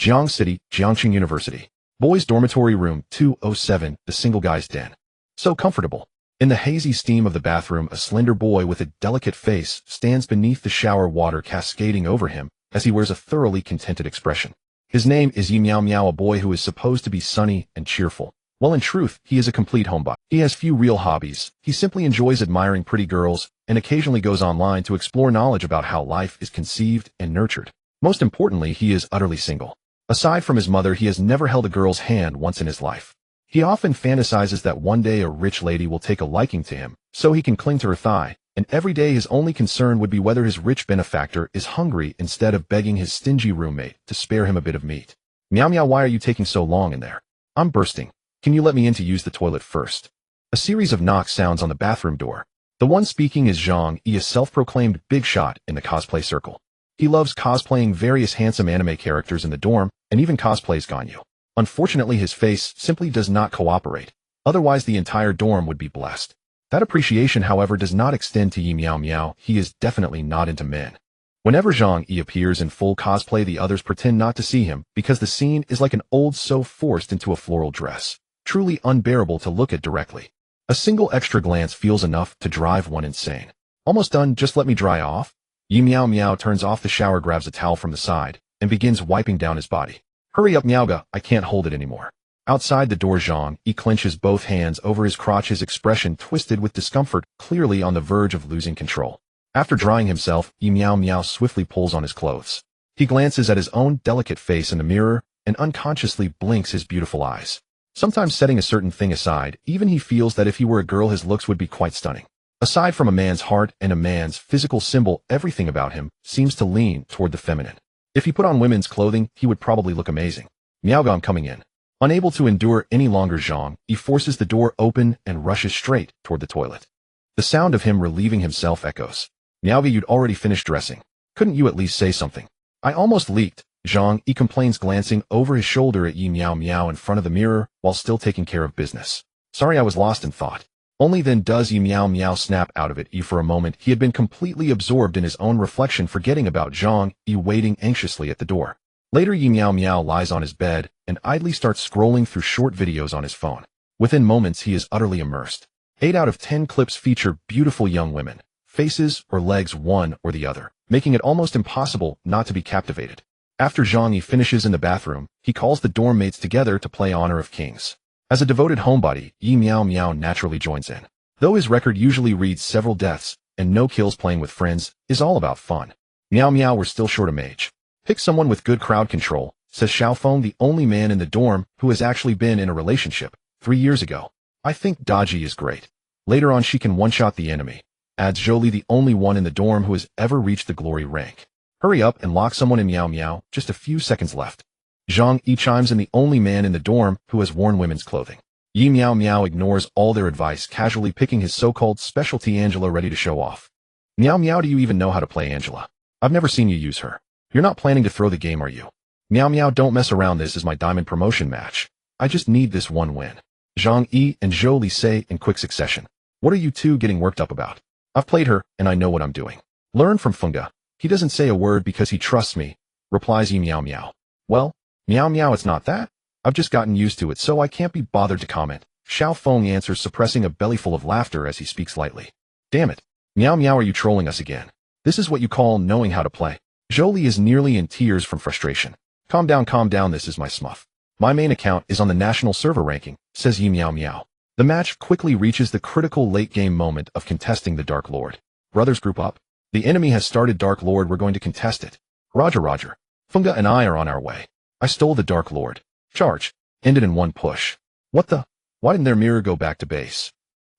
Jiang City, Jiangqing University. Boys' dormitory room 207, the single guy's den. So comfortable. In the hazy steam of the bathroom, a slender boy with a delicate face stands beneath the shower water cascading over him as he wears a thoroughly contented expression. His name is Yi Miao Miao, a boy who is supposed to be sunny and cheerful. Well, in truth, he is a complete homebody. He has few real hobbies. He simply enjoys admiring pretty girls and occasionally goes online to explore knowledge about how life is conceived and nurtured. Most importantly, he is utterly single. Aside from his mother, he has never held a girl's hand once in his life. He often fantasizes that one day a rich lady will take a liking to him, so he can cling to her thigh, and every day his only concern would be whether his rich benefactor is hungry instead of begging his stingy roommate to spare him a bit of meat. Meow meow, why are you taking so long in there? I'm bursting. Can you let me in to use the toilet first? A series of knock sounds on the bathroom door. The one speaking is Zhang Yi, a self-proclaimed big shot in the cosplay circle. He loves cosplaying various handsome anime characters in the dorm, and even cosplays Ganyu. Unfortunately, his face simply does not cooperate. Otherwise, the entire dorm would be blessed. That appreciation, however, does not extend to Yi Miao Miao. He is definitely not into men. Whenever Zhang Yi appears in full cosplay, the others pretend not to see him because the scene is like an old sew forced into a floral dress. Truly unbearable to look at directly. A single extra glance feels enough to drive one insane. Almost done, just let me dry off. Yi Miao Miao turns off the shower, grabs a towel from the side, and begins wiping down his body. Hurry up, Miaoga, I can't hold it anymore. Outside the door, Zhang Yi clenches both hands over his crotch, his expression twisted with discomfort, clearly on the verge of losing control. After drying himself, Yi Miao Miao swiftly pulls on his clothes. He glances at his own delicate face in the mirror and unconsciously blinks his beautiful eyes. Sometimes, setting a certain thing aside, even he feels that if he were a girl, his looks would be quite stunning. Aside from a man's heart and a man's physical symbol, everything about him seems to lean toward the feminine. If he put on women's clothing, he would probably look amazing. Miaoga, I'm coming in. Unable to endure any longer, Zhang Yi forces the door open and rushes straight toward the toilet. The sound of him relieving himself echoes. Miaoga, you'd already finished dressing. Couldn't you at least say something? I almost leaked, Zhang Yi complains, glancing over his shoulder at Yi Miao Miao in front of the mirror while still taking care of business. Sorry, I was lost in thought. Only then does Yi Miao Miao snap out of it. For a moment, he had been completely absorbed in his own reflection, forgetting about Zhang Yi waiting anxiously at the door. Later, Yi Miao Miao lies on his bed and idly starts scrolling through short videos on his phone. Within moments, he is utterly immersed. 8 out of 10 clips feature beautiful young women, faces or legs one or the other, making it almost impossible not to be captivated. After Zhang Yi finishes in the bathroom, he calls the dorm mates together to play Honor of Kings. As a devoted homebody, Yi Miao Miao naturally joins in. Though his record usually reads several deaths and no kills, playing with friends is all about fun. Miao Miao, we're still short of mage. Pick someone with good crowd control, says Xiaofeng, the only man in the dorm who has actually been in a relationship 3 years ago. I think Daji is great. Later on, she can one-shot the enemy, adds Zhou Li, the only one in the dorm who has ever reached the glory rank. Hurry up and lock someone in, Miao Miao, just a few seconds left. Zhang Yi chimes in, the only man in the dorm who has worn women's clothing. Yi Miao Miao ignores all their advice, casually picking his so-called specialty, Angela, ready to show off. Miao Miao, do you even know how to play Angela? I've never seen you use her. You're not planning to throw the game, are you? Miao Miao, don't mess around, this is my diamond promotion match. I just need this one win. Zhang Yi and Zhou Li say in quick succession. What are you two getting worked up about? I've played her, and I know what I'm doing. Learn from Funga. He doesn't say a word because he trusts me, replies Yi Miao Miao. Well, Miao Miao, it's not that. I've just gotten used to it, so I can't be bothered to comment. Xiaofeng answers, suppressing a bellyful of laughter as he speaks lightly. Damn it. Miao Miao, are you trolling us again? This is what you call knowing how to play. Zhou Li is nearly in tears from frustration. Calm down, this is my smuff. My main account is on the national server ranking, says Yi Miao Miao. The match quickly reaches the critical late-game moment of contesting the Dark Lord. Brothers, group up. The enemy has started. Dark Lord, we're going to contest it. Roger. Funga and I are on our way. I stole the Dark Lord. Charge. Ended in one push. What the? Why didn't their mirror go back to base?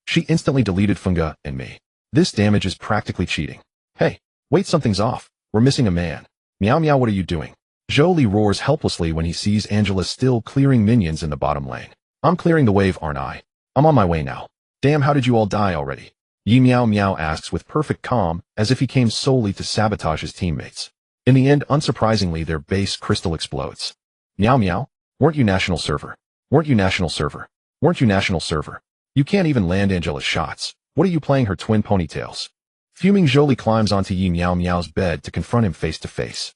She instantly deleted Funga and me. This damage is practically cheating. Hey, wait, something's off. We're missing a man. Miao Miao, what are you doing? Zhou Li roars helplessly when he sees Angela still clearing minions in the bottom lane. I'm clearing the wave, aren't I? I'm on my way now. Damn, how did you all die already? Yi Miao Miao asks with perfect calm, as if he came solely to sabotage his teammates. In the end, unsurprisingly, their base crystal explodes. Miao Miao, weren't you national server? Weren't you national server? Weren't you national server? You can't even land Angela's shots. What are you playing, her twin ponytails? Fuming, Zhou Li climbs onto Yi Miao Miao's bed to confront him face to face.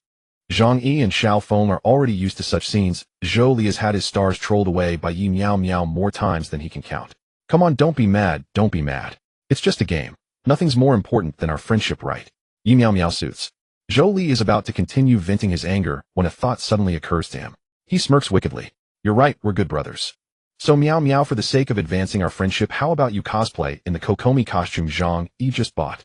Zhang Yi and Xiao Feng are already used to such scenes. Zhou Li has had his stars trolled away by Yi Miao Miao more times than he can count. Come on, don't be mad, don't be mad. It's just a game. Nothing's more important than our friendship, right? Yi Miao Miao suits. Zhou Li is about to continue venting his anger when a thought suddenly occurs to him. He smirks wickedly. You're right, we're good brothers. So Miao Miao, for the sake of advancing our friendship, how about you cosplay in the Kokomi costume Zhang Yi just bought?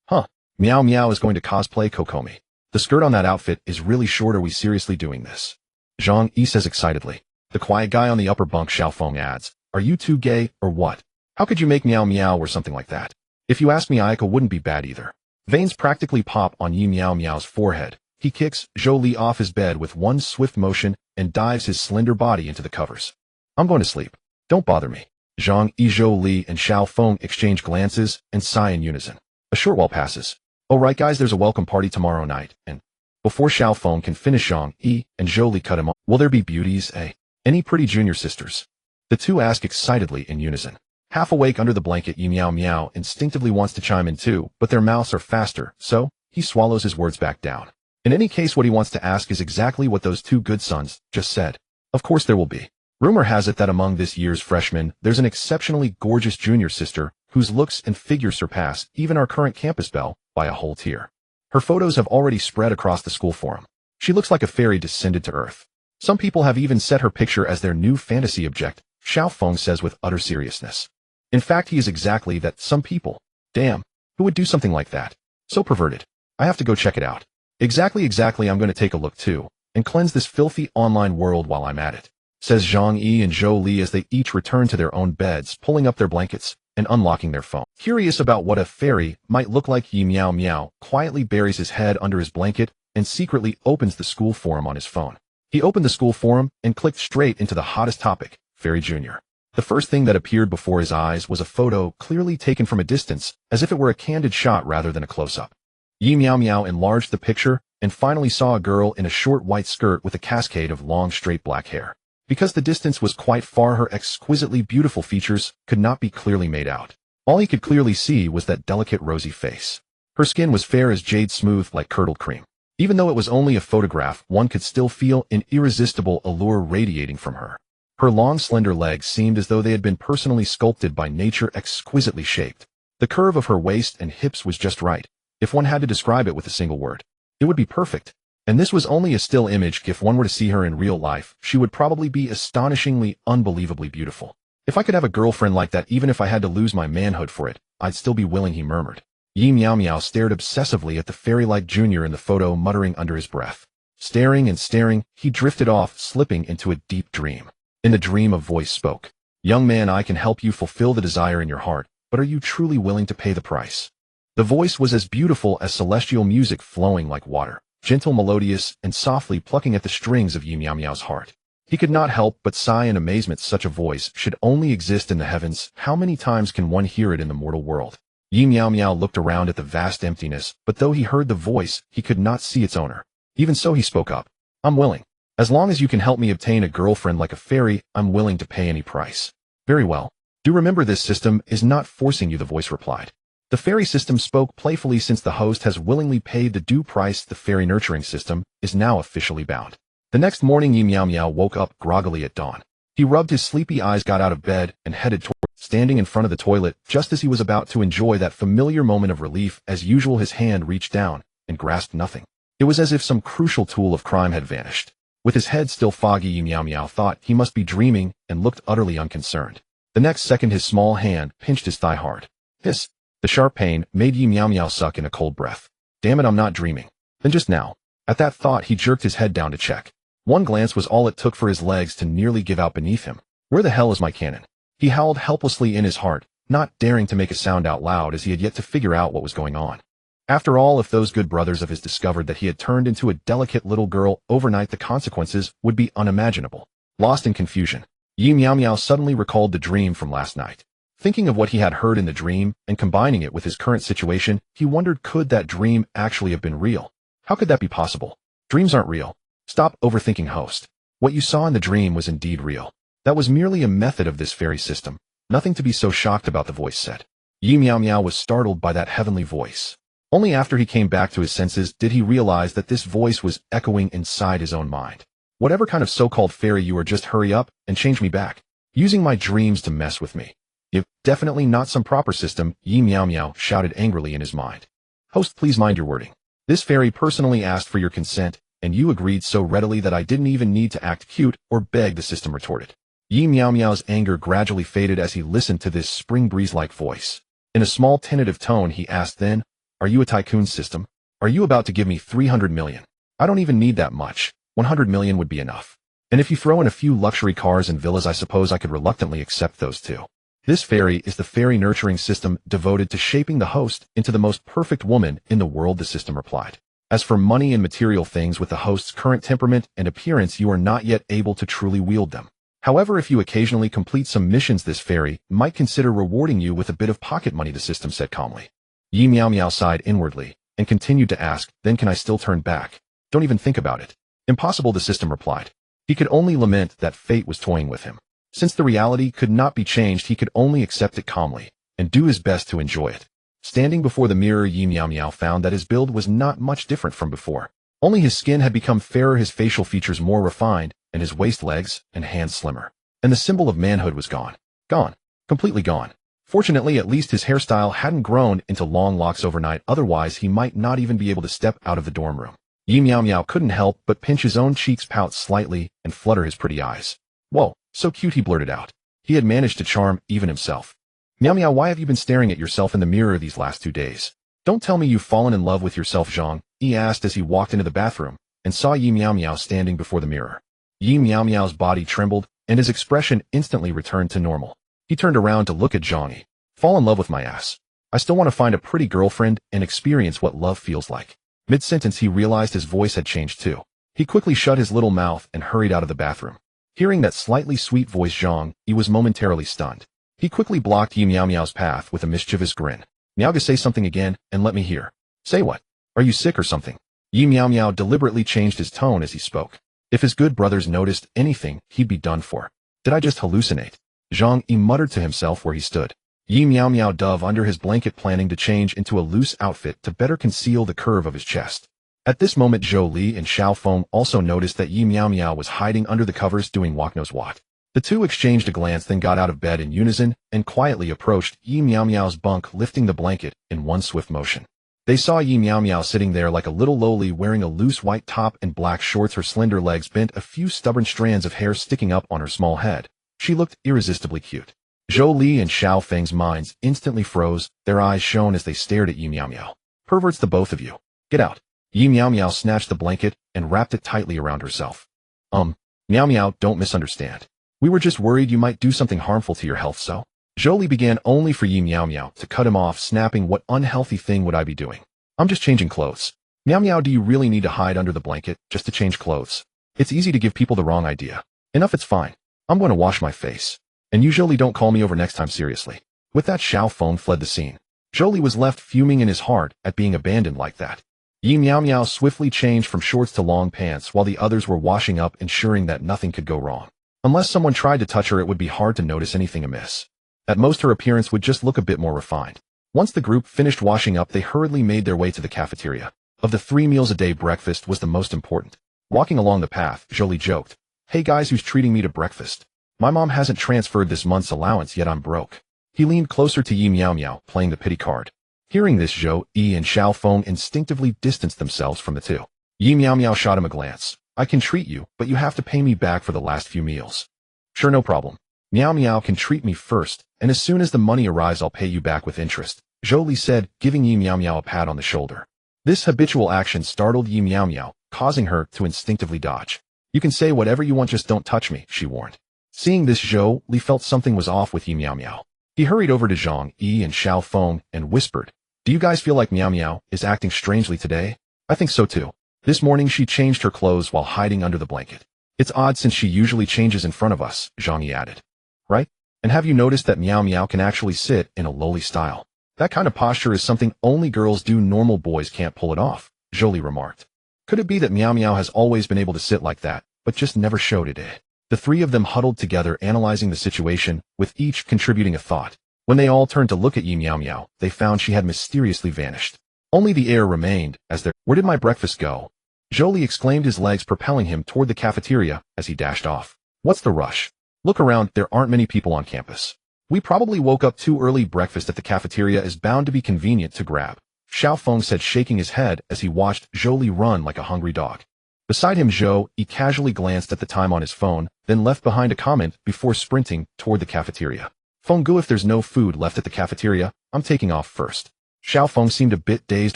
Huh. Miao Miao is going to cosplay Kokomi. The skirt on that outfit is really short. Are we seriously doing this? Zhang Yi says excitedly. The quiet guy on the upper bunk, Xiao Feng, adds, are you two gay, or what? How could you make Miao Miao wear something like that? If you ask me, Aiko wouldn't be bad either. Veins practically pop on Yi Miao Miao's forehead. He kicks Zhou Li off his bed with one swift motion and dives his slender body into the covers. I'm going to sleep. Don't bother me. Zhang Yi, Zhou Li, and Xiao Feng exchange glances and sigh in unison. A short while passes. Oh right guys, there's a welcome party tomorrow night, and before Xiao Feng can finish, Zhang Yi and Zhou Li cut him off. Will there be beauties, eh? Any pretty junior sisters? The two ask excitedly in unison. Half awake under the blanket, Yi Miao Miao instinctively wants to chime in too, but their mouths are faster, so he swallows his words back down. In any case, what he wants to ask is exactly what those two good sons just said. Of course there will be. Rumor has it that among this year's freshmen, there's an exceptionally gorgeous junior sister whose looks and figure surpass even our current campus belle by a whole tier. Her photos have already spread across the school forum. She looks like a fairy descended to earth. Some people have even set her picture as their new fantasy object, Xiao Feng says with utter seriousness. In fact, he is exactly that. Some people. Damn, who would do something like that? So perverted. I have to go check it out. Exactly, I'm going to take a look too, and cleanse this filthy online world while I'm at it, says Zhang Yi and Zhou Li as they each return to their own beds, pulling up their blankets and unlocking their phone. Curious about what a fairy might look like, Yi Miao Miao quietly buries his head under his blanket and secretly opens the school forum on his phone. He opened the school forum and clicked straight into the hottest topic, Fairy Jr. The first thing that appeared before his eyes was a photo clearly taken from a distance, as if it were a candid shot rather than a close-up. Yi Miao Miao enlarged the picture and finally saw a girl in a short white skirt with a cascade of long straight black hair. Because the distance was quite far, her exquisitely beautiful features could not be clearly made out. All he could clearly see was that delicate rosy face. Her skin was fair as jade, smooth like curdled cream. Even though it was only a photograph, one could still feel an irresistible allure radiating from her. Her long slender legs seemed as though they had been personally sculpted by nature, exquisitely shaped. The curve of her waist and hips was just right. If one had to describe it with a single word, it would be perfect. And this was only a still image. If one were to see her in real life, she would probably be astonishingly, unbelievably beautiful. If I could have a girlfriend like that, even if I had to lose my manhood for it, I'd still be willing, he murmured. Yi Miao Miao stared obsessively at the fairy-like junior in the photo, muttering under his breath. Staring and staring, he drifted off, slipping into a deep dream. In the dream, a voice spoke. Young man, I can help you fulfill the desire in your heart, but are you truly willing to pay the price? The voice was as beautiful as celestial music flowing like water, gentle, melodious, and softly plucking at the strings of Yi Miao Miao's heart. He could not help but sigh in amazement. Such a voice should only exist in the heavens. How many times can one hear it in the mortal world? Yi Miao Miao looked around at the vast emptiness, but though he heard the voice, he could not see its owner. Even so, he spoke up. I'm willing. As long as you can help me obtain a girlfriend like a fairy, I'm willing to pay any price. Very well. Do remember, this system is not forcing you, the voice replied. The fairy system spoke playfully. Since the host has willingly paid the due price, the fairy nurturing system is now officially bound. The next morning, Yi Miao Miao woke up groggily at dawn. He rubbed his sleepy eyes, got out of bed, and headed toward, standing in front of the toilet. Just as he was about to enjoy that familiar moment of relief, as usual, his hand reached down and grasped nothing. It was as if some crucial tool of crime had vanished. With his head still foggy, Yi Miao Miao thought he must be dreaming and looked utterly unconcerned. The next second, his small hand pinched his thigh hard. Hiss! The sharp pain made Yi Miao Miao suck in a cold breath. Damn it, I'm not dreaming. Then just now. At that thought, he jerked his head down to check. One glance was all it took for his legs to nearly give out beneath him. Where the hell is my cannon? He howled helplessly in his heart, not daring to make a sound out loud, as he had yet to figure out what was going on. After all, if those good brothers of his discovered that he had turned into a delicate little girl overnight, the consequences would be unimaginable. Lost in confusion, Yi Miao Miao suddenly recalled the dream from last night. Thinking of what he had heard in the dream and combining it with his current situation, he wondered, could that dream actually have been real? How could that be possible? Dreams aren't real. Stop overthinking, host. What you saw in the dream was indeed real. That was merely a method of this fairy system. Nothing to be so shocked about, the voice said. Yi Miao Miao was startled by that heavenly voice. Only after he came back to his senses did he realize that this voice was echoing inside his own mind. Whatever kind of so-called fairy you are, just hurry up and change me back. Using my dreams to mess with me. You've definitely not some proper system, Yi Meow Meow shouted angrily in his mind. Host, please mind your wording. This fairy personally asked for your consent, and you agreed so readily that I didn't even need to act cute or beg, the system retorted. Yi Meow Meow's anger gradually faded as he listened to this spring breeze-like voice. In a small tentative tone he asked then, are you a tycoon system? Are you about to give me 300 million? I don't even need that much. 100 million would be enough. And if you throw in a few luxury cars and villas, I suppose I could reluctantly accept those too. This fairy is the fairy nurturing system devoted to shaping the host into the most perfect woman in the world, the system replied. As for money and material things, with the host's current temperament and appearance, you are not yet able to truly wield them. However, if you occasionally complete some missions, this fairy might consider rewarding you with a bit of pocket money, the system said calmly. Yi Meow Meow sighed inwardly and continued to ask, then can I still turn back? Don't even think about it. Impossible, the system replied. He could only lament that fate was toying with him. Since the reality could not be changed, he could only accept it calmly and do his best to enjoy it. Standing before the mirror, Yi Meow Meow found that his build was not much different from before. Only his skin had become fairer, his facial features more refined, and his waist, legs, and hands slimmer. And the symbol of manhood was gone. Gone. Completely gone. Fortunately, at least his hairstyle hadn't grown into long locks overnight, otherwise he might not even be able to step out of the dorm room. Yi Meow Meow couldn't help but pinch his own cheeks, pout slightly, and flutter his pretty eyes. Whoa, so cute, he blurted out. He had managed to charm even himself. Meow Meow, why have you been staring at yourself in the mirror these last 2 days? Don't tell me you've fallen in love with yourself, Zhang, he asked as he walked into the bathroom and saw Yi Meow Meow standing before the mirror. Yi Meow Meow's body trembled and his expression instantly returned to normal. He turned around to look at Zhang. Fall in love with my ass. I still want to find a pretty girlfriend and experience what love feels like. Mid-sentence he realized his voice had changed too. He quickly shut his little mouth and hurried out of the bathroom. Hearing that slightly sweet voice, Zhang, he was momentarily stunned. He quickly blocked Yi Meow Meow's path with a mischievous grin. Meowga, say something again and let me hear. Say what? Are you sick or something? Yi Meow Meow deliberately changed his tone as he spoke. If his good brothers noticed anything, he'd be done for. Did I just hallucinate? Zhang, he muttered to himself where he stood. Yi Meow Meow dove under his blanket, planning to change into a loose outfit to better conceal the curve of his chest. At this moment, Zhou Li and Xiao Feng also noticed that Yi Meow Meow was hiding under the covers doing walk knows what. The two exchanged a glance, then got out of bed in unison and quietly approached Yi Meow Meow's bunk, lifting the blanket in one swift motion. They saw Yi Meow Meow sitting there like a little loli, wearing a loose white top and black shorts, her slender legs bent, a few stubborn strands of hair sticking up on her small head. She looked irresistibly cute. Zhou Li and Xiao Feng's minds instantly froze, their eyes shone as they stared at Yi Meow Meow. Perverts, the both of you. Get out. Yi Meow Meow snatched the blanket and wrapped it tightly around herself. Meow Meow, don't misunderstand. We were just worried you might do something harmful to your health, so? Zhou Li began, only for Yi Meow Meow to cut him off, snapping, what unhealthy thing would I be doing? I'm just changing clothes. Meow Meow, do you really need to hide under the blanket just to change clothes? It's easy to give people the wrong idea. Enough, it's fine. I'm going to wash my face. And usually don't call me over next time, seriously. With that, Xiao Feng fled the scene. Zhou Li was left fuming in his heart at being abandoned like that. Yi Meow Meow swiftly changed from shorts to long pants while the others were washing up, ensuring that nothing could go wrong. Unless someone tried to touch her, it would be hard to notice anything amiss. At most, her appearance would just look a bit more refined. Once the group finished washing up, they hurriedly made their way to the cafeteria. Of the 3 meals a day, breakfast was the most important. Walking along the path, Zhou Li joked, "Hey guys, who's treating me to breakfast? My mom hasn't transferred this month's allowance yet, I'm broke." He leaned closer to Yi Meow Meow, playing the pity card. Hearing this, Zhou Yi and Xiao Feng instinctively distanced themselves from the two. Yi Meow Meow shot him a glance. "I can treat you, but you have to pay me back for the last few meals." "Sure, no problem. Meow Meow can treat me first, and as soon as the money arrives I'll pay you back with interest," Zhou Li said, giving Yi Meow Meow a pat on the shoulder. This habitual action startled Yi Meow Meow, causing her to instinctively dodge. "You can say whatever you want, just don't touch me," she warned. Seeing this, Zhou Li felt something was off with Yi Meow Meow. He hurried over to Zhang Yi and Xiao Feng and whispered, "Do you guys feel like Meow Meow is acting strangely today?" "I think so too. This morning she changed her clothes while hiding under the blanket. It's odd since she usually changes in front of us," Zhang Yi added. "Right? And have you noticed that Meow Meow can actually sit in a loli style? That kind of posture is something only girls do, normal boys can't pull it off," Zhou Li remarked. Could it be that Meow Meow has always been able to sit like that, but just never showed it? The 3 of them huddled together, analyzing the situation, with each contributing a thought. When they all turned to look at Yi Meow Meow, they found she had mysteriously vanished. Only the air remained, as there— Where did my breakfast go? Jolie exclaimed, his legs propelling him toward the cafeteria as he dashed off. What's the rush? Look around, there aren't many people on campus. We probably woke up too early. Breakfast at the cafeteria is bound to be convenient to grab, Xiao Feng said, shaking his head as he watched Jolie run like a hungry dog. Beside him, he casually glanced at the time on his phone, then left behind a comment before sprinting toward the cafeteria. Fenggu, if there's no food left at the cafeteria, I'm taking off first. Xiao Feng seemed a bit dazed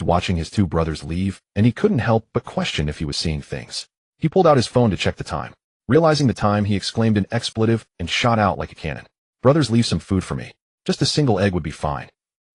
watching his two brothers leave, and he couldn't help but question if he was seeing things. He pulled out his phone to check the time. Realizing the time, he exclaimed an expletive and shot out like a cannon. Brothers, leave some food for me. Just a single egg would be fine.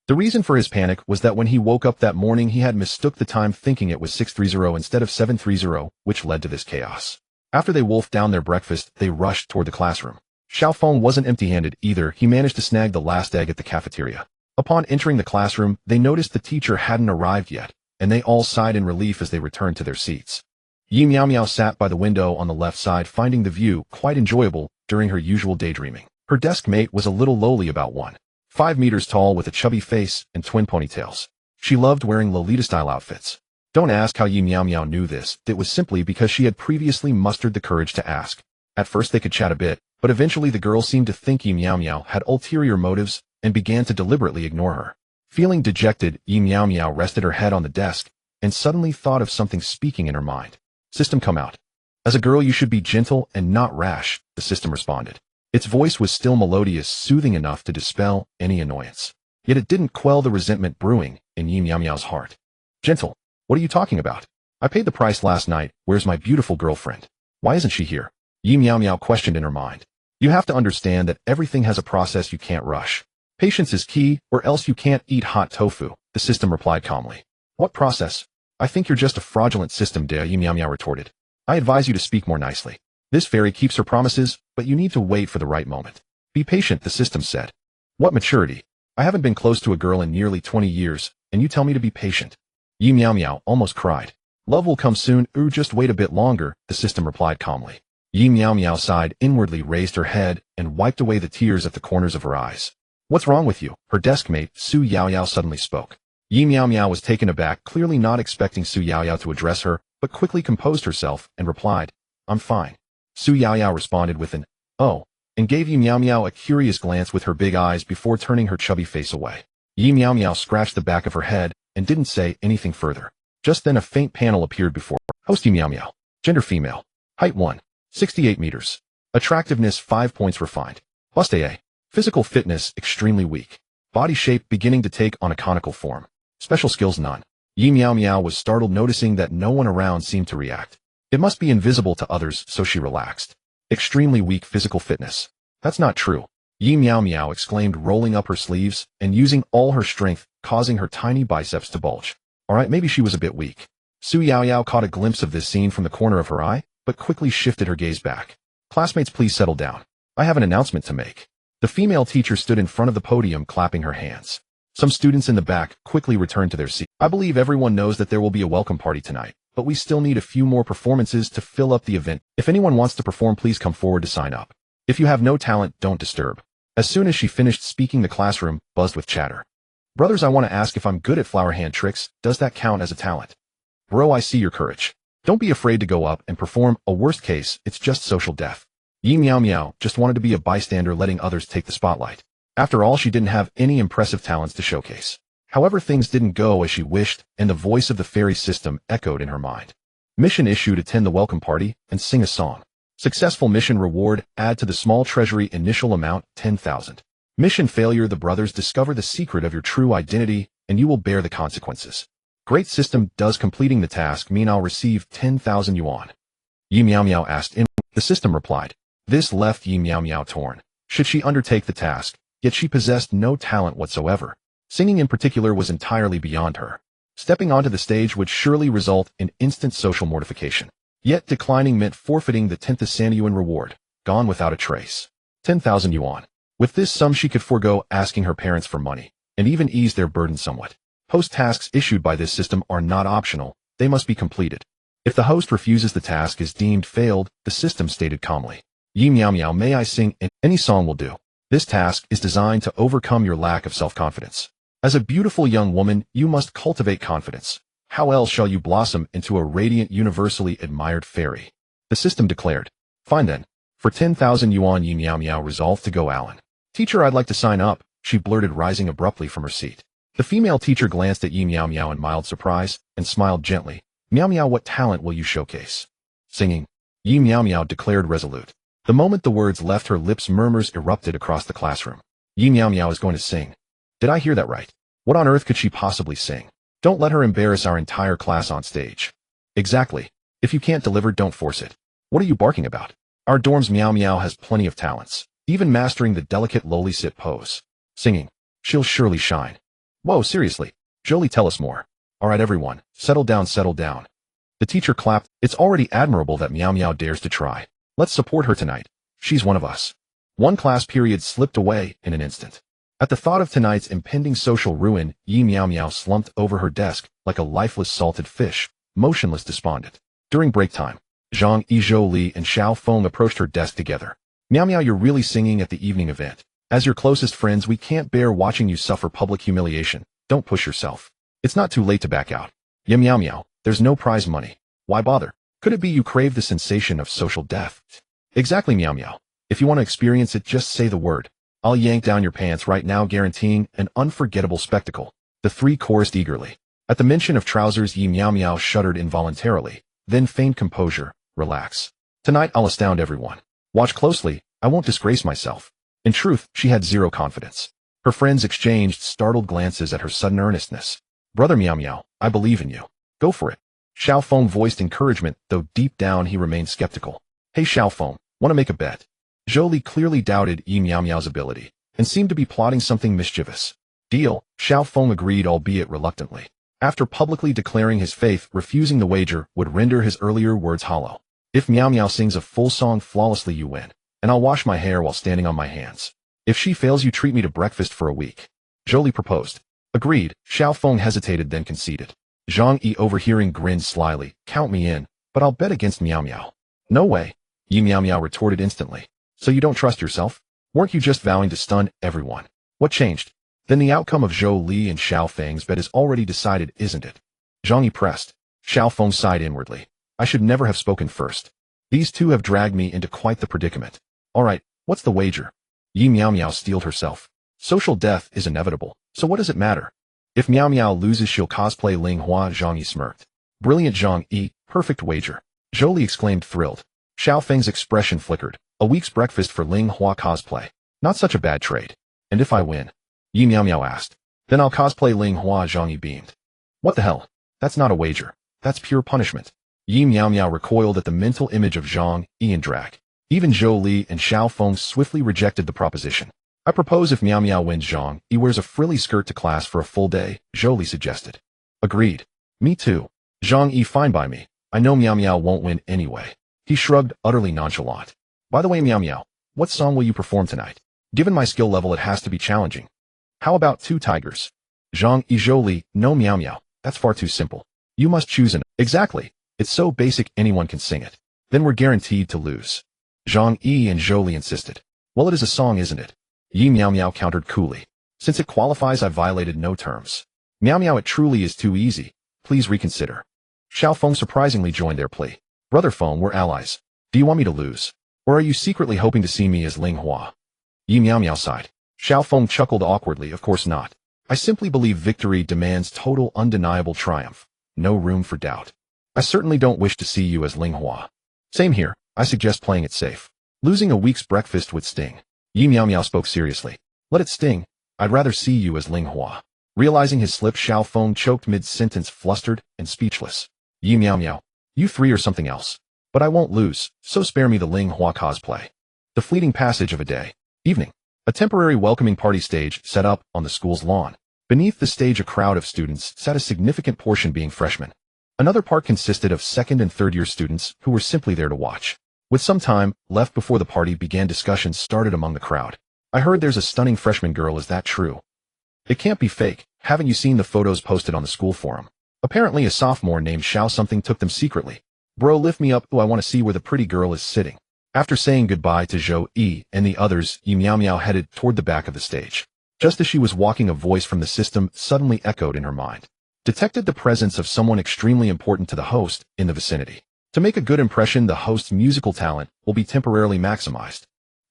The reason for his panic was that when he woke up that morning, he had mistook the time, thinking it was 6:30 instead of 7:30, which led to this chaos. After they wolfed down their breakfast, they rushed toward the classroom. Xiao Feng wasn't empty-handed either. He managed to snag the last egg at the cafeteria. Upon entering the classroom, they noticed the teacher hadn't arrived yet, and they all sighed in relief as they returned to their seats. Yi Miao Miao sat by the window on the left side, finding the view quite enjoyable during her usual daydreaming. Her desk mate was a little lowly, about 1.5 meters tall, with a chubby face and twin ponytails. She loved wearing Lolita-style outfits. Don't ask how Yi Miao Miao knew this. It was simply because she had previously mustered the courage to ask. At first they could chat a bit, but eventually the girl seemed to think Yi Miao Miao had ulterior motives and began to deliberately ignore her. Feeling dejected, Yi Miao Miao rested her head on the desk and suddenly thought of something speaking in her mind. System, come out. As a girl you should be gentle and not rash, the system responded. Its voice was still melodious, soothing enough to dispel any annoyance. Yet it didn't quell the resentment brewing in Yi Miao Miao's heart. Gentle? What are you talking about? I paid the price last night. Where's my beautiful girlfriend? Why isn't she here? Yi Miao Miao questioned in her mind. You have to understand that everything has a process you can't rush. Patience is key, or else you can't eat hot tofu, the system replied calmly. What process? I think you're just a fraudulent system, Yi Miao Miao retorted. I advise you to speak more nicely. This fairy keeps her promises, but you need to wait for the right moment. Be patient, the system said. What maturity? I haven't been close to a girl in nearly 20 years, and you tell me to be patient. Yi Miao Miao almost cried. Love will come soon, just wait a bit longer, the system replied calmly. Yi Miao Miao sighed inwardly, raised her head, and wiped away the tears at the corners of her eyes. What's wrong with you? Her desk mate, Su Yaoyao, suddenly spoke. Yi Miao Miao was taken aback, clearly not expecting Su Yaoyao to address her, but quickly composed herself and replied, I'm fine. Su Yaoyao responded with an, oh, and gave Yi Miao Miao a curious glance with her big eyes before turning her chubby face away. Yi Miao Miao scratched the back of her head and didn't say anything further. Just then a faint panel appeared before her. Host Yi Miao Miao. Gender female. Height 1.68 meters. Attractiveness 5 points refined. Bust A. Physical fitness extremely weak. Body shape beginning to take on a conical form. Special skills none. Yi Miao Miao was startled, noticing that no one around seemed to react. It must be invisible to others, so she relaxed. Extremely weak physical fitness. That's not true. Yi Miao Miao exclaimed, rolling up her sleeves and using all her strength, causing her tiny biceps to bulge. Alright, maybe she was a bit weak. Su Yaoyao caught a glimpse of this scene from the corner of her eye, but quickly shifted her gaze back. Classmates, please settle down. I have an announcement to make. The female teacher stood in front of the podium, clapping her hands. Some students in the back quickly returned to their seats. I believe everyone knows that there will be a welcome party tonight, but we still need a few more performances to fill up the event. If anyone wants to perform, please come forward to sign up. If you have no talent, don't disturb. As soon as she finished speaking, the classroom buzzed with chatter. Brothers, I want to ask if I'm good at flower hand tricks. Does that count as a talent? Bro, I see your courage. Don't be afraid to go up and perform. A worst case, it's just social death. Yi Miao Miao just wanted to be a bystander, letting others take the spotlight. After all, she didn't have any impressive talents to showcase. However, things didn't go as she wished, and the voice of the fairy system echoed in her mind. Mission issued: attend the welcome party and sing a song. Successful mission reward: add to the small treasury initial amount 10,000. Mission failure: the brothers discover the secret of your true identity, and you will bear the consequences. Great system. Does completing the task mean I'll receive 10,000 yuan? Yi Miao Miao asked. The system replied. This left Yi Miao Miao torn. Should she undertake the task? Yet she possessed no talent whatsoever. Singing in particular was entirely beyond her. Stepping onto the stage would surely result in instant social mortification. Yet declining meant forfeiting the 10,000 yuan reward, gone without a trace. 10,000 yuan. With this sum she could forego asking her parents for money, and even ease their burden somewhat. Host tasks issued by this system are not optional, they must be completed. If the host refuses, the task is deemed failed, the system stated calmly. Yi Miao Miao, may I sing? Any song will do. This task is designed to overcome your lack of self-confidence. As a beautiful young woman, you must cultivate confidence. How else shall you blossom into a radiant, universally admired fairy? The system declared. Fine then. For 10,000 yuan, Yi Miao Miao resolved to go Alan. Teacher, I'd like to sign up, she blurted, rising abruptly from her seat. The female teacher glanced at Yi Miao Miao in mild surprise and smiled gently. Miao Miao, what talent will you showcase? Singing. Yi Miao Miao declared resolute. The moment the words left her lips, murmurs erupted across the classroom. Yi Miao Miao is going to sing. Did I hear that right? What on earth could she possibly sing? Don't let her embarrass our entire class on stage. Exactly. If you can't deliver, don't force it. What are you barking about? Our dorm's Miao Miao has plenty of talents, even mastering the delicate lowly sit pose. Singing. She'll surely shine. Whoa, seriously. Jolie, tell us more. All right, everyone, settle down, settle down. The teacher clapped. It's already admirable that Miao Miao dares to try. Let's support her tonight. She's one of us. One class period slipped away in an instant. At the thought of tonight's impending social ruin, Yi Miao Miao slumped over her desk like a lifeless salted fish, motionless, despondent. During break time, Zhang Yizhou and Xiao Feng approached her desk together. Miao Miao, you're really singing at the evening event. As your closest friends, we can't bear watching you suffer public humiliation. Don't push yourself. It's not too late to back out. Yeah, Miao Miao, there's no prize money. Why bother? Could it be you crave the sensation of social death? Exactly, Miao Miao. If you want to experience it, just say the word. I'll yank down your pants right now, guaranteeing an unforgettable spectacle. The three chorused eagerly. At the mention of trousers, Yi Miao Miao shuddered involuntarily, then feigned composure. Relax. Tonight I'll astound everyone. Watch closely, I won't disgrace myself. In truth, she had zero confidence. Her friends exchanged startled glances at her sudden earnestness. Brother Miao Miao, I believe in you. Go for it. Xiao Feng voiced encouragement, though deep down he remained skeptical. Hey Xiao Feng, want to make a bet? Jolie clearly doubted Yi Miao Miao's ability, and seemed to be plotting something mischievous. Deal, Xiao Feng agreed, albeit reluctantly. After publicly declaring his faith, refusing the wager would render his earlier words hollow. If Miao Miao sings a full song flawlessly, you win, and I'll wash my hair while standing on my hands. If she fails, you treat me to breakfast for a week. Jolie proposed. Agreed, Xiao Feng hesitated, then conceded. Zhang Yi, overhearing, grinned slyly. Count me in, but I'll bet against Miao Miao. No way, Yi Miao Miao retorted instantly. So you don't trust yourself? Weren't you just vowing to stun everyone? What changed? Then the outcome of Zhou Li and Xiao Feng's bet is already decided, isn't it? Zhang Yi pressed. Xiao Feng sighed inwardly. I should never have spoken first. These two have dragged me into quite the predicament. All right, what's the wager? Yi Miao Miao steeled herself. Social death is inevitable, so what does it matter? If Miao Miao loses, she'll cosplay Ling Hua. Zhang Yi smirked. Brilliant, Zhang Yi, perfect wager. Zhou Li exclaimed, thrilled. Xiao Feng's expression flickered. A week's breakfast for Ling Hua cosplay. Not such a bad trade. And if I win? Yi Miao Miao asked. Then I'll cosplay Ling Hua. Zhang Yi beamed. What the hell? That's not a wager. That's pure punishment. Yi Miao Miao recoiled at the mental image of Zhang Yi in drag. Even Zhou Li and Xiao Feng swiftly rejected the proposition. I propose if Miao Miao wins, Zhang Yi wears a frilly skirt to class for a full day, Zhou Li suggested. Agreed. Me too. Zhang Yi, fine by me. I know Miao Miao won't win anyway. He shrugged, utterly nonchalant. By the way, Miao Miao, what song will you perform tonight? Given my skill level, it has to be challenging. How about Two Tigers? Zhang Yi, Zhou Li, no Miao Miao, that's far too simple. You must choose an... Exactly. It's so basic anyone can sing it. Then we're guaranteed to lose. Zhang Yi and Zhou Li insisted. Well, it is a song, isn't it? Yi Miao Miao countered coolly. Since it qualifies, I violated no terms. Miao Miao, it truly is too easy. Please reconsider. Xiao Feng surprisingly joined their plea. Brother Feng, we're allies. Do you want me to lose? Or are you secretly hoping to see me as Ling Hua? Yi Miao Miao sighed. Xiao Feng chuckled awkwardly. Of course not. I simply believe victory demands total, undeniable triumph. No room for doubt. I certainly don't wish to see you as Ling Hua. Same here. I suggest playing it safe. Losing a week's breakfast would sting. Yi Miao Miao spoke seriously. Let it sting. I'd rather see you as Ling Hua. Realizing his slip, Xiao Feng choked mid-sentence, flustered and speechless. Yi Miao Miao, you three are something else. But I won't lose, so spare me the Ling Hua cosplay. The fleeting passage of a day. Evening. A temporary welcoming party stage set up on the school's lawn. Beneath the stage, a crowd of students sat, a significant portion being freshmen. Another part consisted of second and third year students who were simply there to watch. With some time left before the party began, discussions started among the crowd. I heard there's a stunning freshman girl, is that true? It can't be fake. Haven't you seen the photos posted on the school forum? Apparently a sophomore named Xiao something took them secretly. Bro, lift me up. Ooh, I want to see where the pretty girl is sitting. After saying goodbye to Zhou Yi and the others, Yi Miao Miao headed toward the back of the stage. Just as she was walking, a voice from the system suddenly echoed in her mind. Detected the presence of someone extremely important to the host in the vicinity. To make a good impression, the host's musical talent will be temporarily maximized.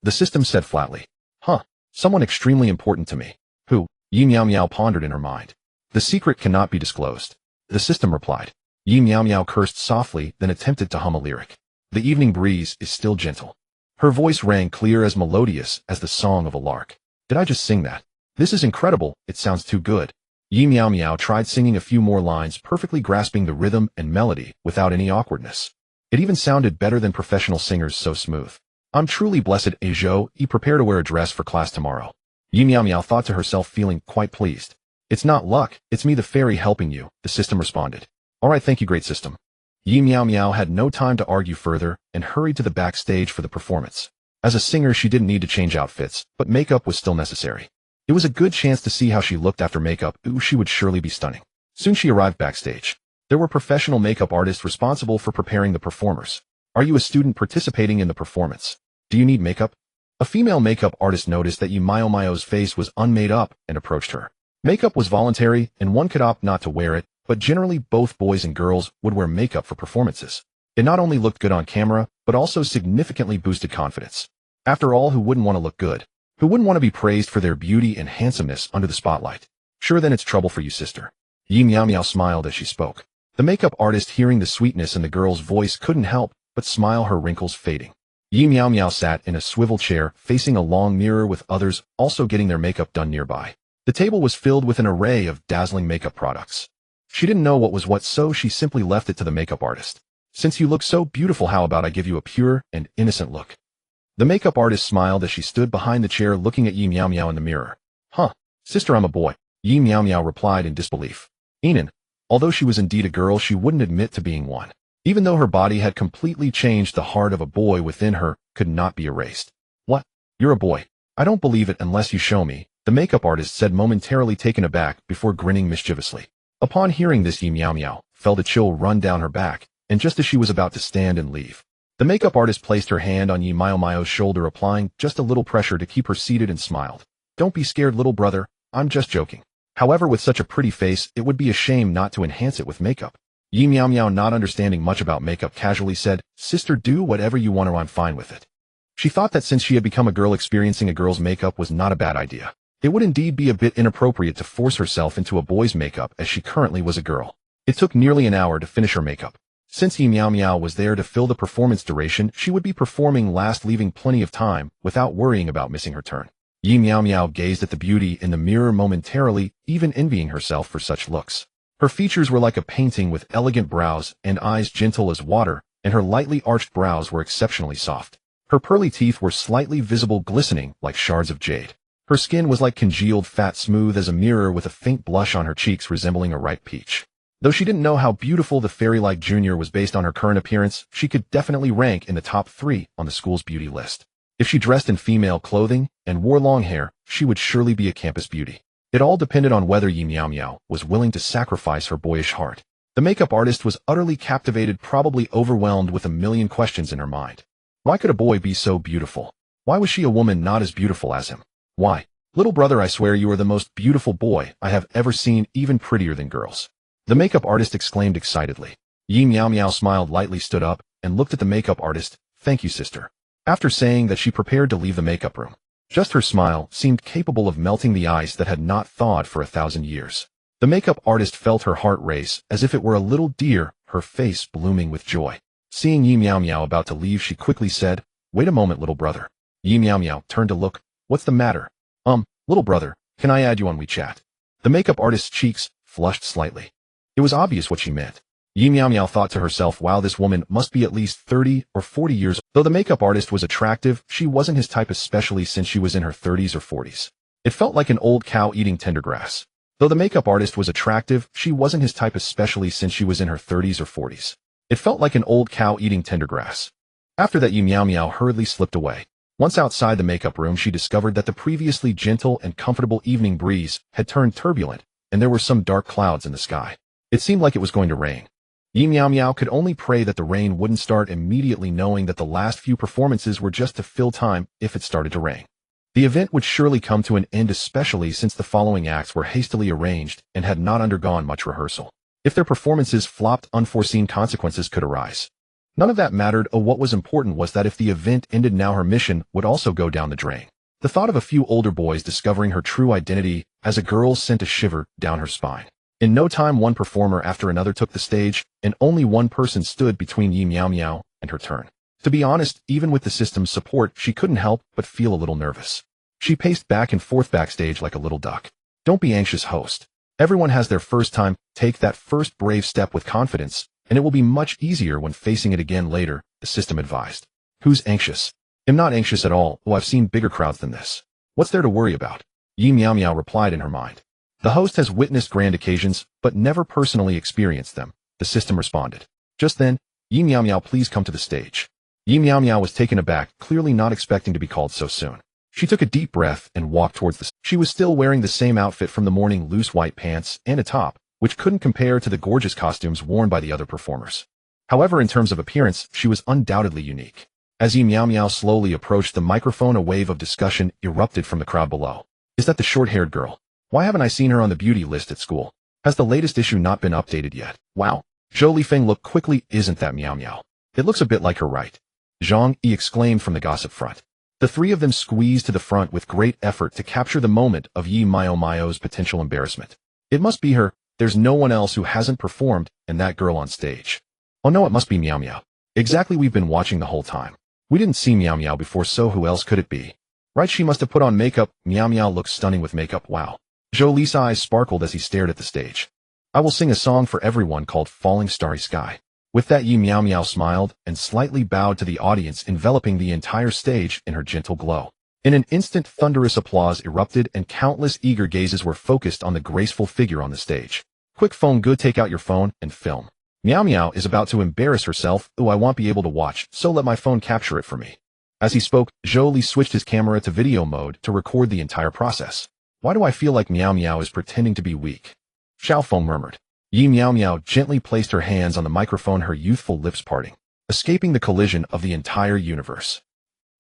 The system said flatly. Huh, someone extremely important to me. Who? Yi Meow Meow pondered in her mind. The secret cannot be disclosed. The system replied. Yi Meow Meow cursed softly, then attempted to hum a lyric. The evening breeze is still gentle. Her voice rang clear, as melodious as the song of a lark. Did I just sing that? This is incredible, it sounds too good. Yi Meow Meow tried singing a few more lines, perfectly grasping the rhythm and melody without any awkwardness. It even sounded better than professional singers, so smooth. I'm truly blessed, Ajo. Prepare to wear a dress for class tomorrow. Yi Meow Meow thought to herself, feeling quite pleased. It's not luck, it's me, the fairy, helping you, the system responded. Alright, thank you, great system. Yi Meow Meow had no time to argue further and hurried to the backstage for the performance. As a singer, she didn't need to change outfits, but makeup was still necessary. It was a good chance to see how she looked after makeup. Ooh, she would surely be stunning. Soon she arrived backstage. There were professional makeup artists responsible for preparing the performers. Are you a student participating in the performance? Do you need makeup? A female makeup artist noticed that Yi Meow Meow's face was unmade up and approached her. Makeup was voluntary, and one could opt not to wear it, but generally both boys and girls would wear makeup for performances. It not only looked good on camera, but also significantly boosted confidence. After all, who wouldn't want to look good? Who wouldn't want to be praised for their beauty and handsomeness under the spotlight? Sure, then it's trouble for you, sister. Yi Meow Meow smiled as she spoke. The makeup artist, hearing the sweetness in the girl's voice, couldn't help but smile, her wrinkles fading. Yi Meow Meow sat in a swivel chair, facing a long mirror with others also getting their makeup done nearby. The table was filled with an array of dazzling makeup products. She didn't know what was what, so she simply left it to the makeup artist. Since you look so beautiful, how about I give you a pure and innocent look? The makeup artist smiled as she stood behind the chair, looking at Yi Meow Meow in the mirror. Huh, sister, I'm a boy, Yi Meow Meow replied in disbelief. Enon, although she was indeed a girl, she wouldn't admit to being one. Even though her body had completely changed, the heart of a boy within her could not be erased. What? You're a boy? I don't believe it unless you show me, the makeup artist said, momentarily taken aback before grinning mischievously. Upon hearing this, Yi Meow Meow felt a chill run down her back, and just as she was about to stand and leave, the makeup artist placed her hand on Yi Meow Meow's shoulder, applying just a little pressure to keep her seated, and smiled. Don't be scared, little brother, I'm just joking. However, with such a pretty face, it would be a shame not to enhance it with makeup. Yi Meow Meow, not understanding much about makeup, casually said, Sister, do whatever you want, or I'm fine with it. She thought that since she had become a girl, experiencing a girl's makeup was not a bad idea. It would indeed be a bit inappropriate to force herself into a boy's makeup, as she currently was a girl. It took nearly an hour to finish her makeup. Since Yi Meow Meow was there to fill the performance duration, she would be performing last, leaving plenty of time without worrying about missing her turn. Yi Meow Meow gazed at the beauty in the mirror momentarily, even envying herself for such looks. Her features were like a painting, with elegant brows and eyes gentle as water, and her lightly arched brows were exceptionally soft. Her pearly teeth were slightly visible, glistening like shards of jade. Her skin was like congealed fat, smooth as a mirror, with a faint blush on her cheeks resembling a ripe peach. Though she didn't know how beautiful the fairy-like junior was based on her current appearance, she could definitely rank in the top 3 on the school's beauty list. If she dressed in female clothing and wore long hair, she would surely be a campus beauty. It all depended on whether Yi Meow Meow was willing to sacrifice her boyish heart. The makeup artist was utterly captivated, probably overwhelmed with a million questions in her mind. Why could a boy be so beautiful? Why was she a woman not as beautiful as him? Why? Little brother, I swear you are the most beautiful boy I have ever seen, even prettier than girls. The makeup artist exclaimed excitedly. Yi Meow Meow smiled lightly, stood up, and looked at the makeup artist. Thank you, sister. After saying that, she prepared to leave the makeup room. Just her smile seemed capable of melting the ice that had not thawed for 1,000 years. The makeup artist felt her heart race as if it were a little deer, her face blooming with joy. Seeing Yi Meow Meow about to leave, she quickly said, Wait a moment, little brother. Yi Meow Meow turned to look. What's the matter? Little brother, can I add you on WeChat? The makeup artist's cheeks flushed slightly. It was obvious what she meant. Yi Meow Meow thought to herself, wow, this woman must be at least 30 or 40 years old. Though the makeup artist was attractive, she wasn't his type, especially since she was in her 30s or 40s. It felt like an old cow eating tender grass. Though the makeup artist was attractive, she wasn't his type, especially since she was in her 30s or 40s. It felt like an old cow eating tender grass. After that, Yi Meow Meow hurriedly slipped away. Once outside the makeup room, she discovered that the previously gentle and comfortable evening breeze had turned turbulent, and there were some dark clouds in the sky. It seemed like it was going to rain. Yi Meow Meow could only pray that the rain wouldn't start immediately, knowing that the last few performances were just to fill time if it started to rain. The event would surely come to an end, especially since the following acts were hastily arranged and had not undergone much rehearsal. If their performances flopped, unforeseen consequences could arise. None of that mattered. What was important was that if the event ended now, her mission would also go down the drain. The thought of a few older boys discovering her true identity as a girl sent a shiver down her spine. In no time, one performer after another took the stage, and only one person stood between Yi Miao Miao and her turn. To be honest, even with the system's support, she couldn't help but feel a little nervous. She paced back and forth backstage like a little duck. Don't be anxious, host. Everyone has their first time. Take that first brave step with confidence, and it will be much easier when facing it again later, the system advised. Who's anxious? I'm not anxious at all. I've seen bigger crowds than this. What's there to worry about? Yi Miao Miao replied in her mind. The host has witnessed grand occasions, but never personally experienced them, the system responded. Just then, Yi Miao Miao, please come to the stage. Yi Miao Miao was taken aback, clearly not expecting to be called so soon. She took a deep breath and walked towards the stage. She was still wearing the same outfit from the morning, loose white pants and a top, which couldn't compare to the gorgeous costumes worn by the other performers. However, in terms of appearance, she was undoubtedly unique. As Yi Miao Miao slowly approached the microphone, a wave of discussion erupted from the crowd below. Is that the short-haired girl? Why haven't I seen her on the beauty list at school? Has the latest issue not been updated yet? Wow. Zhou Lifeng looked quickly. Isn't that Miao Miao? It looks a bit like her, right? Zhang Yi exclaimed from the gossip front. The three of them squeezed to the front with great effort to capture the moment of Yi Miao Miao's potential embarrassment. It must be her. There's no one else who hasn't performed, and that girl on stage. Oh no, it must be Miao Miao. Exactly, we've been watching the whole time. We didn't see Miao Miao before, so who else could it be? Right, she must have put on makeup. Miao Miao looks stunning with makeup. Wow. Zhou Li's eyes sparkled as he stared at the stage. I will sing a song for everyone called Falling Starry Sky. With that, Yi Miao Miao smiled and slightly bowed to the audience, enveloping the entire stage in her gentle glow. In an instant, thunderous applause erupted and countless eager gazes were focused on the graceful figure on the stage. Quick phone, good, take out your phone and film. Miao Miao is about to embarrass herself. I won't be able to watch, so let my phone capture it for me. As he spoke, Zhou Li switched his camera to video mode to record the entire process. Why do I feel like Miao Miao is pretending to be weak? Xiao Feng murmured. Yi Miao Miao gently placed her hands on the microphone, her youthful lips parting, escaping the collision of the entire universe.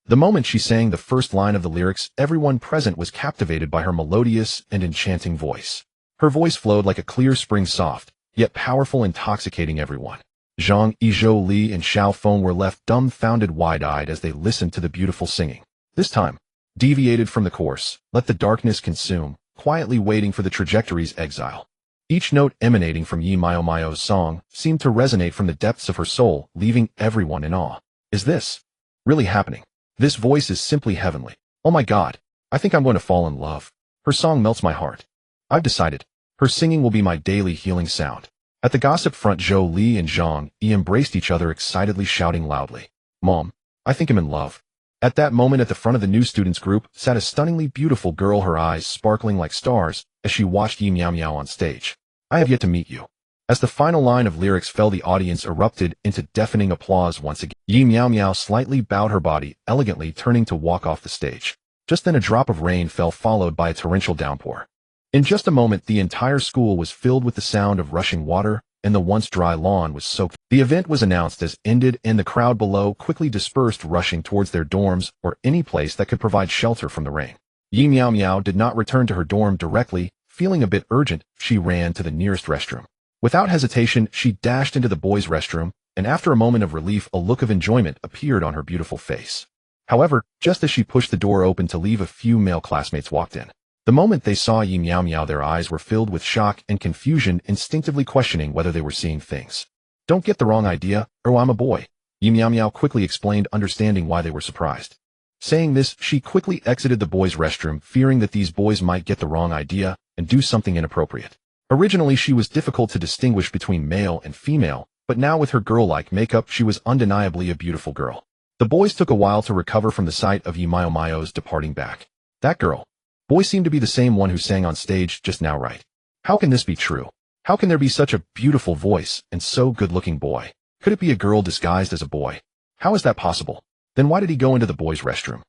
The moment she sang the first line of the lyrics, everyone present was captivated by her melodious and enchanting voice. Her voice flowed like a clear spring, soft, yet powerful, intoxicating everyone. Zhang Yi, Zhou Li, and Xiao Feng were left dumbfounded, wide-eyed as they listened to the beautiful singing. This time, deviated from the course, let the darkness consume, quietly waiting for the trajectory's exile. Each note emanating from Yi Miao Miao's song seemed to resonate from the depths of her soul, leaving everyone in awe. Is this really happening? This voice is simply heavenly. Oh my God, I think I'm going to fall in love. Her song melts my heart. I've decided. Her singing will be my daily healing sound. At the gossip front, Zhou Li and Zhang Yi embraced each other, excitedly shouting loudly, Mom, I think I'm in love. At that moment, at the front of the new students group sat a stunningly beautiful girl, her eyes sparkling like stars as she watched Yi Miao Miao on stage. I have yet to meet you. As the final line of lyrics fell, the audience erupted into deafening applause once again. Yi Miao Miao slightly bowed her body, elegantly turning to walk off the stage. Just then a drop of rain fell, followed by a torrential downpour. In just a moment, the entire school was filled with the sound of rushing water, and the once dry lawn was soaked. The event was announced as ended, and the crowd below quickly dispersed, rushing towards their dorms or any place that could provide shelter from the rain. Yi Miao Miao did not return to her dorm directly. Feeling a bit urgent, she ran to the nearest restroom. Without hesitation, she dashed into the boys' restroom, and after a moment of relief, a look of enjoyment appeared on her beautiful face. However, just as she pushed the door open to leave, a few male classmates walked in. The moment they saw Yi Miao Miao, their eyes were filled with shock and confusion, instinctively questioning whether they were seeing things. Don't get the wrong idea, I'm a boy. Yi Miao Miao quickly explained, understanding why they were surprised. Saying this, she quickly exited the boys' restroom, fearing that these boys might get the wrong idea and do something inappropriate. Originally, she was difficult to distinguish between male and female, but now with her girl-like makeup, she was undeniably a beautiful girl. The boys took a while to recover from the sight of Yi Miao Miao's departing back. That girl. Boy seemed to be the same one who sang on stage just now, right? How can this be true? How can there be such a beautiful voice and so good-looking boy? Could it be a girl disguised as a boy? How is that possible? Then why did he go into the boys' restroom?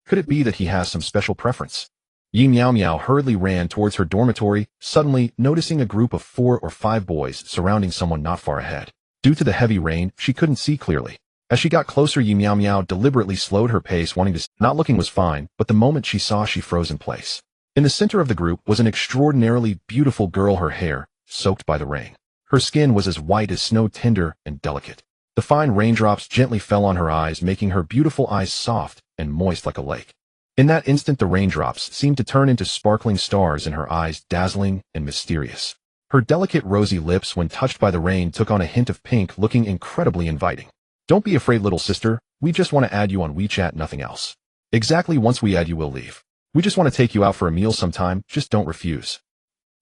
Could it be that he has some special preference? Yi Miao Miao hurriedly ran towards her dormitory, suddenly noticing a group of 4 or 5 boys surrounding someone not far ahead. Due to the heavy rain, she couldn't see clearly. As she got closer, Yi Meow Meow deliberately slowed her pace, wanting to not looking was fine, but the moment she saw, she froze in place. In the center of the group was an extraordinarily beautiful girl, her hair soaked by the rain. Her skin was as white as snow, tender and delicate. The fine raindrops gently fell on her eyes, making her beautiful eyes soft and moist like a lake. In that instant, the raindrops seemed to turn into sparkling stars in her eyes, dazzling and mysterious. Her delicate rosy lips, when touched by the rain, took on a hint of pink, looking incredibly inviting. Don't be afraid, little sister. We just want to add you on WeChat, nothing else. Exactly, once we add you, we'll leave. We just want to take you out for a meal sometime, just don't refuse.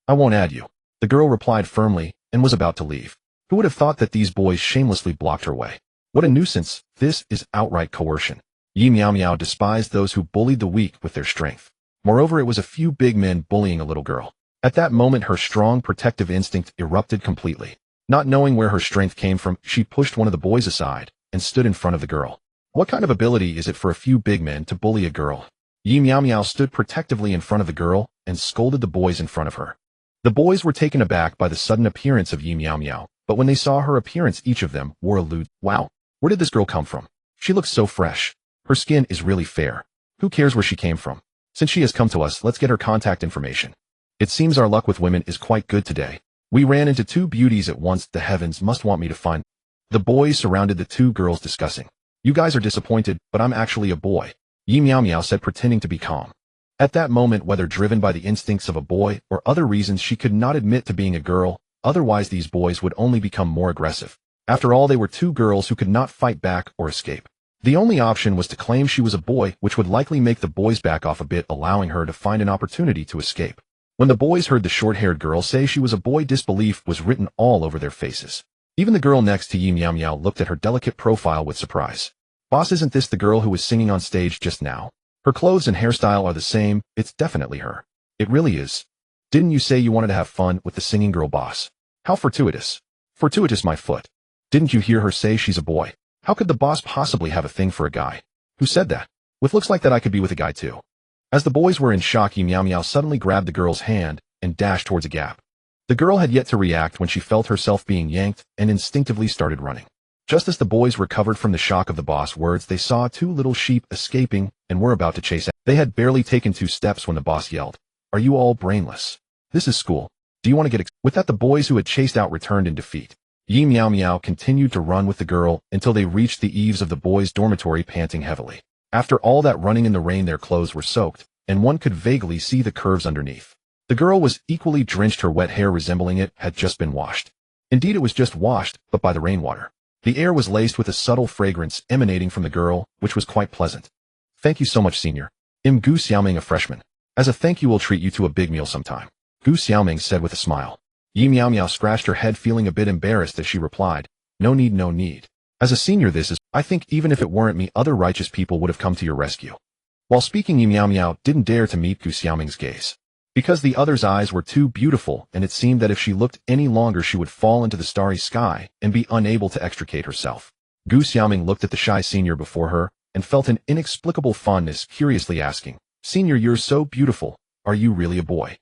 I won't add you. The girl replied firmly and was about to leave. Who would have thought that these boys shamelessly blocked her way? What a nuisance. This is outright coercion. Yi Meow Meow despised those who bullied the weak with their strength. Moreover, it was a few big men bullying a little girl. At that moment, her strong protective instinct erupted completely. Not knowing where her strength came from, she pushed one of the boys aside and stood in front of the girl. What kind of ability is it for a few big men to bully a girl? Yi Meow Meow stood protectively in front of the girl and scolded the boys in front of her. The boys were taken aback by the sudden appearance of Yi Meow Meow, but when they saw her appearance, each of them wore a lewd, "Wow, where did this girl come from? She looks so fresh. Her skin is really fair. Who cares where she came from? Since she has come to us, let's get her contact information. It seems our luck with women is quite good today. We ran into two beauties at once. The heavens must want me to find." The boys surrounded the two girls, discussing. "You guys are disappointed, but I'm actually a boy," Yi Meow Meow said, pretending to be calm. At that moment, whether driven by the instincts of a boy or other reasons, she could not admit to being a girl, otherwise these boys would only become more aggressive. After all, they were two girls who could not fight back or escape. The only option was to claim she was a boy, which would likely make the boys back off a bit, allowing her to find an opportunity to escape. When the boys heard the short-haired girl say she was a boy, disbelief was written all over their faces. Even the girl next to Yi Meow Meow looked at her delicate profile with surprise. "Boss, isn't this the girl who was singing on stage just now? Her clothes and hairstyle are the same. It's definitely her." "It really is. Didn't you say you wanted to have fun with the singing girl, boss? How fortuitous." "Fortuitous, my foot. Didn't you hear her say she's a boy? How could the boss possibly have a thing for a guy?" "Who said that? With looks like that, I could be with a guy too." As the boys were in shock, Yi Meow Meow suddenly grabbed the girl's hand and dashed towards a gap. The girl had yet to react when she felt herself being yanked and instinctively started running. Just as the boys recovered from the shock of the boss' words, they saw two little sheep escaping and were about to chase. They had barely taken 2 steps when the boss yelled, "Are you all brainless? This is school. Do you want to get With that, the boys who had chased out returned in defeat. Yi Meow Meow continued to run with the girl until they reached the eaves of the boys' dormitory, panting heavily. After all that running in the rain, their clothes were soaked, and one could vaguely see the curves underneath. The girl was equally drenched, her wet hair resembling it had just been washed. Indeed, it was just washed, but by the rainwater. The air was laced with a subtle fragrance emanating from the girl, which was quite pleasant. "Thank you so much, senior. I'm Gu Xiaoming, a freshman. As a thank you, we'll treat you to a big meal sometime," Gu Xiaoming said with a smile. Yi Meow Meow scratched her head, feeling a bit embarrassed as she replied, "No need, no need. As a senior, this is, I think even if it weren't me, other righteous people would have come to your rescue." While speaking, Yi Meow Meow didn't dare to meet Gu Xiaoming's gaze, because the other's eyes were too beautiful, and it seemed that if she looked any longer she would fall into the starry sky and be unable to extricate herself. Gu Xiaoming looked at the shy senior before her and felt an inexplicable fondness, curiously asking, "Senior, you're so beautiful. Are you really a boy?"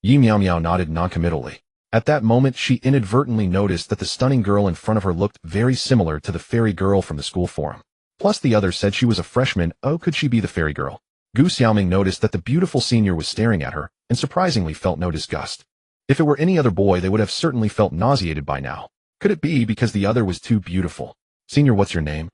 Yi Meow Meow nodded noncommittally. At that moment, she inadvertently noticed that the stunning girl in front of her looked very similar to the fairy girl from the school forum. Plus, the other said she was a freshman. Oh, could she be the fairy girl? Gu Xiaoming noticed that the beautiful senior was staring at her, and surprisingly felt no disgust. If it were any other boy, they would have certainly felt nauseated by now. Could it be because the other was too beautiful? "Senior, what's your name?"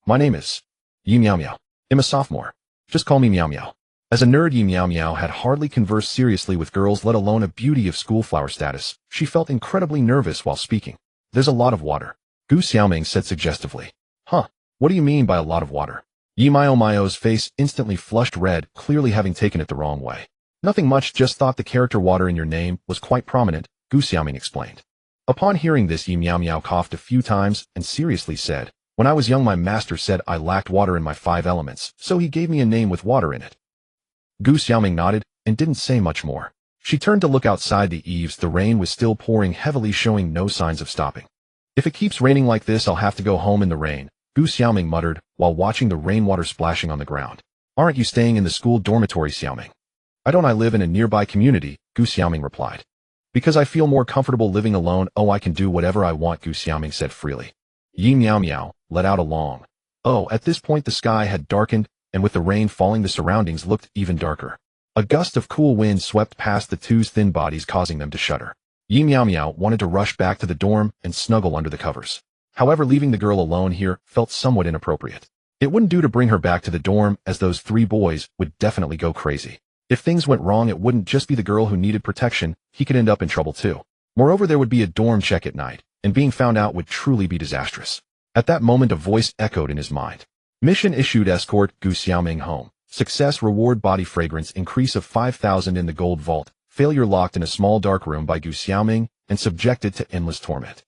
"My name is Yi Meow Meow. I'm a sophomore. Just call me Meow Meow." As a nerd, Yi Meow Meow had hardly conversed seriously with girls, let alone a beauty of schoolflower status. She felt incredibly nervous while speaking. "There's a lot of water," Gu Xiaoming said suggestively. "Huh? What do you mean by a lot of water?" Yi Meow Meow's face instantly flushed red, clearly having taken it the wrong way. "Nothing much, just thought the character water in your name was quite prominent," Gu Xiaoming explained. Upon hearing this, Yi Meow Meow coughed a few times and seriously said, "When I was young, my master said I lacked water in my 5 elements, so he gave me a name with water in it." Gu Xiaoming nodded and didn't say much more. She turned to look outside the eaves. The rain was still pouring heavily, showing no signs of stopping. "If it keeps raining like this, I'll have to go home in the rain," Gu Xiaoming muttered while watching the rainwater splashing on the ground. "Aren't you staying in the school dormitory, Xiaoming?" I live in a nearby community," Gu Xiaoming replied. "Because I feel more comfortable living alone. Oh, I can do whatever I want," Gu Xiaoming said freely. Yi Meow Meow let out a long. Oh, at this point the sky had darkened, and with the rain falling the surroundings looked even darker. A gust of cool wind swept past the two's thin bodies, causing them to shudder. Yi Meow Meow wanted to rush back to the dorm and snuggle under the covers. However, leaving the girl alone here felt somewhat inappropriate. It wouldn't do to bring her back to the dorm, as those three boys would definitely go crazy. If things went wrong, it wouldn't just be the girl who needed protection, he could end up in trouble too. Moreover, there would be a dorm check at night, and being found out would truly be disastrous. At that moment, a voice echoed in his mind. Mission issued: escort Gu Xiaoming home. Success, reward body fragrance increase of 5,000 in the gold vault. Failure, locked in a small dark room by Gu Xiaoming and subjected to endless torment.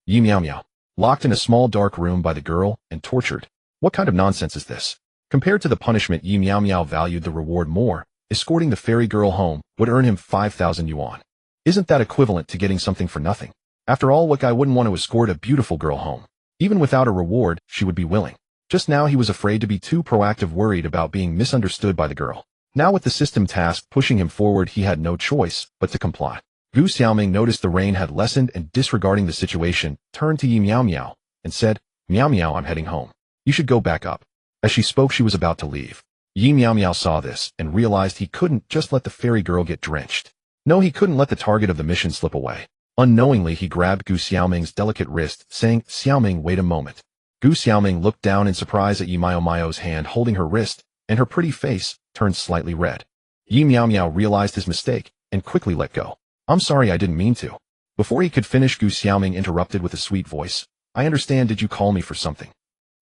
Yi Meow Meow. Locked in a small dark room by the girl and tortured. What kind of nonsense is this? Compared to the punishment, Yi Meow Meow valued the reward more. Escorting the fairy girl home would earn him 5,000 yuan. Isn't that equivalent to getting something for nothing? After all, what guy wouldn't want to escort a beautiful girl home? Even without a reward, she would be willing. Just now he was afraid to be too proactive, worried about being misunderstood by the girl. Now with the system task pushing him forward, he had no choice but to comply. Gu Xiaoming noticed the rain had lessened and, disregarding the situation, turned to Yi Meow Meow and said, "Meow Meow, I'm heading home. You should go back up." As she spoke, she was about to leave. Yi Meow Meow saw this and realized he couldn't just let the fairy girl get drenched. No, he couldn't let the target of the mission slip away. Unknowingly, he grabbed Gu Xiaoming's delicate wrist, saying, "Xiaoming, wait a moment." Gu Xiaoming looked down in surprise at Yi Meow Meow's hand holding her wrist, and her pretty face turned slightly red. Yi Meow Meow realized his mistake and quickly let go. "I'm sorry, I didn't mean to." Before he could finish, Gu Xiaoming interrupted with a sweet voice. "I understand. Did you call me for something?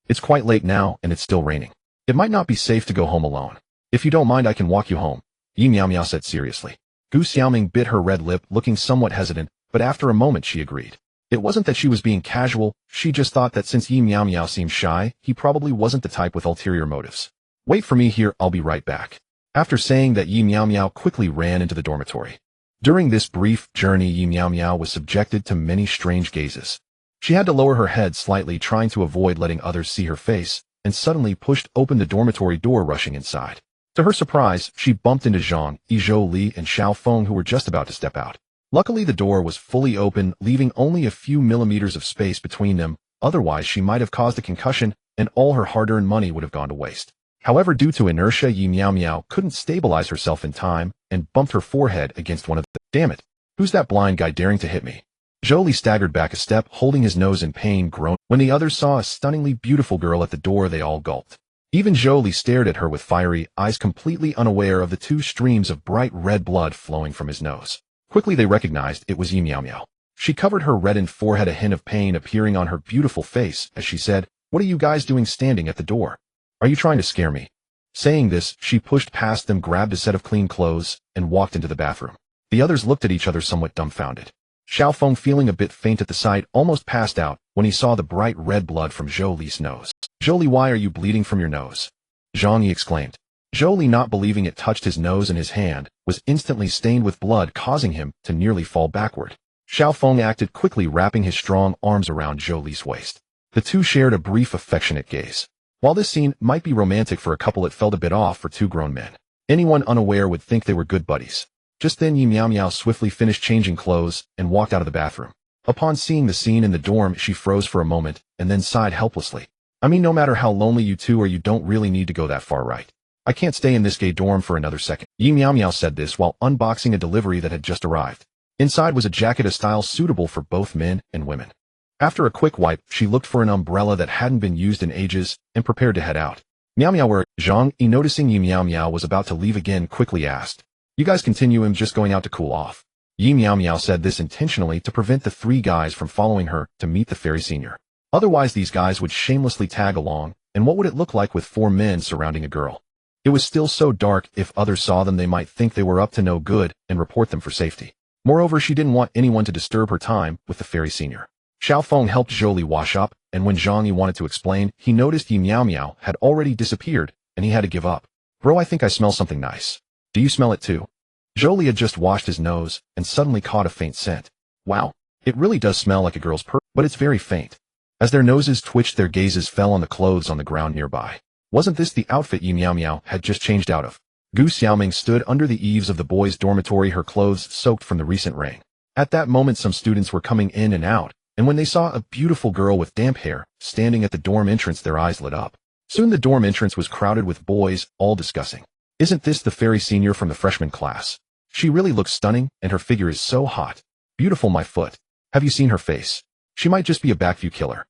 It's quite late now, and it's still raining. It might not be safe to go home alone. If you don't mind, I can walk you home," Yi Meow Meow said seriously. Gu Xiaoming bit her red lip, looking somewhat hesitant, but after a moment she agreed. It wasn't that she was being casual, she just thought that since Yi Meow Meow seemed shy, he probably wasn't the type with ulterior motives. "Wait for me here, I'll be right back." After saying that, Yi Meow Meow quickly ran into the dormitory. During this brief journey, Yi Meow Meow was subjected to many strange gazes. She had to lower her head slightly, trying to avoid letting others see her face, and suddenly pushed open the dormitory door, rushing inside. To her surprise, she bumped into Zhang, Yizhou Li, and Xiao Feng, who were just about to step out. Luckily, the door was fully open, leaving only a few millimeters of space between them. Otherwise, she might have caused a concussion, and all her hard-earned money would have gone to waste. However, due to inertia, Yi Meow Meow couldn't stabilize herself in time and bumped her forehead against one of the— "Damn it! Who's that blind guy daring to hit me?" Zhou Li staggered back a step, holding his nose in pain, groaned. When the others saw a stunningly beautiful girl at the door, they all gulped. Even Zhou Li stared at her with fiery eyes, completely unaware of the two streams of bright red blood flowing from his nose. Quickly they recognized it was Yi Meow Meow. She covered her reddened forehead, a hint of pain appearing on her beautiful face as she said, "What are you guys doing standing at the door? Are you trying to scare me?" Saying this, she pushed past them, grabbed a set of clean clothes, and walked into the bathroom. The others looked at each other somewhat dumbfounded. Xiao Feng, feeling a bit faint at the sight, almost passed out when he saw the bright red blood from Zhou Li's nose. "Zhou Li, why are you bleeding from your nose?" Zhang Yi exclaimed. Zhou Li, not believing it, touched his nose, and his hand was instantly stained with blood, causing him to nearly fall backward. Xiao Feng acted quickly, wrapping his strong arms around Zhou Li's waist. The two shared a brief, affectionate gaze. While this scene might be romantic for a couple, it felt a bit off for two grown men. Anyone unaware would think they were good buddies. Just then, Yi Meow Meow swiftly finished changing clothes and walked out of the bathroom. Upon seeing the scene in the dorm, she froze for a moment and then sighed helplessly. "I mean, no matter how lonely you two are, you don't really need to go that far, right? I can't stay in this gay dorm for another second." Yi Meow Meow said this while unboxing a delivery that had just arrived. Inside was a jacket, a style suitable for both men and women. After a quick wipe, she looked for an umbrella that hadn't been used in ages and prepared to head out. "Meow Meow, where?" Zhang Yi, noticing Yi Meow Meow was about to leave again, quickly asked. "You guys continue, I'm just going out to cool off." Yi Meow Meow said this intentionally to prevent the three guys from following her to meet the fairy senior. Otherwise, these guys would shamelessly tag along, and what would it look like with four men surrounding a girl? It was still so dark, if others saw them they might think they were up to no good and report them for safety. Moreover, she didn't want anyone to disturb her time with the fairy senior. Xiao Feng helped Zhou Li wash up, and when Zhang Yi wanted to explain, he noticed Yi Meow Meow had already disappeared, and he had to give up. "Bro, I think I smell something nice. Do you smell it too?" Zhou Li had just washed his nose and suddenly caught a faint scent. "Wow, it really does smell like a girl's perfume, but it's very faint." As their noses twitched, their gazes fell on the clothes on the ground nearby. Wasn't this the outfit Yi Meow Meow had just changed out of? Gu Xiaoming stood under the eaves of the boys' dormitory, her clothes soaked from the recent rain. At that moment, some students were coming in and out, and when they saw a beautiful girl with damp hair standing at the dorm entrance, their eyes lit up. Soon the dorm entrance was crowded with boys, all discussing, "Isn't this the fairy senior from the freshman class? She really looks stunning, and her figure is so hot. Beautiful, my foot. Have you seen her face? She might just be a backview killer."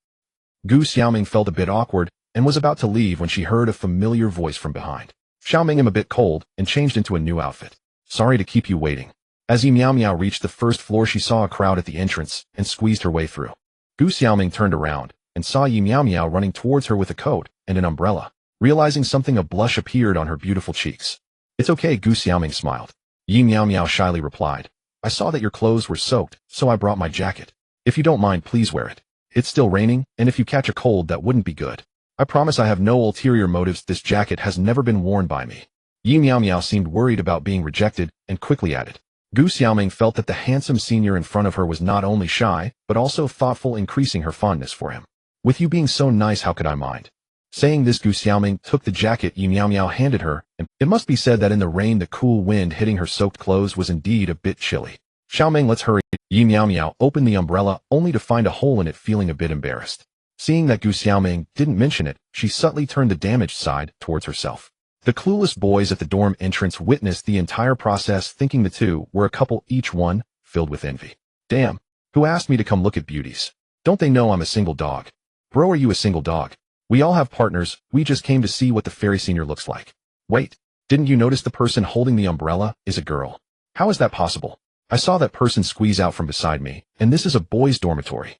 Gu Xiaoming felt a bit awkward and was about to leave when she heard a familiar voice from behind. Xiaoming am a bit cold and changed into a new outfit. "Sorry to keep you waiting." As Yi Miao Miao reached the first floor, she saw a crowd at the entrance and squeezed her way through. Gu Xiaoming turned around and saw Yi Miao Miao running towards her with a coat and an umbrella. Realizing something, a blush appeared on her beautiful cheeks. "It's okay," Gu Xiaoming smiled. Yi Miao Miao shyly replied, "I saw that your clothes were soaked, so I brought my jacket. If you don't mind, please wear it. It's still raining, and if you catch a cold, that wouldn't be good. I promise I have no ulterior motives. This jacket has never been worn by me." Yi Miao Miao seemed worried about being rejected and quickly added. Gu Xiaoming felt that the handsome senior in front of her was not only shy, but also thoughtful, increasing her fondness for him. "With you being so nice, how could I mind?" Saying this, Gu Xiaoming took the jacket Yi Miao Miao handed her, and it must be said that in the rain the cool wind hitting her soaked clothes was indeed a bit chilly. "Xiaoming, let's hurry." Yi Miao Miao opened the umbrella only to find a hole in it, feeling a bit embarrassed. Seeing that Gu Xiaoming didn't mention it, she subtly turned the damaged side towards herself. The clueless boys at the dorm entrance witnessed the entire process, thinking the two were a couple, each one filled with envy. "Damn, who asked me to come look at beauties? Don't they know I'm a single dog? Bro, are you a single dog? We all have partners, we just came to see what the fairy senior looks like. Wait, didn't you notice the person holding the umbrella is a girl? How is that possible? I saw that person squeeze out from beside me, and this is a boys' dormitory."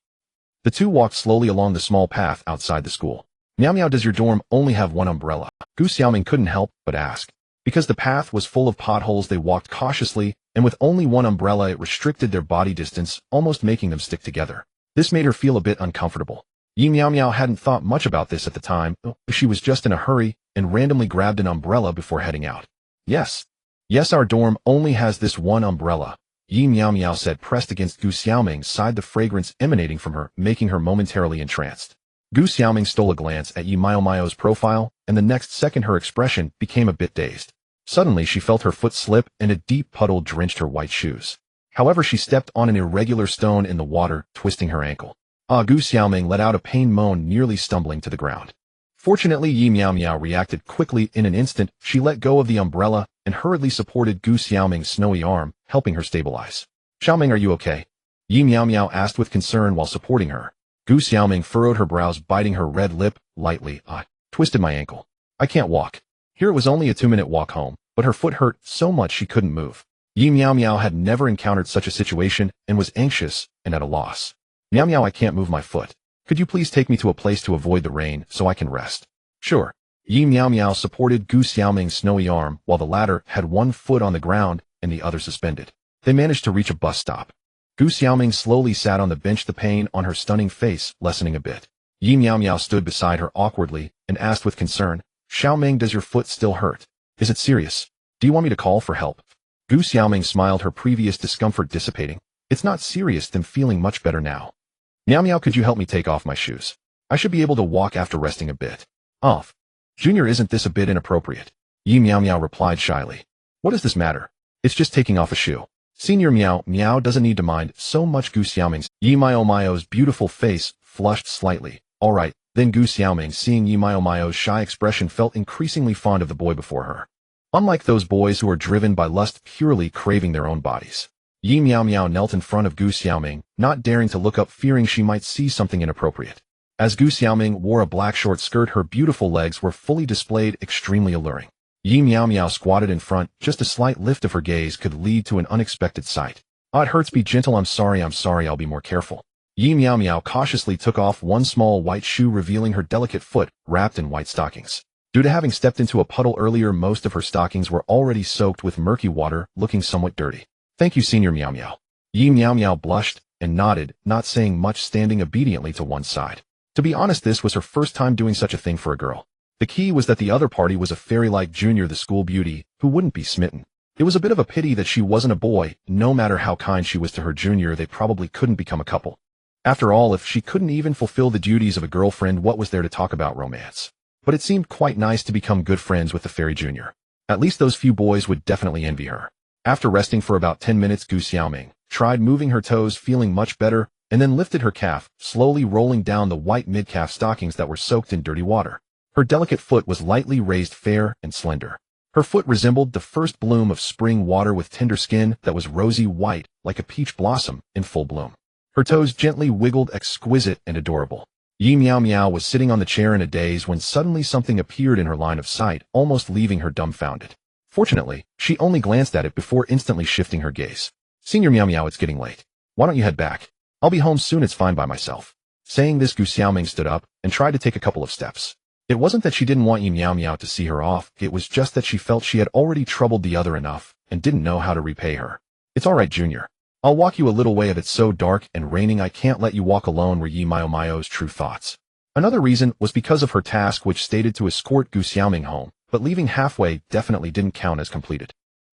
The two walked slowly along the small path outside the school. "Miao Miao, does your dorm only have one umbrella?" Gu Xiaoming couldn't help but ask. Because the path was full of potholes, they walked cautiously, and with only one umbrella it restricted their body distance, almost making them stick together. This made her feel a bit uncomfortable. Yi Miao Miao hadn't thought much about this at the time, she was just in a hurry and randomly grabbed an umbrella before heading out. Yes, our dorm only has this one umbrella," Yi Miao Miao said, pressed against Gu Xiaoming's side, the fragrance emanating from her making her momentarily entranced. Gu Xiaoming stole a glance at Yi Miao Miao's profile, and the next second her expression became a bit dazed. Suddenly she felt her foot slip and a deep puddle drenched her white shoes. However, she stepped on an irregular stone in the water, twisting her ankle. Gu Xiaoming let out a pain moan, nearly stumbling to the ground. Fortunately, Yi Miao Miao reacted quickly. In an instant, she let go of the umbrella and hurriedly supported Gu Xiaoming's snowy arm, helping her stabilize. "Xiaoming, are you okay?" Yi Miao Miao asked with concern while supporting her. Gu Xiaoming furrowed her brows, biting her red lip lightly. "I twisted my ankle. I can't walk." Here it was only a 2-minute walk home, but her foot hurt so much she couldn't move. Yi Miao Miao had never encountered such a situation and was anxious and at a loss. "Miao Miao, I can't move my foot. Could you please take me to a place to avoid the rain so I can rest?" "Sure." Yi Miao Miao supported Gu Xiaoming's snowy arm while the latter had one foot on the ground and the other suspended. They managed to reach a bus stop. Gu Xiaoming slowly sat on the bench, the pain on her stunning face lessening a bit. Yi Miao Miao stood beside her awkwardly and asked with concern, "Xiaoming, does your foot still hurt? Is it serious? Do you want me to call for help?" Gu Xiaoming smiled, her previous discomfort dissipating. "It's not serious, I'm feeling much better now." "Miao Miao, could you help me take off my shoes? I should be able to walk after resting a bit." "Off. Junior, isn't this a bit inappropriate?" Yi Miao Miao replied shyly. "What does this matter? It's just taking off a shoe. Senior Miao Miao doesn't need to mind so much." Gu Xiaoming's Yi Miao Miao's beautiful face flushed slightly. "All right." Then Gu Xiaoming, seeing Yi Miao Miao's shy expression, felt increasingly fond of the boy before her. Unlike those boys who are driven by lust, purely craving their own bodies. Yi Miao Miao knelt in front of Gu Xiaoming, not daring to look up, fearing she might see something inappropriate. As Gu Xiaoming wore a black short skirt, her beautiful legs were fully displayed, extremely alluring. Yi Miao Miao squatted in front. Just a slight lift of her gaze could lead to an unexpected sight. "It hurts, be gentle." I'm sorry, I'll be more careful." Yi Miao Miao cautiously took off one small white shoe, revealing her delicate foot, wrapped in white stockings. Due to having stepped into a puddle earlier, most of her stockings were already soaked with murky water, looking somewhat dirty. "Thank you, Senior Miao Miao." Yi Miao Miao blushed and nodded, not saying much, standing obediently to one side. To be honest, this was her first time doing such a thing for a girl. The key was that the other party was a fairy-like junior, the school beauty, who wouldn't be smitten. It was a bit of a pity that she wasn't a boy. No matter how kind she was to her junior, they probably couldn't become a couple. After all, if she couldn't even fulfill the duties of a girlfriend, what was there to talk about romance? But it seemed quite nice to become good friends with the fairy junior. At least those few boys would definitely envy her. After resting for about 10 minutes, Gu Xiaoming tried moving her toes, feeling much better, and then lifted her calf, slowly rolling down the white mid-calf stockings that were soaked in dirty water. Her delicate foot was lightly raised, fair and slender. Her foot resembled the first bloom of spring water with tender skin that was rosy white like a peach blossom in full bloom. Her toes gently wiggled, exquisite and adorable. Yi Meow Meow was sitting on the chair in a daze when suddenly something appeared in her line of sight, almost leaving her dumbfounded. Fortunately, she only glanced at it before instantly shifting her gaze. Senior Meow Meow, it's getting late. Why don't you head back? I'll be home soon, it's fine by myself. Saying this, Gu Xiaoming stood up and tried to take a couple of steps. It wasn't that she didn't want Yi Meow Meow to see her off, it was just that she felt she had already troubled the other enough and didn't know how to repay her. It's alright, Junior. I'll walk you a little way, if it's so dark and raining I can't let you walk alone, were Yi Meow Meow's true thoughts. Another reason was because of her task, which stated to escort Gu Xiaoming home, but leaving halfway definitely didn't count as completed.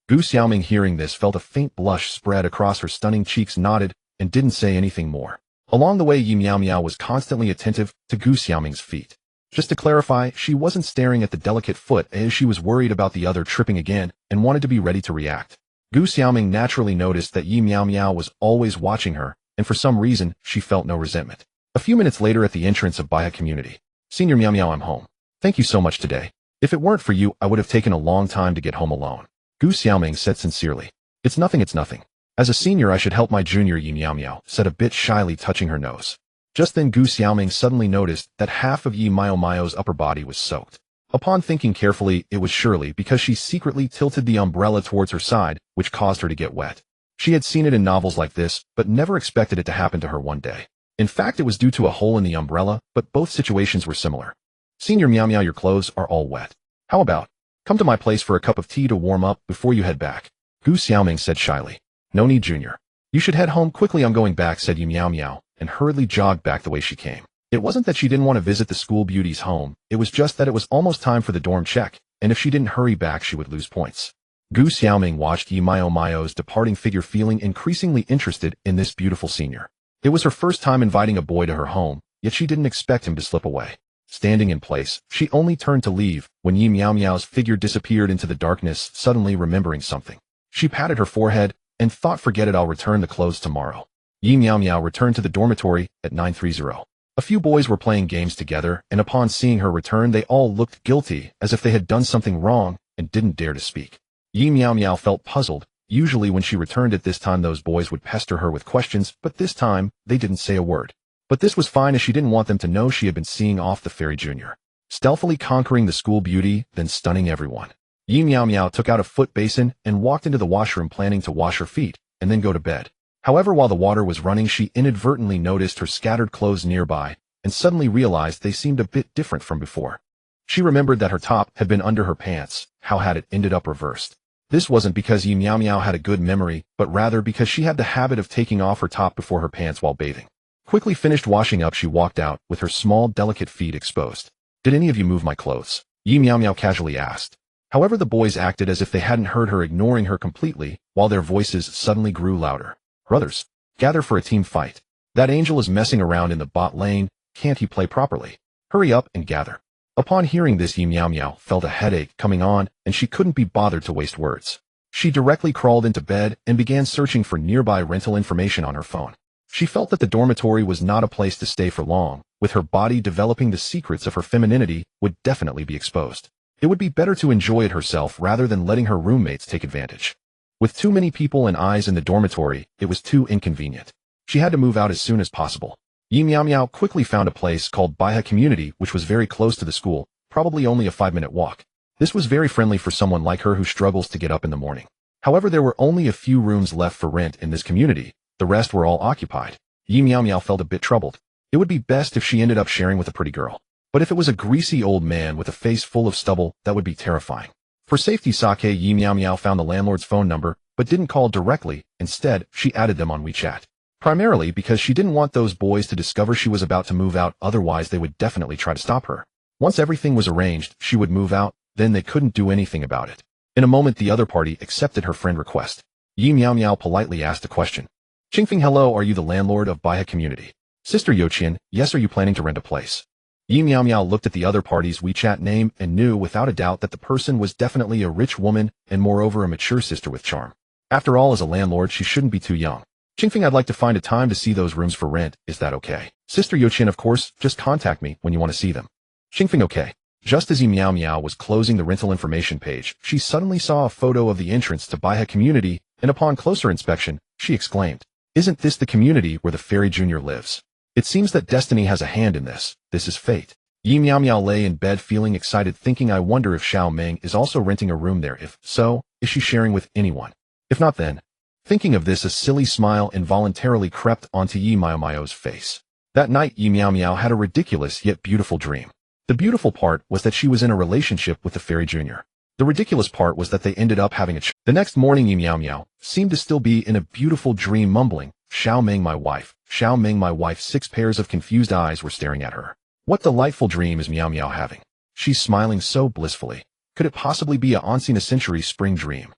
Gu Xiaoming, hearing this, felt a faint blush spread across her stunning cheeks, nodded, and didn't say anything more. Along the way, Yi Meow Meow was constantly attentive to Gu Xiaoming's feet. Just to clarify, she wasn't staring at the delicate foot, as she was worried about the other tripping again and wanted to be ready to react. Gu Xiaoming naturally noticed that Yi Meow Meow was always watching her, and for some reason, she felt no resentment. A few minutes later, at the entrance of Baiha Community. Senior Meow Meow, I'm home. Thank you so much today. If it weren't for you, I would have taken a long time to get home alone. Gu Xiaoming said sincerely. It's nothing, it's nothing. As a senior, I should help my junior, Yi Meow Meow said a bit shyly, touching her nose. Just then, Gu Xiaoming suddenly noticed that half of Yi Meow Meow's upper body was soaked. Upon thinking carefully, it was surely because she secretly tilted the umbrella towards her side, which caused her to get wet. She had seen it in novels like this, but never expected it to happen to her one day. In fact, it was due to a hole in the umbrella, but both situations were similar. Senior Meow Meow, your clothes are all wet. How about come to my place for a cup of tea to warm up before you head back? Gu Xiaoming said shyly. No need, Junior. You should head home quickly. I'm going back, said Yi Meow Meow, and hurriedly jogged back the way she came. It wasn't that she didn't want to visit the school beauty's home, it was just that it was almost time for the dorm check, and if she didn't hurry back she would lose points. Gu Xiaoming watched Yi Meow Meow's departing figure, feeling increasingly interested in this beautiful senior. It was her first time inviting a boy to her home, yet she didn't expect him to slip away. Standing in place, she only turned to leave when Yi Meow Meow's figure disappeared into the darkness, suddenly remembering something. She patted her forehead and thought, forget it, I'll return the clothes tomorrow. Yi Meow Meow returned to the dormitory at 930. A few boys were playing games together, and upon seeing her return they all looked guilty, as if they had done something wrong, and didn't dare to speak. Yi Meow Meow felt puzzled. Usually when she returned at this time those boys would pester her with questions, but this time, they didn't say a word. But this was fine, as she didn't want them to know she had been seeing off the fairy junior. Stealthily conquering the school beauty, then stunning everyone. Yi Meow Meow took out a foot basin and walked into the washroom, planning to wash her feet, and then go to bed. However, while the water was running, she inadvertently noticed her scattered clothes nearby, and suddenly realized they seemed a bit different from before. She remembered that her top had been under her pants. How had it ended up reversed? This wasn't because Yi Meow Meow had a good memory, but rather because she had the habit of taking off her top before her pants while bathing. Quickly finished washing up, she walked out, with her small, delicate feet exposed. Did any of you move my clothes? Yi Meow Meow casually asked. However, the boys acted as if they hadn't heard her, ignoring her completely, while their voices suddenly grew louder. Brothers, gather for a team fight. That angel is messing around in the bot lane, can't he play properly? Hurry up and gather. Upon hearing this, Yi Meow Meow felt a headache coming on, and she couldn't be bothered to waste words. She directly crawled into bed and began searching for nearby rental information on her phone. She felt that the dormitory was not a place to stay for long. With her body developing, the secrets of her femininity would definitely be exposed. It would be better to enjoy it herself rather than letting her roommates take advantage. With too many people and eyes in the dormitory, it was too inconvenient. She had to move out as soon as possible. Yi Meow Meow quickly found a place called Baiha Community, which was very close to the school, probably only a 5-minute walk. This was very friendly for someone like her who struggles to get up in the morning. However, there were only a few rooms left for rent in this community. The rest were all occupied. Yi Meow Meow felt a bit troubled. It would be best if she ended up sharing with a pretty girl. But if it was a greasy old man with a face full of stubble, that would be terrifying. For safety's sake, Yi Meow Meow found the landlord's phone number, but didn't call directly. Instead, she added them on WeChat. Primarily because she didn't want those boys to discover she was about to move out, otherwise they would definitely try to stop her. Once everything was arranged, she would move out, then they couldn't do anything about it. In a moment, the other party accepted her friend request. Yi Meow Meow politely asked a question. Qingfeng, hello, are you the landlord of Baiha Community? Sister Yoqian, yes, are you planning to rent a place? Yi Meow Meow looked at the other party's WeChat name and knew without a doubt that the person was definitely a rich woman and moreover a mature sister with charm. After all, as a landlord, she shouldn't be too young. Qingfeng, I'd like to find a time to see those rooms for rent, is that okay? Sister Yochin, of course, just contact me when you want to see them. Qingfeng, okay. Just as Yi Miao Miao was closing the rental information page, she suddenly saw a photo of the entrance to Baihe Community, and upon closer inspection, she exclaimed, "Isn't this the community where the Fairy Jr. lives? It seems that destiny has a hand in this. This is fate." Yi Miao Miao lay in bed feeling excited, thinking, I wonder if Xiao Ming is also renting a room there. If so, is she sharing with anyone? If not, then. Thinking of this, a silly smile involuntarily crept onto Yi Miao Miao's face. That night, Yi Miao Miao had a ridiculous yet beautiful dream. The beautiful part was that she was in a relationship with the Fairy Jr. The ridiculous part was that they ended up having a child. The next morning, Yi Miao Miao seemed to still be in a beautiful dream, mumbling, "Xiao Ming, my wife, Xiao Ming, my wife." 6 pairs of confused eyes were staring at her. What delightful dream is Miao Miao having? She's smiling so blissfully. Could it possibly be a once-in-a-century spring dream?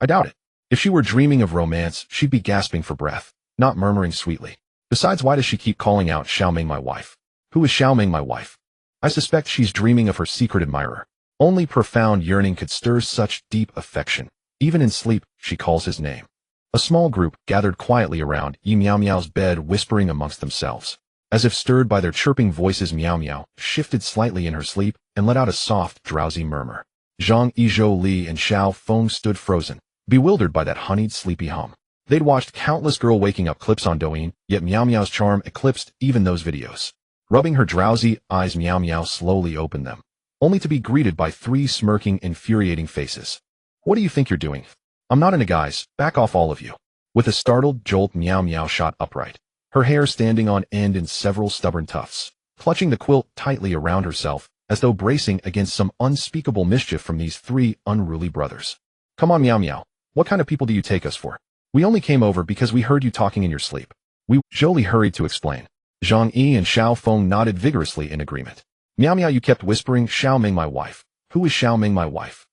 I doubt it. If she were dreaming of romance, she'd be gasping for breath, not murmuring sweetly. Besides, why does she keep calling out "Xiao Ming, my wife"? Who is Xiao Ming, my wife? I suspect she's dreaming of her secret admirer. Only profound yearning could stir such deep affection. Even in sleep, she calls his name. A small group gathered quietly around Yi Miao Miao's bed, whispering amongst themselves. As if stirred by their chirping voices, Miao Miao shifted slightly in her sleep and let out a soft, drowsy murmur. Zhang Yi, Zhou Li, and Xiao Feng stood frozen, bewildered by that honeyed, sleepy hum. They'd watched countless girl waking up clips on Douyin, yet Miao Miao's charm eclipsed even those videos. Rubbing her drowsy eyes, Miao Miao slowly opened them, only to be greeted by 3 smirking, infuriating faces. "What do you think you're doing? I'm not in a guise. Back off, all of you." With a startled jolt, Miao Miao shot upright, her hair standing on end in several stubborn tufts, clutching the quilt tightly around herself, as though bracing against some unspeakable mischief from these 3 unruly brothers. "Come on, Miao Miao. What kind of people do you take us for? We only came over because we heard you talking in your sleep." Zhou Li hurried to explain. Zhang Yi and Xiao Feng nodded vigorously in agreement. "Miao Miao, you kept whispering, 'Xiao Ming, my wife.' Who is Xiao Ming, my wife?"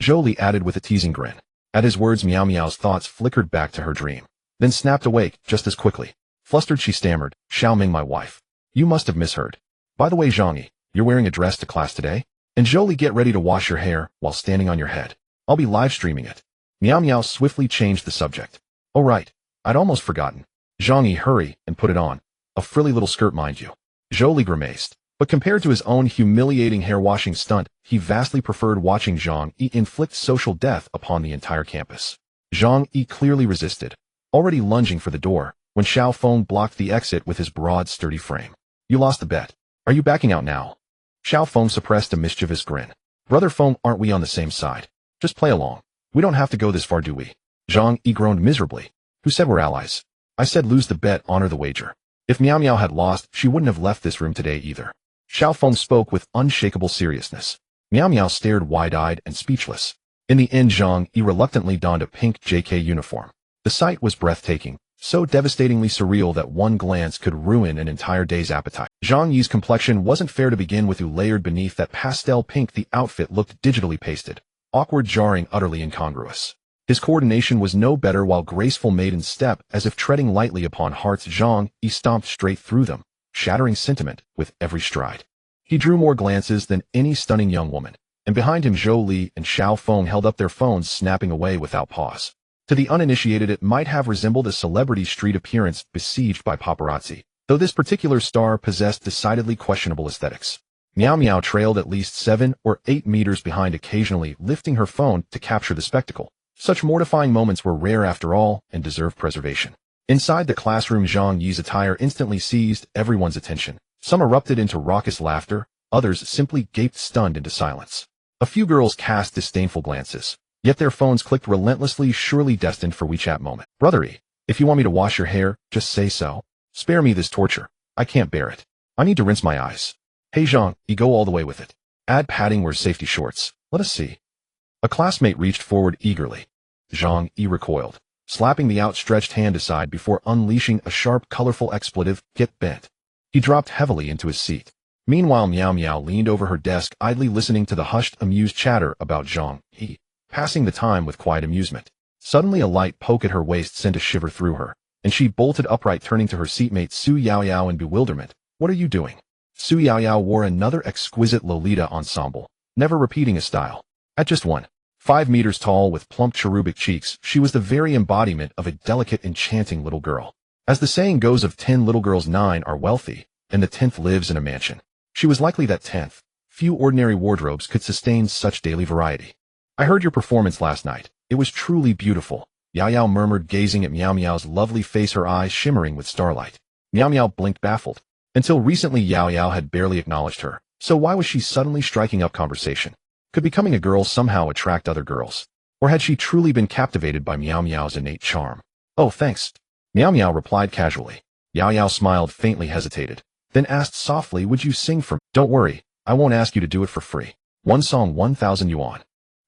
Zhou Li added with a teasing grin. At his words, Miao Miao's thoughts flickered back to her dream, then snapped awake just as quickly. Flustered, she stammered, "Xiao Ming, my wife. You must have misheard. By the way, Zhang Yi, you're wearing a dress to class today? And Zhou Li, get ready to wash your hair while standing on your head. I'll be live streaming it." Miao Miao swiftly changed the subject. "Oh right, I'd almost forgotten. Zhang Yi, hurry and put it on. A frilly little skirt, mind you." Zhou Li grimaced, but compared to his own humiliating hair-washing stunt, he vastly preferred watching Zhang Yi inflict social death upon the entire campus. Zhang Yi clearly resisted, already lunging for the door, when Xiao Feng blocked the exit with his broad, sturdy frame. "You lost the bet. Are you backing out now?" Xiao Feng suppressed a mischievous grin. "Brother Feng, aren't we on the same side? Just play along. We don't have to go this far, do we?" Zhang Yi groaned miserably. "Who said we're allies? I said lose the bet, honor the wager. If Miao Miao had lost, she wouldn't have left this room today either." Xiao Feng spoke with unshakable seriousness. Miao Miao stared wide-eyed and speechless. In the end, Zhang Yi reluctantly donned a pink JK uniform. The sight was breathtaking, so devastatingly surreal that one glance could ruin an entire day's appetite. Zhang Yi's complexion wasn't fair to begin with. Layered beneath that pastel pink, the outfit looked digitally pasted, awkward, jarring, utterly incongruous. His coordination was no better, while graceful maiden step, as if treading lightly upon hearts. Zhang Yi stomped straight through them, shattering sentiment with every stride. He drew more glances than any stunning young woman, and behind him Zhou Li and Xiao Feng held up their phones, snapping away without pause. To the uninitiated, it might have resembled a celebrity street appearance besieged by paparazzi, though this particular star possessed decidedly questionable aesthetics. Miao Miao trailed at least 7 or 8 meters behind, occasionally lifting her phone to capture the spectacle. Such mortifying moments were rare after all, and deserved preservation. Inside the classroom, Zhang Yi's attire instantly seized everyone's attention. Some erupted into raucous laughter, others simply gaped stunned into silence. A few girls cast disdainful glances, yet their phones clicked relentlessly, surely destined for WeChat moment. "Brothery, if you want me to wash your hair, just say so. Spare me this torture. I can't bear it. I need to rinse my eyes. Hey Zhang Yi, go all the way with it. Add padding where safety shorts. Let us see." A classmate reached forward eagerly. Zhang Yi recoiled, slapping the outstretched hand aside before unleashing a sharp, colorful expletive, "Get bent." He dropped heavily into his seat. Meanwhile, Miao Miao leaned over her desk, idly listening to the hushed, amused chatter about Zhang Yi, passing the time with quiet amusement. Suddenly, a light poke at her waist sent a shiver through her, and she bolted upright, turning to her seatmate Su Yaoyao in bewilderment. "What are you doing?" Su Yaoyao wore another exquisite Lolita ensemble, never repeating a style. At just 1. 5 meters tall with plump cherubic cheeks, she was the very embodiment of a delicate, enchanting little girl. As the saying goes, of 10 little girls 9 are wealthy, and the 10th lives in a mansion. She was likely that 10th. Few ordinary wardrobes could sustain such daily variety. I heard your performance last night. It was truly beautiful, Yao Yao murmured, gazing at Miao Miao's lovely face, her eyes shimmering with starlight. Miao Miao blinked, baffled. Until recently, Yao Yao had barely acknowledged her, so why was she suddenly striking up conversation? Could becoming a girl somehow attract other girls? Or had she truly been captivated by Miao Miao's innate charm? Oh, thanks. Miao Miao replied casually. Yao Yao smiled, faintly hesitated, then asked softly, would you sing for me? Don't worry, I won't ask you to do it for free. One song, 1,000 yuan.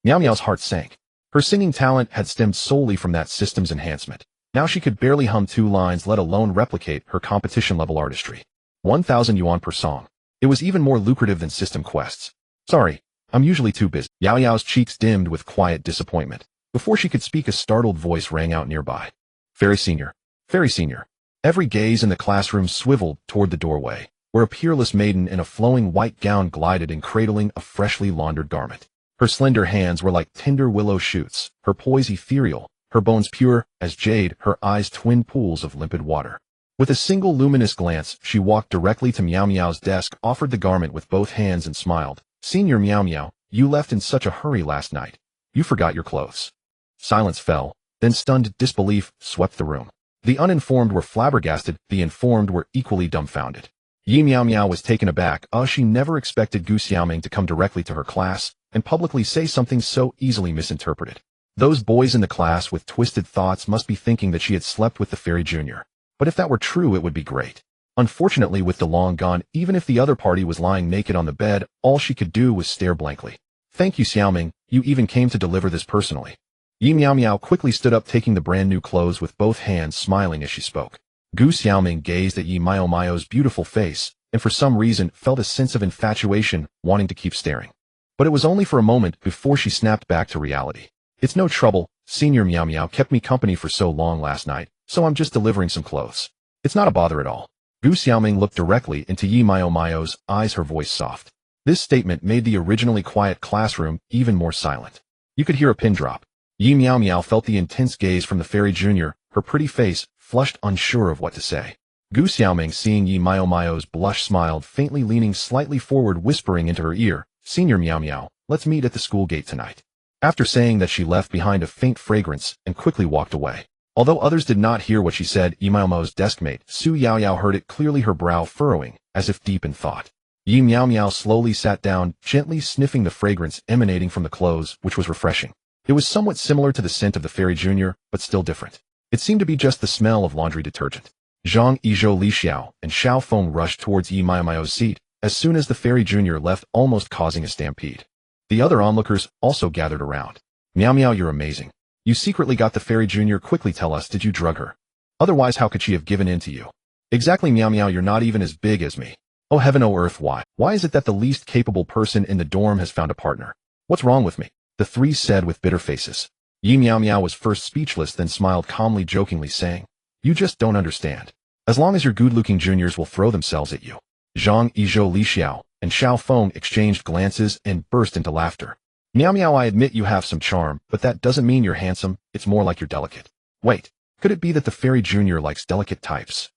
Miao Miao's heart sank. Her singing talent had stemmed solely from that system's enhancement. Now she could barely hum 2 lines, let alone replicate her competition-level artistry. 1,000 yuan per song. It was even more lucrative than system quests. Sorry, I'm usually too busy. Yao Yao's cheeks dimmed with quiet disappointment. Before she could speak, a startled voice rang out nearby. Fairy Senior. Fairy Senior. Every gaze in the classroom swiveled toward the doorway, where a peerless maiden in a flowing white gown glided in, cradling a freshly laundered garment. Her slender hands were like tender willow shoots, her poise ethereal, her bones pure as jade, her eyes twin pools of limpid water. With a single luminous glance, she walked directly to Miao Miao's desk, offered the garment with both hands, and smiled. Senior Miao Miao, you left in such a hurry last night. You forgot your clothes. Silence fell, then stunned disbelief swept the room. The uninformed were flabbergasted, the informed were equally dumbfounded. Yi Miao Miao was taken aback. She never expected Gu Xiaoming to come directly to her class and publicly say something so easily misinterpreted. Those boys in the class with twisted thoughts must be thinking that she had slept with the Fairy Junior. But if that were true, it would be great. Unfortunately, with the long gone, even if the other party was lying naked on the bed, all she could do was stare blankly. Thank you, Xiaoming, you even came to deliver this personally. Yi Miao Miao quickly stood up, taking the brand new clothes with both hands, smiling as she spoke. Gu Xiaoming gazed at Yi Miao Miao's beautiful face, and for some reason felt a sense of infatuation, wanting to keep staring. But it was only for a moment before she snapped back to reality. It's no trouble, Senior Miao Miao kept me company for so long last night, so I'm just delivering some clothes. It's not a bother at all. Gu Xiaoming looked directly into Yi Miao Miao's eyes, her voice soft. This statement made the originally quiet classroom even more silent. You could hear a pin drop. Yi Miao Miao felt the intense gaze from the Fairy Junior, her pretty face flushed, unsure of what to say. Gu Xiaoming, seeing Yi Miao Miao's blush, smiled, faintly leaning slightly forward, whispering into her ear, Senior Miao Miao, let's meet at the school gate tonight. After saying that, she left behind a faint fragrance and quickly walked away. Although others did not hear what she said, Yi Miao Miao's deskmate, Su Yao Yao, heard it clearly, her brow furrowing, as if deep in thought. Yi Miao Miao slowly sat down, gently sniffing the fragrance emanating from the clothes, which was refreshing. It was somewhat similar to the scent of the Fairy Junior, but still different. It seemed to be just the smell of laundry detergent. Zhang Yizhou, Li Xiao, and Xiao Feng rushed towards Yi Miao Miao's seat as soon as the Fairy Junior left, almost causing a stampede. The other onlookers also gathered around. Miao Miao, you're amazing. You secretly got the Fairy Junior. Quickly tell us, did you drug her? Otherwise, how could she have given in to you? Exactly, Miao Miao, you're not even as big as me. Oh heaven, oh earth, why? Why is it that the least capable person in the dorm has found a partner? What's wrong with me? The three said with bitter faces. Yi Miao Miao was first speechless, then smiled calmly, jokingly saying, you just don't understand. As long as your good-looking juniors will throw themselves at you. Zhang Yizhou, Li Xiao, and Xiao Feng exchanged glances and burst into laughter. Miao Miao, I admit you have some charm, but that doesn't mean you're handsome, it's more like you're delicate. Wait, could it be that the Fairy Junior likes delicate types?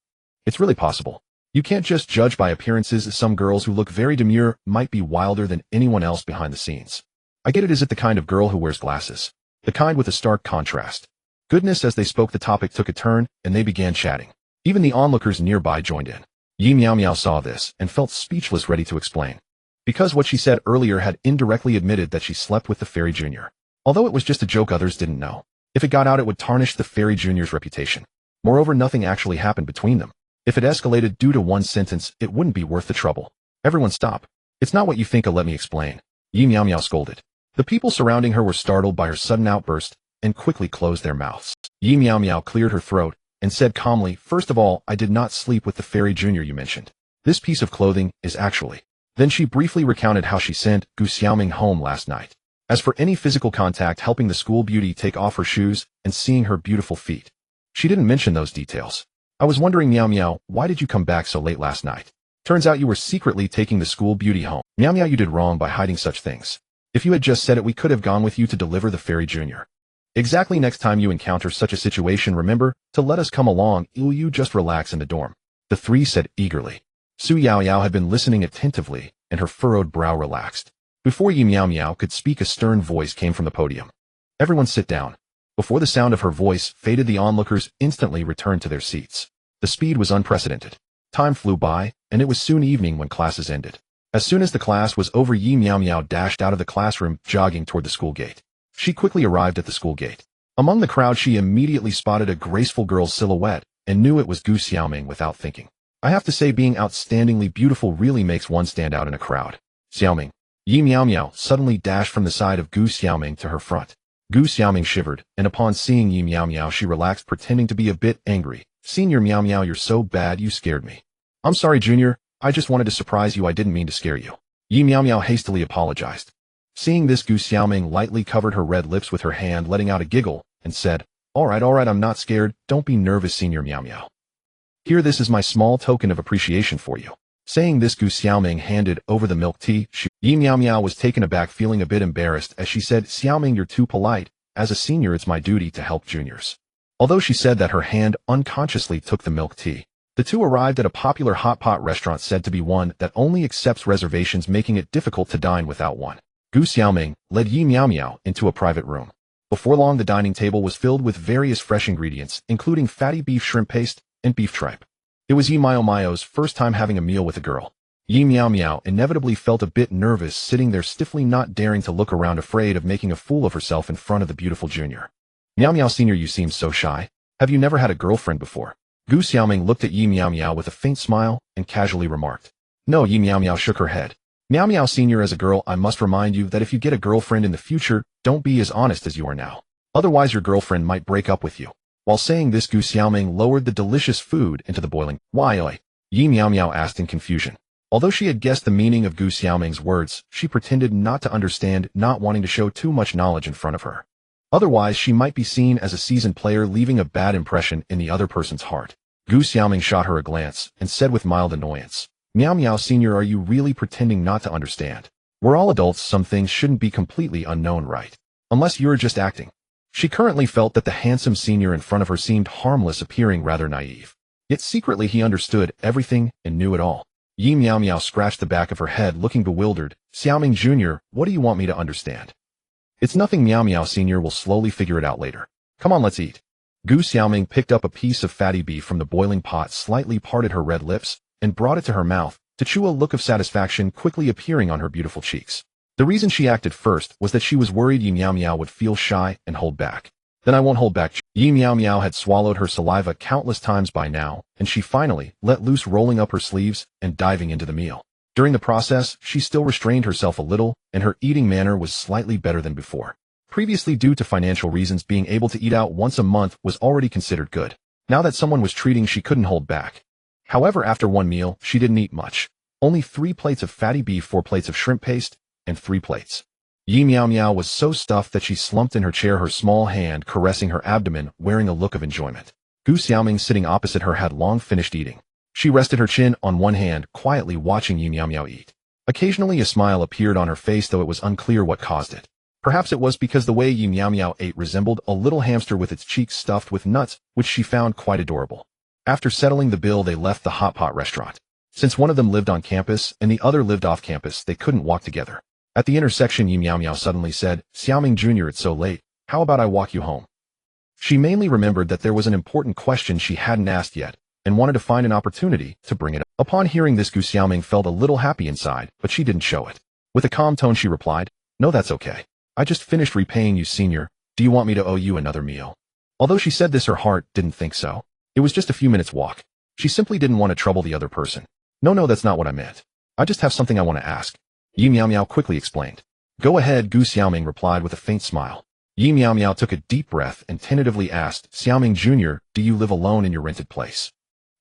It's really possible. You can't just judge by appearances. Some girls who look very demure might be wilder than anyone else behind the scenes. I get it. Is it the kind of girl who wears glasses? The kind with a stark contrast? Goodness, as they spoke, the topic took a turn, and they began chatting. Even the onlookers nearby joined in. Yi Miao Miao saw this and felt speechless, ready to explain. Because what she said earlier had indirectly admitted that she slept with the Fairy Junior. Although it was just a joke, others didn't know. If it got out, it would tarnish the Fairy Junior's reputation. Moreover, nothing actually happened between them. If it escalated due to one sentence, it wouldn't be worth the trouble. Everyone stop. It's not what you think. Let me explain. Yi Miao Miao scolded. The people surrounding her were startled by her sudden outburst and quickly closed their mouths. Yi Miao Miao cleared her throat and said calmly, first of all, I did not sleep with the Fairy Junior you mentioned. This piece of clothing is actually... Then she briefly recounted how she sent Gu Xiaoming home last night. As for any physical contact, helping the school beauty take off her shoes and seeing her beautiful feet, she didn't mention those details. I was wondering, Miao Miao, why did you come back so late last night? Turns out you were secretly taking the school beauty home. Miao Miao, you did wrong by hiding such things. If you had just said it, we could have gone with you to deliver the Fairy Jr. Exactly. Next time you encounter such a situation, remember to let us come along. Will you just relax in the dorm? The three said eagerly. Su Yao Yao had been listening attentively, and her furrowed brow relaxed. Before Yi Miao Miao could speak, a stern voice came from the podium. Everyone sit down. Before the sound of her voice faded, the onlookers instantly returned to their seats. The speed was unprecedented. Time flew by, and it was soon evening when classes ended. As soon as the class was over, Yi Miao Miao dashed out of the classroom, jogging toward the school gate. She quickly arrived at the school gate. Among the crowd, she immediately spotted a graceful girl's silhouette and knew it was Gu Xiaoming without thinking. I have to say, being outstandingly beautiful really makes one stand out in a crowd. Xiaoming. Yi Miao Miao suddenly dashed from the side of Gu Xiaoming to her front. Gu Xiaoming shivered, and upon seeing Yi Miao Miao, she relaxed, pretending to be a bit angry. Senior Miao Miao, you're so bad, you scared me. I'm sorry, Junior. I just wanted to surprise you. I didn't mean to scare you. Yi Miao Miao hastily apologized. Seeing this, Gu Xiaoming lightly covered her red lips with her hand, letting out a giggle, and said, all right, I'm not scared. Don't be nervous, Senior Miao Miao. Here, this is my small token of appreciation for you. Saying this, Gu Xiaoming handed over the milk tea. Yi Miao Miao was taken aback, feeling a bit embarrassed as she said, Xiaoming, you're too polite. As a senior, it's my duty to help juniors. Although she said that, her hand unconsciously took the milk tea. The two arrived at a popular hot pot restaurant said to be one that only accepts reservations, making it difficult to dine without one. Gu Xiaoming led Yi Miao Miao into a private room. Before long, the dining table was filled with various fresh ingredients, including fatty beef shrimp paste and beef tripe. It was Yi Miao Miao's first time having a meal with a girl. Yi Miao Miao inevitably felt a bit nervous, sitting there stiffly, not daring to look around, afraid of making a fool of herself in front of the beautiful junior. Miao Miao Senior, you seem so shy. Have you never had a girlfriend before? Gu Xiaoming looked at Yi Miao Miao with a faint smile and casually remarked. No. Yi Miao Miao shook her head. Miao Miao Senior, as a girl, I must remind you that if you get a girlfriend in the future, don't be as honest as you are now. Otherwise your girlfriend might break up with you. While saying this, Gu Xiaoming lowered the delicious food into the boiling. Why, oi? Yi Miao Miao asked in confusion. Although she had guessed the meaning of Gu Xiaoming's words, she pretended not to understand, not wanting to show too much knowledge in front of her. Otherwise, she might be seen as a seasoned player, leaving a bad impression in the other person's heart. Gu Xiaoming shot her a glance and said with mild annoyance, Miao Miao Senior, are you really pretending not to understand? We're all adults, some things shouldn't be completely unknown, right? Unless you're just acting. She currently felt that the handsome senior in front of her seemed harmless, appearing rather naive. Yet secretly he understood everything and knew it all. Yi Miao Miao scratched the back of her head, looking bewildered. Xiaoming Jr., what do you want me to understand? It's nothing, Miao Miao Senior, will slowly figure it out later. Come on, let's eat. Gu Xiaoming picked up a piece of fatty beef from the boiling pot, slightly parted her red lips, and brought it to her mouth, to chew, a look of satisfaction quickly appearing on her beautiful cheeks. The reason she acted first was that she was worried Yi Miao Miao would feel shy and hold back. Then I won't hold back. Yi Miao Miao had swallowed her saliva countless times by now, and she finally let loose, rolling up her sleeves and diving into the meal. During the process, she still restrained herself a little, and her eating manner was slightly better than before. Previously, due to financial reasons, being able to eat out once a month was already considered good. Now that someone was treating, she couldn't hold back. However, after one meal, she didn't eat much. Only 3 plates of fatty beef, 4 plates of shrimp paste, and 3 plates. Yi Miao Miao was so stuffed that she slumped in her chair, her small hand caressing her abdomen, wearing a look of enjoyment. Gu Xiaoming, sitting opposite her, had long finished eating. She rested her chin on one hand, quietly watching Yi Miao Miao eat. Occasionally a smile appeared on her face, though it was unclear what caused it. Perhaps it was because the way Yi Miao Miao ate resembled a little hamster with its cheeks stuffed with nuts, which she found quite adorable. After settling the bill, they left the hot pot restaurant. Since one of them lived on campus and the other lived off campus, they couldn't walk together. At the intersection, Yi Miao Miao suddenly said, Xiaoming Jr., it's so late. How about I walk you home? She mainly remembered that there was an important question she hadn't asked yet, and wanted to find an opportunity to bring it up. Upon hearing this, Gu Xiaoming felt a little happy inside, but she didn't show it. With a calm tone, she replied, No, that's okay. I just finished repaying you, senior. Do you want me to owe you another meal? Although she said this, her heart didn't think so. It was just a few minutes' walk. She simply didn't want to trouble the other person. No, that's not what I meant. I just have something I want to ask. Yi Miao Miao quickly explained. Go ahead, Gu Xiaoming replied with a faint smile. Yi Miao Miao took a deep breath and tentatively asked, Xiaoming Jr., do you live alone in your rented place?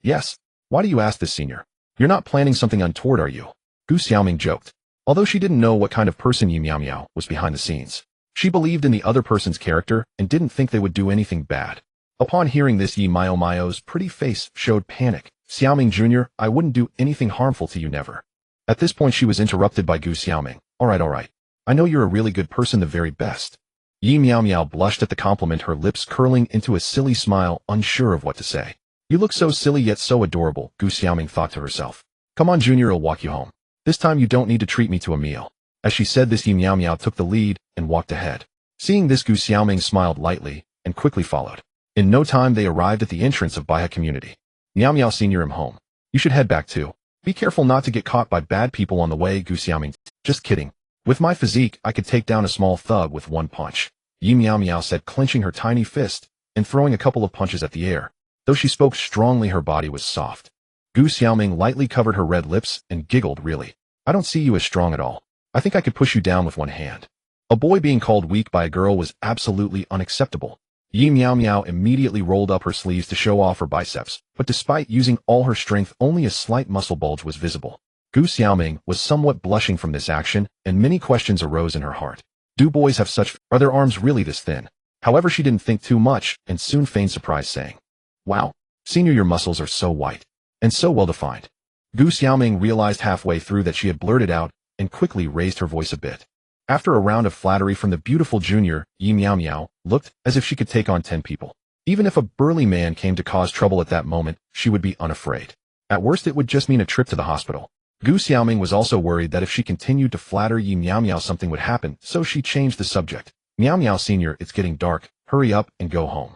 Yes. Why do you ask this, senior? You're not planning something untoward, are you? Gu Xiaoming joked. Although she didn't know what kind of person Yi Miao Miao was behind the scenes, she believed in the other person's character and didn't think they would do anything bad. Upon hearing this, Yi Miao Miao's pretty face showed panic. Xiaoming Jr., I wouldn't do anything harmful to you, never. At this point, she was interrupted by Gu Xiaoming. All right. I know you're a really good person, the very best. Yi Meow Meow blushed at the compliment, her lips curling into a silly smile, unsure of what to say. You look so silly yet so adorable, Gu Xiaoming thought to herself. Come on, Junior, I'll walk you home. This time you don't need to treat me to a meal. As she said this, Yi Meow Meow took the lead and walked ahead. Seeing this, Gu Xiaoming smiled lightly and quickly followed. In no time they arrived at the entrance of Baihe Community. Meow Meow Senior, I'm home. You should head back too. Be careful not to get caught by bad people on the way, Gu Xiaoming. Just kidding. With my physique, I could take down a small thug with one punch. Yi Meow Meow said, clenching her tiny fist and throwing a couple of punches at the air. Though she spoke strongly, her body was soft. Gu Xiaoming lightly covered her red lips and giggled, really? I don't see you as strong at all. I think I could push you down with one hand. A boy being called weak by a girl was absolutely unacceptable. Yi Meow Meow immediately rolled up her sleeves to show off her biceps, but despite using all her strength, only a slight muscle bulge was visible. Gu Xiaoming was somewhat blushing from this action, and many questions arose in her heart. Do boys have such? Are their arms really this thin? However, she didn't think too much and soon feigned surprise, saying, Wow, Senior, your muscles are so white and so well-defined. Gu Xiaoming realized halfway through that she had blurted out and quickly raised her voice a bit. After a round of flattery from the beautiful Junior, Yi Meow Meow looked as if she could take on 10 people. Even if a burly man came to cause trouble at that moment, she would be unafraid. At worst, it would just mean a trip to the hospital. Gu Xiaoming was also worried that if she continued to flatter Yi Meow Meow, something would happen, so she changed the subject. Meow Meow Senior, it's getting dark. Hurry up and go home.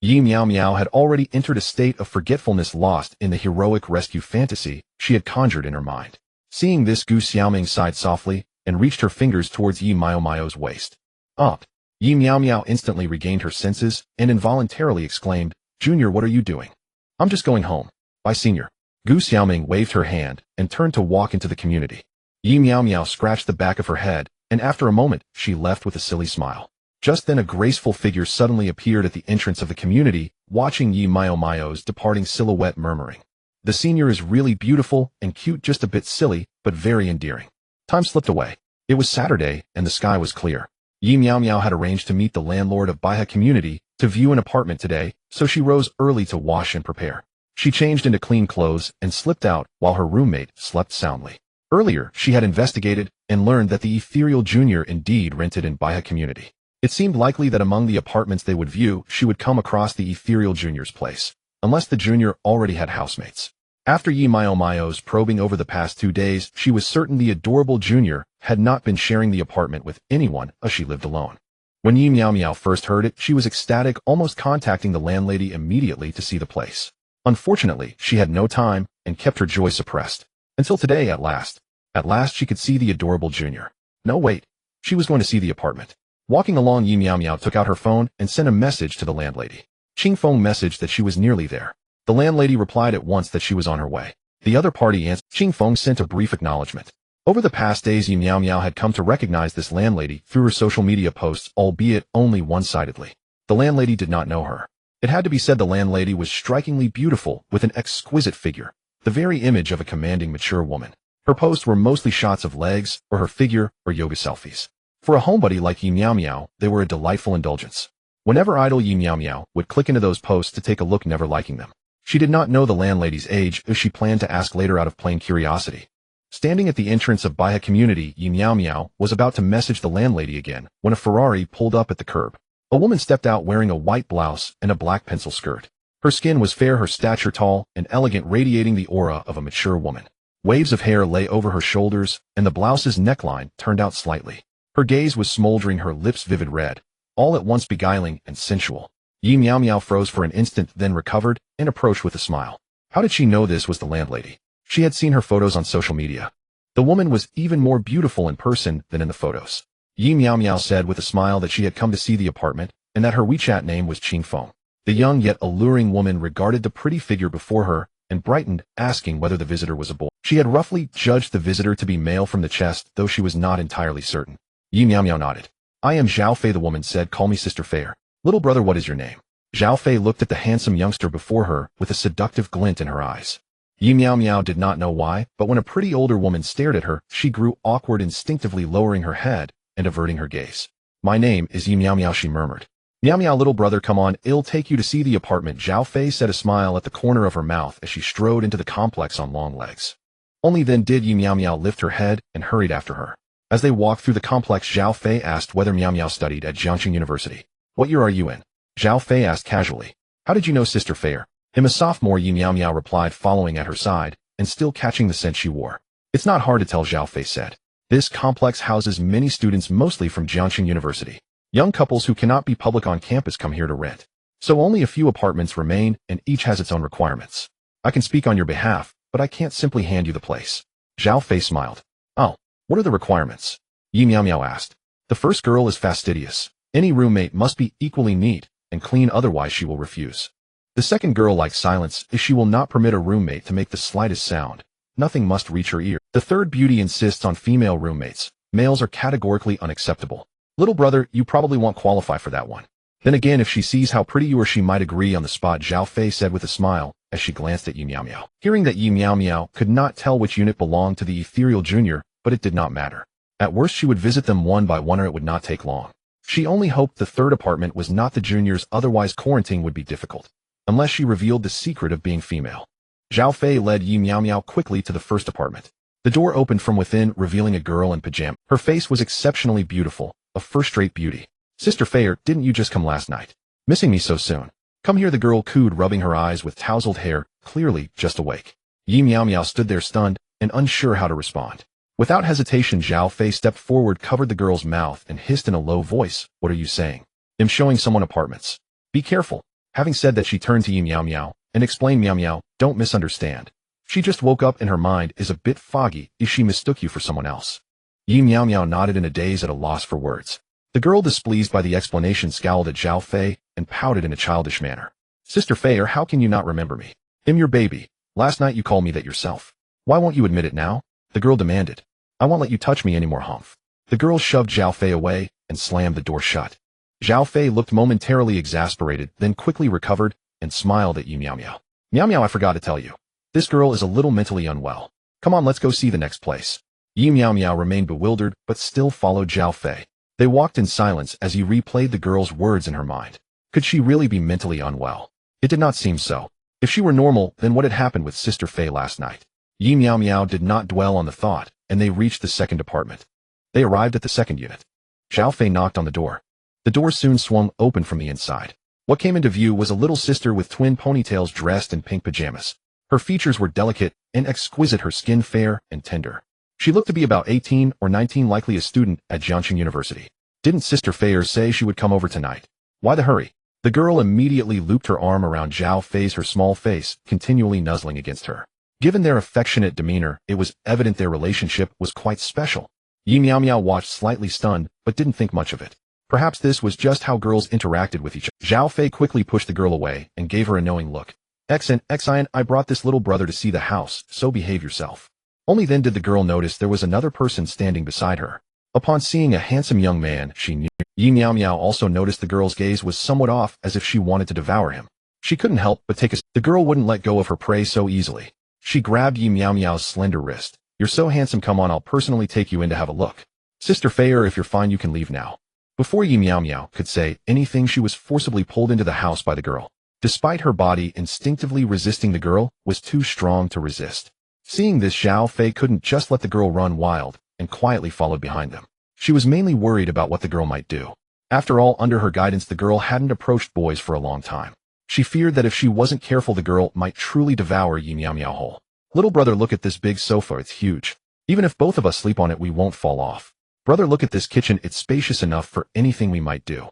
Yi Meow Meow had already entered a state of forgetfulness, lost in the heroic rescue fantasy she had conjured in her mind. Seeing this, Gu Xiaoming sighed softly and reached her fingers towards Yi Meow Meow's waist. Up! Yi Meow Meow instantly regained her senses and involuntarily exclaimed, Junior, what are you doing? I'm just going home. Bye, Senior. Gu Xiaoming waved her hand and turned to walk into the community. Yi Meow Meow scratched the back of her head, and after a moment, she left with a silly smile. Just then a graceful figure suddenly appeared at the entrance of the community, watching Yi Meow Meow's departing silhouette, murmuring, The Senior is really beautiful and cute, just a bit silly, but very endearing. Time slipped away. It was Saturday, and the sky was clear. Yi Meow Meow had arranged to meet the landlord of Baihe Community to view an apartment today, so she rose early to wash and prepare. She changed into clean clothes and slipped out while her roommate slept soundly. Earlier, she had investigated and learned that the ethereal Junior indeed rented in Baihe Community. It seemed likely that among the apartments they would view, she would come across the ethereal Junior's place, unless the Junior already had housemates. After Yi Meow Meow's probing over the past 2 days, she was certain the adorable Junior had not been sharing the apartment with anyone, as she lived alone. When Yi Meow Meow first heard it, she was ecstatic, almost contacting the landlady immediately to see the place. Unfortunately, she had no time and kept her joy suppressed. Until today, at last. At last she could see the adorable Junior. No, wait. She was going to see the apartment. Walking along, Yi Meow Meow took out her phone and sent a message to the landlady. Ching Feng messaged that she was nearly there. The landlady replied at once that she was on her way. The other party answered. Ching Feng sent a brief acknowledgement. Over the past days, Yi Meow Meow had come to recognize this landlady through her social media posts, albeit only one-sidedly. The landlady did not know her. It had to be said the landlady was strikingly beautiful, with an exquisite figure, the very image of a commanding, mature woman. Her posts were mostly shots of legs, or her figure, or yoga selfies. For a homebody like Yi Meow Meow, they were a delightful indulgence. Whenever idle, Yi Meow Meow would click into those posts to take a look, never liking them. She did not know the landlady's age, as she planned to ask later out of plain curiosity. Standing at the entrance of Baihe Community, Yi Meow Meow was about to message the landlady again, when a Ferrari pulled up at the curb. A woman stepped out wearing a white blouse and a black pencil skirt. Her skin was fair, her stature tall and elegant, radiating the aura of a mature woman. Waves of hair lay over her shoulders, and the blouse's neckline turned out slightly. Her gaze was smoldering, her lips vivid red, all at once beguiling and sensual. Yi Meow Meow froze for an instant, then recovered and approached with a smile. How did she know this was the landlady? She had seen her photos on social media. The woman was even more beautiful in person than in the photos. Yi Meow Meow said with a smile that she had come to see the apartment, and that her WeChat name was Ching Feng. The young yet alluring woman regarded the pretty figure before her and brightened, asking whether the visitor was a boy. She had roughly judged the visitor to be male from the chest, though she was not entirely certain. Yi Meow Meow nodded. I am Zhao Fei, the woman said. Call me Sister Fair. Little brother, what is your name? Zhao Fei looked at the handsome youngster before her with a seductive glint in her eyes. Yi Meow Meow did not know why, but when a pretty older woman stared at her, she grew awkward, instinctively lowering her head and averting her gaze. My name is Yi Meow Meow, she murmured. Meow Meow, little brother, come on, I'll take you to see the apartment. Zhao Fei said, a smile at the corner of her mouth as she strode into the complex on long legs. Only then did Yi Meow Meow lift her head and hurried after her. As they walked through the complex, Zhao Fei asked whether Miao Miao studied at Jiangxing University. What year are you in? Zhao Fei asked casually. How did you know Sister Fei? I'm a sophomore, Yi Miao Miao replied, following at her side, and still catching the scent she wore. It's not hard to tell, Zhao Fei said. This complex houses many students, mostly from Jiangxing University. Young couples who cannot be public on campus come here to rent. So only a few apartments remain, and each has its own requirements. I can speak on your behalf, but I can't simply hand you the place. Zhao Fei smiled. Oh, what are the requirements? Yi Miao Miao asked. The first girl is fastidious. Any roommate must be equally neat and clean, otherwise she will refuse. The second girl likes silence, as she will not permit a roommate to make the slightest sound. Nothing must reach her ear. The third beauty insists on female roommates. Males are categorically unacceptable. Little brother, you probably won't qualify for that one. Then again, if she sees how pretty you are, she might agree on the spot, Zhao Fei said with a smile, as she glanced at Yi Miao Miao. Hearing that Yi Miao Miao could not tell which unit belonged to the ethereal junior, but it did not matter. At worst, she would visit them one by one, or it would not take long. She only hoped the third apartment was not the junior's, otherwise quarantine would be difficult. Unless she revealed the secret of being female. Zhao Fei led Yi Miao Miao quickly to the first apartment. The door opened from within, revealing a girl in pajamas. Her face was exceptionally beautiful, a first-rate beauty. Sister Fei, didn't you just come last night? Missing me so soon? Come here, the girl cooed, rubbing her eyes with tousled hair, clearly just awake. Yi Miao Miao stood there stunned and unsure how to respond. Without hesitation, Zhao Fei stepped forward, covered the girl's mouth, and hissed in a low voice, "What are you saying? I'm showing someone apartments. Be careful." Having said that, she turned to Yi Miao Miao and explained, "Miao Miao, don't misunderstand. She just woke up and her mind is a bit foggy if she mistook you for someone else." Yi Miao Miao nodded in a daze, at a loss for words. The girl, displeased by the explanation, scowled at Zhao Fei and pouted in a childish manner. "Sister Fei, how can you not remember me? I'm your baby. Last night you called me that yourself. Why won't you admit it now?" The girl demanded. "I won't let you touch me anymore, humph." The girl shoved Zhao Fei away and slammed the door shut. Zhao Fei looked momentarily exasperated, then quickly recovered and smiled at Yi Miao Miao. "Miao Miao, I forgot to tell you. This girl is a little mentally unwell. Come on, let's go see the next place." Yi Miao Miao remained bewildered, but still followed Zhao Fei. They walked in silence as he replayed the girl's words in her mind. Could she really be mentally unwell? It did not seem so. If she were normal, then what had happened with Sister Fei last night? Yi Miao Miao did not dwell on the thought, and they reached the second apartment. They arrived at the second unit. Zhao Fei knocked on the door. The door soon swung open from the inside. What came into view was a little sister with twin ponytails, dressed in pink pajamas. Her features were delicate and exquisite, her skin fair and tender. She looked to be about 18 or 19, likely a student at Jiangxing University. "Didn't Sister Fei say she would come over tonight? Why the hurry?" The girl immediately looped her arm around Zhao Fei's, her small face continually nuzzling against her. Given their affectionate demeanor, it was evident their relationship was quite special. Yi Miao Miao watched, slightly stunned, but didn't think much of it. Perhaps this was just how girls interacted with each other. Zhao Fei quickly pushed the girl away and gave her a knowing look. "Xian, I brought this little brother to see the house, so behave yourself." Only then did the girl notice there was another person standing beside her. Upon seeing a handsome young man, she knew. Yi Miao Miao also noticed the girl's gaze was somewhat off, as if she wanted to devour him. She couldn't help but take a... The girl wouldn't let go of her prey so easily. She grabbed Yi Miao Miao's slender wrist. "You're so handsome, come on, I'll personally take you in to have a look. Sister Fei, if you're fine, you can leave now." Before Yi Miao Miao could say anything, she was forcibly pulled into the house by the girl. Despite her body instinctively resisting, the girl was too strong to resist. Seeing this, Zhao Fei couldn't just let the girl run wild, and quietly followed behind them. She was mainly worried about what the girl might do. After all, under her guidance, the girl hadn't approached boys for a long time. She feared that if she wasn't careful, the girl might truly devour Yi Miao Miao whole. "Little brother, look at this big sofa, it's huge. Even if both of us sleep on it, we won't fall off. Brother, look at this kitchen, it's spacious enough for anything we might do.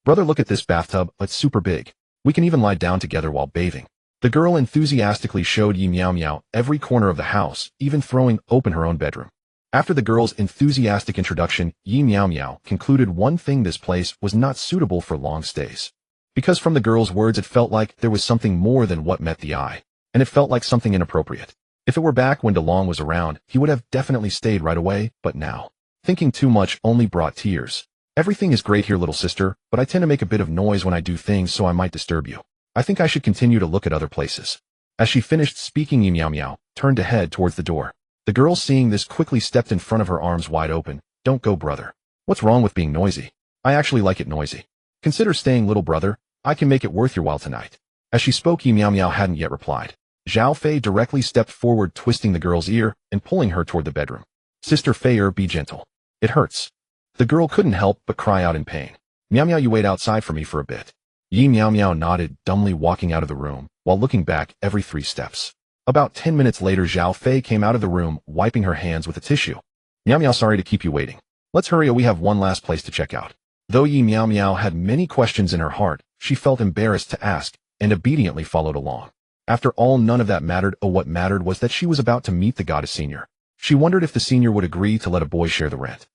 Brother, look at this bathtub, it's super big. We can even lie down together while bathing." The girl enthusiastically showed Yi Miao Miao every corner of the house, even throwing open her own bedroom. After the girl's enthusiastic introduction, Yi Miao Miao concluded one thing: this place was not suitable for long stays. Because from the girl's words, it felt like there was something more than what met the eye, and it felt like something inappropriate. If it were back when DeLong was around, he would have definitely stayed right away, but now, thinking too much only brought tears. "Everything is great here, little sister, but I tend to make a bit of noise when I do things, so I might disturb you. I think I should continue to look at other places." As she finished speaking, Yi Miao Miao turned to head towards the door. The girl, seeing this, quickly stepped in front of her, arms wide open. "Don't go, brother. What's wrong with being noisy? I actually like it noisy. Consider staying, little brother. I can make it worth your while tonight." As she spoke, Yi Miao Miao hadn't yet replied. Zhao Fei directly stepped forward, twisting the girl's ear and pulling her toward the bedroom. "Sister Fei, be gentle. It hurts. The girl couldn't help but cry out in pain. Meow Meow, you wait outside for me for a bit. Yi Meow Meow nodded, dumbly walking out of the room, while looking back every 3 steps. About 10 minutes later, Zhao Fei came out of the room, wiping her hands with a tissue. Meow Meow, sorry to keep you waiting. Let's hurry, we have one last place to check out. Though Yi Meow Meow had many questions in her heart, she felt embarrassed to ask, and obediently followed along. After all, none of that mattered. What mattered was that she was about to meet the goddess senior. She wondered if the senior would agree to let a boy share the rent.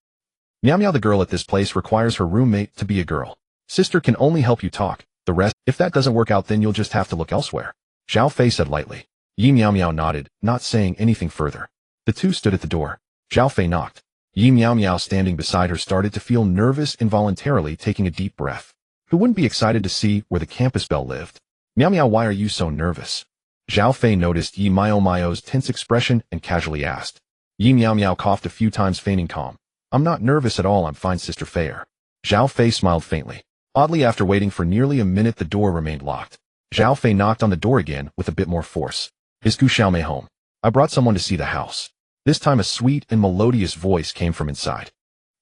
Meow Meow, the girl at this place requires her roommate to be a girl. Sister can only help you talk. The rest, if that doesn't work out, then you'll just have to look elsewhere. Zhao Fei said lightly. Yi Meow Meow nodded, not saying anything further. The two stood at the door. Zhao Fei knocked. Yi Meow Meow, standing beside her, started to feel nervous, involuntarily taking a deep breath. Who wouldn't be excited to see where the campus belle lived? Meow Meow, why are you so nervous? Zhao Fei noticed Yi Meow Meow's tense expression and casually asked. Yi Meow Meow coughed a few times, feigning calm. I'm not nervous at all, I'm fine, Sister Fei. Zhao Fei smiled faintly. Oddly, after waiting for nearly a minute, the door remained locked. Zhao Fei knocked on the door again with a bit more force. Is Gu Xiaomei home? I brought someone to see the house. This time a sweet and melodious voice came from inside.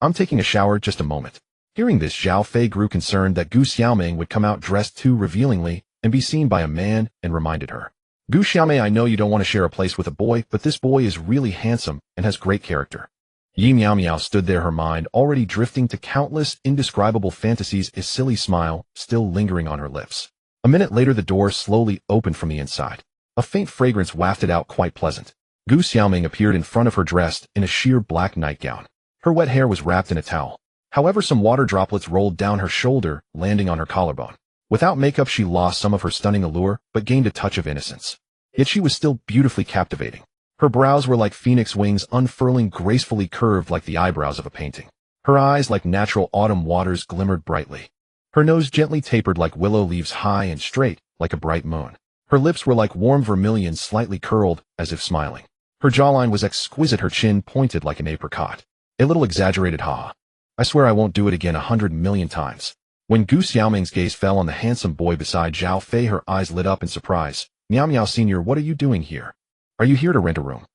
I'm taking a shower, just a moment. Hearing this, Zhao Fei grew concerned that Gu Xiaomei would come out dressed too revealingly and be seen by a man, and reminded her. Gu Xiaomei, I know you don't want to share a place with a boy, but this boy is really handsome and has great character. Yi Meow Meow stood there, her mind already drifting to countless indescribable fantasies, a silly smile still lingering on her lips. A minute later, the door slowly opened from the inside. A faint fragrance wafted out, quite pleasant. Gu Xiaoming appeared in front of her, dressed in a sheer black nightgown. Her wet hair was wrapped in a towel. However, some water droplets rolled down her shoulder, landing on her collarbone. Without makeup, she lost some of her stunning allure, but gained a touch of innocence. Yet she was still beautifully captivating. Her brows were like phoenix wings, unfurling, gracefully curved like the eyebrows of a painting. Her eyes, like natural autumn waters, glimmered brightly. Her nose gently tapered like willow leaves, high and straight, like a bright moon. Her lips were like warm vermilion, slightly curled, as if smiling. Her jawline was exquisite, her chin pointed like an apricot. A little exaggerated, ha. I swear I won't do it again 100 million times. When Gu Xiaoming's gaze fell on the handsome boy beside Zhao Fei, her eyes lit up in surprise. Meow Meow Senior, what are you doing here? Are you here to rent a room?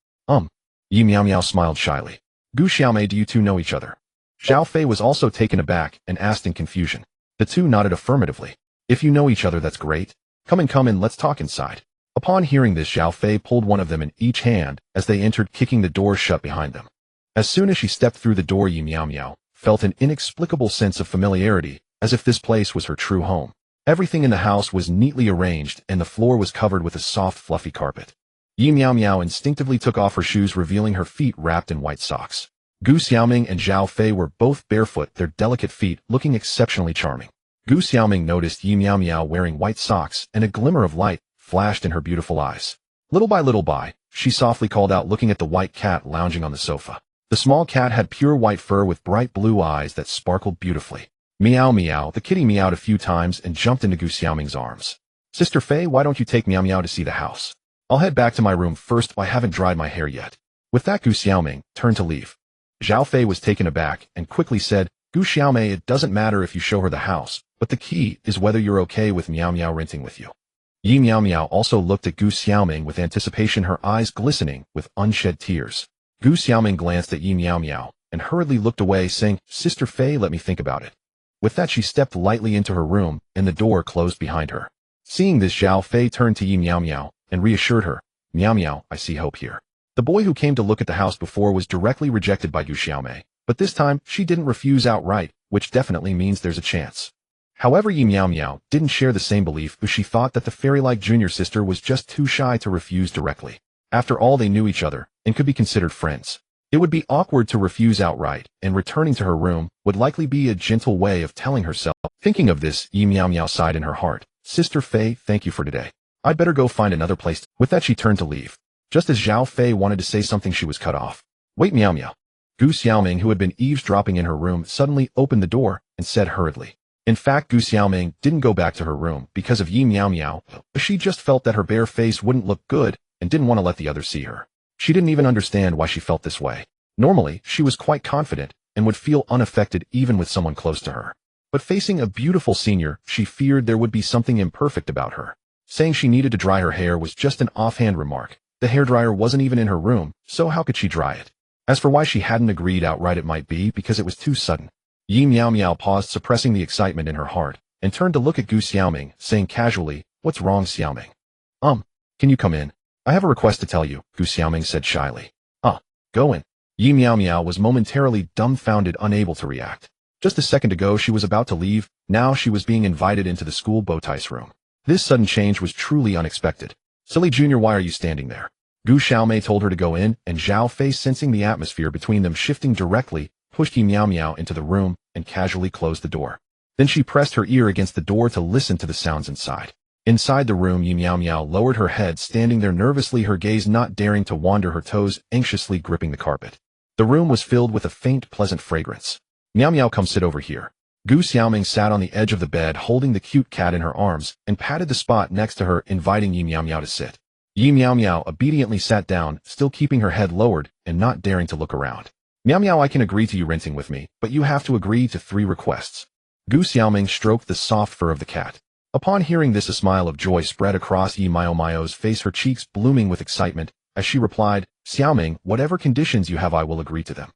Yi Meow Meow smiled shyly. Gu Xiaomei, do you two know each other? Zhao Fei was also taken aback and asked in confusion. The two nodded affirmatively. If you know each other, that's great. Come in, let's talk inside. Upon hearing this, Zhao Fei pulled one of them in each hand as they entered, kicking the door shut behind them. As soon as she stepped through the door, Yi Meow Meow felt an inexplicable sense of familiarity, as if this place was her true home. Everything in the house was neatly arranged, and the floor was covered with a soft, fluffy carpet. Yi Meow Meow instinctively took off her shoes, revealing her feet wrapped in white socks. Gu Xiaoming and Zhao Fei were both barefoot, their delicate feet looking exceptionally charming. Gu Xiaoming noticed Yi Meow Meow wearing white socks, and a glimmer of light flashed in her beautiful eyes. Little by, she softly called out, looking at the white cat lounging on the sofa. The small cat had pure white fur with bright blue eyes that sparkled beautifully. Meow Meow, the kitty meowed a few times and jumped into Gu Xiaoming's arms. Sister Fei, why don't you take Meow Meow to see the house? I'll head back to my room first, I haven't dried my hair yet. With that, Gu Xiaoming turned to leave. Zhao Fei was taken aback and quickly said, Gu Xiaomei, it doesn't matter if you show her the house, but the key is whether you're okay with Meow Meow renting with you. Yi Meow Meow also looked at Gu Xiaoming with anticipation, her eyes glistening with unshed tears. Gu Xiaoming glanced at Yi Meow Meow and hurriedly looked away, saying, Sister Fei, let me think about it. With that, she stepped lightly into her room, and the door closed behind her. Seeing this, Zhao Fei turned to Yi Meow Meow and reassured her, Meow Meow, I see hope here. The boy who came to look at the house before was directly rejected by Gu Xiaomei, but this time she didn't refuse outright, which definitely means there's a chance. However, Yi Meow Meow didn't share the same belief, as she thought that the fairy-like junior sister was just too shy to refuse directly. After all, they knew each other and could be considered friends. It would be awkward to refuse outright, and returning to her room would likely be a gentle way of telling herself. Thinking of this, Yi Meow Meow sighed in her heart. Sister Fei, thank you for today. I'd better go find another place. With that, she turned to leave. Just as Zhao Fei wanted to say something, she was cut off. Wait, Meow Meow. Gu Xiaoming, who had been eavesdropping in her room, suddenly opened the door and said hurriedly. In fact, Gu Xiaoming didn't go back to her room because of Yi Meow Meow. She just felt that her bare face wouldn't look good and didn't want to let the others see her. She didn't even understand why she felt this way. Normally, she was quite confident and would feel unaffected even with someone close to her. But facing a beautiful senior, she feared there would be something imperfect about her. Saying she needed to dry her hair was just an offhand remark. The hairdryer wasn't even in her room, so how could she dry it? As for why she hadn't agreed outright, it might be because it was too sudden. Yi Miao Miao paused, suppressing the excitement in her heart, and turned to look at Gu Xiaoming, saying casually, "What's wrong, Xiaoming?" Can you come in? I have a request to tell you," Gu Xiaoming said shyly. Go in." Yi Miao Miao was momentarily dumbfounded, unable to react. Just a second ago she was about to leave, now she was being invited into the school bowties room. This sudden change was truly unexpected. "Silly Junior, why are you standing there?" Gu Xiaomei told her to go in, and Zhao Fei, sensing the atmosphere between them shifting directly, pushed Yi Miao Miao into the room and casually closed the door. Then she pressed her ear against the door to listen to the sounds inside. Inside the room, Yi Miao Miao lowered her head, standing there nervously, her gaze not daring to wander, her toes anxiously gripping the carpet. The room was filled with a faint, pleasant fragrance. "Miao Miao, come sit over here." Gu Xiaoming sat on the edge of the bed, holding the cute cat in her arms, and patted the spot next to her, inviting Yi Miao Miao to sit. Yi Miao Miao obediently sat down, still keeping her head lowered and not daring to look around. "Miao Miao, I can agree to you renting with me, but you have to agree to 3 requests. Gu Xiaoming stroked the soft fur of the cat. Upon hearing this, a smile of joy spread across Yi Miao Miao's face, her cheeks blooming with excitement, as she replied, "Xiaoming, whatever conditions you have, I will agree to them."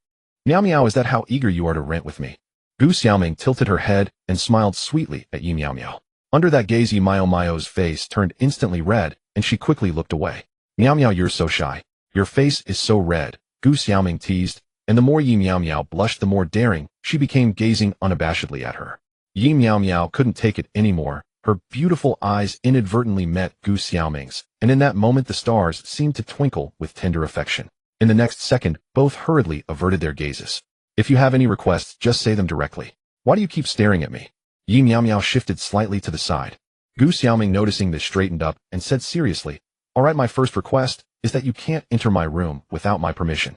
"Miao Miao, is that how eager you are to rent with me?" Gu Xiaoming tilted her head and smiled sweetly at Yi Miao Miao. Under that gaze, Yi Miao Miao's face turned instantly red, and she quickly looked away. "Miao Miao, you're so shy. Your face is so red," Gu Xiaoming teased, and the more Yi Miao Miao blushed, the more daring she became, gazing unabashedly at her. Yi Miao Miao couldn't take it anymore. Her beautiful eyes inadvertently met Gu Xiaoming's, and in that moment the stars seemed to twinkle with tender affection. In the next second, both hurriedly averted their gazes. "If you have any requests, just say them directly. Why do you keep staring at me?" Yi Miao Miao shifted slightly to the side. Gu Xiaoming, noticing this, straightened up and said seriously, "All right, my first request is that you can't enter my room without my permission."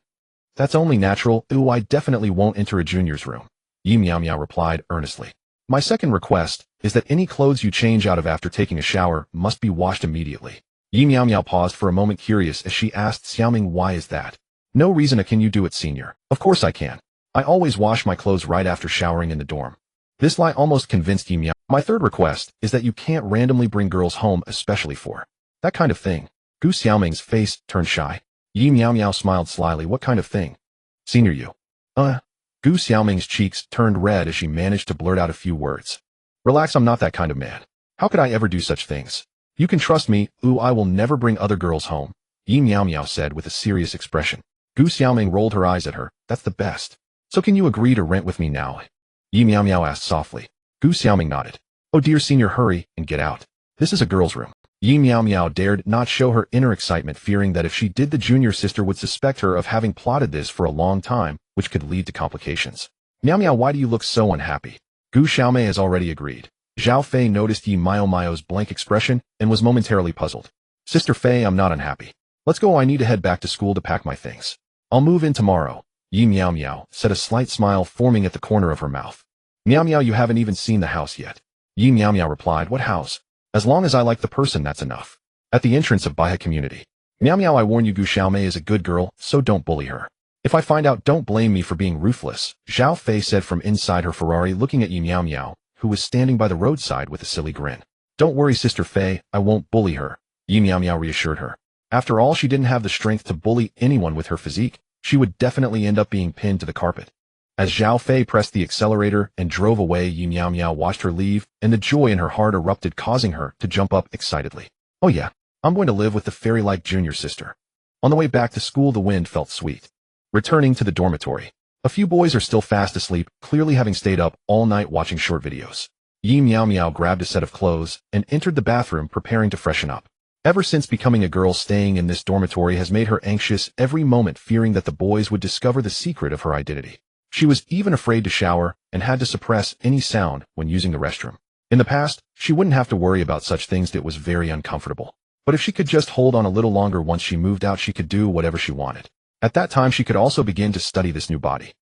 "That's only natural. Ooh, I definitely won't enter a junior's room," Yi Miao Miao replied earnestly. "My second request is that any clothes you change out of after taking a shower must be washed immediately." Yi Miao Miao paused for a moment, curious, as she asked Xiaoming, "Why is that?" "No reason. Can you do it, senior?" "Of course I can. I always wash my clothes right after showering in the dorm." This lie almost convinced Yi Miao. "My third request is that you can't randomly bring girls home, especially for that kind of thing." Gu Xiaoming's face turned shy. Yi Miao Miao smiled slyly. "What kind of thing?" "Senior, you." Gu Xiaoming's cheeks turned red as she managed to blurt out a few words. "Relax, I'm not that kind of man. How could I ever do such things? You can trust me. Ooh, I will never bring other girls home," Yi Miao Miao said with a serious expression. Gu Xiaoming rolled her eyes at her. "That's the best. So can you agree to rent with me now?" Yi Miao Miao asked softly. Gu Xiaoming nodded. "Oh dear, senior, hurry and get out. This is a girl's room." Yi Miao Miao dared not show her inner excitement, fearing that if she did, the junior sister would suspect her of having plotted this for a long time, which could lead to complications. "Miao Miao, why do you look so unhappy?" Gu Xiaomei has already agreed. Zhao Fei noticed Yi Miao Miao's blank expression and was momentarily puzzled. "Sister Fei, I'm not unhappy. Let's go. I need to head back to school to pack my things. I'll move in tomorrow," Yi Miao Miao said, a slight smile forming at the corner of her mouth. "Miao Miao, you haven't even seen the house yet." Yi Miao Miao replied, "What house? As long as I like the person, that's enough." At the entrance of Baihe Community. "Miao Miao, I warn you, Gu Xiaomei is a good girl, so don't bully her. If I find out, don't blame me for being ruthless," Zhao Fei said from inside her Ferrari, looking at Yi Miao Miao, who was standing by the roadside with a silly grin. "Don't worry, Sister Fei, I won't bully her," Yi Miao Miao reassured her. After all, she didn't have the strength to bully anyone with her physique. She would definitely end up being pinned to the carpet. As Zhao Fei pressed the accelerator and drove away, Yi Miao Miao watched her leave, and the joy in her heart erupted, causing her to jump up excitedly. "Oh yeah, I'm going to live with the fairy-like junior sister." On the way back to school, the wind felt sweet. Returning to the dormitory, a few boys are still fast asleep, clearly having stayed up all night watching short videos. Yi Miao Miao grabbed a set of clothes and entered the bathroom, preparing to freshen up. Ever since becoming a girl, staying in this dormitory has made her anxious every moment, fearing that the boys would discover the secret of her identity. She was even afraid to shower and had to suppress any sound when using the restroom. In the past, she wouldn't have to worry about such things. That was very uncomfortable. But if she could just hold on a little longer, once she moved out, she could do whatever she wanted. At that time, she could also begin to study this new body.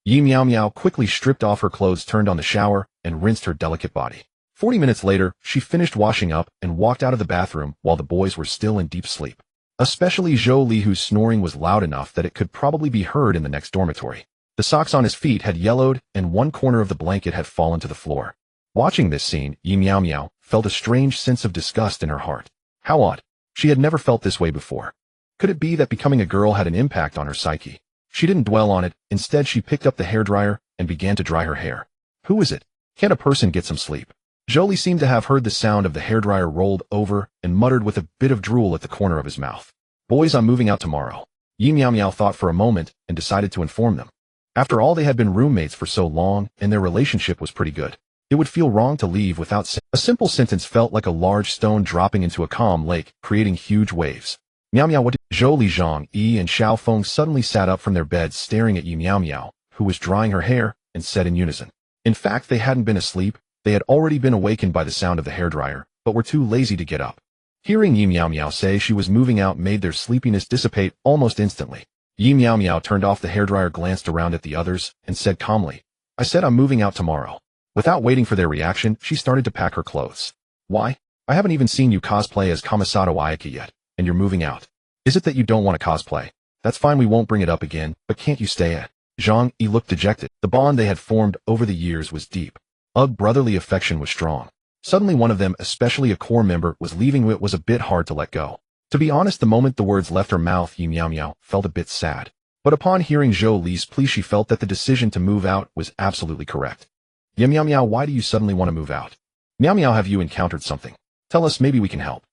Yi Miao Miao quickly stripped off her clothes, turned on the shower, and rinsed her delicate body. 40 minutes later, she finished washing up and walked out of the bathroom while the boys were still in deep sleep. Especially Zhou Li, whose snoring was loud enough that it could probably be heard in the next dormitory. The socks on his feet had yellowed, and one corner of the blanket had fallen to the floor. Watching this scene, Yi Miao Miao felt a strange sense of disgust in her heart. How odd. She had never felt this way before. Could it be that becoming a girl had an impact on her psyche? She didn't dwell on it. Instead, she picked up the hairdryer and began to dry her hair. Who is it? Can't a person get some sleep? Jolie seemed to have heard the sound of the hairdryer rolled over and muttered with a bit of drool at the corner of his mouth. Boys, I'm moving out tomorrow. Yi Meow Meow thought for a moment and decided to inform them. After all, they had been roommates for so long and their relationship was pretty good. It would feel wrong to leave without saying. A simple sentence felt like a large stone dropping into a calm lake, creating huge waves. Meow Meow, what did Zhou Zhang Yi and Xiao Feng suddenly sat up from their beds staring at Yi Meow Meow, who was drying her hair, and said in unison. In fact, they hadn't been asleep. They had already been awakened by the sound of the hairdryer, but were too lazy to get up. Hearing Yi Meow Meow say she was moving out made their sleepiness dissipate almost instantly. Yi Meow Meow turned off the hairdryer, glanced around at the others, and said calmly, I said I'm moving out tomorrow. Without waiting for their reaction, she started to pack her clothes. Why? I haven't even seen you cosplay as Kamisato Ayaka yet, and you're moving out. Is it that you don't want to cosplay? That's fine, we won't bring it up again, but can't you stay at? Zhang Yi looked dejected. The bond they had formed over the years was deep. Brotherly affection was strong. Suddenly one of them, especially a core member, was leaving who it was a bit hard to let go. To be honest, the moment the words left her mouth, Yi Meow Meow felt a bit sad. But upon hearing Zhou Li's plea, she felt that the decision to move out was absolutely correct. Yi Meow Meow, why do you suddenly want to move out? Meow Meow, have you encountered something? Tell us, maybe we can help.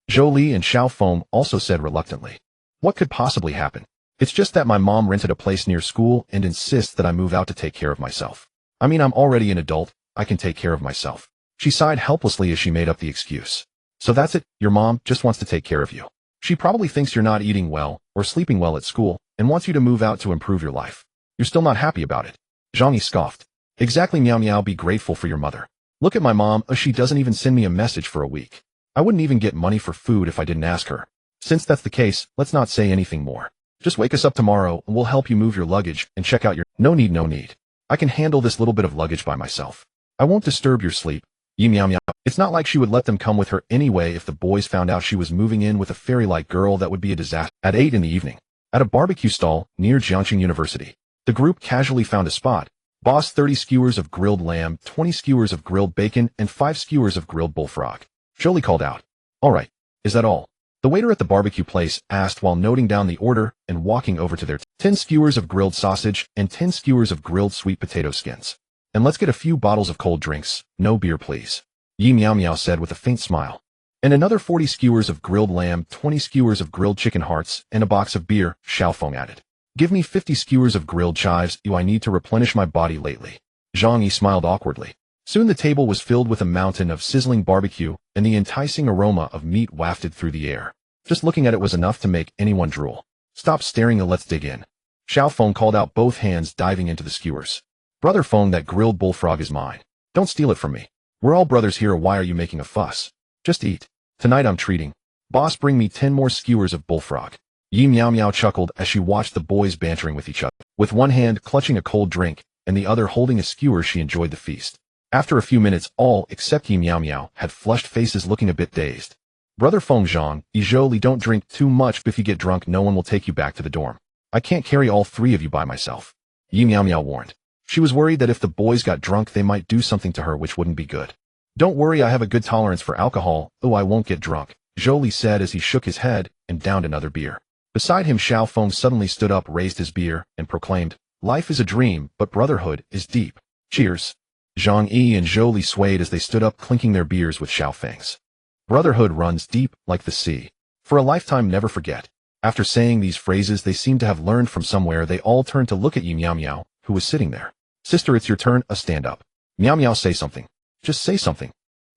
Zhou Li and Xiao Feng also said reluctantly. What could possibly happen? It's just that my mom rented a place near school and insists that I move out to take care of myself. I mean, I'm already an adult. I can take care of myself. She sighed helplessly as she made up the excuse. So that's it, your mom just wants to take care of you. She probably thinks you're not eating well or sleeping well at school and wants you to move out to improve your life. You're still not happy about it. Zhang Yi scoffed. Exactly, Meow Meow, be grateful for your mother. Look at my mom, she doesn't even send me a message for a week. I wouldn't even get money for food if I didn't ask her. Since that's the case, let's not say anything more. Just wake us up tomorrow and we'll help you move your luggage and check out your— No need. I can handle this little bit of luggage by myself. I won't disturb your sleep. Yi Meow Meow. It's not like she would let them come with her anyway. If the boys found out she was moving in with a fairy-like girl, that would be a disaster. At 8 in the evening, at a barbecue stall near Jiangxing University, the group casually found a spot. Boss 30 skewers of grilled lamb, 20 skewers of grilled bacon, and 5 skewers of grilled bullfrog. Jolie called out. All right. Is that all? The waiter at the barbecue place asked while noting down the order and walking over to their 10 skewers of grilled sausage and 10 skewers of grilled sweet potato skins. And let's get a few bottles of cold drinks. No beer, please. Yi Meow Meow said with a faint smile. And another 40 skewers of grilled lamb, 20 skewers of grilled chicken hearts, and a box of beer, Xiao Feng added. Give me 50 skewers of grilled chives. I need to replenish my body lately. Zhang Yi smiled awkwardly. Soon the table was filled with a mountain of sizzling barbecue, and the enticing aroma of meat wafted through the air. Just looking at it was enough to make anyone drool. Stop staring and let's dig in. Xiao Feng called out, both hands diving into the skewers. Brother Feng, that grilled bullfrog is mine. Don't steal it from me. We're all brothers here. Why are you making a fuss? Just eat. Tonight I'm treating. Boss, bring me 10 more skewers of bullfrog. Yi Meow Meow chuckled as she watched the boys bantering with each other. With one hand clutching a cold drink and the other holding a skewer, she enjoyed the feast. After a few minutes, all except Yi Meow Meow had flushed faces, looking a bit dazed. Brother Feng, Zhang Yi, don't drink too much. If you get drunk, no one will take you back to the dorm. I can't carry all 3 of you by myself. Yi Meow Meow warned. She was worried that if the boys got drunk, they might do something to her which wouldn't be good. Don't worry, I have a good tolerance for alcohol. Oh, I won't get drunk, Jolie said as he shook his head and downed another beer. Beside him, Xiao Feng suddenly stood up, raised his beer, and proclaimed, Life is a dream, but brotherhood is deep. Cheers. Zhang Yi and Jolie swayed as they stood up, clinking their beers with Xiao Feng's. Brotherhood runs deep, like the sea. For a lifetime, never forget. After saying these phrases they seemed to have learned from somewhere, they all turned to look at Yi Meow Meow, who was sitting there. Sister, it's your turn. Stand up. Meow Meow, say something. Just say something.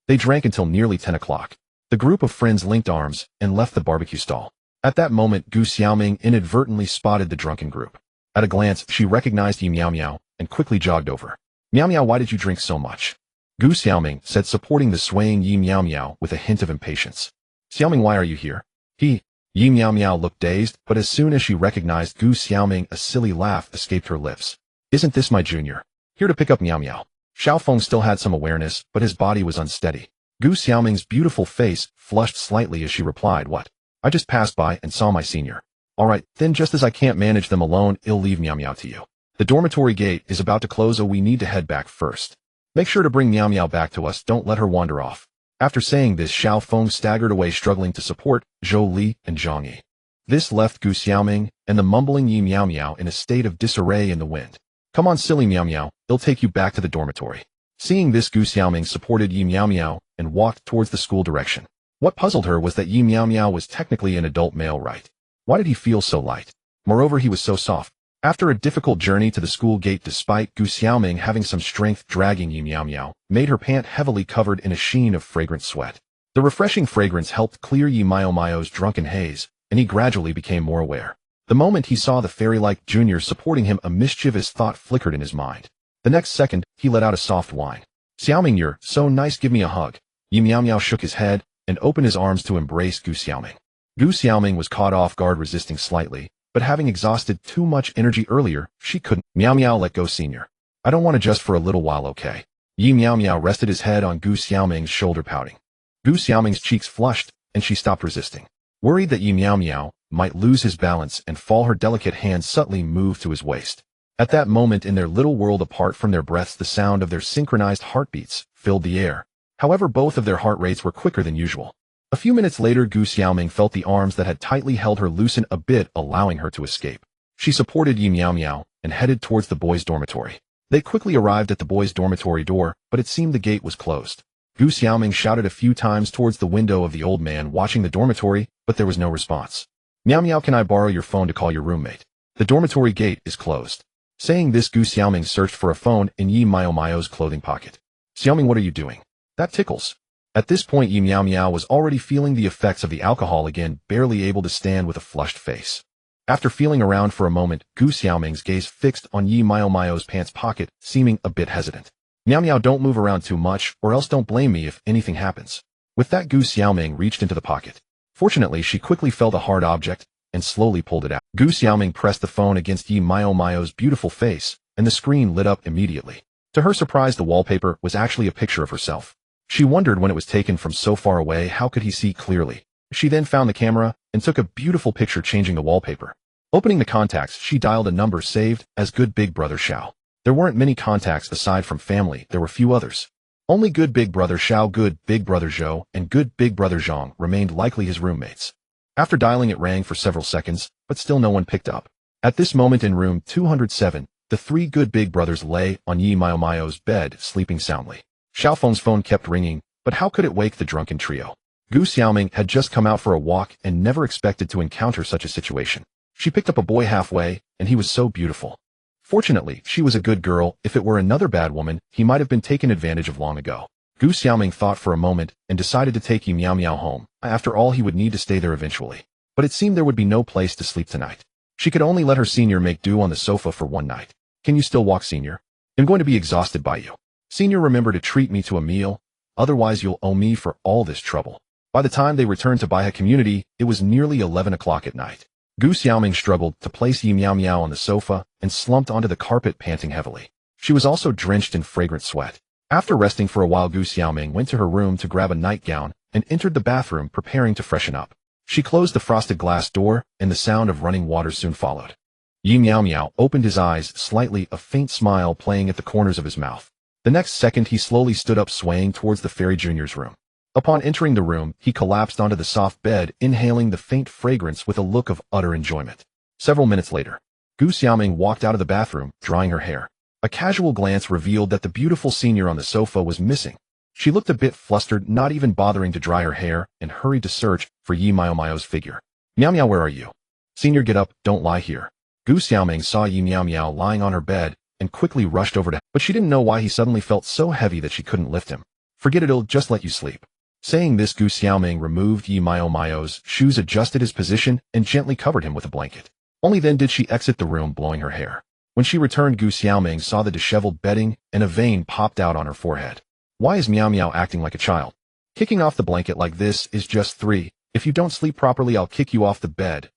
They drank until nearly 10 o'clock. The group of friends linked arms and left the barbecue stall. At that moment, Gu Xiaoming inadvertently spotted the drunken group. At a glance, she recognized Yi Meow Meow and quickly jogged over. Meow Meow, why did you drink so much? Gu Xiaoming said, supporting the swaying Yi Meow Meow with a hint of impatience. Xiaoming, why are you here? Yi Meow Meow looked dazed, but as soon as she recognized Gu Xiaoming, a silly laugh escaped her lips. Isn't this my junior? Here to pick up Meow Meow. Xiao Feng still had some awareness, but his body was unsteady. Gu Xiaoming's beautiful face flushed slightly as she replied, What? I just passed by and saw my senior. Alright, then just as I can't manage them alone, I'll leave Meow Meow to you. The dormitory gate is about to close, we need to head back first. Make sure to bring Meow Meow back to us, don't let her wander off. After saying this, Xiao Feng staggered away, struggling to support Zhou Li and Zhang Yi. This left Gu Xiaoming and the mumbling Yi Miao Miao in a state of disarray in the wind. Come on, silly Miao Miao, they'll take you back to the dormitory. Seeing this, Gu Xiaoming supported Yi Miao Miao and walked towards the school direction. What puzzled her was that Yi Miao Miao was technically an adult male, right? Why did he feel so light? Moreover, he was so soft. After a difficult journey to the school gate, despite Gu Xiaoming having some strength dragging Yi Miao Miao, made her pant heavily covered in a sheen of fragrant sweat. The refreshing fragrance helped clear Yi Miao Miao's drunken haze, and he gradually became more aware. The moment he saw the fairy-like junior supporting him, a mischievous thought flickered in his mind. The next second, he let out a soft whine. Xiaoming, you're so nice, give me a hug. Yi Miao Miao shook his head and opened his arms to embrace Gu Xiaoming. Gu Xiaoming was caught off guard, resisting slightly, but having exhausted too much energy earlier, she couldn't. Miao Miao, let go, senior. I don't want to, just for a little while, okay? Yi Miao Miao rested his head on Gu Xiaoming's shoulder, pouting. Gu Xiaoming's cheeks flushed, and she stopped resisting. Worried that Yi Miao Miao might lose his balance and fall, her delicate hand subtly moved to his waist. At that moment, in their little world apart from their breaths, the sound of their synchronized heartbeats filled the air. However, both of their heart rates were quicker than usual. A few minutes later, Gu Xiaoming felt the arms that had tightly held her loosen a bit, allowing her to escape. She supported Yi Miao Miao and headed towards the boys' dormitory. They quickly arrived at the boys' dormitory door, but it seemed the gate was closed. Gu Xiaoming shouted a few times towards the window of the old man watching the dormitory, but there was no response. Miao Miao, can I borrow your phone to call your roommate? The dormitory gate is closed. Saying this, Gu Xiaoming searched for a phone in Yi Miao Miao's clothing pocket. Xiaoming, what are you doing? That tickles. At this point, Yi Miao Miao was already feeling the effects of the alcohol again, barely able to stand with a flushed face. After feeling around for a moment, Gu Xiaoming's gaze fixed on Yi Miao Miao's pants pocket, seeming a bit hesitant. Miao Miao, don't move around too much, or else don't blame me if anything happens. With that, Gu Xiaoming reached into the pocket. Fortunately, she quickly felt a hard object and slowly pulled it out. Gu Xiaoming pressed the phone against Yi Miao Miao's beautiful face, and the screen lit up immediately. To her surprise, the wallpaper was actually a picture of herself. She wondered, when it was taken from so far away, how could he see clearly? She then found the camera and took a beautiful picture, changing the wallpaper. Opening the contacts, she dialed a number saved as Good Big Brother Xiao. There weren't many contacts aside from family, there were few others. Only Good Big Brother Xiao, Good Big Brother Zhou, and Good Big Brother Zhang remained likely his roommates. After dialing, it rang for several seconds, but still no one picked up. At this moment, in room 207, the three Good Big Brothers lay on Yi Miao Miao's bed, sleeping soundly. Xiaofeng's phone kept ringing, but how could it wake the drunken trio? Gu Xiaoming had just come out for a walk and never expected to encounter such a situation. She picked up a boy halfway, and he was so beautiful. Fortunately, she was a good girl. If it were another bad woman, he might have been taken advantage of long ago. Gu Xiaoming thought for a moment and decided to take Yi Miao Miao home. After all, he would need to stay there eventually. But it seemed there would be no place to sleep tonight. She could only let her senior make do on the sofa for one night. Can you still walk, senior? I'm going to be exhausted by you. Senior, remember to treat me to a meal, otherwise you'll owe me for all this trouble. By the time they returned to Baihe Community, it was nearly 11 o'clock at night. Gu Xiaoming struggled to place Yi Miao Miao on the sofa and slumped onto the carpet, panting heavily. She was also drenched in fragrant sweat. After resting for a while, Gu Xiaoming went to her room to grab a nightgown and entered the bathroom, preparing to freshen up. She closed the frosted glass door, and the sound of running water soon followed. Yi Miao Miao opened his eyes slightly, a faint smile playing at the corners of his mouth. The next second, he slowly stood up, swaying towards the Fairy Junior's room. Upon entering the room, he collapsed onto the soft bed, inhaling the faint fragrance with a look of utter enjoyment. Several minutes later, Gu Xiaoming walked out of the bathroom, drying her hair. A casual glance revealed that the beautiful senior on the sofa was missing. She looked a bit flustered, not even bothering to dry her hair, and hurried to search for Yi Miao Miao's figure. Miao Miao, where are you? Senior, get up, don't lie here. Gu Xiaoming saw Yi Miao Miao lying on her bed and quickly rushed over to him, but she didn't know why he suddenly felt so heavy that she couldn't lift him. Forget it, it'll just let you sleep. Saying this, Gu Xiaoming removed Yi Miao Miao's shoes, adjusted his position, and gently covered him with a blanket. Only then did she exit the room, blowing her hair. When she returned, Gu Xiaoming saw the disheveled bedding, and a vein popped out on her forehead. Why is Miao Miao acting like a child? Kicking off the blanket like this is just 3. If you don't sleep properly, I'll kick you off the bed.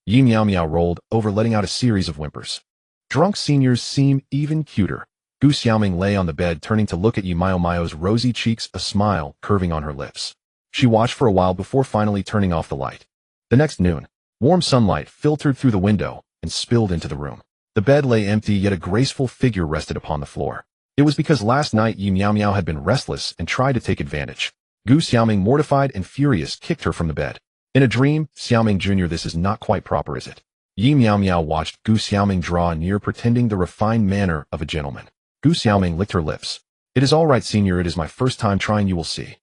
Yi Miao Miao rolled over, letting out a series of whimpers. Drunk seniors seem even cuter. Gu Xiaoming lay on the bed, turning to look at Yi Miao Miao's rosy cheeks, a smile curving on her lips. She watched for a while before finally turning off the light. The next noon, warm sunlight filtered through the window and spilled into the room. The bed lay empty, yet a graceful figure rested upon the floor. It was because last night Yi Miao Miao had been restless and tried to take advantage. Gu Xiaoming, mortified and furious, kicked her from the bed. In a dream, Xiaoming Jr. This is not quite proper, is it? Yi Miao Miao watched Gu Xiaoming draw near, pretending the refined manner of a gentleman. Gu Xiaoming licked her lips. It is all right, senior, it is my first time trying, you will see.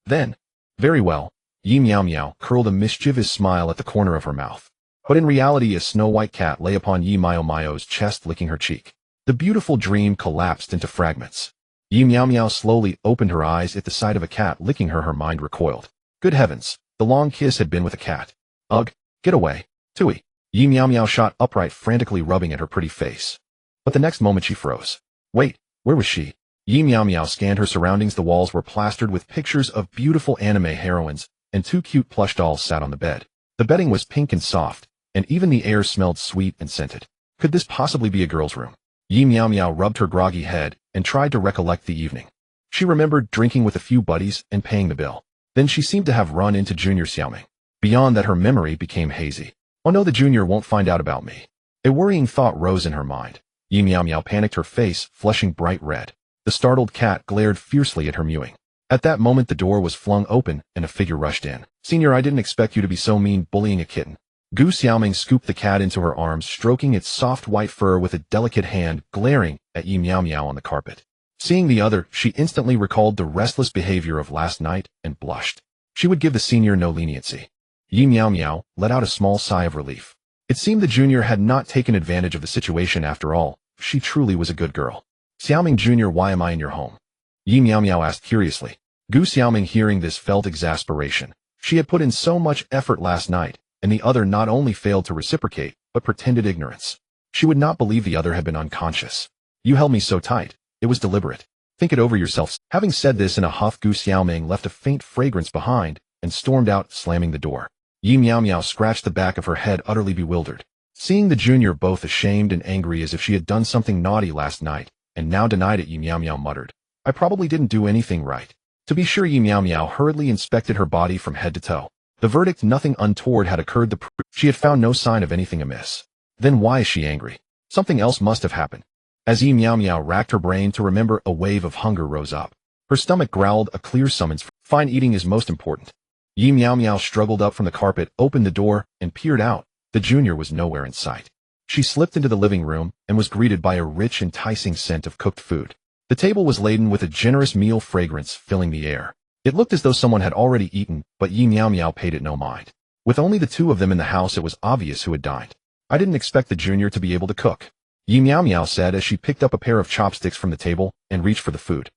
Then, very well. Yi Miao Miao curled a mischievous smile at the corner of her mouth. But in reality, a snow-white cat lay upon Yi Miao Miao's chest, licking her cheek. The beautiful dream collapsed into fragments. Yi Miao Miao slowly opened her eyes at the sight of a cat licking her. Her mind recoiled. Good heavens, the long kiss had been with a cat. Ugh, get away. Tui. Yi Miao Miao shot upright, frantically rubbing at her pretty face. But the next moment she froze. Wait, where was she? Yi Miao Miao scanned her surroundings. The walls were plastered with pictures of beautiful anime heroines, and two cute plush dolls sat on the bed. The bedding was pink and soft, and even the air smelled sweet and scented. Could this possibly be a girl's room? Yi Miao Miao rubbed her groggy head and tried to recollect the evening. She remembered drinking with a few buddies and paying the bill. Then she seemed to have run into Junior Xiaoming. Beyond that, her memory became hazy. Oh no, the junior won't find out about me. A worrying thought rose in her mind. Yi Miao Miao panicked, her face flushing bright red. The startled cat glared fiercely at her, mewing. At that moment, the door was flung open and a figure rushed in. Senior, I didn't expect you to be so mean, bullying a kitten. Gu Xiaoming scooped the cat into her arms, stroking its soft white fur with a delicate hand, glaring at Yi Miao Miao on the carpet. Seeing the other, she instantly recalled the restless behavior of last night and blushed. She would give the senior no leniency. Yi Miao Miao let out a small sigh of relief. It seemed the junior had not taken advantage of the situation after all. She truly was a good girl. Xiaoming Jr., why am I in your home? Yi Miao Miao asked curiously. Gu Xiaoming, hearing this, felt exasperation. She had put in so much effort last night, and the other not only failed to reciprocate, but pretended ignorance. She would not believe the other had been unconscious. You held me so tight. It was deliberate. Think it over yourself. Having said this in a huff, Gu Xiaoming left a faint fragrance behind and stormed out, slamming the door. Yi Miao Miao scratched the back of her head, utterly bewildered. Seeing the junior both ashamed and angry as if she had done something naughty last night, and now denied it, Yi Miao Miao muttered, I probably didn't do anything right. To be sure, Yi Miao Miao hurriedly inspected her body from head to toe. The verdict, nothing untoward had occurred. She had found no sign of anything amiss. Then why is she angry? Something else must have happened. As Yi Miao Miao racked her brain to remember, a wave of hunger rose up. Her stomach growled a clear summons. Fine eating is most important. Yi Miao Miao struggled up from the carpet, opened the door, and peered out. The junior was nowhere in sight. She slipped into the living room and was greeted by a rich, enticing scent of cooked food. The table was laden with a generous meal fragrance filling the air. It looked as though someone had already eaten, but Yi Miao Miao paid it no mind. With only the two of them in the house, it was obvious who had dined. I didn't expect the junior to be able to cook, Yi Miao Miao said as she picked up a pair of chopsticks from the table and reached for the food.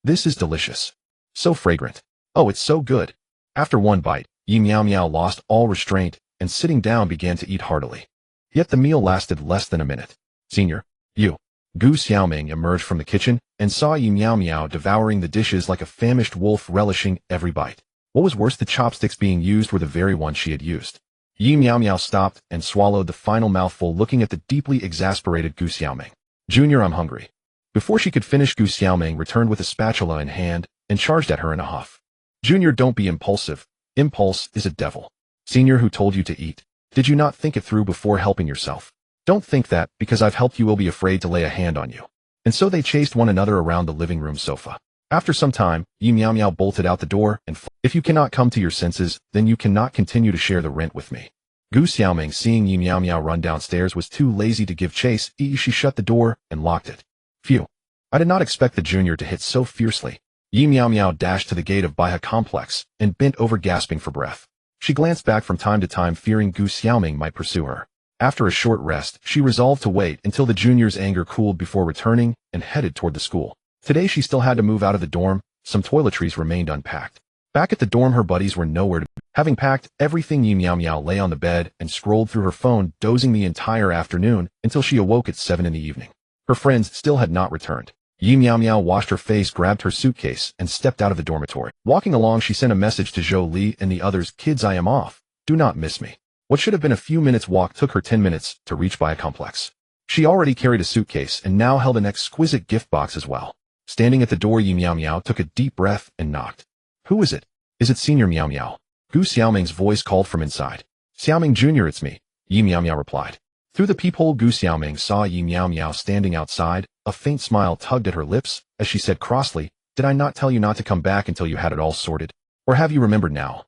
This is delicious. So fragrant. Oh, it's so good. After one bite, Yi Miao Miao lost all restraint and sitting down began to eat heartily. Yet the meal lasted less than a minute. Senior, you. Gu Xiaoming emerged from the kitchen and saw Yi Miao Miao devouring the dishes like a famished wolf, relishing every bite. What was worse, the chopsticks being used were the very ones she had used. Yi Miao Miao stopped and swallowed the final mouthful, looking at the deeply exasperated Gu Xiaoming. Junior, I'm hungry. Before she could finish, Gu Xiaoming returned with a spatula in hand and charged at her in a huff. Junior, don't be impulsive. Impulse is a devil. Senior, who told you to eat? Did you not think it through before helping yourself? Don't think that, because I've helped you, will be afraid to lay a hand on you. And so they chased one another around the living room sofa. After some time, Yi Miao Miao bolted out the door and if you cannot come to your senses, then you cannot continue to share the rent with me. Gu Xiaoming, seeing Yi Miao Miao run downstairs, was too lazy to give chase. She shut the door and locked it. Phew. I did not expect the junior to hit so fiercely. Yi Miao Miao dashed to the gate of Baiha Complex and bent over, gasping for breath. She glanced back from time to time, fearing Gu Xiaoming might pursue her. After a short rest, she resolved to wait until the junior's anger cooled before returning and headed toward the school. Today she still had to move out of the dorm. Some toiletries remained unpacked. Back at the dorm, her buddies were nowhere to be. Having packed everything, Yi Miao Miao lay on the bed and scrolled through her phone, dozing the entire afternoon until she awoke at 7 in the evening. Her friends still had not returned. Yi Miao Miao washed her face, grabbed her suitcase, and stepped out of the dormitory. Walking along, she sent a message to Zhou Li and the others. Kids, I am off. Do not miss me. What should have been a few minutes walk took her 10 minutes to reach Baiha Complex. She already carried a suitcase and now held an exquisite gift box as well. Standing at the door, Yi Miao Miao took a deep breath and knocked. Who is it? Is it Senior Miao Miao? Gu Xiaoming's voice called from inside. Xiaoming Jr., it's me, Yi Miao Miao replied. Through the peephole, Gu Xiaoming saw Yi Miao Miao standing outside. A faint smile tugged at her lips as she said crossly, Did I not tell you not to come back until you had it all sorted? Or have you remembered now?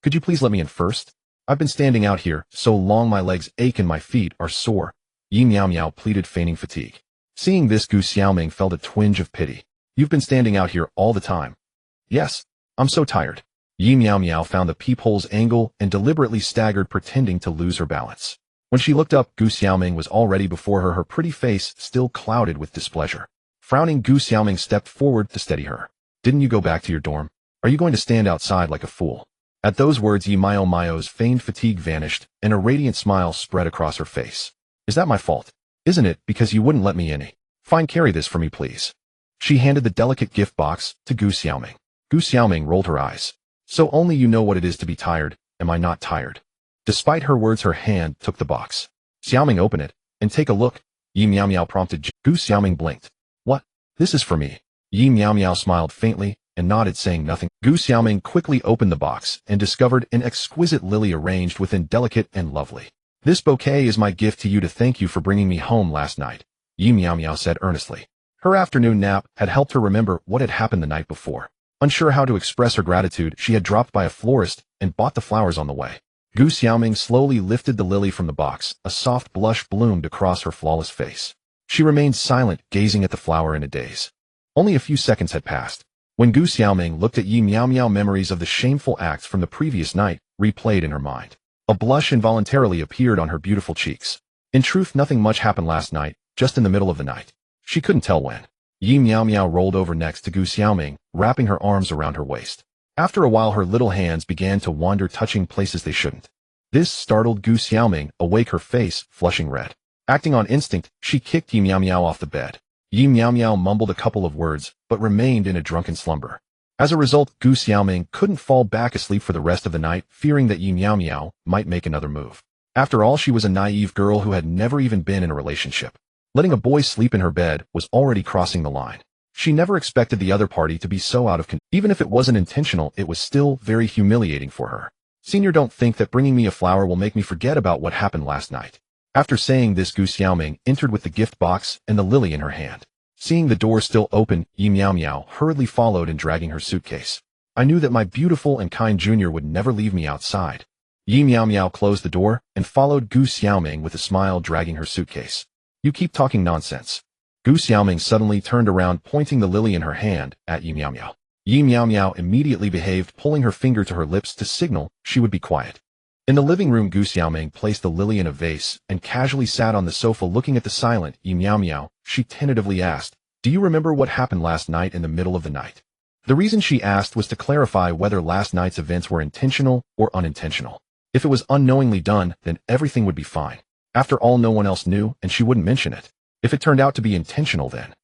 Could you please let me in first? I've been standing out here so long my legs ache and my feet are sore. Yi Miao Miao pleaded, feigning fatigue. Seeing this, Gu Xiaoming felt a twinge of pity. You've been standing out here all the time. Yes, I'm so tired. Yi Miao Miao found the peephole's angle and deliberately staggered, pretending to lose her balance. When she looked up, Gu Xiaoming was already before her, her pretty face still clouded with displeasure. Frowning, Gu Xiaoming stepped forward to steady her. Didn't you go back to your dorm? Are you going to stand outside like a fool? At those words, Yi Miao Miao's feigned fatigue vanished, and a radiant smile spread across her face. Is that my fault? Isn't it, because you wouldn't let me in? Fine, carry this for me, please. She handed the delicate gift box to Gu Xiaoming. Gu Xiaoming rolled her eyes. So only you know what it is to be tired, am I not tired? Despite her words, her hand took the box. Xiaoming, open it, and take a look, Yi Miao Miao prompted. Gu Xiaoming blinked. What? This is for me. Yi Miao Miao smiled faintly and nodded, saying nothing. Gu Xiaoming quickly opened the box and discovered an exquisite lily arranged within, delicate and lovely. This bouquet is my gift to you to thank you for bringing me home last night, Yi Miao Miao said earnestly. Her afternoon nap had helped her remember what had happened the night before. Unsure how to express her gratitude, she had dropped by a florist and bought the flowers on the way. Gu Xiaoming slowly lifted the lily from the box. A soft blush bloomed across her flawless face. She remained silent, gazing at the flower in a daze. Only a few seconds had passed. When Gu Xiaoming looked at Yi Miao Miao, memories of the shameful acts from the previous night replayed in her mind. A blush involuntarily appeared on her beautiful cheeks. In truth, nothing much happened last night, just in the middle of the night. She couldn't tell when. Yi Miao Miao rolled over next to Gu Xiaoming, wrapping her arms around her waist. After a while, her little hands began to wander, touching places they shouldn't. This startled Gu Xiaoming, awake, her face flushing red. Acting on instinct, she kicked Yi Miao Miao off the bed. Yi Miao Miao mumbled a couple of words, but remained in a drunken slumber. As a result, Gu Xiaoming couldn't fall back asleep for the rest of the night, fearing that Yi Miao Miao might make another move. After all, she was a naive girl who had never even been in a relationship. Letting a boy sleep in her bed was already crossing the line. She never expected the other party to be so out of control. Even if it wasn't intentional, it was still very humiliating for her. Senior, don't think that bringing me a flower will make me forget about what happened last night. After saying this, Gu Xiaoming entered with the gift box and the lily in her hand. Seeing the door still open, Yi Miao Miao hurriedly followed and dragging her suitcase. I knew that my beautiful and kind junior would never leave me outside. Yi Miao Miao closed the door and followed Gu Xiaoming with a smile, dragging her suitcase. You keep talking nonsense. Gu Xiaoming suddenly turned around, pointing the lily in her hand at Yi Miao Miao. Yi Miao Miao immediately behaved, pulling her finger to her lips to signal she would be quiet. In the living room, Gu Xiaoming placed the lily in a vase and casually sat on the sofa looking at the silent Yi Miao Miao. She tentatively asked, Do you remember what happened last night in the middle of the night? The reason she asked was to clarify whether last night's events were intentional or unintentional. If it was unknowingly done, then everything would be fine. After all, no one else knew, and she wouldn't mention it. If it turned out to be intentional, then...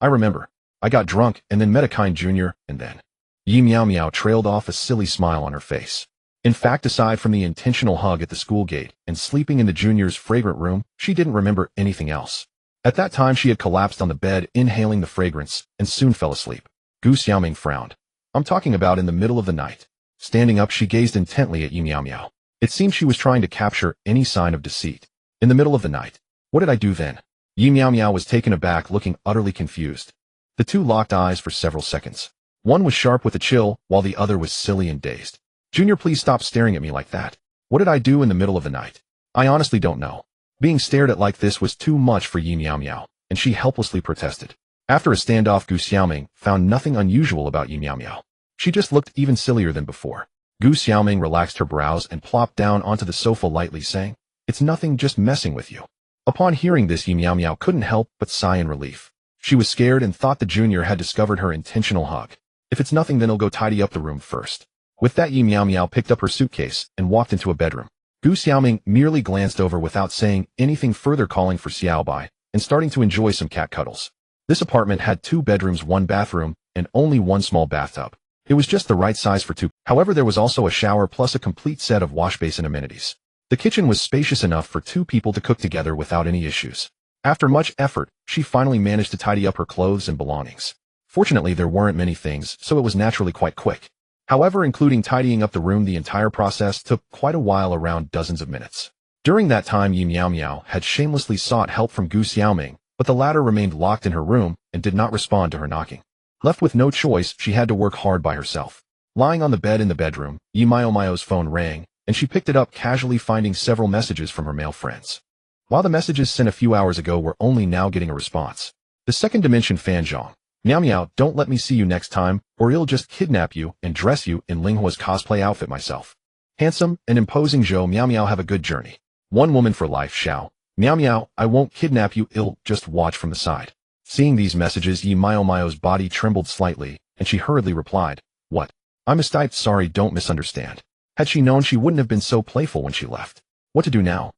I remember. I got drunk, and then met a kind junior, and then... Yi Miao Miao trailed off, a silly smile on her face. In fact, aside from the intentional hug at the school gate and sleeping in the junior's fragrant room, she didn't remember anything else. At that time, she had collapsed on the bed, inhaling the fragrance, and soon fell asleep. Gu Xiaoming frowned. I'm talking about in the middle of the night. Standing up, she gazed intently at Yi Miao Miao. It seemed she was trying to capture any sign of deceit. In the middle of the night. What did I do then? Yi Miao Miao was taken aback, looking utterly confused. The two locked eyes for several seconds. One was sharp with a chill, while the other was silly and dazed. Junior, please stop staring at me like that. What did I do in the middle of the night? I honestly don't know. Being stared at like this was too much for Yi Miao Miao, and she helplessly protested. After a standoff, Gu Xiaoming found nothing unusual about Yi Miao Miao. She just looked even sillier than before. Gu Xiaoming relaxed her brows and plopped down onto the sofa lightly, saying, It's nothing, just messing with you. Upon hearing this, Yi Miao Miao couldn't help but sigh in relief. She was scared and thought the junior had discovered her intentional hug. If it's nothing, then I'll go tidy up the room first. With that, Yi Miao Miao picked up her suitcase and walked into a bedroom. Gu Xiaoming merely glanced over without saying anything further, calling for Xiaobai and starting to enjoy some cat cuddles. This apartment had 2 bedrooms, 1 bathroom, and only 1 small bathtub. It was just the right size for 2. However, there was also a shower plus a complete set of wash basin amenities. The kitchen was spacious enough for 2 people to cook together without any issues. After much effort, she finally managed to tidy up her clothes and belongings. Fortunately, there weren't many things, so it was naturally quite quick. However, including tidying up the room, the entire process took quite a while, around dozens of minutes. During that time, Yi Miao Miao had shamelessly sought help from Gu Xiaoming, but the latter remained locked in her room and did not respond to her knocking. Left with no choice, she had to work hard by herself. Lying on the bed in the bedroom, Yi Mao's phone rang, and she picked it up casually, finding several messages from her male friends. While the messages sent a few hours ago were only now getting a response. The second dimension Fanzhong. Meow meow, don't let me see you next time, or I'll just kidnap you and dress you in Linghua's cosplay outfit myself. Handsome and imposing Zhou Meow meow, have a good journey. One woman for life, Xiao. Meow meow, I won't kidnap you, I'll just watch from the side. Seeing these messages, Yi Mao's body trembled slightly, and she hurriedly replied, What? I'm sorry, don't misunderstand. Had she known, she wouldn't have been so playful when she left. What to do now?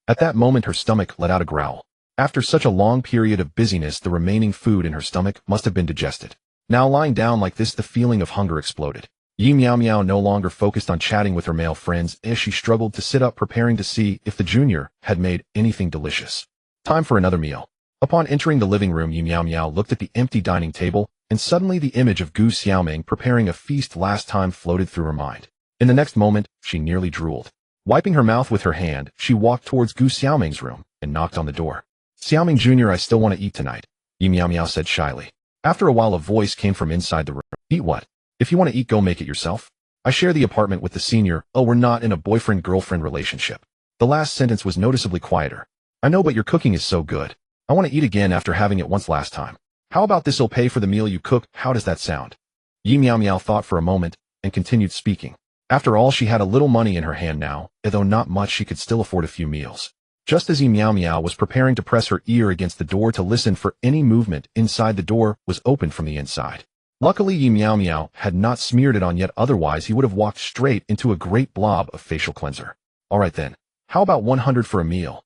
At that moment her stomach let out a growl. After such a long period of busyness, the remaining food in her stomach must have been digested. Now lying down like this, the feeling of hunger exploded. Yi Meow Meow no longer focused on chatting with her male friends as she struggled to sit up, preparing to see if the junior had made anything delicious. Time for another meal. Upon entering the living room, Yi Meow Meow looked at the empty dining table, and suddenly the image of Gu Xiaoming preparing a feast last time floated through her mind. In the next moment, she nearly drooled. Wiping her mouth with her hand, she walked towards Gu Xiaoming's room and knocked on the door. Xiaoming Jr., I still want to eat tonight, Yi Meow Meow said shyly. After a while, a voice came from inside the room. Eat what? If you want to eat, go make it yourself. I share the apartment with the senior. Oh, we're not in a boyfriend-girlfriend relationship. The last sentence was noticeably quieter. I know, but your cooking is so good. I want to eat again after having it once last time. How about this'll pay for the meal you cook? How does that sound? Yi Meow Meow thought for a moment and continued speaking. After all, she had a little money in her hand now, although not much, she could still afford a few meals. Just as Yi Meow Meow was preparing to press her ear against the door to listen for any movement inside, the door was opened from the inside. Luckily, Yi Meow Meow had not smeared it on yet, otherwise he would have walked straight into a great blob of facial cleanser. Alright then, how about 100 for a meal?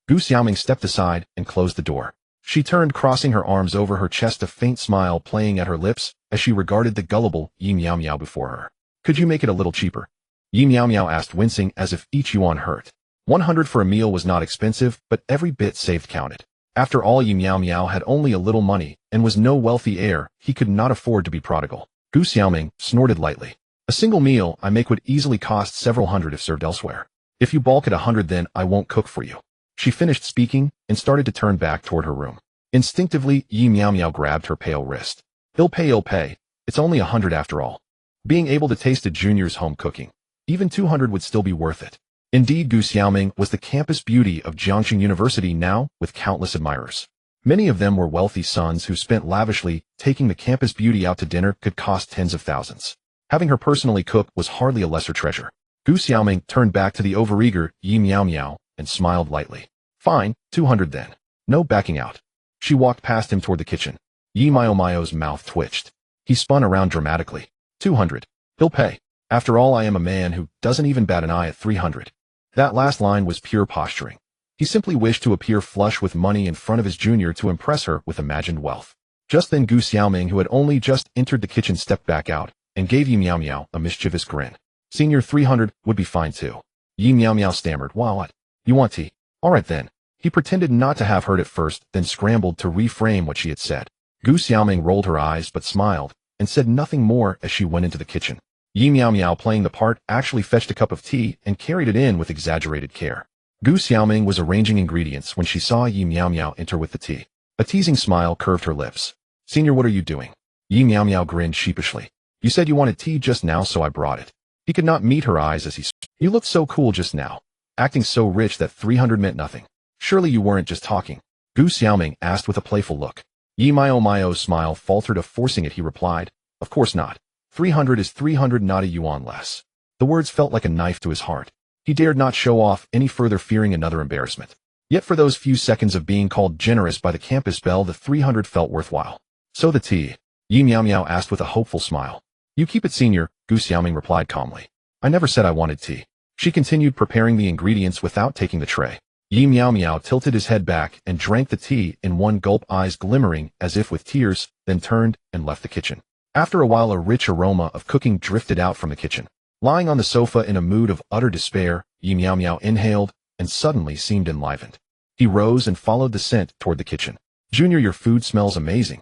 Gu Xiaoming stepped aside and closed the door. She turned, crossing her arms over her chest, a faint smile playing at her lips as she regarded the gullible Yi Meow Meow before her. Could you make it a little cheaper? Yi Meow Meow asked, wincing as if each yuan hurt. 100 for a meal was not expensive, but every bit saved counted. After all, Yi Meow Meow had only a little money and was no wealthy heir. He could not afford to be prodigal. Gu Xiaoming snorted lightly. A single meal I make would easily cost several hundred if served elsewhere. If you balk at 100, then I won't cook for you. She finished speaking and started to turn back toward her room. Instinctively, Yi Meow Meow grabbed her pale wrist. I'll pay. It's only 100 after all. Being able to taste a junior's home cooking, even 200 would still be worth it. Indeed, Gu Xiaoming was the campus beauty of Jiangxing University now, with countless admirers. Many of them were wealthy sons who spent lavishly. Taking the campus beauty out to dinner could cost tens of thousands. Having her personally cook was hardly a lesser treasure. Gu Xiaoming turned back to the overeager Yi Meow Meow and smiled lightly. Fine, 200 then. No backing out. She walked past him toward the kitchen. Yi Mao's mouth twitched. He spun around dramatically. 200. He'll pay. After all, I am a man who doesn't even bat an eye at 300. That last line was pure posturing. He simply wished to appear flush with money in front of his junior to impress her with imagined wealth. Just then Gu Xiaoming, who had only just entered the kitchen, stepped back out and gave Yi Meow Meow a mischievous grin. Senior, 300 would be fine too. Yi Meow Meow stammered. What? You want tea? Alright then. He pretended not to have heard at first, then scrambled to reframe what she had said. Gu Xiaoming rolled her eyes but smiled and said nothing more as she went into the kitchen. Yi Meow Meow, playing the part, actually fetched a cup of tea and carried it in with exaggerated care. Gu Xiaoming was arranging ingredients when she saw Yi Meow Meow enter with the tea. A teasing smile curved her lips. Senior, what are you doing? Yi Meow Meow grinned sheepishly. You said you wanted tea just now, so I brought it. He could not meet her eyes as he spoke. You looked so cool just now, acting so rich that 300 meant nothing. Surely you weren't just talking? Gu Xiaoming asked with a playful look. Yi Mao's smile faltered, forcing it. He replied, Of course not. 300 is 300, not a yuan less. The words felt like a knife to his heart. He dared not show off any further, fearing another embarrassment. Yet for those few seconds of being called generous by the campus belle, the 300 felt worthwhile. So the tea? Yi Meow Meow asked with a hopeful smile. You keep it, senior, Gu Xiaoming replied calmly. I never said I wanted tea. She continued preparing the ingredients without taking the tray. Yi Meow Meow tilted his head back and drank the tea in one gulp, eyes glimmering as if with tears, then turned and left the kitchen. After a while, a rich aroma of cooking drifted out from the kitchen. Lying on the sofa in a mood of utter despair, Yi Meow Meow inhaled and suddenly seemed enlivened. He rose and followed the scent toward the kitchen. Junior, your food smells amazing.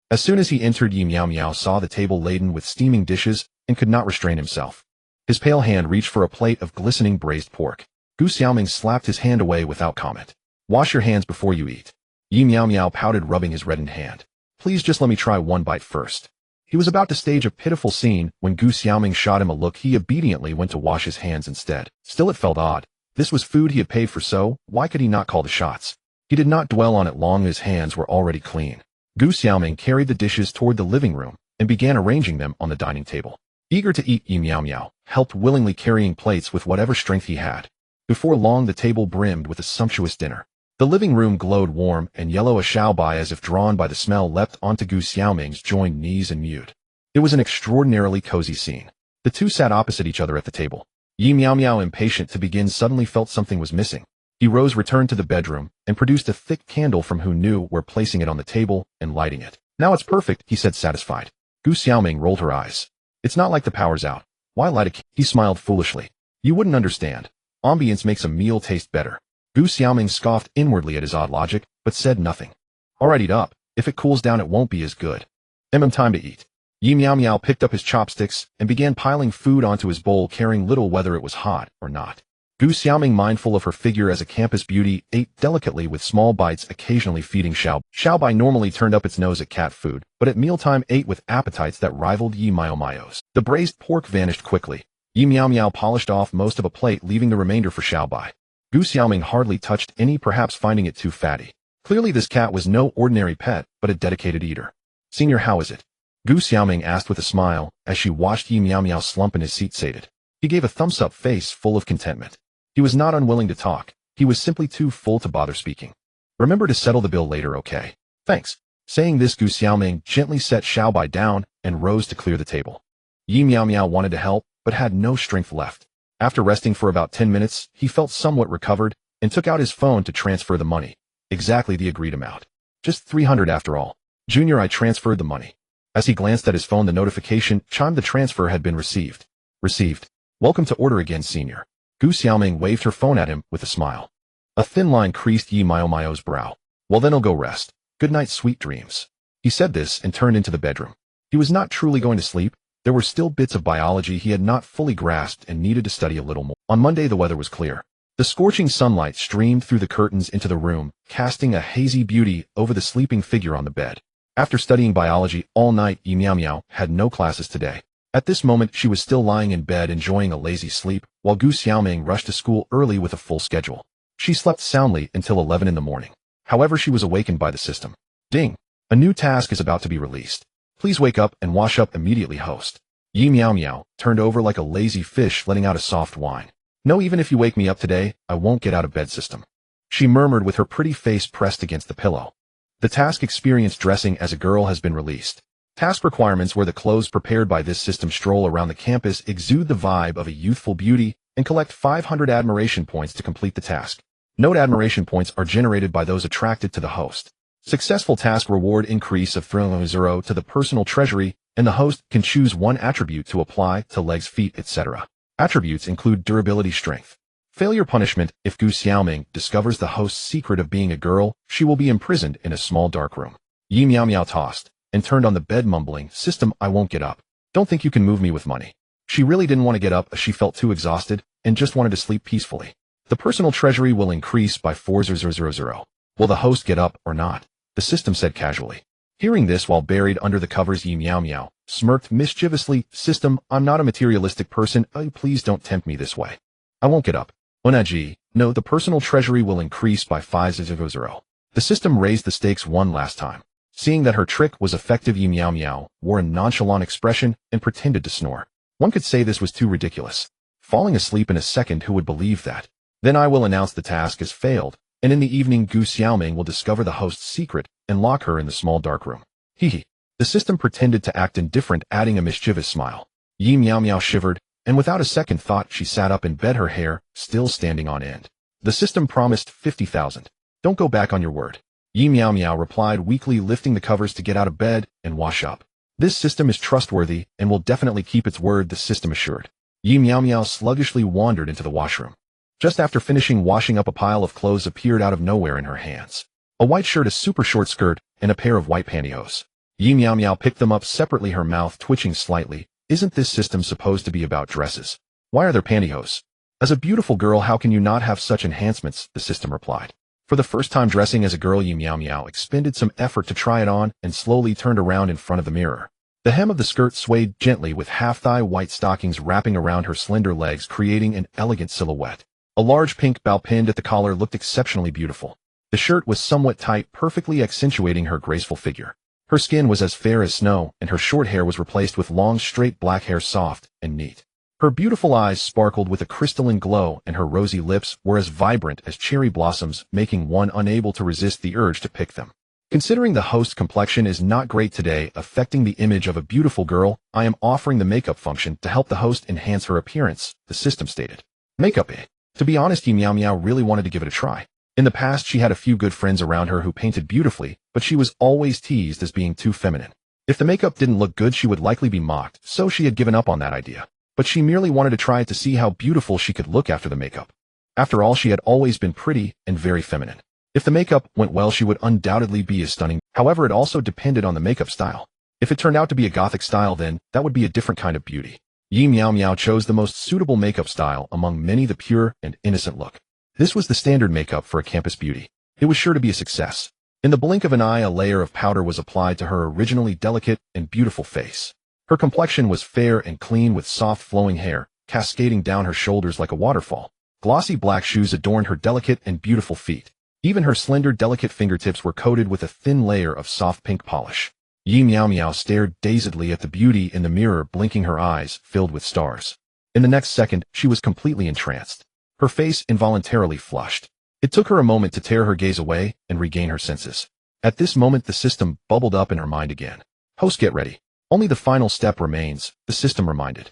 As soon as he entered, Yi Meow Meow saw the table laden with steaming dishes and could not restrain himself. His pale hand reached for a plate of glistening braised pork. Gu Xiaoming slapped his hand away without comment. Wash your hands before you eat. Yi Meow Meow pouted, rubbing his reddened hand. Please just let me try one bite first. He was about to stage a pitiful scene when Gu Xiaoming shot him a look. He obediently went to wash his hands instead. Still, it felt odd. This was food he had paid for, so why could he not call the shots? He did not dwell on it long. His hands were already clean. Gu Xiaoming carried the dishes toward the living room and began arranging them on the dining table. Eager to eat, Yi Miao Miao helped, willingly carrying plates with whatever strength he had. Before long, the table brimmed with a sumptuous dinner. The living room glowed warm and yellow. A Xiaobai, as if drawn by the smell, leapt onto Gu Xiaoming's joined knees and mewed. It was an extraordinarily cozy scene. The two sat opposite each other at the table. Yi Miao Miao, impatient to begin, suddenly felt something was missing. He rose, returned to the bedroom, and produced a thick candle from who knew where, placing it on the table and lighting it. Now it's perfect, he said, satisfied. Gu Xiaoming rolled her eyes. It's not like the power's out. Why light a He smiled foolishly. You wouldn't understand. Ambience makes a meal taste better. Gu Xiaoming scoffed inwardly at his odd logic, but said nothing. Alright, eat up. If it cools down, it won't be as good. Time to eat. Yi Miao Miao picked up his chopsticks and began piling food onto his bowl, caring little whether it was hot or not. Gu Xiaoming, mindful of her figure as a campus beauty, ate delicately with small bites, occasionally feeding Xiaobai. Normally turned up its nose at cat food, but at mealtime ate with appetites that rivaled Yi Miao Miao's. The braised pork vanished quickly. Yi Miao Miao polished off most of a plate, leaving the remainder for Xiaobai. Gu Xiaoming hardly touched any, perhaps finding it too fatty. Clearly this cat was no ordinary pet, but a dedicated eater. Senior, how is it? Gu Xiaoming asked with a smile, as she watched Yi Miao Miao slump in his seat, sated. He gave a thumbs-up face full of contentment. He was not unwilling to talk. He was simply too full to bother speaking. Remember to settle the bill later, okay? Thanks. Saying this, Gu Xiaoming gently set Xiaobai down and rose to clear the table. Yi Miao Miao wanted to help, but had no strength left. After resting for about 10 minutes, he felt somewhat recovered and took out his phone to transfer the money. Exactly the agreed amount. Just 300 after all. Junior, I transferred the money. As he glanced at his phone, the notification chimed. The transfer had been received. Received. Welcome to order again, Senior. Gu Xiaoming waved her phone at him with a smile. A thin line creased Yi Miao Miao's brow. Well then, I'll go rest. Good night, sweet dreams. He said this and turned into the bedroom. He was not truly going to sleep. There were still bits of biology he had not fully grasped and needed to study a little more. On Monday, the weather was clear. The scorching sunlight streamed through the curtains into the room, casting a hazy beauty over the sleeping figure on the bed. After studying biology all night, Yi Miao Miao had no classes today. At this moment, she was still lying in bed enjoying a lazy sleep, while Gu Xiaoming rushed to school early with a full schedule. She slept soundly until 11 in the morning. However, she was awakened by the system. Ding! A new task is about to be released. Please wake up and wash up immediately, host. Yi Miao Miao turned over like a lazy fish, letting out a soft whine. No, even if you wake me up today, I won't get out of bed, system. She murmured with her pretty face pressed against the pillow. The task experience dressing as a girl has been released. Task requirements where the clothes prepared by this system stroll around the campus, exude the vibe of a youthful beauty, and collect 500 admiration points to complete the task. Note: admiration points are generated by those attracted to the host. Successful task reward increase of 0 to the personal treasury, and the host can choose one attribute to apply to legs, feet, etc. Attributes include durability, strength. Failure punishment: if Gu Xiaoming discovers the host's secret of being a girl, she will be imprisoned in a small dark room. Yi Miao Miao tossed and turned on the bed, mumbling, System, I won't get up. Don't think you can move me with money. She really didn't want to get up as she felt too exhausted and just wanted to sleep peacefully. The personal treasury will increase by 4,000. Will the host get up or not? The system said casually. Hearing this while buried under the covers, Yi Miao Miao smirked mischievously. System, I'm not a materialistic person. Please don't tempt me this way. I won't get up. Onaji, no, the personal treasury will increase by 5,000. The system raised the stakes one last time. Seeing that her trick was effective, Yi Miao Miao wore a nonchalant expression and pretended to snore. One could say this was too ridiculous. Falling asleep in a second, who would believe that? Then I will announce the task as failed, and in the evening Gu Xiaoming will discover the host's secret and lock her in the small dark room. Hee. The system pretended to act indifferent, adding a mischievous smile. Yi Miao Miao shivered, and without a second thought she sat up in bed, her hair still standing on end. The system promised 50,000. Don't go back on your word. Yi Miao Miao replied weakly, lifting the covers to get out of bed and wash up. This system is trustworthy and will definitely keep its word, the system assured. Yi Miao Miao sluggishly wandered into the washroom. Just after finishing washing up, a pile of clothes appeared out of nowhere in her hands. A white shirt, a super short skirt, and a pair of white pantyhose. Yi Miao Miao picked them up separately, her mouth twitching slightly. Isn't this system supposed to be about dresses? Why are there pantyhose? As a beautiful girl, how can you not have such enhancements? The system replied. For the first time dressing as a girl, Yi Miao Miao expended some effort to try it on and slowly turned around in front of the mirror. The hem of the skirt swayed gently with half-thigh white stockings wrapping around her slender legs, creating an elegant silhouette. A large pink bow pinned at the collar looked exceptionally beautiful. The shirt was somewhat tight, perfectly accentuating her graceful figure. Her skin was as fair as snow, and her short hair was replaced with long, straight black hair, soft and neat. Her beautiful eyes sparkled with a crystalline glow, and her rosy lips were as vibrant as cherry blossoms, making one unable to resist the urge to pick them. Considering the host's complexion is not great today, affecting the image of a beautiful girl, I am offering the makeup function to help the host enhance her appearance, the system stated. Makeup, eh? To be honest, Meow Meow really wanted to give it a try. In the past, she had a few good friends around her who painted beautifully, but she was always teased as being too feminine. If the makeup didn't look good, she would likely be mocked, so she had given up on that idea. But she merely wanted to try it to see how beautiful she could look after the makeup. After all, she had always been pretty and very feminine. If the makeup went well, she would undoubtedly be as stunning. However, it also depended on the makeup style. If it turned out to be a gothic style, then that would be a different kind of beauty. Meow Meow chose the most suitable makeup style among many, the pure and innocent look. This was the standard makeup for a campus beauty. It was sure to be a success. In the blink of an eye, a layer of powder was applied to her originally delicate and beautiful face. Her complexion was fair and clean with soft flowing hair, cascading down her shoulders like a waterfall. Glossy black shoes adorned her delicate and beautiful feet. Even her slender, delicate fingertips were coated with a thin layer of soft pink polish. Meow Meow stared dazedly at the beauty in the mirror, blinking her eyes, filled with stars. In the next second, she was completely entranced. Her face involuntarily flushed. It took her a moment to tear her gaze away and regain her senses. At this moment, the system bubbled up in her mind again. Host, get ready. Only the final step remains, the system reminded.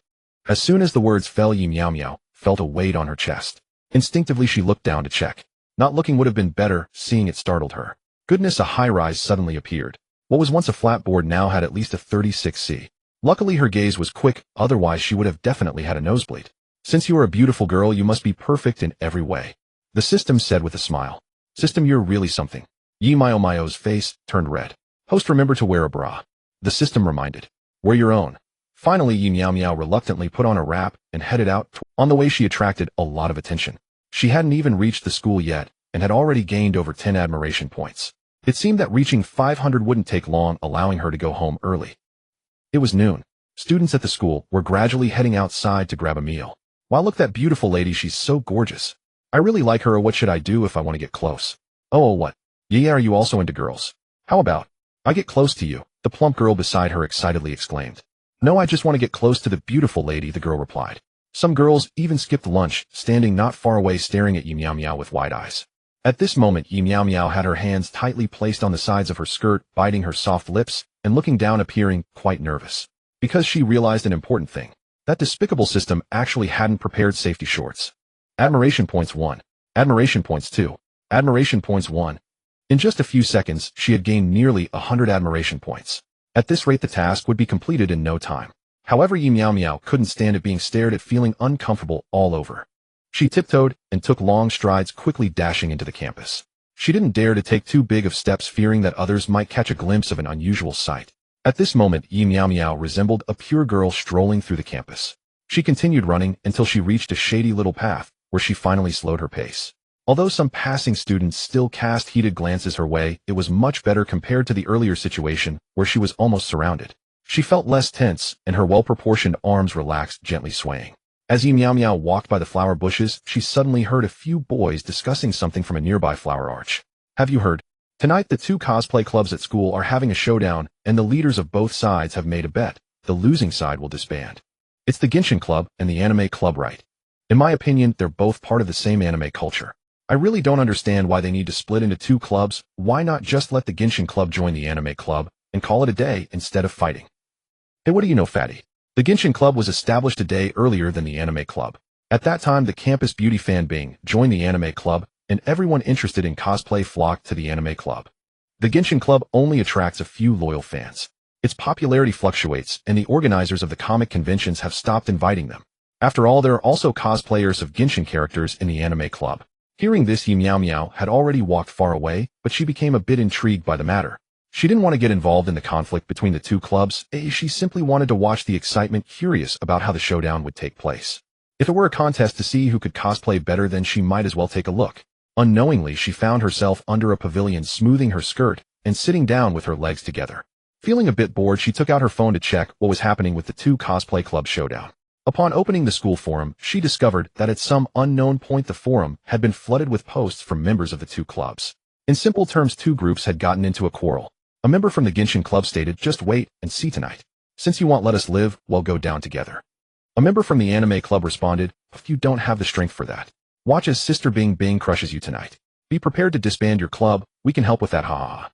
As soon as the words fell, Meow Meow felt a weight on her chest. Instinctively, she looked down to check. Not looking would have been better, seeing it startled her. Goodness, a high-rise suddenly appeared. What was once a flat board now had at least a 36C. Luckily, her gaze was quick, otherwise she would have definitely had a nosebleed. Since you are a beautiful girl, you must be perfect in every way, the system said with a smile. System, you're really something. Meow Meow's face turned red. Host, remember to wear a bra. The system reminded. Wear your own. Finally, Meow Meow reluctantly put on a wrap and headed out. On the way, she attracted a lot of attention. She hadn't even reached the school yet and had already gained over 10 admiration points. It seemed that reaching 500 wouldn't take long, allowing her to go home early. It was noon. Students at the school were gradually heading outside to grab a meal. Wow, look, that beautiful lady, she's so gorgeous. I really like her. What should I do if I want to get close? Oh, what? Yeah, are you also into girls? How about I get close to you? The plump girl beside her excitedly exclaimed. No, I just want to get close to the beautiful lady, the girl replied. Some girls even skipped lunch, standing not far away staring at Meow Meow with wide eyes. At this moment, Meow Meow had her hands tightly placed on the sides of her skirt, biting her soft lips and looking down, appearing quite nervous. Because she realized an important thing. That despicable system actually hadn't prepared safety shorts. Admiration points 1. Admiration points 2. Admiration points 1. In just a few seconds, she had gained nearly 100 admiration points. At this rate, the task would be completed in no time. However, Meow Meow couldn't stand it being stared at, feeling uncomfortable all over. She tiptoed and took long strides, quickly dashing into the campus. She didn't dare to take too big of steps, fearing that others might catch a glimpse of an unusual sight. At this moment, Meow Meow resembled a pure girl strolling through the campus. She continued running until she reached a shady little path, where she finally slowed her pace. Although some passing students still cast heated glances her way, it was much better compared to the earlier situation, where she was almost surrounded. She felt less tense, and her well-proportioned arms relaxed, gently swaying. As Meow Meow walked by the flower bushes, she suddenly heard a few boys discussing something from a nearby flower arch. Have you heard? Tonight, the 2 cosplay clubs at school are having a showdown, and the leaders of both sides have made a bet. The losing side will disband. It's the Genshin Club and the Anime Club, right? In my opinion, they're both part of the same anime culture. I really don't understand why they need to split into 2 clubs. Why not just let the Genshin Club join the Anime Club and call it a day instead of fighting? Hey, what do you know, fatty? The Genshin Club was established a day earlier than the Anime Club. At that time, the campus beauty fan Bing joined the Anime Club, and everyone interested in cosplay flocked to the Anime Club. The Genshin Club only attracts a few loyal fans. Its popularity fluctuates, and the organizers of the comic conventions have stopped inviting them. After all, there are also cosplayers of Genshin characters in the Anime Club. Hearing this, Meow Meow had already walked far away, but she became a bit intrigued by the matter. She didn't want to get involved in the conflict between the 2 clubs. She simply wanted to watch the excitement, curious about how the showdown would take place. If it were a contest to see who could cosplay better, then she might as well take a look. Unknowingly, she found herself under a pavilion, smoothing her skirt and sitting down with her legs together. Feeling a bit bored, she took out her phone to check what was happening with the two cosplay clubs showdown. Upon opening the school forum, she discovered that at some unknown point the forum had been flooded with posts from members of the two clubs. In simple terms, two groups had gotten into a quarrel. A member from the Genshin club stated, "Just wait and see tonight. Since you won't let us live, we'll go down together." A member from the anime club responded, "If you don't have the strength for that, watch as Sister Bing Bing crushes you tonight. Be prepared to disband your club, we can help with that, ha ha ha."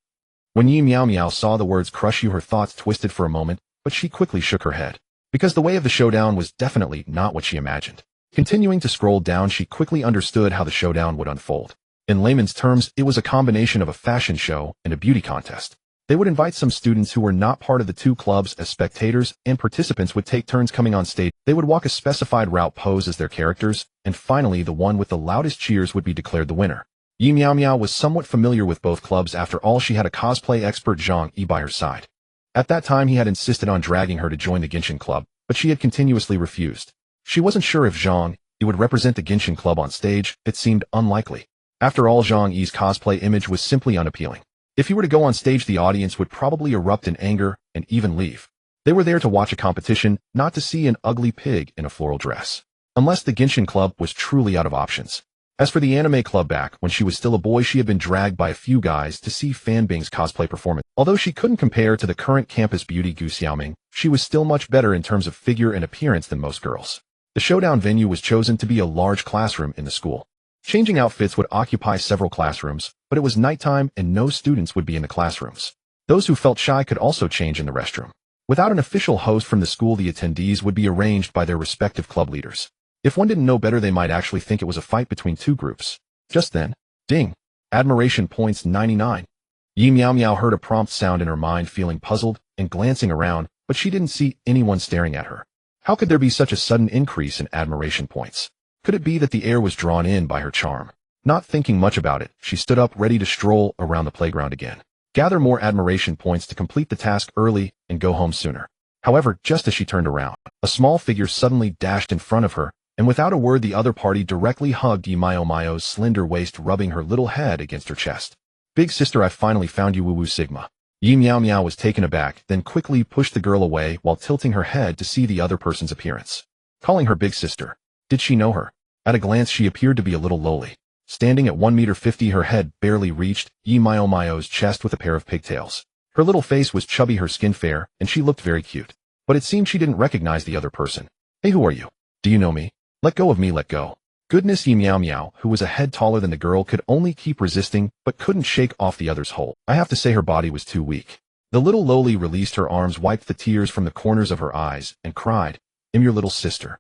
When Yi Meow Meow saw the words crush you, her thoughts twisted for a moment, but she quickly shook her head. Because the way of the showdown was definitely not what she imagined. Continuing to scroll down, she quickly understood how the showdown would unfold. In layman's terms, it was a combination of a fashion show and a beauty contest. They would invite some students who were not part of the two clubs as spectators, and participants would take turns coming on stage. They would walk a specified route, pose as their characters, and finally the one with the loudest cheers would be declared the winner. Yi Meow Meow was somewhat familiar with both clubs. After all, she had a cosplay expert Zhang Yi by her side. At that time, he had insisted on dragging her to join the Genshin club, but she had continuously refused. She wasn't sure if Zhang Yi would represent the Genshin club on stage. It seemed unlikely. After all, Zhang Yi's cosplay image was simply unappealing. If he were to go on stage, the audience would probably erupt in anger and even leave. They were there to watch a competition, not to see an ugly pig in a floral dress. Unless the Genshin club was truly out of options. As for the anime club, back when she was still a boy, she had been dragged by a few guys to see Fan Bing's cosplay performance. Although she couldn't compare to the current campus beauty Gu Xiaoming, she was still much better in terms of figure and appearance than most girls. The showdown venue was chosen to be a large classroom in the school. Changing outfits would occupy several classrooms, but it was nighttime and no students would be in the classrooms. Those who felt shy could also change in the restroom. Without an official host from the school, the attendees would be arranged by their respective club leaders. If one didn't know better, they might actually think it was a fight between two groups. Just then, ding! Admiration points 99. Yi Meow Meow heard a prompt sound in her mind, feeling puzzled and glancing around, but she didn't see anyone staring at her. How could there be such a sudden increase in admiration points? Could it be that the air was drawn in by her charm? Not thinking much about it, she stood up, ready to stroll around the playground again. Gather more admiration points to complete the task early and go home sooner. However, just as she turned around, a small figure suddenly dashed in front of her, and without a word the other party directly hugged Yi Meow Meow's slender waist, rubbing her little head against her chest. "Big sister, I finally found you, woo woo Sigma." Yi Meow Meow was taken aback, then quickly pushed the girl away while tilting her head to see the other person's appearance. Calling her big sister. Did she know her? At a glance, she appeared to be a little lowly. Standing at 1.50 m, her head barely reached Yi Meow Meow's chest with a pair of pigtails. Her little face was chubby, her skin fair, and she looked very cute. But it seemed she didn't recognize the other person. "Hey, who are you? Do you know me? Let go of me, let go." Goodness, Yi Meow Meow, who was a head taller than the girl, could only keep resisting, but couldn't shake off the other's hold. I have to say her body was too weak. The little lowly released her arms, wiped the tears from the corners of her eyes, and cried, "I'm your little sister.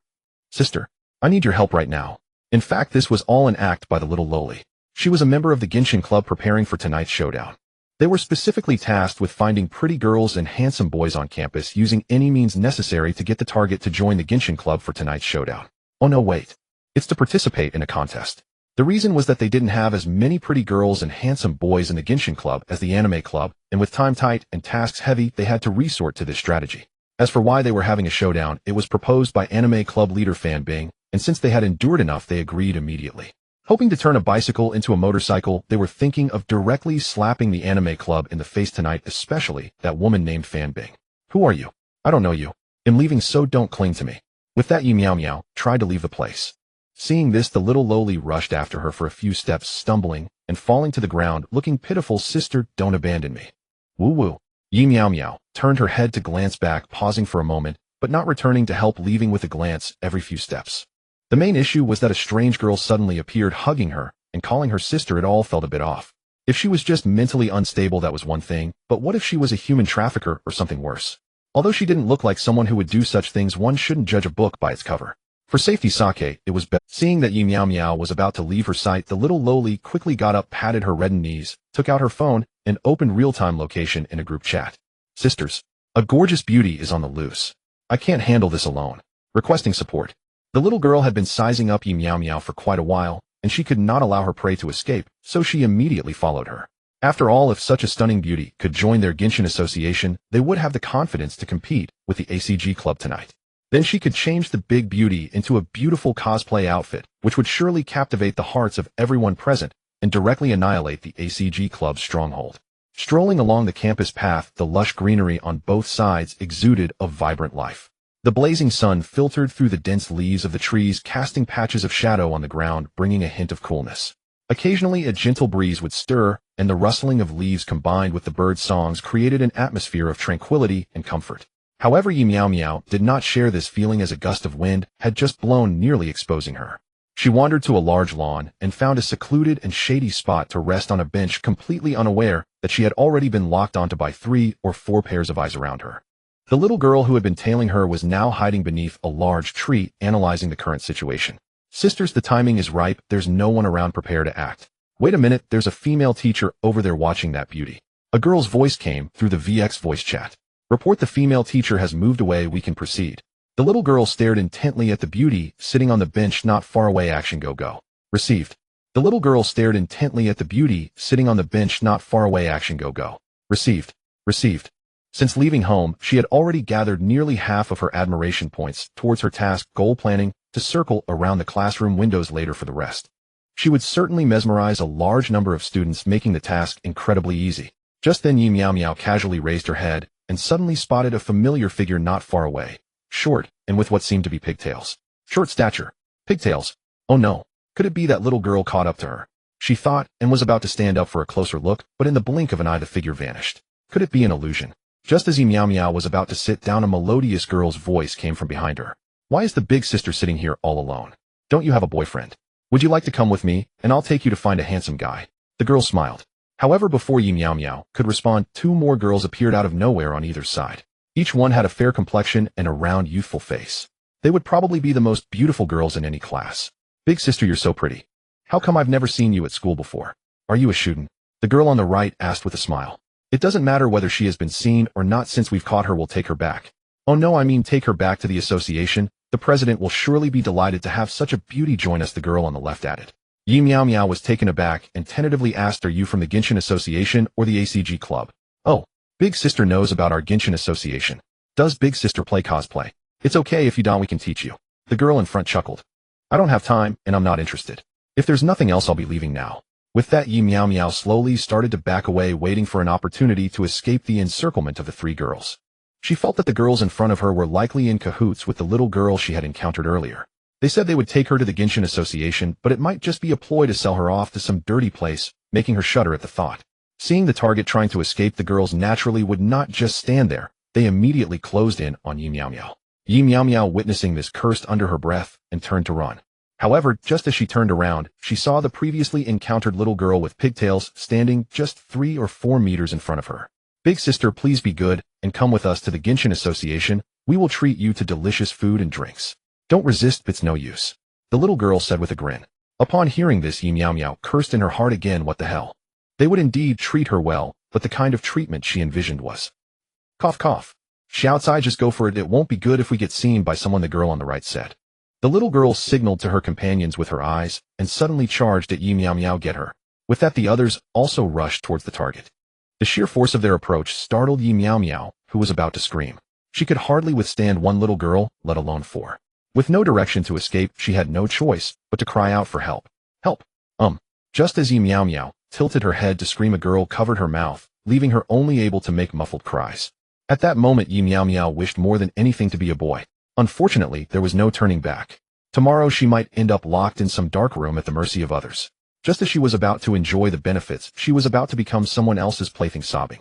Sister, I need your help right now." In fact, this was all an act by the little lowly. She was a member of the Genshin club preparing for tonight's showdown. They were specifically tasked with finding pretty girls and handsome boys on campus, using any means necessary to get the target to join the Genshin club for tonight's showdown. Oh no, wait. It's to participate in a contest. The reason was that they didn't have as many pretty girls and handsome boys in the Genshin club as the anime club, and with time tight and tasks heavy, they had to resort to this strategy. As for why they were having a showdown, it was proposed by anime club leader Fan Bing, and since they had endured enough, they agreed immediately. Hoping to turn a bicycle into a motorcycle, they were thinking of directly slapping the anime club in the face tonight, especially that woman named Fan Bing. "Who are you? I don't know you. I'm leaving, so don't cling to me." With that, Yi Meow Meow tried to leave the place. Seeing this, the little lowly rushed after her for a few steps, stumbling and falling to the ground, looking pitiful. "Sister, don't abandon me." Woo woo. Yi Meow Meow turned her head to glance back, pausing for a moment, but not returning to help, leaving with a glance every few steps. The main issue was that a strange girl suddenly appeared, hugging her and calling her sister. It all felt a bit off. If she was just mentally unstable, that was one thing, but what if she was a human trafficker or something worse? Although she didn't look like someone who would do such things, one shouldn't judge a book by its cover. For safety's sake, it was better. Seeing that Yi Meow Meow was about to leave her sight, the little lowly quickly got up, patted her reddened knees, took out her phone, and opened real-time location in a group chat. "Sisters, a gorgeous beauty is on the loose. I can't handle this alone. Requesting support." The little girl had been sizing up Yi Meow Meow for quite a while, and she could not allow her prey to escape, so she immediately followed her. After all, if such a stunning beauty could join their Genshin association, they would have the confidence to compete with the ACG club tonight. Then she could change the big beauty into a beautiful cosplay outfit, which would surely captivate the hearts of everyone present and directly annihilate the ACG club's stronghold. Strolling along the campus path, the lush greenery on both sides exuded a vibrant life. The blazing sun filtered through the dense leaves of the trees, casting patches of shadow on the ground, bringing a hint of coolness. Occasionally, a gentle breeze would stir, and the rustling of leaves combined with the birds' songs created an atmosphere of tranquility and comfort. However, Yi Meow Meow did not share this feeling, as a gust of wind had just blown, nearly exposing her. She wandered to a large lawn and found a secluded and shady spot to rest on a bench, completely unaware that she had already been locked onto by 3 or 4 pairs of eyes around her. The little girl who had been tailing her was now hiding beneath a large tree, analyzing the current situation. Sisters, the timing is ripe. There's no one around. Prepare to act. Wait a minute, there's a female teacher over there watching that beauty. A girl's voice came through the VX voice chat. Report, the female teacher has moved away. We can proceed. The little girl stared intently at the beauty sitting on the bench not far away. Action, go go. Received. The little girl stared intently at the beauty sitting on the bench not far away. Action, go go. Received. Received. Since leaving home, she had already gathered nearly half of her admiration points towards her task, goal planning to circle around the classroom windows later for the rest. She would certainly mesmerize a large number of students, making the task incredibly easy. Just then Yi Meow Meow casually raised her head and suddenly spotted a familiar figure not far away. Short, and with what seemed to be pigtails. Short stature. Pigtails. Oh no. Could it be that little girl caught up to her? She thought, and was about to stand up for a closer look, but in the blink of an eye the figure vanished. Could it be an illusion? Just as Yi Meow Meow was about to sit down, a melodious girl's voice came from behind her. Why is the big sister sitting here all alone? Don't you have a boyfriend? Would you like to come with me, and I'll take you to find a handsome guy? The girl smiled. However, before Yi Meow Meow could respond, 2 more girls appeared out of nowhere on either side. Each one had a fair complexion and a round, youthful face. They would probably be the most beautiful girls in any class. Big sister, you're so pretty. How come I've never seen you at school before? Are you a student? The girl on the right asked with a smile. It doesn't matter whether she has been seen or not. Since we've caught her, we'll take her back. Oh no, I mean take her back to the association. The president will surely be delighted to have such a beauty join us, the girl on the left added. Yi Meow Meow was taken aback and tentatively asked, are you from the Genshin Association or the ACG Club? Oh, Big Sister knows about our Genshin Association. Does Big Sister play cosplay? It's okay if you don't, we can teach you. The girl in front chuckled. I don't have time, and I'm not interested. If there's nothing else, I'll be leaving now. With that, Yi Meow Meow slowly started to back away, waiting for an opportunity to escape the encirclement of the 3 girls. She felt that the girls in front of her were likely in cahoots with the little girl she had encountered earlier. They said they would take her to the Genshin Association, but it might just be a ploy to sell her off to some dirty place, making her shudder at the thought. Seeing the target trying to escape, the girls naturally would not just stand there. They immediately closed in on Yi Meow Meow. Yi Meow Meow, witnessing this, cursed under her breath and turned to run. However, just as she turned around, she saw the previously encountered little girl with pigtails standing just 3 or 4 meters in front of her. Big sister, please be good and come with us to the Genshin Association. We will treat you to delicious food and drinks. Don't resist, it's no use. The little girl said with a grin. Upon hearing this, Yi Meow Meow cursed in her heart again. What the hell? They would indeed treat her well, but the kind of treatment she envisioned was... Cough cough. Shouts, I just go for it. It won't be good if we get seen by someone, the girl on the right said. The little girl signaled to her companions with her eyes and suddenly charged at Yi Meow Meow. Get her. With that, the others also rushed towards the target. The sheer force of their approach startled Yi Meow Meow, who was about to scream. She could hardly withstand 1 little girl, let alone 4. With no direction to escape, she had no choice but to cry out for help. Help! Just as Yi Meow Meow tilted her head to scream, a girl covered her mouth, leaving her only able to make muffled cries. At that moment, Yi Meow Meow wished more than anything to be a boy. Unfortunately, there was no turning back. Tomorrow she might end up locked in some dark room at the mercy of others. Just as she was about to enjoy the benefits, she was about to become someone else's plaything. Sobbing.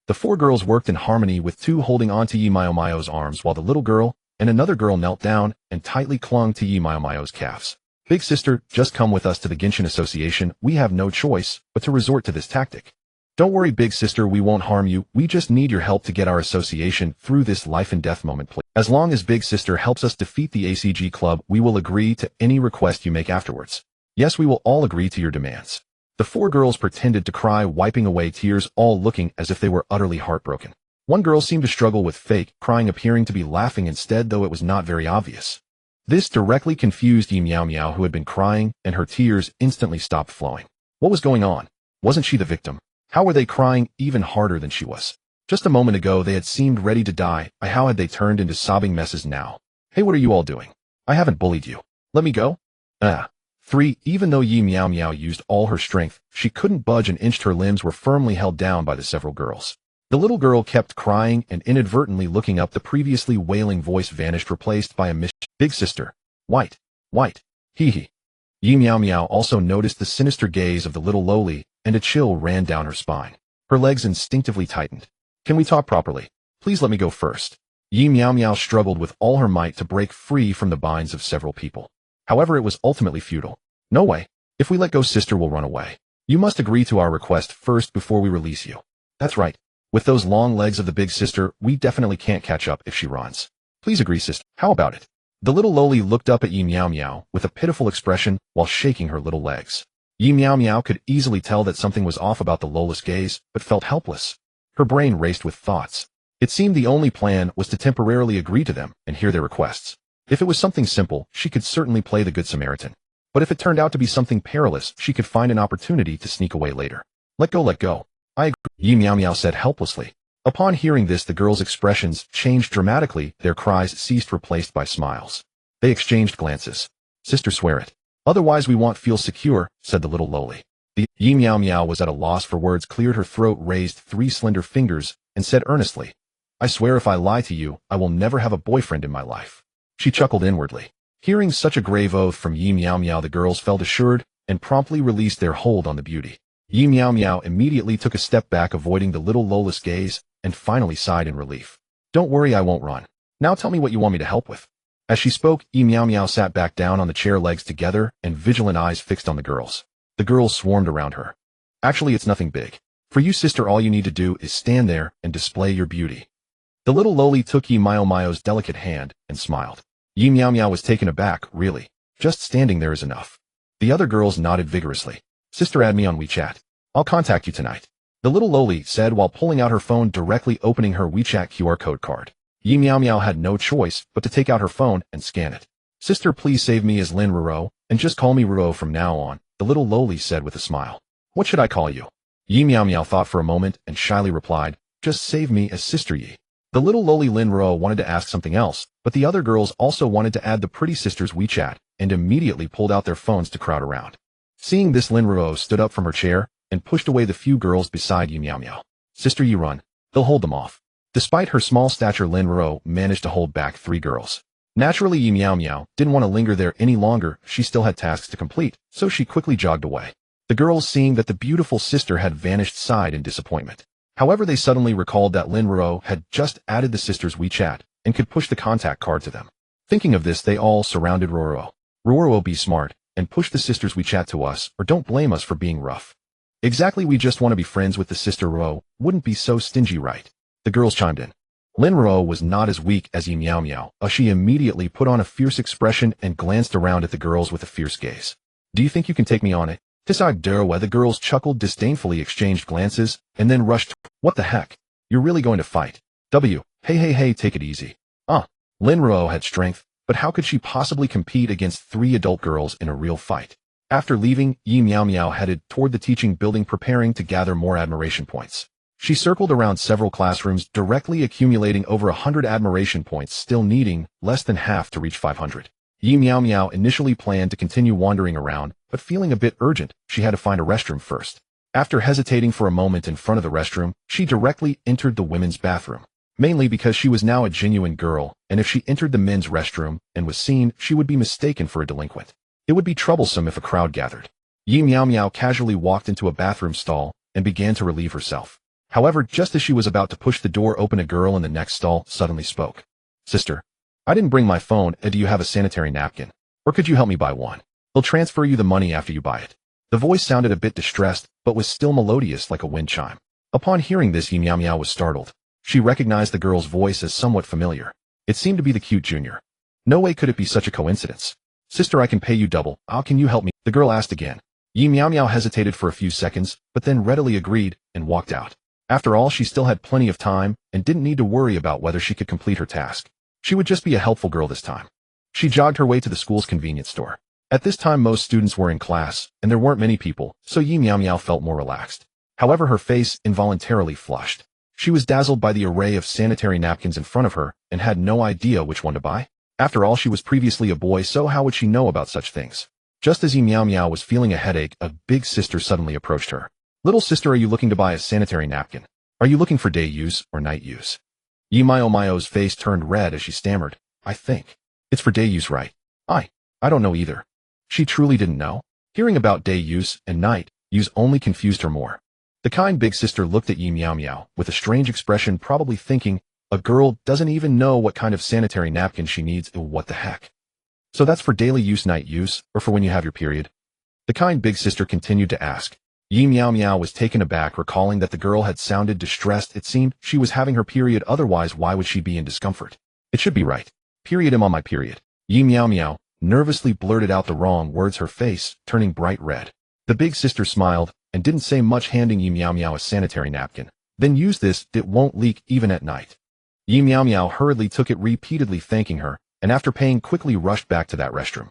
The 4 girls worked in harmony, with 2 holding on to Yi Meow Meow's arms while the little girl and another girl knelt down and tightly clung to Yi Meow Meow's calves. Big sister, just come with us to the Genshin Association. We have no choice but to resort to this tactic. Don't worry, big sister, we won't harm you. We just need your help to get our association through this life and death moment, please. As long as big sister helps us defeat the ACG Club, we will agree to any request you make afterwards. Yes, we will all agree to your demands. The 4 girls pretended to cry, wiping away tears, all looking as if they were utterly heartbroken. One girl seemed to struggle with fake crying, appearing to be laughing instead, though it was not very obvious. This directly confused Yi Meow Meow, who had been crying, and her tears instantly stopped flowing. What was going on? Wasn't she the victim? How were they crying even harder than she was? Just a moment ago they had seemed ready to die. How had they turned into sobbing messes now? Hey, what are you all doing? I haven't bullied you. Let me go. 3. Even though Yi Meow Meow used all her strength, she couldn't budge an inch. Her limbs were firmly held down by the several girls. The little girl kept crying and inadvertently looking up. The previously wailing voice vanished, replaced by a big sister. White. White. Hee hee. Yi Meow Meow also noticed the sinister gaze of the little loli, and a chill ran down her spine. Her legs instinctively tightened. Can we talk properly? Please let me go first. Yi Meow Meow struggled with all her might to break free from the binds of several people. However, it was ultimately futile. No way. If we let go, sister will run away. You must agree to our request first before we release you. That's right. With those long legs of the big sister, we definitely can't catch up if she runs. Please agree, sister. How about it? The little loli looked up at Yi Meow Meow with a pitiful expression while shaking her little legs. Yi Meow Meow could easily tell that something was off about the lola's gaze, but felt helpless. Her brain raced with thoughts. It seemed the only plan was to temporarily agree to them and hear their requests. If it was something simple, she could certainly play the Good Samaritan. But if it turned out to be something perilous, she could find an opportunity to sneak away later. Let go, let go. I agree, Yi Meow Meow said helplessly. Upon hearing this, the girls' expressions changed dramatically. Their cries ceased, replaced by smiles. They exchanged glances. Sister, swear it. Otherwise we won't feel secure, said the little loli. The Yi Meow Meow was at a loss for words, cleared her throat, raised 3 slender fingers, and said earnestly, I swear if I lie to you, I will never have a boyfriend in my life. She chuckled inwardly. Hearing such a grave oath from Yi Meow Meow, the girls felt assured and promptly released their hold on the beauty. Yi Meow Meow immediately took a step back, avoiding the little lola's gaze, and finally sighed in relief. Don't worry, I won't run. Now tell me what you want me to help with. As she spoke, Yi Meow Meow sat back down on the chair, legs together and vigilant eyes fixed on the girls. The girls swarmed around her. Actually, it's nothing big. For you, sister, all you need to do is stand there and display your beauty. The little loli took Yi Meow Meow's delicate hand and smiled. Yi Meow Meow was taken aback. Really? Just standing there is enough. The other girls nodded vigorously. Sister, add me on WeChat. I'll contact you tonight. The little loli said while pulling out her phone, directly opening her WeChat QR code card. Yi Meow Meow had no choice but to take out her phone and scan it. Sister, please save me as Lin Ruo, and just call me Ruo from now on, the little loli said with a smile. What should I call you? Yi Meow Meow thought for a moment and shyly replied, just save me as Sister Yi. The little loli Lin Ruo wanted to ask something else, but the other girls also wanted to add the pretty sister's WeChat, and immediately pulled out their phones to crowd around. Seeing this, Lin Ruo stood up from her chair and pushed away the few girls beside Yi Meow Meow. Sister Yi, run. They'll hold them off. Despite her small stature, Lin Ruo managed to hold back 3 girls. Naturally, Yi Meow Meow didn't want to linger there any longer. She still had tasks to complete, so she quickly jogged away. The girls, seeing that the beautiful sister had vanished, sighed in disappointment. However, they suddenly recalled that Lin Ruo had just added the sister's WeChat and could push the contact card to them. Thinking of this, they all surrounded Ruo. Ruo, be smart and push the sister's WeChat to us, or don't blame us for being rough. Exactly, we just want to be friends with the sister. Ruo wouldn't be so stingy, right? The girls chimed in. Lin Ruo was not as weak as Yi Meow Meow. She immediately put on a fierce expression and glanced around at the girls with a fierce gaze. Do you think you can take me on it? Tisag Derwa. The girls chuckled disdainfully, exchanged glances, and then rushed. What the heck? You're really going to fight? Hey, take it easy. Lin Ruo had strength, but how could she possibly compete against 3 adult girls in a real fight? After leaving, Yi Meow Meow headed toward the teaching building, preparing to gather more admiration points. She circled around several classrooms, directly accumulating over 100 admiration points, still needing less than half to reach 500. Yi Meow Meow initially planned to continue wandering around, but feeling a bit urgent, she had to find a restroom first. After hesitating for a moment in front of the restroom, she directly entered the women's bathroom. Mainly because she was now a genuine girl, and if she entered the men's restroom and was seen, she would be mistaken for a delinquent. It would be troublesome if a crowd gathered. Yi Meow Meow casually walked into a bathroom stall and began to relieve herself. However, just as she was about to push the door open, a girl in the next stall suddenly spoke. Sister, I didn't bring my phone. Do you have a sanitary napkin? Or could you help me buy one? They'll transfer you the money after you buy it. The voice sounded a bit distressed, but was still melodious like a wind chime. Upon hearing this, Yi Meow Meow was startled. She recognized the girl's voice as somewhat familiar. It seemed to be the cute junior. No way could it be such a coincidence. Sister, I can pay you double. How can you help me? The girl asked again. Yi Meow Meow hesitated for a few seconds, but then readily agreed and walked out. After all, she still had plenty of time and didn't need to worry about whether she could complete her task. She would just be a helpful girl this time. She jogged her way to the school's convenience store. At this time, most students were in class, and there weren't many people, so Yi Meow Meow felt more relaxed. However, her face involuntarily flushed. She was dazzled by the array of sanitary napkins in front of her and had no idea which one to buy. After all, she was previously a boy, so how would she know about such things? Just as Yi Miao Miao was feeling a headache, a big sister suddenly approached her. Little sister, are you looking to buy a sanitary napkin? Are you looking for day use or night use? Yi Miao Miao's face turned red as she stammered. I think it's for day use, right? I don't know either. She truly didn't know. Hearing about day use and night use only confused her more. The kind big sister looked at Yi Miao Miao with a strange expression, probably thinking, a girl doesn't even know what kind of sanitary napkin she needs. What the heck? So that's for daily use, night use, or for when you have your period? The kind big sister continued to ask. Yi Miao Miao was taken aback, recalling that the girl had sounded distressed. It seemed she was having her period, otherwise why would she be in discomfort? It should be right. Period, I'm on my period. Yi Miao Miao nervously blurted out the wrong words, her face turning bright red. The big sister smiled and didn't say much, handing Yi Miao Miao a sanitary napkin. Then use this, it won't leak even at night. Yi Miao Miao hurriedly took it, repeatedly thanking her, and after paying quickly rushed back to that restroom.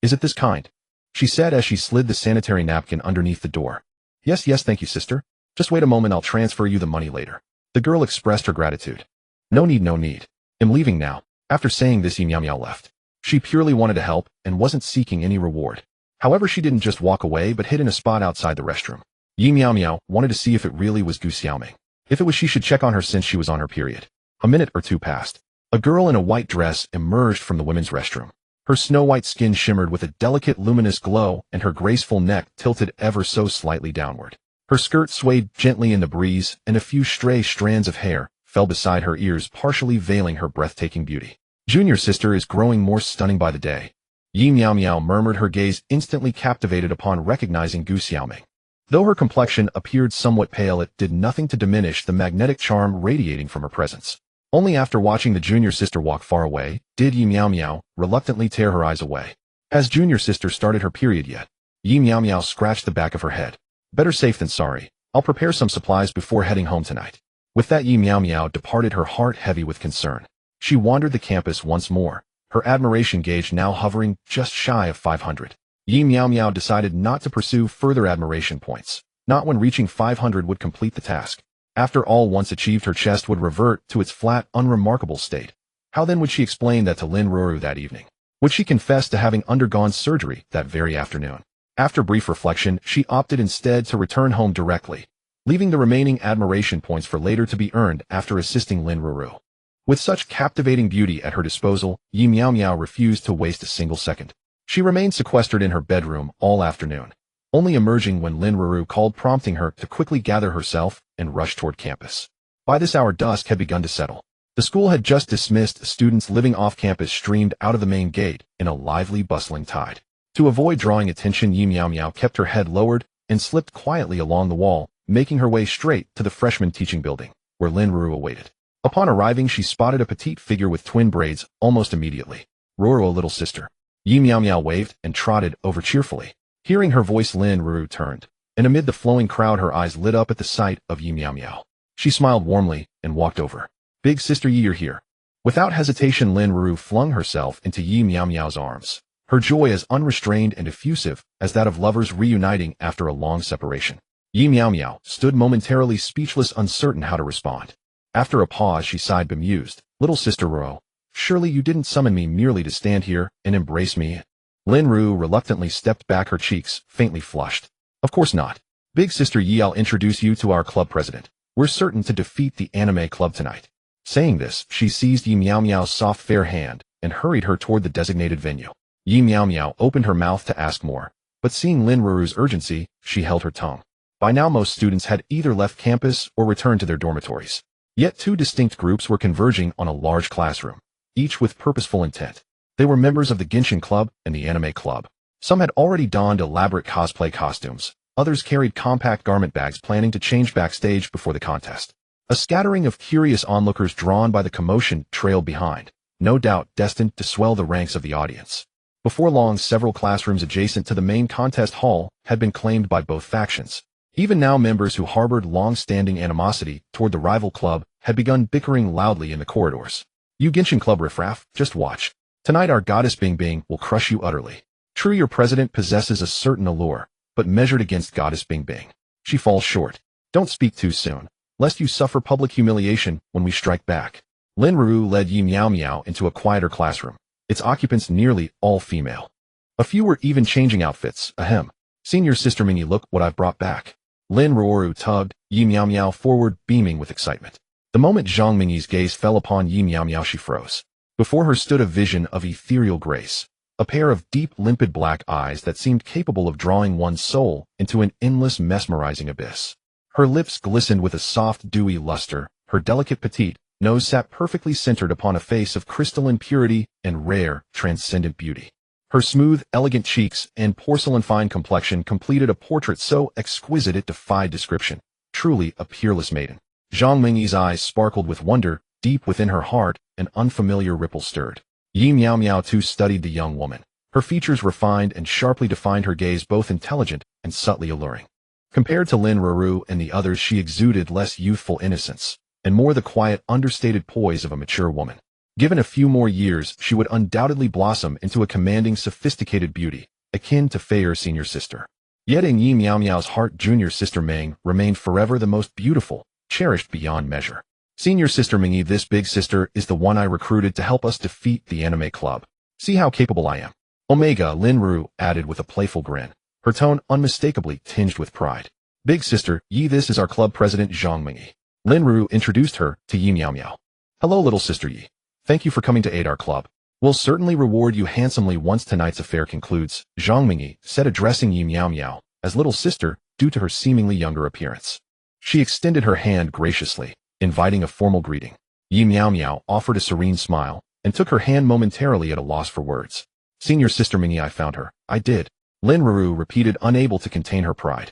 Is it this kind? She said as she slid the sanitary napkin underneath the door. Yes, thank you, sister. Just wait a moment, I'll transfer you the money later. The girl expressed her gratitude. No need. I'm leaving now. After saying this, Yi Miao Miao left. She purely wanted to help and wasn't seeking any reward. However, she didn't just walk away but hid in a spot outside the restroom. Yi Miao Miao wanted to see if it really was Gu Xiaoming. If it was, she should check on her since she was on her period. A minute or two passed. A girl in a white dress emerged from the women's restroom. Her snow-white skin shimmered with a delicate luminous glow, and her graceful neck tilted ever so slightly downward. Her skirt swayed gently in the breeze, and a few stray strands of hair fell beside her ears, partially veiling her breathtaking beauty. Junior sister is growing more stunning by the day. Yi Miao Miao murmured, her gaze instantly captivated upon recognizing Gu Xiaoming. Though her complexion appeared somewhat pale, it did nothing to diminish the magnetic charm radiating from her presence. Only after watching the junior sister walk far away did Yi Miao Miao reluctantly tear her eyes away. Has junior sister started her period yet? Yi Miao Miao scratched the back of her head. Better safe than sorry. I'll prepare some supplies before heading home tonight. With that, Yi Miao Miao departed, her heart heavy with concern. She wandered the campus once more, her admiration gauge now hovering just shy of 500. Yi Miao Miao decided not to pursue further admiration points. Not when reaching 500 would complete the task. After all, once achieved, her chest would revert to its flat, unremarkable state. How then would she explain that to Lin Ruru that evening? Would she confess to having undergone surgery that very afternoon? After brief reflection, she opted instead to return home directly, leaving the remaining admiration points for later to be earned after assisting Lin Ruru. With such captivating beauty at her disposal, Yi Miao Miao refused to waste a single second. She remained sequestered in her bedroom all afternoon, only emerging when Lin Ruru called, prompting her to quickly gather herself and rush toward campus. By this hour, dusk had begun to settle. The school had just dismissed. Students living off campus streamed out of the main gate in a lively, bustling tide. To avoid drawing attention, Yi Miao Miao kept her head lowered and slipped quietly along the wall, making her way straight to the freshman teaching building, where Lin Ruru awaited. Upon arriving, she spotted a petite figure with twin braids almost immediately. Ruru, little sister. Yi Miao Miao waved and trotted over cheerfully. Hearing her voice, Lin Ruru turned, and amid the flowing crowd, her eyes lit up at the sight of Yi Miao Miao. She smiled warmly and walked over. Big sister Yi, you're here. Without hesitation, Lin Ruru flung herself into Yi Miao Miao's arms, her joy as unrestrained and effusive as that of lovers reuniting after a long separation. Yi Miao Miao stood momentarily speechless, uncertain how to respond. After a pause, she sighed, bemused. Little sister Ruru, surely you didn't summon me merely to stand here and embrace me? Lin Ruru reluctantly stepped back, her cheeks faintly flushed. Of course not. Big sister Yi, I'll introduce you to our club president. We're certain to defeat the anime club tonight. Saying this, she seized Yi Miao Miao's soft fair hand and hurried her toward the designated venue. Yi Miao Miao opened her mouth to ask more, but seeing Lin Ruru's urgency, she held her tongue. By now, most students had either left campus or returned to their dormitories. Yet two distinct groups were converging on a large classroom, each with purposeful intent. They were members of the Genshin Club and the Anime Club. Some had already donned elaborate cosplay costumes. Others carried compact garment bags, planning to change backstage before the contest. A scattering of curious onlookers drawn by the commotion trailed behind, no doubt destined to swell the ranks of the audience. Before long, several classrooms adjacent to the main contest hall had been claimed by both factions. Even now, members who harbored long-standing animosity toward the rival club had begun bickering loudly in the corridors. You Genshin Club riffraff, just watch. Tonight our goddess Bing Bing will crush you utterly. True, your president possesses a certain allure, but measured against goddess Bing Bing, she falls short. Don't speak too soon, lest you suffer public humiliation when we strike back. Lin Ruru led Yi Miao Miao into a quieter classroom, its occupants nearly all female. A few were even changing outfits. Ahem. Senior sister Mingy, look what I've brought back. Lin Ruoru tugged Yi Miao Miao forward, beaming with excitement. The moment Zhang Mingyi's gaze fell upon Yi Miao Miao, she froze. Before her stood a vision of ethereal grace, a pair of deep, limpid black eyes that seemed capable of drawing one's soul into an endless, mesmerizing abyss. Her lips glistened with a soft, dewy luster, her delicate petite nose sat perfectly centered upon a face of crystalline purity and rare, transcendent beauty. Her smooth, elegant cheeks and porcelain-fine complexion completed a portrait so exquisite it defied description. Truly a peerless maiden. Zhang Mingyi's eyes sparkled with wonder. Deep within her heart, an unfamiliar ripple stirred. Yi Miao Miao too studied the young woman. Her features refined and sharply defined, her gaze both intelligent and subtly alluring. Compared to Lin Ruoru and the others, she exuded less youthful innocence, and more the quiet, understated poise of a mature woman. Given a few more years, she would undoubtedly blossom into a commanding, sophisticated beauty, akin to Fei's senior sister. Yet in Yi Miao Miao's heart, junior sister Meng remained forever the most beautiful, cherished beyond measure. Senior sister Mingyi, this big sister is the one I recruited to help us defeat the anime club. See how capable I am. Omega, Lin Ru added with a playful grin, her tone unmistakably tinged with pride. Big sister Yi, this is our club president Zhang Mingyi. Lin Ru introduced her to Yi Miao Miao. Hello little sister Yi. Thank you for coming to aid our club. We'll certainly reward you handsomely once tonight's affair concludes, Zhang Mingyi said, addressing Yi Miao Miao as little sister due to her seemingly younger appearance. She extended her hand graciously, inviting a formal greeting. Yi Miao Miao offered a serene smile and took her hand momentarily at a loss for words. Senior sister Mingyi, I found her. I did. Lin Ruoru repeated, unable to contain her pride.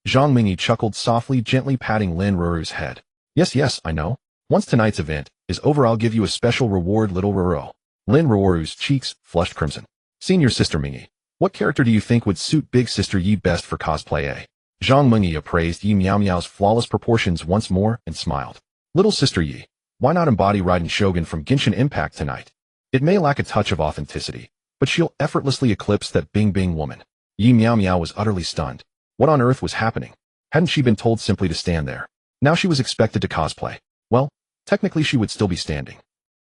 Zhang Mingyi chuckled softly, gently patting Lin Ruoru's head. Yes, I know. Once tonight's event is over, I'll give you a special reward, little Ruoru. Lin Ruoru's cheeks flushed crimson. Senior sister Mingyi, what character do you think would suit big sister Yi best for cosplay? Zhang Mingyi appraised Yi Miao Miao's flawless proportions once more and smiled. Little sister Yi, why not embody Raiden Shogun from Genshin Impact tonight? It may lack a touch of authenticity, but she'll effortlessly eclipse that Bing Bing woman. Yi Miao Miao was utterly stunned. What on earth was happening? Hadn't she been told simply to stand there? Now she was expected to cosplay. Well, technically she would still be standing.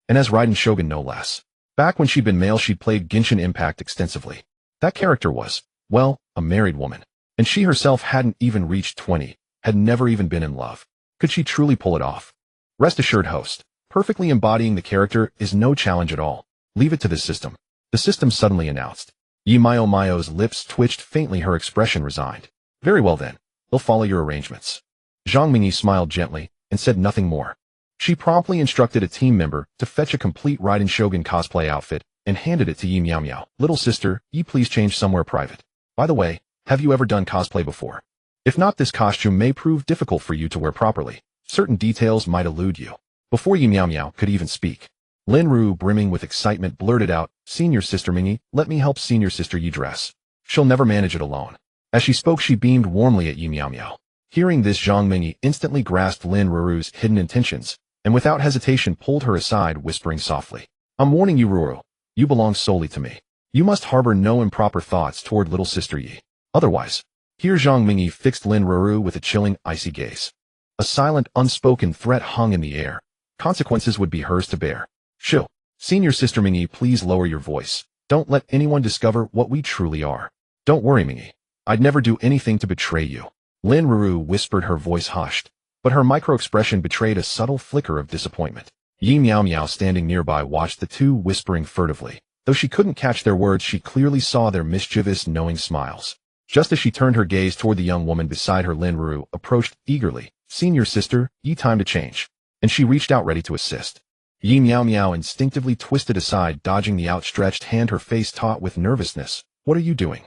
And as Raiden Shogun no less. Back when she'd been male, she'd played Genshin Impact extensively. That character was, well, a married woman. And she herself hadn't even reached 20, had never even been in love. Could she truly pull it off? Rest assured, host, perfectly embodying the character is no challenge at all. Leave it to the system. The system suddenly announced. Yi Miao Miao's lips twitched faintly, her expression resigned. Very well then, they'll follow your arrangements. Zhang Mingyi smiled gently and said nothing more. She promptly instructed a team member to fetch a complete Raiden Shogun cosplay outfit and handed it to Yi Miao Miao. Little sister, Yi, please change somewhere private. By the way, have you ever done cosplay before? If not, this costume may prove difficult for you to wear properly. Certain details might elude you. Before Yi Miao Miao could even speak, Lin Ru, brimming with excitement, blurted out, Senior sister Mingyi, let me help senior sister Yi dress. She'll never manage it alone. As she spoke, she beamed warmly at Yi Miao Miao. Hearing this, Zhang Mingyi instantly grasped Lin Ruoru's hidden intentions, and without hesitation pulled her aside, whispering softly, I'm warning you, Ruoru. You belong solely to me. You must harbor no improper thoughts toward little sister Yi. Otherwise. Here Zhang Mingyi fixed Lin Ruoru with a chilling, icy gaze. A silent, unspoken threat hung in the air. Consequences would be hers to bear. Shoo. Senior sister Mingyi, please lower your voice. Don't let anyone discover what we truly are. Don't worry, Mingyi. I'd never do anything to betray you. Lin Ruoru whispered, her voice hushed, but her micro-expression betrayed a subtle flicker of disappointment. Yi Miao Miao, standing nearby, watched the two whispering furtively. Though she couldn't catch their words, she clearly saw their mischievous, knowing smiles. Just as she turned her gaze toward the young woman beside her, Lin Ruoru approached eagerly. Senior sister, Yi, time to change. And she reached out ready to assist. Yi Miao Miao instinctively twisted aside, dodging the outstretched hand, her face taut with nervousness. What are you doing?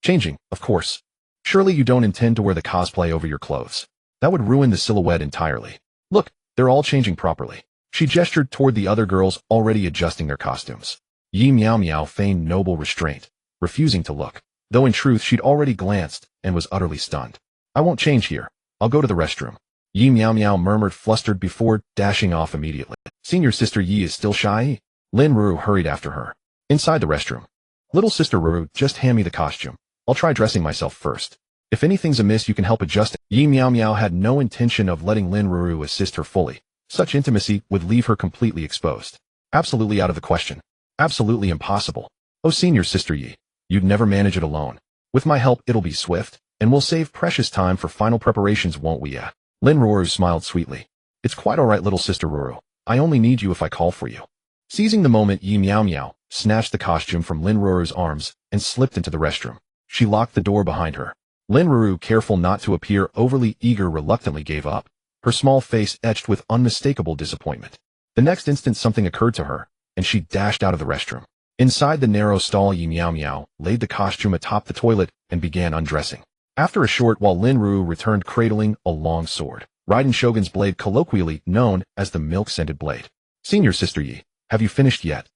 Changing, of course. Surely you don't intend to wear the cosplay over your clothes. That would ruin the silhouette entirely. Look, they're all changing properly. She gestured toward the other girls already adjusting their costumes. Yi Miao Miao feigned noble restraint, refusing to look, though in truth she'd already glanced and was utterly stunned. I won't change here. I'll go to the restroom. Yi Miao Miao murmured, flustered, before dashing off immediately. Senior sister Yi is still shy? Lin Ruoru hurried after her. Inside the restroom. Little sister Ruoru, just hand me the costume. I'll try dressing myself first. If anything's amiss, you can help adjust it. Yi Miao Miao had no intention of letting Lin Ruoru assist her fully. Such intimacy would leave her completely exposed. Absolutely out of the question. Absolutely impossible. Oh, senior sister Yi. You'd never manage it alone. With my help, it'll be swift, and we'll save precious time for final preparations, won't we? Yeah. Lin Ruru smiled sweetly. It's quite all right, little sister Ruru. I only need you if I call for you. Seizing the moment, Yi Miao Miao snatched the costume from Lin Ruru's arms and slipped into the restroom. She locked the door behind her. Lin Ruru, careful not to appear overly eager, reluctantly gave up, her small face etched with unmistakable disappointment. The next instant something occurred to her, and she dashed out of the restroom. Inside the narrow stall, Yi Miao Miao laid the costume atop the toilet and began undressing. After a short while, Lin Ruru returned cradling a long sword, Raiden Shogun's blade, colloquially known as the milk-scented blade. Senior Sister Yi, have you finished yet?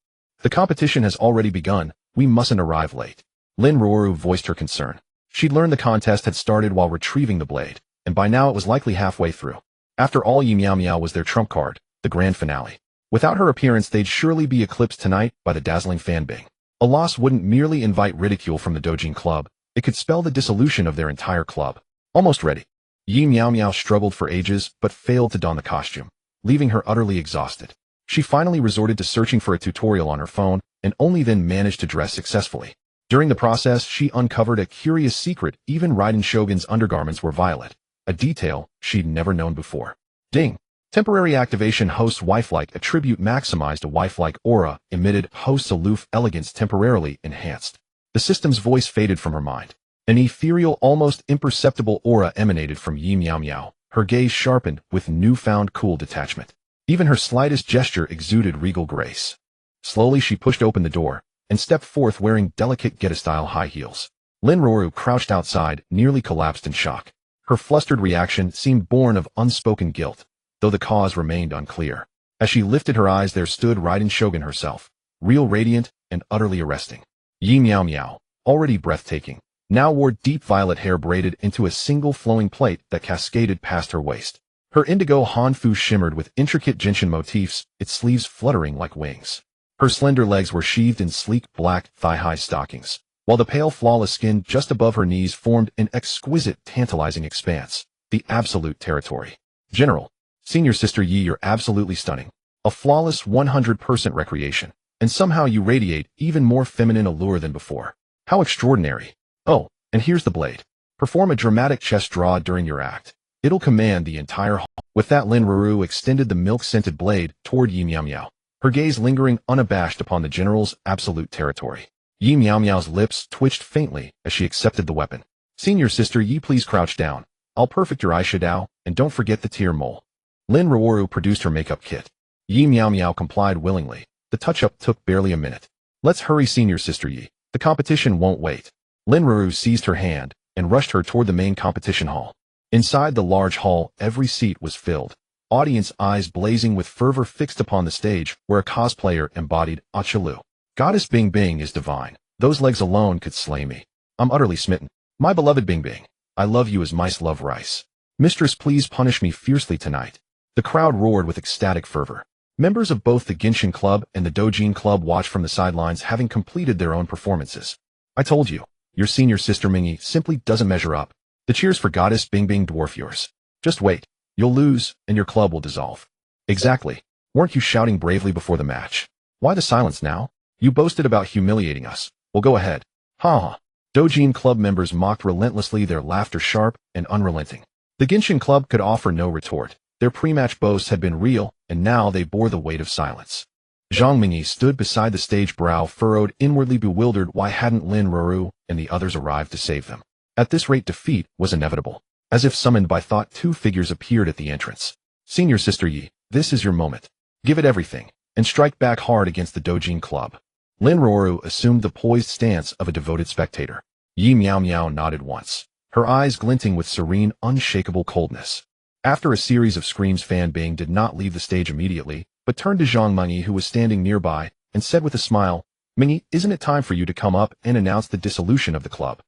The competition has already begun. We mustn't arrive late. Lin Ruru voiced her concern. She'd learned the contest had started while retrieving the blade, and by now it was likely halfway through. After all, Yi Miao Miao was their trump card, the grand finale. Without her appearance, they'd surely be eclipsed tonight by the dazzling Fan Bing. A loss wouldn't merely invite ridicule from the Dojin Club, it could spell the dissolution of their entire club. Almost ready. Yi Miao Miao struggled for ages, but failed to don the costume, leaving her utterly exhausted. She finally resorted to searching for a tutorial on her phone, and only then managed to dress successfully. During the process, she uncovered a curious secret. Even Raiden Shogun's undergarments were violet, a detail she'd never known before. Ding! Temporary activation. Host's wife-like attribute maximized. A wife-like aura emitted. Host's aloof elegance temporarily enhanced. The system's voice faded from her mind. An ethereal, almost imperceptible aura emanated from Yi Miao Miao. Her gaze sharpened with newfound cool detachment. Even her slightest gesture exuded regal grace. Slowly she pushed open the door and stepped forth wearing delicate Geta-style high heels. Lin Ruru crouched outside, nearly collapsed in shock. Her flustered reaction seemed born of unspoken guilt, though the cause remained unclear. As she lifted her eyes, there stood Raiden Shogun herself, real, radiant, and utterly arresting. Yi Miao Miao, already breathtaking, now wore deep violet hair braided into a single flowing plait that cascaded past her waist. Her indigo hanfu shimmered with intricate gentian motifs, its sleeves fluttering like wings. Her slender legs were sheathed in sleek black thigh-high stockings, while the pale, flawless skin just above her knees formed an exquisite, tantalizing expanse, the absolute territory. General, Senior Sister Yi, you're absolutely stunning. A flawless 100% recreation, and somehow you radiate even more feminine allure than before. How extraordinary. Oh, and here's the blade. Perform a dramatic chest draw during your act. It'll command the entire hall. With that, Lin Ruru extended the milk-scented blade toward Yi Miao Miao, her gaze lingering unabashed upon the general's absolute territory. Yi Miao Miao's lips twitched faintly as she accepted the weapon. Senior Sister Yi, please crouch down. I'll perfect your eyeshadow, and don't forget the tear mole. Lin Ruru produced her makeup kit. Yi Miao Miao complied willingly. The touch-up took barely a minute. Let's hurry, Senior Sister Yi. The competition won't wait. Lin Ruru seized her hand and rushed her toward the main competition hall. Inside the large hall, every seat was filled. Audience eyes blazing with fervor fixed upon the stage where a cosplayer embodied Achalu. Goddess Bing Bing is divine. Those legs alone could slay me. I'm utterly smitten. My beloved Bing Bing, I love you as mice love rice. Mistress, please punish me fiercely tonight. The crowd roared with ecstatic fervor. Members of both the Genshin Club and the Dojin Club watched from the sidelines, having completed their own performances. I told you, your senior sister Mingy simply doesn't measure up. The cheers for Goddess Bing Bing dwarf yours. Just wait. You'll lose, and your club will dissolve. Exactly. Weren't you shouting bravely before the match? Why the silence now? You boasted about humiliating us. Well, go ahead. Ha ha. Dojin Club members mocked relentlessly, their laughter sharp and unrelenting. The Genshin Club could offer no retort. Their pre-match boasts had been real, and now they bore the weight of silence. Zhang Mingyi stood beside the stage, brow furrowed, inwardly bewildered. Why hadn't Lin Ruru and the others arrived to save them? At this rate, defeat was inevitable. As if summoned by thought, two figures appeared at the entrance. Senior Sister Yi, this is your moment. Give it everything, and strike back hard against the Dojin Club. Lin Ruru assumed the poised stance of a devoted spectator. Yi Miao Miao nodded once, her eyes glinting with serene, unshakable coldness. After a series of screams, Fan Bing did not leave the stage immediately, but turned to Zhang Mingyi, who was standing nearby, and said with a smile, Mingyi, isn't it time for you to come up and announce the dissolution of the club?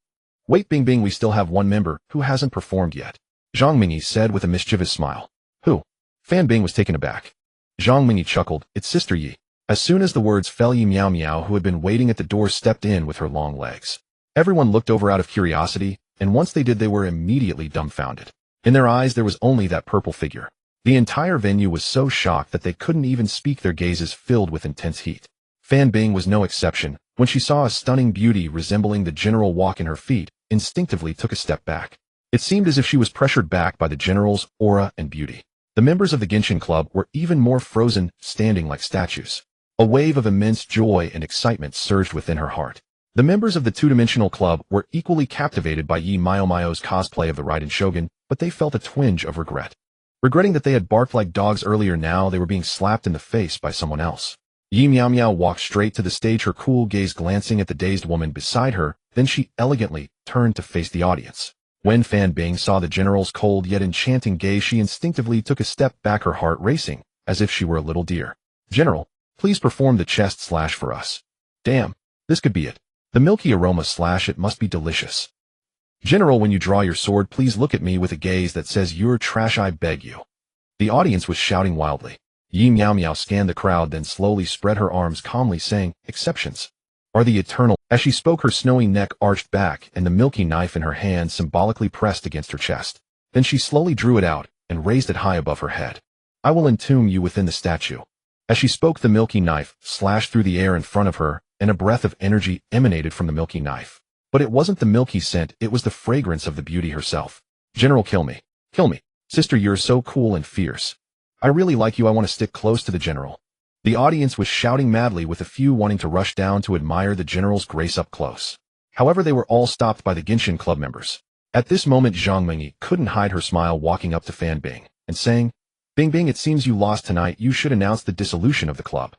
Wait, Bing Bing, we still have one member who hasn't performed yet. Zhang Mingyi said with a mischievous smile. Who? Fan Bing was taken aback. Zhang Mingyi chuckled, it's Sister Yi. As soon as the words fell, Yi Miao Miao, who had been waiting at the door, stepped in with her long legs. Everyone looked over out of curiosity, and once they did, they were immediately dumbfounded. In their eyes there was only that purple figure. The entire venue was so shocked that they couldn't even speak, their gazes filled with intense heat. Fan Bing was no exception, when she saw a stunning beauty resembling the general walk in her feet, instinctively took a step back. It seemed as if she was pressured back by the general's aura and beauty. The members of the Genshin Club were even more frozen, standing like statues. A wave of immense joy and excitement surged within her heart. The members of the two-dimensional club were equally captivated by Yi Mao's cosplay of the Raiden Shogun, but they felt a twinge of regret. Regretting that they had barked like dogs earlier, now they were being slapped in the face by someone else. Yi Miao walked straight to the stage, her cool gaze glancing at the dazed woman beside her, then she elegantly turned to face the audience. When Fan Bing saw the general's cold yet enchanting gaze, she instinctively took a step back, her heart racing, as if she were a little deer. "General, please perform the chest slash for us." "Damn, this could be it. The milky aroma slash, it must be delicious." "General, when you draw your sword, please look at me with a gaze that says you're trash, I beg you." The audience was shouting wildly. Yi Miao scanned the crowd, then slowly spread her arms, calmly saying, "Exceptions are the eternal." As she spoke, her snowy neck arched back and the milky knife in her hand symbolically pressed against her chest. Then she slowly drew it out and raised it high above her head. "I will entomb you within the statue." As she spoke, the milky knife slashed through the air in front of her, and a breath of energy emanated from the milky knife. But it wasn't the milky scent, it was the fragrance of the beauty herself. "General, kill me. Kill me. Sister, you're so cool and fierce. I really like you, I want to stick close to the general." The audience was shouting madly, with a few wanting to rush down to admire the general's grace up close. However, they were all stopped by the Genshin Club members. At this moment, Zhang Mingyi couldn't hide her smile, walking up to Fan Bing and saying, "Bing Bing, it seems you lost tonight. You should announce the dissolution of the club."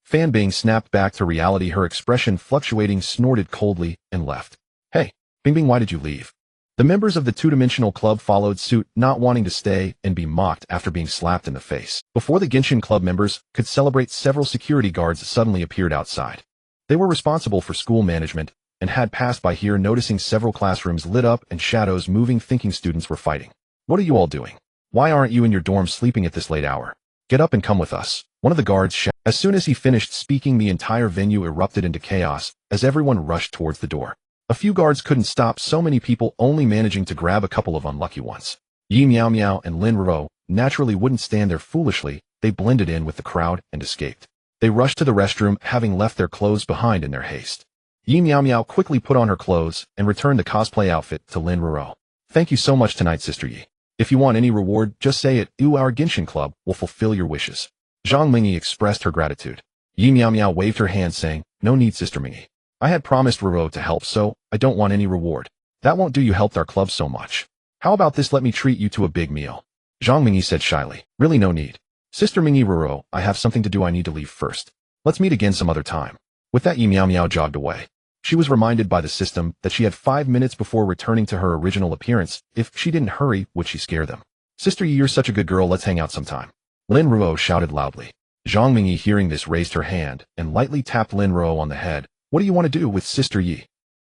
Fan Bing snapped back to reality, her expression fluctuating, snorted coldly, and left. "Hey, Bing Bing, why did you leave?" The members of the two-dimensional club followed suit, not wanting to stay and be mocked after being slapped in the face. Before the Genshin Club members could celebrate, several security guards suddenly appeared outside. They were responsible for school management and had passed by here, noticing several classrooms lit up and shadows moving, thinking students were fighting. "What are you all doing? Why aren't you in your dorm sleeping at this late hour? Get up and come with us," one of the guards shouted. As soon as he finished speaking, the entire venue erupted into chaos as everyone rushed towards the door. A few guards couldn't stop so many people, only managing to grab a couple of unlucky ones. Yi Miao and Lin Ro naturally wouldn't stand there foolishly. They blended in with the crowd and escaped. They rushed to the restroom, having left their clothes behind in their haste. Yi Miao quickly put on her clothes and returned the cosplay outfit to Lin Ro. "Thank you so much tonight, Sister Yi. If you want any reward, just say it. Our Genshin Club will fulfill your wishes." Zhang Mingyi expressed her gratitude. Yi Miao waved her hand, saying, "No need, Sister Mingyi. I had promised Roro to help, so I don't want any reward. That won't do, you helped our club so much. How about this, let me treat you to a big meal." Zhang Mingyi said shyly, "Really no need. Sister Mingyi, Roro, I have something to do, I need to leave first. Let's meet again some other time." With that, Yi Miao jogged away. She was reminded by the system that she had 5 minutes before returning to her original appearance. If she didn't hurry, would she scare them? "Sister Yi, you're such a good girl, let's hang out sometime." Lin Ruo shouted loudly. Zhang Mingyi, hearing this, raised her hand and lightly tapped Lin Ruo on the head. "What do you want to do with Sister Yi?"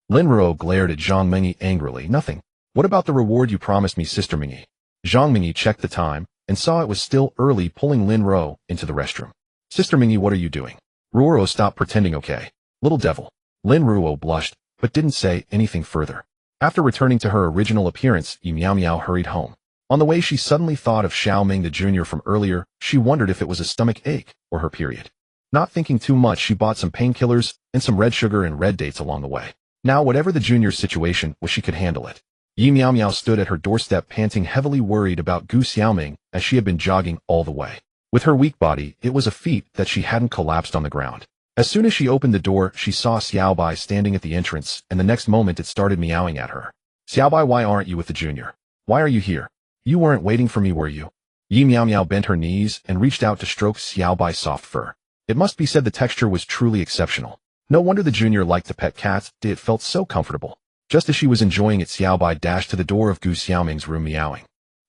Lin Ruo glared at Zhang Mingyi angrily. "Nothing. What about the reward you promised me, Sister Mingyi?" Zhang Mingyi checked the time and saw it was still early, pulling Lin Ruo into the restroom. "Sister Mingyi, what are you doing?" "Ruo, stop pretending, okay? Little devil." Lin Ruo blushed, but didn't say anything further. After returning to her original appearance, Yi Miao hurried home. On the way, she suddenly thought of Xiao Ming the Jr. from earlier. She wondered if it was a stomach ache or her period. Not thinking too much, she bought some painkillers and some red sugar and red dates along the way. Now, whatever the junior's situation was, she could handle it. Yi Miao stood at her doorstep, panting heavily, worried about Gu Xiaoming, as she had been jogging all the way. With her weak body, it was a feat that she hadn't collapsed on the ground. As soon as she opened the door, she saw Xiaobai standing at the entrance, and the next moment it started meowing at her. "Xiaobai, why aren't you with the junior? Why are you here? You weren't waiting for me, were you?" Yi Miao bent her knees and reached out to stroke Xiaobai's soft fur. It must be said the texture was truly exceptional. No wonder the junior liked the pet cats, it felt so comfortable. Just as she was enjoying it, Xiaobai dashed to the door of Gu Xiaoming's room, meowing.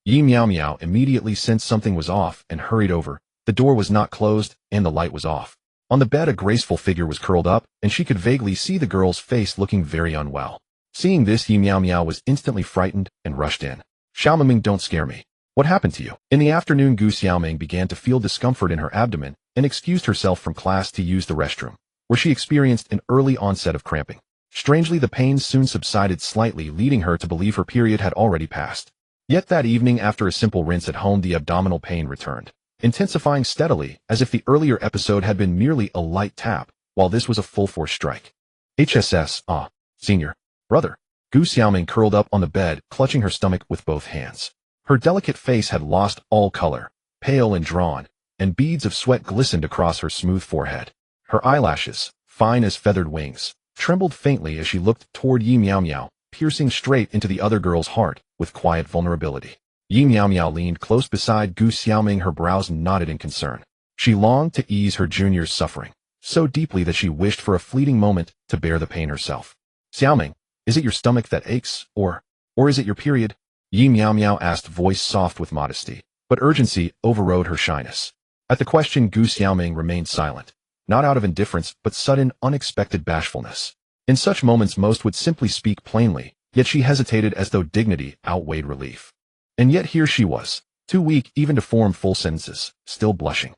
Yi Miao immediately sensed something was off and hurried over. The door was not closed, and the light was off. On the bed, a graceful figure was curled up, and she could vaguely see the girl's face, looking very unwell. Seeing this, Yi Miao was instantly frightened and rushed in. "Xiaoming, don't scare me. What happened to you?" In the afternoon, Gu Xiaoming began to feel discomfort in her abdomen and excused herself from class to use the restroom, where she experienced an early onset of cramping. Strangely, the pains soon subsided slightly, leading her to believe her period had already passed. Yet that evening, after a simple rinse at home, the abdominal pain returned, intensifying steadily, as if the earlier episode had been merely a light tap, while this was a full-force strike. HSS, ah, senior. Brother. Gu Xiaoming curled up on the bed, clutching her stomach with both hands. Her delicate face had lost all color, pale and drawn, and beads of sweat glistened across her smooth forehead. Her eyelashes, fine as feathered wings, trembled faintly as she looked toward Yi Miao Miao, piercing straight into the other girl's heart with quiet vulnerability. Yi Miao Miao leaned close beside Gu Xiaoming, her brows knotted in concern. She longed to ease her junior's suffering, so deeply that she wished for a fleeting moment to bear the pain herself. Xiaoming, is it your stomach that aches, or is it your period? Yi Miao Miao asked, voice soft with modesty, but urgency overrode her shyness. At the question, Gu Xiaoming remained silent, not out of indifference but sudden, unexpected bashfulness. In such moments most would simply speak plainly, yet she hesitated as though dignity outweighed relief. And yet here she was, too weak even to form full sentences, still blushing.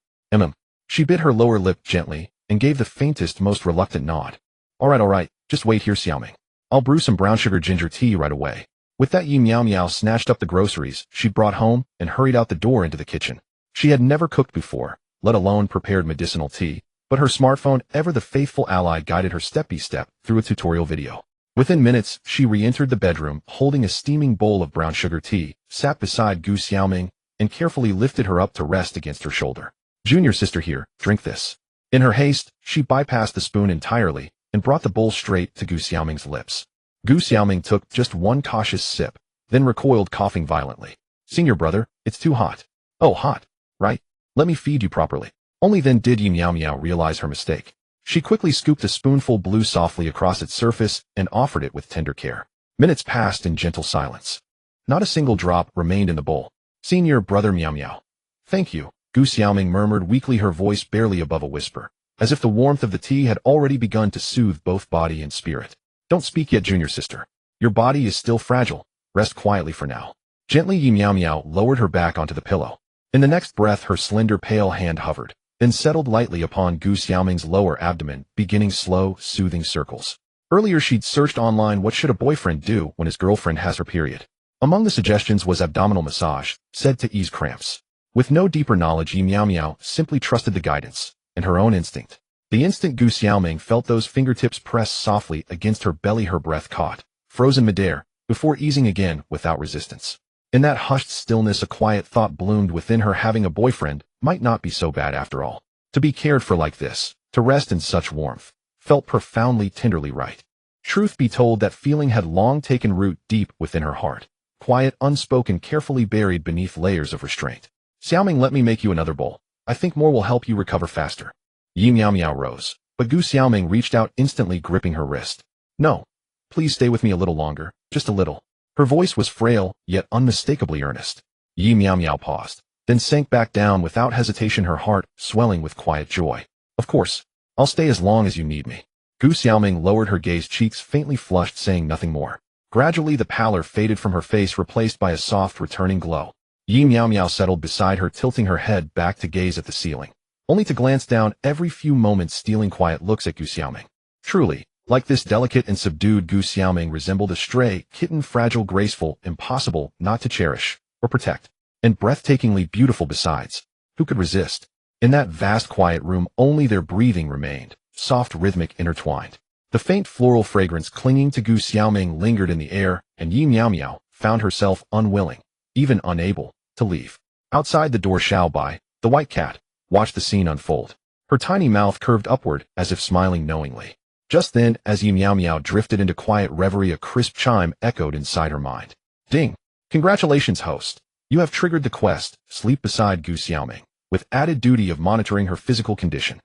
She bit her lower lip gently and gave the faintest, most reluctant nod. All right, just wait here, Xiaoming. I'll brew some brown sugar ginger tea right away. With that, Yi Miao Miao snatched up the groceries she'd brought home and hurried out the door into the kitchen. She had never cooked before, let alone prepared medicinal tea, but her smartphone, ever the faithful ally, guided her step-by-step through a tutorial video. Within minutes, she re-entered the bedroom, holding a steaming bowl of brown sugar tea, sat beside Gu Xiaoming, and carefully lifted her up to rest against her shoulder. Junior sister here, drink this. In her haste, she bypassed the spoon entirely and brought the bowl straight to Gu Xiaoming's lips. Gu Xiaoming took just one cautious sip, then recoiled, coughing violently. Senior brother, it's too hot. Oh, hot, right? Let me feed you properly. Only then did Yi Miao Miao realize her mistake. She quickly scooped a spoonful blew softly across its surface and offered it with tender care. Minutes passed in gentle silence. Not a single drop remained in the bowl. Senior brother Miao Miao. Thank you, Gu Xiaoming murmured weakly, her voice barely above a whisper, as if the warmth of the tea had already begun to soothe both body and spirit. Don't speak yet, junior sister. Your body is still fragile. Rest quietly for now. Gently, Yi Miao Miao lowered her back onto the pillow. In the next breath, her slender pale hand hovered, then settled lightly upon Gu Xiaoming's lower abdomen, beginning slow, soothing circles. Earlier she'd searched online what should a boyfriend do when his girlfriend has her period. Among the suggestions was abdominal massage, said to ease cramps. With no deeper knowledge, Yi Miao Miao simply trusted the guidance and her own instinct. The instant Gu Xiaoming felt those fingertips press softly against her belly, her breath caught, frozen midair, before easing again without resistance. In that hushed stillness, a quiet thought bloomed within her: having a boyfriend might not be so bad after all. To be cared for like this, to rest in such warmth, felt profoundly, tenderly right. Truth be told, that feeling had long taken root deep within her heart, quiet, unspoken, carefully buried beneath layers of restraint. Xiaoming, let me make you another bowl. I think more will help you recover faster. Yi Miao Miao rose, but Gu Xiaoming reached out, instantly gripping her wrist. No. Please stay with me a little longer, just a little. Her voice was frail, yet unmistakably earnest. Yi Miao Miao paused, then sank back down without hesitation, her heart swelling with quiet joy. Of course. I'll stay as long as you need me. Gu Xiaoming lowered her gaze, cheeks faintly flushed, saying nothing more. Gradually the pallor faded from her face, replaced by a soft, returning glow. Yi Miao Miao settled beside her, tilting her head back to gaze at the ceiling, only to glance down every few moments, stealing quiet looks at Gu Xiaoming. Truly, like this delicate and subdued Gu Xiaoming resembled a stray kitten, fragile, graceful, impossible not to cherish or protect, and breathtakingly beautiful besides. Who could resist? In that vast quiet room, only their breathing remained, soft, rhythmic, intertwined. The faint floral fragrance clinging to Gu Xiaoming lingered in the air, and Yi Miao Miao found herself unwilling, even unable, to leave. Outside the door, Xiao Bai, the white cat, watched the scene unfold. Her tiny mouth curved upward as if smiling knowingly. Just then, as Yi Miao Miao drifted into quiet reverie, a crisp chime echoed inside her mind. Ding! Congratulations, host. You have triggered the quest, sleep beside Gu Xiaoming, with added duty of monitoring her physical condition.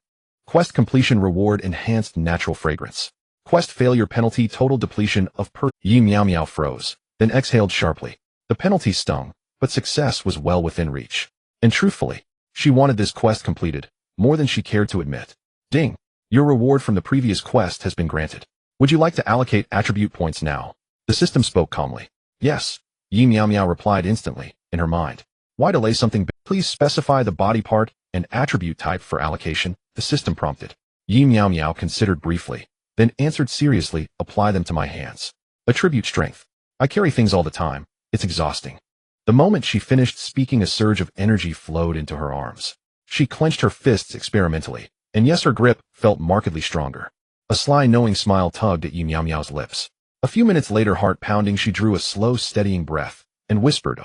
Quest completion reward: enhanced natural fragrance. Quest failure penalty: total depletion of per. Yi Miao Miao froze, then exhaled sharply. The penalty stung, but success was well within reach. And truthfully, she wanted this quest completed, more than she cared to admit. Ding! Your reward from the previous quest has been granted. Would you like to allocate attribute points now? The system spoke calmly. Yes, Yi Miao Miao replied instantly, in her mind. Why delay something? Please specify the body part and attribute type for allocation, the system prompted. Yi Miao Miao considered briefly, then answered seriously, apply them to my hands. Attribute strength. I carry things all the time. It's exhausting. The moment she finished speaking, a surge of energy flowed into her arms. She clenched her fists experimentally, and yes, her grip felt markedly stronger. A sly knowing smile tugged at Yi Miao Miao's lips. A few minutes later, heart pounding, she drew a slow steadying breath and whispered,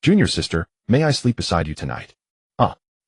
Junior sister, may I sleep beside you tonight?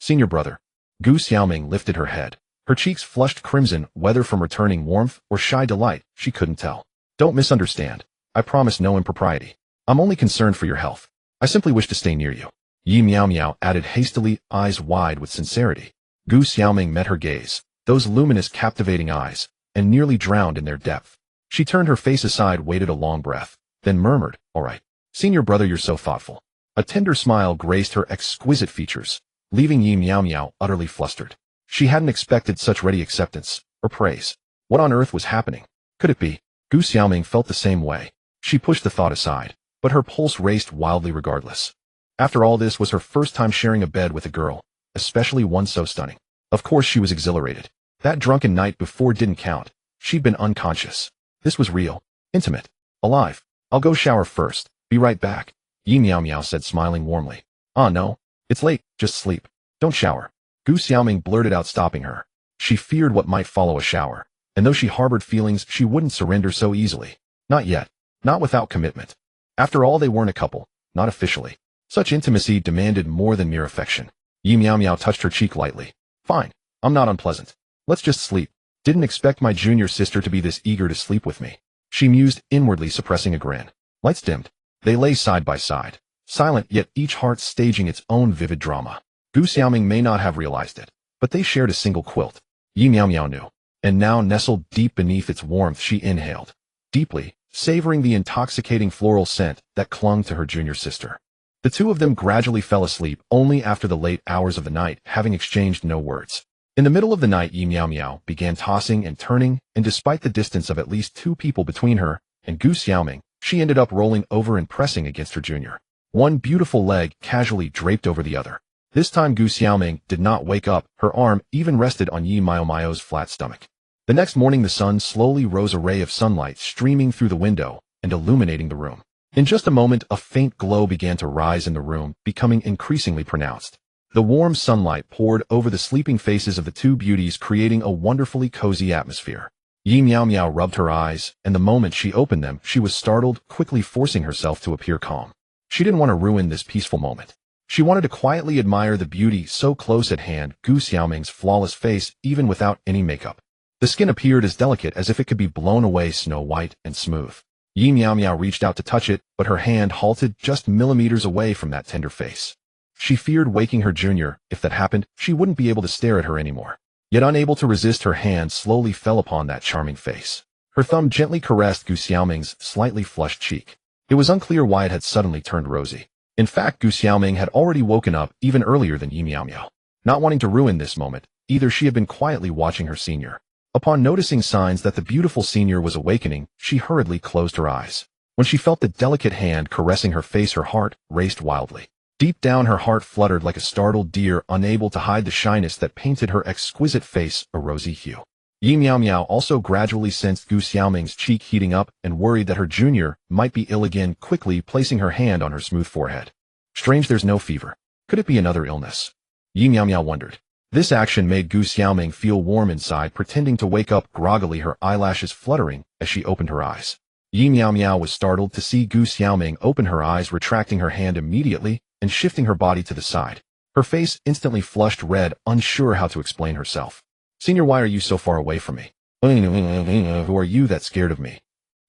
Senior brother. Gu Xiaoming lifted her head. Her cheeks flushed crimson, whether from returning warmth or shy delight, she couldn't tell. Don't misunderstand. I promise no impropriety. I'm only concerned for your health. I simply wish to stay near you. Yi Miao Miao added hastily, eyes wide with sincerity. Gu Xiaoming met her gaze, those luminous, captivating eyes, and nearly drowned in their depth. She turned her face aside, waited a long breath, then murmured, all right. Senior brother, you're so thoughtful. A tender smile graced her exquisite features, leaving Yi Miao Miao utterly flustered. She hadn't expected such ready acceptance or praise. What on earth was happening? Could it be? Gu Xiaoming felt the same way. She pushed the thought aside, but her pulse raced wildly regardless. After all, this was her first time sharing a bed with a girl, especially one so stunning. Of course she was exhilarated. That drunken night before didn't count. She'd been unconscious. This was real, intimate, alive. I'll go shower first. Be right back, Yi Miao Miao said, smiling warmly. No. It's late, just sleep. Don't shower. Gu Xiaoming blurted out, stopping her. She feared what might follow a shower, and though she harbored feelings, she wouldn't surrender so easily. Not yet. Not without commitment. After all, they weren't a couple, not officially. Such intimacy demanded more than mere affection. Yi Miao Miao touched her cheek lightly. Fine. I'm not unpleasant. Let's just sleep. Didn't expect my junior sister to be this eager to sleep with me. She mused, inwardly suppressing a grin. Lights dimmed. They lay side by side, silent, yet each heart staging its own vivid drama. Gu Xiaoming may not have realized it, but they shared a single quilt. Yi Miao Miao knew. And now, nestled deep beneath its warmth, she inhaled deeply, savoring the intoxicating floral scent that clung to her junior sister. The two of them gradually fell asleep only after the late hours of the night, having exchanged no words. In the middle of the night, Yi Miao Miao began tossing and turning, and despite the distance of at least 2 people between her and Gu Xiaoming, she ended up rolling over and pressing against her junior. One beautiful leg casually draped over the other. This time Gu Xiaoming did not wake up, her arm even rested on Yi Miao Miao's flat stomach. The next morning the sun slowly rose, a ray of sunlight streaming through the window and illuminating the room. In just a moment, a faint glow began to rise in the room, becoming increasingly pronounced. The warm sunlight poured over the sleeping faces of the 2 beauties, creating a wonderfully cozy atmosphere. Yi Miao Miao rubbed her eyes, and the moment she opened them, she was startled, quickly forcing herself to appear calm. She didn't want to ruin this peaceful moment. She wanted to quietly admire the beauty so close at hand, Gu Xiaoming's flawless face, even without any makeup. The skin appeared as delicate as if it could be blown away, snow white and smooth. Yi Miao Miao reached out to touch it, but her hand halted just millimeters away from that tender face. She feared waking her junior. If that happened, she wouldn't be able to stare at her anymore. Yet unable to resist, her hand slowly fell upon that charming face. Her thumb gently caressed Gu Xiaoming's slightly flushed cheek. It was unclear why it had suddenly turned rosy. In fact, Gu Xiaoming had already woken up even earlier than Yi Miao Miao. Not wanting to ruin this moment, either, she had been quietly watching her senior. Upon noticing signs that the beautiful senior was awakening, she hurriedly closed her eyes. When she felt the delicate hand caressing her face, her heart raced wildly. Deep down, her heart fluttered like a startled deer, unable to hide the shyness that painted her exquisite face a rosy hue. Yi Miao Miao also gradually sensed Gu Xiaoming's cheek heating up and worried that her junior might be ill again, quickly placing her hand on her smooth forehead. Strange, there's no fever. Could it be another illness? Yi Miao Miao wondered. This action made Gu Xiaoming feel warm inside, pretending to wake up groggily, her eyelashes fluttering as she opened her eyes. Yi Miao Miao was startled to see Gu Xiaoming open her eyes, retracting her hand immediately and shifting her body to the side. Her face instantly flushed red, unsure how to explain herself. Senior, why are you so far away from me? Who are you that scared of me?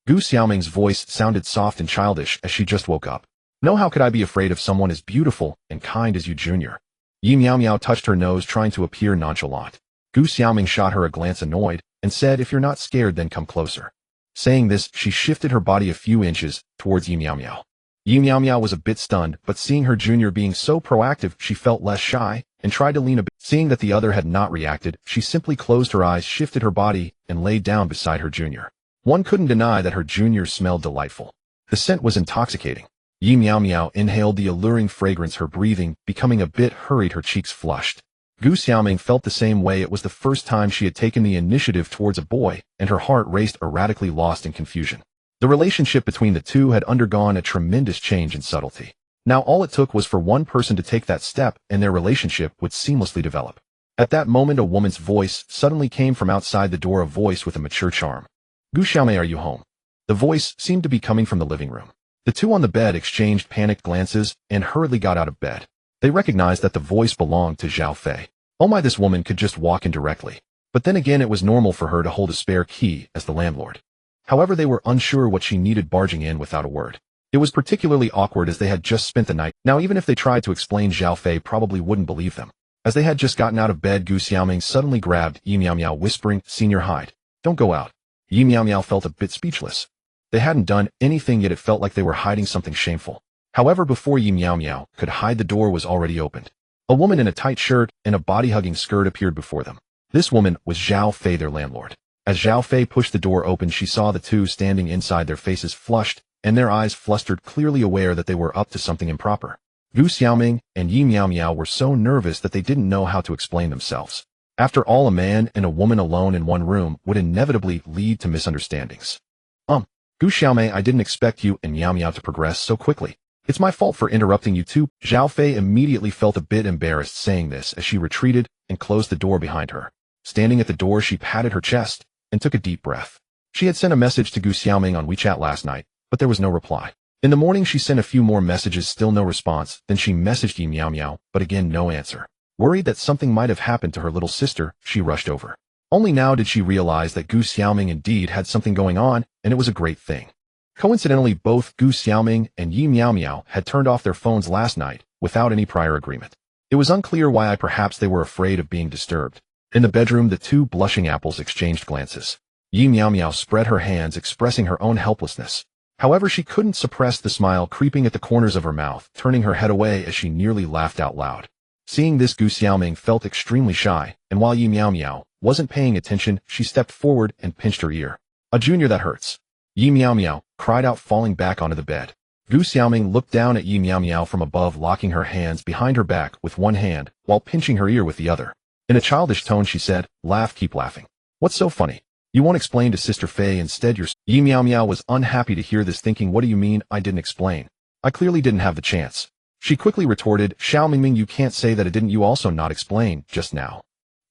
Gu Xiaoming's voice sounded soft and childish as she just woke up. No, how could I be afraid of someone as beautiful and kind as you, junior? Yi Miao Miao touched her nose, trying to appear nonchalant. Gu Xiaoming shot her a glance, annoyed, and said, if you're not scared, then come closer. Saying this, she shifted her body a few inches towards Yi Miao Miao. Yi Miao Miao was a bit stunned, but seeing her junior being so proactive, she felt less shy and tried to lean a bit. Seeing that the other had not reacted, she simply closed her eyes, shifted her body, and laid down beside her junior. One couldn't deny that her junior smelled delightful. The scent was intoxicating. Yi Miao Miao inhaled the alluring fragrance, her breathing becoming a bit hurried, her cheeks flushed. Gu Xiaoming felt the same way. It was the first time she had taken the initiative towards a boy, and her heart raced erratically, lost in confusion. The relationship between the two had undergone a tremendous change in subtlety. Now all it took was for one person to take that step, and their relationship would seamlessly develop. At that moment a woman's voice suddenly came from outside the door, a voice with a mature charm. Gu Xiaomei, are you home? The voice seemed to be coming from the living room. The two on the bed exchanged panicked glances and hurriedly got out of bed. They recognized that the voice belonged to Zhao Fei. Oh my, this woman could just walk in directly. But then again, it was normal for her to hold a spare key as the landlord. However, they were unsure what she needed barging in without a word. It was particularly awkward as they had just spent the night. Now even if they tried to explain, Zhao Fei probably wouldn't believe them. As they had just gotten out of bed, Gu Xiaoming suddenly grabbed Yi Miao Miao, whispering, "Senior, hide. Don't go out." Yi Miao Miao felt a bit speechless. They hadn't done anything yet, it felt like they were hiding something shameful. However, before Yi Miao Miao could hide, the door was already opened. A woman in a tight shirt and a body-hugging skirt appeared before them. This woman was Zhao Fei, their landlord. As Zhao Fei pushed the door open, she saw the two standing inside, their faces flushed and their eyes flustered, clearly aware that they were up to something improper. Gu Xiaoming and Yi Miao Miao were so nervous that they didn't know how to explain themselves. After all, a man and a woman alone in one room would inevitably lead to misunderstandings. Gu Xiaomei, I didn't expect you and Miao Miao to progress so quickly. It's my fault for interrupting you too. Zhao Fei immediately felt a bit embarrassed saying this as she retreated and closed the door behind her. Standing at the door, she patted her chest and took a deep breath. She had sent a message to Gu Xiaoming on WeChat last night, but there was no reply. In the morning, she sent a few more messages, still no response. Then she messaged Yi Miao Miao, but again no answer. Worried that something might have happened to her little sister, she rushed over. Only now did she realize that Gu Xiaoming indeed had something going on, and it was a great thing. Coincidentally, both Gu Xiaoming and Yi Miao Miao had turned off their phones last night without any prior agreement. It was unclear why, perhaps they were afraid of being disturbed. In the bedroom, the two blushing apples exchanged glances. Yi Miao Miao spread her hands, expressing her own helplessness. However, she couldn't suppress the smile creeping at the corners of her mouth, turning her head away as she nearly laughed out loud. Seeing this, Gu Xiaoming felt extremely shy, and while Yi Miao Miao wasn't paying attention, she stepped forward and pinched her ear. "A junior, that hurts." Yi Miao Miao cried out, falling back onto the bed. Gu Xiaoming looked down at Yi Miao Miao from above, locking her hands behind her back with one hand while pinching her ear with the other. In a childish tone, she said, "Laugh, keep laughing. What's so funny? You won't explain to Sister Fei instead you're—" Yi Miao Miao was unhappy to hear this, thinking, what do you mean I didn't explain? I clearly didn't have the chance. She quickly retorted, "Xiao Mingming, you can't say that, it didn't you also not explain just now?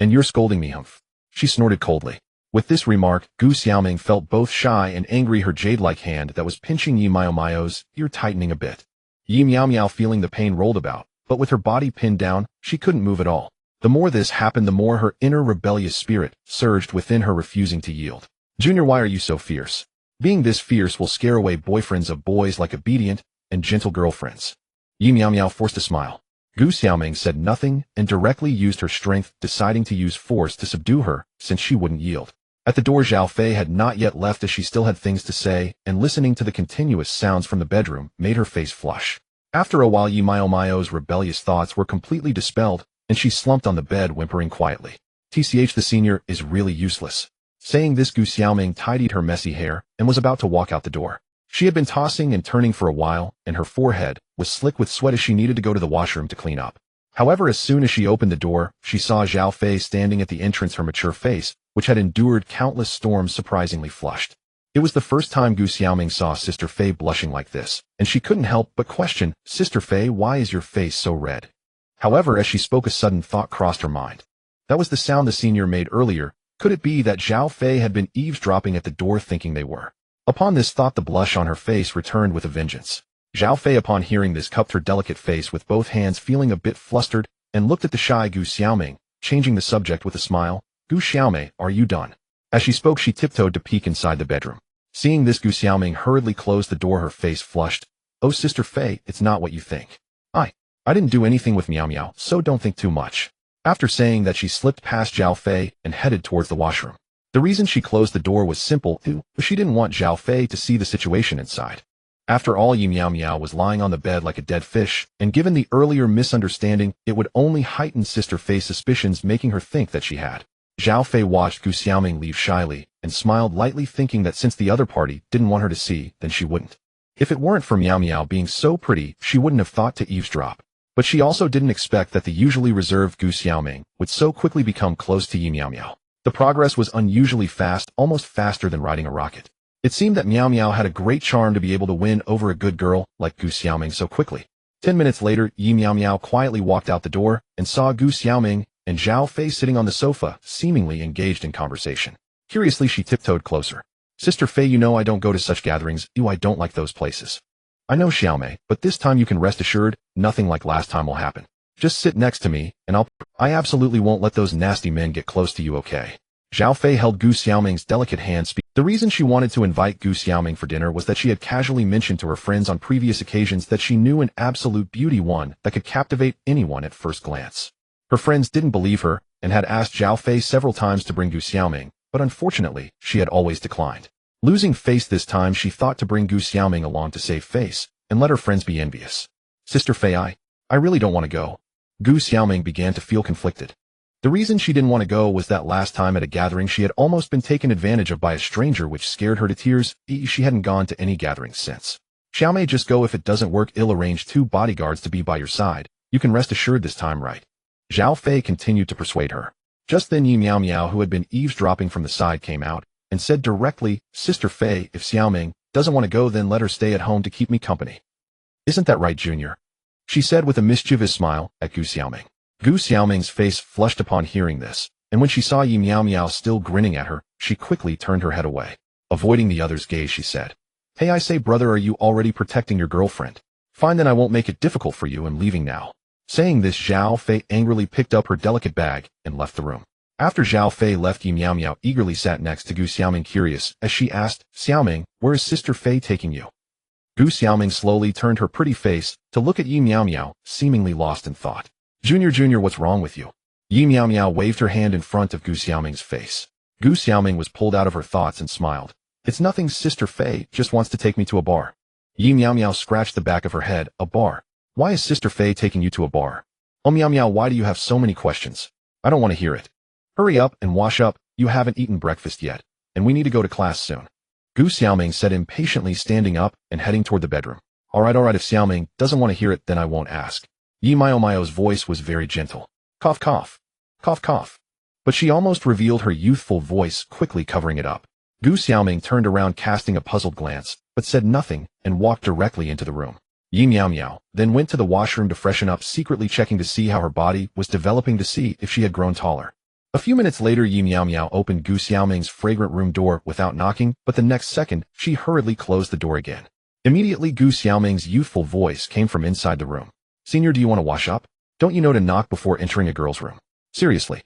And you're scolding me, humph." She snorted coldly. With this remark, Gu Xiaoming felt both shy and angry, her jade-like hand that was pinching Yi Miao Miao's ear tightening a bit. Yi Miao Miao, feeling the pain, rolled about, but with her body pinned down, she couldn't move at all. The more this happened, the more her inner rebellious spirit surged within her, refusing to yield. "Junior, why are you so fierce? Being this fierce will scare away boyfriends of boys like obedient and gentle girlfriends." Yi Miao Miao forced a smile. Gu Xiaoming said nothing and directly used her strength, deciding to use force to subdue her since she wouldn't yield. At the door, Zhao Fei had not yet left, as she still had things to say, and listening to the continuous sounds from the bedroom made her face flush. After a while, Yi Miao Miao's rebellious thoughts were completely dispelled, and she slumped on the bed, whimpering quietly. "TCH, the senior is really useless." Saying this, Gu Xiaoming tidied her messy hair and was about to walk out the door. She had been tossing and turning for a while, and her forehead was slick with sweat as she needed to go to the washroom to clean up. However, as soon as she opened the door, she saw Zhao Fei standing at the entrance, her mature face, which had endured countless storms, surprisingly flushed. It was the first time Gu Xiaoming saw Sister Fei blushing like this, and she couldn't help but question, "Sister Fei, why is your face so red?" However, as she spoke, a sudden thought crossed her mind. That was the sound the senior made earlier. Could it be that Zhao Fei had been eavesdropping at the door, thinking they were? Upon this thought, the blush on her face returned with a vengeance. Zhao Fei, upon hearing this, cupped her delicate face with both hands, feeling a bit flustered, and looked at the shy Gu Xiaoming, changing the subject with a smile. "Gu Xiaomei, are you done?" As she spoke, she tiptoed to peek inside the bedroom. Seeing this, Gu Xiaoming hurriedly closed the door, her face flushed. "Oh, Sister Fei, it's not what you think. I didn't do anything with Miao Miao, so don't think too much." After saying that, she slipped past Zhao Fei and headed towards the washroom. The reason she closed the door was simple, too. She didn't want Zhao Fei to see the situation inside. After all, Yi Miao Miao was lying on the bed like a dead fish, and given the earlier misunderstanding, it would only heighten Sister Fei's suspicions, making her think that she had. Zhao Fei watched Gu Xiaoming leave shyly and smiled lightly, thinking that since the other party didn't want her to see, then she wouldn't. If it weren't for Miao Miao being so pretty, she wouldn't have thought to eavesdrop. But she also didn't expect that the usually reserved Gu Xiaoming would so quickly become close to Yi Miao Miao. The progress was unusually fast, almost faster than riding a rocket. It seemed that Miao Miao had a great charm to be able to win over a good girl like Gu Xiaoming so quickly. 10 minutes later, Yi Miao Miao quietly walked out the door and saw Gu Xiaoming and Zhao Fei sitting on the sofa, seemingly engaged in conversation. Curiously, she tiptoed closer. Sister Fei, you know I don't go to such gatherings. I don't like those places. I know, Xiaomei, but this time you can rest assured, nothing like last time will happen. Just sit next to me, and I absolutely won't let those nasty men get close to you, okay? Zhao Fei held Gu Xiaoming's delicate hand. The reason she wanted to invite Gu Xiaoming for dinner was that she had casually mentioned to her friends on previous occasions that she knew an absolute beauty, one that could captivate anyone at first glance. Her friends didn't believe her, and had asked Zhao Fei several times to bring Gu Xiaoming, but unfortunately, she had always declined. Losing face this time, she thought to bring Gu Xiaoming along to save face, and let her friends be envious. Sister Fei, I really don't want to go. Gu Xiaoming began to feel conflicted. The reason she didn't want to go was that last time at a gathering she had almost been taken advantage of by a stranger, which scared her to tears. She hadn't gone to any gatherings since. Xiaomei, just go. If it doesn't work, I'll arrange 2 bodyguards to be by your side. You can rest assured this time, right? Zhao Fei continued to persuade her. Just then Yi Miao Miao, who had been eavesdropping from the side, came out and said directly, Sister Fei, if Xiaoming doesn't want to go, then let her stay at home to keep me company. Isn't that right, Junior? She said with a mischievous smile at Gu Xiaoming. Gu Xiaoming's face flushed upon hearing this, and when she saw Yi Miao Miao still grinning at her, she quickly turned her head away. Avoiding the other's gaze, she said, Hey, I say, brother, are you already protecting your girlfriend? Fine, then I won't make it difficult for you. I'm leaving now. Saying this, Zhao Fei angrily picked up her delicate bag and left the room. After Zhao Fei left, Yi Miao Miao eagerly sat next to Gu Xiaoming, curious, as she asked, Xiaoming, where is Sister Fei taking you? Gu Xiaoming slowly turned her pretty face to look at Yi Miao Miao, seemingly lost in thought. Junior, what's wrong with you? Yi Miao Miao waved her hand in front of Gu Xiaoming's face. Gu Xiaoming was pulled out of her thoughts and smiled. It's nothing, Sister Fei just wants to take me to a bar. Yi Miao Miao scratched the back of her head. A bar? Why is Sister Fei taking you to a bar? Oh, Miao Miao, why do you have so many questions? I don't want to hear it. Hurry up and wash up, you haven't eaten breakfast yet, and we need to go to class soon. Gu Xiaoming said impatiently, standing up and heading toward the bedroom. Alright, if Xiaoming doesn't want to hear it, then I won't ask. Yi Miao Miao's voice was very gentle. Cough, cough. Cough, cough. But she almost revealed her youthful voice, quickly covering it up. Gu Xiaoming turned around, casting a puzzled glance, but said nothing, and walked directly into the room. Yi Miao Miao then went to the washroom to freshen up, secretly checking to see how her body was developing, to see if she had grown taller. A few minutes later, Yi Miao Miao opened Gu Xiaoming's fragrant room door without knocking, but the next second, she hurriedly closed the door again. Immediately, Gu Xiaoming's youthful voice came from inside the room. Senior, do you want to wash up? Don't you know to knock before entering a girl's room? Seriously.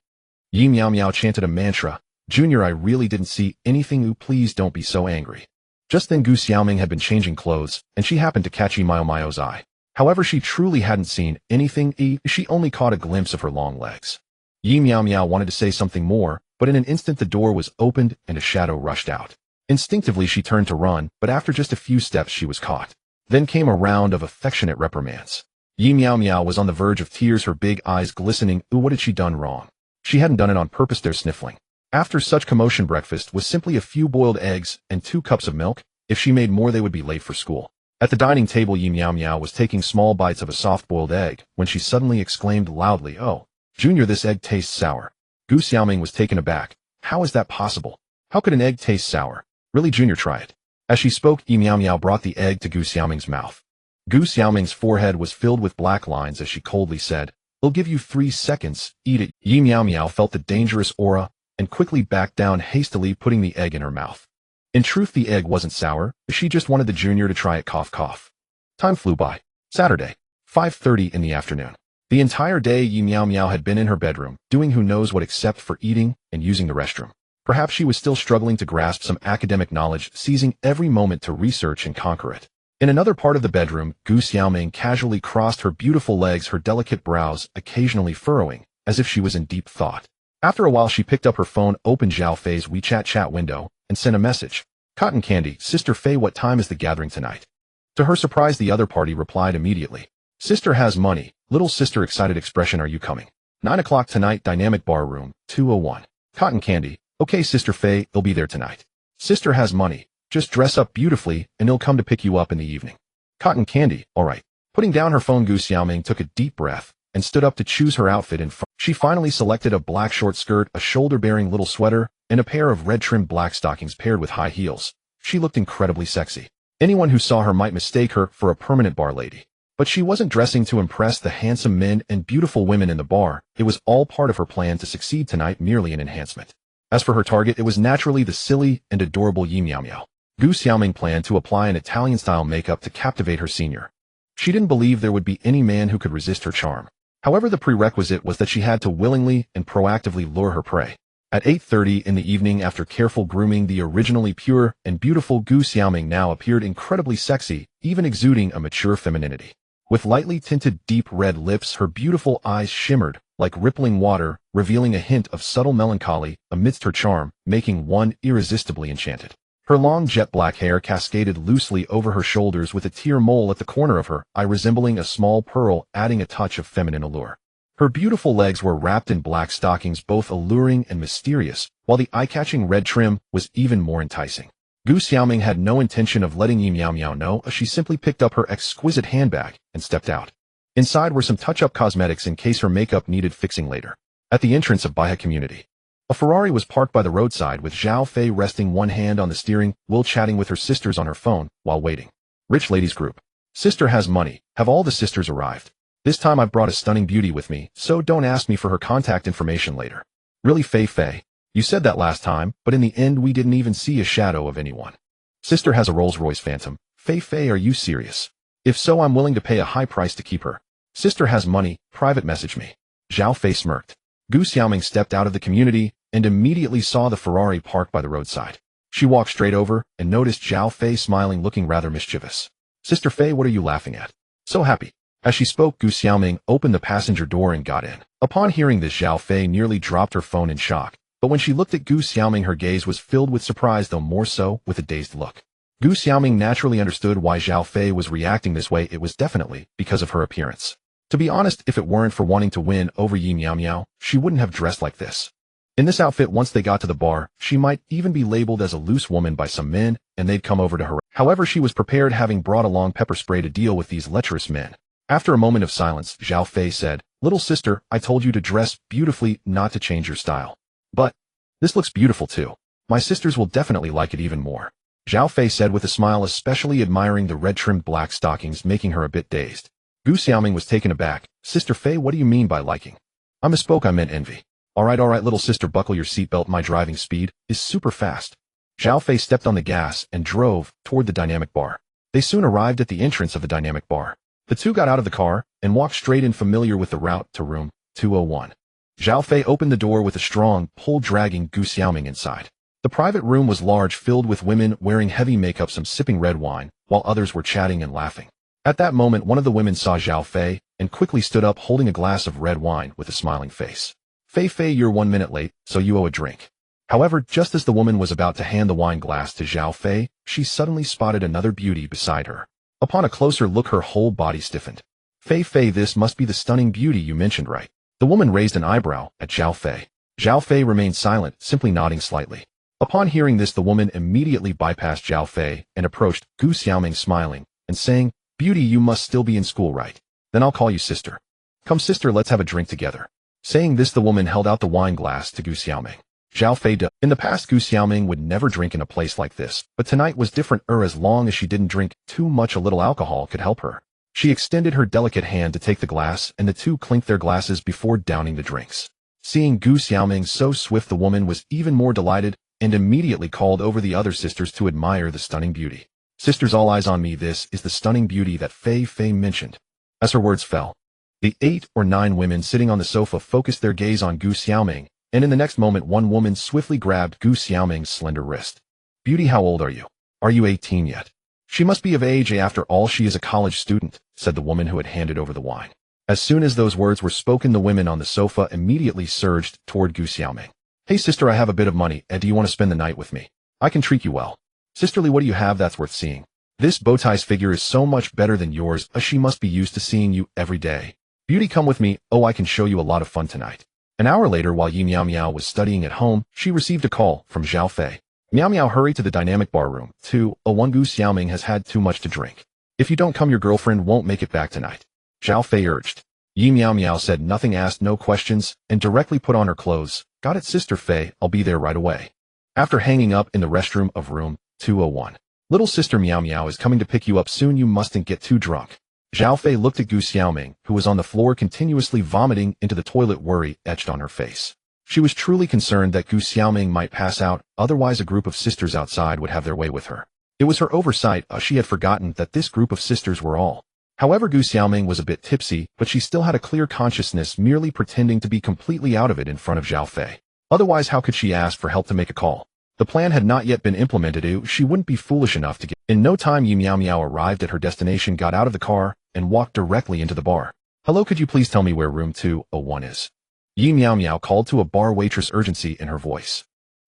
Yi Miao Miao chanted a mantra. Junior, I really didn't see anything. Ooh, please don't be so angry. Just then Gu Xiaoming had been changing clothes, and she happened to catch Yi Miao Miao's eye. However, she truly hadn't seen anything. She only caught a glimpse of her long legs. Yi Miao Miao wanted to say something more, but in an instant the door was opened and a shadow rushed out. Instinctively she turned to run, but after just a few steps she was caught. Then came a round of affectionate reprimands. Yi Miao Miao was on the verge of tears, her big eyes glistening. Ooh, what had she done wrong? She hadn't done it on purpose. They're sniffling. After such commotion, breakfast was simply a few boiled eggs and 2 cups of milk. If she made more, they would be late for school. At the dining table, Yi Miao Miao was taking small bites of a soft-boiled egg when she suddenly exclaimed loudly, Oh, Junior, this egg tastes sour. Gu Xiaoming was taken aback. How is that possible? How could an egg taste sour? Really, Junior, try it. As she spoke, Yi Miao Miao brought the egg to Gu Xiaoming's mouth. Gu Xiaoming's forehead was filled with black lines as she coldly said, I'll give you 3 seconds, eat it. Yi Miao Miao felt the dangerous aura and quickly backed down, hastily putting the egg in her mouth. In truth, the egg wasn't sour, she just wanted the Junior to try it. Cough, cough. Time flew by. Saturday, 5:30 in the afternoon. The entire day Yi Miao Miao had been in her bedroom, doing who knows what except for eating and using the restroom. Perhaps she was still struggling to grasp some academic knowledge, seizing every moment to research and conquer it. In another part of the bedroom, Gu Xiaoming casually crossed her beautiful legs, her delicate brows occasionally furrowing, as if she was in deep thought. After a while she picked up her phone, opened Zhao Fei's WeChat chat window, and sent a message. Cotton Candy, Sister Fei, what time is the gathering tonight? To her surprise, the other party replied immediately. Sister has money. Little sister, excited expression, are you coming? 9 o'clock tonight, Dynamic Bar Room, 201. Cotton Candy, okay Sister Fei, I'll be there tonight. Sister has money. Just dress up beautifully, and he'll come to pick you up in the evening. Cotton Candy, alright. Putting down her phone, Gu Xiaoming took a deep breath and stood up to choose her outfit in front. She finally selected a black short skirt, a shoulder-bearing little sweater, and a pair of red-trimmed black stockings paired with high heels. She looked incredibly sexy. Anyone who saw her might mistake her for a permanent bar lady. But she wasn't dressing to impress the handsome men and beautiful women in the bar. It was all part of her plan to succeed tonight, merely an enhancement. As for her target, it was naturally the silly and adorable Yi Miao Miao. Gu Xiaoming planned to apply an Italian-style makeup to captivate her senior. She didn't believe there would be any man who could resist her charm. However, the prerequisite was that she had to willingly and proactively lure her prey. At 8:30 in the evening, after careful grooming, the originally pure and beautiful Gu Xiaoming now appeared incredibly sexy, even exuding a mature femininity. With lightly tinted deep red lips, her beautiful eyes shimmered like rippling water, revealing a hint of subtle melancholy amidst her charm, making one irresistibly enchanted. Her long jet black hair cascaded loosely over her shoulders with a tear mole at the corner of her eye resembling a small pearl, adding a touch of feminine allure. Her beautiful legs were wrapped in black stockings, both alluring and mysterious, while the eye-catching red trim was even more enticing. Gu Xiaoming had no intention of letting Yi Miao Miao know, as she simply picked up her exquisite handbag and stepped out. Inside were some touch-up cosmetics in case her makeup needed fixing later. At the entrance of Baihe Community, a Ferrari was parked by the roadside with Zhao Fei resting one hand on the steering wheel, chatting with her sisters on her phone while waiting. Rich ladies group. Sister has money. Have all the sisters arrived? This time I've brought a stunning beauty with me, so don't ask me for her contact information later. Really, Fei Fei? You said that last time, but in the end we didn't even see a shadow of anyone. Sister has a Rolls-Royce Phantom. Fei Fei, are you serious? If so, I'm willing to pay a high price to keep her. Sister has money, private message me. Zhao Fei smirked. Gu Xiaoming stepped out of the community and immediately saw the Ferrari parked by the roadside. She walked straight over and noticed Zhao Fei smiling, looking rather mischievous. Sister Fei, what are you laughing at? So happy. As she spoke, Gu Xiaoming opened the passenger door and got in. Upon hearing this, Zhao Fei nearly dropped her phone in shock, but when she looked at Gu Xiaoming, her gaze was filled with surprise, though more so with a dazed look. Gu Xiaoming naturally understood why Zhao Fei was reacting this way. It was definitely because of her appearance. To be honest, if it weren't for wanting to win over Yi Miao Miao, she wouldn't have dressed like this. In this outfit, once they got to the bar, she might even be labeled as a loose woman by some men, and they'd come over to her. However, she was prepared, having brought along pepper spray to deal with these lecherous men. After a moment of silence, Zhao Fei said, "Little sister, I told you to dress beautifully, not to change your style. But this looks beautiful too. My sisters will definitely like it even more." Zhao Fei said with a smile, especially admiring the red-trimmed black stockings, making her a bit dazed. Gu Xiaoming was taken aback. "Sister Fei, what do you mean by liking?" "I misspoke, I meant envy." All right, little sister, buckle your seatbelt. My driving speed is super fast." Zhao Fei stepped on the gas and drove toward the dynamic bar. They soon arrived at the entrance of the dynamic bar. The two got out of the car and walked straight in, familiar with the route to room 201. Zhao Fei opened the door with a strong pull, dragging Gu Xiaoming inside. The private room was large, filled with women wearing heavy makeup, some sipping red wine, while others were chatting and laughing. At that moment, one of the women saw Zhao Fei and quickly stood up, holding a glass of red wine with a smiling face. "Fei Fei, you're 1 minute late, so you owe a drink." However, just as the woman was about to hand the wine glass to Zhao Fei, she suddenly spotted another beauty beside her. Upon a closer look, her whole body stiffened. "Fei Fei, this must be the stunning beauty you mentioned, right?" The woman raised an eyebrow at Zhao Fei. Zhao Fei remained silent, simply nodding slightly. Upon hearing this, the woman immediately bypassed Zhao Fei and approached Gu Xiaoming, smiling and saying, "Beauty, you must still be in school, right? Then I'll call you sister. Come sister, let's have a drink together." Saying this, the woman held out the wine glass to Gu Xiaoming. Zhao Fei In the past, Gu Xiaoming would never drink in a place like this, but tonight was different. As long as she didn't drink too much, a little alcohol could help her. She extended her delicate hand to take the glass, and the two clinked their glasses before downing the drinks. Seeing Gu Xiaoming so swift, the woman was even more delighted and immediately called over the other sisters to admire the stunning beauty. "Sisters, all eyes on me. This is the stunning beauty that Fei Fei mentioned." As her words fell, the 8 or 9 women sitting on the sofa focused their gaze on Gu Xiaoming, and in the next moment, one woman swiftly grabbed Gu Xiaoming's slender wrist. "Beauty, how old are you? Are you 18 yet?" "She must be of age. After all, she is a college student," said the woman who had handed over the wine. As soon as those words were spoken, the women on the sofa immediately surged toward Gu Xiaoming. "Hey sister, I have a bit of money, and do you want to spend the night with me? I can treat you well." "Sisterly, what do you have that's worth seeing? This bowtie's figure is so much better than yours. She must be used to seeing you every day. Beauty, come with me. Oh, I can show you a lot of fun tonight." An hour later, while Yi Miao Miao was studying at home, she received a call from Zhao Fei. "Miao Miao, hurry to the dynamic bar room 201. Gu Xiaoming has had too much to drink. If you don't come, your girlfriend won't make it back tonight," Zhao Fei urged. Yi Miao Miao said nothing, asked no questions, and directly put on her clothes. "Got it, Sister Fei, I'll be there right away." After hanging up in the restroom of room 201, "Little sister, Miao Miao is coming to pick you up soon. You mustn't get too drunk." Zhao Fei looked at Gu Xiaoming, who was on the floor continuously vomiting into the toilet, worry etched on her face. She was truly concerned that Gu Xiaoming might pass out, otherwise a group of sisters outside would have their way with her. It was her oversight, she had forgotten that this group of sisters were all. However, Gu Xiaoming was a bit tipsy, but she still had a clear consciousness, merely pretending to be completely out of it in front of Zhao Fei. Otherwise, how could she ask for help to make a call? The plan had not yet been implemented, she wouldn't be foolish enough to get. In no time, Yi Miao Miao arrived at her destination, got out of the car, and walked directly into the bar. Hello, could you please tell me where room 201 is? Yi Miao Miao called to a bar waitress, urgency in her voice.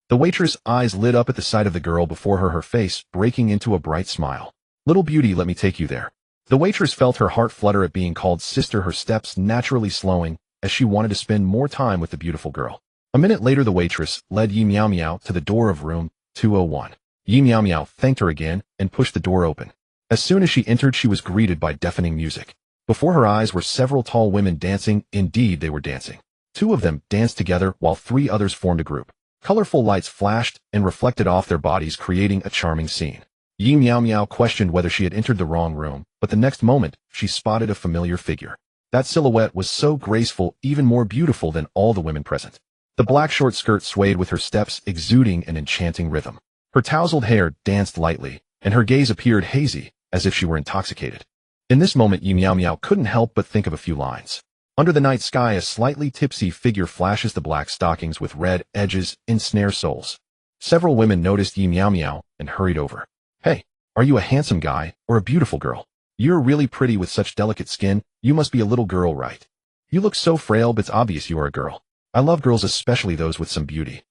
The waitress' eyes lit up at the sight of the girl before her face breaking into a bright smile. Little beauty, let me take you there. The waitress felt her heart flutter at being called sister, her steps naturally slowing, as she wanted to spend more time with the beautiful girl. A minute later, the waitress led Yi Miao Miao to the door of room 201. Yi Miao Miao thanked her again and pushed the door open. As soon as she entered, she was greeted by deafening music. Before her eyes were several tall women dancing. Indeed, they were dancing. Two of them danced together while three others formed a group. Colorful lights flashed and reflected off their bodies, creating a charming scene. Yi Miao Miao questioned whether she had entered the wrong room, but the next moment, she spotted a familiar figure. That silhouette was so graceful, even more beautiful than all the women present. The black short skirt swayed with her steps, exuding an enchanting rhythm. Her tousled hair danced lightly, and her gaze appeared hazy, as if she were intoxicated. In this moment, Yi Miao Miao couldn't help but think of a few lines. Under the night sky, a slightly tipsy figure flashes the black stockings with red edges, ensnare souls. Several women noticed Yi Miao Miao and hurried over. Hey, are you a handsome guy or a beautiful girl? You're really pretty with such delicate skin. You must be a little girl, right? You look so frail, but it's obvious you are a girl. I love girls, especially those with some beauty.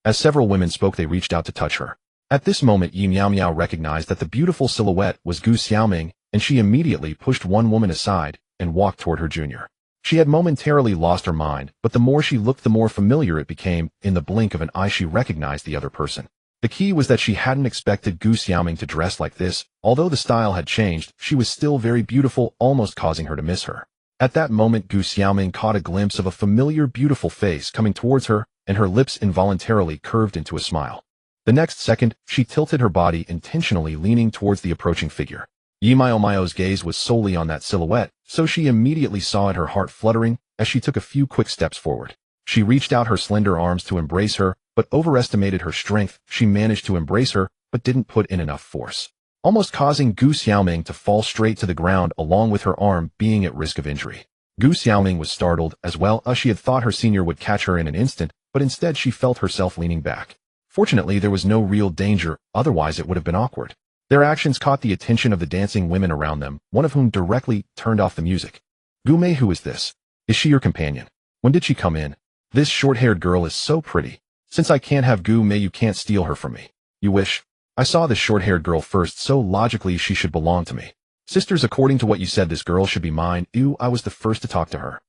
As several women spoke, they reached out to touch her. At this moment, Yi Miao Miao recognized that the beautiful silhouette was Gu Xiaoming, and she immediately pushed one woman aside and walked toward her junior. She had momentarily lost her mind, but the more she looked, the more familiar it became. In the blink of an eye, she recognized the other person. The key was that she hadn't expected Gu Xiaoming to dress like this. Although the style had changed, she was still very beautiful, almost causing her to miss her. At that moment, Gu Xiaoming caught a glimpse of a familiar, beautiful face coming towards her, and her lips involuntarily curved into a smile. The next second, she tilted her body, intentionally leaning towards the approaching figure. Yi Miao Miao's gaze was solely on that silhouette, so she immediately saw it, her heart fluttering, as she took a few quick steps forward. She reached out her slender arms to embrace her, but overestimated her strength. She managed to embrace her, but didn't put in enough force, almost causing Gu Xiaoming to fall straight to the ground, along with her arm being at risk of injury. Gu Xiaoming was startled as well, as she had thought her senior would catch her in an instant, but instead she felt herself leaning back. Fortunately, there was no real danger, otherwise it would have been awkward. Their actions caught the attention of the dancing women around them, one of whom directly turned off the music. Gu Mei, who is this? Is she your companion? When did she come in? This short-haired girl is so pretty. Since I can't have Gu Mei, you can't steal her from me. You wish? I saw this short-haired girl first, so logically she should belong to me. Sisters, according to what you said, this girl should be mine. I was the first to talk to her.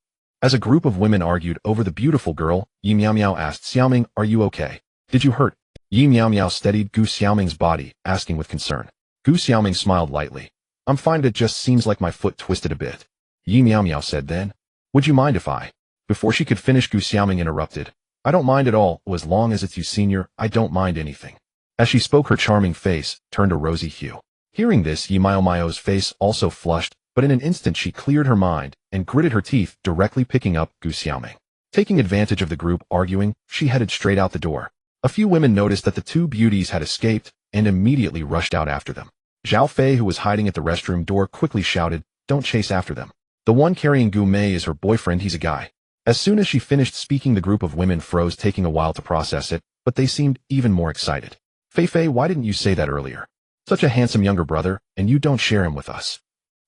As a group of women argued over the beautiful girl, Yi Miao Miao asked, Xiaoming, are you okay? Did you hurt? Yi Miao Miao steadied Gu Xiaoming's body, asking with concern. Gu Xiaoming smiled lightly. I'm fine, it just seems like my foot twisted a bit. Yi Miao Miao said then. Would you mind if I? Before she could finish, Gu Xiaoming interrupted. I don't mind at all, as long as it's you, senior, I don't mind anything. As she spoke, her charming face turned a rosy hue. Hearing this, Yi Miao Miao's face also flushed, but in an instant she cleared her mind and gritted her teeth, directly picking up Gu Xiaoming. Taking advantage of the group arguing, she headed straight out the door. A few women noticed that the two beauties had escaped and immediately rushed out after them. Zhao Fei, who was hiding at the restroom door, quickly shouted, don't chase after them. The one carrying Gu Mei is her boyfriend, he's a guy. As soon as she finished speaking, the group of women froze, taking a while to process it, but they seemed even more excited. Fei, why didn't you say that earlier? Such a handsome younger brother, and you don't share him with us.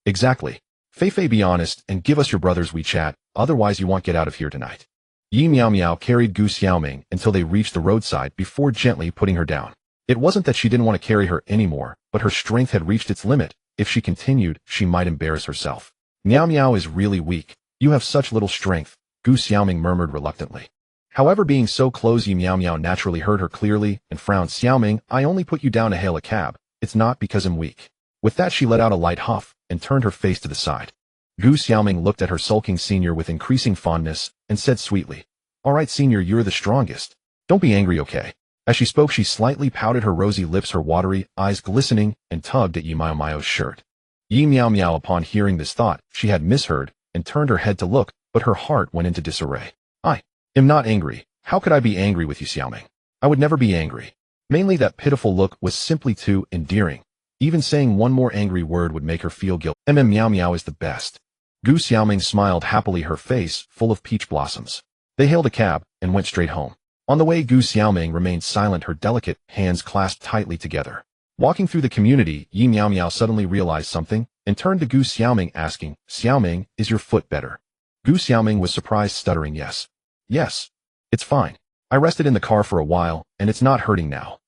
Exactly. Fei, be honest and give us your brother's WeChat, otherwise you won't get out of here tonight. Yi Miao Miao carried Gu Xiaoming until they reached the roadside before gently putting her down. It wasn't that she didn't want to carry her anymore, but her strength had reached its limit. If she continued, she might embarrass herself. Miao Miao is really weak. You have such little strength, Gu Xiaoming murmured reluctantly. However, being so close, Yi Miao Miao naturally heard her clearly and frowned. Xiaoming, I only put you down to hail a cab. It's not because I'm weak. With that, she let out a light huff and turned her face to the side. Gu Xiaoming looked at her sulking senior with increasing fondness and said sweetly, all right, senior, you're the strongest. Don't be angry, okay? As she spoke, she slightly pouted her rosy lips, her watery eyes glistening, and tugged at Yi Miao Miao's shirt. Yi Meow Meow, upon hearing this thought, she had misheard, and turned her head to look, but her heart went into disarray. I am not angry. How could I be angry with you, Xiaoming? I would never be angry. Mainly that pitiful look was simply too endearing. Even saying one more angry word would make her feel guilty. Meow Meow is the best. Gu Xiaoming smiled happily, her face full of peach blossoms. They hailed a cab and went straight home. On the way, Gu Xiaoming remained silent, her delicate hands clasped tightly together. Walking through the community, Yi Meow Meow suddenly realized something and turned to Gu Xiaoming, asking, Xiaoming, is your foot better? Gu Xiaoming was surprised, stuttering, yes. Yes. It's fine. I rested in the car for a while, and it's not hurting now.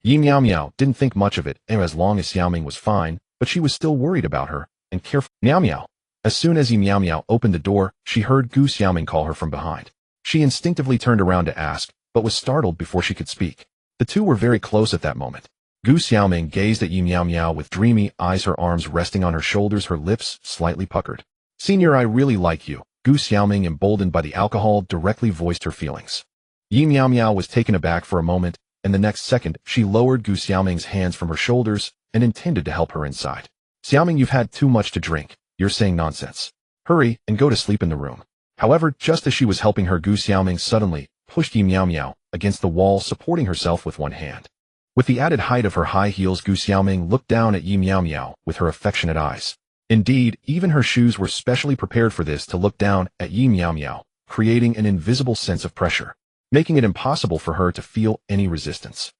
Yi Meow Meow didn't think much of it, as long as Xiaoming was fine, but she was still worried about her, and careful. Meow Meow. As soon as Yi Meow Meow opened the door, she heard Gu Xiaoming call her from behind. She instinctively turned around to ask, but was startled before she could speak. The two were very close at that moment. Gu Xiaoming gazed at Yi Meow Meow with dreamy eyes, her arms resting on her shoulders, her lips slightly puckered. Senior, I really like you. Gu Xiaoming, emboldened by the alcohol, directly voiced her feelings. Yi Meow Meow was taken aback for a moment, and the next second, she lowered Gu Xiaoming's hands from her shoulders and intended to help her inside. Xiaoming, you've had too much to drink. You're saying nonsense. Hurry and go to sleep in the room. However, just as she was helping her, Gu Xiaoming suddenly pushed Yi Meow Meow against the wall, supporting herself with one hand. With the added height of her high heels, Gu Xiaoming looked down at Yi Meow Meow with her affectionate eyes. Indeed, even her shoes were specially prepared for this, to look down at Yi Meow Meow, creating an invisible sense of pressure, making it impossible for her to feel any resistance.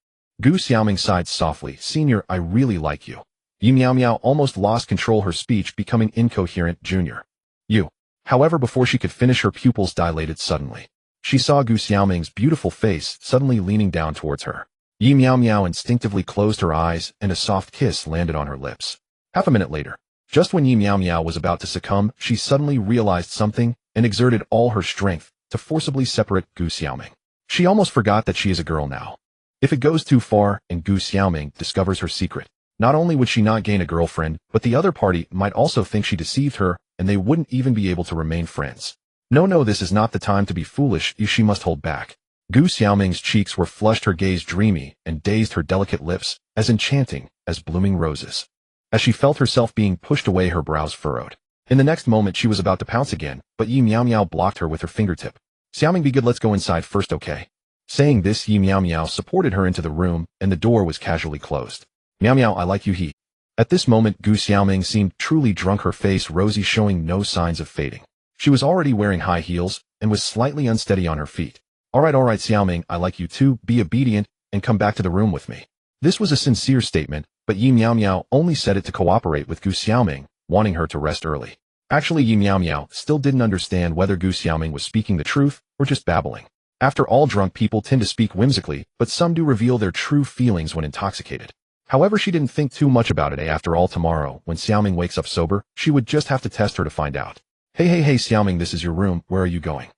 Gu Xiaoming sighed softly. Senior, I really like you. Yi Meow Meow almost lost control, her speech becoming incoherent. Junior. You. However, before she could finish, her pupils dilated suddenly. She saw Gu Xiaoming's beautiful face suddenly leaning down towards her. Yi Meow Meow instinctively closed her eyes, and a soft kiss landed on her lips. Half a minute later, just when Yi Meow Meow was about to succumb, she suddenly realized something and exerted all her strength to forcibly separate Gu Xiaoming. She almost forgot that she is a girl now. If it goes too far and Gu Xiaoming discovers her secret, not only would she not gain a girlfriend, but the other party might also think she deceived her, and they wouldn't even be able to remain friends. No, this is not the time to be foolish. She must hold back. Gu Xiaoming's cheeks were flushed, her gaze dreamy and dazed, her delicate lips as enchanting as blooming roses. As she felt herself being pushed away, her brows furrowed. In the next moment, she was about to pounce again, but Yi Meow Meow blocked her with her fingertip. Xiaoming, be good, let's go inside first, okay? Saying this, Yi Meow Meow supported her into the room, and the door was casually closed. Meow Meow, I like you, he. At this moment, Gu Xiaoming seemed truly drunk, her face rosy, showing no signs of fading. She was already wearing high heels, and was slightly unsteady on her feet. Alright, Xiaoming, I like you too, be obedient, and come back to the room with me. This was a sincere statement, but Yi Meow Meow only said it to cooperate with Gu Xiaoming, wanting her to rest early. Actually, Yi Meow Meow still didn't understand whether Gu Xiaoming was speaking the truth, or just babbling. After all, drunk people tend to speak whimsically, but some do reveal their true feelings when intoxicated. However, she didn't think too much about it. After all, tomorrow, when Xiaoming wakes up sober, she would just have to test her to find out. Hey Xiaoming, this is your room, where are you going?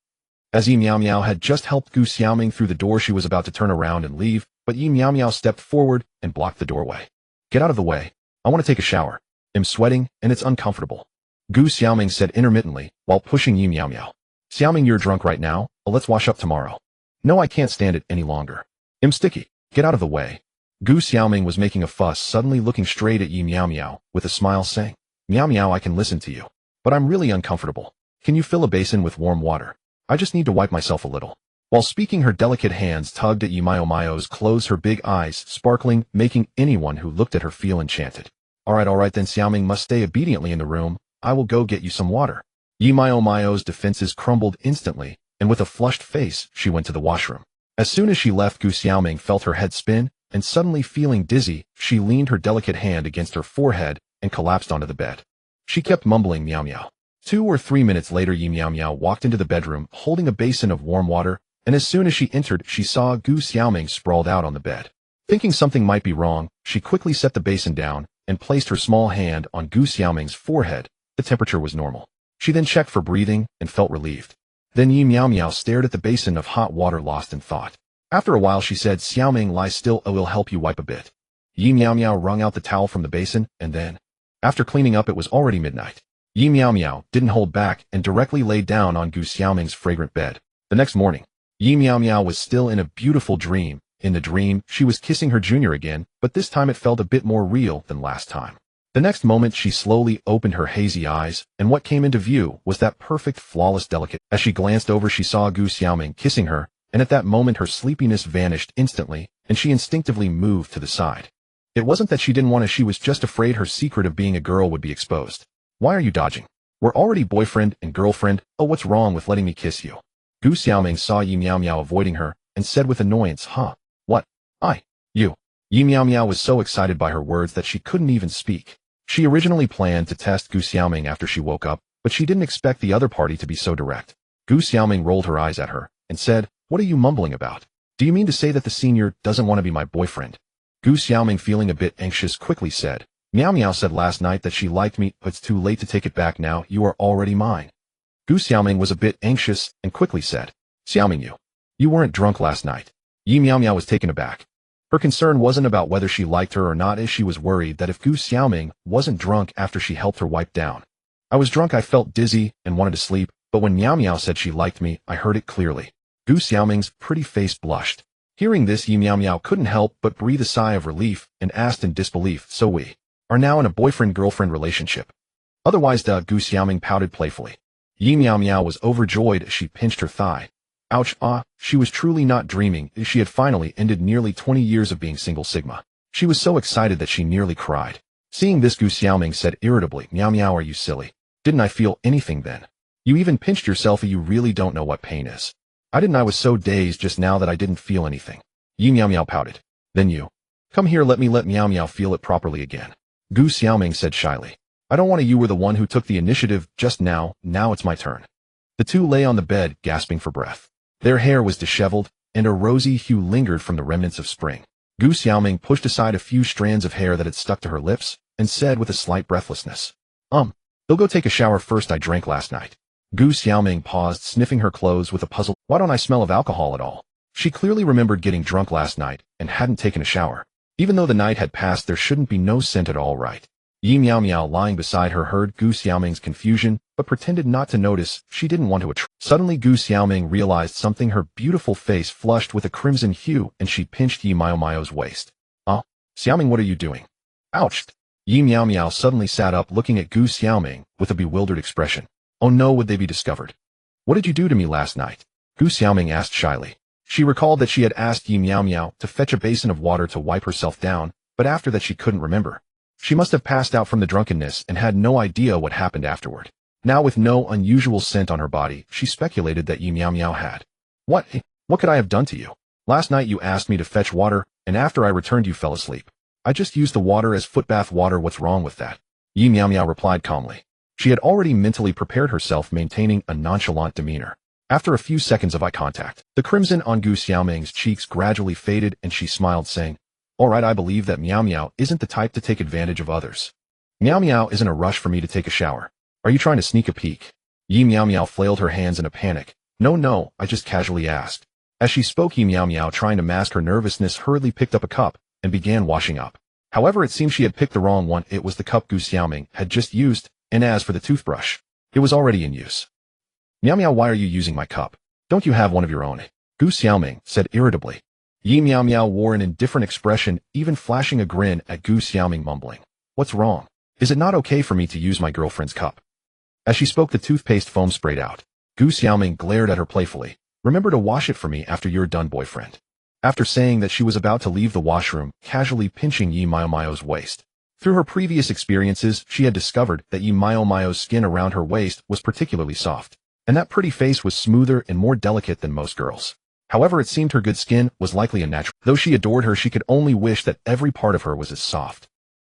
As Yi Meow Meow had just helped Gu Xiaoming through the door, she was about to turn around and leave, but Yi Meow Meow stepped forward and blocked the doorway. Get out of the way. I want to take a shower. I'm sweating, and it's uncomfortable. Gu Xiaoming said intermittently, while pushing Yi Meow Meow. Xiaoming, you're drunk right now, but let's wash up tomorrow. No, I can't stand it any longer. I'm sticky. Get out of the way. Gu Xiaoming was making a fuss, suddenly looking straight at Yi Meow Meow, with a smile, saying, Meow Meow, I can listen to you. But I'm really uncomfortable. Can you fill a basin with warm water? I just need to wipe myself a little. While speaking, her delicate hands tugged at Yi Meow Meow's clothes, her big eyes sparkling, making anyone who looked at her feel enchanted. Alright then, Xiaoming must stay obediently in the room. I will go get you some water. Yi Meow Meow's defenses crumbled instantly, and with a flushed face, she went to the washroom. As soon as she left, Gu Xiaoming felt her head spin, and suddenly feeling dizzy, she leaned her delicate hand against her forehead and collapsed onto the bed. She kept mumbling meow meow. 2 or 3 minutes later, Yi Meow Meow walked into the bedroom holding a basin of warm water, and as soon as she entered, she saw Gu Xiaoming sprawled out on the bed. Thinking something might be wrong, she quickly set the basin down and placed her small hand on Gu Xiaoming's forehead. The temperature was normal. She then checked for breathing and felt relieved. Then Yi Meow Meow stared at the basin of hot water, lost in thought. After a while, she said, Xiaoming, lie still, I will help you wipe a bit. Yi Meow Meow wrung out the towel from the basin, and then, after cleaning up, it was already midnight. Yi Meow Meow didn't hold back and directly laid down on Gu Xiaoming's fragrant bed. The next morning, Yi Meow Meow was still in a beautiful dream. In the dream, she was kissing her junior again, but this time it felt a bit more real than last time. The next moment she slowly opened her hazy eyes, and what came into view was that perfect, flawless delicate. As she glanced over she saw Gu Xiaoming kissing her, and at that moment her sleepiness vanished instantly, and she instinctively moved to the side. It wasn't that she didn't want to, she was just afraid her secret of being a girl would be exposed. Why are you dodging? We're already boyfriend and girlfriend. Oh, what's wrong with letting me kiss you? Gu Xiaoming saw Yi Miao Miao avoiding her, and said with annoyance, huh? What? You. Yi Miao Miao was so excited by her words that she couldn't even speak. She originally planned to test Gu Xiaoming after she woke up, but she didn't expect the other party to be so direct. Gu Xiaoming rolled her eyes at her, and said, what are you mumbling about? Do you mean to say that the senior doesn't want to be my boyfriend? Gu Xiaoming, feeling a bit anxious, quickly said, Miao Miao said last night that she liked me, but it's too late to take it back now, you are already mine. Gu Xiaoming was a bit anxious, and quickly said, Xiaoming, you weren't drunk last night. Yi Miao Miao was taken aback. Her concern wasn't about whether she liked her or not, as she was worried that if Gu Xiaoming wasn't drunk after she helped her wipe down. I was drunk, I felt dizzy, and wanted to sleep, but when Miao Miao said she liked me, I heard it clearly. Gu Xiaoming's pretty face blushed. Hearing this, Yi Miao Miao couldn't help but breathe a sigh of relief, and asked in disbelief, so we are now in a boyfriend-girlfriend relationship? Otherwise, Gu Xiaoming pouted playfully. Yi Miao Miao was overjoyed as she pinched her thigh. Ouch, she was truly not dreaming, as she had finally ended nearly 20 years of being single sigma. She was so excited that she nearly cried. Seeing this, Gu Xiaoming said irritably, Miao Miao, are you silly? Didn't I feel anything then? You even pinched yourself, you really don't know what pain is. I didn't, I was so dazed just now that I didn't feel anything. Yi Miao Miao pouted. Then you. Come here, let Miao Miao feel it properly again. Gu Xiaoming said shyly. I don't want to, you were the one who took the initiative just now it's my turn. The two lay on the bed, gasping for breath. Their hair was disheveled, and a rosy hue lingered from the remnants of spring. Gu Xiaoming pushed aside a few strands of hair that had stuck to her lips, and said with a slight breathlessness, they'll go take a shower first, I drank last night. Gu Xiaoming paused, sniffing her clothes with a puzzled, why don't I smell of alcohol at all? She clearly remembered getting drunk last night, and hadn't taken a shower. Even though the night had passed, there shouldn't be no scent at all, right? Yi Miao Miao, lying beside her, heard Gu Xiaoming's confusion, but pretended not to notice. She didn't want to Suddenly Gu Xiaoming realized something. Her beautiful face flushed with a crimson hue, and she pinched Yi Miao Miao's waist. Xiaoming, what are you doing? Ouch! Yi Miao Miao suddenly sat up, looking at Gu Xiaoming with a bewildered expression. Oh no, would they be discovered? What did you do to me last night? Gu Xiaoming asked shyly. She recalled that she had asked Yi Miao Miao to fetch a basin of water to wipe herself down, but after that she couldn't remember. She must have passed out from the drunkenness and had no idea what happened afterward. Now, with no unusual scent on her body, she speculated that Yi Miao Miao had. What could I have done to you? Last night you asked me to fetch water, and after I returned you fell asleep. I just used the water as footbath water, what's wrong with that? Yi Miao Miao replied calmly. She had already mentally prepared herself, maintaining a nonchalant demeanor. After a few seconds of eye contact, the crimson on Gu Xiaoming's cheeks gradually faded, and she smiled, saying, all right, I believe that Miao Miao isn't the type to take advantage of others. Miao Miao isn't a rush for me to take a shower. Are you trying to sneak a peek? Yi Miao Miao flailed her hands in a panic. No, I just casually asked. As she spoke, Yi Miao Miao, trying to mask her nervousness, hurriedly picked up a cup and began washing up. However, it seemed she had picked the wrong one. It was the cup Gu Xiaoming had just used, and as for the toothbrush, it was already in use. Miao Miao, why are you using my cup? Don't you have one of your own? Gu Xiaoming said irritably. Yi Miao Miao wore an indifferent expression, even flashing a grin at Gu Xiaoming, mumbling, what's wrong? Is it not okay for me to use my girlfriend's cup? As she spoke, the toothpaste foam sprayed out. Gu Xiaoming glared at her playfully. Remember to wash it for me after you're done, boyfriend. After saying that, she was about to leave the washroom, casually pinching Yi Miao Miao's waist. Through her previous experiences, she had discovered that Yi Miao Miao's skin around her waist was particularly soft, and that pretty face was smoother and more delicate than most girls. However, it seemed her good skin was likely a natural. Though she adored her, she could only wish that every part of her was as soft.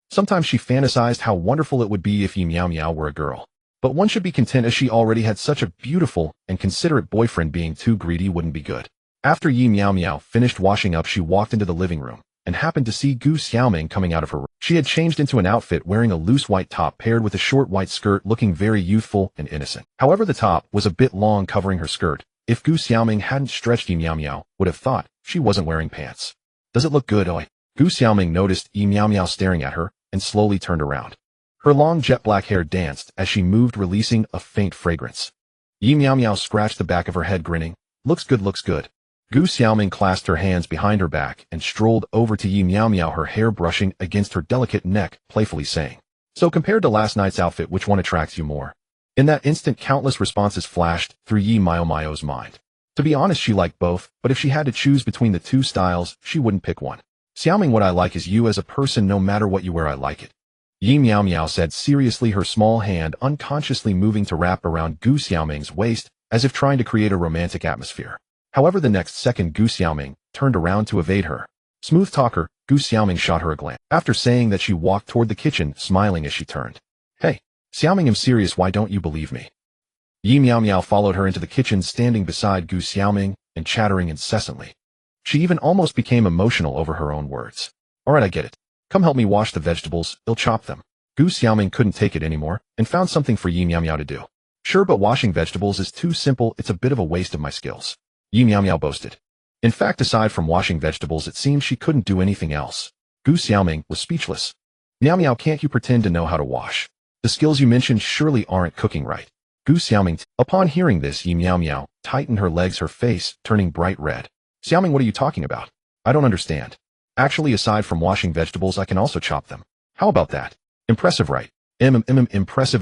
Sometimes she fantasized how wonderful it would be if Yi Miao Miao were a girl. But one should be content, as she already had such a beautiful and considerate boyfriend. Being too greedy wouldn't be good. After Yi Miao Miao finished washing up, she walked into the living room and happened to see Gu Xiaoming coming out of her room. She had changed into an outfit wearing a loose white top paired with a short white skirt, looking very youthful and innocent. However, the top was a bit long, covering her skirt. If Gu Xiaoming hadn't stretched, Yi Miao Miao would have thought she wasn't wearing pants. Does it look good, oi? Gu Xiaoming noticed Yi Miao Miao staring at her and slowly turned around. Her long jet black hair danced as she moved, releasing a faint fragrance. Yi Miao Miao scratched the back of her head, grinning. Looks good, looks good. Gu Xiaoming clasped her hands behind her back and strolled over to Yi Miao Miao, her hair brushing against her delicate neck, playfully saying, So compared to last night's outfit, which one attracts you more? In that instant, countless responses flashed through Yi Mao's mind. To be honest, she liked both, but if she had to choose between the two styles, she wouldn't pick one. Xiaoming, what I like is you as a person, no matter what you wear I like it. Yi Miao said seriously, her small hand unconsciously moving to wrap around Gu Xiaoming's waist, as if trying to create a romantic atmosphere. However, the next second Gu Xiaoming turned around to evade her. Smooth talker, Gu Xiaoming shot her a glance. After saying that, she walked toward the kitchen, smiling as she turned. Hey, Xiaoming, I'm serious, why don't you believe me? Yi Miao followed her into the kitchen, standing beside Gu Xiaoming and chattering incessantly. She even almost became emotional over her own words. Alright, I get it. Come help me wash the vegetables, I'll chop them. Gu Xiaoming couldn't take it anymore and found something for Yi Miao to do. Sure, but washing vegetables is too simple, it's a bit of a waste of my skills. Yi Miao boasted. In fact, aside from washing vegetables, it seemed she couldn't do anything else. Gu Xiaoming was speechless. Miao, can't you pretend to know how to wash? The skills you mentioned surely aren't cooking, right? Gu Xiaoming. Upon hearing this, Yi Miao tightened her legs, her face turning bright red. Xiaoming, what are you talking about? I don't understand. Actually, aside from washing vegetables, I can also chop them. How about that? Impressive, right? Impressive.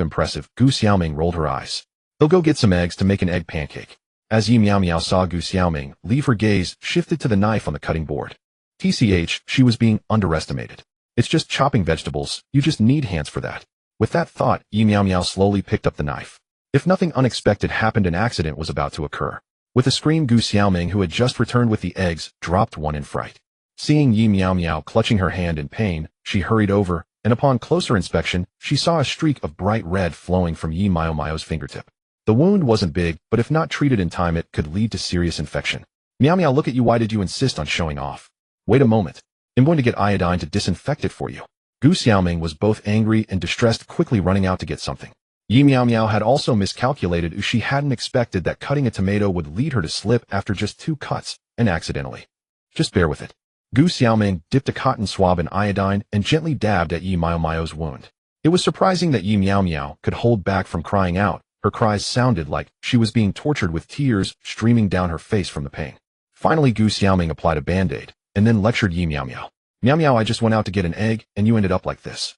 Gu Xiaoming rolled her eyes. They'll go get some eggs to make an egg pancake. As Yi Miao saw Gu Xiaoming leave, her gaze shifted to the knife on the cutting board. TCH, she was being underestimated. It's just chopping vegetables, you just need hands for that. With that thought, Yi Miao slowly picked up the knife. If nothing unexpected happened, an accident was about to occur. With a scream, Gu Xiaoming, who had just returned with the eggs, dropped one in fright. Seeing Yi Miao clutching her hand in pain, she hurried over, and upon closer inspection, she saw a streak of bright red flowing from Yi Miao's fingertip. The wound wasn't big, but if not treated in time, it could lead to serious infection. Miao, look at you, why did you insist on showing off? Wait a moment. I'm going to get iodine to disinfect it for you. Gu Xiaoming was both angry and distressed, quickly running out to get something. Yi Miao had also miscalculated. She hadn't expected that cutting a tomato would lead her to slip after just 2 cuts, and accidentally. Just bear with it. Gu Xiaoming dipped a cotton swab in iodine and gently dabbed at Yi Miao's wound. It was surprising that Yi Miao could hold back from crying out. Her cries sounded like she was being tortured, with tears streaming down her face from the pain. Finally, Gu Xiaoming applied a band-aid, and then lectured Yi Miao. Miao, I just went out to get an egg, and you ended up like this.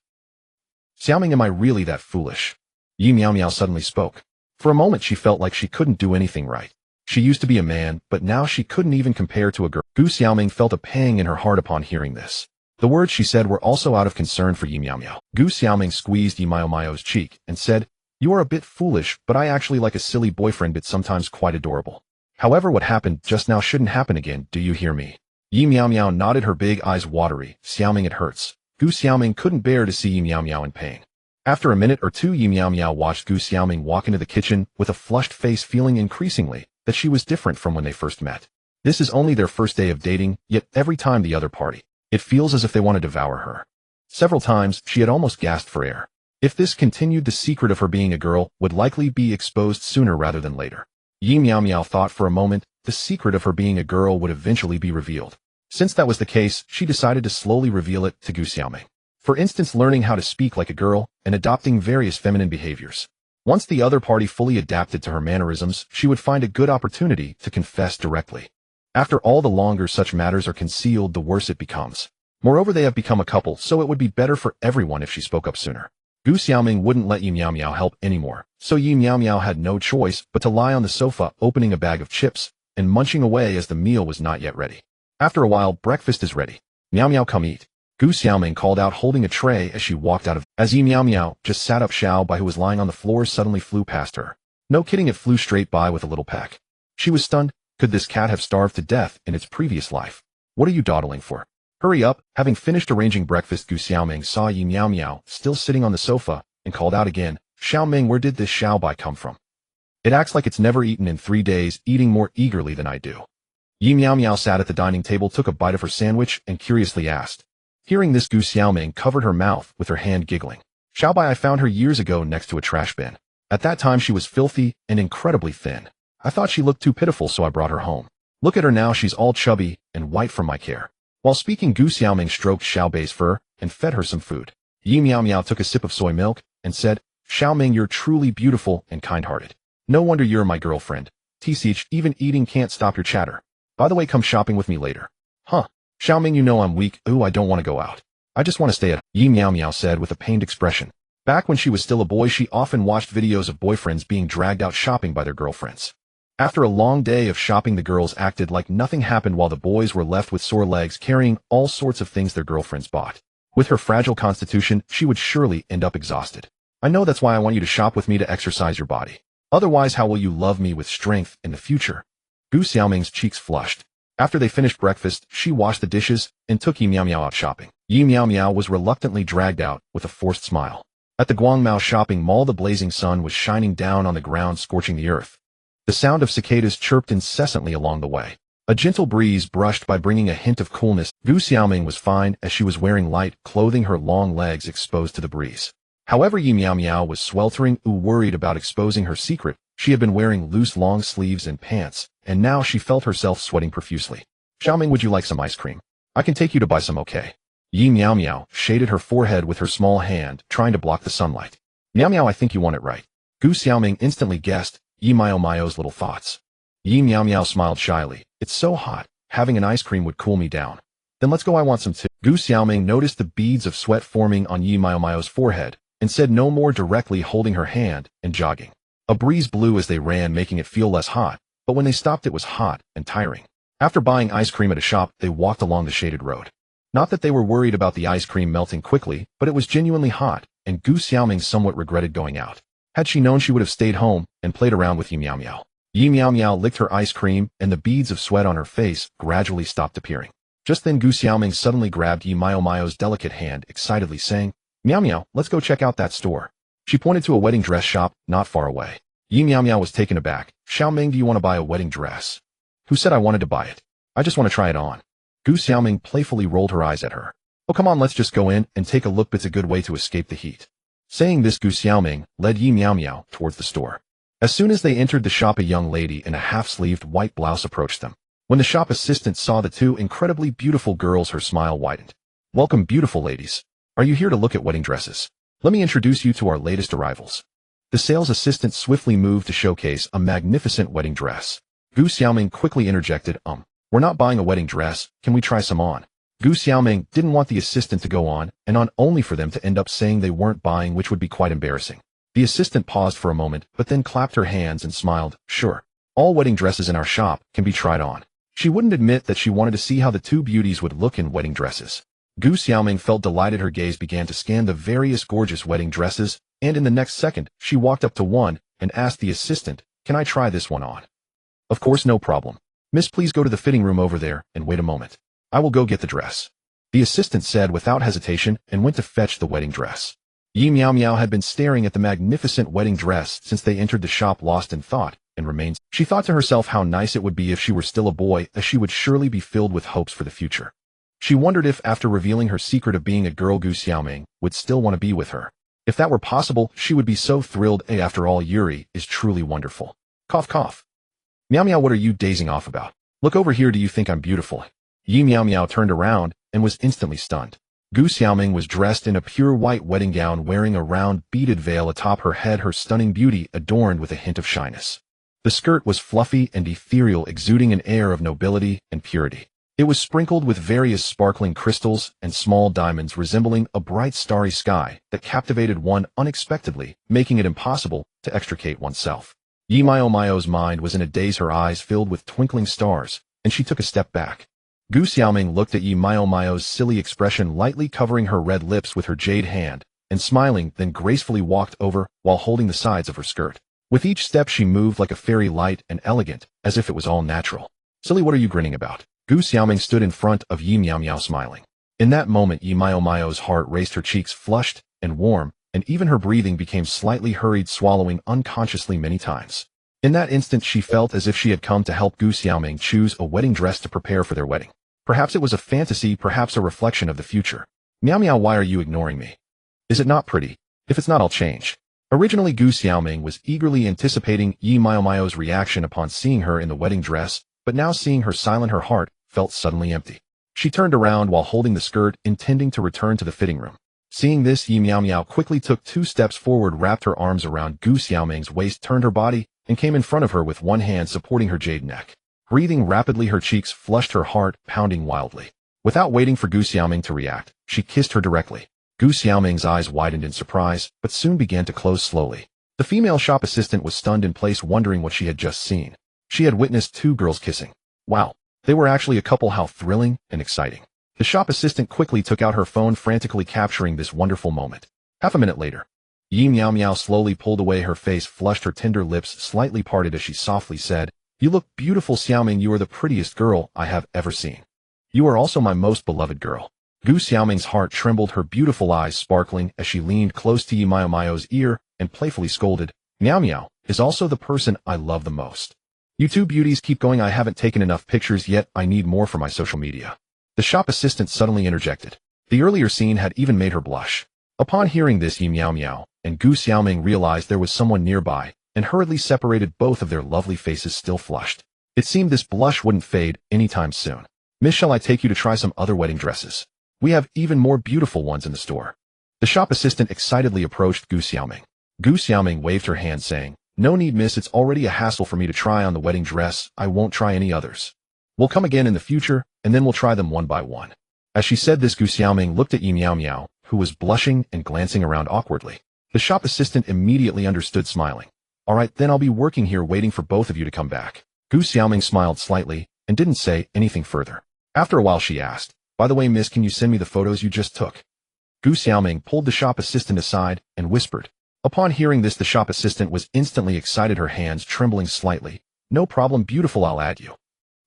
Xiaoming, am I really that foolish? Yi Miao suddenly spoke. For a moment, she felt like she couldn't do anything right. She used to be a man, but now she couldn't even compare to a girl. Gu Xiaoming felt a pang in her heart upon hearing this. The words she said were also out of concern for Yi Miao. Gu Xiaoming squeezed Yi Miao's cheek and said, You are a bit foolish, but I actually like a silly boyfriend, but sometimes quite adorable. However, what happened just now shouldn't happen again, do you hear me? Yi Miao nodded, her big eyes watery. Xiaoming, it hurts. Gu Xiaoming couldn't bear to see Yi Miao in pain. After a minute or two, Yi Miao watched Gu Xiaoming walk into the kitchen with a flushed face, feeling increasingly that she was different from when they first met. This is only their first day of dating, yet every time the other party, it feels as if they want to devour her. Several times, she had almost gasped for air. If this continued, the secret of her being a girl would likely be exposed sooner rather than later. Yi Miao thought for a moment. The secret of her being a girl would eventually be revealed. Since that was the case, she decided to slowly reveal it to Gu Xiaoming. For instance, learning how to speak like a girl and adopting various feminine behaviors. Once the other party fully adapted to her mannerisms, she would find a good opportunity to confess directly. After all, the longer such matters are concealed, the worse it becomes. Moreover, they have become a couple, so it would be better for everyone if she spoke up sooner. Gu Xiaoming wouldn't let Yi Miao help anymore, so Yi Miao had no choice but to lie on the sofa, opening a bag of chips and munching away as the meal was not yet ready. After a while, breakfast is ready. Miao, come eat. Gu Xiaoming called out, holding a tray as she walked out of. As Yi Miao just sat up, Xiao Bai, who was lying on the floor, suddenly flew past her. No kidding, it flew straight by with a little peck. She was stunned. Could this cat have starved to death in its previous life? What are you dawdling for? Hurry up. Having finished arranging breakfast, Gu Xiaoming saw Yi Miao still sitting on the sofa and called out again, Xiaoming, where did this Xiao Bai come from? It acts like it's never eaten in 3 days, eating more eagerly than I do. Yi Miao sat at the dining table, took a bite of her sandwich, and curiously asked. Hearing this, Gu Xiaoming covered her mouth with her hand, giggling. Xiao Bai, I found her years ago next to a trash bin. At that time, she was filthy and incredibly thin. I thought she looked too pitiful, so I brought her home. Look at her now, she's all chubby and white from my care. While speaking, Gu Xiaoming stroked Xiao Bai's fur and fed her some food. Yi Miao took a sip of soy milk and said, Xiaoming, you're truly beautiful and kind-hearted. No wonder you're my girlfriend. TCH, even eating can't stop your chatter. By the way, come shopping with me later. Huh. Xiaoming, you know I'm weak. Ooh, I don't want to go out. I just want to stay at. Yi Miao said with a pained expression. Back when she was still a boy, she often watched videos of boyfriends being dragged out shopping by their girlfriends. After a long day of shopping, the girls acted like nothing happened while the boys were left with sore legs carrying all sorts of things their girlfriends bought. With her fragile constitution, she would surely end up exhausted. I know that's why I want you to shop with me to exercise your body. Otherwise, how will you love me with strength in the future? Gu Xiaoming's cheeks flushed. After they finished breakfast, she washed the dishes and took Yi Miao Miao out shopping. Yi Miao Miao was reluctantly dragged out with a forced smile. At the Guangmao shopping mall, the blazing sun was shining down on the ground, scorching the earth. The sound of cicadas chirped incessantly along the way. A gentle breeze brushed by, bringing a hint of coolness. Gu Xiaoming was fine as she was wearing light clothing, her long legs exposed to the breeze. However, Yi Miao Miao was sweltering, worried about exposing her secret. She had been wearing loose long sleeves and pants, and now she felt herself sweating profusely. Xiaoming, would you like some ice cream? I can take you to buy some, okay? Yi Miao Miao shaded her forehead with her small hand, trying to block the sunlight. Miao Miao, I think you want it right. Gu Xiaoming instantly guessed Yi Miao Miao's little thoughts. Yi Miao Miao smiled shyly. It's so hot. Having an ice cream would cool me down. Then let's go, I want some too. Gu Xiaoming noticed the beads of sweat forming on Yi Miao Miao's forehead, and said no more, directly holding her hand and jogging. A breeze blew as they ran, making it feel less hot, but when they stopped it was hot and tiring. After buying ice cream at a shop, they walked along the shaded road. Not that they were worried about the ice cream melting quickly, but it was genuinely hot, and Gu Xiaoming somewhat regretted going out. Had she known, she would have stayed home and played around with Yi Miao Miao. Yi Miao Miao licked her ice cream, and the beads of sweat on her face gradually stopped appearing. Just then Gu Xiaoming suddenly grabbed Yi Miao Miao's delicate hand, excitedly saying, Miao Miao, let's go check out that store. She pointed to a wedding dress shop not far away. Yi Miao Miao was taken aback. Xiaoming, do you want to buy a wedding dress? Who said I wanted to buy it? I just want to try it on. Gu Xiaoming playfully rolled her eyes at her. Oh, come on, let's just go in and take a look. It's a good way to escape the heat. Saying this, Gu Xiaoming led Yi Miao Miao towards the store. As soon as they entered the shop, a young lady in a half-sleeved white blouse approached them. When the shop assistant saw the two incredibly beautiful girls, her smile widened. Welcome, beautiful ladies. Are you here to look at wedding dresses? Let me introduce you to our latest arrivals. The sales assistant swiftly moved to showcase a magnificent wedding dress. Gu Xiaoming quickly interjected, we're not buying a wedding dress, can we try some on? Gu Xiaoming didn't want the assistant to go on and on, only for them to end up saying they weren't buying, which would be quite embarrassing. The assistant paused for a moment, but then clapped her hands and smiled. Sure. All wedding dresses in our shop can be tried on. She wouldn't admit that she wanted to see how the two beauties would look in wedding dresses. Gu Xiaoming felt delighted. Her gaze began to scan the various gorgeous wedding dresses, and in the next second, she walked up to one and asked the assistant, can I try this one on? Of course, no problem. Miss, please go to the fitting room over there and wait a moment. I will go get the dress. The assistant said without hesitation and went to fetch the wedding dress. Yi Miao Miao had been staring at the magnificent wedding dress since they entered the shop, lost in thought, and remained. She thought to herself how nice it would be if she were still a boy, as she would surely be filled with hopes for the future. She wondered if, after revealing her secret of being a girl, Gu Xiaoming would still want to be with her. If that were possible, she would be so thrilled. After all, Yuri is truly wonderful. Cough, cough. Miao Miao, what are you dazing off about? Look over here, do you think I'm beautiful? Yi Miao Miao turned around and was instantly stunned. Gu Xiaoming was dressed in a pure white wedding gown, wearing a round beaded veil atop her head, her stunning beauty adorned with a hint of shyness. The skirt was fluffy and ethereal, exuding an air of nobility and purity. It was sprinkled with various sparkling crystals and small diamonds, resembling a bright starry sky that captivated one unexpectedly, making it impossible to extricate oneself. Yi Miao Miao's mind was in a daze, her eyes filled with twinkling stars, and she took a step back. Gu Xiaoming looked at Yi Miao Miao's silly expression, lightly covering her red lips with her jade hand, and smiling, then gracefully walked over while holding the sides of her skirt. With each step she moved like a fairy, light and elegant, as if it was all natural. Silly, what are you grinning about? Gu Xiaoming stood in front of Yi Miao Miao, smiling. In that moment, Yi Miao Miao's heart raced, her cheeks flushed and warm, and even her breathing became slightly hurried, swallowing unconsciously many times. In that instant, she felt as if she had come to help Gu Xiaoming choose a wedding dress to prepare for their wedding. Perhaps it was a fantasy, perhaps a reflection of the future. Miao Miao, why are you ignoring me? Is it not pretty? If it's not, I'll change. Originally, Gu Xiaoming was eagerly anticipating Yi Miao Miao's reaction upon seeing her in the wedding dress, but now seeing her silent, her heart felt suddenly empty. She turned around while holding the skirt, intending to return to the fitting room. Seeing this, Yi Miao Miao quickly took 2 steps forward, wrapped her arms around Gu Xiaoming's waist, turned her body, and came in front of her with one hand supporting her jade neck. Breathing rapidly, her cheeks flushed, her heart pounding wildly. Without waiting for Gu Xiaoming to react, she kissed her directly. Gu Xiaoming's eyes widened in surprise, but soon began to close slowly. The female shop assistant was stunned in place, wondering what she had just seen. She had witnessed two girls kissing. Wow, they were actually a couple. How thrilling and exciting. The shop assistant quickly took out her phone, frantically capturing this wonderful moment. Half a minute later, Yi Miao Miao slowly pulled away, her face flushed, her tender lips slightly parted as she softly said, "You look beautiful, Xiaoming. You are the prettiest girl I have ever seen. You are also my most beloved girl." Gu Xiaoming's heart trembled, her beautiful eyes sparkling as she leaned close to Yi Miao Miao's ear and playfully scolded, "Miao Miao is also the person I love the most. You two beauties keep going. I haven't taken enough pictures yet. I need more for my social media." The shop assistant suddenly interjected. The earlier scene had even made her blush. Upon hearing this, Yi Miao Miao and Gu Xiaoming realized there was someone nearby and hurriedly separated both of their lovely faces, still flushed. It seemed this blush wouldn't fade anytime soon. "Miss, shall I take you to try some other wedding dresses? We have even more beautiful ones in the store." The shop assistant excitedly approached Gu Xiaoming. Gu Xiaoming waved her hand saying, "No need, miss. It's already a hassle for me to try on the wedding dress. I won't try any others. We'll come again in the future, and then we'll try them one by one." As she said this, Gu Xiaoming looked at Yi Miao Miao, who was blushing and glancing around awkwardly. The shop assistant immediately understood, smiling. "All right, then I'll be working here waiting for both of you to come back." Gu Xiaoming smiled slightly and didn't say anything further. After a while she asked, "By the way, miss, can you send me the photos you just took?" Gu Xiaoming pulled the shop assistant aside and whispered. Upon hearing this, the shop assistant was instantly excited, her hands trembling slightly. "No problem, beautiful, I'll add you."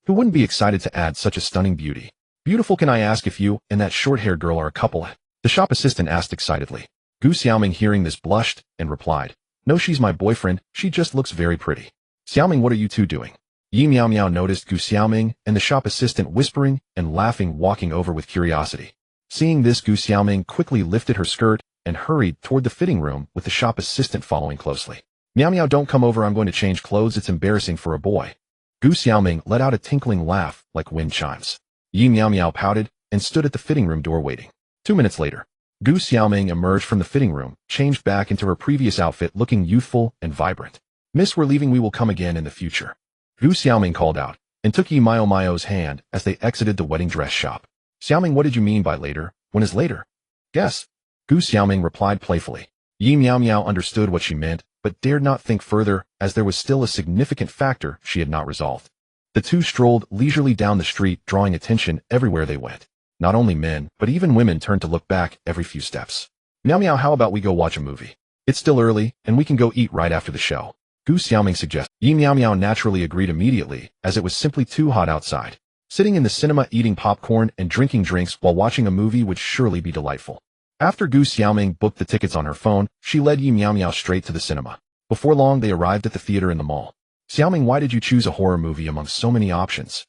Who wouldn't be excited to add such a stunning beauty? "Beautiful, can I ask if you and that short-haired girl are a couple?" The shop assistant asked excitedly. Gu Xiaoming, hearing this, blushed and replied, "No, she's my boyfriend. She just looks very pretty." "Xiaoming, what are you two doing?" Yi Miao Miao noticed Gu Xiaoming and the shop assistant whispering and laughing, walking over with curiosity. Seeing this, Gu Xiaoming quickly lifted her skirt and hurried toward the fitting room, with the shop assistant following closely. "Miao Miao, don't come over. I'm going to change clothes. It's embarrassing for a boy." Gu Xiaoming let out a tinkling laugh like wind chimes. Yi Miao Miao pouted and stood at the fitting room door waiting. 2 minutes later, Gu Xiaoming emerged from the fitting room, changed back into her previous outfit, looking youthful and vibrant. "Miss, we're leaving. We will come again in the future." Gu Xiaoming called out and took Yi Miao Miao's hand as they exited the wedding dress shop. "Xiaoming, what did you mean by later? When is later?" "Guess." Gu Xiaoming replied playfully. Yi Miao Miao understood what she meant, but dared not think further, as there was still a significant factor she had not resolved. The two strolled leisurely down the street, drawing attention everywhere they went. Not only men, but even women turned to look back every few steps. "Miao Miao, how about we go watch a movie? It's still early, and we can go eat right after the show," Gu Xiaoming suggested. Yi Miao Miao naturally agreed immediately, as it was simply too hot outside. Sitting in the cinema eating popcorn and drinking drinks while watching a movie would surely be delightful. After Gu Xiaoming booked the tickets on her phone, she led Yi Miao Miao straight to the cinema. Before long, they arrived at the theater in the mall. "Xiaoming, why did you choose a horror movie among so many options?"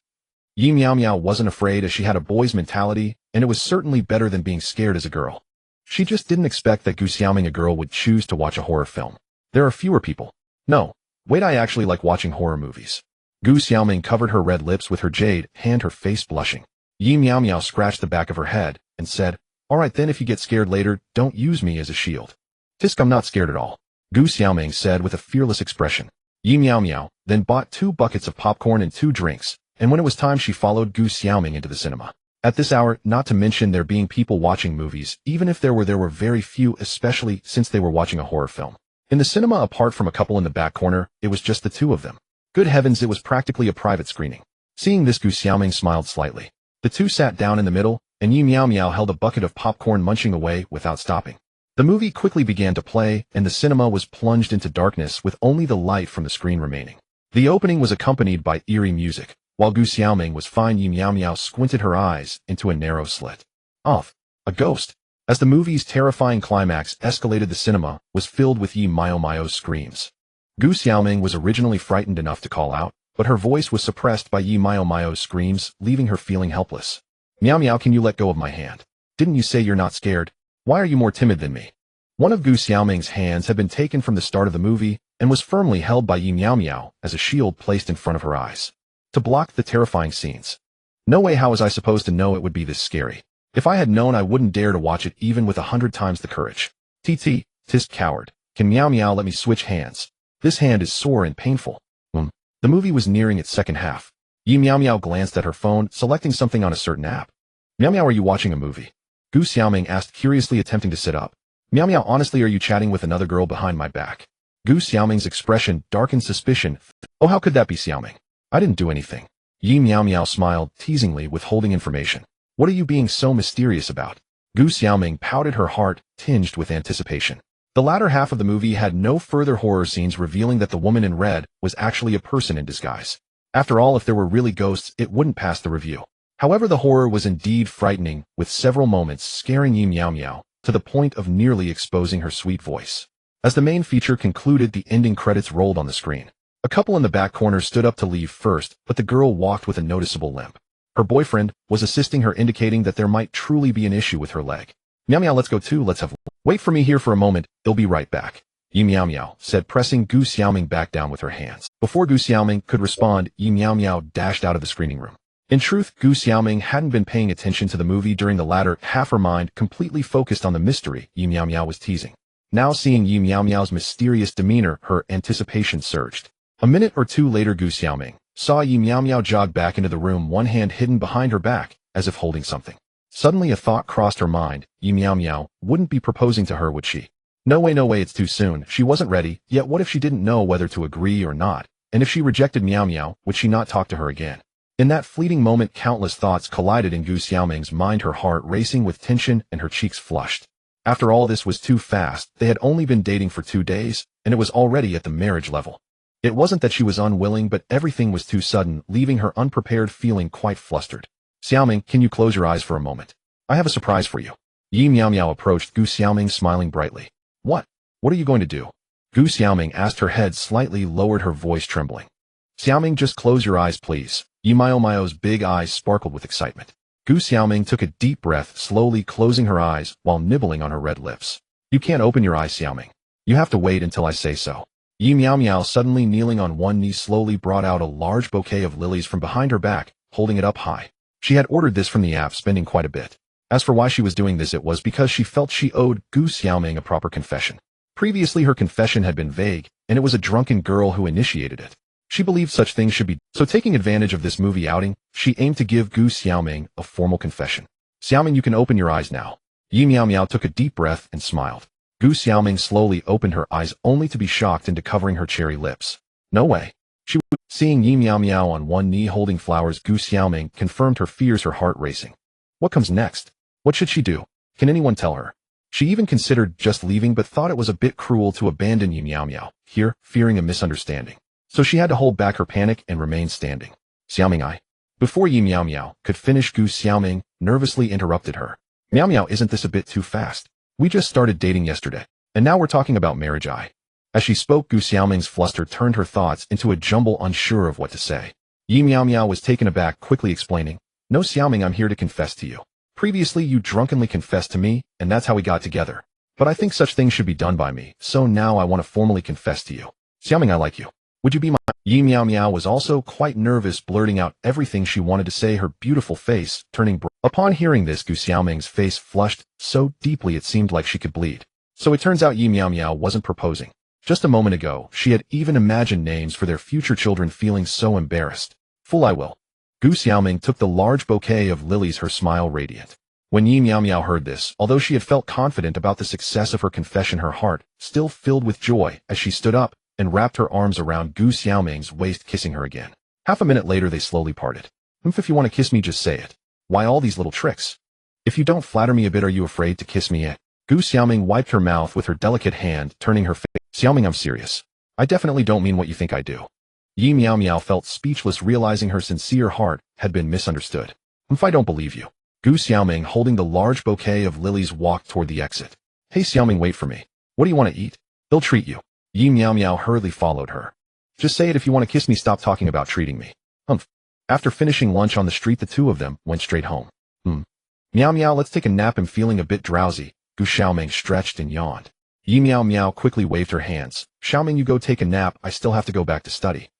Yi Miao Miao wasn't afraid, as she had a boy's mentality, and it was certainly better than being scared as a girl. She just didn't expect that Gu Xiaoming, a girl, would choose to watch a horror film. There are fewer people. "No, wait, I actually like watching horror movies." Gu Xiaoming covered her red lips with her jade hand, her face blushing. Yi Miao Miao scratched the back of her head and said, "All right then, if you get scared later, don't use me as a shield." "Tisk, I'm not scared at all," Gu Xiaoming said with a fearless expression. Yi Miao Miao then bought 2 buckets of popcorn and 2 drinks, and when it was time, she followed Gu Xiaoming into the cinema. At this hour, not to mention there being people watching movies, even if there were very few, especially since they were watching a horror film. In the cinema, apart from a couple in the back corner, it was just the two of them. Good heavens, it was practically a private screening. Seeing this, Gu Xiaoming smiled slightly. The two sat down in the middle, and Yi Miao Miao held a bucket of popcorn, munching away without stopping. The movie quickly began to play, and the cinema was plunged into darkness with only the light from the screen remaining. The opening was accompanied by eerie music. While Gu Xiaoming was fine, Yi Miao Miao squinted her eyes into a narrow slit. "Off. A ghost." As the movie's terrifying climax escalated, the cinema was filled with Yi Miao Miao's screams. Gu Xiaoming was originally frightened enough to call out, but her voice was suppressed by Yi Miao Miao's screams, leaving her feeling helpless. "Miao Miao, can you let go of my hand? Didn't you say you're not scared? Why are you more timid than me?" One of Gu Xiaoming's hands had been taken from the start of the movie and was firmly held by Yi Miao Miao as a shield placed in front of her eyes, to block the terrifying scenes. "No way, how was I supposed to know it would be this scary? If I had known, I wouldn't dare to watch it even with 100 times the courage." Tisk, coward. "Can Miao Miao let me switch hands? This hand is sore and painful." The movie was nearing its second half. Yi Miao Miao glanced at her phone, selecting something on a certain app. "Miao Miao, are you watching a movie?" Gu Xiaoming asked curiously, attempting to sit up. Meow Meow, honestly, are you chatting with another girl behind my back? Gu Xiaoming's expression darkened suspicion. Oh, how could that be, Xiaoming? I didn't do anything. Yi Meow Meow smiled teasingly, withholding information. What are you being so mysterious about? Gu Xiaoming pouted, her heart tinged with anticipation. The latter half of the movie had no further horror scenes, revealing that the woman in red was actually a person in disguise. After all, if there were really ghosts, it wouldn't pass the review. However, the horror was indeed frightening, with several moments scaring Yi Meow Meow to the point of nearly exposing her sweet voice. As the main feature concluded, the ending credits rolled on the screen. A couple in the back corner stood up to leave first, but the girl walked with a noticeable limp. Her boyfriend was assisting her, indicating that there might truly be an issue with her leg. Meow Meow, let's go too, let's have... Wait for me here for a moment, they'll be right back. Yi Meow Meow said, pressing Gu Xiaoming back down with her hands. Before Gu Xiaoming could respond, Yi Meow Meow dashed out of the screening room. In truth, Gu Xiaoming hadn't been paying attention to the movie during the latter half, her mind completely focused on the mystery Yi Meow Meow was teasing. Now seeing Yi Meow Meow's mysterious demeanor, her anticipation surged. A minute or two later, Gu Xiaoming saw Yi Meow Meow jog back into the room, one hand hidden behind her back, as if holding something. Suddenly a thought crossed her mind. Yi Meow Meow wouldn't be proposing to her, would she? No way, it's too soon. She wasn't ready, yet what if she didn't know whether to agree or not? And if she rejected Meow Meow, would she not talk to her again? In that fleeting moment, countless thoughts collided in Gu Xiaoming's mind, her heart racing with tension and her cheeks flushed. After all, this was too fast. They had only been dating for 2 days, and it was already at the marriage level. It wasn't that she was unwilling, but everything was too sudden, leaving her unprepared, feeling quite flustered. Xiaoming, can you close your eyes for a moment? I have a surprise for you. Yi Meow Meow approached Gu Xiaoming, smiling brightly. What? What are you going to do? Gu Xiaoming asked, her head slightly lowered, her voice trembling. Xiaoming, just close your eyes, please. Yi Meow Meow's big eyes sparkled with excitement. Gu Xiaoming took a deep breath, slowly closing her eyes while nibbling on her red lips. You can't open your eyes, Xiaoming. You have to wait until I say so. Yi Meow Meow, suddenly kneeling on one knee, slowly brought out a large bouquet of lilies from behind her back, holding it up high. She had ordered this from the app, spending quite a bit. As for why she was doing this, it was because she felt she owed Gu Xiaoming a proper confession. Previously, her confession had been vague, and it was a drunken girl who initiated it. She believed such things should be. So taking advantage of this movie outing, she aimed to give Gu Xiaoming a formal confession. Xiaoming, you can open your eyes now. Yi Meow Meow took a deep breath and smiled. Gu Xiaoming slowly opened her eyes, only to be shocked into covering her cherry lips. No way. Seeing Yi Meow Meow on one knee holding flowers, Gu Xiaoming confirmed her fears, her heart racing. What comes next? What should she do? Can anyone tell her? She even considered just leaving, but thought it was a bit cruel to abandon Yi Meow Meow here, fearing a misunderstanding. So she had to hold back her panic and remain standing. Xiaoming, Before Yi Meow Meow could finish, Gu Xiaoming nervously interrupted her. Meow Meow, isn't this a bit too fast? We just started dating yesterday, and now we're talking about marriage. As she spoke, Gu Xiaoming's fluster turned her thoughts into a jumble, unsure of what to say. Yi Meow Meow was taken aback, quickly explaining, No, Xiaoming, I'm here to confess to you. Previously, you drunkenly confessed to me, and that's how we got together. But I think such things should be done by me, so now I want to formally confess to you. Xiaoming, I like you. Would you be my... Yi Meow Meow was also quite nervous, blurting out everything she wanted to say, her beautiful face turning bright. Upon hearing this, Gu Xiaoming's face flushed so deeply it seemed like she could bleed. So it turns out Yi Meow Meow wasn't proposing. Just a moment ago, she had even imagined names for their future children, feeling so embarrassed. Fool, I will. Gu Xiaoming took the large bouquet of lilies, her smile radiant. When Yi Meow Meow heard this, although she had felt confident about the success of her confession, her heart still filled with joy as she stood up and wrapped her arms around Gu Xiaoming's waist, kissing her again. Half a minute later, they slowly parted. If you want to kiss me, just say it. Why all these little tricks? If you don't flatter me a bit, are you afraid to kiss me yet? Gu Xiaoming wiped her mouth with her delicate hand, turning her face. Xiaoming, I'm serious. I definitely don't mean what you think I do. Yi Meow Meow felt speechless, realizing her sincere heart had been misunderstood. I don't believe you. Gu Xiaoming, holding the large bouquet of lilies, walked toward the exit. Hey Xiaoming, wait for me. What do you want to eat? They'll treat you. Yi Meow Meow hurriedly followed her. Just say it if you want to kiss me, stop talking about treating me. After finishing lunch on the street, the two of them went straight home. Meow Meow, let's take a nap. I'm feeling a bit drowsy. Gu Xiaoming stretched and yawned. Yi Meow Meow quickly waved her hands. Xiaoming, you go take a nap, I still have to go back to study.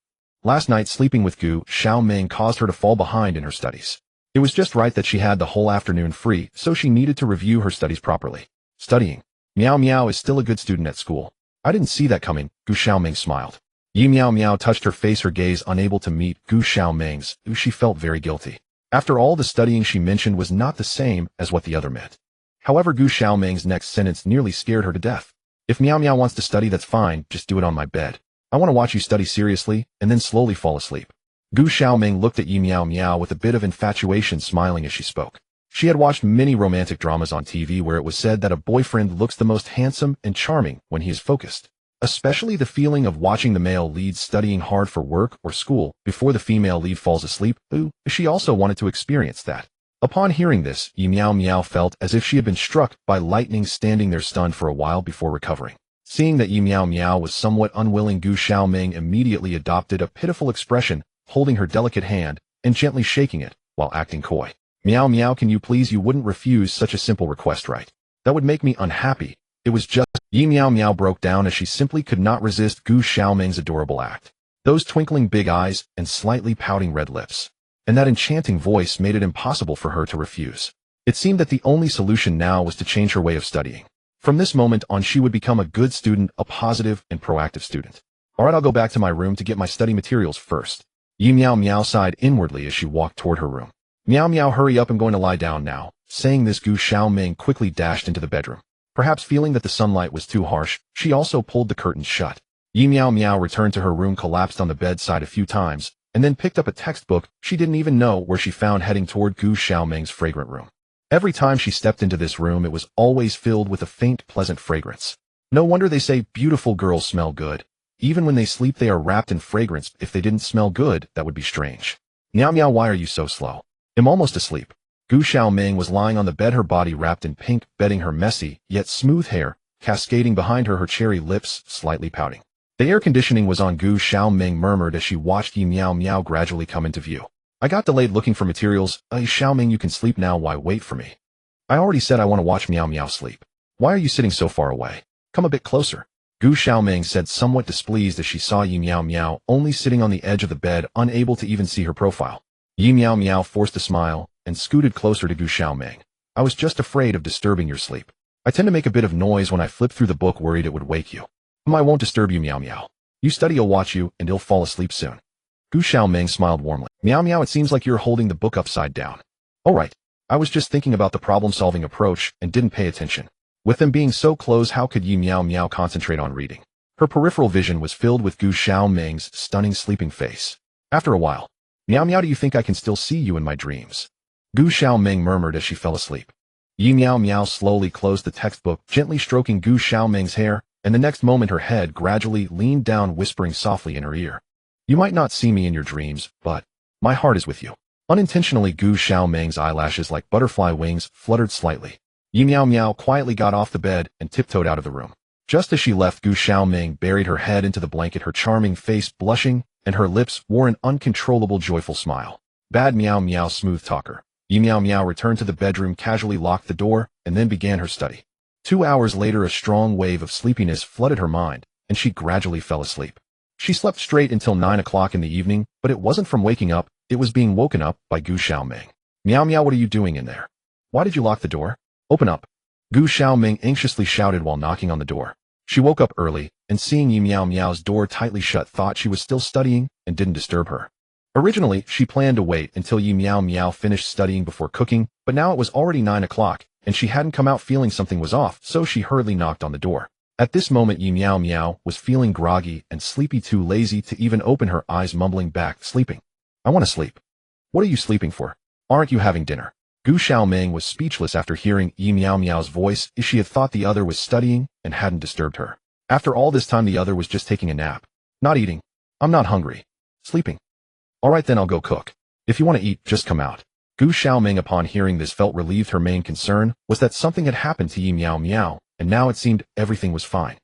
Last night, sleeping with Gu Xiaoming caused her to fall behind in her studies. It was just right that she had the whole afternoon free, so she needed to review her studies properly. Studying. Meow Meow is still a good student at school. I didn't see that coming. Gu Xiaoming smiled. Yi Meow Meow touched her face, her gaze unable to meet Gu Xiaoming's. She felt very guilty. After all, the studying she mentioned was not the same as what the other meant. However, Gu Xiaoming's next sentence nearly scared her to death. If Meow Meow wants to study, that's fine, just do it on my bed. I want to watch you study seriously, and then slowly fall asleep. Gu Xiaoming looked at Yi Meow Meow with a bit of infatuation, smiling as she spoke. She had watched many romantic dramas on TV where it was said that a boyfriend looks the most handsome and charming when he is focused. Especially the feeling of watching the male lead studying hard for work or school before the female lead falls asleep. She also wanted to experience that. Upon hearing this, Yi Meow Meow felt as if she had been struck by lightning, standing there stunned for a while before recovering. Seeing that Yi Meow Meow was somewhat unwilling, Gu Xiaoming immediately adopted a pitiful expression, holding her delicate hand and gently shaking it while acting coy. Meow Meow, can you please? You wouldn't refuse such a simple request, right? That would make me unhappy. It was just... Yi Meow Meow broke down as she simply could not resist Gu Xiaoming's adorable act. Those twinkling big eyes and slightly pouting red lips. And that enchanting voice made it impossible for her to refuse. It seemed that the only solution now was to change her way of studying. From this moment on, she would become a good student, a positive and proactive student. Alright, I'll go back to my room to get my study materials first. Yi Meow Meow sighed inwardly as she walked toward her room. Meow Meow, hurry up, I'm going to lie down now. Saying this, Gu Xiaoming quickly dashed into the bedroom. Perhaps feeling that the sunlight was too harsh, she also pulled the curtains shut. Yi Meow Meow returned to her room, collapsed on the bedside a few times, and then picked up a textbook she didn't even know where she found, heading toward Gu Xiaoming's fragrant room. Every time she stepped into this room, it was always filled with a faint, pleasant fragrance. No wonder they say beautiful girls smell good. Even when they sleep, they are wrapped in fragrance. If they didn't smell good, that would be strange. Meow Meow, why are you so slow? I'm almost asleep. Gu Xiaoming was lying on the bed, her body wrapped in pink bedding, her messy, yet smooth hair cascading behind her cherry lips slightly pouting. The air conditioning was on, Gu Xiaoming murmured as she watched Yi Meow Meow gradually come into view. I got delayed looking for materials. Xiaoming, you can sleep now, why wait for me? I already said I want to watch Meow Meow sleep. Why are you sitting so far away? Come a bit closer. Gu Xiaoming said, somewhat displeased as she saw Yi Meow Meow only sitting on the edge of the bed, unable to even see her profile. Yi Meow Meow forced a smile and scooted closer to Gu Xiaoming. I was just afraid of disturbing your sleep. I tend to make a bit of noise when I flip through the book, worried it would wake you. I won't disturb you, Meow Meow. You study, I'll watch you, and you'll fall asleep soon. Gu Xiaoming smiled warmly. Meow Meow, it seems like you're holding the book upside down. All right. I was just thinking about the problem-solving approach and didn't pay attention. With them being so close, how could Yi Meow Meow concentrate on reading? Her peripheral vision was filled with Gu Xiaoming's stunning sleeping face. After a while, Meow Meow, do you think I can still see you in my dreams? Gu Xiaoming murmured as she fell asleep. Yi Meow Meow slowly closed the textbook, gently stroking Gu Xiaoming's hair, and the next moment her head gradually leaned down, whispering softly in her ear. You might not see me in your dreams, but my heart is with you. Unintentionally, Gu Xiaoming's eyelashes like butterfly wings fluttered slightly. Yi Meow Meow quietly got off the bed and tiptoed out of the room. Just as she left, Gu Xiaoming buried her head into the blanket, her charming face blushing, and her lips wore an uncontrollable joyful smile. Bad Meow Meow, smooth talker. Yi Meow Meow returned to the bedroom, casually locked the door, and then began her study. 2 hours later, a strong wave of sleepiness flooded her mind, and she gradually fell asleep. She slept straight until 9 o'clock in the evening, but it wasn't from waking up, it was being woken up by Gu Xiaoming. Meow Meow, what are you doing in there? Why did you lock the door? Open up. Gu Xiaoming anxiously shouted while knocking on the door. She woke up early, and seeing Yi Meow Meow's door tightly shut, thought she was still studying and didn't disturb her. Originally, she planned to wait until Yi Meow Meow finished studying before cooking, but now it was already 9 o'clock, and she hadn't come out, feeling something was off, so she hurriedly knocked on the door. At this moment, Yi Meow Meow was feeling groggy and sleepy, too lazy to even open her eyes, mumbling back, sleeping. I want to sleep. What are you sleeping for? Aren't you having dinner? Gu Xiaoming was speechless after hearing Yi Meow Meow's voice, as she had thought the other was studying and hadn't disturbed her. After all this time, the other was just taking a nap. Not eating. I'm not hungry. Sleeping. Alright then, I'll go cook. If you want to eat, just come out. Gu Xiaoming, upon hearing this, felt relieved. Her main concern was that something had happened to Yi Meow Meow, and now it seemed everything was fine.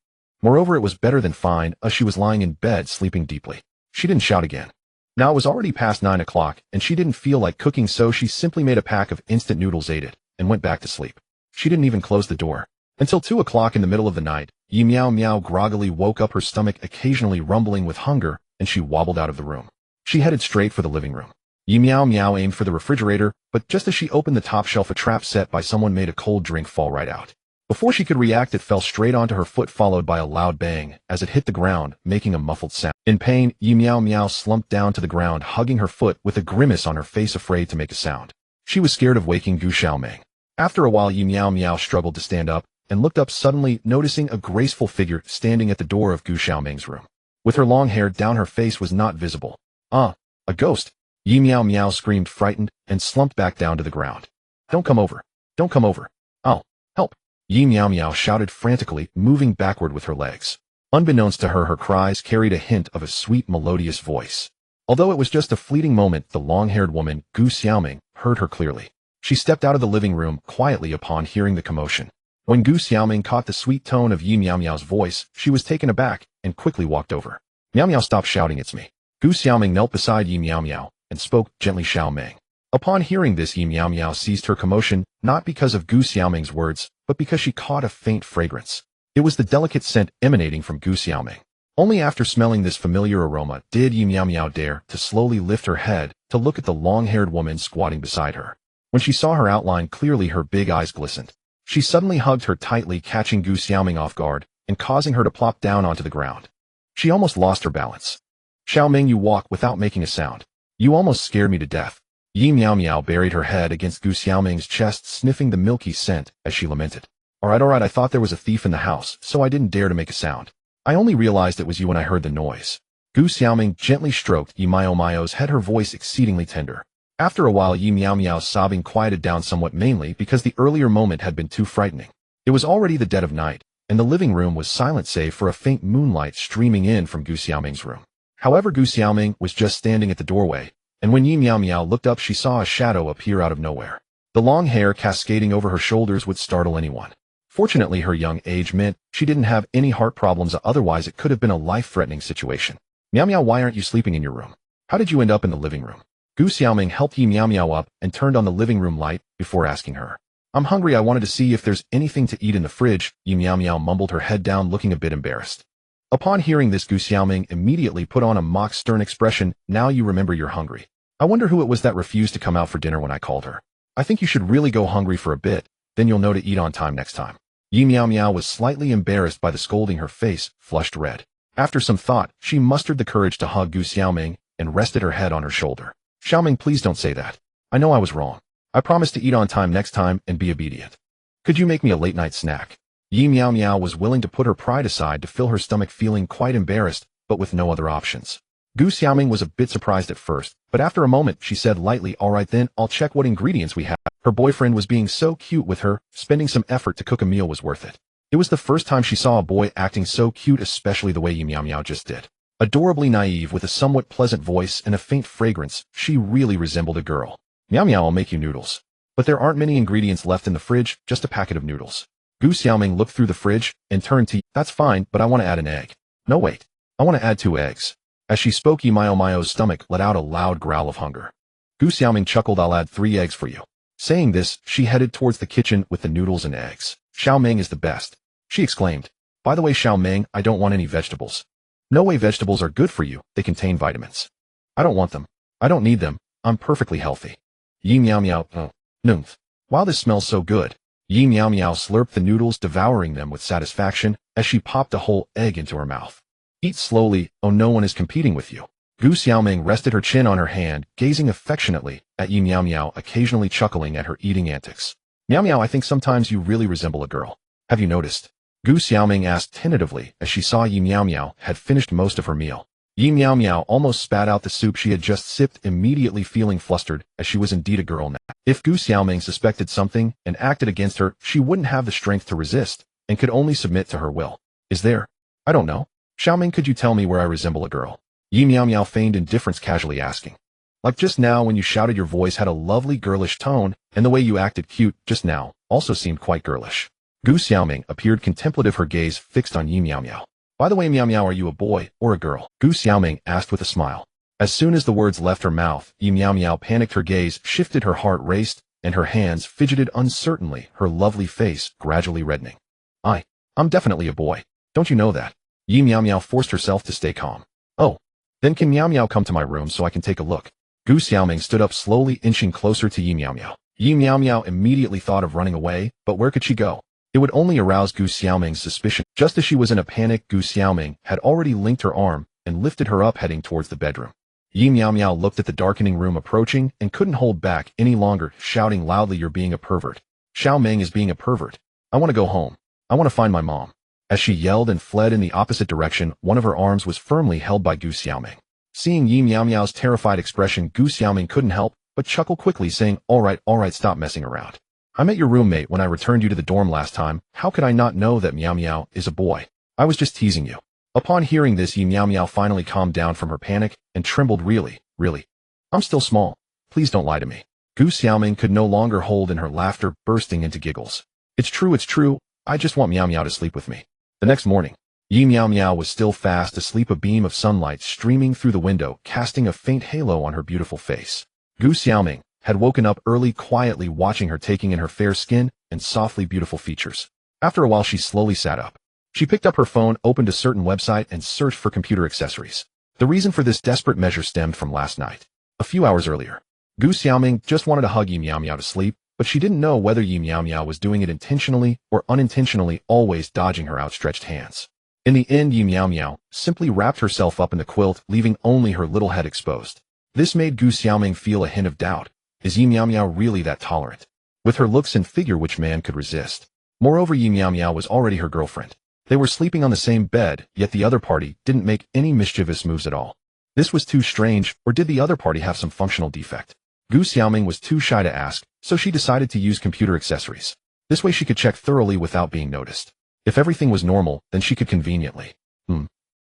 Moreover, it was better than fine, as she was lying in bed sleeping deeply. She didn't shout again. Now it was already past 9 o'clock, and she didn't feel like cooking, so she simply made a pack of instant noodles, ate it, and went back to sleep. She didn't even close the door. Until 2 o'clock in the middle of the night, Yi Meow Meow groggily woke up, her stomach occasionally rumbling with hunger, and she wobbled out of the room. She headed straight for the living room. Yi Meow Meow aimed for the refrigerator, but just as she opened the top shelf, a trap set by someone made a cold drink fall right out. Before she could react, it fell straight onto her foot, followed by a loud bang as it hit the ground, making a muffled sound. In pain, Yi Meow Meow slumped down to the ground, hugging her foot with a grimace on her face, afraid to make a sound. She was scared of waking Gu Xiaoming. After a while, Yi Meow Meow struggled to stand up and looked up suddenly, noticing a graceful figure standing at the door of Gu Xiaoming's room. With her long hair down, her face was not visible. Ah, a ghost! Yi Meow Meow screamed, frightened, and slumped back down to the ground. Don't come over. Don't come over. I'll help. Yi Meow Meow shouted frantically, moving backward with her legs. Unbeknownst to her, her cries carried a hint of a sweet, melodious voice. Although it was just a fleeting moment, the long-haired woman, Gu Xiaoming, heard her clearly. She stepped out of the living room quietly upon hearing the commotion. When Gu Xiaoming caught the sweet tone of Yi Meow Meow's voice, she was taken aback and quickly walked over. Meow Meow, stop shouting, it's me. Gu Xiaoming knelt beside Yi Meow Meow and spoke gently, Xiaoming. Upon hearing this, Yi Meow Meow ceased her commotion, not because of Gu Xiaoming's words, but because she caught a faint fragrance. It was the delicate scent emanating from Gu Xiaoming. Only after smelling this familiar aroma did Yi Meow Meow dare to slowly lift her head to look at the long-haired woman squatting beside her. When she saw her outline clearly, her big eyes glistened. She suddenly hugged her tightly, catching Gu Xiaoming off guard and causing her to plop down onto the ground. She almost lost her balance. Xiaoming, you walk without making a sound. You almost scared me to death. Yi Meow Meow buried her head against Gu Xiaoming's chest, sniffing the milky scent as she lamented. Alright, I thought there was a thief in the house, so I didn't dare to make a sound. I only realized it was you when I heard the noise. Gu Xiaoming gently stroked Yi Meow Meow's head, her voice exceedingly tender. After a while, Yi Meow Meow's sobbing quieted down somewhat, mainly because the earlier moment had been too frightening. It was already the dead of night, and the living room was silent save for a faint moonlight streaming in from Gu Xiaoming's room. However, Gu Xiaoming was just standing at the doorway, and when Yi Meow Meow looked up, she saw a shadow appear out of nowhere. The long hair cascading over her shoulders would startle anyone. Fortunately, her young age meant she didn't have any heart problems, otherwise it could have been a life-threatening situation. Meow Meow, why aren't you sleeping in your room? How did you end up in the living room? Gu Xiaoming helped Yi Meow Meow up and turned on the living room light before asking her. I'm hungry, I wanted to see if there's anything to eat in the fridge. Yi Meow Meow mumbled, her head down, looking a bit embarrassed. Upon hearing this, Gu Xiaoming immediately put on a mock stern expression. Now you remember you're hungry. I wonder who it was that refused to come out for dinner when I called her. I think you should really go hungry for a bit, then you'll know to eat on time next time. Yi Meow Meow was slightly embarrassed by the scolding, her face flushed red. After some thought, she mustered the courage to hug Gu Xiaoming and rested her head on her shoulder. Xiaoming, please don't say that. I know I was wrong. I promise to eat on time next time and be obedient. Could you make me a late-night snack? Yi Meow Meow was willing to put her pride aside to fill her stomach, feeling quite embarrassed, but with no other options. Gu Xiaoming was a bit surprised at first, but after a moment she said lightly, alright then, I'll check what ingredients we have. Her boyfriend was being so cute with her, spending some effort to cook a meal was worth it. It was the first time she saw a boy acting so cute, especially the way Yi Meow Meow just did. Adorably naive with a somewhat pleasant voice and a faint fragrance, she really resembled a girl. Meow Meow, I'll make you noodles. But there aren't many ingredients left in the fridge, just a packet of noodles. Gu Xiaoming looked through the fridge and turned to Yi. That's fine, but I want to add an egg. No wait. I want to add 2 eggs. As she spoke, Yi Meow Meow's stomach let out a loud growl of hunger. Gu Xiaoming chuckled, I'll add 3 eggs for you. Saying this, she headed towards the kitchen with the noodles and eggs. Xiaoming is the best, she exclaimed. By the way, Xiaoming, I don't want any vegetables. No way, vegetables are good for you, they contain vitamins. I don't want them. I don't need them, I'm perfectly healthy. Yi Meow Meow, Nymph. Wow, this smells so good. Yi Meow Meow slurped the noodles, devouring them with satisfaction as she popped a whole egg into her mouth. Eat slowly, oh, no one is competing with you. Gu Xiaoming rested her chin on her hand, gazing affectionately at Yi Meow Meow, occasionally chuckling at her eating antics. Meow Meow, I think sometimes you really resemble a girl. Have you noticed? Gu Xiaoming asked tentatively as she saw Yi Meow Meow had finished most of her meal. Yi Meow Meow almost spat out the soup she had just sipped, immediately feeling flustered as she was indeed a girl now. If Gu Xiaoming suspected something and acted against her, she wouldn't have the strength to resist and could only submit to her will. Is there? I don't know. Xiaoming, could you tell me where I resemble a girl? Yi Meow Meow feigned indifference, casually asking. Like just now when you shouted, your voice had a lovely girlish tone, and the way you acted cute just now also seemed quite girlish. Gu Xiaoming appeared contemplative, her gaze fixed on Yi Meow Meow. By the way, Meow Meow, are you a boy or a girl? Gu Xiaoming asked with a smile. As soon as the words left her mouth, Yi Meow Meow panicked, her gaze shifted, her heart raced, and her hands fidgeted uncertainly, her lovely face gradually reddening. I'm definitely a boy. Don't you know that? Yi Meow Meow forced herself to stay calm. Oh. Then can Meow Meow come to my room so I can take a look? Gu Xiaoming stood up, slowly inching closer to Yi Meow Meow. Yi Meow Meow immediately thought of running away, but where could she go? It would only arouse Gu Xiaoming's suspicion. Just as she was in a panic, Gu Xiaoming had already linked her arm and lifted her up, heading towards the bedroom. Yi Meow Meow looked at the darkening room approaching and couldn't hold back any longer, shouting loudly, you're being a pervert. Xiao Ming is being a pervert. I want to go home. I want to find my mom. As she yelled and fled in the opposite direction, one of her arms was firmly held by Gu Xiaoming. Seeing Yi Miao Miao's terrified expression, Gu Xiaoming couldn't help but chuckle quickly, saying, all right, stop messing around. I met your roommate when I returned you to the dorm last time. How could I not know that Miao Miao is a boy? I was just teasing you. Upon hearing this, Yi Miao Miao finally calmed down from her panic and trembled. Really? I'm still small. Please don't lie to me. Gu Xiaoming could no longer hold in her laughter, bursting into giggles. It's true. I just want Miao Miao to sleep with me. The next morning, Yi Miao Miao was still fast asleep, a beam of sunlight streaming through the window, casting a faint halo on her beautiful face. Gu Xiaoming had woken up early, quietly watching her, taking in her fair skin and softly beautiful features. After a while, she slowly sat up. She picked up her phone, opened a certain website, and searched for computer accessories. The reason for this desperate measure stemmed from last night. A few hours earlier, Gu Xiaoming just wanted to hug Yi Miao Miao to sleep, but she didn't know whether Yi Miao Miao was doing it intentionally or unintentionally, always dodging her outstretched hands. In the end, Yi Miao Miao simply wrapped herself up in the quilt, leaving only her little head exposed. This made Gu Xiaoming feel a hint of doubt. Is Yi Miao Miao really that tolerant? With her looks and figure, which man could resist? Moreover, Yi Miao Miao was already her girlfriend. They were sleeping on the same bed, yet the other party didn't make any mischievous moves at all. This was too strange, or did the other party have some functional defect? Gu Xiaoming was too shy to ask, so she decided to use computer accessories. This way she could check thoroughly without being noticed. If everything was normal, then she could conveniently.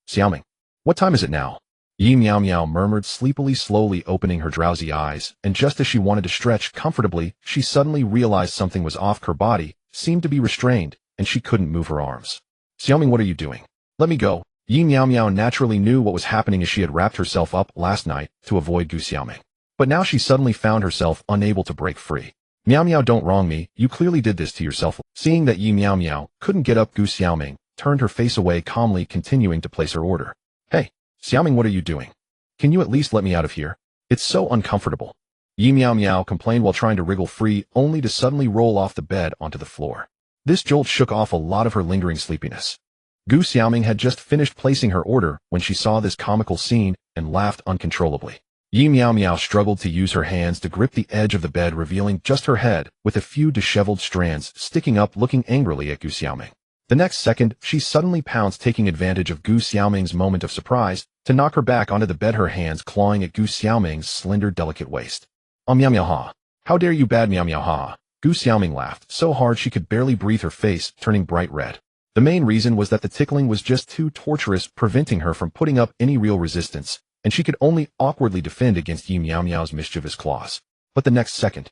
Xiaoming, what time is it now? Yi Miao Miao murmured sleepily, slowly opening her drowsy eyes, and just as she wanted to stretch comfortably, she suddenly realized something was off. Her body seemed to be restrained, and she couldn't move her arms. Xiaoming, what are you doing? Let me go. Yi Miao Miao naturally knew what was happening, as she had wrapped herself up last night to avoid Gu Xiaoming. But now she suddenly found herself unable to break free. Miao Miao, don't wrong me, you clearly did this to yourself. Seeing that Yi Miao Miao couldn't get up, Gu Xiaoming turned her face away, calmly continuing to place her order. Hey, Xiaoming, what are you doing? Can you at least let me out of here? It's so uncomfortable. Yi Miao Miao complained while trying to wriggle free, only to suddenly roll off the bed onto the floor. This jolt shook off a lot of her lingering sleepiness. Gu Xiaoming had just finished placing her order when she saw this comical scene and laughed uncontrollably. Yi Miao Miao struggled to use her hands to grip the edge of the bed, revealing just her head, with a few disheveled strands sticking up, looking angrily at Gu Xiaoming. The next second, she suddenly pounced, taking advantage of Gu Xiaoming's moment of surprise to knock her back onto the bed, her hands clawing at Gu Xiaoming's slender, delicate waist. Miao Miao ha! How dare you, bad Miao Miao ha! Gu Xiaoming laughed so hard she could barely breathe, her face turning bright red. The main reason was that the tickling was just too torturous, preventing her from putting up any real resistance, and she could only awkwardly defend against Yi Miao Miao's mischievous claws. But the next second,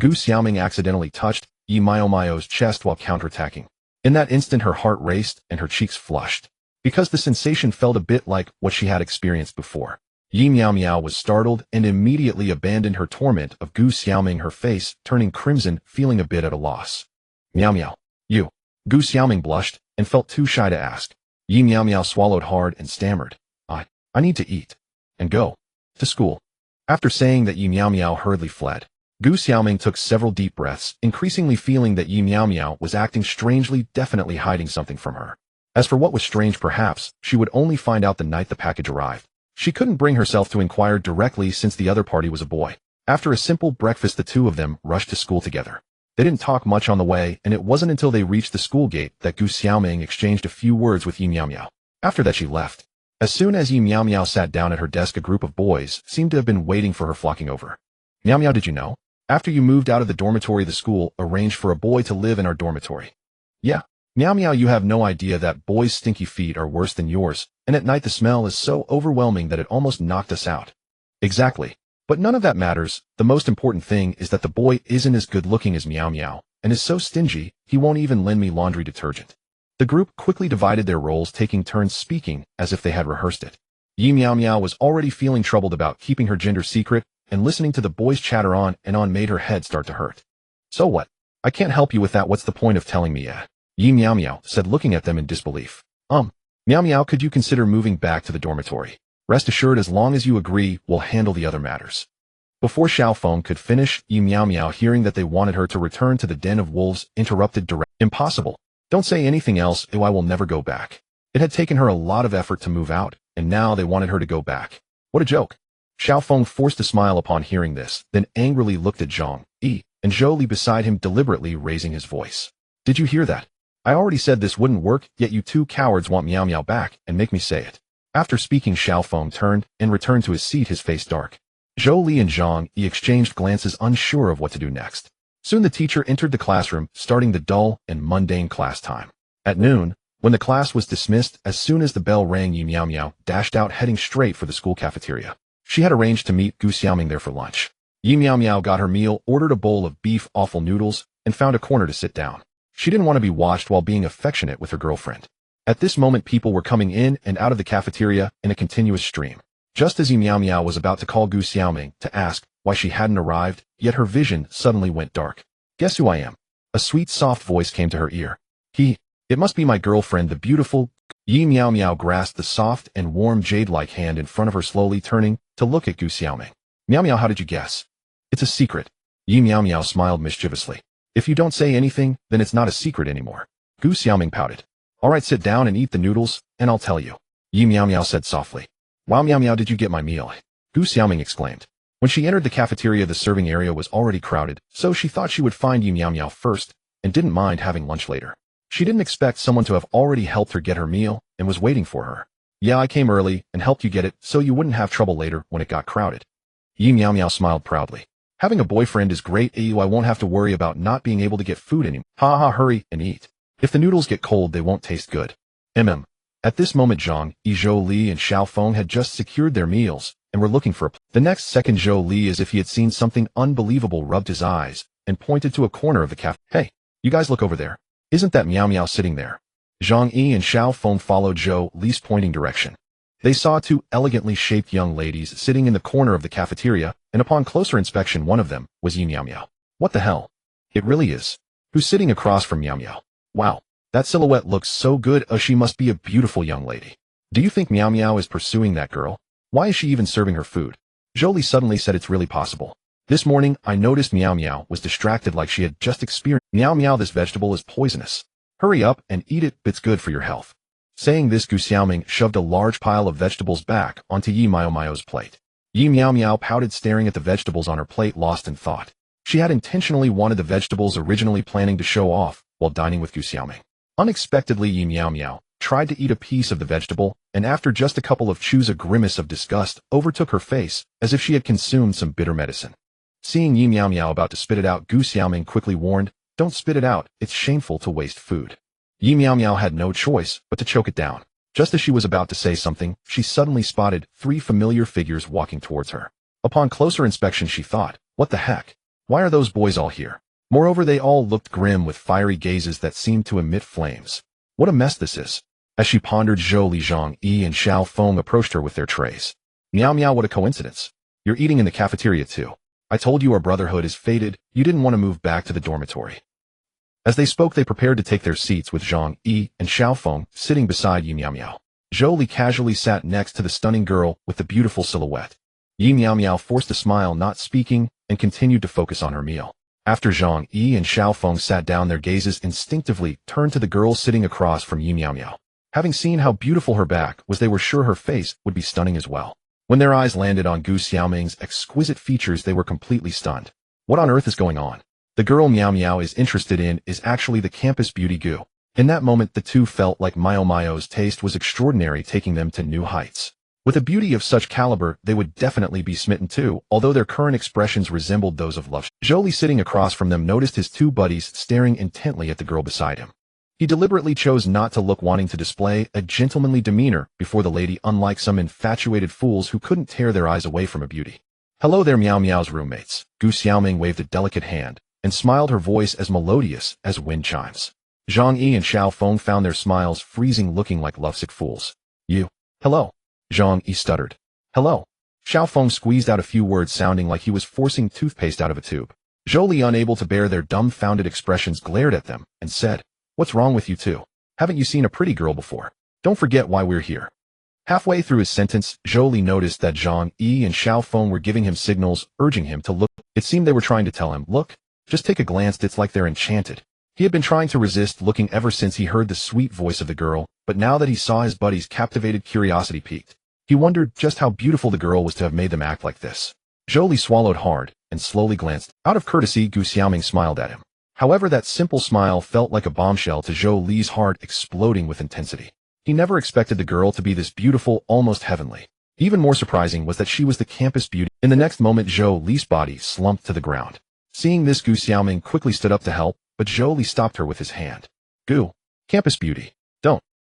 Gu Xiaoming accidentally touched Yi Miao Miao's chest while counterattacking. In that instant, her heart raced and her cheeks flushed, because the sensation felt a bit like what she had experienced before. Yi Miao Miao was startled and immediately abandoned her torment of Gu Xiaoming, her face turning crimson, feeling a bit at a loss. Miao Miao, you. Gu Xiaoming blushed and felt too shy to ask. Yi Miao Miao swallowed hard and stammered, I need to eat and go to school. After saying that, Yi Miao Miao hurriedly fled. Gu Xiaoming took several deep breaths, increasingly feeling that Yi Miao Miao was acting strangely, definitely hiding something from her. As for what was strange, perhaps she would only find out the night the package arrived. She couldn't bring herself to inquire directly, since the other party was a boy. After a simple breakfast, the two of them rushed to school together. They didn't talk much on the way, and it wasn't until they reached the school gate that Gu Xiaoming exchanged a few words with Yi Miao Miao. After that, she left. As soon as Yi Miao Miao sat down at her desk, a group of boys seemed to have been waiting for her, flocking over. Miao Miao, did you know? After you moved out of the dormitory, the school arranged for a boy to live in our dormitory. Yeah. Miao Miao, you have no idea that boys' stinky feet are worse than yours, and at night the smell is so overwhelming that it almost knocked us out. Exactly. But none of that matters. The most important thing is that the boy isn't as good looking as Miao Miao, and is so stingy, he won't even lend me laundry detergent. The group quickly divided their roles, taking turns speaking as if they had rehearsed it. Yi Miao Miao was already feeling troubled about keeping her gender secret, and listening to the boys chatter on and on made her head start to hurt. So what? I can't help you with that. What's the point of telling me? Yi Miao Miao said, looking at them in disbelief. Miao Miao, could you consider moving back to the dormitory? Rest assured, as long as you agree, we'll handle the other matters. Before Xiao Feng could finish, Yi Miao Miao, hearing that they wanted her to return to the den of wolves, interrupted direct. Impossible. Don't say anything else, or I will never go back. It had taken her a lot of effort to move out, and now they wanted her to go back. What a joke. Xiao Feng forced a smile upon hearing this, then angrily looked at Zhang Yi. and Zhou Li beside him deliberately raising his voice. Did you hear that? I already said this wouldn't work, yet you two cowards want Miao Miao back and make me say it. After speaking, Xiao Feng turned and returned to his seat, his face dark. Zhou Li and Zhang Yi exchanged glances, unsure of what to do next. Soon the teacher entered the classroom, starting the dull and mundane class time. At noon, when the class was dismissed, as soon as the bell rang, Yi Miao Miao dashed out, heading straight for the school cafeteria. She had arranged to meet Gu Xiaoming there for lunch. Yi Miao Miao got her meal, ordered a bowl of beef offal noodles, and found a corner to sit down. She didn't want to be watched while being affectionate with her girlfriend. At this moment, people were coming in and out of the cafeteria in a continuous stream. Just as Yi Miao Miao was about to call Gu Xiaoming to ask why she hadn't arrived, yet her vision suddenly went dark. Guess who I am? A sweet, soft voice came to her ear. It must be my girlfriend, the beautiful. Yi Miao Miao grasped the soft and warm jade-like hand in front of her, slowly turning to look at Gu Xiaoming. Miao Miao, how did you guess? It's a secret. Yi Miao Miao smiled mischievously. If you don't say anything, then it's not a secret anymore. Gu Xiaoming pouted. All right, sit down and eat the noodles, and I'll tell you. Yi Miao Miao said softly. Wow, Miao Miao, did you get my meal? Gu Xiaoming exclaimed. When she entered the cafeteria, the serving area was already crowded, so she thought she would find Yi Miao Miao first, and didn't mind having lunch later. She didn't expect someone to have already helped her get her meal, and was waiting for her. Yeah, I came early and helped you get it, so you wouldn't have trouble later when it got crowded. Yi Miao Miao smiled proudly. Having a boyfriend is great, I won't have to worry about not being able to get food anymore. Ha ha, hurry and eat. If the noodles get cold, they won't taste good. At this moment, Zhang Yi, Zhou Li, and Xiao Feng had just secured their meals, and were looking for the next second, Zhou Li, as if he had seen something unbelievable, rubbed his eyes, and pointed to a corner of the cafe. Hey, you guys look over there. Isn't that Miao Miao sitting there? Zhang Yi and Xiao Feng followed Zhou Li's pointing direction. They saw two elegantly shaped young ladies sitting in the corner of the cafeteria, and upon closer inspection, one of them was Yi Miao Miao. What the hell? It really is. Who's sitting across from Miao Miao? Wow, that silhouette looks so good. She must be a beautiful young lady. Do you think Miao Miao is pursuing that girl? Why is she even serving her food? Zhou Li suddenly said, it's really possible. This morning, I noticed Miao Miao was distracted, like she had just experienced. Miao Miao, this vegetable is poisonous. Hurry up and eat it, it's good for your health. Saying this, Gu Xiaoming shoved a large pile of vegetables back onto Yi Miao Miao's plate. Yi Miao Miao pouted, staring at the vegetables on her plate, lost in thought. She had intentionally wanted the vegetables, originally planning to show off while dining with Gu Xiaoming. Unexpectedly, Yi Miao Miao tried to eat a piece of the vegetable, and after just a couple of chews, a grimace of disgust overtook her face, as if she had consumed some bitter medicine. Seeing Yi Miao Miao about to spit it out, Gu Xiaoming quickly warned, don't spit it out, it's shameful to waste food. Yi Miao Miao had no choice but to choke it down. Just as she was about to say something, she suddenly spotted 3 familiar figures walking towards her. Upon closer inspection, she thought, what the heck? Why are those boys all here? Moreover, they all looked grim, with fiery gazes that seemed to emit flames. What a mess this is. As she pondered, Zhou Li, Zhang Yi, and Xiao Feng approached her with their trays. Miao Miao, what a coincidence. You're eating in the cafeteria too. I told you our brotherhood is fated. You didn't want to move back to the dormitory. As they spoke, they prepared to take their seats, with Zhang Yi and Xiao Feng sitting beside Yi Miao Miao. Zhou Li casually sat next to the stunning girl with the beautiful silhouette. Yi Miao Miao forced a smile, not speaking, and continued to focus on her meal. After Zhang Yi and Xiao Feng sat down, their gazes instinctively turned to the girl sitting across from Yi Miao Miao. Having seen how beautiful her back was, they were sure her face would be stunning as well. When their eyes landed on Gu Xiaoming's exquisite features, they were completely stunned. What on earth is going on? The girl Miao Miao is interested in is actually the campus beauty Gu. In that moment, the two felt like Miao Miao's taste was extraordinary, taking them to new heights. With a beauty of such caliber, they would definitely be smitten too, although their current expressions resembled those of love. Zhou Li, sitting across from them, noticed his two buddies staring intently at the girl beside him. He deliberately chose not to look, wanting to display a gentlemanly demeanor before the lady, unlike some infatuated fools who couldn't tear their eyes away from a beauty. Hello there, Miao Miao's roommates. Gu Xiaoming waved a delicate hand and smiled, her voice as melodious as wind chimes. Zhang Yi and Xiao Feng found their smiles freezing, looking like lovesick fools. You. Hello. Zhang Yi stuttered. Hello. Xiao Feng squeezed out a few words, sounding like he was forcing toothpaste out of a tube. Zhou Li, unable to bear their dumbfounded expressions, glared at them and said, what's wrong with you two? Haven't you seen a pretty girl before? Don't forget why we're here. Halfway through his sentence, Zhou Li noticed that Zhang Yi and Xiao Feng were giving him signals, urging him to look. It seemed they were trying to tell him, look, just take a glance, it's like they're enchanted. He had been trying to resist looking ever since he heard the sweet voice of the girl, but now that he saw his buddies, captivated curiosity peaked. He wondered just how beautiful the girl was to have made them act like this. Zhou Li swallowed hard, and slowly glanced. Out of courtesy, Gu Xiaoming smiled at him. However, that simple smile felt like a bombshell to Zhou Li's heart, exploding with intensity. He never expected the girl to be this beautiful, almost heavenly. Even more surprising was that she was the campus beauty. In the next moment, Zhou Li's body slumped to the ground. Seeing this, Gu Xiaoming quickly stood up to help, but Zhou Li stopped her with his hand. Gu, campus beauty,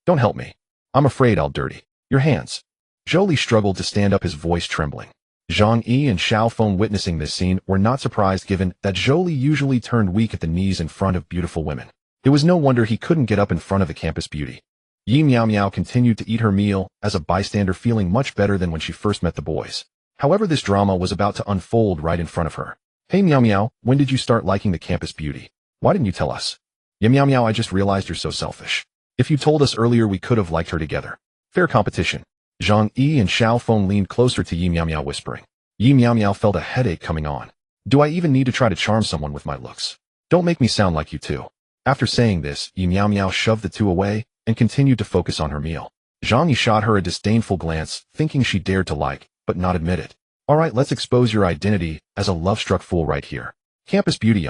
don't help me. I'm afraid I'll dirty your hands. Zhou Li struggled to stand up, his voice trembling. Zhang Yi and Xiao Feng, witnessing this scene, were not surprised given that Zhou Li usually turned weak at the knees in front of beautiful women. It was no wonder he couldn't get up in front of the campus beauty. Yi Miao Miao continued to eat her meal as a bystander, feeling much better than when she first met the boys. However, this drama was about to unfold right in front of her. Hey Miao Miao, when did you start liking the campus beauty? Why didn't you tell us? Yeah Miao Miao, I just realized you're so selfish. If you told us earlier, we could have liked her together. Fair competition. Zhang Yi and Xiao Feng leaned closer to Yi Miao Miao, whispering. Yi Miao Miao felt a headache coming on. Do I even need to try to charm someone with my looks? Don't make me sound like you two. After saying this, Yi Miao Miao shoved the two away and continued to focus on her meal. Zhang Yi shot her a disdainful glance, thinking she dared to like, but not admit it. Alright, let's expose your identity as a love-struck fool right here. Campus beauty,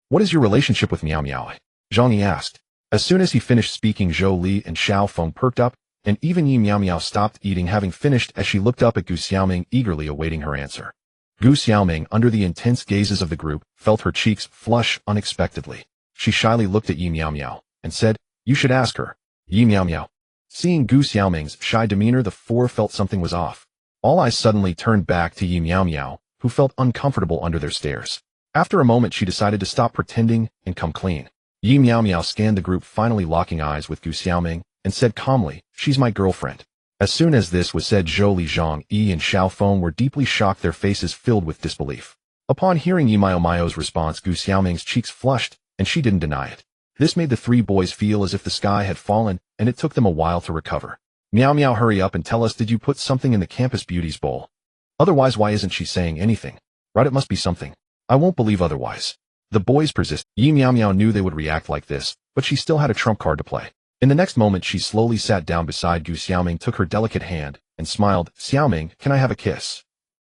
what is your relationship with Miao Miao? Zhang Yi asked. As soon as he finished speaking, Zhou Li and Xiao Feng perked up, and even Yi Miao Miao stopped eating, having finished, as she looked up at Gu Xiaoming, eagerly awaiting her answer. Gu Xiaoming, under the intense gazes of the group, felt her cheeks flush unexpectedly. She shyly looked at Yi Miao Miao and said, You should ask her. Yi Miao Miao. Seeing Gu Xiaoming's shy demeanor, the four felt something was off. All eyes suddenly turned back to Yi Miao Miao, who felt uncomfortable under their stares. After a moment, she decided to stop pretending and come clean. Yi Miao Miao scanned the group, finally locking eyes with Gu Xiaoming, and said calmly, She's my girlfriend. As soon as this was said, Zhou Li, Zhang Yi, and Xiao Feng were deeply shocked, their faces filled with disbelief. Upon hearing Yi Miao Miao's response, Gu Xiaoming's cheeks flushed, and she didn't deny it. This made the three boys feel as if the sky had fallen, and it took them a while to recover. Miao Miao, hurry up and tell us, did you put something in the campus beauty's bowl? Otherwise, why isn't she saying anything? Right, it must be something. I won't believe otherwise. The boys persisted. Yi Miao Miao knew they would react like this, but she still had a trump card to play. In the next moment, she slowly sat down beside Gu Xiaoming, took her delicate hand, and smiled. Xiaoming, can I have a kiss?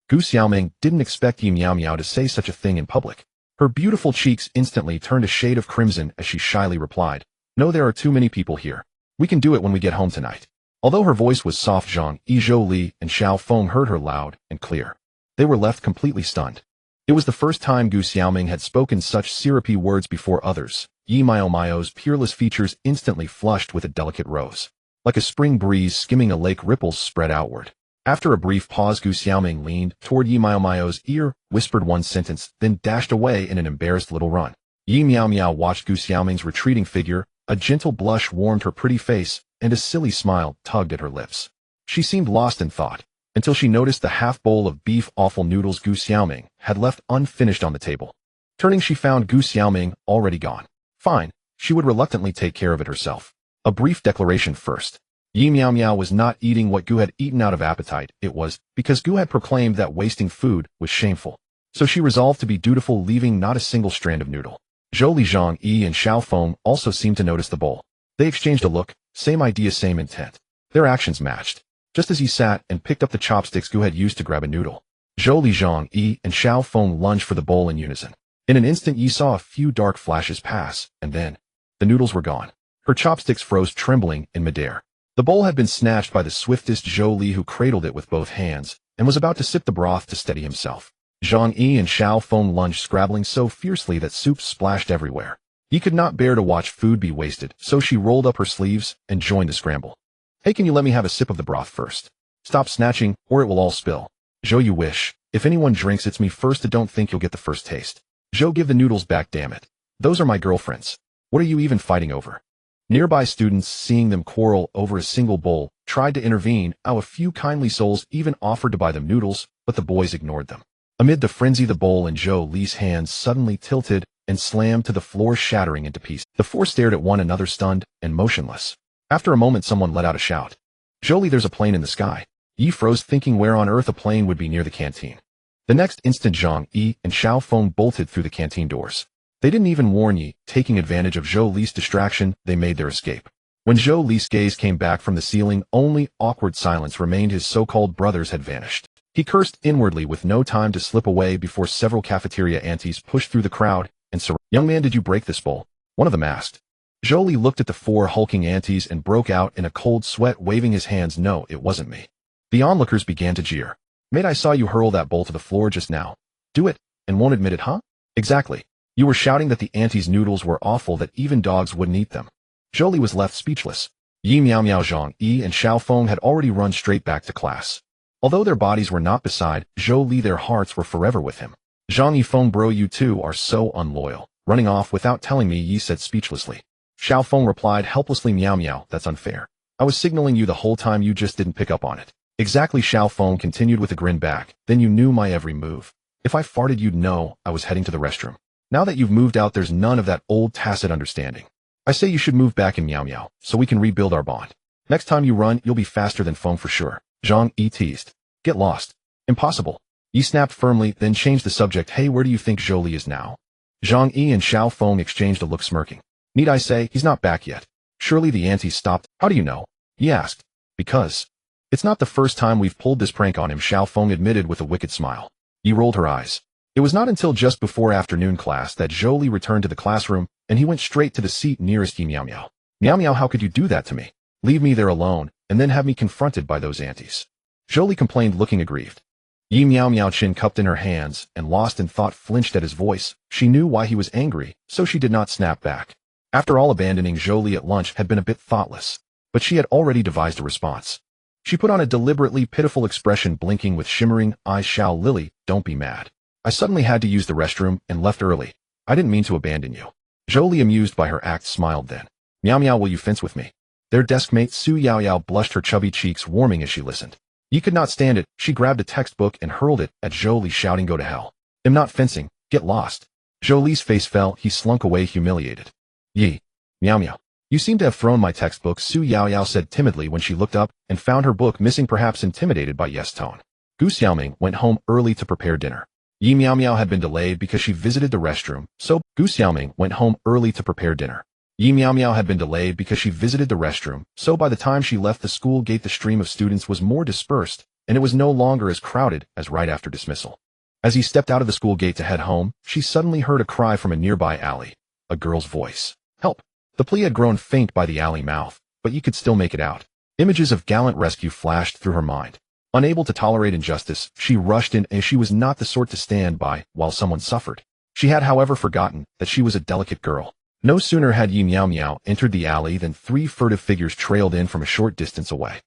Gu Xiaoming didn't expect Yi Miao Miao to say such a thing in public. Her beautiful cheeks instantly turned a shade of crimson as she shyly replied, No, there are too many people here. We can do it when we get home tonight. Although her voice was soft, Zhang Yi, Zhou Li, and Xiao Feng heard her loud and clear. They were left completely stunned. It was the first time Gu Xiaoming had spoken such syrupy words before others. Yi Miao Miao's peerless features instantly flushed with a delicate rose. Like a spring breeze skimming a lake, ripples spread outward. After a brief pause, Gu Xiaoming leaned toward Yi Miao Miao's ear, whispered one sentence, then dashed away in an embarrassed little run. Yi Miao Miao watched Gu Xiaoming's retreating figure. A gentle blush warmed her pretty face, and a silly smile tugged at her lips. She seemed lost in thought, until she noticed the half bowl of beef offal noodles Gu Xiaoming had left unfinished on the table. Turning, she found Gu Xiaoming already gone. Fine, she would reluctantly take care of it herself. A brief declaration first. Yi Miao Miao was not eating what Gu had eaten out of appetite. It was because Gu had proclaimed that wasting food was shameful. So she resolved to be dutiful, leaving not a single strand of noodle. Zhou Li, Zhang Yi, and Xiao Feng also seemed to notice the bowl. They exchanged a look, same idea, same intent. Their actions matched. Just as he sat and picked up the chopsticks Gu had used to grab a noodle, Zhou Li, Zhang Yi, and Xiao Feng lunged for the bowl in unison. In an instant, Yi saw a few dark flashes pass, and then the noodles were gone. Her chopsticks froze, trembling in midair. The bowl had been snatched by the swiftest Zhou Li, who cradled it with both hands and was about to sip the broth to steady himself. Zhang Yi and Xiao Feng lunged, scrabbling so fiercely that soup splashed everywhere. Yi could not bear to watch food be wasted, so she rolled up her sleeves and joined the scramble. Hey, can you let me have a sip of the broth first? Stop snatching, or it will all spill. Zhou, you wish. If anyone drinks, it's me first. Don't think you'll get the first taste. Zhou, give the noodles back, damn it. Those are my girlfriends. What are you even fighting over? Nearby students, seeing them quarrel over a single bowl, tried to intervene. A few kindly souls even offered to buy them noodles, but the boys ignored them. Amid the frenzy, the bowl in Zhou Li's hands suddenly tilted and slammed to the floor, shattering into pieces. The four stared at one another, stunned and motionless. After a moment, someone let out a shout. Zhou Li, there's a plane in the sky. Yi froze, thinking where on earth a plane would be near the canteen. The next instant, Zhang Yi and Xiao Feng bolted through the canteen doors. They didn't even warn Yi. Taking advantage of Zhou Li's distraction, they made their escape. When Zhou Li's gaze came back from the ceiling, only awkward silence remained. His so-called brothers had vanished. He cursed inwardly with no time to slip away before several cafeteria aunties pushed through the crowd and surrounded. Young man, did you break this bowl? One of them asked. Jolie looked at the four hulking aunties and broke out in a cold sweat, waving his hands. No, it wasn't me. The onlookers began to jeer. Mate, I saw you hurl that bowl to the floor just now. Do it, and won't admit it, huh? Exactly. You were shouting that the aunties' noodles were awful, that even dogs wouldn't eat them. Jolie was left speechless. Yi Miao Miao, Zhang Yi, and Xiao Feng had already run straight back to class. Although their bodies were not beside Jolie, their hearts were forever with him. Zhang Yi, Feng, bro, you two are so unloyal. Running off without telling me, Yi said speechlessly. Xiao Feng replied helplessly, Miao Miao, that's unfair. I was signaling you the whole time, you just didn't pick up on it. Exactly, Xiao Feng continued with a grin back. Then you knew my every move. If I farted, you'd know I was heading to the restroom. Now that you've moved out, there's none of that old tacit understanding. I say you should move back in, Miao Miao, so we can rebuild our bond. Next time you run, you'll be faster than Feng for sure. Zhang Yi teased. Get lost. Impossible. Yi snapped firmly, then changed the subject. Hey, where do you think Jolie is now? Zhang Yi and Xiao Feng exchanged a look, smirking. Need I say, he's not back yet. Surely the aunties stopped. How do you know? He asked. Because. It's not the first time we've pulled this prank on him, Xiao Feng admitted with a wicked smile. Yi rolled her eyes. It was not until just before afternoon class that Jolie returned to the classroom, and he went straight to the seat nearest Yi Miao Miao. Miao Miao, how could you do that to me? Leave me there alone, and then have me confronted by those aunties. Jolie complained, looking aggrieved. Yi Miao Miao, chin cupped in her hands, and lost in thought, flinched at his voice. She knew why he was angry, so she did not snap back. After all, abandoning Jolie at lunch had been a bit thoughtless, but she had already devised a response. She put on a deliberately pitiful expression, blinking with shimmering eyes. Xiao Lily, don't be mad. I suddenly had to use the restroom and left early. I didn't mean to abandon you. Jolie, amused by her act, smiled then. Miao Miao, will you fence with me? Their desk mate Su Yao Yao blushed, her chubby cheeks warming as she listened. Yi could not stand it. She grabbed a textbook and hurled it at Jolie, shouting, go to hell. I'm not fencing. Get lost. Jolie's face fell. He slunk away, humiliated. Yi. Miao Miao. You seem to have thrown my textbook, Su Yao Yao said timidly when she looked up and found her book missing, perhaps intimidated by Yes' tone. Gu Xiaoming went home early to prepare dinner. Yi Miao Miao had been delayed because she visited the restroom, so Gu Xiaoming went home early to prepare dinner. Yi Miao Miao had been delayed because she visited the restroom, so by the time she left the school gate, the stream of students was more dispersed, and it was no longer as crowded as right after dismissal. As he stepped out of the school gate to head home, she suddenly heard a cry from a nearby alley. A girl's voice. Help! The plea had grown faint by the alley mouth, but you could still make it out. Images of gallant rescue flashed through her mind. Unable to tolerate injustice, she rushed in, and she was not the sort to stand by while someone suffered. She had, however, forgotten that she was a delicate girl. No sooner had Yi Miao Miao entered the alley than three furtive figures trailed in from a short distance away.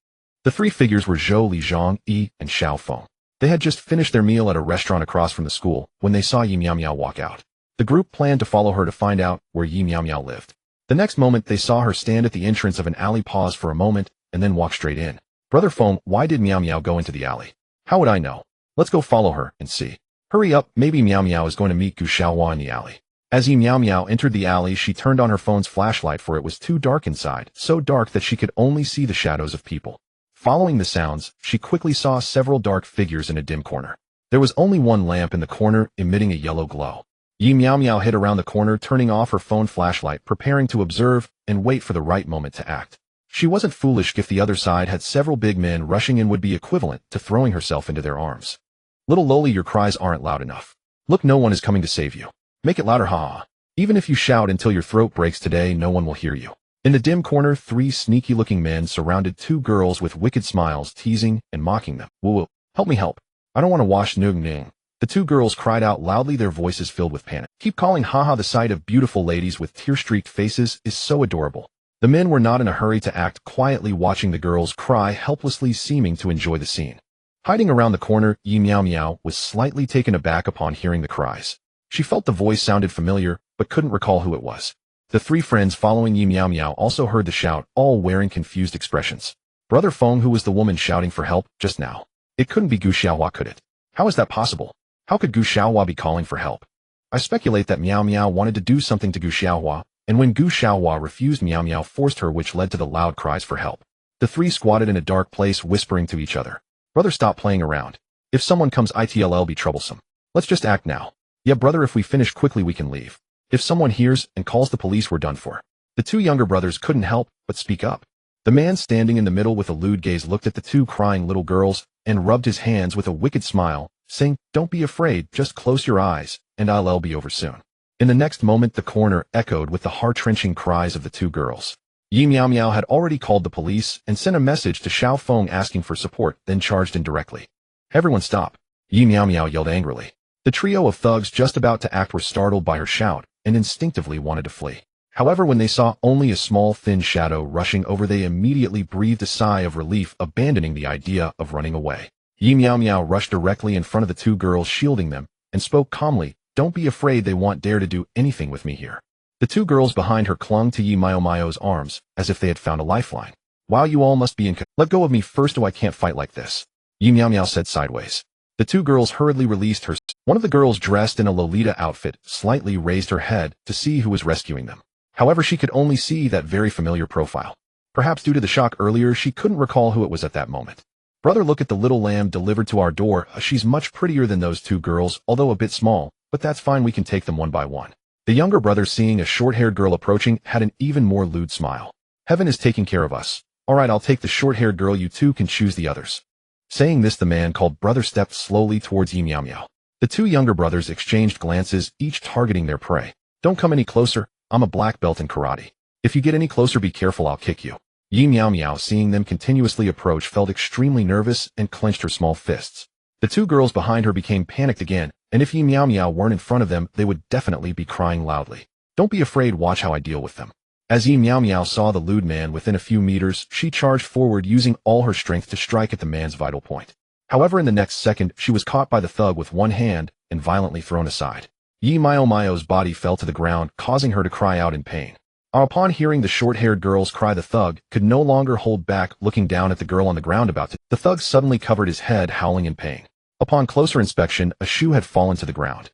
The three figures were Zhou Li, Zhang Yi, and Xiao Feng. They had just finished their meal at a restaurant across from the school when they saw Yi Miao Miao walk out. The group planned to follow her to find out where Yi Miao Miao lived. The next moment they saw her stand at the entrance of an alley, pause for a moment, and then walk straight in. Brother Feng, why did Miao Miao go into the alley? How would I know? Let's go follow her and see. Hurry up, maybe Miao Miao is going to meet Gu Xiaohua in the alley. As Yi Miao Miao entered the alley, she turned on her phone's flashlight, for it was too dark inside, so dark that she could only see the shadows of people. Following the sounds, she quickly saw several dark figures in a dim corner. There was only one lamp in the corner, emitting a yellow glow. Yi Miao Miao hid around the corner, turning off her phone flashlight, preparing to observe and wait for the right moment to act. She wasn't foolish if the other side had several big men rushing in would be equivalent to throwing herself into their arms. Little Loli, your cries aren't loud enough. Look, no one is coming to save you. Make it louder, ha. Even if you shout until your throat breaks today, no one will hear you. In the dim corner, three sneaky-looking men surrounded two girls with wicked smiles, teasing and mocking them. Woo, help me help. I don't want to wash Nung Ning. The two girls cried out loudly, their voices filled with panic. Keep calling, haha. The sight of beautiful ladies with tear-streaked faces is so adorable. The men were not in a hurry to act, quietly watching the girls cry, helplessly seeming to enjoy the scene. Hiding around the corner, Yi Miao Miao was slightly taken aback upon hearing the cries. She felt the voice sounded familiar, but couldn't recall who it was. The three friends following Yi Miao Miao also heard the shout, all wearing confused expressions. Brother Feng, who was the woman shouting for help just now? It couldn't be Gu Xiaohua, could it? How is that possible? How could Gu Xiaohua be calling for help? I speculate that Miao Miao wanted to do something to Gu Xiaohua, and when Gu Xiaohua refused, Miao Miao forced her, which led to the loud cries for help. The three squatted in a dark place, whispering to each other. Brother, stop playing around. If someone comes, it'll be troublesome. Let's just act now. Yeah, brother, if we finish quickly, we can leave. If someone hears and calls the police, we're done for. The two younger brothers couldn't help but speak up. The man standing in the middle with a lewd gaze looked at the two crying little girls and rubbed his hands with a wicked smile, saying, "Don't be afraid, just close your eyes, and I'll be over soon." In the next moment the corner echoed with the heart-wrenching cries of the two girls. Yi Miao Miao had already called the police and sent a message to Xiao Feng asking for support, then charged in directly. "Everyone stop!" Yi Miao Miao yelled angrily. The trio of thugs just about to act were startled by her shout and instinctively wanted to flee. However, when they saw only a small thin shadow rushing over, they immediately breathed a sigh of relief, abandoning the idea of running away. Yi Miao Miao rushed directly in front of the two girls, shielding them, and spoke calmly, "Don't be afraid, they won't dare to do anything with me here." The two girls behind her clung to Yi Miao Miao's arms as if they had found a lifeline. "Wow, you all must be in. Let go of me first, or I can't fight like this," Yi Miao Miao said sideways. The two girls hurriedly released her. One of the girls, dressed in a Lolita outfit, slightly raised her head to see who was rescuing them. However, she could only see that very familiar profile. Perhaps due to the shock earlier, she couldn't recall who it was at that moment. "Brother, look at the little lamb delivered to our door. She's much prettier than those two girls, although a bit small, but that's fine, we can take them one by one." The younger brother, seeing a short-haired girl approaching, had an even more lewd smile. "Heaven is taking care of us. All right, I'll take the short-haired girl, you two can choose the others." Saying this, the man called brother stepped slowly towards Yi Miao Miao. The two younger brothers exchanged glances, each targeting their prey. "Don't come any closer, I'm a black belt in karate. If you get any closer, be careful, I'll kick you." Yi Miao Miao, seeing them continuously approach, felt extremely nervous and clenched her small fists. The two girls behind her became panicked again, and if Yi Miao Miao weren't in front of them, they would definitely be crying loudly. "Don't be afraid, watch how I deal with them." As Yi Miao Miao saw the lewd man within a few meters, she charged forward, using all her strength to strike at the man's vital point. However, in the next second, she was caught by the thug with one hand and violently thrown aside. Yi Miao Miao's body fell to the ground, causing her to cry out in pain. Upon hearing the short-haired girl's cry, the thug could no longer hold back, looking down at the girl on the ground about to. The thug suddenly covered his head, howling in pain. Upon closer inspection, a shoe had fallen to the ground.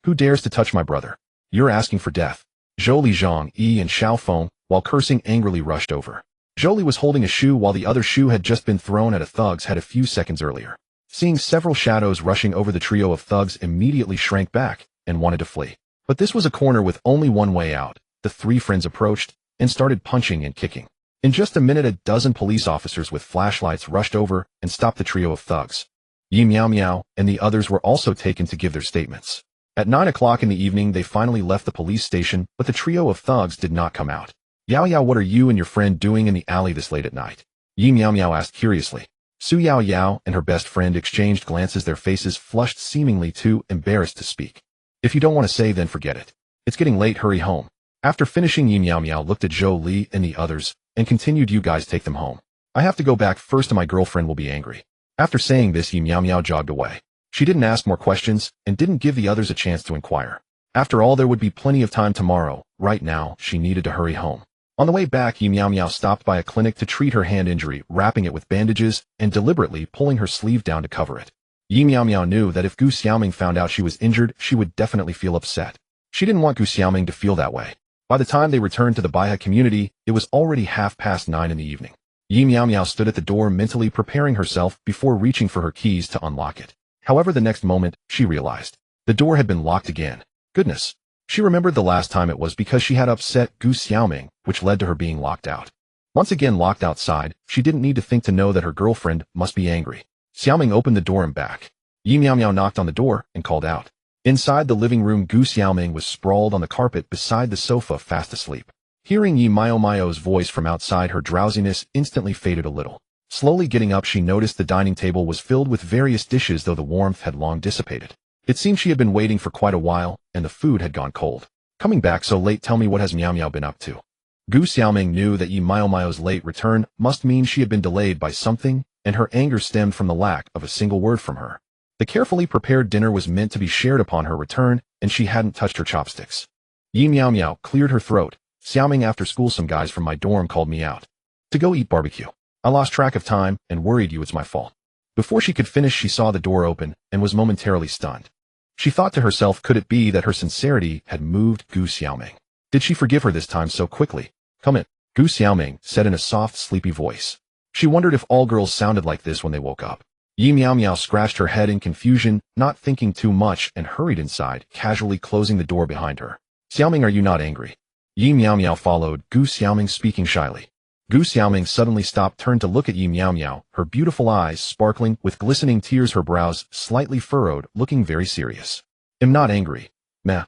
"Who dares to touch my brother? You're asking for death." Zhou Li Zhang, Yi, and Xiao Feng, while cursing angrily, rushed over. Zhou Li was holding a shoe while the other shoe had just been thrown at a thug's head a few seconds earlier. Seeing several shadows rushing over, the trio of thugs immediately shrank back and wanted to flee. But this was a corner with only one way out. The three friends approached and started punching and kicking. In just a minute, a dozen police officers with flashlights rushed over and stopped the trio of thugs. Yi Miao Miao and the others were also taken to give their statements. At 9 o'clock in the evening, they finally left the police station, but the trio of thugs did not come out. "Yao Yao, what are you and your friend doing in the alley this late at night?" Yi Miao Miao asked curiously. Su Yao Yao and her best friend exchanged glances, their faces flushed, seemingly too embarrassed to speak. "If you don't want to say, then forget it. It's getting late, hurry home." After finishing, Yi Miao Miao looked at Zhou Li and the others and continued, "You guys take them home. I have to go back first and my girlfriend will be angry." After saying this, Yi Miao Miao jogged away. She didn't ask more questions and didn't give the others a chance to inquire. After all, there would be plenty of time tomorrow. Right now, she needed to hurry home. On the way back, Yi Miao Miao stopped by a clinic to treat her hand injury, wrapping it with bandages and deliberately pulling her sleeve down to cover it. Yi Miao Miao knew that if Gu Xiaoming found out she was injured, she would definitely feel upset. She didn't want Gu Xiaoming to feel that way. By the time they returned to the Baihe community, it was already 9:30 in the evening. Yi Miao Miao stood at the door, mentally preparing herself before reaching for her keys to unlock it. However, the next moment, she realized the door had been locked again. Goodness. She remembered the last time it was because she had upset Gu Xiaoming, which led to her being locked out. Once again locked outside, she didn't need to think to know that her girlfriend must be angry. Xiaoming opened the door and back. Yi Miao Miao knocked on the door and called out. Inside the living room, Gu Xiaoming was sprawled on the carpet beside the sofa, fast asleep. Hearing Yi Miao Miao's voice from outside, her drowsiness instantly faded a little. Slowly getting up, she noticed the dining table was filled with various dishes, though the warmth had long dissipated. It seemed she had been waiting for quite a while, and the food had gone cold. "Coming back so late, tell me, what has Miao Miao been up to?" Gu Xiaoming knew that Yi Miao Miao's late return must mean she had been delayed by something, and her anger stemmed from the lack of a single word from her. The carefully prepared dinner was meant to be shared upon her return, and she hadn't touched her chopsticks. Yi Miao Miao cleared her throat. "Xiaoming, after school some guys from my dorm called me out to go eat barbecue. I lost track of time and worried you, it's my fault." Before she could finish, she saw the door open and was momentarily stunned. She thought to herself, could it be that her sincerity had moved Gu Xiaoming? Did she forgive her this time so quickly? "Come in," Gu Xiaoming said in a soft, sleepy voice. She wondered if all girls sounded like this when they woke up. Yi Miao Miao scratched her head in confusion, not thinking too much, and hurried inside, casually closing the door behind her. "Xiaoming, are you not angry?" Yi Miao Miao followed, Gu Xiaoming speaking shyly. Gu Xiaoming suddenly stopped, turned to look at Yi Miao Miao, her beautiful eyes sparkling with glistening tears, her brows slightly furrowed, looking very serious. "I'm not angry. Meh.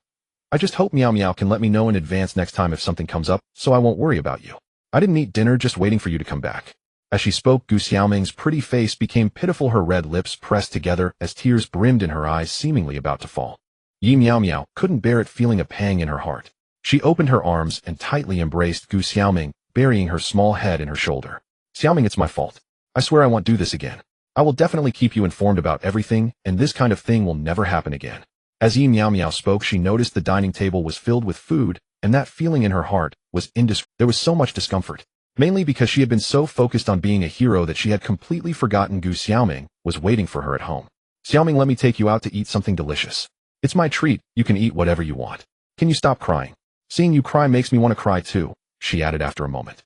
I just hope Miao Miao can let me know in advance next time if something comes up, so I won't worry about you. I didn't eat dinner, just waiting for you to come back." As she spoke, Gu Xiaoming's pretty face became pitiful, her red lips pressed together as tears brimmed in her eyes, seemingly about to fall. Yi Miao Miao couldn't bear it, feeling a pang in her heart. She opened her arms and tightly embraced Gu Xiaoming, burying her small head in her shoulder. "Xiaoming, it's my fault. I swear I won't do this again. I will definitely keep you informed about everything, and this kind of thing will never happen again." As Yi Miao Miao spoke, she noticed the dining table was filled with food, and that feeling in her heart was there was so much discomfort, mainly because she had been so focused on being a hero that she had completely forgotten Gu Xiaoming was waiting for her at home. "Xiaoming, let me take you out to eat something delicious. It's my treat, you can eat whatever you want. Can you stop crying? Seeing you cry makes me want to cry too," she added after a moment.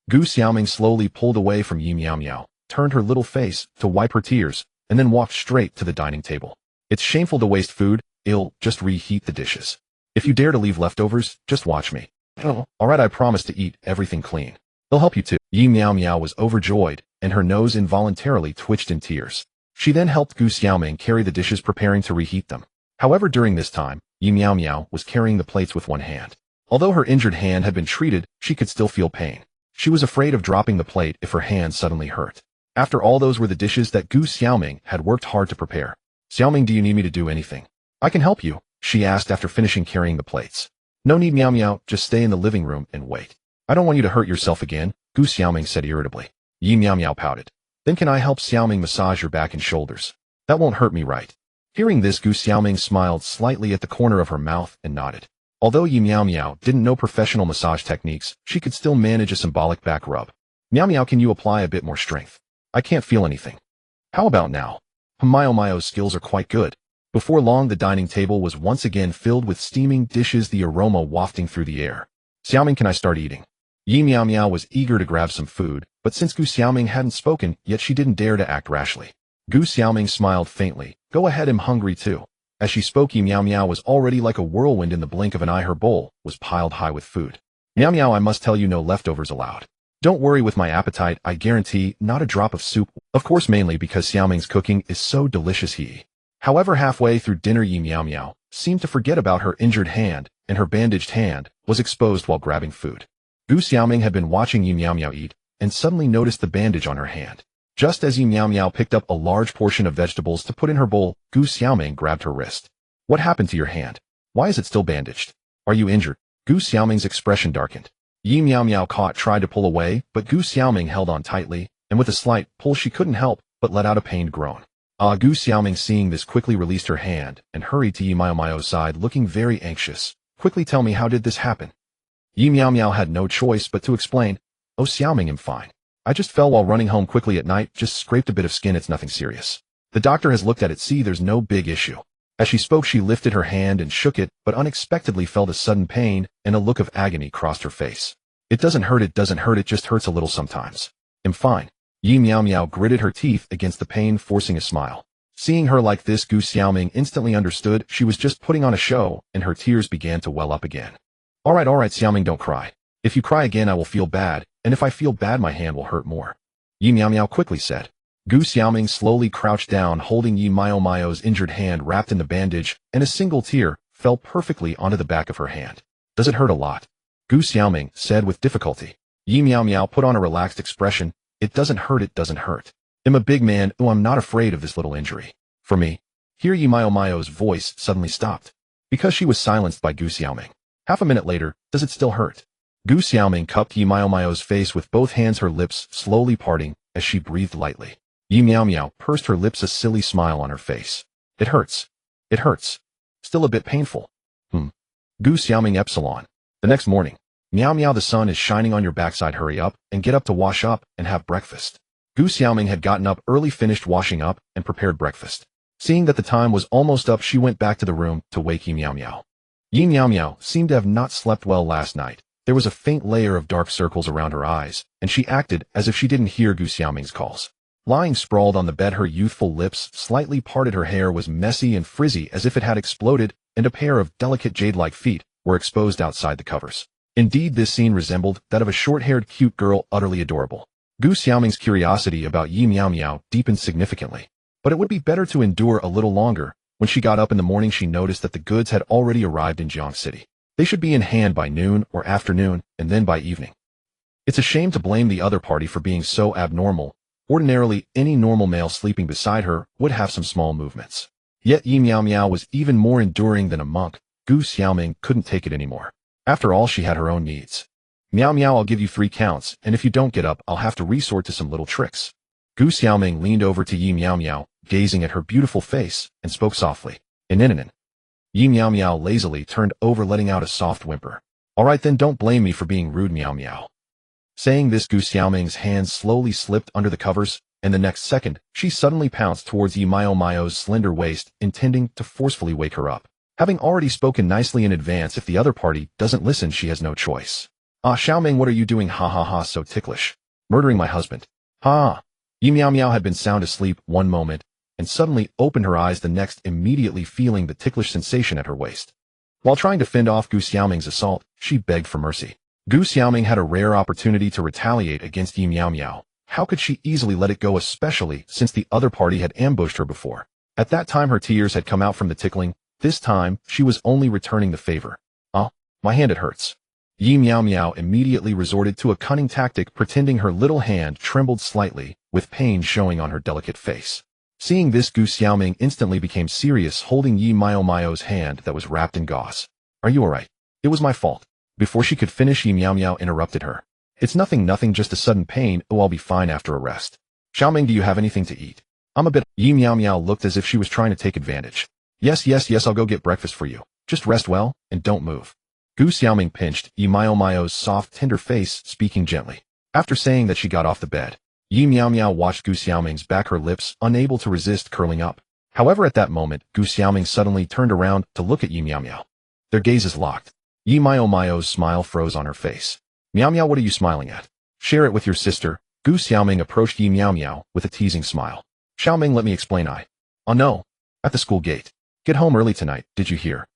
Gu Xiaoming slowly pulled away from Yi Miao Miao, turned her little face to wipe her tears, and then walked straight to the dining table. "It's shameful to waste food. I'll just reheat the dishes. If you dare to leave leftovers, just watch me." "Oh, alright, I promise to eat everything clean. They'll help you too." Yi Miao Miao was overjoyed, and her nose involuntarily twitched in tears. She then helped Gu Xiaoming carry the dishes, preparing to reheat them. However, during this time, Yi Miao Miao was carrying the plates with one hand. Although her injured hand had been treated, she could still feel pain. She was afraid of dropping the plate if her hand suddenly hurt. After all, those were the dishes that Gu Xiaoming had worked hard to prepare. "Xiaoming, do you need me to do anything? I can help you," she asked after finishing carrying the plates. "No need, Miao Miao, just stay in the living room and wait. I don't want you to hurt yourself again," Gu Xiaoming said irritably. Yi Miao Miao pouted. "Then can I help Xiaoming massage your back and shoulders? That won't hurt me, right?" Hearing this, Gu Xiaoming smiled slightly at the corner of her mouth and nodded. Although Yi Miao Miao didn't know professional massage techniques, she could still manage a symbolic back rub. "Miao Miao, can you apply a bit more strength? I can't feel anything. How about now?" Miao Miao's skills are quite good. Before long, the dining table was once again filled with steaming dishes, the aroma wafting through the air. "Xiaoming, can I start eating?" Yi Miao Miao was eager to grab some food, but since Gu Xiaoming hadn't spoken, yet she didn't dare to act rashly. Gu Xiaoming smiled faintly. "Go ahead, I'm hungry too." As she spoke, Yi Miao Miao was already like a whirlwind. In the blink of an eye, her bowl was piled high with food. "Miao Miao, I must tell you, no leftovers allowed. Don't worry with my appetite, I guarantee, not a drop of soup." Of course, mainly because Xiaoming's cooking is so delicious. However, halfway through dinner, Yi Miao Miao seemed to forget about her injured hand, and her bandaged hand was exposed while grabbing food. Gu Xiaoming had been watching Yi Miao Miao eat, and suddenly noticed the bandage on her hand. Just as Yi Miao Miao picked up a large portion of vegetables to put in her bowl, Gu Xiaoming grabbed her wrist. "What happened to your hand? Why is it still bandaged? Are you injured?" Gu Xiaoming's expression darkened. Yi Miao Miao tried to pull away, but Gu Xiaoming held on tightly, and with a slight pull she couldn't help but let out a pained groan. Gu Xiaoming, seeing this, quickly released her hand and hurried to Yi Miao Miao's side, looking very anxious. "Quickly tell me, how did this happen?" Yi Miao Miao had no choice but to explain. "Oh, Xiaoming, I'm fine. I just fell while running home quickly at night, just scraped a bit of skin, it's nothing serious. The doctor has looked at it, see, there's no big issue." As she spoke, she lifted her hand and shook it, but unexpectedly felt a sudden pain, and a look of agony crossed her face. It doesn't hurt, it just hurts a little sometimes. I'm fine." Yi Miao Miao gritted her teeth against the pain, forcing a smile. Seeing her like this, Gu Xiaoming instantly understood she was just putting on a show, and her tears began to well up again. Alright, Xiaoming, don't cry. If you cry again, I will feel bad, and if I feel bad, my hand will hurt more," Yi Miao Miao quickly said. Gu Xiaoming slowly crouched down, holding Yi Miao Miao's injured hand wrapped in the bandage, and a single tear fell perfectly onto the back of her hand. "Does it hurt a lot?" Gu Xiaoming said with difficulty. Yi Miao Miao put on a relaxed expression. It doesn't hurt. I'm a big man, I'm not afraid of this little injury. For me." Here Yi Miao Miao's voice suddenly stopped, because she was silenced by Gu Xiaoming. Half a minute later, "Does it still hurt?" Gu Xiaoming cupped Yi Miao Miao's face with both hands, her lips slowly parting as she breathed lightly. Yi Miao Miao pursed her lips, a silly smile on her face. It hurts. Still a bit painful." Gu Xiaoming epsilon. The next morning. "Miao Miao, the sun is shining on your backside, hurry up and get up to wash up and have breakfast." Gu Xiaoming had gotten up early, finished washing up, and prepared breakfast. Seeing that the time was almost up, she went back to the room to wake Yi Miao Miao. Yi Miao Miao seemed to have not slept well last night. There was a faint layer of dark circles around her eyes, and she acted as if she didn't hear Gu Xiaoming's calls. Lying sprawled on the bed, her youthful lips slightly parted, her hair was messy and frizzy as if it had exploded, and a pair of delicate jade-like feet were exposed outside the covers. Indeed, this scene resembled that of a short-haired cute girl utterly adorable. Gu Xiaoming's curiosity about Yi Miao Miao deepened significantly. But it would be better to endure a little longer. When she got up in the morning, she noticed that the goods had already arrived in Jiang City. They should be in hand by noon or afternoon, and then by evening. It's a shame to blame the other party for being so abnormal. Ordinarily, any normal male sleeping beside her would have some small movements. Yet Yi Miao Miao was even more enduring than a monk. Gu Xiaoming couldn't take it anymore. After all, she had her own needs. Miao Miao, I'll give you 3 counts, and if you don't get up, I'll have to resort to some little tricks. Gu Xiaoming leaned over to Yi Miao Miao, gazing at her beautiful face, and spoke softly. Ininin. Yi Miao Miao lazily turned over, letting out a soft whimper. All right then, don't blame me for being rude, Miao Miao. Saying this, Gu Xiaoming's hands slowly slipped under the covers, and the next second, she suddenly pounced towards Yi Miao Miao's slender waist, intending to forcefully wake her up. Having already spoken nicely in advance, if the other party doesn't listen, she has no choice. Ah, Xiaoming, what are you doing? Ha ha ha, so ticklish. Murdering my husband. Ha! Yi Miao Miao had been sound asleep one moment, and suddenly opened her eyes the next, immediately feeling the ticklish sensation at her waist. While trying to fend off Gu Xiaoming's assault, she begged for mercy. Gu Xiaoming had a rare opportunity to retaliate against Yi Miao Miao. How could she easily let it go, especially since the other party had ambushed her before? At that time, her tears had come out from the tickling. This time, she was only returning the favor. Ah, my hand, it hurts. Yi Miao Miao immediately resorted to a cunning tactic, pretending her little hand trembled slightly, with pain showing on her delicate face. Seeing this, Gu Xiaoming instantly became serious, holding Yi Miao Miao's hand that was wrapped in gauze. Are you alright? It was my fault. Before she could finish, Yi Miao Miao interrupted her. It's nothing, just a sudden pain. Oh, I'll be fine after a rest. Xiaoming, do you have anything to eat? I'm a bit. Yi Miao Miao looked as if she was trying to take advantage. Yes, I'll go get breakfast for you. Just rest well, and don't move. Gu Xiaoming pinched Yi Miao Miao's soft, tender face, speaking gently. After saying that, she got off the bed. Yi Miao Miao watched Gu Xiaoming's back, her lips unable to resist curling up. However, at that moment, Gu Xiaoming suddenly turned around to look at Yi Miao Miao. Their gazes locked. Yi Miao Miao's smile froze on her face. Miao Miao, what are you smiling at? Share it with your sister. Gu Xiaoming approached Yi Miao Miao with a teasing smile. Xiaoming, let me explain. Oh no. At the school gate. Get home early tonight, did you hear?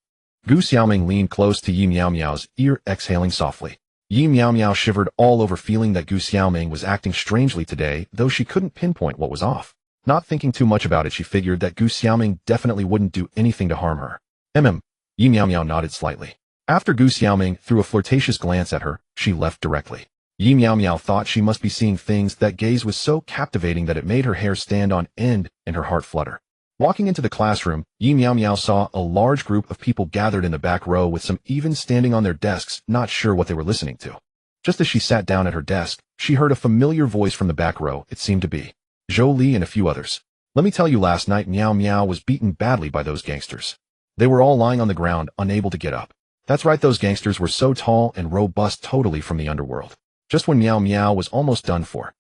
Gu Xiaoming leaned close to Yi Miao Miao's ear, exhaling softly. Yi Miao Miao shivered all over, feeling that Gu Xiaoming was acting strangely today, though she couldn't pinpoint what was off. Not thinking too much about it, she figured that Gu Xiaoming definitely wouldn't do anything to harm her. Yi Miao Miao nodded slightly. After Gu Xiaoming threw a flirtatious glance at her, she left directly. Yi Miao Miao thought she must be seeing things. That gaze was so captivating that it made her hair stand on end and her heart flutter. Walking into the classroom, Yi Miao Miao saw a large group of people gathered in the back row, with some even standing on their desks, not sure what they were listening to. Just as she sat down at her desk, she heard a familiar voice from the back row. It seemed to be Zhou Li and a few others. Let me tell you, last night Miao Miao was beaten badly by those gangsters. They were all lying on the ground, unable to get up. That's right, those gangsters were so tall and robust, totally from the underworld. Just when Miao Miao was almost done for,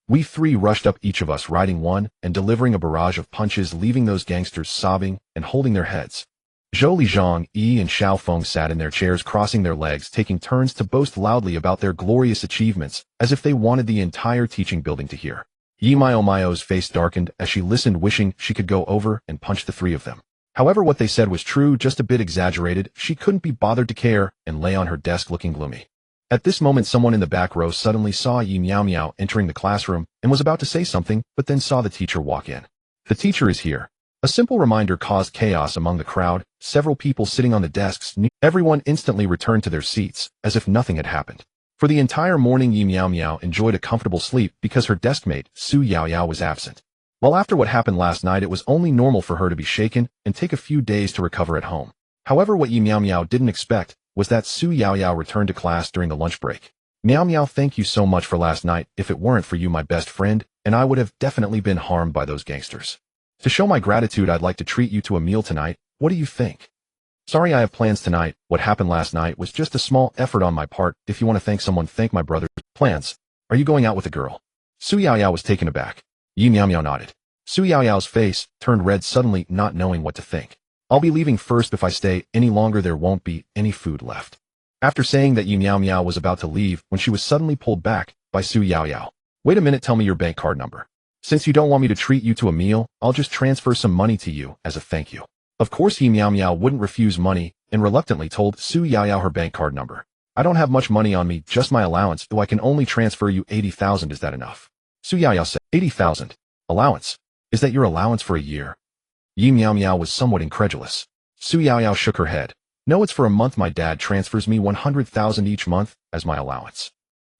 we 3 rushed up, each of us riding one, and delivering a barrage of punches, leaving those gangsters sobbing and holding their heads. Zhou Li, Zhang Yi, and Xiao Feng sat in their chairs, crossing their legs, taking turns to boast loudly about their glorious achievements, as if they wanted the entire teaching building to hear. Yi Miao Miao's face darkened as she listened, wishing she could go over and punch the 3 of them. However, what they said was true, just a bit exaggerated. She couldn't be bothered to care, and lay on her desk looking gloomy. At this moment, someone in the back row suddenly saw Yi Miao Miao entering the classroom and was about to say something, but then saw the teacher walk in. The teacher is here. A simple reminder caused chaos among the crowd. Several people sitting on the desks knew. Everyone instantly returned to their seats, as if nothing had happened. For the entire morning, Yi Miao Miao enjoyed a comfortable sleep because her deskmate, Su Yao Yao, was absent. While after what happened last night, it was only normal for her to be shaken and take a few days to recover at home. However, what Yi Miao Miao didn't expect was that Su Yao Yao returned to class during the lunch break. Miao Miao, thank you so much for last night. If it weren't for you, my best friend, and I would have definitely been harmed by those gangsters. To show my gratitude, I'd like to treat you to a meal tonight. What do you think? Sorry, I have plans tonight. What happened last night was just a small effort on my part. If you want to thank someone, thank my brother. Plans? Are you going out with a girl? Su Yao Yao was taken aback. Yi Miao Miao nodded. Su Yao Yao's face turned red suddenly, not knowing what to think. I'll be leaving first. If I stay any longer, there won't be any food left. After saying that, Yi Miao Miao was about to leave when she was suddenly pulled back by Su Yao Yao. Wait a minute, tell me your bank card number. Since you don't want me to treat you to a meal, I'll just transfer some money to you as a thank you. Of course, Yi Miao Miao wouldn't refuse money and reluctantly told Su Yao Yao her bank card number. I don't have much money on me, just my allowance, though I can only transfer you 80,000. Is that enough? Su Yaoyao said, 80,000. Allowance? Is that your allowance for a year? Yi Miao Miao was somewhat incredulous. Su Yaoyao shook her head. No, it's for a month. My dad transfers me 100,000 each month as my allowance.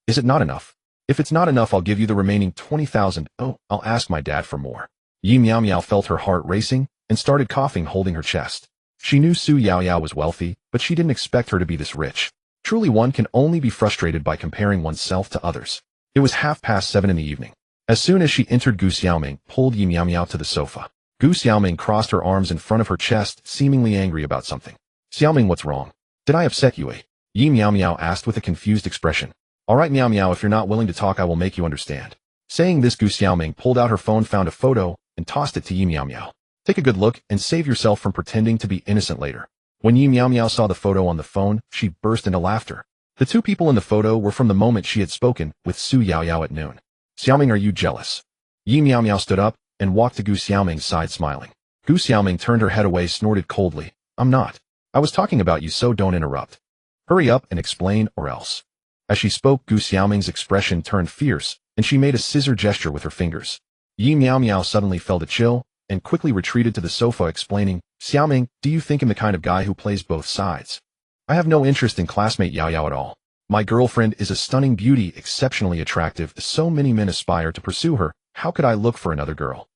Is it not enough? If it's not enough, I'll give you the remaining 20,000. Oh, I'll ask my dad for more. Yi Miao Miao felt her heart racing and started coughing, holding her chest. She knew Su Yaoyao was wealthy, but she didn't expect her to be this rich. Truly, one can only be frustrated by comparing oneself to others. It was 7:30 in the evening. As soon as she entered, Gu Xiaoming pulled Yi Miao Miao to the sofa. Gu Xiaoming crossed her arms in front of her chest, seemingly angry about something. Xiaoming, what's wrong? Did I upset you? Yi Miao Miao asked with a confused expression. All right, Miao Miao, if you're not willing to talk, I will make you understand. Saying this, Gu Xiaoming pulled out her phone, found a photo, and tossed it to Yi Miao Miao. Take a good look and save yourself from pretending to be innocent later. When Yi Miao Miao saw the photo on the phone, she burst into laughter. The two people in the photo were from the moment she had spoken with Su Yaoyao at noon. Xiaoming, are you jealous? Yi Miao Miao stood up and walked to Gu Xiaoming's side, smiling. Gu Xiaoming turned her head away, snorted coldly. I'm not. I was talking about you, so don't interrupt. Hurry up and explain, or else. As she spoke, Gu Xiaoming's expression turned fierce, and she made a scissor gesture with her fingers. Yi Miao Miao suddenly felt a chill, and quickly retreated to the sofa, explaining, Xiaoming, do you think I'm the kind of guy who plays both sides? I have no interest in classmate Yao Yao at all. My girlfriend is a stunning beauty, exceptionally attractive. So many men aspire to pursue her. How could I look for another girl?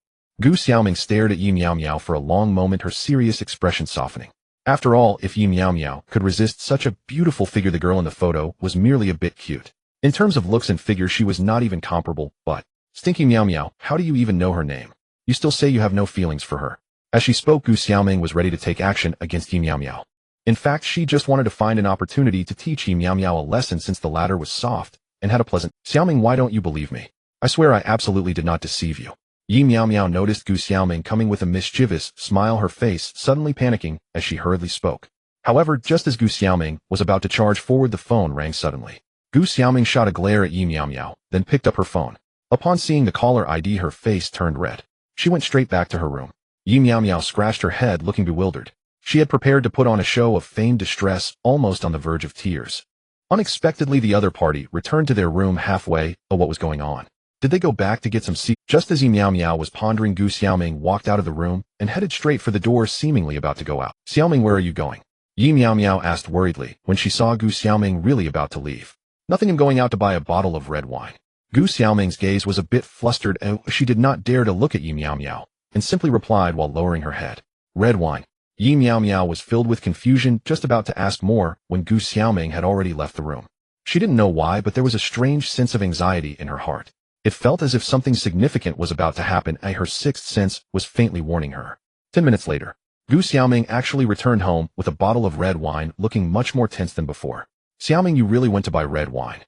Gu Xiaoming stared at Yi Miao Miao for a long moment, her serious expression softening. After all, if Yi Miao Miao could resist such a beautiful figure, the girl in the photo was merely a bit cute. In terms of looks and figure, she was not even comparable, but, Stinky Miao Miao, how do you even know her name? You still say you have no feelings for her. As she spoke, Gu Xiaoming was ready to take action against Yi Miao Miao. In fact, she just wanted to find an opportunity to teach Yi Miao Miao a lesson, since the latter was soft and had a pleasant. Xiaoming, why don't you believe me? I swear I absolutely did not deceive you. Yi Miao Miao noticed Gu Xiaoming coming with a mischievous smile, her face suddenly panicking as she hurriedly spoke. However, just as Gu Xiaoming was about to charge forward, the phone rang suddenly. Gu Xiaoming shot a glare at Yi Miao Miao, then picked up her phone. Upon seeing the caller ID, her face turned red. She went straight back to her room. Yi Miao Miao scratched her head, looking bewildered. She had prepared to put on a show of feigned distress, almost on the verge of tears. Unexpectedly, the other party returned to their room halfway. Oh, what was going on? Did they go back to get some sea? Just as Yi Miao Miao was pondering, Gu Xiaoming walked out of the room and headed straight for the door, seemingly about to go out. Xiaoming, where are you going? Yi Miao Miao asked worriedly when she saw Gu Xiaoming really about to leave. Nothing, I'm going out to buy a bottle of red wine. Gu Xiaoming's gaze was a bit flustered, and she did not dare to look at Yi Miao Miao, and simply replied while lowering her head. Red wine. Yi Miao Miao was filled with confusion, just about to ask more, when Gu Xiaoming had already left the room. She didn't know why, but there was a strange sense of anxiety in her heart. It felt as if something significant was about to happen, and her sixth sense was faintly warning her. 10 minutes later, Gu Xiaoming actually returned home with a bottle of red wine, looking much more tense than before. Xiaoming, you really went to buy red wine?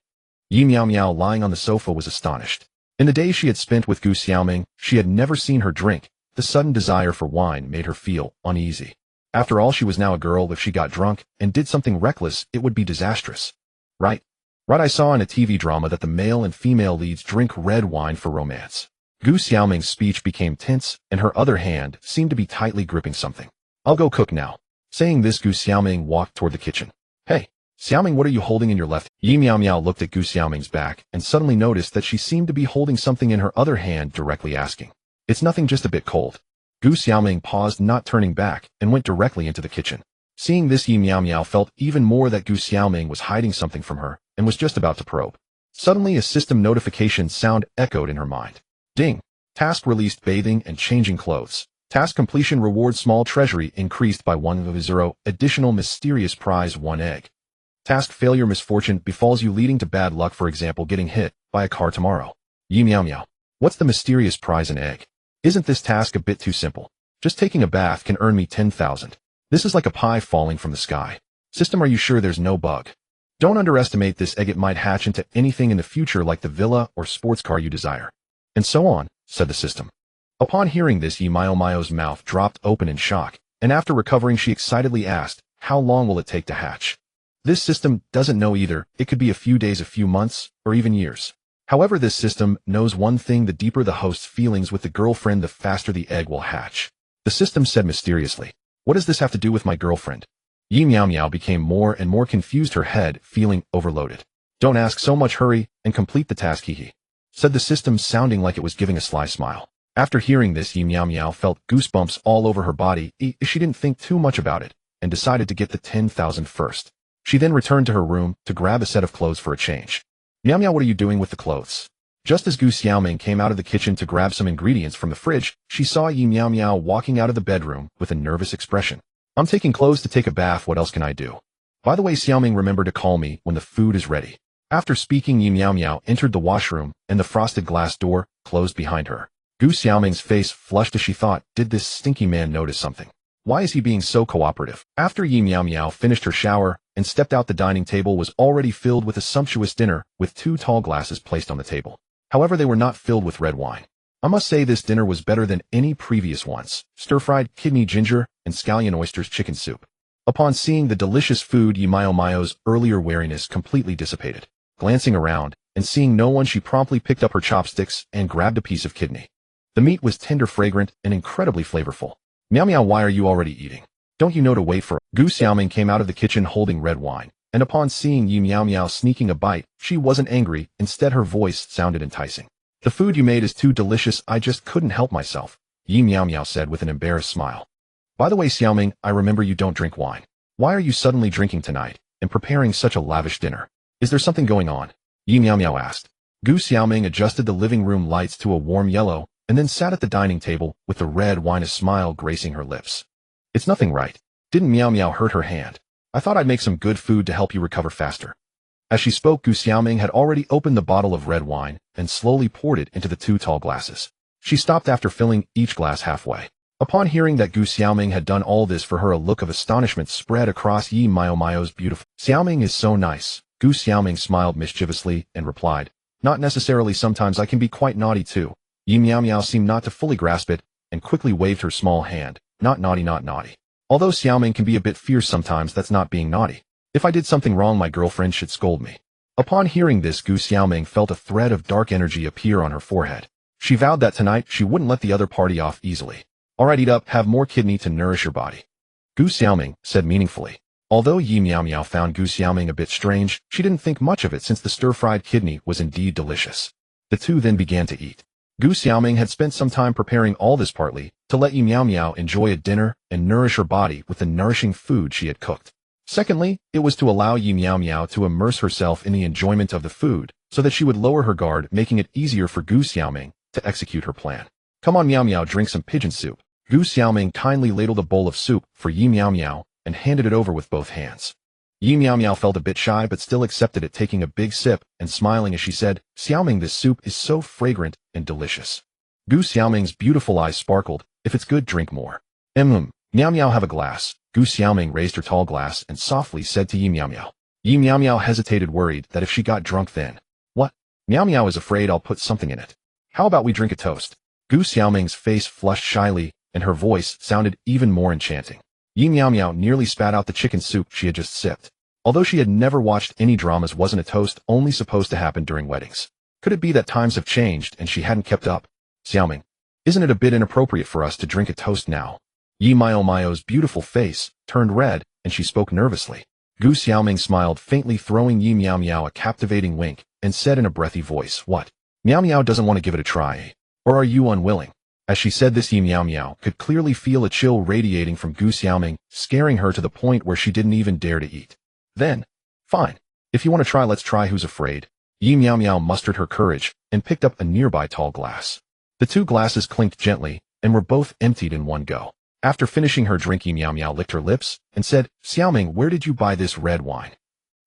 Yi Miao Miao, lying on the sofa, was astonished. In the days she had spent with Gu Xiaoming, she had never seen her drink. The sudden desire for wine made her feel uneasy. After all, she was now a girl. If she got drunk and did something reckless, it would be disastrous. Right, I saw in a TV drama that the male and female leads drink red wine for romance. Gu Xiaoming's speech became tense, and her other hand seemed to be tightly gripping something. I'll go cook now. Saying this, Gu Xiaoming walked toward the kitchen. Hey, Xiaoming, what are you holding in your left? Yi Miao Miao looked at Gu Xiaoming's back and suddenly noticed that she seemed to be holding something in her other hand, directly asking. It's nothing, just a bit cold. Gu Xiaoming paused, not turning back, and went directly into the kitchen. Seeing this, Yi Miao Miao felt even more that Gu Xiaoming was hiding something from her, and was just about to probe. Suddenly, a system notification sound echoed in her mind. Ding! Task released, bathing and changing clothes. Task completion, reward small treasury increased by 1/0, additional mysterious prize 1 egg. Task failure, misfortune befalls you leading to bad luck, for example getting hit by a car tomorrow. Yi Miao Miao. What's the mysterious prize, an egg? Isn't this task a bit too simple? Just taking a bath can earn me 10,000. This is like a pie falling from the sky. System, are you sure there's no bug? Don't underestimate this egg, it might hatch into anything in the future, like the villa or sports car you desire. And so on, said the system. Upon hearing this, Yi Miao Miao's mouth dropped open in shock, and after recovering she excitedly asked, how long will it take to hatch? This system doesn't know either. It could be a few days, a few months, or even years. However, this system knows one thing: the deeper the host's feelings with the girlfriend, the faster the egg will hatch. The system said mysteriously. What does this have to do with my girlfriend? Yi Meow Meow became more and more confused, her head feeling overloaded. Don't ask so much, hurry and complete the task, hee, said the system, sounding like it was giving a sly smile. After hearing this, Yi Meow Meow felt goosebumps all over her body. She didn't think too much about it and decided to get the 10,000 first. She then returned to her room to grab a set of clothes for a change. Meow Meow, what are you doing with the clothes? Just as Gu Xiaoming came out of the kitchen to grab some ingredients from the fridge, she saw Yi Meow Meow walking out of the bedroom with a nervous expression. I'm taking clothes to take a bath, what else can I do? By the way, Xiaoming, remember to call me when the food is ready. After speaking, Yi Meow Meow entered the washroom and the frosted glass door closed behind her. Gu Xiaoming's face flushed as she thought, did this stinky man notice something? Why is he being so cooperative? After Yi Meow Meow finished her shower and stepped out, the dining table was already filled with a sumptuous dinner with 2 tall glasses placed on the table. However, they were not filled with red wine. I must say this dinner was better than any previous ones. Stir-fried kidney ginger and scallion oysters chicken soup. Upon seeing the delicious food, Yi Meow Meow's earlier wariness completely dissipated. Glancing around and seeing no one, she promptly picked up her chopsticks and grabbed a piece of kidney. The meat was tender, fragrant, and incredibly flavorful. Meow Meow, why are you already eating? Don't you know to wait for? Gu Xiaoming came out of the kitchen holding red wine, and upon seeing Yi Meow Meow sneaking a bite, she wasn't angry. Instead, her voice sounded enticing. The food you made is too delicious, I just couldn't help myself, Yi Meow Meow said with an embarrassed smile. By the way, Xiaoming, I remember you don't drink wine. Why are you suddenly drinking tonight and preparing such a lavish dinner? Is there something going on? Yi Meow Meow asked. Gu Xiaoming adjusted the living room lights to a warm yellow and then sat at the dining table with the red wine, a smile gracing her lips. It's nothing, right? Didn't Meow Meow hurt her hand? I thought I'd make some good food to help you recover faster. As she spoke, Gu Xiaoming had already opened the bottle of red wine and slowly poured it into the 2 tall glasses. She stopped after filling each glass halfway. Upon hearing that Gu Xiaoming had done all this for her, a look of astonishment spread across Yi Meow Meow's beautiful. Xiaoming is so nice. Gu Xiaoming smiled mischievously and replied, not necessarily, sometimes I can be quite naughty too. Yi Meow Meow seemed not to fully grasp it and quickly waved her small hand. Not naughty, not naughty. Although Xiaoming can be a bit fierce sometimes, that's not being naughty. If I did something wrong, my girlfriend should scold me. Upon hearing this, Gu Xiaoming felt a thread of dark energy appear on her forehead. She vowed that tonight she wouldn't let the other party off easily. Alright, eat up, have more kidney to nourish your body, Gu Xiaoming said meaningfully. Although Yi Meow Meow found Gu Xiaoming a bit strange, she didn't think much of it since the stir-fried kidney was indeed delicious. The two then began to eat. Gu Xiaoming had spent some time preparing all this, partly to let Yi Meow Meow enjoy a dinner and nourish her body with the nourishing food she had cooked. Secondly, it was to allow Yi Meow Meow to immerse herself in the enjoyment of the food so that she would lower her guard, making it easier for Gu Xiaoming to execute her plan. Come on, Meow Meow, drink some pigeon soup. Gu Xiaoming kindly ladled a bowl of soup for Yi Meow Meow and handed it over with both hands. Yi Meow Meow felt a bit shy but still accepted it, taking a big sip and smiling as she said, Xiaoming, this soup is so fragrant and delicious. Gu Xiaoming's beautiful eyes sparkled. If it's good, drink more. Meow Meow, have a glass. Gu Xiaoming raised her tall glass and softly said to Yi Meow Meow. Yi Meow Meow hesitated, worried that if she got drunk then. What? Meow Meow is afraid I'll put something in it. How about we drink a toast? Gu Xiaoming's face flushed shyly and her voice sounded even more enchanting. Yi Meow Meow nearly spat out the chicken soup she had just sipped. Although she had never watched any dramas, wasn't a toast only supposed to happen during weddings? Could it be that times have changed and she hadn't kept up? Xiaoming, isn't it a bit inappropriate for us to drink a toast now? Yi Meow Meow's beautiful face turned red and she spoke nervously. Gu Xiaoming smiled faintly, throwing Yi Meow Meow a captivating wink and said in a breathy voice, What? Meow Meow doesn't want to give it a try, or are you unwilling? As she said this, Yi Meow Meow could clearly feel a chill radiating from Gu Xiaoming, scaring her to the point where she didn't even dare to eat. Then, fine. If you want to try, let's try. Who's afraid? Yi Meow Meow mustered her courage and picked up a nearby tall glass. The two glasses clinked gently and were both emptied in one go. After finishing her drink, Yi Meow Meow licked her lips and said, Xiaoming, where did you buy this red wine?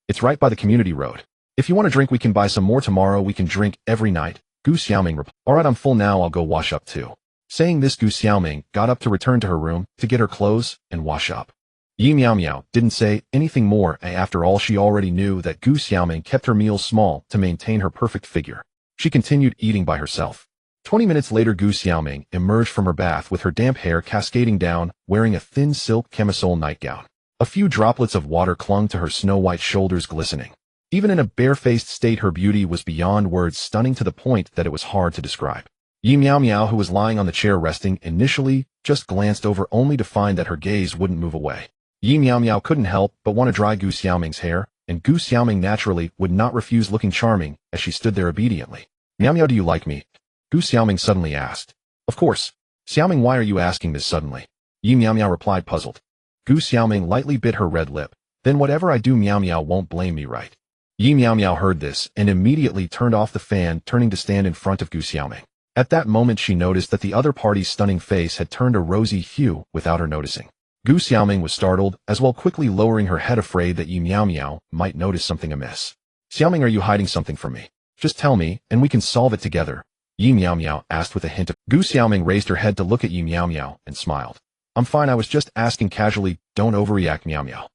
It's right by the community road. If you want to drink, we can buy some more tomorrow. We can drink every night. Gu Xiaoming replied. Alright, I'm full now. I'll go wash up too. Saying this, Gu Xiaoming got up to return to her room to get her clothes and wash up. Yi Meow Meow didn't say anything more. After all, she already knew that Gu Xiaoming kept her meals small to maintain her perfect figure. She continued eating by herself. 20 minutes later, Gu Xiaoming emerged from her bath with her damp hair cascading down, wearing a thin silk camisole nightgown. A few droplets of water clung to her snow-white shoulders, glistening. Even in a barefaced state, her beauty was beyond words, stunning to the point that it was hard to describe. Yi Meow Meow, who was lying on the chair resting, initially just glanced over only to find that her gaze wouldn't move away. Yi Miao Miao couldn't help but want to dry Gu Xiaoming's hair, and Gu Xiaoming naturally would not refuse looking charming as she stood there obediently. Miao Miao, do you like me? Gu Xiaoming suddenly asked. Of course. Xiaoming, why are you asking this suddenly? Yi Miao Miao replied, puzzled. Gu Xiaoming lightly bit her red lip. Then whatever I do, Miao Miao won't blame me, right? Yi Miao Miao heard this and immediately turned off the fan, turning to stand in front of Gu Xiaoming. At that moment she noticed that the other party's stunning face had turned a rosy hue without her noticing. Gu Xiaoming was startled, as well quickly lowering her head, afraid that Yi Miao Miao might notice something amiss. Xiaoming, are you hiding something from me? Just tell me, and we can solve it together, Yi Miao Miao asked with a hint of... Gu Xiaoming raised her head to look at Yi Miao Miao and smiled. I'm fine, I was just asking casually, don't overreact, Miao Miao.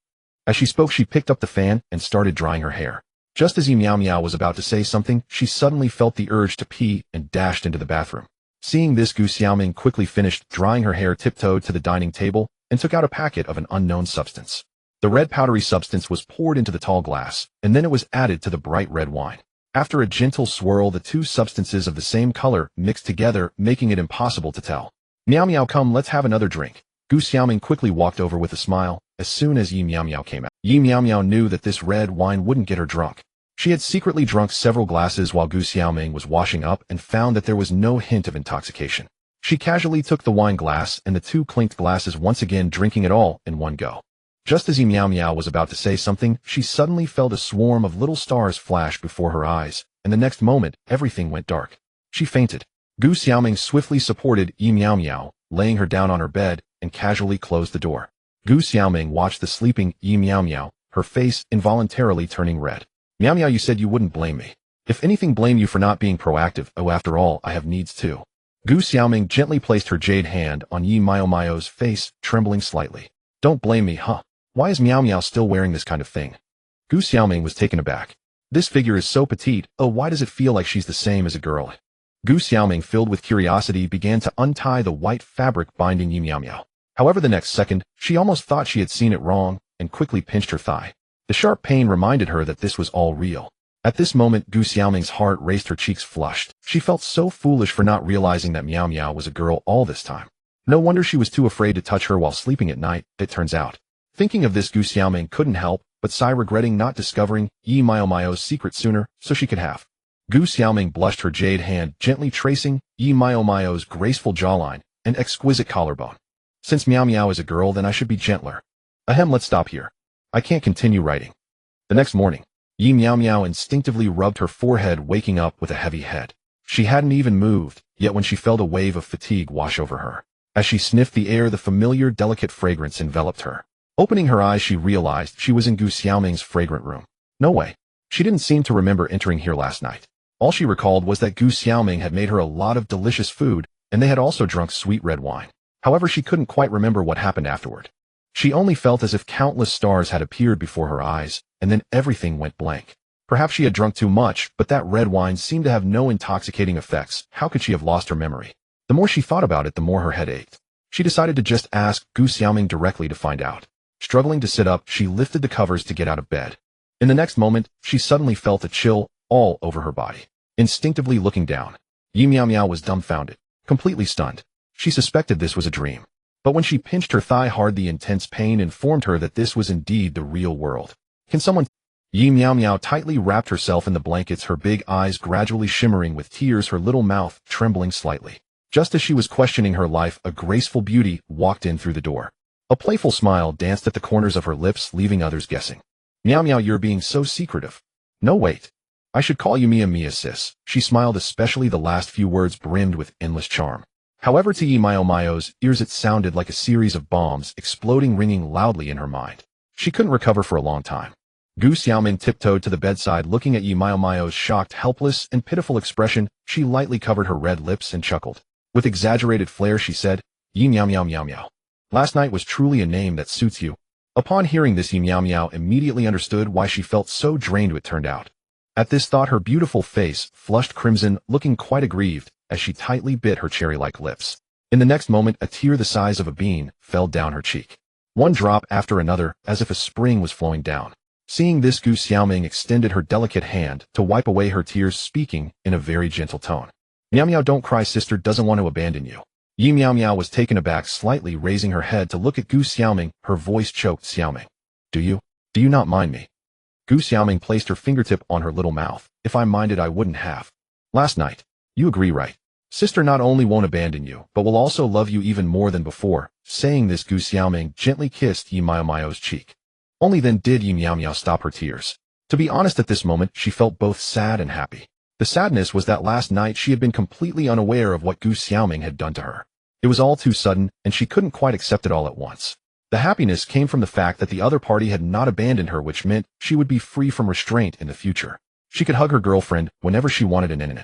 As she spoke, she picked up the fan and started drying her hair. Just as Yi Miao Miao was about to say something, she suddenly felt the urge to pee and dashed into the bathroom. Seeing this, Gu Xiaoming quickly finished drying her hair, tiptoed to the dining table, and took out a packet of an unknown substance. The red powdery substance was poured into the tall glass, and then it was added to the bright red wine. After a gentle swirl, the two substances of the same color mixed together, making it impossible to tell. Miao Miao, come, let's have another drink. Gu Xiaoming quickly walked over with a smile as soon as Yi Miao Miao came out. Yi Miao Miao knew that this red wine wouldn't get her drunk. She had secretly drunk several glasses while Gu Xiaoming was washing up and found that there was no hint of intoxication. She casually took the wine glass and the two clinked glasses, once again drinking it all in one go. Just as Yi Miao Miao was about to say something, she suddenly felt a swarm of little stars flash before her eyes, and the next moment, everything went dark. She fainted. Gu Xiaoming swiftly supported Yi Miao Miao, laying her down on her bed, and casually closed the door. Gu Xiaoming watched the sleeping Yi Miao Miao, her face involuntarily turning red. Miao Miao, you said you wouldn't blame me. If anything, blame you for not being proactive. Oh, after all, I have needs too. Gu Xiaoming gently placed her jade hand on Yi Miao Miao's face, trembling slightly. Don't blame me, huh? Why is Miao Miao still wearing this kind of thing? Gu Xiaoming was taken aback. This figure is so petite. Oh, why does it feel like she's the same as a girl? Gu Xiaoming, filled with curiosity, began to untie the white fabric binding Yi Miao Miao. However, the next second, she almost thought she had seen it wrong and quickly pinched her thigh. The sharp pain reminded her that this was all real. At this moment, Gu Xiaoming's heart raced, her cheeks flushed. She felt so foolish for not realizing that Miao Miao was a girl all this time. No wonder she was too afraid to touch her while sleeping at night, it turns out. Thinking of this, Gu Xiaoming couldn't help but sigh, regretting not discovering Yi Miao Miao's secret sooner so she could have. Gu Xiaoming blushed, her jade hand gently tracing Yi Miao Miao's graceful jawline and exquisite collarbone. Since Miao Miao is a girl, then I should be gentler. Ahem, let's stop here. I can't continue writing. The next morning, Yi Miao Miao instinctively rubbed her forehead, waking up with a heavy head. She hadn't even moved, yet when she felt a wave of fatigue wash over her. As she sniffed the air, the familiar, delicate fragrance enveloped her. Opening her eyes, she realized she was in Gu Xiaoming's fragrant room. No way. She didn't seem to remember entering here last night. All she recalled was that Gu Xiaoming had made her a lot of delicious food, and they had also drunk sweet red wine. However, she couldn't quite remember what happened afterward. She only felt as if countless stars had appeared before her eyes, and then everything went blank. Perhaps she had drunk too much, but that red wine seemed to have no intoxicating effects. How could she have lost her memory? The more she thought about it, the more her head ached. She decided to just ask Gu Xiaoming directly to find out. Struggling to sit up, she lifted the covers to get out of bed. In the next moment, she suddenly felt a chill all over her body. Instinctively looking down, Yi Miao Miao was dumbfounded, completely stunned. She suspected this was a dream. But when she pinched her thigh hard, the intense pain informed her that this was indeed the real world. Can someone... Yi Miao Miao tightly wrapped herself in the blankets, her big eyes gradually shimmering with tears, her little mouth trembling slightly. Just as she was questioning her life, a graceful beauty walked in through the door. A playful smile danced at the corners of her lips, leaving others guessing. Miao Miao, you're being so secretive. No, wait. I should call you Mia sis. She smiled, especially the last few words brimmed with endless charm. However, to Yi Miao Miao's ears it sounded like a series of bombs exploding, ringing loudly in her mind. She couldn't recover for a long time. Gu Xiaoming tiptoed to the bedside, looking at Yi Miao Miao's shocked, helpless, and pitiful expression. She lightly covered her red lips and chuckled. With exaggerated flair, she said, Yi Miao Miao Miao Miao. Last night was truly a name that suits you. Upon hearing this, Yi Miao Miao immediately understood why she felt so drained, it turned out. At this thought, her beautiful face flushed crimson, looking quite aggrieved as she tightly bit her cherry-like lips. In the next moment, a tear the size of a bean fell down her cheek. One drop after another, as if a spring was flowing down. Seeing this, Gu Xiaoming extended her delicate hand to wipe away her tears, speaking in a very gentle tone. Miao Miao, don't cry, sister doesn't want to abandon you. Yi Miao Miao was taken aback, slightly raising her head to look at Gu Xiaoming. Her voice choked. Xiaoming. Do you not mind me? Gu Xiaoming placed her fingertip on her little mouth. If I minded, I wouldn't have. Last night. You agree, right? Sister not only won't abandon you, but will also love you even more than before. Saying this, Gu Xiaoming gently kissed Yi Miao Miao's cheek. Only then did Yi Miao Miao stop her tears. To be honest, at this moment, she felt both sad and happy. The sadness was that last night she had been completely unaware of what Gu Xiaoming had done to her. It was all too sudden, and she couldn't quite accept it all at once. The happiness came from the fact that the other party had not abandoned her, which meant she would be free from restraint in the future. She could hug her girlfriend whenever she wanted an.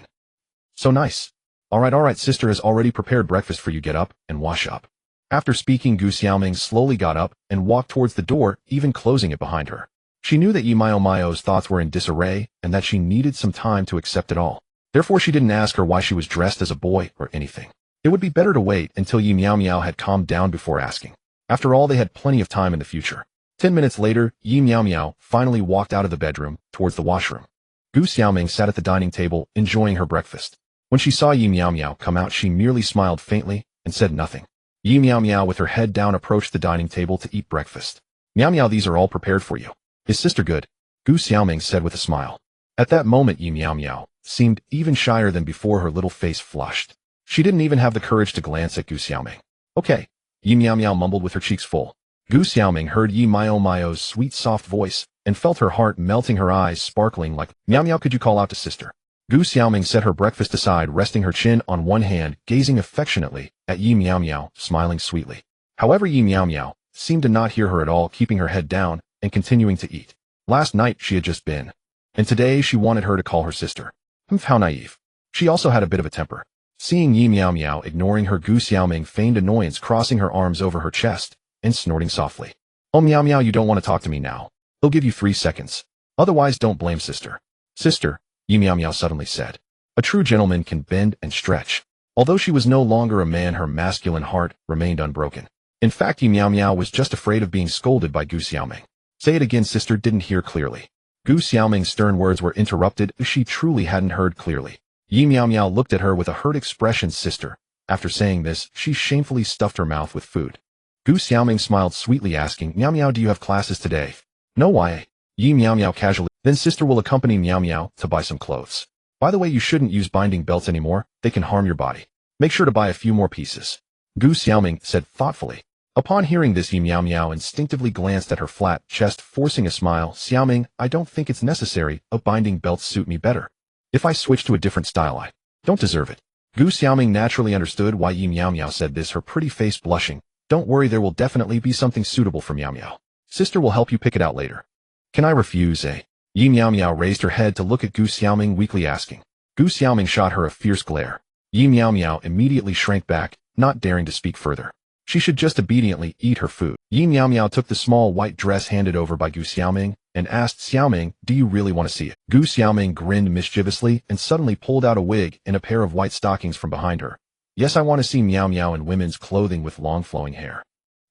So nice. Alright, sister has already prepared breakfast for you. Get up and wash up. After speaking, Gu Xiaoming slowly got up and walked towards the door, even closing it behind her. She knew that Yi Miao Miao's thoughts were in disarray and that she needed some time to accept it all. Therefore, she didn't ask her why she was dressed as a boy or anything. It would be better to wait until Yi Miao Miao had calmed down before asking. After all, they had plenty of time in the future. 10 minutes later, Yi Miao Miao finally walked out of the bedroom towards the washroom. Gu Xiaoming sat at the dining table, enjoying her breakfast. When she saw Yi Miao Miao come out, she merely smiled faintly and said nothing. Yi Miao Miao, with her head down, approached the dining table to eat breakfast. Miao Miao, these are all prepared for you. Is sister good? Gu Xiaoming said with a smile. At that moment, Yi Miao Miao seemed even shyer than before. Her little face flushed. She didn't even have the courage to glance at Gu Xiaoming. Okay, Yi Miao Miao mumbled with her cheeks full. Gu Xiaoming heard Yi Miao Miao's sweet, soft voice and felt her heart melting, her eyes sparkling like, Miao Miao, could you call out to sister? Gu Xiaoming set her breakfast aside, resting her chin on one hand, gazing affectionately at Yi Miao Miao, smiling sweetly. However, Yi Miao Miao seemed to not hear her at all, keeping her head down and continuing to eat. Last night she had just been, and today she wanted her to call her sister. How naive. She also had a bit of a temper. Seeing Yi Miao Miao ignoring her, Gu Xiaoming feigned annoyance, crossing her arms over her chest and snorting softly. Oh, Miao Miao, you don't want to talk to me now. They'll give you 3 seconds. Otherwise, don't blame sister. Sister, Yi Miao Miao suddenly said. A true gentleman can bend and stretch. Although she was no longer a man, her masculine heart remained unbroken. In fact, Yi Miao Miao was just afraid of being scolded by Gu Xiaoming. Say it again, sister didn't hear clearly. Gu Xiaoming's stern words were interrupted. She truly hadn't heard clearly. Yi Miao Miao looked at her with a hurt expression. Sister. After saying this, she shamefully stuffed her mouth with food. Gu Xiaoming smiled sweetly, asking, Miao Miao, do you have classes today? No, why? Yi Miao Miao casually. Then sister will accompany Miao Miao to buy some clothes. By the way, you shouldn't use binding belts anymore. They can harm your body. Make sure to buy a few more pieces. Gu Xiaoming said thoughtfully. Upon hearing this, Yi Miao Miao instinctively glanced at her flat chest, forcing a smile. Xiaoming, I don't think it's necessary. A binding belts suit me better. If I switch to a different style, I don't deserve it. Gu Xiaoming naturally understood why Yi Miao Miao said this, her pretty face blushing. Don't worry, there will definitely be something suitable for Miao Miao. Sister will help you pick it out later. Can I refuse, eh? Yi Miao Miao raised her head to look at Gu Xiaoming, weakly asking. Gu Xiaoming shot her a fierce glare. Yi Miao Miao immediately shrank back, not daring to speak further. She should just obediently eat her food. Yi Miao Miao took the small white dress handed over by Gu Xiaoming and asked, Xiaoming, do you really want to see it? Gu Xiaoming grinned mischievously and suddenly pulled out a wig and a pair of white stockings from behind her. Yes, I want to see Miao Miao in women's clothing with long flowing hair.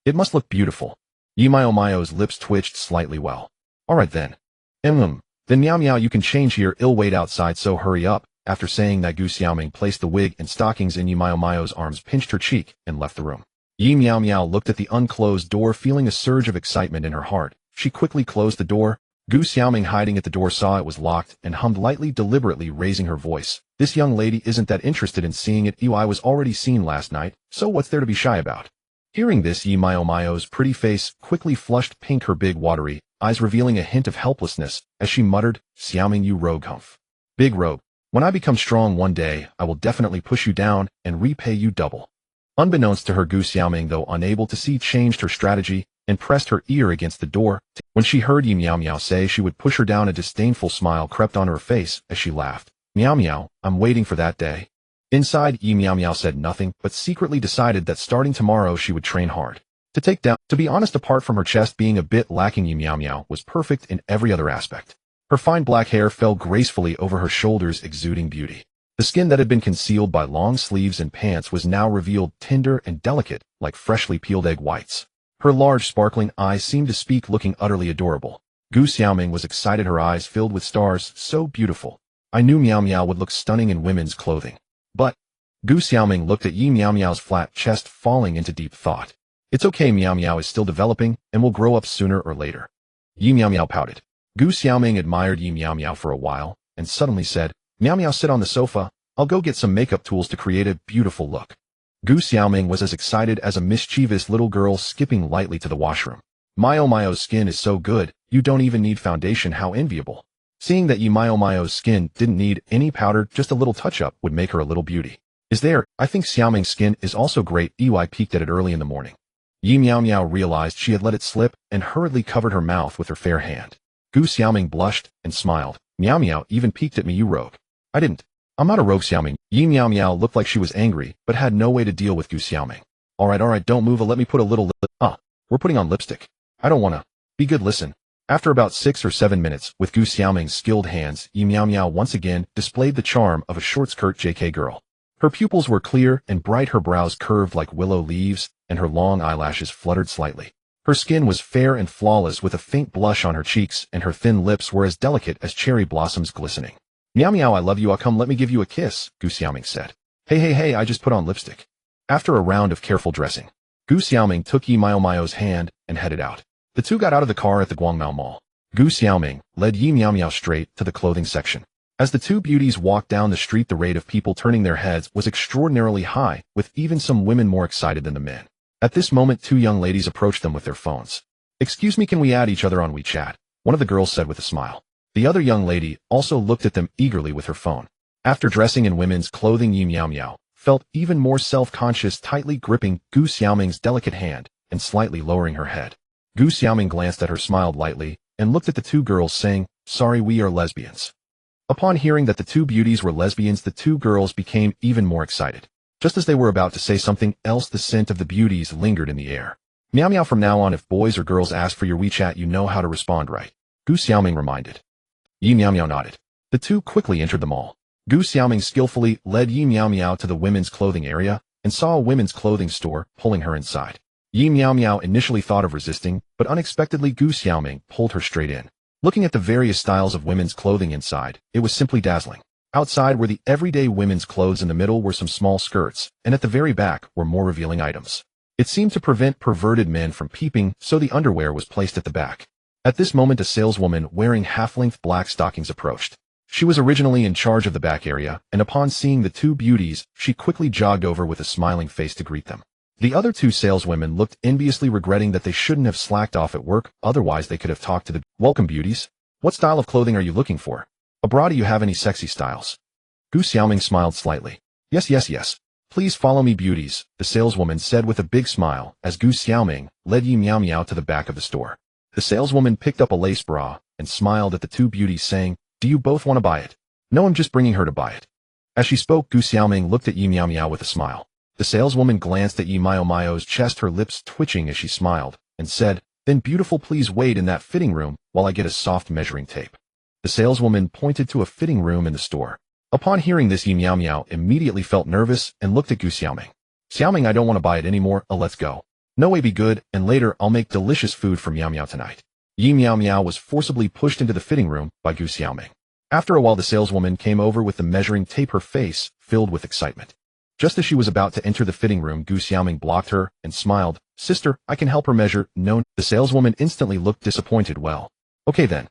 It must look beautiful. Yi Miao Miao's lips twitched slightly. Well, alright then. Then Miao Miao, you can change here. I'll wait outside, so hurry up. After saying that, Gu Xiaoming placed the wig and stockings in Yi Miao Miao's arms, pinched her cheek, and left the room. Yi Miao Miao looked at the unclosed door, feeling a surge of excitement in her heart. She quickly closed the door. Gu Xiaoming, hiding at the door, saw it was locked and hummed lightly, deliberately raising her voice. This young lady isn't that interested in seeing it. I was already seen last night, so what's there to be shy about? Hearing this, Yi Miao Miao's pretty face quickly flushed pink, her big watery eyes revealing a hint of helplessness as she muttered, Xiaoming, you rogue humph. Big rogue. When I become strong one day, I will definitely push you down and repay you double. Unbeknownst to her, Gu Xiaoming, though unable to see, changed her strategy and pressed her ear against the door. When she heard Yi Miao Miao say she would push her down, a disdainful smile crept on her face as she laughed. Miao Miao, I'm waiting for that day. Inside, Yi Miao Miao said nothing, but secretly decided that starting tomorrow she would train hard to take down. To be honest, apart from her chest being a bit lacking, Yi Miao Miao was perfect in every other aspect. Her fine black hair fell gracefully over her shoulders, exuding beauty. The skin that had been concealed by long sleeves and pants was now revealed, tender and delicate, like freshly peeled egg whites. Her large sparkling eyes seemed to speak, looking utterly adorable. Gu Xiaoming was excited, her eyes filled with stars. So beautiful. I knew Miao Miao would look stunning in women's clothing. But Gu Xiaoming looked at Yi Miao Miao's flat chest, falling into deep thought. It's okay, Miao Miao is still developing and will grow up sooner or later. Yi Miao Miao pouted. Gu Xiaoming admired Yi Miao Miao for a while and suddenly said, Miao Miao, sit on the sofa. I'll go get some makeup tools to create a beautiful look. Gu Xiaoming was as excited as a mischievous little girl skipping lightly to the washroom. Miao Miao's skin is so good, you don't even need foundation, how enviable. Seeing that Yi Miao Miao's skin didn't need any powder, just a little touch-up would make her a little beauty. I think Xiaoming's skin is also great. EY peeked at it early in the morning. Yi Miao Miao realized she had let it slip and hurriedly covered her mouth with her fair hand. Gu Xiaoming blushed and smiled. Miao Miao even peeked at me, you rogue. I didn't. I'm not a rogue, Xiaoming. Yi Miao Miao looked like she was angry, but had no way to deal with Gu Xiaoming. Alright, don't move, let me put a little we're putting on lipstick. I don't wanna. Be good, listen. After about 6 or 7 minutes, with Gu Xiaoming's skilled hands, Yi Miao Miao once again displayed the charm of a short-skirt JK girl. Her pupils were clear and bright, her brows curved like willow leaves, and her long eyelashes fluttered slightly. Her skin was fair and flawless with a faint blush on her cheeks, and her thin lips were as delicate as cherry blossoms glistening. Miao Miao, I love you, come let me give you a kiss, Gu Xiaoming said. Hey, I just put on lipstick. After a round of careful dressing, Gu Xiaoming took Yi Miao Miao's hand and headed out. The two got out of the car at the Guangmao Mall. Gu Xiaoming led Yi Miao Miao straight to the clothing section. As the two beauties walked down the street, the rate of people turning their heads was extraordinarily high, with even some women more excited than the men. At this moment, two young ladies approached them with their phones. Excuse me, can we add each other on WeChat? One of the girls said with a smile. The other young lady also looked at them eagerly with her phone. After dressing in women's clothing, Yi Miao Miao felt even more self-conscious, tightly gripping Gu Xiaoming's delicate hand and slightly lowering her head. Gu Xiaoming glanced at her, smiled lightly, and looked at the two girls, saying, Sorry, we are lesbians. Upon hearing that the two beauties were lesbians, the two girls became even more excited. Just as they were about to say something else, the scent of the beauties lingered in the air. Miao Miao, from now on, if boys or girls ask for your WeChat, you know how to respond, right? Gu Xiaoming reminded. Yi Miao Miao nodded. The two quickly entered the mall. Gu Xiaoming skillfully led Yi Miao Miao to the women's clothing area and saw a women's clothing store, pulling her inside. Yi Miao Miao initially thought of resisting, but unexpectedly Gu Xiaoming pulled her straight in. Looking at the various styles of women's clothing inside, it was simply dazzling. Outside were the everyday women's clothes, in the middle were some small skirts, and at the very back were more revealing items. It seemed to prevent perverted men from peeping, so the underwear was placed at the back. At this moment, a saleswoman wearing half-length black stockings approached. She was originally in charge of the back area, and upon seeing the two beauties, she quickly jogged over with a smiling face to greet them. The other two saleswomen looked enviously, regretting that they shouldn't have slacked off at work, otherwise they could have talked to the welcome beauties. What style of clothing are you looking for? Abroad, do you have any sexy styles? Gu Xiaoming smiled slightly. Yes. Please follow me, beauties, the saleswoman said with a big smile as Gu Xiaoming led Yi Miao Miao to the back of the store. The saleswoman picked up a lace bra and smiled at the two beauties, saying, Do you both want to buy it? No, I'm just bringing her to buy it. As she spoke, Gu Xiaoming looked at Yi Miao Miao with a smile. The saleswoman glanced at Yi Miao Miao's chest, her lips twitching as she smiled, and said, Then beautiful, please wait in that fitting room while I get a soft measuring tape. The saleswoman pointed to a fitting room in the store. Upon hearing this, Yi Miao Miao immediately felt nervous and looked at Gu Xiaoming. Xiaoming, I don't want to buy it anymore, let's go. No way, be good, and later I'll make delicious food for Miao Miao tonight. Yi Miao Miao was forcibly pushed into the fitting room by Gu Xiaoming. After a while, the saleswoman came over with the measuring tape, her face filled with excitement. Just as she was about to enter the fitting room, Gu Xiaoming blocked her and smiled. Sister, I can help her measure. No. The saleswoman instantly looked disappointed. Well, okay then.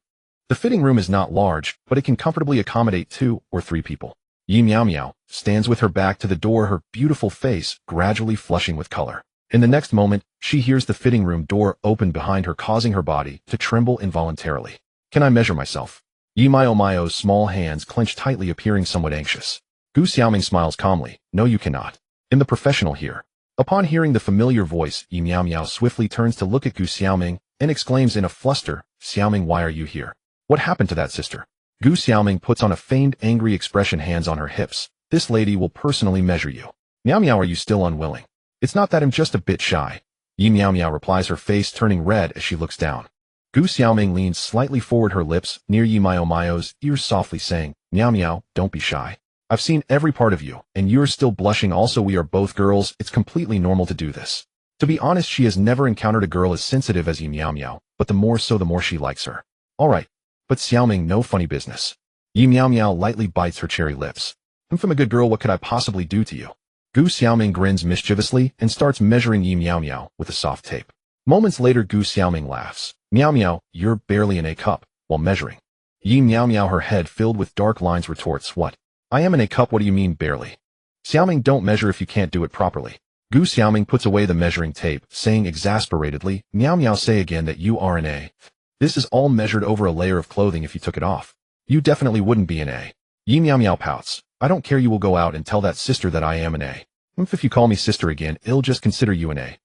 The fitting room is not large, but it can comfortably accommodate 2 or 3 people. Yi Miao Miao stands with her back to the door, her beautiful face gradually flushing with color. In the next moment, she hears the fitting room door open behind her, causing her body to tremble involuntarily. Can I measure myself? Yi Miao Miao's small hands clench tightly, appearing somewhat anxious. Gu Xiaoming smiles calmly. No, you cannot. I'm the professional here. Upon hearing the familiar voice, Yi Miao Miao swiftly turns to look at Gu Xiaoming and exclaims in a fluster, Xiaoming, why are you here? What happened to that sister? Gu Xiaoming puts on a feigned angry expression, hands on her hips. This lady will personally measure you. Miao Miao, are you still unwilling? It's not that, I'm just a bit shy. Yi Miao Miao replies, her face turning red as she looks down. Gu Xiaoming leans slightly forward, her lips near Yi Miao Miao's ears, softly saying, Miao Miao, don't be shy. I've seen every part of you, and you're still blushing. Also, we are both girls. It's completely normal to do this. To be honest, she has never encountered a girl as sensitive as Yi Miao Miao, but the more so, the more she likes her. Alright. But Xiaoming, no funny business. Yi Miao Miao lightly bites her cherry lips. I'm from a good girl, what could I possibly do to you? Gu Xiaoming grins mischievously and starts measuring Yi Miao Miao with a soft tape. Moments later, Gu Xiaoming laughs. Miao Miao, you're barely in A cup, while measuring. Yi Miao Miao, her head filled with dark lines, retorts, what? I am in A cup, what do you mean barely? Xiaoming, don't measure if you can't do it properly. Gu Xiaoming puts away the measuring tape, saying exasperatedly, Miao Miao, say again that you are an A. This is all measured over a layer of clothing. If you took it off, you definitely wouldn't be an A. Yi Miao Miao pouts. I don't care, you will go out and tell that sister that I am an A. If you call me sister again, I'll just consider you an A.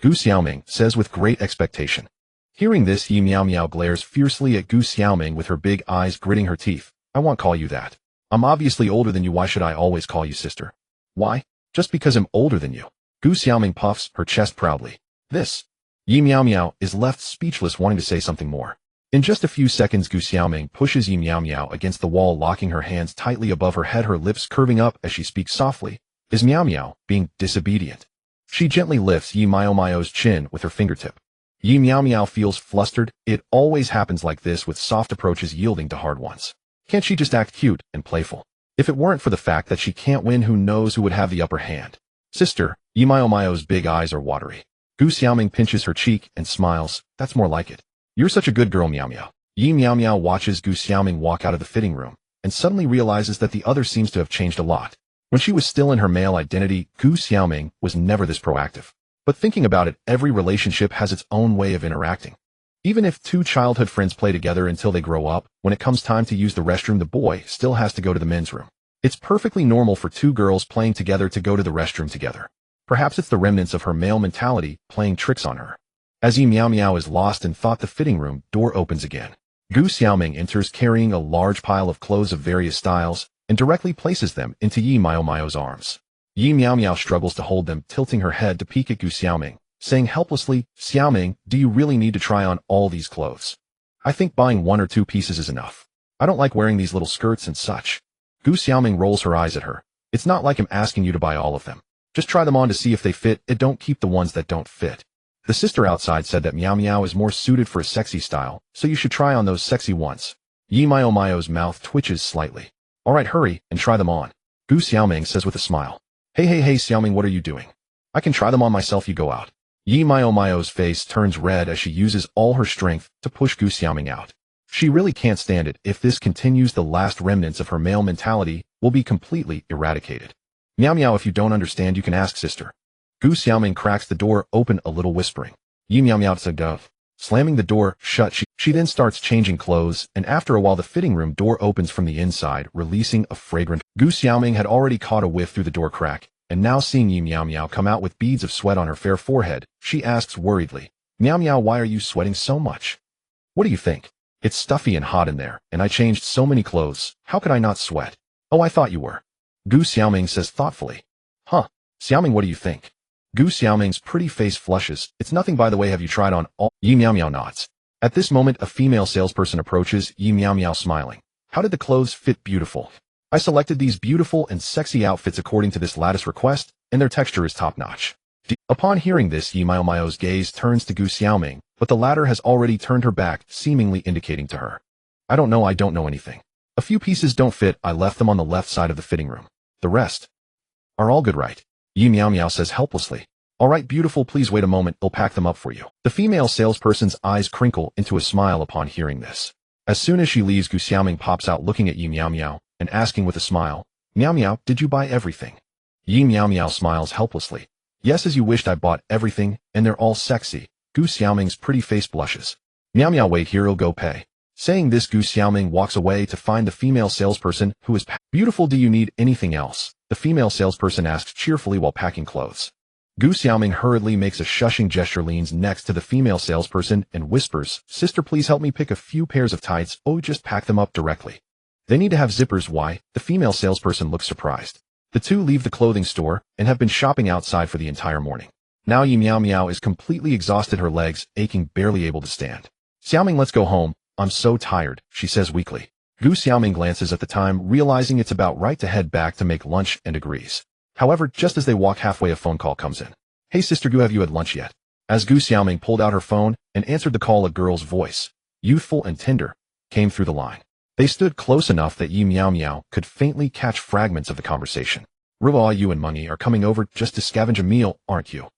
Gu Xiaoming says with great expectation. Hearing this, Yi Miao Miao glares fiercely at Gu Xiaoming with her big eyes gritting her teeth. I won't call you that. I'm obviously older than you, why should I always call you sister? Why? Just because I'm older than you. Gu Xiaoming puffs her chest proudly. This. Yi Miao Miao is left speechless, wanting to say something more. In just a few seconds, Gu Xiaoming pushes Yi Miao Miao against the wall, locking her hands tightly above her head, her lips curving up as she speaks softly. Is Miao Miao being disobedient? She gently lifts Yi Miao Miao's chin with her fingertip. Yi Miao Miao feels flustered. It always happens like this, with soft approaches yielding to hard ones. Can't she just act cute and playful? If it weren't for the fact that she can't win, who knows who would have the upper hand? Sister. Yi Miao Miao's big eyes are watery. Gu Xiaoming pinches her cheek and smiles. That's more like it. You're such a good girl, Miao Miao. Yi Miao Miao watches Gu Xiaoming walk out of the fitting room and suddenly realizes that the other seems to have changed a lot. When she was still in her male identity, Gu Xiaoming was never this proactive. But thinking about it, every relationship has its own way of interacting. Even if two childhood friends play together until they grow up, when it comes time to use the restroom, the boy still has to go to the men's room. It's perfectly normal for two girls playing together to go to the restroom together. Perhaps it's the remnants of her male mentality playing tricks on her. As Yi Miao Miao is lost in thought, the fitting room door opens again. Gu Xiaoming enters carrying a large pile of clothes of various styles and directly places them into Yi Miao Miao's arms. Yi Miao Miao struggles to hold them, tilting her head to peek at Gu Xiaoming, saying helplessly, Xiaoming, do you really need to try on all these clothes? I think buying 1 or 2 pieces is enough. I don't like wearing these little skirts and such. Gu Xiaoming rolls her eyes at her. It's not like I'm asking you to buy all of them. Just try them on to see if they fit, and don't keep the ones that don't fit. The sister outside said that Miao Miao is more suited for a sexy style, so you should try on those sexy ones. Yi Miao Miao's mouth twitches slightly. Alright, hurry, and try them on. Gu Xiaoming says with a smile. Hey Xiaoming, what are you doing? I can try them on myself, you go out. Yi Miao Miao's face turns red as she uses all her strength to push Gu Xiaoming out. She really can't stand it. If this continues, the last remnants of her male mentality will be completely eradicated. Miao Miao, if you don't understand, you can ask sister. Gu Xiaoming cracks the door open a little, whispering. Yi Miao Miao said dove. Slamming the door shut, she then starts changing clothes, and after a while the fitting room door opens from the inside, releasing a fragrant. Gu Xiaoming had already caught a whiff through the door crack, and now seeing Yi Miao Miao come out with beads of sweat on her fair forehead, she asks worriedly, Miao Miao, why are you sweating so much? What do you think? It's stuffy and hot in there, and I changed so many clothes. How could I not sweat? Oh, I thought you were. Gu Xiaoming says thoughtfully. Huh. Xiaoming, what do you think? Gu Xiaoming's pretty face flushes. It's nothing, by the way, have you tried on all? Yi Miao Miao nods. At this moment, a female salesperson approaches, Yi Miao Miao smiling. How did the clothes fit? Beautiful. I selected these beautiful and sexy outfits according to this latest request, and their texture is top-notch. Upon hearing this, Yi Miao Miao's gaze turns to Gu Xiaoming, but the latter has already turned her back, seemingly indicating to her. I don't know anything. A few pieces don't fit, I left them on the left side of the fitting room. The rest are all good, right? Yi Miao Miao says helplessly. Alright, beautiful, please wait a moment, I'll pack them up for you. The female salesperson's eyes crinkle into a smile upon hearing this. As soon as she leaves, Gu Xiaoming pops out looking at Yi Miao Miao and asking with a smile, Miao Miao, did you buy everything? Yi Miao Miao smiles helplessly. Yes, as you wished, I bought everything, and they're all sexy. Gu Xiaoming's pretty face blushes. Miao Miao, wait here, I'll go pay. Saying this, Gu Xiaoming walks away to find the female salesperson, who is beautiful. Do you need anything else? The female salesperson asks cheerfully while packing clothes. Gu Xiaoming hurriedly makes a shushing gesture, leans next to the female salesperson, and whispers, Sister, please help me pick a few pairs of tights. Oh, just pack them up directly. They need to have zippers. Why? The female salesperson looks surprised. The two leave the clothing store and have been shopping outside for the entire morning. Now Yi Miao Miao is completely exhausted, her legs aching, barely able to stand. Xiaoming, let's go home. I'm so tired, she says weakly. Gu Xiaoming glances at the time, realizing it's about right to head back to make lunch, and agrees. However, just as they walk halfway, a phone call comes in. Hey sister Gu, have you had lunch yet? As Gu Xiaoming pulled out her phone and answered the call, a girl's voice, youthful and tender, came through the line. They stood close enough that Yi Miao Miao could faintly catch fragments of the conversation. Ruo, you and Mungi are coming over just to scavenge a meal, aren't you?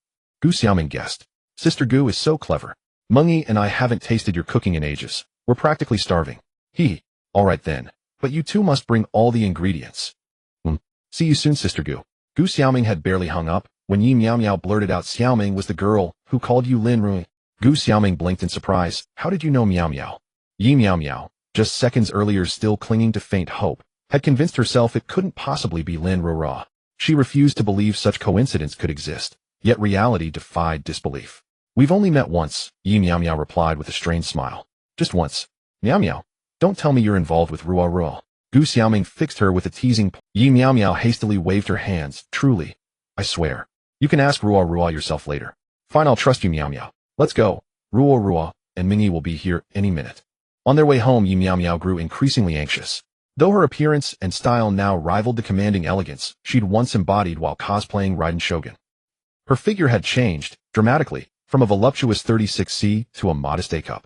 Gu Xiaoming guessed. Sister Gu is so clever. Mungi and I haven't tasted your cooking in ages. We're practically starving. He. All right then. But you two must bring all the ingredients. See you soon, Sister Gu. Gu Xiaoming had barely hung up when Yi Miao Miao blurted out, Xiaoming was the girl who called you Lin Rui. Gu Xiaoming blinked in surprise. How did you know Miao Miao? Yi Miao Miao, just seconds earlier still clinging to faint hope, had convinced herself it couldn't possibly be Lin Rui. She refused to believe such coincidence could exist, yet reality defied disbelief. We've only met once, Yi Miao Miao replied with a strained smile. Just once. Miao Miao, don't tell me you're involved with Ruo. Gu Xiaoming fixed her with a teasing. Yi Miao Miao hastily waved her hands. Truly. I swear. You can ask Ruo yourself later. Fine, I'll trust you, Miao Miao. Let's go. Ruo and Mingy will be here any minute. On their way home, Yi Miao Miao grew increasingly anxious. Though her appearance and style now rivaled the commanding elegance she'd once embodied while cosplaying Raiden Shogun, her figure had changed, dramatically, from a voluptuous 36C to a modest A-cup.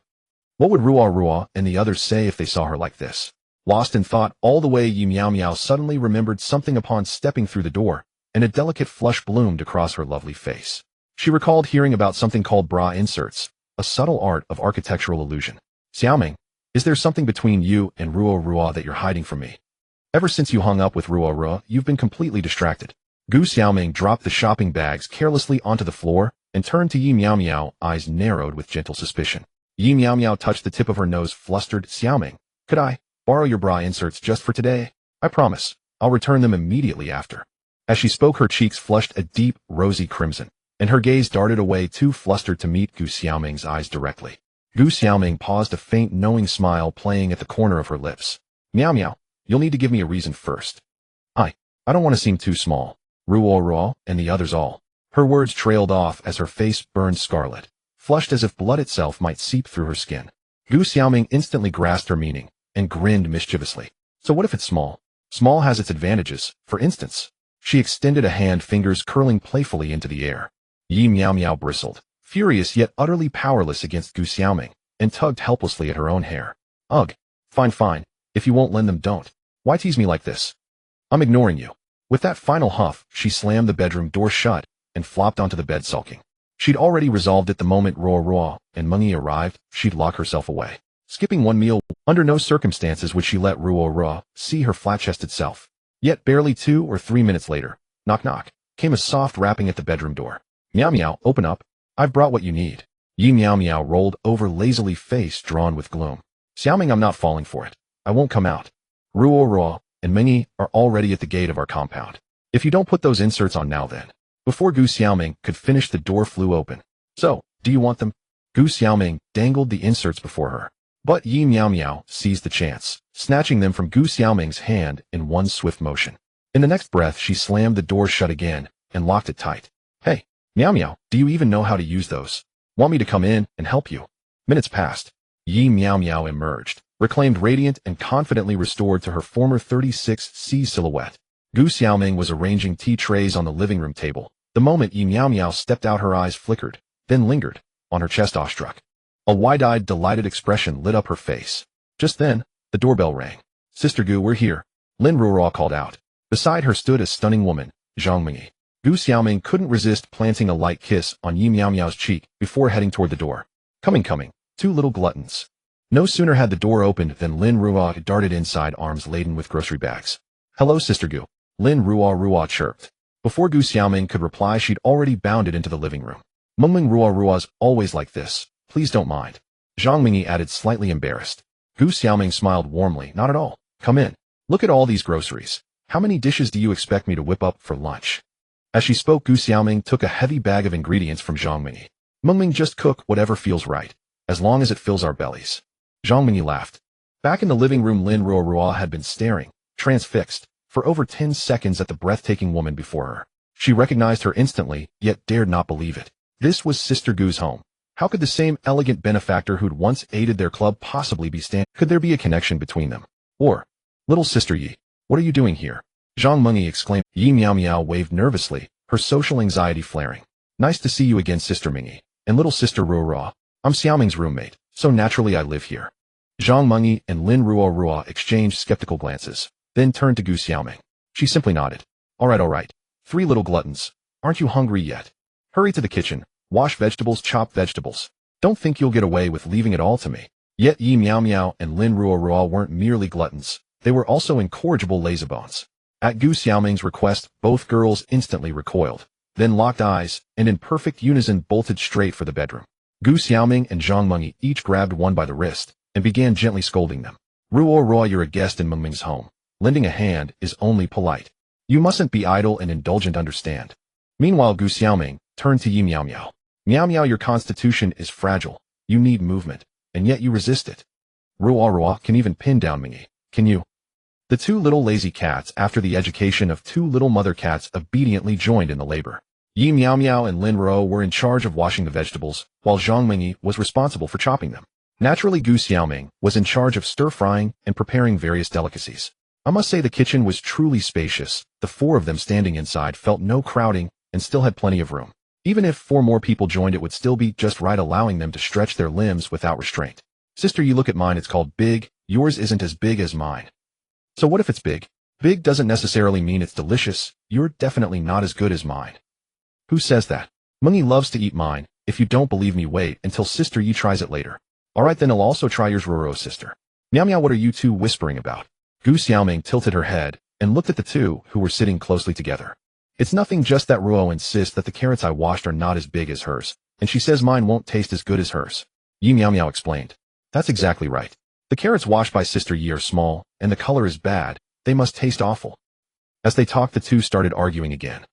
What would Ruo and the others say if they saw her like this? Lost in thought all the way, Yi Miao Miao suddenly remembered something upon stepping through the door, and a delicate flush bloomed across her lovely face. She recalled hearing about something called bra inserts, a subtle art of architectural illusion. Xiaoming, is there something between you and Ruo that you're hiding from me? Ever since you hung up with Ruo, you've been completely distracted. Gu Xiaoming dropped the shopping bags carelessly onto the floor and turned to Yi Miao Miao, eyes narrowed with gentle suspicion. Yi Miao Miao touched the tip of her nose, flustered. Xiaoming, could I borrow your bra inserts just for today? I promise. I'll return them immediately after. As she spoke, her cheeks flushed a deep, rosy crimson, and her gaze darted away, too flustered to meet Gu Xiaoming's eyes directly. Gu Xiaoming paused, a faint, knowing smile playing at the corner of her lips. Miao Miao, you'll need to give me a reason first. I don't want to seem too small. Ruo and the others all. Her words trailed off as her face burned scarlet, flushed as if blood itself might seep through her skin. Gu Xiaoming instantly grasped her meaning and grinned mischievously. So what if it's small? Small has its advantages. For instance, she extended a hand, fingers curling playfully into the air. Yi Miao Miao bristled, furious yet utterly powerless against Gu Xiaoming, and tugged helplessly at her own hair. Ugh. Fine. If you won't lend them, don't. Why tease me like this? I'm ignoring you. With that final huff, she slammed the bedroom door shut and flopped onto the bed, sulking. She'd already resolved it the moment Ruo and Mungi arrived, she'd lock herself away. Skipping one meal, under no circumstances would she let Ruo see her flat-chested self. Yet barely 2 or 3 minutes later, knock, came a soft rapping at the bedroom door. Miao Miao, open up. I've brought what you need. Yi Miao Miao rolled over lazily, face drawn with gloom. Xiaoming, I'm not falling for it. I won't come out. Ruo and Mingy are already at the gate of our compound. If you don't put those inserts on now, then. Before Gu Xiaoming could finish, the door flew open. So, do you want them? Gu Xiaoming dangled the inserts before her. But Yi Miao Miao seized the chance, snatching them from Gu Xiaoming's hand in one swift motion. In the next breath, she slammed the door shut again and locked it tight. Hey, Miao Miao, do you even know how to use those? Want me to come in and help you? Minutes passed. Yi Miao Miao emerged, reclaimed, radiant and confidently restored to her former 36C silhouette. Gu Xiaoming was arranging tea trays on the living room table. The moment Yi Miao Miao stepped out, her eyes flickered, then lingered on her chest, awestruck. A wide-eyed, delighted expression lit up her face. Just then, the doorbell rang. Sister Gu, we're here. Lin Ruo called out. Beside her stood a stunning woman, Zhang Mingy. Gu Xiaoming couldn't resist planting a light kiss on Yi Miao Miao's cheek before heading toward the door. Coming, 2 little gluttons. No sooner had the door opened than Lin Ruo darted inside, arms laden with grocery bags. Hello, Sister Gu. Lin Ruo chirped. Before Gu Xiaoming could reply, she'd already bounded into the living room. Mungming Ruo's always like this. Please don't mind. Zhang Mingy added, slightly embarrassed. Gu Xiaoming smiled warmly. Not at all. Come in. Look at all these groceries. How many dishes do you expect me to whip up for lunch? As she spoke, Gu Xiaoming took a heavy bag of ingredients from Zhang Mingy. Mungming, just cook whatever feels right, as long as it fills our bellies. Zhang Mingy laughed. Back in the living room, Lin Ruo had been staring, transfixed, for over 10 seconds at the breathtaking woman before her. She recognized her instantly, yet dared not believe it. This was Sister Gu's home. How could the same elegant benefactor who'd once aided their club possibly be Could there be a connection between them? Or, little Sister Yi, what are you doing here? Zhang Mingy exclaimed. Yi Miao Miao waved nervously, her social anxiety flaring. Nice to see you again, Sister Mingy. And little Sister Ruo. I'm Xiaoming's roommate, so naturally I live here. Zhang Mingy and Lin Ruo exchanged skeptical glances, then turned to Gu Xiaoming. She simply nodded. Alright. 3 little gluttons. Aren't you hungry yet? Hurry to the kitchen. Wash vegetables, chop vegetables. Don't think you'll get away with leaving it all to me. Yet Yi Miao Miao and Lin Ruo weren't merely gluttons. They were also incorrigible lazybones. At Gu Xiaoming's request, both girls instantly recoiled, then locked eyes, and in perfect unison bolted straight for the bedroom. Gu Xiaoming and Zhang Mengyi each grabbed one by the wrist and began gently scolding them. Ruo, you're a guest in Mengming's home. Lending a hand is only polite. You mustn't be idle and indulgent, understand. Meanwhile, Gu Xiaoming turned to Yi Miao Miao. Miao, your constitution is fragile. You need movement, and yet you resist it. Ruo can even pin down Mengyi. Can you? The 2 little lazy cats, after the education of 2 little mother cats, obediently joined in the labor. Yi Miao and Lin Ruo were in charge of washing the vegetables, while Zhang Mengyi was responsible for chopping them. Naturally, Gu Xiaoming was in charge of stir-frying and preparing various delicacies. I must say the kitchen was truly spacious. The 4 of them standing inside felt no crowding and still had plenty of room. Even if 4 more people joined, it would still be just right, allowing them to stretch their limbs without restraint. Sister, you look at mine, it's called big. Yours isn't as big as mine. So what if it's big? Big doesn't necessarily mean it's delicious. You're definitely not as good as mine. Who says that? Mengyi loves to eat mine. If you don't believe me, wait until Sister Yi tries it later. Alright, then I'll also try yours, Ruo, sister. Miao, what are you 2 whispering about? Gu Xiaoming tilted her head and looked at the 2 who were sitting closely together. It's nothing, just that Ruo insists that the carrots I washed are not as big as hers, and she says mine won't taste as good as hers. Yi Miao explained. That's exactly right. The carrots washed by Sister Yi are small, and the color is bad. They must taste awful. As they talked, the 2 started arguing again.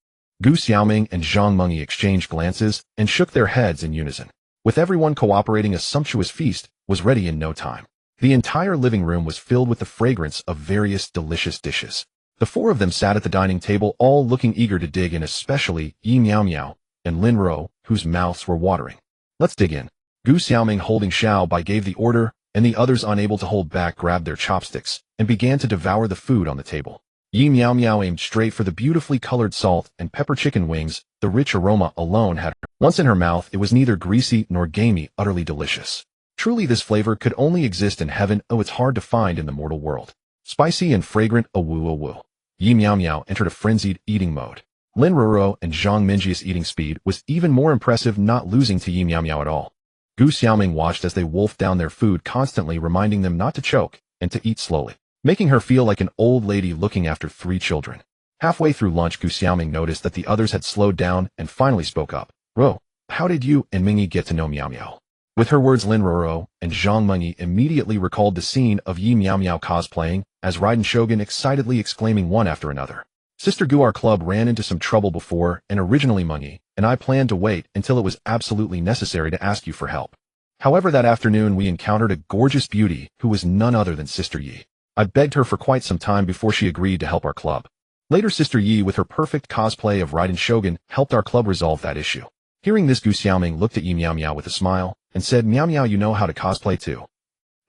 Gu Xiaoming and Zhang Mengyi exchanged glances and shook their heads in unison. With everyone cooperating, a sumptuous feast was ready in no time. The entire living room was filled with the fragrance of various delicious dishes. The 4 of them sat at the dining table, all looking eager to dig in, especially Yi Miao and Lin Ruo, whose mouths were watering. Let's dig in. Gu Xiaoming, holding Xiao Bai, gave the order, and the others, unable to hold back, grabbed their chopsticks and began to devour the food on the table. Yi Miao aimed straight for the beautifully colored salt and pepper chicken wings. The rich aroma alone had her. Once in her mouth, it was neither greasy nor gamey, utterly delicious. Truly, this flavor could only exist in heaven. Oh, it's hard to find in the mortal world. Spicy and fragrant, woo. Yi Miao entered a frenzied eating mode. Lin Ruo and Zhang Mengyi's eating speed was even more impressive, not losing to Yi Miao at all. Gu Xiaoming watched as they wolfed down their food, constantly reminding them not to choke and to eat slowly, making her feel like an old lady looking after 3 children. Halfway through lunch, Gu Xiaoming noticed that the others had slowed down and finally spoke up. Ruo, how did you and Mengyi get to know Miao? With her words, Lin Ruo and Zhang Mengyi immediately recalled the scene of Yi Miao cosplaying as Raiden Shogun, excitedly exclaiming one after another. Sister Gu, our club ran into some trouble before, and originally Mengyi and I planned to wait until it was absolutely necessary to ask you for help. However, that afternoon we encountered a gorgeous beauty who was none other than Sister Yi. I begged her for quite some time before she agreed to help our club. Later, Sister Yi, with her perfect cosplay of Raiden Shogun, helped our club resolve that issue. Hearing this, Gu Xiaoming looked at Yi Miao with a smile and said, Miao, you know how to cosplay too?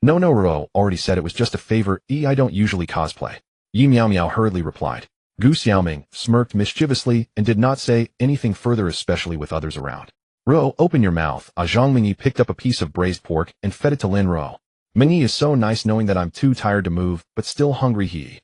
No, Ruo already said it was just a favor. I don't usually cosplay. Yi Miao hurriedly replied. Gu Xiaoming smirked mischievously and did not say anything further, especially with others around. Ruo, open your mouth. Zhang Mengyi picked up a piece of braised pork and fed it to Lin Ruo. Mengyi is so nice, knowing that I'm too tired to move, but still hungry.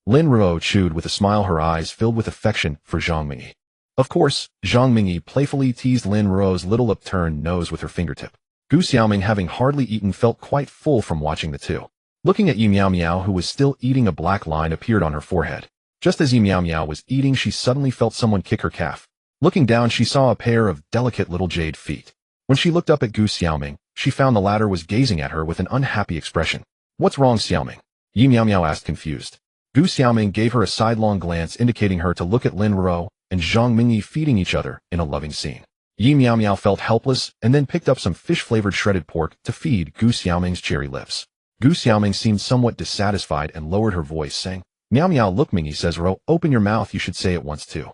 Lin Ruo chewed with a smile, her eyes filled with affection for Zhang Mengyi. Of course, Zhang Mengyi playfully teased Lin Ruo's little upturned nose with her fingertip. Gu Xiaoming, having hardly eaten, felt quite full from watching the 2. Looking at Yi Miao, who was still eating, a black line appeared on her forehead. Just as Yi Miao was eating, she suddenly felt someone kick her calf. Looking down, she saw a pair of delicate little jade feet. When she looked up at Gu Xiaoming, she found the latter was gazing at her with an unhappy expression. What's wrong, Xiaoming? Yi Miao asked, confused. Gu Xiaoming gave her a sidelong glance, indicating her to look at Lin Ruo and Zhang Mengyi feeding each other in a loving scene. Yi Miao felt helpless and then picked up some fish-flavored shredded pork to feed Gu Xiaoming's cherry lips. Gu Xiaoming seemed somewhat dissatisfied and lowered her voice, saying, Miao, look, Mengyi says Ruo, open your mouth, you should say it once too.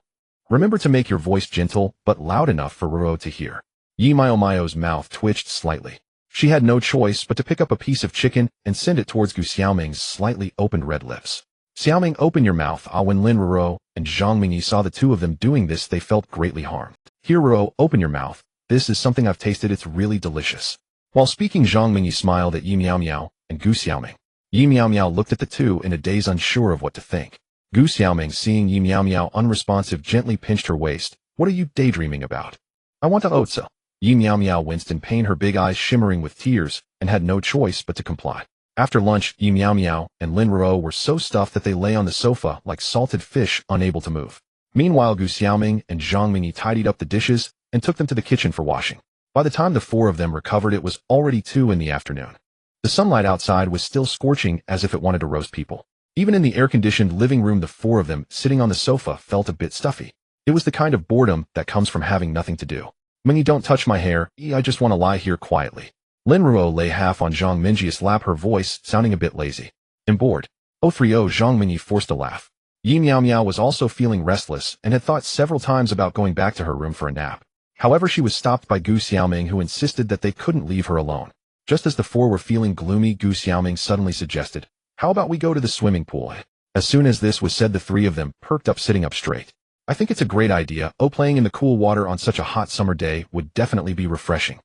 Remember to make your voice gentle but loud enough for Ruo to hear. Yi Miao's mouth twitched slightly. She had no choice but to pick up a piece of chicken and send it towards Gu Xiaoming's slightly opened red lips. Xiaoming, open your mouth. When Lin Ruo and Zhang Mengyi saw the 2 of them doing this, they felt greatly harmed. Here, Ruo, open your mouth. This is something I've tasted, it's really delicious. While speaking, Zhang Mengyi smiled at Yi Miao and Gu Xiaoming. Yi Miao looked at the 2 in a daze, unsure of what to think. Gu Xiaoming, seeing Yi Miao Miao unresponsive, gently pinched her waist. What are you daydreaming about? I want to Otsa. Yi Miao Miao winced in pain, her big eyes shimmering with tears, and had no choice but to comply. After lunch, Yi Miao Miao and Lin Ruo were so stuffed that they lay on the sofa like salted fish, unable to move. Meanwhile, Gu Xiaoming and Zhang Mingyi tidied up the dishes and took them to the kitchen for washing. By the time the four of them recovered, it was already 2 in the afternoon. The sunlight outside was still scorching, as if it wanted to roast people. Even in the air-conditioned living room, the four of them, sitting on the sofa, felt a bit stuffy. It was the kind of boredom that comes from having nothing to do. Mingyi, don't touch my hair, I just want to lie here quietly. Lin Ruo lay half on Zhang Mingyi's lap, her voice sounding a bit lazy. I'm bored. 030. Zhang Mingyi forced a laugh. Yi Miao Miao was also feeling restless and had thought several times about going back to her room for a nap. However, she was stopped by Gu Xiaoming, who insisted that they couldn't leave her alone. Just as the four were feeling gloomy, Gu Xiaoming suddenly suggested, how about we go to the swimming pool? As soon as this was said, the three of them perked up, sitting up straight. I think it's a great idea. Playing in the cool water on such a hot summer day would definitely be refreshing.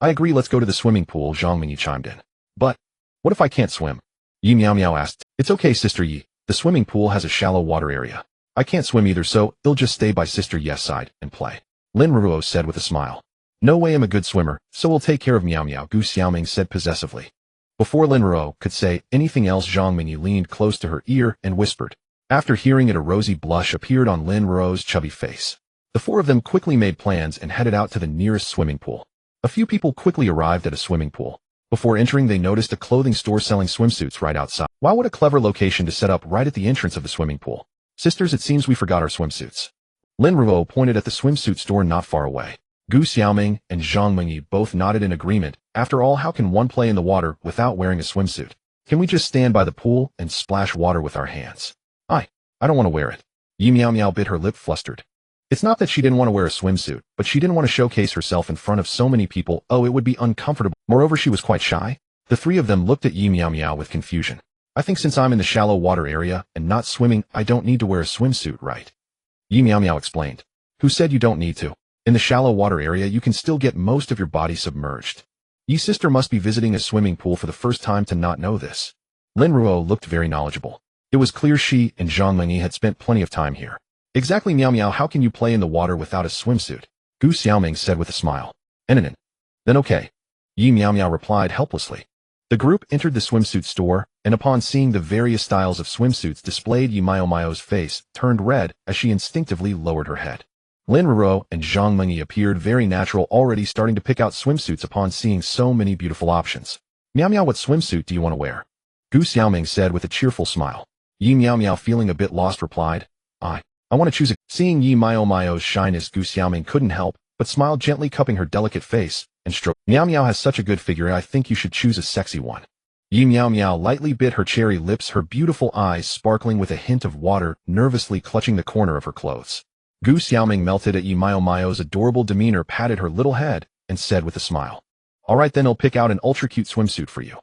I agree, let's go to the swimming pool, Zhang Mingyi chimed in. But what if I can't swim? Yi Miao Miao asked. It's okay, Sister Yi. The swimming pool has a shallow water area. I can't swim either, so I'll just stay by Sister Yi's side and play. Lin Ruo said with a smile. No way, I'm a good swimmer, so we'll take care of Miao Miao, Gu Xiaoming said possessively. Before Lin Ruo could say anything else, Zhang Mingyi leaned close to her ear and whispered. After hearing it, a rosy blush appeared on Lin Ruo's chubby face. The four of them quickly made plans and headed out to the nearest swimming pool. A few people quickly arrived at a swimming pool. Before entering, they noticed a clothing store selling swimsuits right outside. Wow, what a clever location to set up right at the entrance of the swimming pool. Sisters, it seems we forgot our swimsuits. Lin Ruo pointed at the swimsuit store not far away. Gu Xiaoming and Zhang Mingyi both nodded in agreement. After all, how can one play in the water without wearing a swimsuit? Can we just stand by the pool and splash water with our hands? I don't want to wear it. Yi Miao Miao bit her lip, flustered. It's not that she didn't want to wear a swimsuit, but she didn't want to showcase herself in front of so many people. It would be uncomfortable. Moreover, she was quite shy. The three of them looked at Yi Miao Miao with confusion. I think since I'm in the shallow water area and not swimming, I don't need to wear a swimsuit, right? Yi Miao Miao explained. Who said you don't need to? In the shallow water area, you can still get most of your body submerged. Yi sister must be visiting a swimming pool for the first time to not know this. Lin Ruo looked very knowledgeable. It was clear she and Zhang Mingyi had spent plenty of time here. Exactly, Miao Miao, how can you play in the water without a swimsuit? Gu Xiaoming said with a smile. Then okay. Yi Miao Miao replied helplessly. The group entered the swimsuit store, and upon seeing the various styles of swimsuits displayed, Yi Miao Miao's face turned red as she instinctively lowered her head. Lin Ruo and Zhang Mingyi appeared very natural, already starting to pick out swimsuits upon seeing so many beautiful options. Miao Miao, what swimsuit do you want to wear? Gu Xiaoming said with a cheerful smile. Yi Miao Miao, feeling a bit lost, replied, I want to choose a... Seeing Yi Miao Miao's shyness, Gu Xiaoming couldn't help but smiled, gently cupping her delicate face and stroked. Miao Miao has such a good figure, I think you should choose a sexy one. Yi Miao Miao lightly bit her cherry lips, her beautiful eyes sparkling with a hint of water, nervously clutching the corner of her clothes. Gu Xiaoming melted at Yi Miao Miao's adorable demeanor, patted her little head, and said with a smile, Alright then, I'll pick out an ultra-cute swimsuit for you.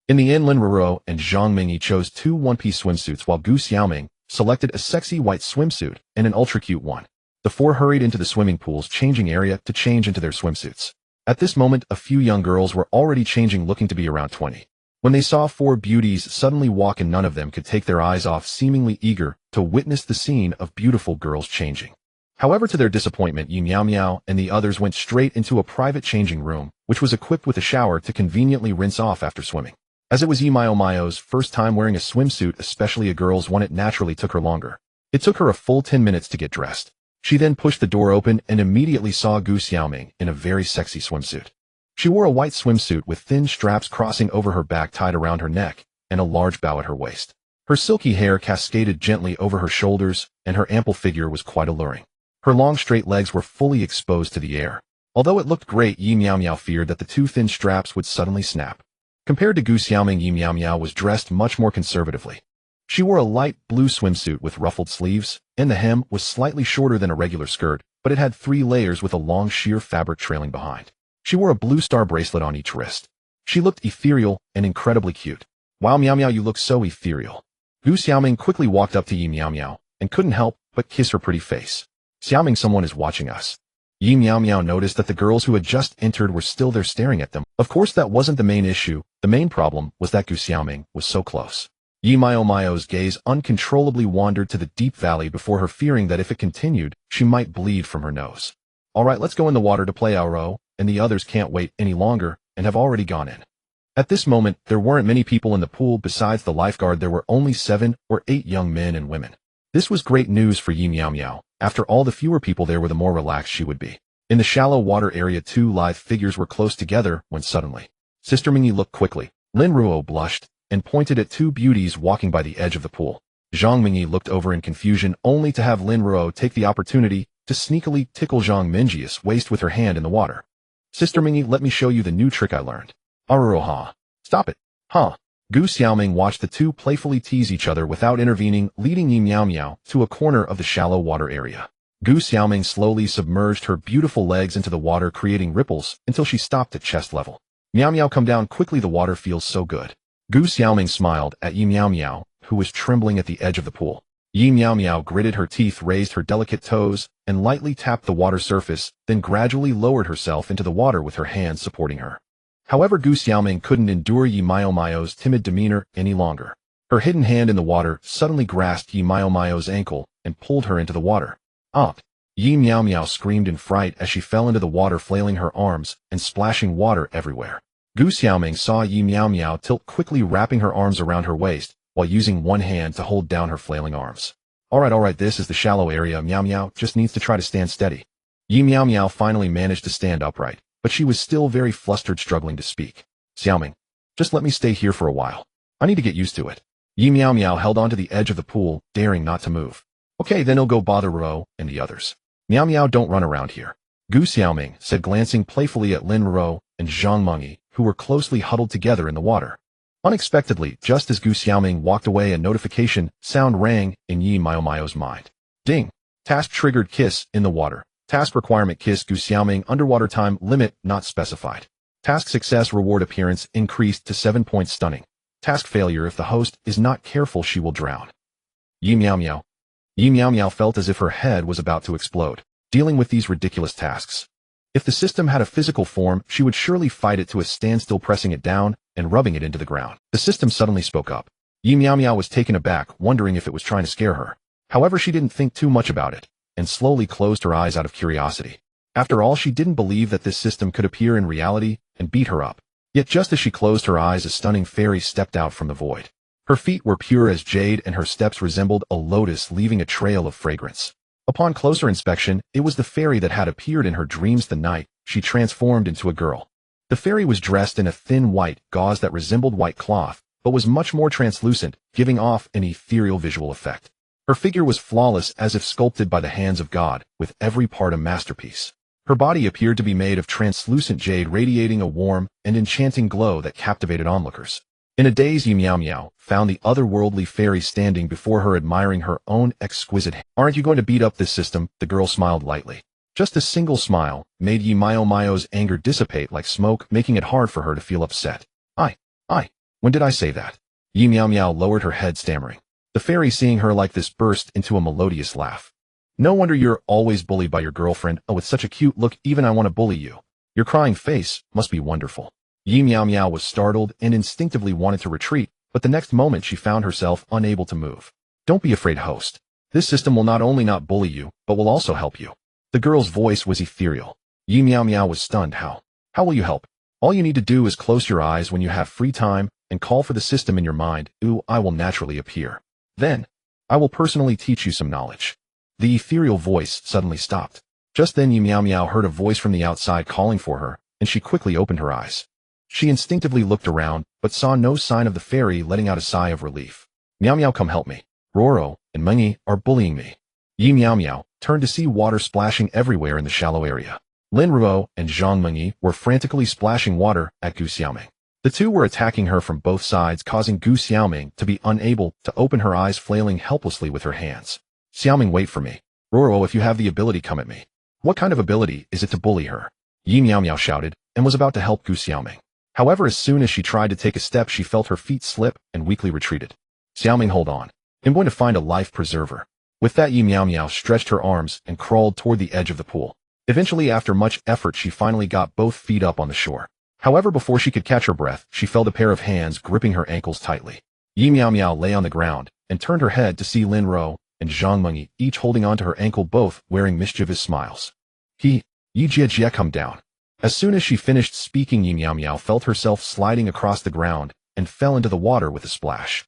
In the end, Lin Ruo and Zhang Mingyi chose 2 one-piece swimsuits, while Gu Xiaoming selected a sexy white swimsuit and an ultra-cute one. The four hurried into the swimming pool's changing area to change into their swimsuits. At this moment, a few young girls were already changing, looking to be around 20. When they saw 4 beauties suddenly walk in, none of them could take their eyes off, seemingly eager to witness the scene of beautiful girls changing. However, to their disappointment, Yi Miao Miao and the others went straight into a private changing room, which was equipped with a shower to conveniently rinse off after swimming. As it was Yi Miao Miao's first time wearing a swimsuit, especially a girl's one, it naturally took her longer. It took her a full 10 minutes to get dressed. She then pushed the door open and immediately saw Gu Xiaoming in a very sexy swimsuit. She wore a white swimsuit with thin straps crossing over her back, tied around her neck, and a large bow at her waist. Her silky hair cascaded gently over her shoulders, and her ample figure was quite alluring. Her long straight legs were fully exposed to the air. Although it looked great, Yi Miao Miao feared that the 2 thin straps would suddenly snap. Compared to Gu Xiaoming, Yi Miao Miao was dressed much more conservatively. She wore a light blue swimsuit with ruffled sleeves, and the hem was slightly shorter than a regular skirt, but it had 3 layers with a long sheer fabric trailing behind. She wore a blue star bracelet on each wrist. She looked ethereal and incredibly cute. Wow, Miao Miao, you look so ethereal. Gu Xiaoming quickly walked up to Yi Miao Miao and couldn't help but kiss her pretty face. Xiaoming, someone is watching us. Yi Miao Miao noticed that the girls who had just entered were still there staring at them. Of course, that wasn't the main issue. The main problem was that Gu Xiaoming was so close. Yi Mio Mio's gaze uncontrollably wandered to the deep valley before her, fearing that if it continued, she might bleed from her nose. Alright, let's go in the water to play Auro, and the others can't wait any longer, and have already gone in. At this moment, there weren't many people in the pool. Besides the lifeguard, there were only 7 or 8 young men and women. This was great news for Yi Miao Miao. After all, the fewer people there were, the more relaxed she would be. In the shallow water area, 2 lithe figures were close together when suddenly, Sister Mingyi looked quickly. Lin Ruo blushed and pointed at 2 beauties walking by the edge of the pool. Zhang Mingyi looked over in confusion, only to have Lin Ruo take the opportunity to sneakily tickle Zhang Mingyi's waist with her hand in the water. Sister Mingyi, let me show you the new trick I learned. Aruroha. Stop it. Huh. Gu Xiaoming watched the 2 playfully tease each other without intervening, leading Yi Miao Miao to a corner of the shallow water area. Gu Xiaoming slowly submerged her beautiful legs into the water, creating ripples until she stopped at chest level. Miao Miao, come down quickly, the water feels so good. Gu Xiaoming smiled at Yi Miao Miao, who was trembling at the edge of the pool. Yi Miao Miao gritted her teeth, raised her delicate toes, and lightly tapped the water surface, then gradually lowered herself into the water with her hands supporting her. However, Gu Xiaoming couldn't endure Yi Mio Mio's timid demeanor any longer. Her hidden hand in the water suddenly grasped Yi Mio Mio's ankle and pulled her into the water. Up! Yi Miao Miao screamed in fright as she fell into the water, flailing her arms and splashing water everywhere. Gu Xiaoming saw Yi Miao Miao tilt quickly, wrapping her arms around her waist while using one hand to hold down her flailing arms. Alright, this is the shallow area. Miao Miao just needs to try to stand steady. Yi Miao Miao finally managed to stand upright, but she was still very flustered, struggling to speak. Xiaoming, just let me stay here for a while. I need to get used to it. Yi Miao Miao held onto the edge of the pool, daring not to move. Okay, then I'll go bother Ruo and the others. Miao Miao, don't run around here. Gu Xiaoming said, glancing playfully at Lin Ruo and Zhang Mengyi, who were closely huddled together in the water. Unexpectedly, just as Gu Xiaoming walked away, a notification sound rang in Yi Mio Mio's mind. Ding! Task triggered, kiss in the water. Task requirement, kiss Gu Xiaoming, underwater, time limit not specified. Task success, reward appearance increased to 7 points, stunning. Task failure, if the host is not careful she will drown. Yi Miao Miao. Yi Miao Miao felt as if her head was about to explode, dealing with these ridiculous tasks. If the system had a physical form, she would surely fight it to a standstill, pressing it down and rubbing it into the ground. The system suddenly spoke up. Yi Miao Miao was taken aback, wondering if it was trying to scare her. However, she didn't think too much about it, and slowly closed her eyes out of curiosity. After all, she didn't believe that this system could appear in reality and beat her up. Yet just as she closed her eyes, a stunning fairy stepped out from the void. Her feet were pure as jade and her steps resembled a lotus, leaving a trail of fragrance. Upon closer inspection, it was the fairy that had appeared in her dreams the night she transformed into a girl. The fairy was dressed in a thin white gauze that resembled white cloth, but was much more translucent, giving off an ethereal visual effect. Her figure was flawless, as if sculpted by the hands of God, with every part a masterpiece. Her body appeared to be made of translucent jade, radiating a warm and enchanting glow that captivated onlookers. In a daze, Yi Miao Miao found the otherworldly fairy standing before her, admiring her own exquisite hand. Aren't you going to beat up this system? The girl smiled lightly. Just a single smile made Yi Mio Mio's anger dissipate like smoke, making it hard for her to feel upset. When did I say that? Yi Miao Miao lowered her head, stammering. The fairy, seeing her like this, burst into a melodious laugh. No wonder you're always bullied by your girlfriend. Oh, with such a cute look, even I want to bully you. Your crying face must be wonderful. Yi Miao Miao was startled and instinctively wanted to retreat, but the next moment she found herself unable to move. Don't be afraid, host. This system will not only not bully you, but will also help you. The girl's voice was ethereal. Yi Miao Miao was stunned. How will you help? All you need to do is close your eyes when you have free time and call for the system in your mind. I will naturally appear. Then, I will personally teach you some knowledge. The ethereal voice suddenly stopped. Just then Yi Miao Miao heard a voice from the outside calling for her, and she quickly opened her eyes. She instinctively looked around, but saw no sign of the fairy, letting out a sigh of relief. Miao Miao, come help me. Roro and Mengyi are bullying me. Yi Miao Miao turned to see water splashing everywhere in the shallow area. Lin Ruo and Zhang Mengyi were frantically splashing water at Gu Xiaoming. The 2 were attacking her from both sides, causing Gu Xiaoming to be unable to open her eyes, flailing helplessly with her hands. Xiaoming, wait for me. Roro, if you have the ability, come at me. What kind of ability is it to bully her? Yi Miao Miao shouted, and was about to help Gu Xiaoming. However, as soon as she tried to take a step, she felt her feet slip and weakly retreated. Xiaoming, hold on. I'm going to find a life preserver. With that, Yi Miao Miao stretched her arms and crawled toward the edge of the pool. Eventually, after much effort, she finally got both feet up on the shore. However, before she could catch her breath, she felt a pair of hands gripping her ankles tightly. Yi Miao Miao lay on the ground and turned her head to see Lin Ro and Zhang Mengyi each holding onto her ankle, both wearing mischievous smiles. Yi Jie Jie, come down. As soon as she finished speaking, Yi Miao Miao felt herself sliding across the ground and fell into the water with a splash.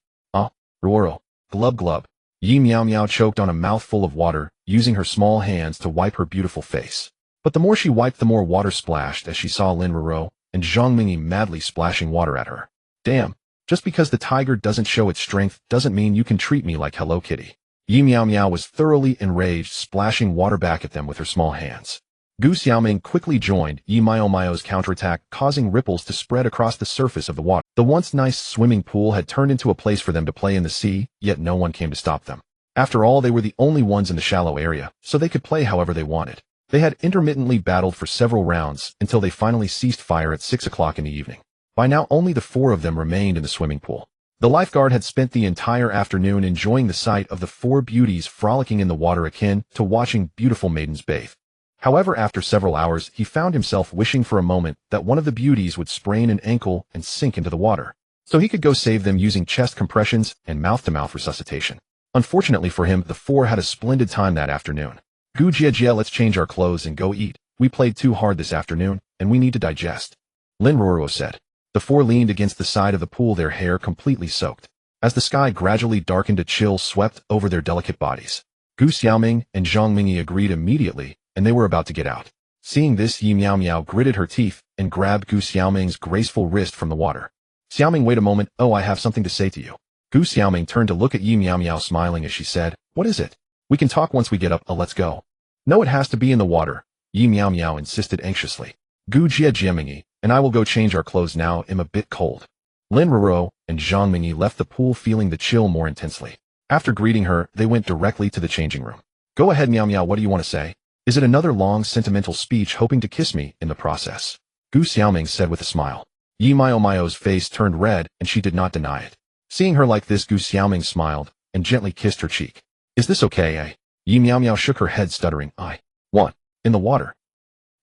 Roro, glub glub. Yi Miao Miao choked on a mouthful of water, using her small hands to wipe her beautiful face. But the more she wiped, the more water splashed as she saw Lin Roro and Zhang Mengyi madly splashing water at her. Damn, just because the tiger doesn't show its strength doesn't mean you can treat me like Hello Kitty. Yi Miao Miao was thoroughly enraged, splashing water back at them with her small hands. Gu Xiaoming quickly joined Yi Miao Miao's counterattack, causing ripples to spread across the surface of the water. The once nice swimming pool had turned into a place for them to play in the sea, yet no one came to stop them. After all, they were the only ones in the shallow area, so they could play however they wanted. They had intermittently battled for several rounds until they finally ceased fire at 6 o'clock in the evening. By now, only the 4 of them remained in the swimming pool. The lifeguard had spent the entire afternoon enjoying the sight of the 4 beauties frolicking in the water, akin to watching beautiful maidens bathe. However, after several hours, he found himself wishing for a moment that one of the beauties would sprain an ankle and sink into the water, so he could go save them using chest compressions and mouth-to-mouth resuscitation. Unfortunately for him, the 4 had a splendid time that afternoon. Gu Jie Jie, let's change our clothes and go eat. We played too hard this afternoon, and we need to digest. Lin Roro said. The 4 leaned against the side of the pool, their hair completely soaked. As the sky gradually darkened, a chill swept over their delicate bodies. Gu Xiaoming and Zhang Mengyi agreed immediately, and they were about to get out. Seeing this, Yi Miao Miao gritted her teeth and grabbed Gu Xiaoming's graceful wrist from the water. Xiaoming, wait a moment. Oh, I have something to say to you. Gu Xiaoming turned to look at Yi Miao Miao, smiling as she said, what is it? We can talk once we get up. Let's go. No, it has to be in the water, Yi Miao Miao insisted anxiously. Gu Jie Jie Mengyi and I will go change our clothes now. I'm a bit cold. Lin Roro and Zhang Mengyi left the pool, feeling the chill more intensely. After greeting her, they went directly to the changing room. Go ahead, Miao Miao, what do you want to say? Is it another long sentimental speech, hoping to kiss me in the process? Gu Xiaoming said with a smile. Yi Miao Miao's face turned red, and she did not deny it. Seeing her like this, Gu Xiaoming smiled and gently kissed her cheek. Is this okay, eh? Yi Miao Miao shook her head, stuttering, I want. In the water.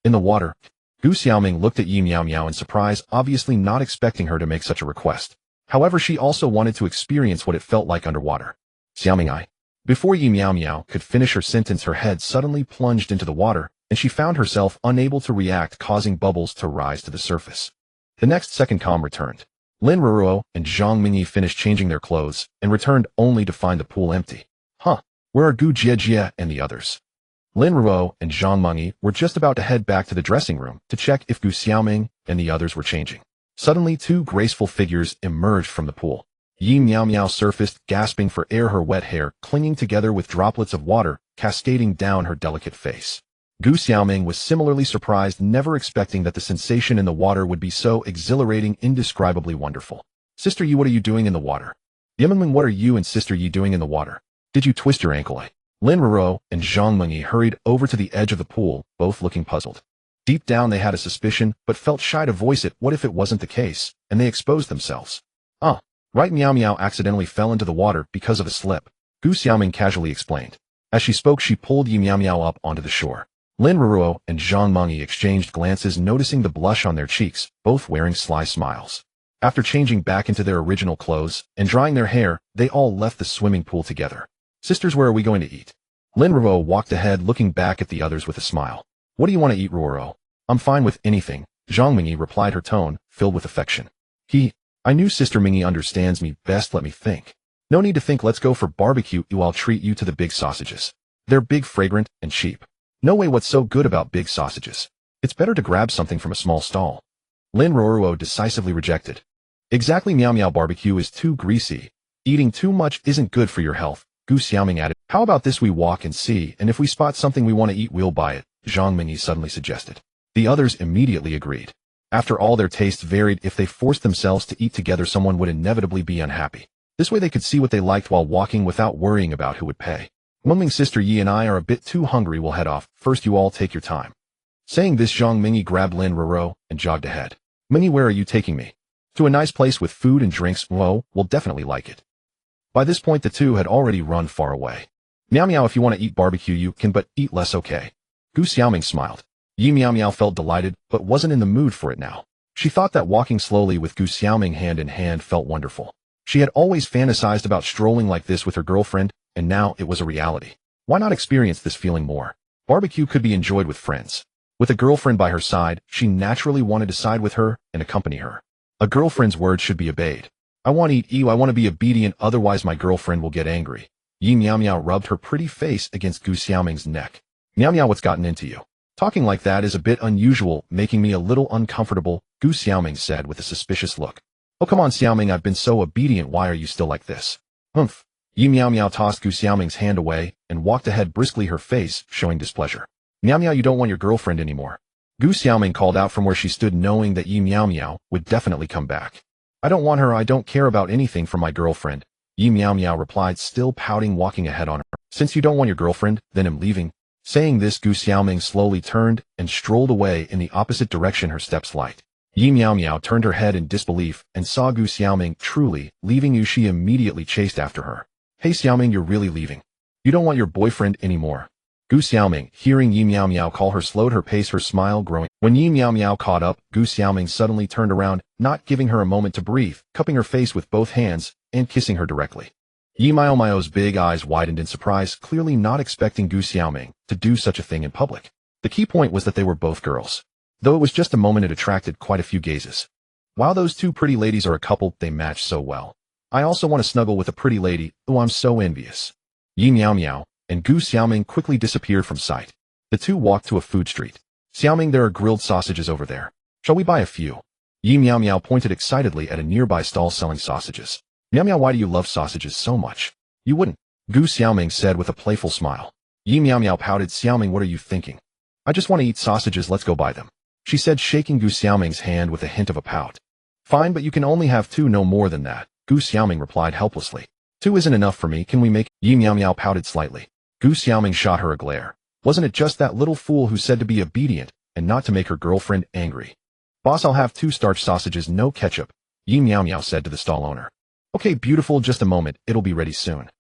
In the water. Gu Xiaoming looked at Yi Miao Miao in surprise, obviously not expecting her to make such a request. However, she also wanted to experience what it felt like underwater. Xiaoming, I. Before Yi Miao Miao could finish her sentence, her head suddenly plunged into the water, and she found herself unable to react, causing bubbles to rise to the surface. The next second, calm returned. Lin Roro and Zhang Mengyi finished changing their clothes and returned only to find the pool empty. Where are Gu Jie Jie and the others? Lin Roro and Zhang Mengyi were just about to head back to the dressing room to check if Gu Xiaoming and the others were changing. Suddenly, 2 graceful figures emerged from the pool. Yi Miao Miao surfaced, gasping for air, her wet hair clinging together with droplets of water cascading down her delicate face. Gu Xiaoming was similarly surprised, never expecting that the sensation in the water would be so exhilarating, indescribably wonderful. Sister Yi, what are you doing in the water? Yimengming, what are you and Sister Yi doing in the water? Did you twist your ankle? Lin Roro and Zhang Mengyi hurried over to the edge of the pool, both looking puzzled. Deep down they had a suspicion, but felt shy to voice it. What if it wasn't the case, and they exposed themselves? Right, Miao Miao accidentally fell into the water because of a slip, Gu Xiaoming casually explained. As she spoke, she pulled Yi Miao Miao up onto the shore. Lin Roro and Zhang Mengyi exchanged glances, noticing the blush on their cheeks, both wearing sly smiles. After changing back into their original clothes and drying their hair, they all left the swimming pool together. Sisters, where are we going to eat? Lin Roro walked ahead, looking back at the others with a smile. What do you want to eat, Roro? I'm fine with anything, Zhang Mengyi replied, her tone filled with affection. I knew Sister Mengyi understands me best, let me think. No need to think, let's go for barbecue. I'll treat you to the big sausages. They're big, fragrant, and cheap. No way, what's so good about big sausages? It's better to grab something from a small stall. Lin Roro decisively rejected. Exactly, Miao Miao, barbecue is too greasy. Eating too much isn't good for your health, Gu Xiaoming added. How about this, we walk and see, and if we spot something we want to eat, we'll buy it, Zhang Mengyi suddenly suggested. The others immediately agreed. After all, their tastes varied. If they forced themselves to eat together, someone would inevitably be unhappy. This way they could see what they liked while walking without worrying about who would pay. Mengming, Sister Yi and I are a bit too hungry, we'll head off. First, you all take your time. Saying this, Zhang Mengyi grabbed Lin Roro and jogged ahead. Mengyi, where are you taking me? To a nice place with food and drinks. Whoa, we'll definitely like it. By this point, the two had already run far away. Miao Miao, if you want to eat barbecue, you can, but eat less, okay? Gu Xiaoming smiled. Yi Miao Miao felt delighted, but wasn't in the mood for it now. She thought that walking slowly with Gu Xiaoming hand in hand felt wonderful. She had always fantasized about strolling like this with her girlfriend, and now it was a reality. Why not experience this feeling more? Barbecue could be enjoyed with friends. With a girlfriend by her side, she naturally wanted to side with her and accompany her. A girlfriend's words should be obeyed. I want to eat you, I want to be obedient, otherwise my girlfriend will get angry. Yi Miao Miao rubbed her pretty face against Gu Xiaoming's neck. Miao Miao, what's gotten into you? Talking like that is a bit unusual, making me a little uncomfortable, Gu Xiaoming said with a suspicious look. Oh come on Xiaoming, I've been so obedient, why are you still like this? Humph. Yi Miao Miao tossed Gu Xiaoming's hand away and walked ahead briskly, her face showing displeasure. Miao Miao, you don't want your girlfriend anymore. Gu Xiaoming called out from where she stood, knowing that Yi Miao Miao would definitely come back. I don't want her, I don't care about anything from my girlfriend, Yi Miao Miao replied, still pouting, walking ahead on her. Since you don't want your girlfriend, then I'm leaving. Saying this, Gu Xiaoming slowly turned and strolled away in the opposite direction her steps light. Yi Miao Miao turned her head in disbelief and saw Gu Xiaoming truly leaving you. She immediately chased after her. Hey Xiaoming, you're really leaving? You don't want your boyfriend anymore? Gu Xiaoming, hearing Yi Miao Miao call her, slowed her pace, her smile growing. When Yi Miao Miao caught up, Gu Xiaoming suddenly turned around, not giving her a moment to breathe, cupping her face with both hands and kissing her directly. Yi Miao Miao's big eyes widened in surprise, clearly not expecting Gu Xiaoming to do such a thing in public. The key point was that they were both girls. Though it was just a moment, it attracted quite a few gazes. Wow, those two pretty ladies are a couple, they match so well. I also want to snuggle with a pretty lady, oh I'm so envious. Yi Miao Miao and Gu Xiaoming quickly disappeared from sight. The two walked to a food street. Xiaoming, there are grilled sausages over there. Shall we buy a few? Yi Miao Miao pointed excitedly at a nearby stall selling sausages. Miao Miao, why do you love sausages so much? You wouldn't. Gu Xiaoming said with a playful smile. Yi Miao Miao pouted. Xiaoming, what are you thinking? I just want to eat sausages, let's go buy them. She said, shaking Gu Xiaoming's hand with a hint of a pout. Fine, but you can only have 2, no more than that, Gu Xiaoming replied helplessly. 2 isn't enough for me, can we make? Yi Miao Miao pouted slightly. Gu Xiaoming shot her a glare. Wasn't it just that little fool who said to be obedient and not to make her girlfriend angry? Boss, I'll have 2 starch sausages, no ketchup, Yi Miao Miao said to the stall owner. Okay, beautiful, just a moment, it'll be ready soon.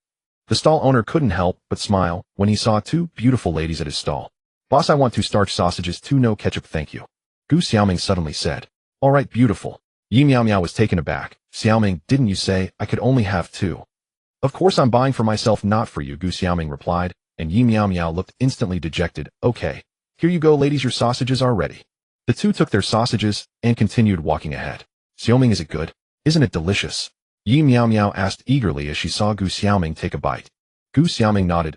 The stall owner couldn't help but smile when he saw 2 beautiful ladies at his stall. Boss, I want 2 starch sausages, 2 no ketchup, thank you. Gu Xiaoming suddenly said. All right, beautiful. Yi Miao Miao was taken aback. Xiaoming, didn't you say I could only have 2? Of course I'm buying for myself, not for you, Gu Xiaoming replied, and Yi Miao Miao looked instantly dejected. Okay, here you go ladies, your sausages are ready. The 2 took their sausages and continued walking ahead. Xiaoming, is it good? Isn't it delicious? Yi Miao Miao asked eagerly as she saw Gu Xiaoming take a bite. Gu Xiaoming nodded.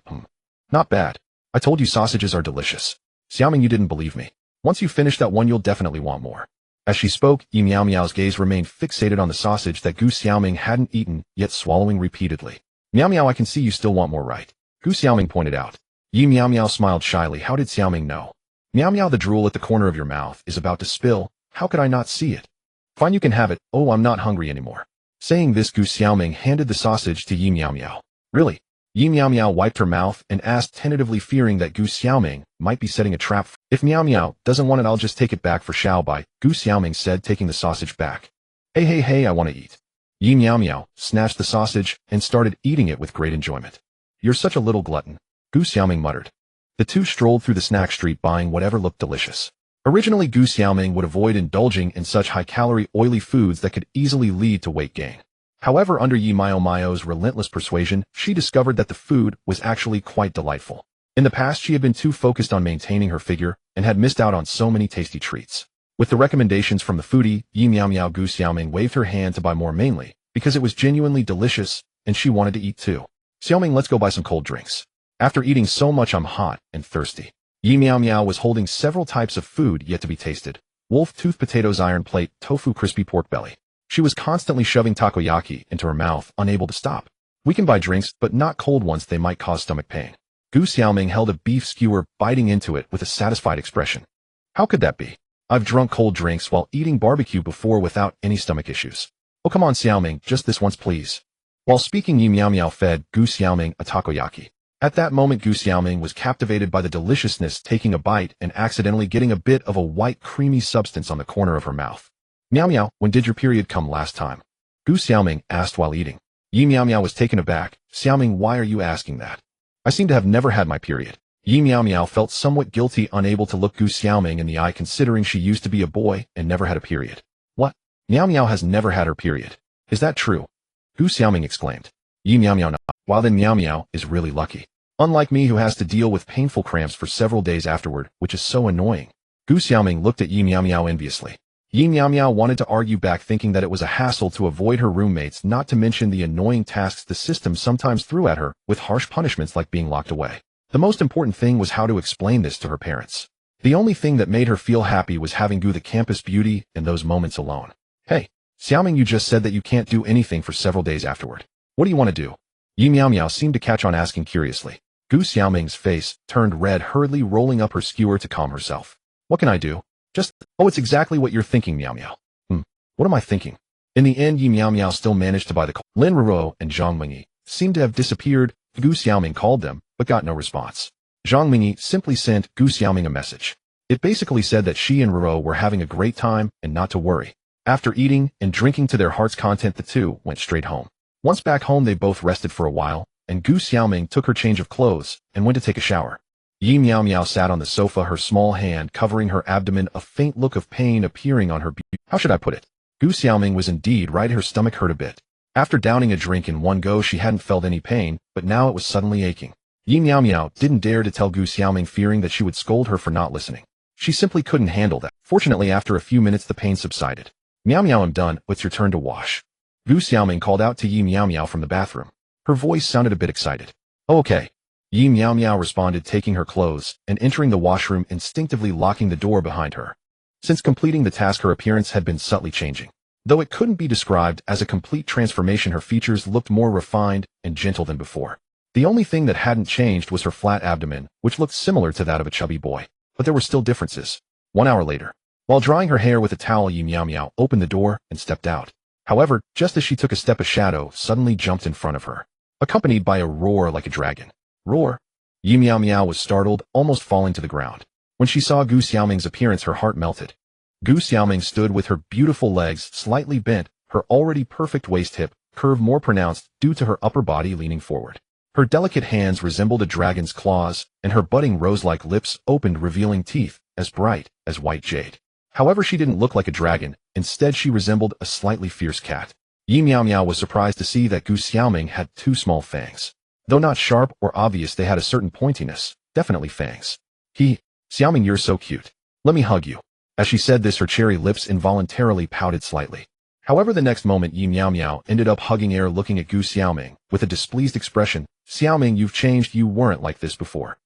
Not bad. I told you sausages are delicious. Xiaoming, you didn't believe me. Once you finish that one, you'll definitely want more. As she spoke, Yi Miao Miao's gaze remained fixated on the sausage that Gu Xiaoming hadn't eaten, yet swallowing repeatedly. Miao Miao, I can see you still want more, right? Gu Xiaoming pointed out. Yi Miao Miao smiled shyly. How did Xiaoming know? Miao Miao, the drool at the corner of your mouth is about to spill. How could I not see it? Fine, you can have it. Oh, I'm not hungry anymore. Saying this, Gu Xiaoming handed the sausage to Yi Miao Miao. Really? Yi Miao Miao wiped her mouth and asked tentatively, fearing that Gu Xiaoming might be setting a trap. If Miao Miao doesn't want it, I'll just take it back for Xiao Bai, Gu Xiaoming said, taking the sausage back. Hey, I want to eat. Yi Miao Miao snatched the sausage and started eating it with great enjoyment. You're such a little glutton, Gu Xiaoming muttered. The 2 strolled through the snack street, buying whatever looked delicious. Originally, Gu Xiaoming would avoid indulging in such high-calorie, oily foods that could easily lead to weight gain. However, under Yi Miao Miao's relentless persuasion, she discovered that the food was actually quite delightful. In the past, she had been too focused on maintaining her figure and had missed out on so many tasty treats. With the recommendations from the foodie, Yi Miao Miao, Gu Xiaoming waved her hand to buy more, mainly because it was genuinely delicious and she wanted to eat too. Xiaoming, let's go buy some cold drinks. After eating so much, I'm hot and thirsty. Yi Miao Miao was holding several types of food yet to be tasted. Wolf tooth potatoes, iron plate, tofu, crispy pork belly. She was constantly shoving takoyaki into her mouth, unable to stop. We can buy drinks, but not cold ones, they might cause stomach pain. Gu Xiaoming held a beef skewer, biting into it with a satisfied expression. How could that be? I've drunk cold drinks while eating barbecue before without any stomach issues. Oh come on Xiaoming, just this once please. While speaking, Yi Miao Miao fed Gu Xiaoming a takoyaki. At that moment, Gu Xiaoming was captivated by the deliciousness, taking a bite and accidentally getting a bit of a white creamy substance on the corner of her mouth. Miao Miao, when did your period come last time? Gu Xiaoming asked while eating. Yi Miao Miao was taken aback. Xiaoming, why are you asking that? I seem to have never had my period. Yi Miao Miao felt somewhat guilty, unable to look Gu Xiaoming in the eye, considering she used to be a boy and never had a period. What? Miao Miao has never had her period. Is that true? Gu Xiaoming exclaimed. Yi Miao Miao nodded. While then Miao Miao is really lucky. Unlike me who has to deal with painful cramps for several days afterward, which is so annoying. Gu Xiaoming looked at Yi Miao Miao enviously. Yi Miao Miao wanted to argue back, thinking that it was a hassle to avoid her roommates, not to mention the annoying tasks the system sometimes threw at her, with harsh punishments like being locked away. The most important thing was how to explain this to her parents. The only thing that made her feel happy was having Gu the campus beauty in those moments alone. Hey, Xiaoming, you just said that you can't do anything for several days afterward. What do you want to do? Yi Miao Miao seemed to catch on, asking curiously. Gu Xiaoming's face turned red, hurriedly rolling up her skewer to calm herself. What can I do? Oh, it's exactly what you're thinking, Miao Miao. What am I thinking? In the end, Yi Miao Miao still managed to buy the call. Lin Ruo and Zhang Mingyi seemed to have disappeared. Gu Xiaoming called them, but got no response. Zhang Mingyi simply sent Gu Xiaoming a message. It basically said that she and Ruo were having a great time and not to worry. After eating and drinking to their heart's content, the two went straight home. Once back home, they both rested for a while, and Gu Xiaoming took her change of clothes and went to take a shower. Yi Miao Miao sat on the sofa, her small hand covering her abdomen, a faint look of pain appearing on her beauty. How should I put it? Gu Xiaoming was indeed right, her stomach hurt a bit. After downing a drink in one go, she hadn't felt any pain, but now it was suddenly aching. Yi Miao Miao didn't dare to tell Gu Xiaoming, fearing that she would scold her for not listening. She simply couldn't handle that. Fortunately, after a few minutes the pain subsided. Miao Miao, I'm done, it's your turn to wash. Gu Xiaoming called out to Yi Miao Miao from the bathroom. Her voice sounded a bit excited. Oh, okay. Yi Miao Miao responded, taking her clothes and entering the washroom, instinctively locking the door behind her. Since completing the task, her appearance had been subtly changing. Though it couldn't be described as a complete transformation, her features looked more refined and gentle than before. The only thing that hadn't changed was her flat abdomen, which looked similar to that of a chubby boy. But there were still differences. 1 hour later, while drying her hair with a towel, Yi Miao Miao opened the door and stepped out. However, just as she took a step, a shadow suddenly jumped in front of her, accompanied by a roar like a dragon. Roar! Yi Miao Miao was startled, almost falling to the ground. When she saw Gu Xiaoming's appearance, her heart melted. Gu Xiaoming stood with her beautiful legs slightly bent, her already perfect waist hip curve more pronounced due to her upper body leaning forward. Her delicate hands resembled a dragon's claws, and her budding rose-like lips opened, revealing teeth as bright as white jade. However, she didn't look like a dragon. Instead, she resembled a slightly fierce cat. Yi Miao Miao was surprised to see that Gu Xiaoming had 2 small fangs. Though not sharp or obvious, they had a certain pointiness, definitely fangs. Xiaoming, you're so cute. Let me hug you. As she said this, her cherry lips involuntarily pouted slightly. However, the next moment, Yi Miao Miao ended up hugging air, looking at Gu Xiaoming with a displeased expression. Xiaoming, you've changed, you weren't like this before.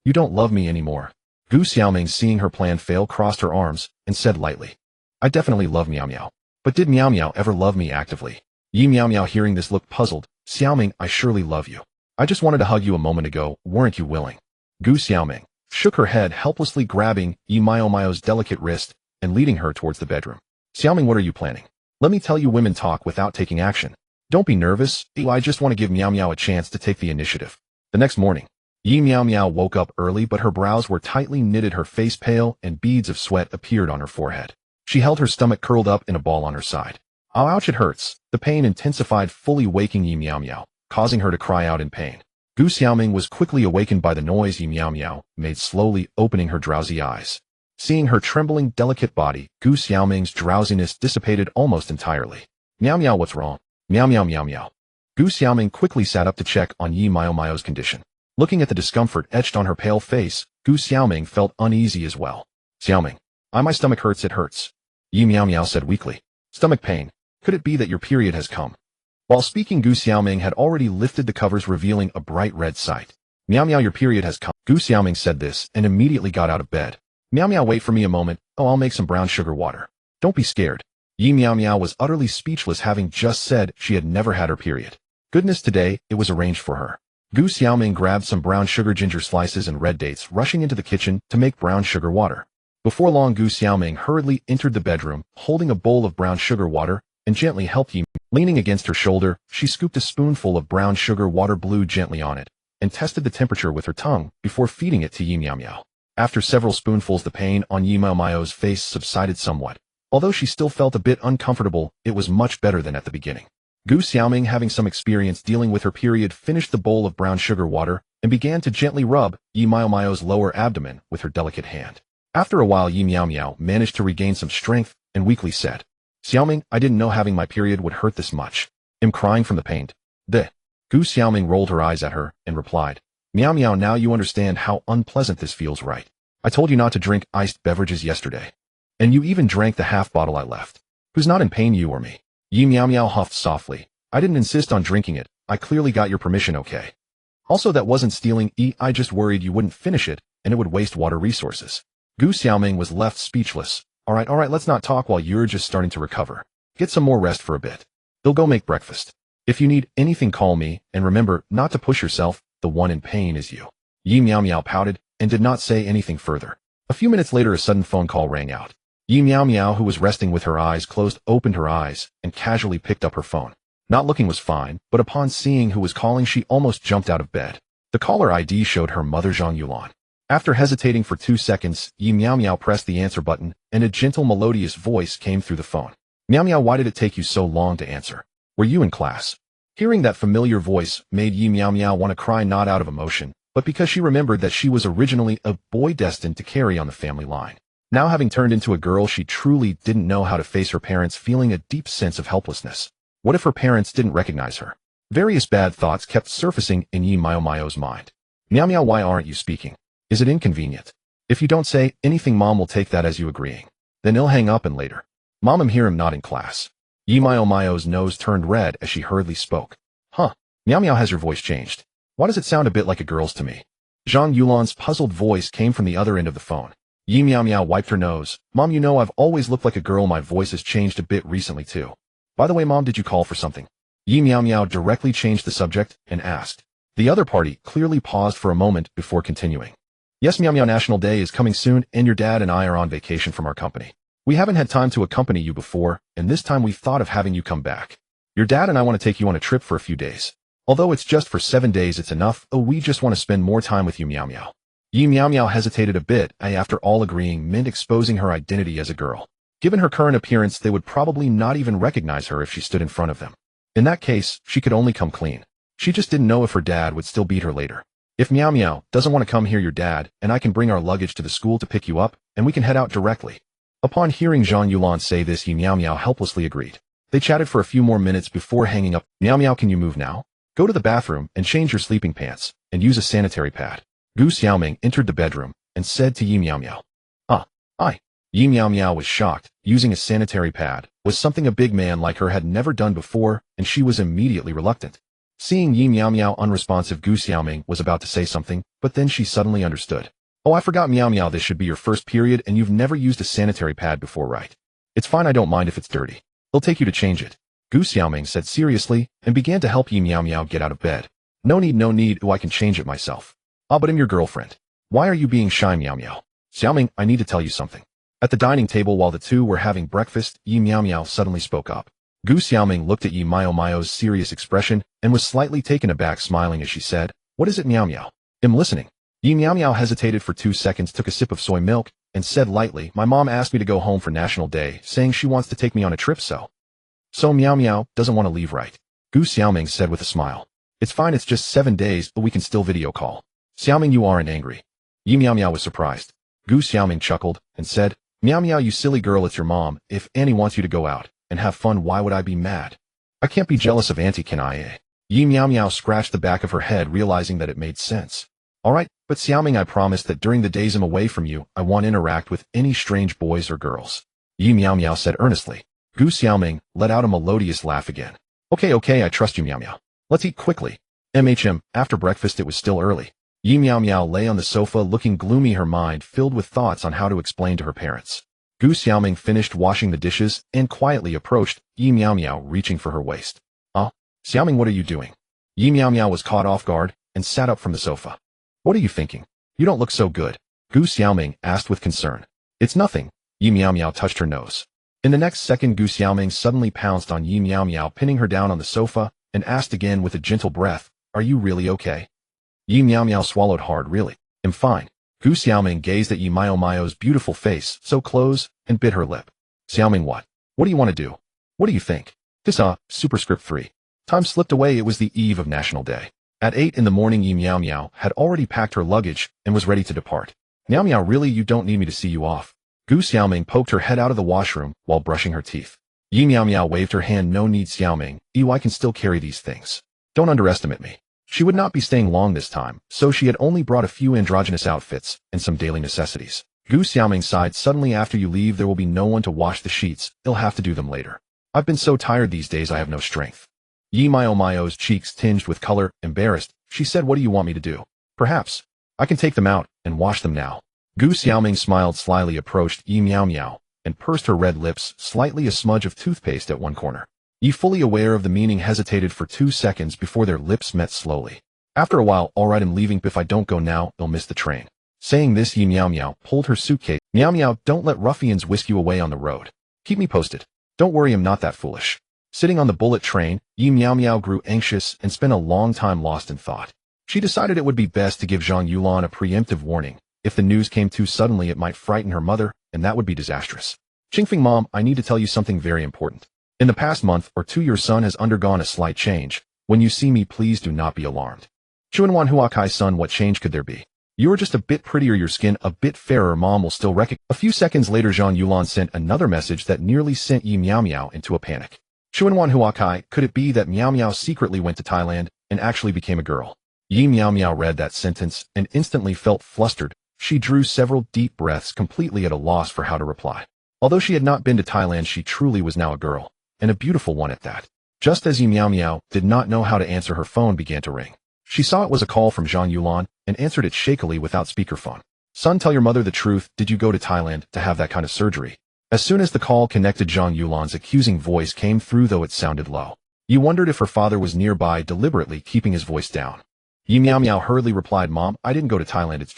You don't love me anymore. Gu Xiaoming, seeing her plan fail, crossed her arms and said lightly, I definitely love Miao Miao. But did Miao Miao ever love me actively? Yi Miao Miao, hearing this, looked puzzled. Xiaoming, I surely love you. I just wanted to hug you a moment ago, weren't you willing? Gu Xiaoming shook her head, helplessly grabbing Yi Miao Miao's delicate wrist and leading her towards the bedroom. Xiaoming, what are you planning? Let me tell you, women talk without taking action. Don't be nervous. I just want to give Miao Miao a chance to take the initiative. The next morning, Yi Miao Miao woke up early, but her brows were tightly knitted, her face pale, and beads of sweat appeared on her forehead. She held her stomach curled up in a ball on her side. Ouch, it hurts. The pain intensified, fully waking Yi Miao Miao, causing her to cry out in pain. Gu Xiaoming was quickly awakened by the noise Yi Miao Miao made, slowly opening her drowsy eyes. Seeing her trembling, delicate body, Gu Xiaoming's drowsiness dissipated almost entirely. Miao Miao, what's wrong? Miao Miao Miao Miao. Gu Xiaoming quickly sat up to check on Yi Miao Miao's condition. Looking at the discomfort etched on her pale face, Gu Xiaoming felt uneasy as well. Xiaoming, my stomach hurts, it hurts. Yi Miao Miao said weakly. Stomach pain. Could it be that your period has come? While speaking, Gu Xiaoming had already lifted the covers, revealing a bright red sight. Miao Miao, your period has come. Gu Xiaoming said this and immediately got out of bed. Miao Miao, wait for me a moment. Oh, I'll make some brown sugar water. Don't be scared. Yi Miao Miao was utterly speechless, having just said she had never had her period. Goodness, today it was arranged for her. Gu Xiaoming grabbed some brown sugar, ginger slices, and red dates, rushing into the kitchen to make brown sugar water. Before long, Gu Xiaoming hurriedly entered the bedroom, holding a bowl of brown sugar water, and gently helped Yi. Leaning against her shoulder, she scooped a spoonful of brown sugar water, blew gently on it, and tested the temperature with her tongue before feeding it to Yi Miao Miao. After several spoonfuls, the pain on Yi Miao Miao's face subsided somewhat. Although she still felt a bit uncomfortable, it was much better than at the beginning. Gu Xiaoming, having some experience dealing with her period, finished the bowl of brown sugar water and began to gently rub Yi Miao Miao's lower abdomen with her delicate hand. After a while, Yi Miao Miao managed to regain some strength and weakly said, Xiaoming, I didn't know having my period would hurt this much. Him crying from the pain. The Gu Xiaoming rolled her eyes at her and replied, Meow meow, now you understand how unpleasant this feels, right? I told you not to drink iced beverages yesterday. And you even drank the half bottle I left. Who's not in pain, you or me? Yi Meow Meow huffed softly. I didn't insist on drinking it. I clearly got your permission, okay? Also, that wasn't stealing. I just worried you wouldn't finish it and it would waste water resources. Gu Xiaoming was left speechless. All right, let's not talk while you're just starting to recover. Get some more rest for a bit. They'll go make breakfast. If you need anything, call me, and remember not to push yourself. The one in pain is you. Yi Meow Meow pouted and did not say anything further. A few minutes later, a sudden phone call rang out. Yi Meow Meow, who was resting with her eyes closed, opened her eyes and casually picked up her phone. Not looking was fine, but upon seeing who was calling, she almost jumped out of bed. The caller ID showed her mother, Zhang Yulan. After hesitating for 2 seconds, Yi Meow Meow pressed the answer button, and a gentle, melodious voice came through the phone. Meow Meow, why did it take you so long to answer? Were you in class? Hearing that familiar voice made Yi Meow Meow want to cry, not out of emotion, but because she remembered that she was originally a boy destined to carry on the family line. Now, having turned into a girl, she truly didn't know how to face her parents, feeling a deep sense of helplessness. What if her parents didn't recognize her? Various bad thoughts kept surfacing in Yi Meow Meow's mind. Meow Meow, why aren't you speaking? Is it inconvenient? If you don't say anything, Mom will take that as you agreeing. Then he'll hang up and later. Mom, I'm here, I'm not in class. Yi Meow Meow's nose turned red as she hurriedly spoke. Huh. Meow Meow, has your voice changed? Why does it sound a bit like a girl's to me? Zhang Yulan's puzzled voice came from the other end of the phone. Yi Meow Meow wiped her nose. Mom, you know I've always looked like a girl. My voice has changed a bit recently too. By the way, Mom, did you call for something? Yi Meow Meow directly changed the subject and asked. The other party clearly paused for a moment before continuing. Yes, Meow Meow, National Day is coming soon, and your dad and I are on vacation from our company. We haven't had time to accompany you before, and this time we thought of having you come back. Your dad and I want to take you on a trip for a few days. Although it's just for 7 days, it's enough. Oh, we just want to spend more time with you, Meow Meow. Yi Meow Meow hesitated a bit, after all agreeing meant exposing her identity as a girl. Given her current appearance, they would probably not even recognize her if she stood in front of them. In that case, she could only come clean. She just didn't know if her dad would still beat her later. If Meow Meow doesn't want to come here, your dad and I can bring our luggage to the school to pick you up, and we can head out directly. Upon hearing Zhang Yulan say this, Yi Meow Meow helplessly agreed. They chatted for a few more minutes before hanging up. Meow Meow, can you move now? Go to the bathroom and change your sleeping pants, and use a sanitary pad. Gu Xiaoming entered the bedroom and said to Yi Meow Meow. I. Yi Meow Meow was shocked. Using a sanitary pad was something a big man like her had never done before, and she was immediately reluctant. Seeing Yi Meow Meow unresponsive, Gu Xiaoming was about to say something, but then she suddenly understood. Oh, I forgot, Meow Meow, this should be your first period and you've never used a sanitary pad before, right? It's fine, I don't mind if it's dirty. They'll take you to change it. Gu Xiaoming said seriously and began to help Yi Meow Meow get out of bed. No need, I can change it myself. Ah, but I'm your girlfriend. Why are you being shy, Meow Meow? Xiaoming, I need to tell you something. At the dining table while the two were having breakfast, Yi Meow Meow suddenly spoke up. Gu Xiaoming looked at Yi Meow Meow's serious expression and was slightly taken aback, smiling as she said, What is it, Meow Meow? I'm listening. Yi Meow Meow hesitated for 2 seconds, took a sip of soy milk, and said lightly, My mom asked me to go home for National Day, saying she wants to take me on a trip, so Meow Meow doesn't want to leave, right? Gu Xiaoming said with a smile. It's fine, it's just 7 days, but we can still video call. Xiaoming, you aren't angry. Yi Meow Meow was surprised. Gu Xiaoming chuckled and said, Meow Meow, you silly girl, it's your mom. If Annie wants you to go out and have fun, why would I be mad? I can't be jealous of Auntie, can I? Yi Meow Meow scratched the back of her head, realizing that it made sense. Alright, but Xiaoming, I promise that during the days I'm away from you, I won't interact with any strange boys or girls. Yi Meow Meow said earnestly. Gu Xiaoming let out a melodious laugh again. Okay, I trust you, Meow Meow. Let's eat quickly. After breakfast it was still early. Yi Meow Meow lay on the sofa looking gloomy, her mind filled with thoughts on how to explain to her parents. Gu Xiaoming finished washing the dishes and quietly approached Yi Meow Meow, reaching for her waist. Xiaoming, what are you doing? Yi Meow Meow was caught off guard and sat up from the sofa. What are you thinking? You don't look so good. Gu Xiaoming asked with concern. It's nothing. Yi Meow Meow touched her nose. In the next second, Gu Xiaoming suddenly pounced on Yi Meow Meow, pinning her down on the sofa, and asked again with a gentle breath, Are you really okay? Yi Meow Meow swallowed hard. Really? I'm fine. Gu Xiaoming gazed at Yi Meow Meow's beautiful face so close and bit her lip. Xiaoming, what? What do you want to do? What do you think? Superscript 3. Time slipped away. It was the eve of National Day. At 8 in the morning, Yi Meow Meow had already packed her luggage and was ready to depart. Meow Meow, really, you don't need me to see you off? Gu Xiaoming poked her head out of the washroom while brushing her teeth. Yi Meow Meow waved her hand. No need, Xiaoming. I can still carry these things. Don't underestimate me. She would not be staying long this time, so she had only brought a few androgynous outfits and some daily necessities. Gu Xiaoming sighed. Suddenly, after you leave there will be no one to wash the sheets. I'll have to do them later. I've been so tired these days I have no strength. Yi Meow Meow's cheeks tinged with color. Embarrassed, she said, what do you want me to do? Perhaps I can take them out and wash them now. Gu Xiaoming smiled slyly, approached Yi Meow Meow, and pursed her red lips, slightly a smudge of toothpaste at one corner. Yi, fully aware of the meaning, hesitated for 2 seconds before their lips met slowly. After a while, all right, I'm leaving. If I don't go now, I'll miss the train. Saying this, Yi Meow Meow pulled her suitcase. Meow Meow, don't let ruffians whisk you away on the road. Keep me posted. Don't worry, I'm not that foolish. Sitting on the bullet train, Yi Meow Meow grew anxious and spent a long time lost in thought. She decided it would be best to give Zhang Yulan a preemptive warning. If the news came too suddenly, it might frighten her mother, and that would be disastrous. Qingfeng, Mom, I need to tell you something very important. In the past month or two, your son has undergone a slight change. When you see me, please do not be alarmed. Chuanwan Huakai's son, what change could there be? You are just a bit prettier, your skin a bit fairer. Mom will still recognize. A few seconds later, Zhang Yulan sent another message that nearly sent Yi Meow Meow into a panic. Chuanwan Huakai, could it be that Meow Meow secretly went to Thailand and actually became a girl? Yi Meow Meow read that sentence and instantly felt flustered. She drew several deep breaths, completely at a loss for how to reply. Although she had not been to Thailand, she truly was now a girl, and a beautiful one at that. Just as Yi Meow Meow did not know how to answer, her phone began to ring. She saw it was a call from Zhang Yulan and answered it shakily without speakerphone. Son, tell your mother the truth. Did you go to Thailand to have that kind of surgery? As soon as the call connected, Zhang Yulan's accusing voice came through, though it sounded low. Yi wondered if her father was nearby, deliberately keeping his voice down. Yi Meow Meow hurriedly replied, Mom, I didn't go to Thailand. It's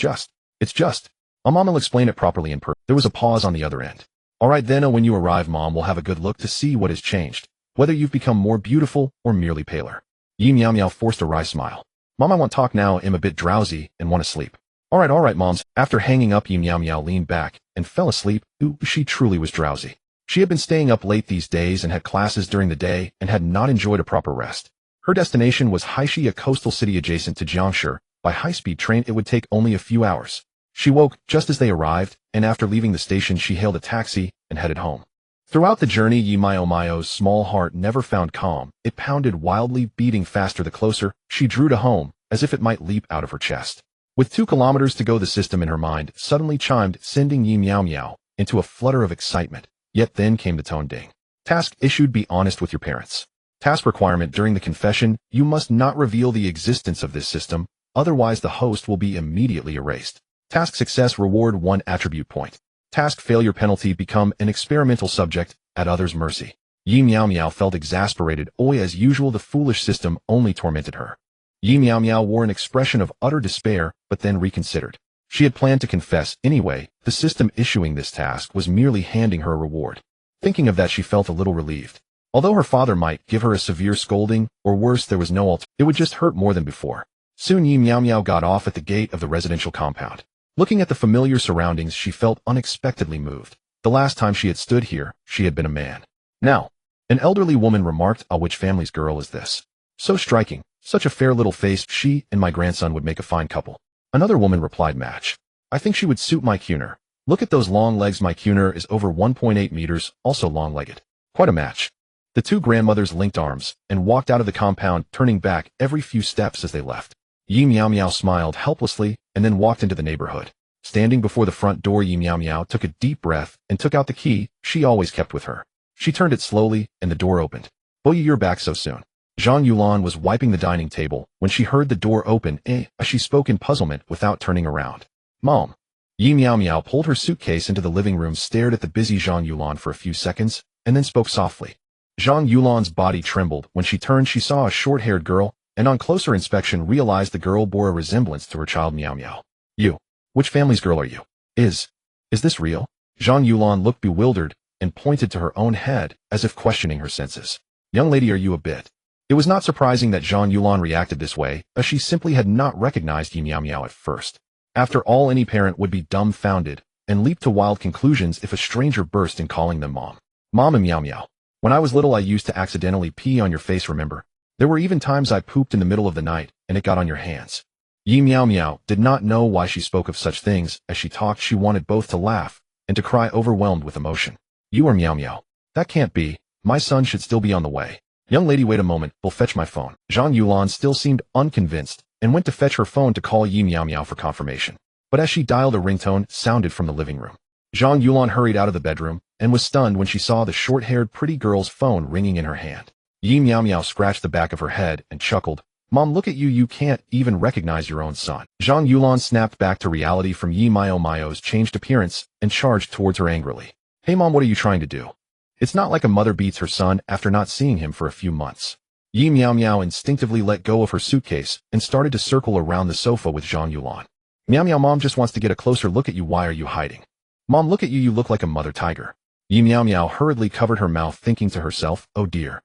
just. Mom will explain it properly in person. There was a pause on the other end. All right then, when you arrive, Mom will have a good look to see what has changed, whether you've become more beautiful or merely paler. Yi Meow Meow forced a wry smile. Mom, I want talk now. I'm a bit drowsy and want to sleep. All right, Moms. After hanging up, Yi Meow Meow leaned back and fell asleep. Ooh, she truly was drowsy. She had been staying up late these days and had classes during the day and had not enjoyed a proper rest. Her destination was Haishi, a coastal city adjacent to Jiangshi. By high-speed train, it would take only a few hours. She woke just as they arrived, and after leaving the station, she hailed a taxi and headed home. Throughout the journey, Yi Meow Meow's small heart never found calm. It pounded wildly, beating faster the closer she drew to home, as if it might leap out of her chest. With 2 kilometers to go, the system in her mind suddenly chimed, sending Yi Meow Meow into a flutter of excitement. Yet then came the tone ding. Task issued: be honest with your parents. Task requirement: during the confession, you must not reveal the existence of this system, otherwise the host will be immediately erased. Task success: reward 1 attribute point. Task failure penalty: become an experimental subject at others' mercy. Yi Meow Meow felt exasperated. As usual, the foolish system only tormented her. Yi Meow Meow wore an expression of utter despair, but then reconsidered. She had planned to confess anyway. The system issuing this task was merely handing her a reward. Thinking of that, she felt a little relieved. Although her father might give her a severe scolding, or worse, there was no alternative. It would just hurt more than before. Soon Yi Meow Meow got off at the gate of the residential compound. Looking at the familiar surroundings, she felt unexpectedly moved. The last time she had stood here, she had been a man. Now, an elderly woman remarked, which family's girl is this? So striking, such a fair little face. She and my grandson would make a fine couple. Another woman replied, match. I think she would suit my Cuner. Look at those long legs. My Cuner is over 1.8 meters, also long-legged. Quite a match. The 2 grandmothers linked arms and walked out of the compound, turning back every few steps as they left. Yi Meow Meow smiled helplessly and then walked into the neighborhood. Standing before the front door, Yi Meow Meow took a deep breath and took out the key she always kept with her. She turned it slowly and the door opened. Oh, you're back so soon. Zhang Yulan was wiping the dining table when she heard the door open. She spoke in puzzlement without turning around. Mom. Yi Meow Meow pulled her suitcase into the living room, stared at the busy Zhang Yulan for a few seconds, and then spoke softly. Zhang Yulan's body trembled. When she turned, she saw a short-haired girl, and on closer inspection realized the girl bore a resemblance to her child Meow Meow. You. Which family's girl are you? Is this real? Zhang Yulan looked bewildered and pointed to her own head as if questioning her senses. Young lady, are you a bit? It was not surprising that Zhang Yulan reacted this way, as she simply had not recognized Yi Meow Meow at first. After all, any parent would be dumbfounded and leap to wild conclusions if a stranger burst in calling them mom. Mom and Meow Meow. When I was little, I used to accidentally pee on your face, remember? There were even times I pooped in the middle of the night, and it got on your hands. Yi Meow Meow did not know why she spoke of such things. As she talked, she wanted both to laugh and to cry, overwhelmed with emotion. You are Meow Meow. That can't be. My son should still be on the way. Young lady, wait a moment, will fetch my phone. Zhang Yulan still seemed unconvinced and went to fetch her phone to call Yi Miao Miao for confirmation. But as she dialed, a ringtone sounded from the living room. Zhang Yulan hurried out of the bedroom and was stunned when she saw the short-haired pretty girl's phone ringing in her hand. Yi Miao Miao scratched the back of her head and chuckled. Mom, look at you, you can't even recognize your own son. Zhang Yulan snapped back to reality from Yi Miao Miao's changed appearance and charged towards her angrily. Hey mom, what are you trying to do? It's not like a mother beats her son after not seeing him for a few months. Yi Miao Miao instinctively let go of her suitcase and started to circle around the sofa with Zhang Yulan. Miao Miao, mom just wants to get a closer look at you. Why are you hiding? Mom, look at you, you look like a mother tiger. Yi Miao Miao hurriedly covered her mouth, thinking to herself, oh dear.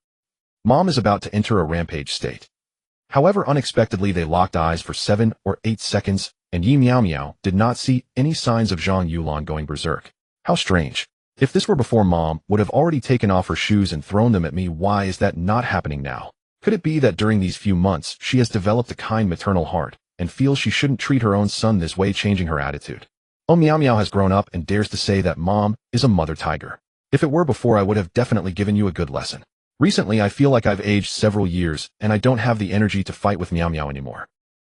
Mom is about to enter a rampage state. However, unexpectedly they locked eyes for 7 or 8 seconds, and Yi Miao Miao did not see any signs of Zhang Yulan going berserk. How strange. If this were before, Mom would have already taken off her shoes and thrown them at me. Why is that not happening now? Could it be that during these few months she has developed a kind maternal heart and feels she shouldn't treat her own son this way, changing her attitude? Oh, Miao Miao has grown up and dares to say that Mom is a mother tiger. If it were before, I would have definitely given you a good lesson. Recently, I feel like I've aged several years and I don't have the energy to fight with Miao Miao anymore.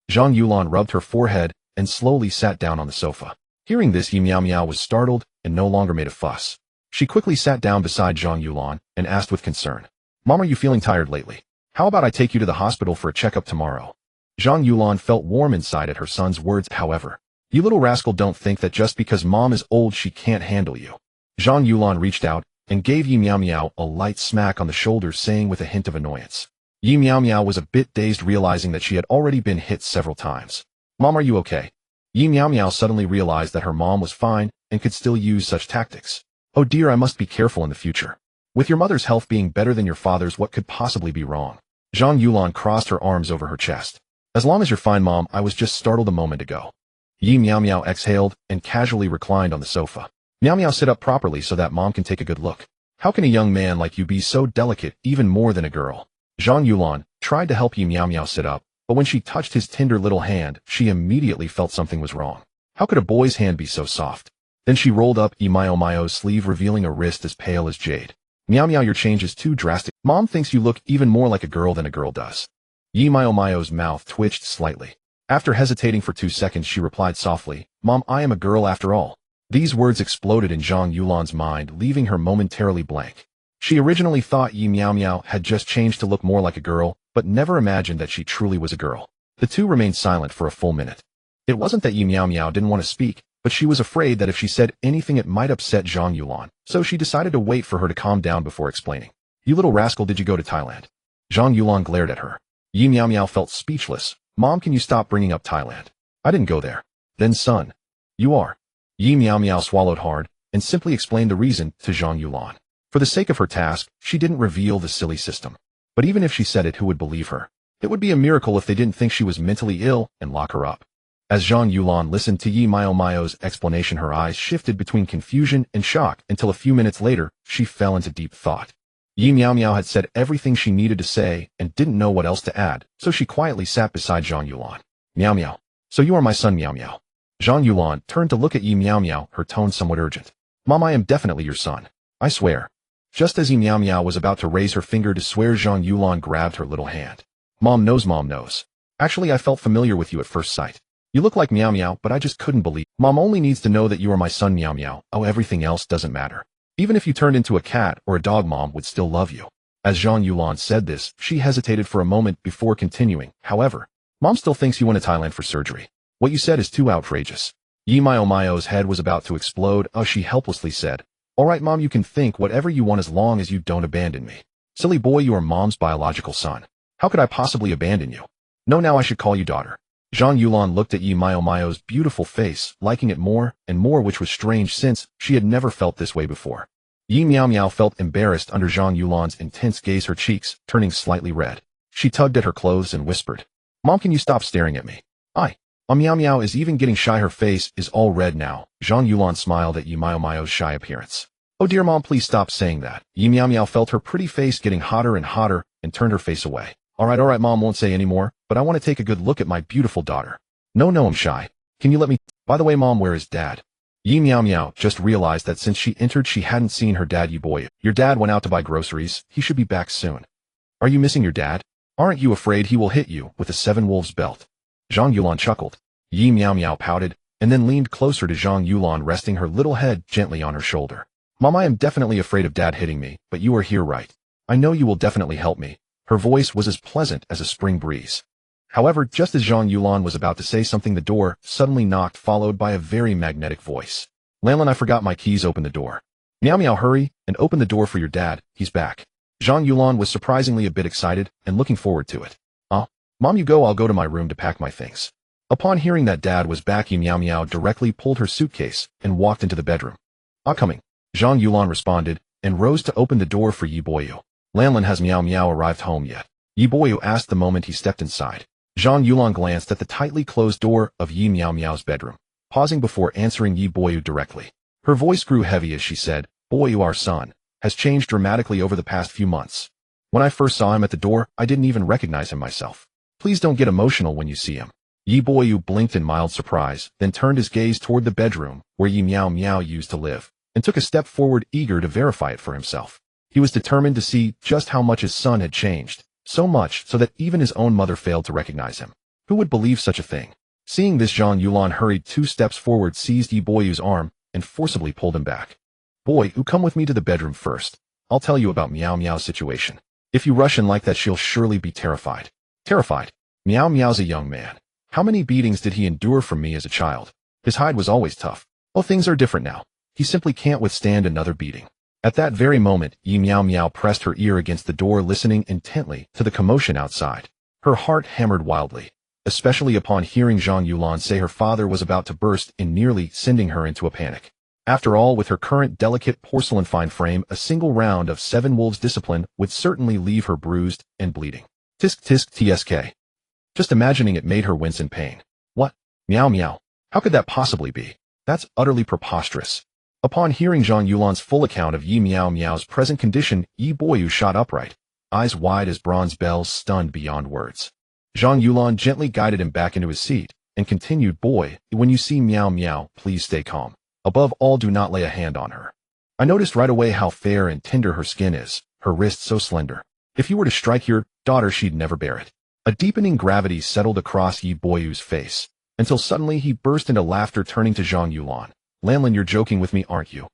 Zhang Yulan rubbed her forehead and slowly sat down on the sofa. Hearing this, Yi Miao Miao was startled and no longer made a fuss. She quickly sat down beside Zhang Yulan and asked with concern, Mom, are you feeling tired lately? How about I take you to the hospital for a checkup tomorrow? Zhang Yulan felt warm inside at her son's words. However, you little rascal, don't think that just because Mom is old she can't handle you. Zhang Yulan reached out and gave Yi Miao Miao a light smack on the shoulder, saying with a hint of annoyance. Yi Miao Miao was a bit dazed, realizing that she had already been hit several times. Mom, are you okay? Yi Miao Miao suddenly realized that her mom was fine and could still use such tactics. Oh dear, I must be careful in the future. With your mother's health being better than your father's, what could possibly be wrong? Zhang Yulan crossed her arms over her chest. As long as you're fine, Mom, I was just startled a moment ago. Yi Miao Miao exhaled and casually reclined on the sofa. Miao Miao, sit up properly so that Mom can take a good look. How can a young man like you be so delicate, even more than a girl? Zhang Yulan tried to help Yi Miao Miao sit up, but when she touched his tender little hand, she immediately felt something was wrong. How could a boy's hand be so soft? Then she rolled up Yi Miao Miao's sleeve, revealing a wrist as pale as jade. Miao Miao, your change is too drastic. Mom thinks you look even more like a girl than a girl does. Yi Miao Miao's mouth twitched slightly. After hesitating for 2 seconds, she replied softly, Mom, I am a girl after all. These words exploded in Zhang Yulan's mind, leaving her momentarily blank. She originally thought Yi Miao Miao had just changed to look more like a girl, but never imagined that she truly was a girl. The two remained silent for a full minute. It wasn't that Yi Miao Miao didn't want to speak, but she was afraid that if she said anything it might upset Zhang Yulan, so she decided to wait for her to calm down before explaining. You little rascal, did you go to Thailand? Zhang Yulan glared at her. Yi Miao Miao felt speechless. Mom, can you stop bringing up Thailand? I didn't go there. Then son, you are. Yi Miao Miao swallowed hard and simply explained the reason to Zhang Yulan. For the sake of her task, she didn't reveal the silly system. But even if she said it, who would believe her? It would be a miracle if they didn't think she was mentally ill and lock her up. As Zhang Yulan listened to Yi Miao Miao's explanation, her eyes shifted between confusion and shock until a few minutes later, she fell into deep thought. Yi Miao Miao had said everything she needed to say and didn't know what else to add, so she quietly sat beside Zhang Yulan. Miao Miao. So you are my son, Miao Miao. Zhang Yulan turned to look at Yi Miao Miao, her tone somewhat urgent. Mom, I am definitely your son. I swear. Just as Yi Miao Miao was about to raise her finger to swear, Zhang Yulan grabbed her little hand. Mom knows, Mom knows. Actually, I felt familiar with you at first sight. You look like Miao Miao, but I just couldn't believe. Mom only needs to know that you are my son, Miao Miao. Oh, everything else doesn't matter. Even if you turned into a cat or a dog, Mom would still love you. As Zhang Yulan said this, she hesitated for a moment before continuing. However, Mom still thinks you went to Thailand for surgery. What you said is too outrageous. Yi Miao Miao's head was about to explode. Oh, she helplessly said. All right, Mom, you can think whatever you want as long as you don't abandon me. Silly boy, you are Mom's biological son. How could I possibly abandon you? No, now I should call you daughter. Zhang Yulan looked at Yi Miao Miao's beautiful face, liking it more and more, which was strange since she had never felt this way before. Yi Miao Miao felt embarrassed under Zhang Yulan's intense gaze, her cheeks turning slightly red. She tugged at her clothes and whispered, Mom, can you stop staring at me? Miao Miao is even getting shy. Her face is all red now. Zhang Yulan smiled at Yi Miao Miao's shy appearance. Oh dear, Mom, please stop saying that. Yi Miao Miao felt her pretty face getting hotter and hotter and turned her face away. All right, Mom won't say any more, but I want to take a good look at my beautiful daughter. No, I'm shy. Can you let me? By the way, Mom, where is Dad? Yi Meow Meow just realized that since she entered she hadn't seen her dad. Yi boy, your dad went out to buy groceries, he should be back soon. Are you missing your dad? Aren't you afraid he will hit you with a 7 wolves belt? Zhang Yulan chuckled. Yi Meow Meow pouted, and then leaned closer to Zhang Yulan, resting her little head gently on her shoulder. Mom, I am definitely afraid of dad hitting me, but you are here, right? I know you will definitely help me. Her voice was as pleasant as a spring breeze. However, just as Zhang Yulan was about to say something, the door suddenly knocked, followed by a very magnetic voice. Lanlan, I forgot my keys, open the door. Meow Meow, hurry, and open the door for your dad, he's back. Zhang Yulan was surprisingly a bit excited and looking forward to it. Mom, you go, I'll go to my room to pack my things. Upon hearing that dad was back, Yi Meow Meow directly pulled her suitcase and walked into the bedroom. Coming. Zhang Yulan responded and rose to open the door for Yi Boyu. Lanlan, has Meow Meow arrived home yet? Yi Boyu asked the moment he stepped inside. Zhang Yulan glanced at the tightly closed door of Yi Meow Meow's bedroom, pausing before answering Yi Boyu directly. Her voice grew heavy as she said, Boyu, our son, has changed dramatically over the past few months. When I first saw him at the door, I didn't even recognize him myself. Please don't get emotional when you see him. Yi Boyu blinked in mild surprise, then turned his gaze toward the bedroom where Yi Meow Meow used to live, and took a step forward, eager to verify it for himself. He was determined to see just how much his son had changed, so much so that even his own mother failed to recognize him. Who would believe such a thing? Seeing this, Zhang Yulan hurried 2 steps forward, seized Yi Boyu's arm, and forcibly pulled him back. Boy, come with me to the bedroom first. I'll tell you about Meow Meow's situation. If you rush in like that, she'll surely be terrified. Terrified? Meow Meow's a young man. How many beatings did he endure from me as a child? His hide was always tough. Well, things are different now. He simply can't withstand another beating. At that very moment, Yi Meow Meow pressed her ear against the door, listening intently to the commotion outside. Her heart hammered wildly, especially upon hearing Zhang Yulan say her father was about to burst in, nearly sending her into a panic. After all, with her current delicate porcelain fine frame, a single round of 7 wolves discipline would certainly leave her bruised and bleeding. Tisk tisk tsk. Just imagining it made her wince in pain. What? Meow Meow. How could that possibly be? That's utterly preposterous. Upon hearing Zhang Yulan's full account of Yi Meow Meow's present condition, Yi Boyu shot upright, eyes wide as bronze bells, stunned beyond words. Zhang Yulan gently guided him back into his seat, and continued, Boy, when you see Meow Meow, please stay calm. Above all, do not lay a hand on her. I noticed right away how fair and tender her skin is, her wrists so slender. If you were to strike your daughter, she'd never bear it. A deepening gravity settled across Yi Boyu's face, until suddenly he burst into laughter, turning to Zhang Yulan. Lanlan, you're joking with me, aren't you?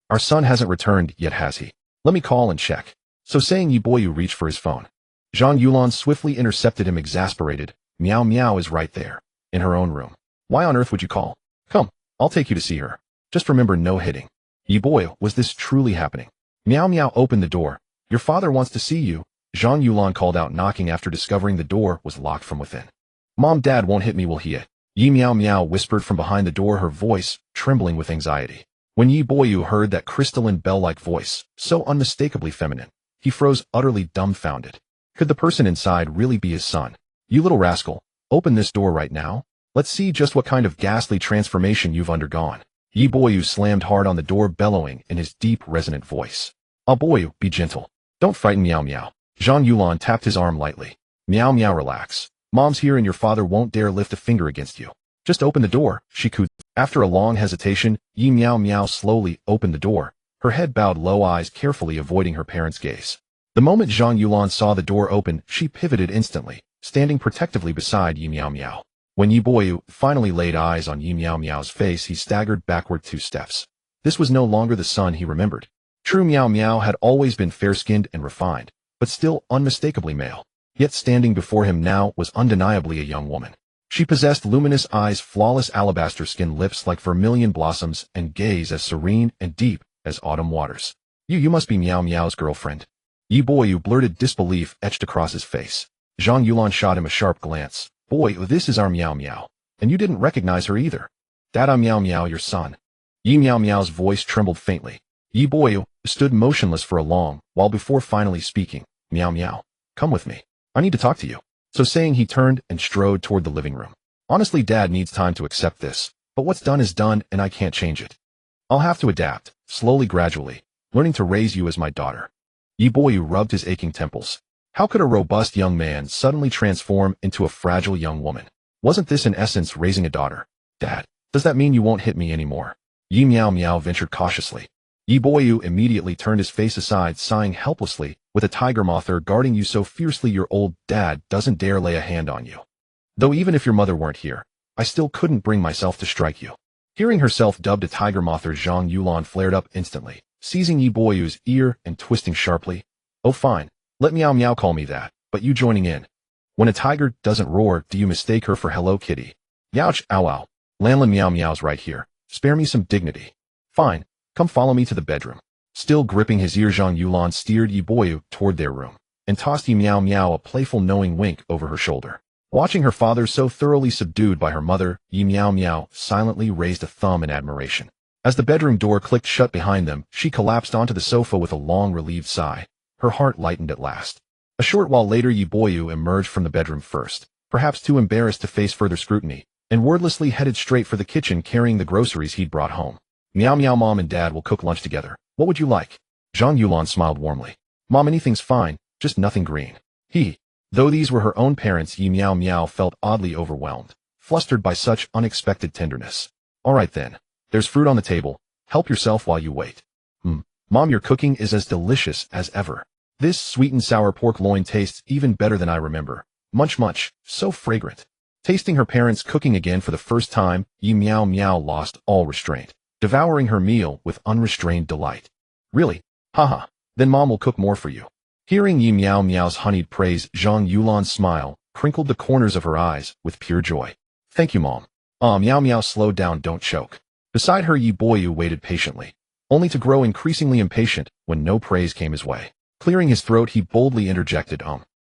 Our son hasn't returned yet, has he? Let me call and check. So saying, Yi Boyu reached for his phone. Zhang Yulan swiftly intercepted him, exasperated. Meow Meow is right there, in her own room. Why on earth would you call? Come, I'll take you to see her. Just remember, no hitting. Yi Boyu, was this truly happening? Meow Meow opened the door. Your father wants to see you, Zhang Yulan called out, knocking after discovering the door was locked from within. Mom, Dad won't hit me, will he? Yi Meow Meow whispered from behind the door, her voice trembling with anxiety. When Yi Boyu heard that crystalline bell-like voice, so unmistakably feminine, he froze, utterly dumbfounded. Could the person inside really be his son? You little rascal, open this door right now. Let's see just what kind of ghastly transformation you've undergone. Yi Boyu slammed hard on the door, bellowing in his deep, resonant voice. Boyu, be gentle. Don't frighten Meow Meow. Zhang Yulan tapped his arm lightly. Meow Meow, relax. Mom's here and your father won't dare lift a finger against you. Just open the door, she cooed. After a long hesitation, Yi Meow Meow slowly opened the door, her head bowed low, eyes carefully avoiding her parents' gaze. The moment Zhang Yulan saw the door open, she pivoted instantly, standing protectively beside Yi Meow Meow. When Yi Boyu finally laid eyes on Yi Meow Meow's face, he staggered backward 2 steps. This was no longer the son he remembered. True, Meow Meow had always been fair-skinned and refined, but still unmistakably male. Yet standing before him now was undeniably a young woman. She possessed luminous eyes, flawless alabaster skin, lips like vermilion blossoms, and gaze as serene and deep as autumn waters. You must be Meow Meow's girlfriend. Yi Boyu blurted, disbelief etched across his face. Zhang Yulan shot him a sharp glance. Boy, this is our Meow Meow. And you didn't recognize her either. Dada Meow Meow, your son. Yi Meow Meow's voice trembled faintly. Yi Boyu stood motionless for a long while before finally speaking. Meow Meow, come with me. I need to talk to you. So saying, he turned and strode toward the living room. Honestly, Dad needs time to accept this, but what's done is done and I can't change it. I'll have to adapt, slowly, gradually, learning to raise you as my daughter. Yi Boyu rubbed his aching temples. How could a robust young man suddenly transform into a fragile young woman? Wasn't this in essence raising a daughter? Dad, does that mean you won't hit me anymore? Yi Meow Meow ventured cautiously. Yi Boyu immediately turned his face aside, sighing helplessly, with a tiger mother guarding you so fiercely your old dad doesn't dare lay a hand on you. Though even if your mother weren't here, I still couldn't bring myself to strike you. Hearing herself dubbed a tiger mother, Zhang Yulan flared up instantly, seizing Yi Boyu's ear and twisting sharply. Oh fine, let Meow Meow call me that, but you joining in. When a tiger doesn't roar, do you mistake her for Hello Kitty? Youch, ow ow. Lanlan Meow Meow's right here. Spare me some dignity. Fine, come follow me to the bedroom. Still gripping his ear, Zhang Yulan steered Yi Boyu toward their room, and tossed Yi Meow Meow a playful knowing wink over her shoulder. Watching her father so thoroughly subdued by her mother, Yi Meow Meow silently raised a thumb in admiration. As the bedroom door clicked shut behind them, she collapsed onto the sofa with a long relieved sigh. Her heart lightened at last. A short while later, Yi Boyu emerged from the bedroom first, perhaps too embarrassed to face further scrutiny, and wordlessly headed straight for the kitchen carrying the groceries he'd brought home. Meow Meow, Mom and Dad will cook lunch together. What would you like? Zhang Yulan smiled warmly. Mom, anything's fine, just nothing green. Though these were her own parents, Yi Meow Meow felt oddly overwhelmed, flustered by such unexpected tenderness. All right then, there's fruit on the table. Help yourself while you wait. Mom, your cooking is as delicious as ever. This sweet and sour pork loin tastes even better than I remember. Munch munch, so fragrant. Tasting her parents' cooking again for the first time, Yi Meow Meow lost all restraint, devouring her meal with unrestrained delight. Really? Haha, then Mom will cook more for you. Hearing Yi Meow Meow's honeyed praise, Zhang Yulan's smile crinkled the corners of her eyes with pure joy. Thank you, Mom. Meow Meow, slow down, don't choke. Beside her, Yi Boyu waited patiently, only to grow increasingly impatient when no praise came his way. Clearing his throat, he boldly interjected,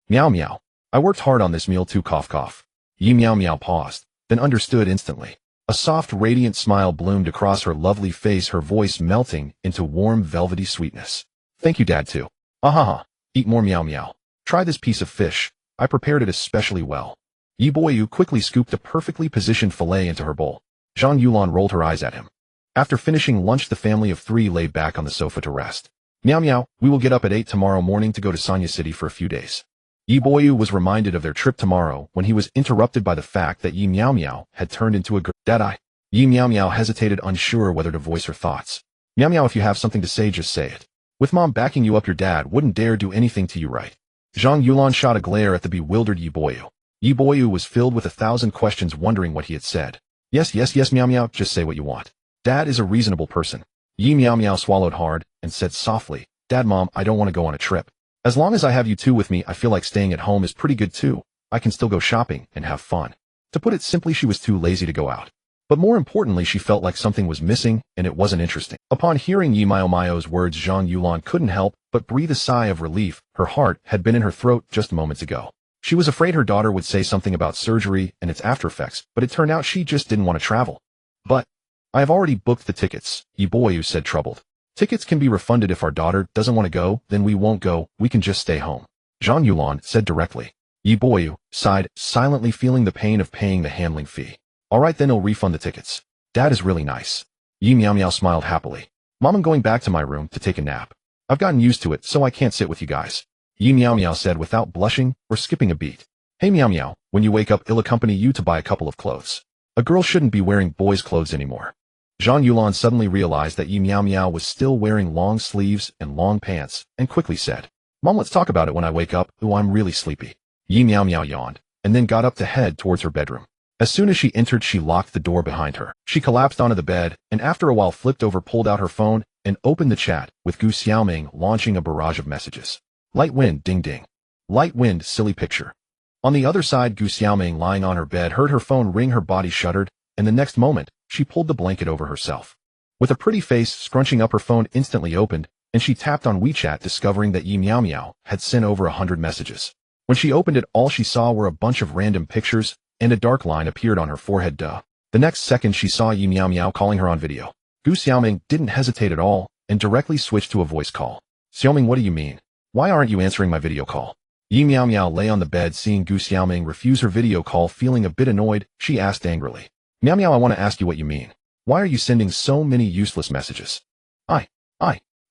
Meow Meow, I worked hard on this meal too, cough cough. Yi Meow Meow paused, then understood instantly. A soft, radiant smile bloomed across her lovely face, her voice melting into warm, velvety sweetness. Thank you, Dad, too. Ahaha. Eat more, Meow Meow. Try this piece of fish. I prepared it especially well. Yi Boyu quickly scooped a perfectly positioned fillet into her bowl. Zhang Yulan rolled her eyes at him. After finishing lunch, the family of three lay back on the sofa to rest. Meow Meow, we will get up at 8 tomorrow morning to go to Sanya City for a few days. Yi Boyu was reminded of their trip tomorrow when he was interrupted by the fact that Yi Meow Meow had turned into a girl. Dad, Yi Meow Meow hesitated, unsure whether to voice her thoughts. Meow Meow, if you have something to say, just say it. With Mom backing you up, your dad wouldn't dare do anything to you, right? Zhang Yulan shot a glare at the bewildered Yi Boyu. Yi Boyu was filled with 1,000 questions, wondering what he had said. Yes, Meow Meow, just say what you want. Dad is a reasonable person. Yi Meow Meow swallowed hard and said softly, Dad, Mom, I don't want to go on a trip. As long as I have you two with me, I feel like staying at home is pretty good too. I can still go shopping and have fun. To put it simply, she was too lazy to go out. But more importantly, she felt like something was missing, and it wasn't interesting. Upon hearing Yi Meow Meow's words, Zhang Yulan couldn't help but breathe a sigh of relief. Her heart had been in her throat just moments ago. She was afraid her daughter would say something about surgery and its after effects, but it turned out she just didn't want to travel. But I have already booked the tickets, Yi Boyu said, troubled. Tickets can be refunded. If our daughter doesn't want to go, then we won't go. We can just stay home. Zhang Yulan said directly. Yi Boyu sighed, silently feeling the pain of paying the handling fee. All right, then I'll refund the tickets. Dad is really nice. Yi Meow Meow smiled happily. Mom, I'm going back to my room to take a nap. I've gotten used to it, so I can't sit with you guys. Yi Meow Meow said without blushing or skipping a beat. Hey Meow Meow, when you wake up, I'll accompany you to buy a couple of clothes. A girl shouldn't be wearing boys' clothes anymore. Zhang Yulan suddenly realized that Yi Meow Meow was still wearing long sleeves and long pants, and quickly said, Mom, let's talk about it when I wake up. Ooh, I'm really sleepy. Yi Meow Meow yawned, and then got up to head towards her bedroom. As soon as she entered, she locked the door behind her. She collapsed onto the bed, and after a while flipped over, pulled out her phone, and opened the chat, with Gu Xiaoming launching a barrage of messages. Light wind, ding ding. Light wind, silly picture. On the other side, Gu Xiaoming, lying on her bed, heard her phone ring. Her body shuddered, and the next moment, she pulled the blanket over herself. With a pretty face scrunching up, her phone instantly opened, and she tapped on WeChat, discovering that Yi Meow Meow had sent over 100 messages. When she opened it, all she saw were a bunch of random pictures, and a dark line appeared on her forehead. The next second, she saw Yi Meow Meow calling her on video. Gu Xiaoming didn't hesitate at all, and directly switched to a voice call. Xiaoming, what do you mean? Why aren't you answering my video call? Yi Meow Meow lay on the bed, seeing Gu Xiaoming refuse her video call. Feeling a bit annoyed, she asked angrily. Meow Meow, I want to ask you what you mean. Why are you sending so many useless messages? I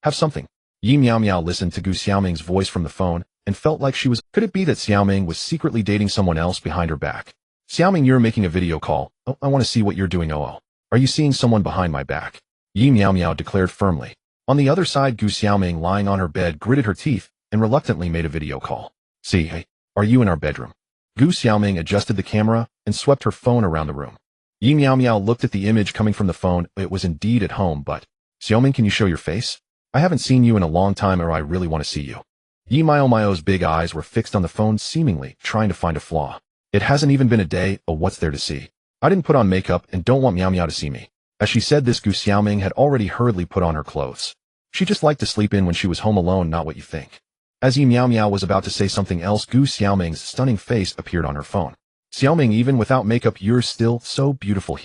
have something. Yi Meow Meow listened to Gu Xiaoming's voice from the phone, and felt like she was— Could it be that Xiaoming was secretly dating someone else behind her back? Xiaoming, you're making a video call. Oh, I want to see what you're doing. Oh, are you seeing someone behind my back? Yi Miao Miao declared firmly. On the other side, Gu Xiaoming, lying on her bed, gritted her teeth and reluctantly made a video call. See, hey, are you in our bedroom? Gu Xiaoming adjusted the camera and swept her phone around the room. Yi Miao Miao looked at the image coming from the phone. It was indeed at home, but, Xiaoming, can you show your face? I haven't seen you in a long time, or I really want to see you. Yi Miao Miao's big eyes were fixed on the phone, seemingly trying to find a flaw. It hasn't even been a day. Oh, what's there to see? I didn't put on makeup and don't want Miao Miao to see me. As she said this, Gu Xiaoming had already hurriedly put on her clothes. She just liked to sleep in when she was home alone, not what you think. As Yi Miao Miao was about to say something else, Gu Xiaoming's stunning face appeared on her phone. Xiaoming, even without makeup, you're still so beautiful.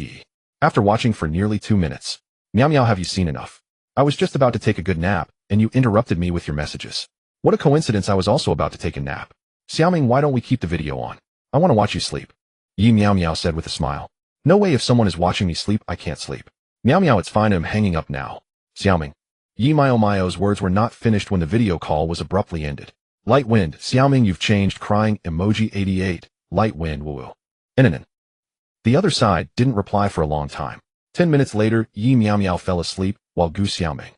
After watching for nearly 2 minutes. Miao Miao, have you seen enough? I was just about to take a good nap, and you interrupted me with your messages. What a coincidence, I was also about to take a nap. Xiaoming, why don't we keep the video on? I want to watch you sleep. Yi Miao Miao said with a smile. No way, if someone is watching me sleep, I can't sleep. Miao Miao, it's fine, I'm hanging up now. Xiaoming. Yi Miao Miao's words were not finished when the video call was abruptly ended. Light wind, Xiaoming, you've changed, crying emoji 88, light wind, woo. Inn. The other side didn't reply for a long time. 10 minutes later, Yi Miao Miao fell asleep, while Gu Xiaoming.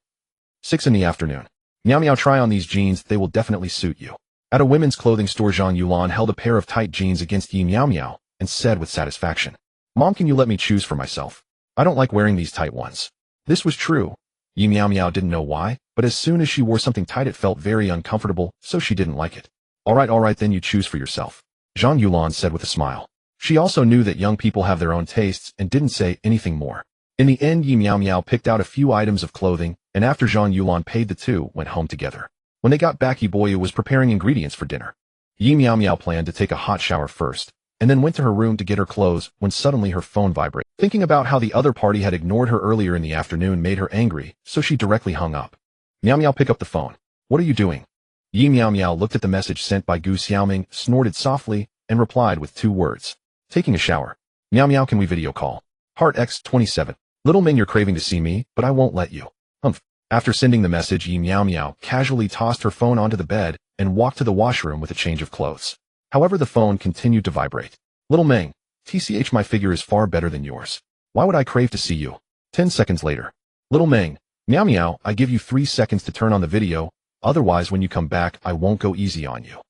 6 in the afternoon. Miao Miao, try on these jeans, they will definitely suit you. At a women's clothing store, Zhang Yulan held a pair of tight jeans against Yi Miao Miao and said with satisfaction, Mom, can you let me choose for myself? I don't like wearing these tight ones. This was true. Yi Miao Miao didn't know why, but as soon as she wore something tight it felt very uncomfortable, so she didn't like it. All right, then you choose for yourself. Zhang Yulan said with a smile. She also knew that young people have their own tastes and didn't say anything more. In the end, Yi Miao Miao picked out a few items of clothing, and after Zhang Yulan paid, the two went home together. When they got back, Yi Boyu was preparing ingredients for dinner. Yi Miao Miao planned to take a hot shower first, and then went to her room to get her clothes when suddenly her phone vibrated. Thinking about how the other party had ignored her earlier in the afternoon made her angry, so she directly hung up. Miao Miao, pick up the phone. What are you doing? Yi Miao Miao looked at the message sent by Gu Xiaoming, snorted softly, and replied with 2 words. Taking a shower. Miao Miao, can we video call? Heart X27. Little Ming, you're craving to see me, but I won't let you. Humph. After sending the message, Yi Miao Miao casually tossed her phone onto the bed and walked to the washroom with a change of clothes. However, the phone continued to vibrate. Little Ming, TCH, my figure is far better than yours. Why would I crave to see you? 10 seconds later. Little Ming, Miao Miao, I give you 3 seconds to turn on the video, otherwise when you come back I won't go easy on you.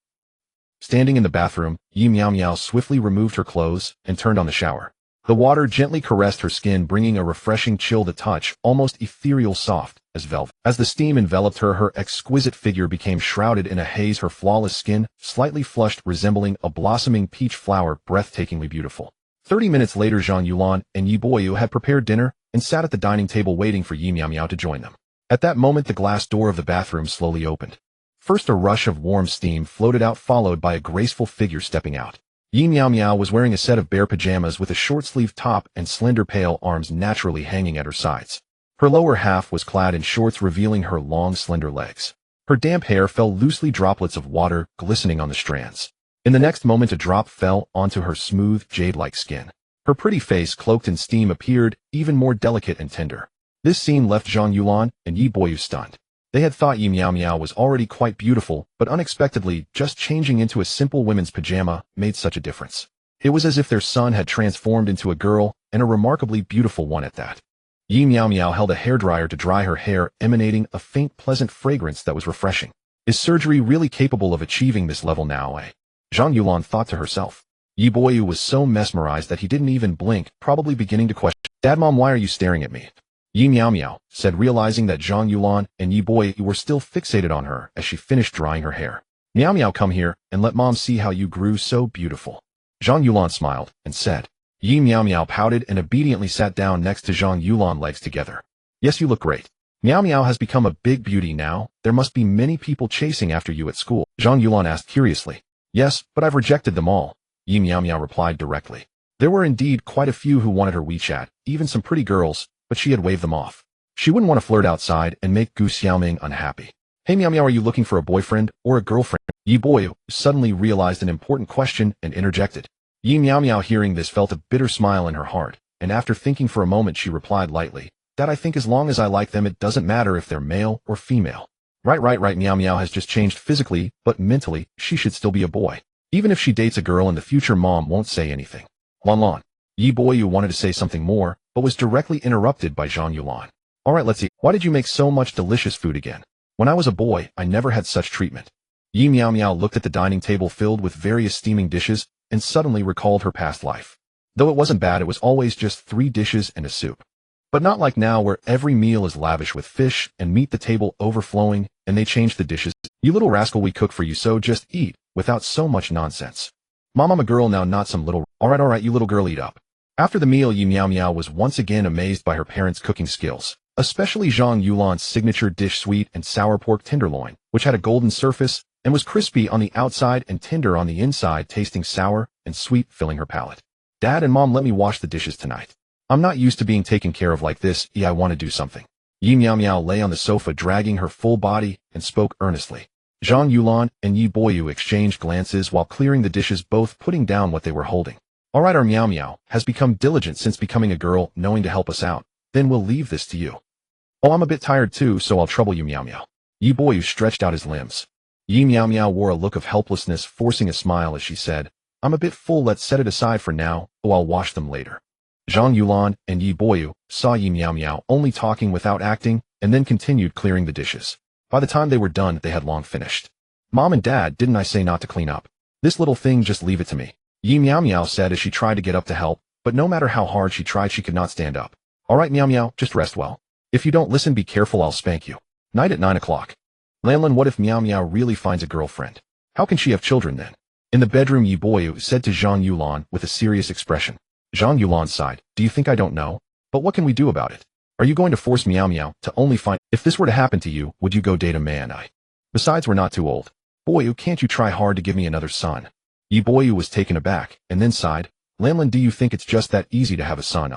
Standing in the bathroom, Yi Miao Miao swiftly removed her clothes and turned on the shower. The water gently caressed her skin, bringing a refreshing chill to touch, almost ethereal, soft as velvet. As the steam enveloped her, her exquisite figure became shrouded in a haze, her flawless skin, slightly flushed, resembling a blossoming peach flower, breathtakingly beautiful. 30 minutes later, Zhang Yulan and Yi Boyu had prepared dinner and sat at the dining table waiting for Yi Miao Miao to join them. At that moment, the glass door of the bathroom slowly opened. First, a rush of warm steam floated out, followed by a graceful figure stepping out. Yi Miao Miao was wearing a set of bare pajamas with a short-sleeved top and slender pale arms naturally hanging at her sides. Her lower half was clad in shorts, revealing her long, slender legs. Her damp hair fell loosely, droplets of water glistening on the strands. In the next moment, a drop fell onto her smooth, jade-like skin. Her pretty face, cloaked in steam, appeared even more delicate and tender. This scene left Zhang Yulan and Yi Boyu stunned. They had thought Yi Miao Miao was already quite beautiful, but unexpectedly, just changing into a simple women's pajama made such a difference. It was as if their son had transformed into a girl, and a remarkably beautiful one at that. Yi Miao Miao held a hairdryer to dry her hair, emanating a faint, pleasant fragrance that was refreshing. Is surgery really capable of achieving this level now, eh? Zhang Yulan thought to herself. Yi Boyu was so mesmerized that he didn't even blink, probably beginning to question. Dad, Mom, why are you staring at me? Yi Miao Miao said, realizing that Zhang Yulan and Yi Boyu were still fixated on her as she finished drying her hair. Miao Miao, come here and let Mom see how you grew so beautiful. Zhang Yulan smiled and said. Yi Miao Miao pouted and obediently sat down next to Zhang Yulan, legs together. Yes, you look great. Miao Miao has become a big beauty now. There must be many people chasing after you at school. Zhang Yulan asked curiously. Yes, but I've rejected them all. Yi Miao Miao replied directly. There were indeed quite a few who wanted her WeChat, even some pretty girls, but she had waved them off. She wouldn't want to flirt outside and make Gu Xiaoming unhappy. Hey Miao Miao, are you looking for a boyfriend or a girlfriend? Yi Boyu suddenly realized an important question and interjected. Yi Miao Miao, hearing this, felt a bitter smile in her heart, and after thinking for a moment she replied lightly, that I think as long as I like them it doesn't matter if they're male or female. Right, Miao Miao has just changed physically, but mentally, she should still be a boy. Even if she dates a girl in the future, Mom won't say anything. Lan. Yi Boyu wanted to say something more, but was directly interrupted by Zhang Yulan. Alright, let's eat. Why did you make so much delicious food again? When I was a boy, I never had such treatment. Yi Meow Meow looked at the dining table filled with various steaming dishes and suddenly recalled her past life. Though it wasn't bad, it was always just 3 dishes and a soup. But not like now where every meal is lavish with fish and meat, the table overflowing, and they change the dishes. You little rascal, we cook for you, so just eat, without so much nonsense. Mom, I'm a girl now, not some little— Alright, you little girl, eat up. After the meal, Yi Meow Meow was once again amazed by her parents' cooking skills, especially Zhang Yulan's signature dish, sweet and sour pork tenderloin, which had a golden surface and was crispy on the outside and tender on the inside, tasting sour and sweet, filling her palate. Dad and Mom, let me wash the dishes tonight. I'm not used to being taken care of like this. I want to do something. Yi Meow Meow lay on the sofa, dragging her full body, and spoke earnestly. Zhang Yulan and Yi Boyu exchanged glances while clearing the dishes, both putting down what they were holding. Alright, our Meow Meow has become diligent since becoming a girl, knowing to help us out. Then we'll leave this to you. Oh, I'm a bit tired too, so I'll trouble you, Meow Meow. Yi Boyu stretched out his limbs. Yi Meow Meow wore a look of helplessness, forcing a smile as she said, I'm a bit full, let's set it aside for now, I'll wash them later. Zhang Yulan and Yi Boyu saw Yi Meow Meow only talking without acting, and then continued clearing the dishes. By the time they were done, they had long finished. Mom and Dad, didn't I say not to clean up? This little thing, just leave it to me. Yi Meow Meow said as she tried to get up to help, but no matter how hard she tried, she could not stand up. Alright, Meow Meow, just rest well. If you don't listen, be careful, I'll spank you. Night at 9 o'clock. Lanlan, what if Meow Meow really finds a girlfriend? How can she have children then? In the bedroom, Yi Boyu said to Zhang Yulan with a serious expression. Zhang Yulan sighed. Do you think I don't know? But what can we do about it? Are you going to force Meow Meow to only find— If this were to happen to you, would you go date a man? Besides, we're not too old. Boyu, can't you try hard to give me another son? Yi Boyu was taken aback, and then sighed. Lanlan, do you think it's just that easy to have a son?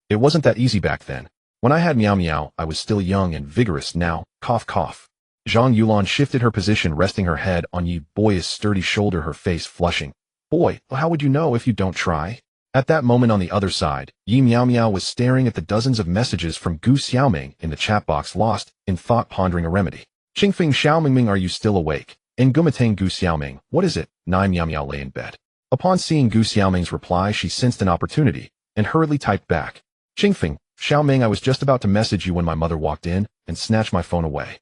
It wasn't that easy back then. When I had Meow Meow, I was still young and vigorous. Now, cough cough. Zhang Yulan shifted her position, resting her head on Yi Boyu's sturdy shoulder, her face flushing. Boy, how would you know if you don't try? At that moment on the other side, Yi Meow Meow was staring at the dozens of messages from Gu Xiaoming in the chat box, lost in thought, pondering a remedy. Qingfeng Xiaomingming, are you still awake? And Gumatang Gu Xiaoming, what is it? Nai Meow Meow lay in bed. Upon seeing Gu Xiaoming's reply, she sensed an opportunity and hurriedly typed back. Qingfeng Xiaoming, I was just about to message you when my mother walked in and snatched my phone away.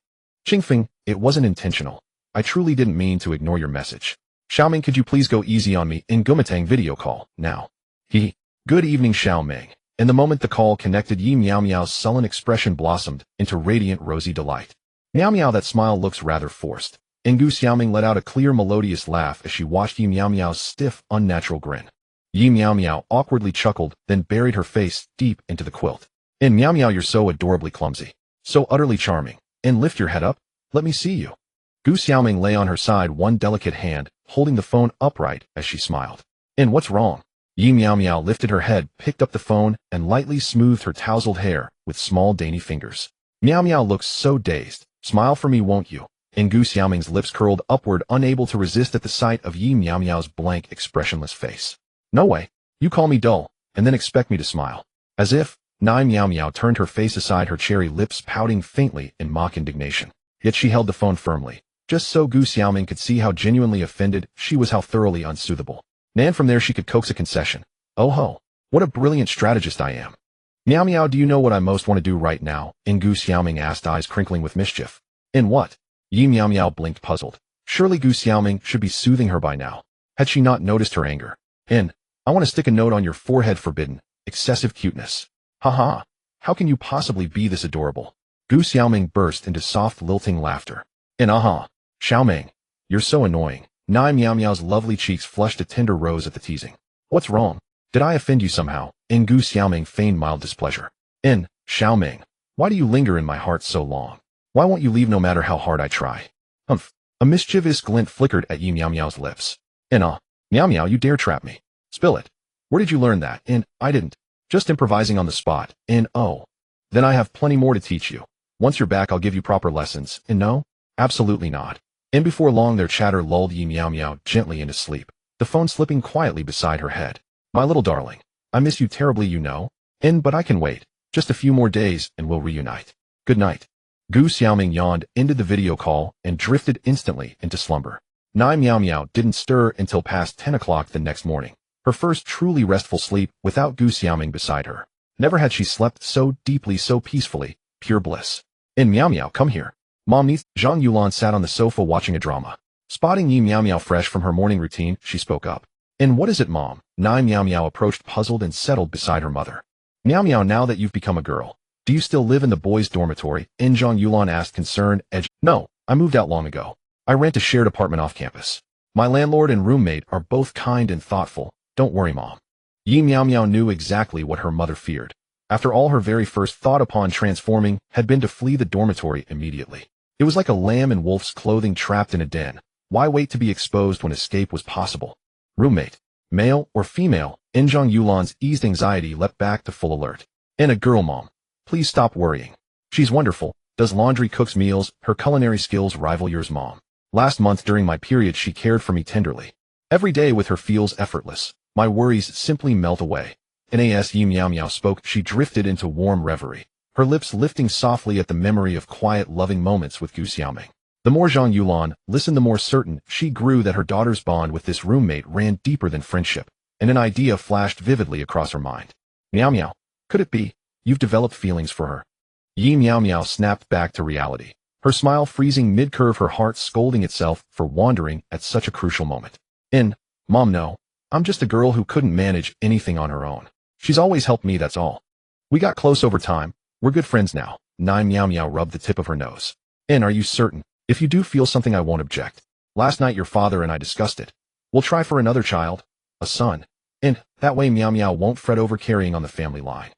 Qingfeng, it wasn't intentional. I truly didn't mean to ignore your message. Xiaoming, could you please go easy on me in Gumatang video call now? Good evening, Xiaoming. In the moment the call connected, Yi Meow Meow's sullen expression blossomed into radiant rosy delight. Meow Meow, that smile looks rather forced. And Gu Xiaoming let out a clear melodious laugh as she watched Yi Meow Meow's stiff, unnatural grin. Yi Meow Meow awkwardly chuckled, then buried her face deep into the quilt. And Meow Meow, you're so adorably clumsy. So utterly charming. And lift your head up. Let me see you. Gu Xiaoming lay on her side, one delicate hand holding the phone upright as she smiled. And what's wrong? Yi Meow Meow lifted her head, picked up the phone, and lightly smoothed her tousled hair with small dainty fingers. Meow Meow looks so dazed. Smile for me, won't you? And Gu Xiaoming's lips curled upward, unable to resist at the sight of Yi Meow Meow's blank, expressionless face. No way. You call me dull, and then expect me to smile. As if— Nai Meow Meow turned her face aside, her cherry lips pouting faintly in mock indignation. Yet she held the phone firmly, just so Gu Xiaoming could see how genuinely offended she was, how thoroughly unsoothable. And from there she could coax a concession. Oh ho, what a brilliant strategist I am. Meow Meow, do you know what I most want to do right now? And Gu Xiaoming asked, eyes crinkling with mischief. In what? Yi Meow Meow blinked, puzzled. Surely Gu Xiaoming should be soothing her by now. Had she not noticed her anger? I want to stick a note on your forehead, forbidden, excessive cuteness. Haha, how can you possibly be this adorable? Gu Xiaoming burst into soft, lilting laughter. Xiaoming, you're so annoying. Nai Meow Meow's lovely cheeks flushed a tender rose at the teasing. What's wrong? Did I offend you somehow? Gu Xiaoming feigned mild displeasure. Xiaoming, why do you linger in my heart so long? Why won't you leave no matter how hard I try? Humph. A mischievous glint flickered at Yi Meow Meow's lips. Meow Meow, you dare trap me. Spill it. Where did you learn that? I didn't. Just improvising on the spot. Oh. Then I have plenty more to teach you. Once you're back, I'll give you proper lessons. No? Absolutely not. And before long their chatter lulled Yi Meow Meow gently into sleep, the phone slipping quietly beside her head. My little darling, I miss you terribly, you know. But I can wait. Just a few more days and we'll reunite. Good night. Gu Xiaoming yawned, ended the video call, and drifted instantly into slumber. Nai Meow Meow didn't stir until past 10 o'clock the next morning, her first truly restful sleep without Gu Xiaoming beside her. Never had she slept so deeply, so peacefully, pure bliss. And Meow Meow, come here. Mom needs— Zhang Yulan sat on the sofa watching a drama. Spotting Yi Meow Meow fresh from her morning routine, she spoke up. And what is it, Mom? Nai Meow Meow approached puzzled and settled beside her mother. Meow Meow, now that you've become a girl, do you still live in the boys' dormitory? In Zhang Yulan asked, concerned. No, I moved out long ago. I rent a shared apartment off campus. My landlord and roommate are both kind and thoughtful. Don't worry, Mom. Yi Meow Meow knew exactly what her mother feared. After all, her very first thought upon transforming had been to flee the dormitory immediately. It was like a lamb in wolf's clothing trapped in a den. Why wait to be exposed when escape was possible? Roommate, male or female? In Zhang Yulan's eased anxiety leapt back to full alert. And a girl, Mom. Please stop worrying. She's wonderful, does laundry, cooks meals, her culinary skills rival yours, Mom. Last month during my period she cared for me tenderly. Every day with her feels effortless. My worries simply melt away. As Yi Meow Meow spoke, she drifted into warm reverie, her lips lifting softly at the memory of quiet, loving moments with Gu Xiaoming. The more Zhang Yulan listened, the more certain she grew that her daughter's bond with this roommate ran deeper than friendship, and an idea flashed vividly across her mind. Meow Meow, could it be you've developed feelings for her? Yi Meow Meow snapped back to reality, her smile freezing mid-curve, her heart scolding itself for wandering at such a crucial moment. Mom, no. I'm just a girl who couldn't manage anything on her own. She's always helped me, that's all. We got close over time. We're good friends now. Nai Meow Meow rubbed the tip of her nose. Are you certain? If you do feel something, I won't object. Last night your father and I discussed it. We'll try for another child, a son. And that way Meow Meow won't fret over carrying on the family line.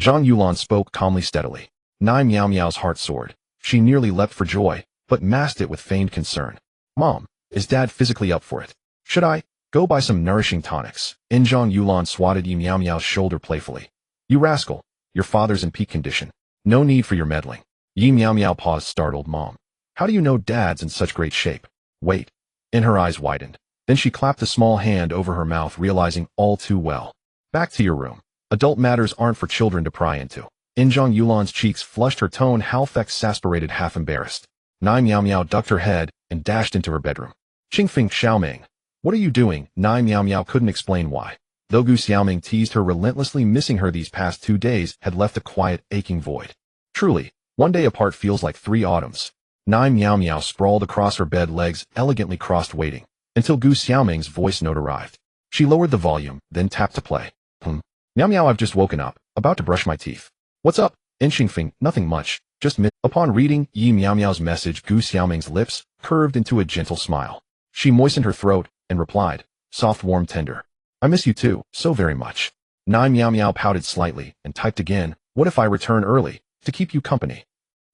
Zhang Yulan spoke calmly, steadily. Nai Meow Meow's heart soared. She nearly leapt for joy, but masked it with feigned concern. Mom, is Dad physically up for it? Should I go buy some nourishing tonics? Zhang Yulan swatted Yi Meow Meow's shoulder playfully. You rascal, your father's in peak condition. No need for your meddling. Yi Meow Meow paused, startled. Mom, how do you know Dad's in such great shape? Wait. Her eyes widened. Then she clapped a small hand over her mouth, realizing all too well. Back to your room. Adult matters aren't for children to pry into. Zhang Yulan's cheeks flushed, her tone half exasperated, half embarrassed. Nai Meow Meow ducked her head and dashed into her bedroom. Qingfeng Xiaoming, what are you doing? Nai Meow Meow couldn't explain why. Though Gu Xiaoming teased her relentlessly, missing her these past 2 days had left a quiet, aching void. Truly, one day apart feels like 3 autumns. Nai Meow Meow sprawled across her bed, legs elegantly crossed, waiting until Gu Xiaoming's voice note arrived. She lowered the volume, then tapped to play. Meow Meow, I've just woken up, about to brush my teeth. What's up? Qingfeng, nothing much, just Upon reading Yi Meow Meow's message, Gu Xiaoming's lips curved into a gentle smile. She moistened her throat and replied, soft, warm, tender. I miss you too, so very much. Nai Meow Meow pouted slightly and typed again, what if I return early, to keep you company?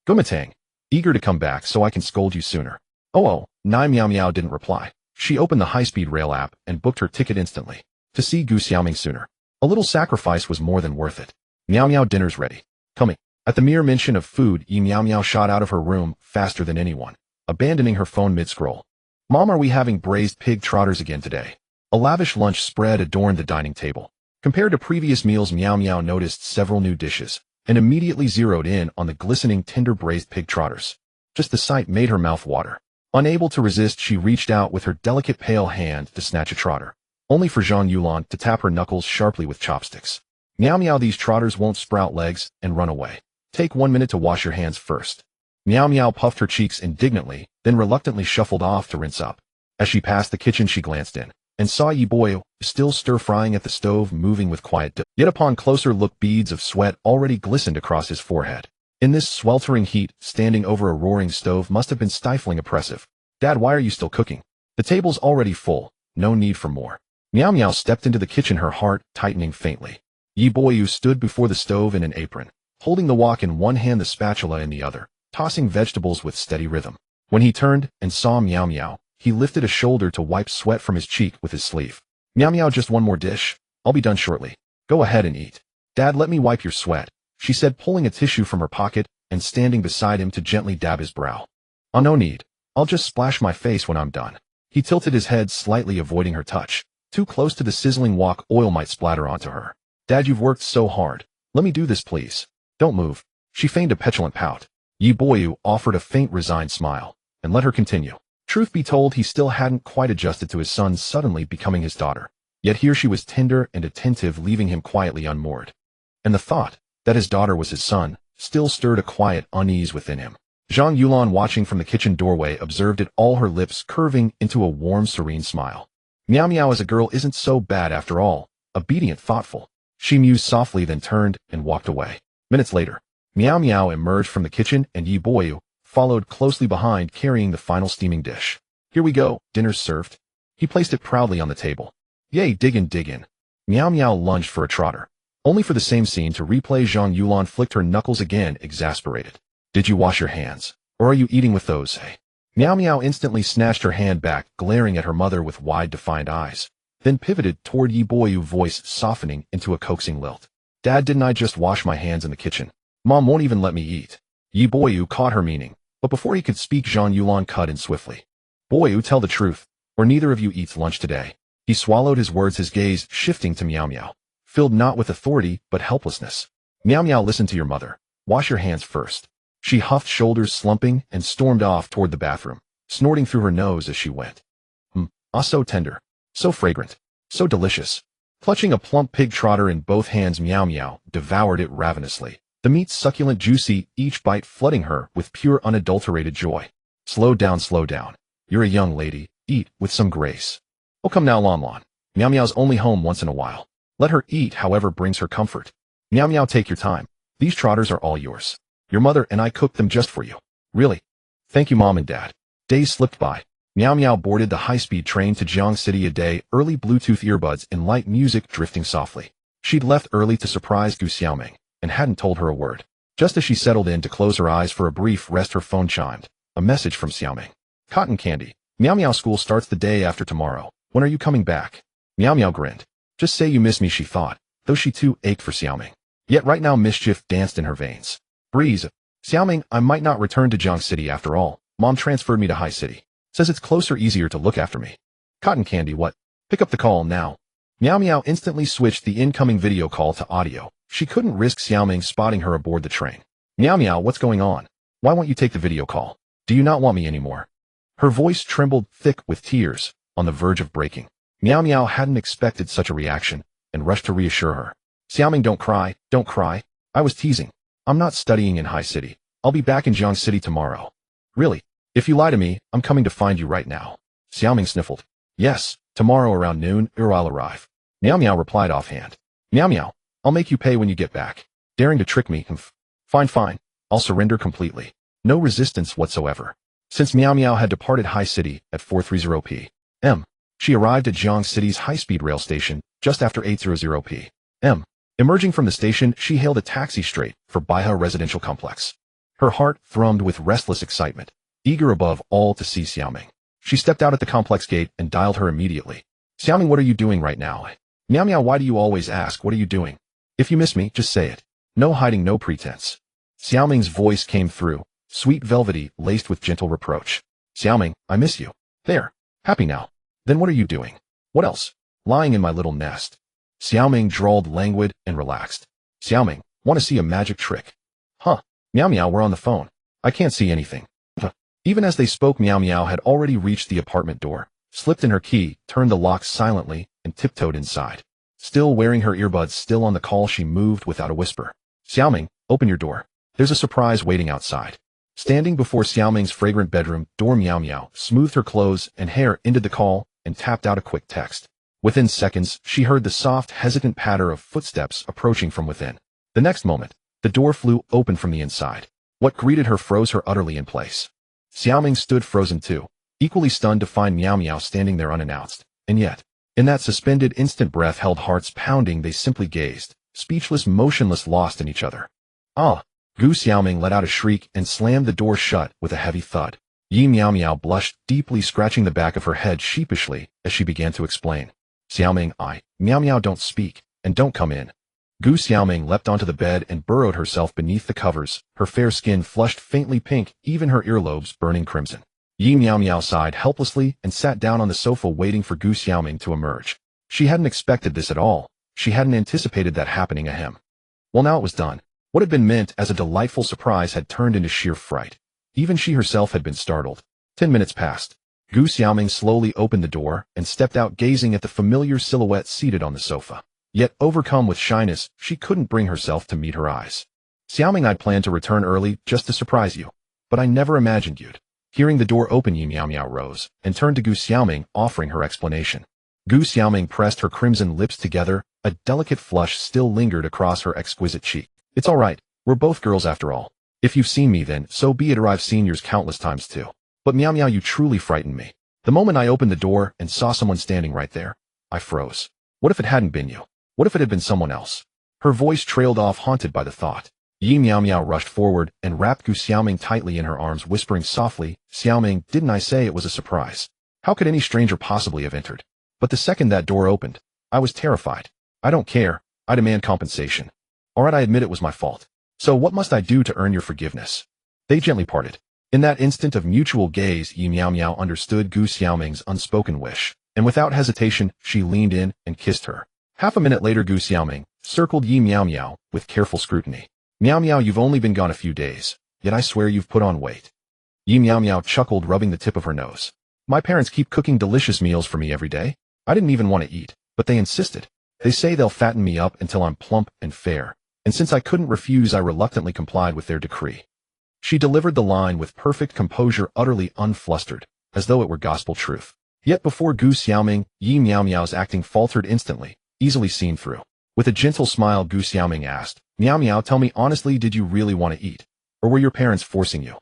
Gumatang, eager to come back so I can scold you sooner. Oh, Nai Meow Meow didn't reply. She opened the high-speed rail app and booked her ticket instantly. To see Gu Xiaoming sooner. A little sacrifice was more than worth it. Meow Meow, dinner's ready. Coming. At the mere mention of food, Yi Meow Meow shot out of her room faster than anyone, abandoning her phone mid-scroll. Mom, are we having braised pig trotters again today? A lavish lunch spread adorned the dining table. Compared to previous meals, Meow Meow noticed several new dishes, and immediately zeroed in on the glistening, tender braised pig trotters. Just the sight made her mouth water. Unable to resist, she reached out with her delicate pale hand to snatch a trotter, only for Zhang Yulan to tap her knuckles sharply with chopsticks. Meow Meow, these trotters won't sprout legs and run away. Take 1 minute to wash your hands first. Meow Meow puffed her cheeks indignantly, then reluctantly shuffled off to rinse up. As she passed the kitchen, she glanced in and saw Yi Boyo still stir-frying at the stove, moving with quiet yet upon closer look, beads of sweat already glistened across his forehead. In this sweltering heat, standing over a roaring stove must have been stifling oppressive. Dad, why are you still cooking? The table's already full. No need for more. Meow Meow stepped into the kitchen, her heart tightening faintly. Yi Boyo stood before the stove in an apron, holding the wok in one hand, the spatula in the other, tossing vegetables with steady rhythm. When he turned and saw Meow Meow, he lifted a shoulder to wipe sweat from his cheek with his sleeve. Meow Meow, just one more dish. I'll be done shortly. Go ahead and eat. Dad, let me wipe your sweat, she said, pulling a tissue from her pocket and standing beside him to gently dab his brow. Oh, no need. I'll just splash my face when I'm done. He tilted his head slightly, avoiding her touch. Too close to the sizzling wok, oil might splatter onto her. Dad, you've worked so hard. Let me do this, please. Don't move. She feigned a petulant pout. Yi Boyo offered a faint, resigned smile and let her continue. Truth be told, he still hadn't quite adjusted to his son suddenly becoming his daughter. Yet here she was, tender and attentive, leaving him quietly unmoored. And the thought that his daughter was his son still stirred a quiet unease within him. Zhang Yulan, watching from the kitchen doorway, observed it all, her lips curving into a warm, serene smile. Miao Miao as a girl isn't so bad after all, obedient, thoughtful. She mused softly, then turned and walked away. Minutes later, Miao Miao emerged from the kitchen and Yi Boyu followed closely behind, carrying the final steaming dish. Here we go, dinner's served. He placed it proudly on the table. Yay, dig in, dig in. Miao Miao lunged for a trotter, only for the same scene to replay. Zhang Yulan flicked her knuckles again, exasperated. Did you wash your hands? Or are you eating with those, hey? Miao Miao instantly snatched her hand back, glaring at her mother with wide, defiant eyes, then pivoted toward Yi Boyu, voice softening into a coaxing lilt. Dad, didn't I just wash my hands in the kitchen? Mom won't even let me eat. Yi Boyu caught her meaning, but before he could speak, Zhang Yulan cut in swiftly. Boyu, tell the truth, or neither of you eats lunch today. He swallowed his words, his gaze shifting to Miao Miao, filled not with authority, but helplessness. Miao Miao, listen to your mother. Wash your hands first. She huffed, shoulders slumping, and stormed off toward the bathroom, snorting through her nose as she went. Ah, so tender, so fragrant, so delicious. Clutching a plump pig trotter in both hands, Miao Miao devoured it ravenously, the meat succulent, juicy, each bite flooding her with pure, unadulterated joy. Slow down, slow down. You're a young lady. Eat with some grace. Oh, come now, Lon Lon. Miao Miao's only home once in a while. Let her eat however brings her comfort. Miao Miao, take your time. These trotters are all yours. Your mother and I cooked them just for you. Really? Thank you, Mom and Dad. Days slipped by. Miao Miao boarded the high-speed train to Jiang City a day early, Bluetooth earbuds and light music drifting softly. She'd left early to surprise Gu Xiaoming, and hadn't told her a word. Just as she settled in to close her eyes for a brief rest, her phone chimed. A message from Xiaoming. Cotton candy. Miao Miao, school starts the day after tomorrow. When are you coming back? Miao Miao grinned. Just say you miss me, she thought, though she too ached for Xiaoming. Yet right now mischief danced in her veins. Breeze. Xiaoming, I might not return to Jiang City after all. Mom transferred me to High City. Says it's closer, easier to look after me. Cotton candy, what? Pick up the call now. Miao Miao instantly switched the incoming video call to audio. She couldn't risk Xiaoming spotting her aboard the train. Miao Miao, what's going on? Why won't you take the video call? Do you not want me anymore? Her voice trembled, thick with tears, on the verge of breaking. Miao Miao hadn't expected such a reaction, and rushed to reassure her. Xiaoming, don't cry, don't cry. I was teasing. I'm not studying in High City. I'll be back in Jiang City tomorrow. Really? If you lie to me, I'm coming to find you right now. Xiaoming sniffled. Yes, tomorrow around noon, or I'll arrive. Miao Miao replied offhand. Miao Miao, I'll make you pay when you get back. Daring to trick me, Fine, fine. I'll surrender completely. No resistance whatsoever. Since Miao Miao had departed High City at 4:30 p.m., she arrived at Jiang City's high-speed rail station just after 8:00 p.m. Emerging from the station, she hailed a taxi straight for Baihe Residential Complex. Her heart thrummed with restless excitement, eager above all to see Xiaoming. She stepped out at the complex gate and dialed her immediately. Xiaoming, what are you doing right now? Miao Miao, why do you always ask, what are you doing? If you miss me, just say it. No hiding, no pretense. Xiaoming's voice came through, sweet, velvety, laced with gentle reproach. Xiaoming, I miss you. There. Happy now. Then what are you doing? What else? Lying in my little nest. Xiaoming drawled, languid and relaxed. Xiaoming, want to see a magic trick? Huh. Miao Miao, we're on the phone. I can't see anything. Even as they spoke, Miao Miao had already reached the apartment door, slipped in her key, turned the lock silently, and tiptoed inside. Still wearing her earbuds, still on the call, she moved without a whisper. Xiaoming, open your door. There's a surprise waiting outside. Standing before Xiaoming's fragrant bedroom door, Miao Miao smoothed her clothes and hair, ended the call, and tapped out a quick text. Within seconds, she heard the soft, hesitant patter of footsteps approaching from within. The next moment, the door flew open from the inside. What greeted her froze her utterly in place. Xiaoming stood frozen too, equally stunned to find Miao Miao standing there unannounced. And yet, in that suspended instant, breath held, hearts pounding, they simply gazed, speechless, motionless, lost in each other. Ah! Gu Xiaoming let out a shriek and slammed the door shut with a heavy thud. Yi Miao Miao blushed deeply, scratching the back of her head sheepishly as she began to explain. Xiaoming, Miao Miao, don't speak, and don't come in. Gu Xiaoming leapt onto the bed and burrowed herself beneath the covers, her fair skin flushed faintly pink, even her earlobes burning crimson. Yi Miao Miao sighed helplessly and sat down on the sofa, waiting for Gu Xiaoming to emerge. She hadn't expected this at all. She hadn't anticipated that happening ahem. Well, now it was done. What had been meant as a delightful surprise had turned into sheer fright. Even she herself had been startled. 10 minutes passed. Gu Xiaoming slowly opened the door and stepped out, gazing at the familiar silhouette seated on the sofa. Yet, overcome with shyness, she couldn't bring herself to meet her eyes. Xiaoming, I'd planned to return early just to surprise you, but I never imagined you'd. Hearing the door open, Yi Miao Miao rose and turned to Gu Xiaoming, offering her explanation. Gu Xiaoming pressed her crimson lips together. A delicate flush still lingered across her exquisite cheek. It's all right. We're both girls after all. If you've seen me, then so be it, or I've seen yours countless times too. But Miao Miao, you truly frightened me. The moment I opened the door and saw someone standing right there, I froze. What if it hadn't been you? What if it had been someone else? Her voice trailed off, haunted by the thought. Yi Miao Miao rushed forward and wrapped Gu Xiaoming tightly in her arms, whispering softly, Xiaoming, didn't I say it was a surprise? How could any stranger possibly have entered? But the second that door opened, I was terrified. I don't care. I demand compensation. Alright, I admit it was my fault. So what must I do to earn your forgiveness? They gently parted. In that instant of mutual gaze, Yi Miao Miao understood Gu Xiaoming's unspoken wish, and without hesitation, she leaned in and kissed her. Half a minute later, Gu Xiaoming circled Yi Miao Miao with careful scrutiny. Miao Miao, you've only been gone a few days, yet I swear you've put on weight. Yi Miao Miao chuckled, rubbing the tip of her nose. My parents keep cooking delicious meals for me every day. I didn't even want to eat, but they insisted. They say they'll fatten me up until I'm plump and fair, and since I couldn't refuse, I reluctantly complied with their decree. She delivered the line with perfect composure, utterly unflustered, as though it were gospel truth. Yet before Gu Xiaoming, Yi Miao Miao's acting faltered instantly, easily seen through. With a gentle smile, Gu Xiaoming asked, Miao Miao, tell me honestly, did you really want to eat? Or were your parents forcing you?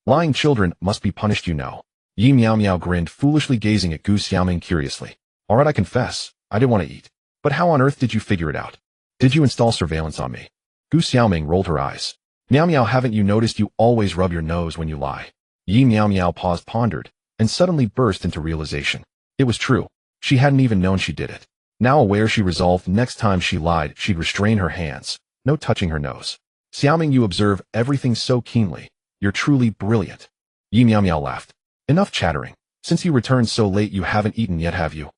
Lying children must be punished, you know. Yi Miao Miao grinned, foolishly gazing at Gu Xiaoming curiously. Alright, I confess, I did want to eat. But how on earth did you figure it out? Did you install surveillance on me? Gu Xiaoming rolled her eyes. Miao Miao, haven't you noticed you always rub your nose when you lie? Yi Miao Miao paused, pondered, and suddenly burst into realization. It was true. She hadn't even known she did it. Now aware, she resolved next time she lied, she'd restrain her hands. No touching her nose. Xiaoming, you observe everything so keenly. You're truly brilliant. Yi Miao Miao laughed. Enough chattering. Since you returned so late, you haven't eaten yet, have you?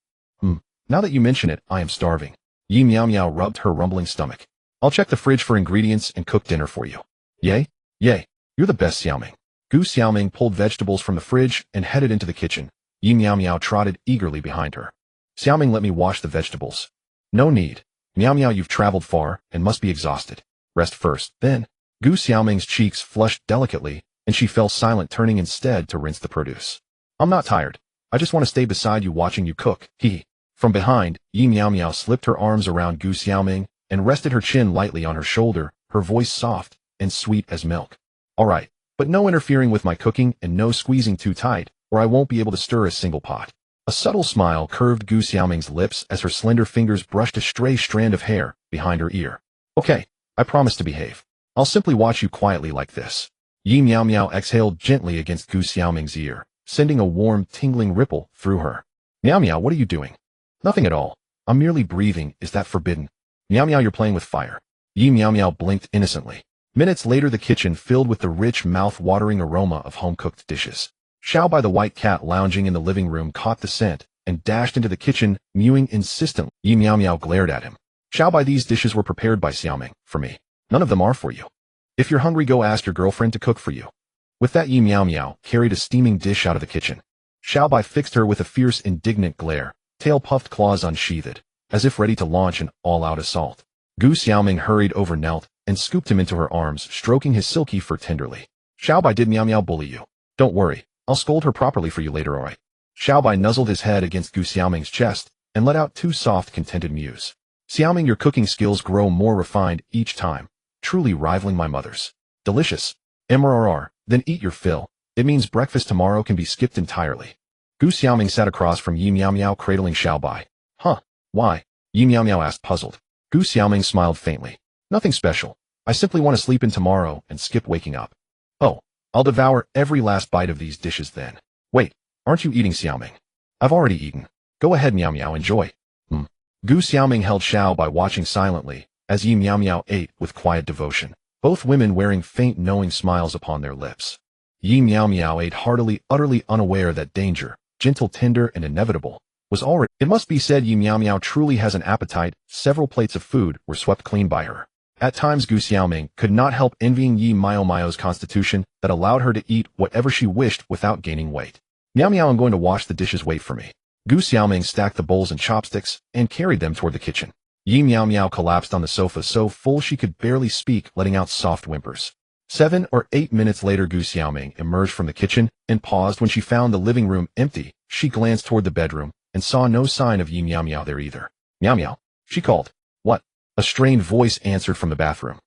Now that you mention it, I am starving. Yi Miao Miao rubbed her rumbling stomach. I'll check the fridge for ingredients and cook dinner for you. Yay? Yay. You're the best, Xiaoming. Gu Xiaoming pulled vegetables from the fridge and headed into the kitchen. Yi Miao Miao trotted eagerly behind her. Xiaoming, let me wash the vegetables. No need. Miao Miao, you've traveled far and must be exhausted. Rest first, then. Gu Xiaoming's cheeks flushed delicately, and she fell silent, turning instead to rinse the produce. I'm not tired. I just want to stay beside you watching you cook. Hee. From behind, Yi Miao Miao slipped her arms around Gu Xiaoming and rested her chin lightly on her shoulder, her voice soft and sweet as milk. All right, but no interfering with my cooking and no squeezing too tight, or I won't be able to stir a single pot. A subtle smile curved Gu Xiaoming's lips as her slender fingers brushed a stray strand of hair behind her ear. Okay, I promise to behave. I'll simply watch you quietly like this. Yi Miao Miao exhaled gently against Gu Xiaoming's ear, sending a warm, tingling ripple through her. Miao Miao, what are you doing? Nothing at all. I'm merely breathing. Is that forbidden? Miao Miao, you're playing with fire. Yi Miao Miao blinked innocently. Minutes later, the kitchen filled with the rich, mouth-watering aroma of home-cooked dishes. Xiao Bai, the white cat lounging in the living room, caught the scent and dashed into the kitchen, mewing insistently. Yi Miao Miao glared at him. Xiao Bai, these dishes were prepared by Xiaoming, for me. None of them are for you. If you're hungry, go ask your girlfriend to cook for you. With that, Yi Miao Miao carried a steaming dish out of the kitchen. Xiao Bai fixed her with a fierce, indignant glare, tail-puffed claws unsheathed, as if ready to launch an all-out assault. Gu Xiaoming hurried over, knelt, and scooped him into her arms, stroking his silky fur tenderly. Xiao Bai, did Miao Miao bully you? Don't worry, I'll scold her properly for you later, alright? Xiao Bai nuzzled his head against Gu Xiaoming's chest and let out two soft, contented mews. Xiaoming, your cooking skills grow more refined each time, truly rivaling my mother's. Delicious. MRR, then eat your fill. It means breakfast tomorrow can be skipped entirely. Gu Xiaoming sat across from Yi Miao Miao, cradling Xiao Bai. Huh? Why? Yi Miao Miao asked, puzzled. Gu Xiaoming smiled faintly. Nothing special. I simply want to sleep in tomorrow and skip waking up. Oh, I'll devour every last bite of these dishes then. Wait, aren't you eating, Xiaoming? I've already eaten. Go ahead, Miao Miao, enjoy. Gu Xiaoming held Xiao Bai, watching silently as Yi Miao Miao ate with quiet devotion, both women wearing faint, knowing smiles upon their lips. Yi Miao Miao ate heartily, utterly unaware that danger, gentle, tender, and inevitable, was already. It must be said Yi Miao Miao truly has an appetite. Several plates of food were swept clean by her. At times Gu Xiaoming could not help envying Yi Miao Miao's constitution that allowed her to eat whatever she wished without gaining weight. Miao Miao, I'm going to wash the dishes, wait for me. Gu Xiaoming stacked the bowls and chopsticks and carried them toward the kitchen. Yi Meow Meow collapsed on the sofa so full she could barely speak, letting out soft whimpers. 7 or 8 minutes later, Gu Xiaoming emerged from the kitchen and paused when she found the living room empty. She glanced toward the bedroom and saw no sign of Yi Meow Meow there either. Meow Meow, she called. What? A strained voice answered from the bathroom.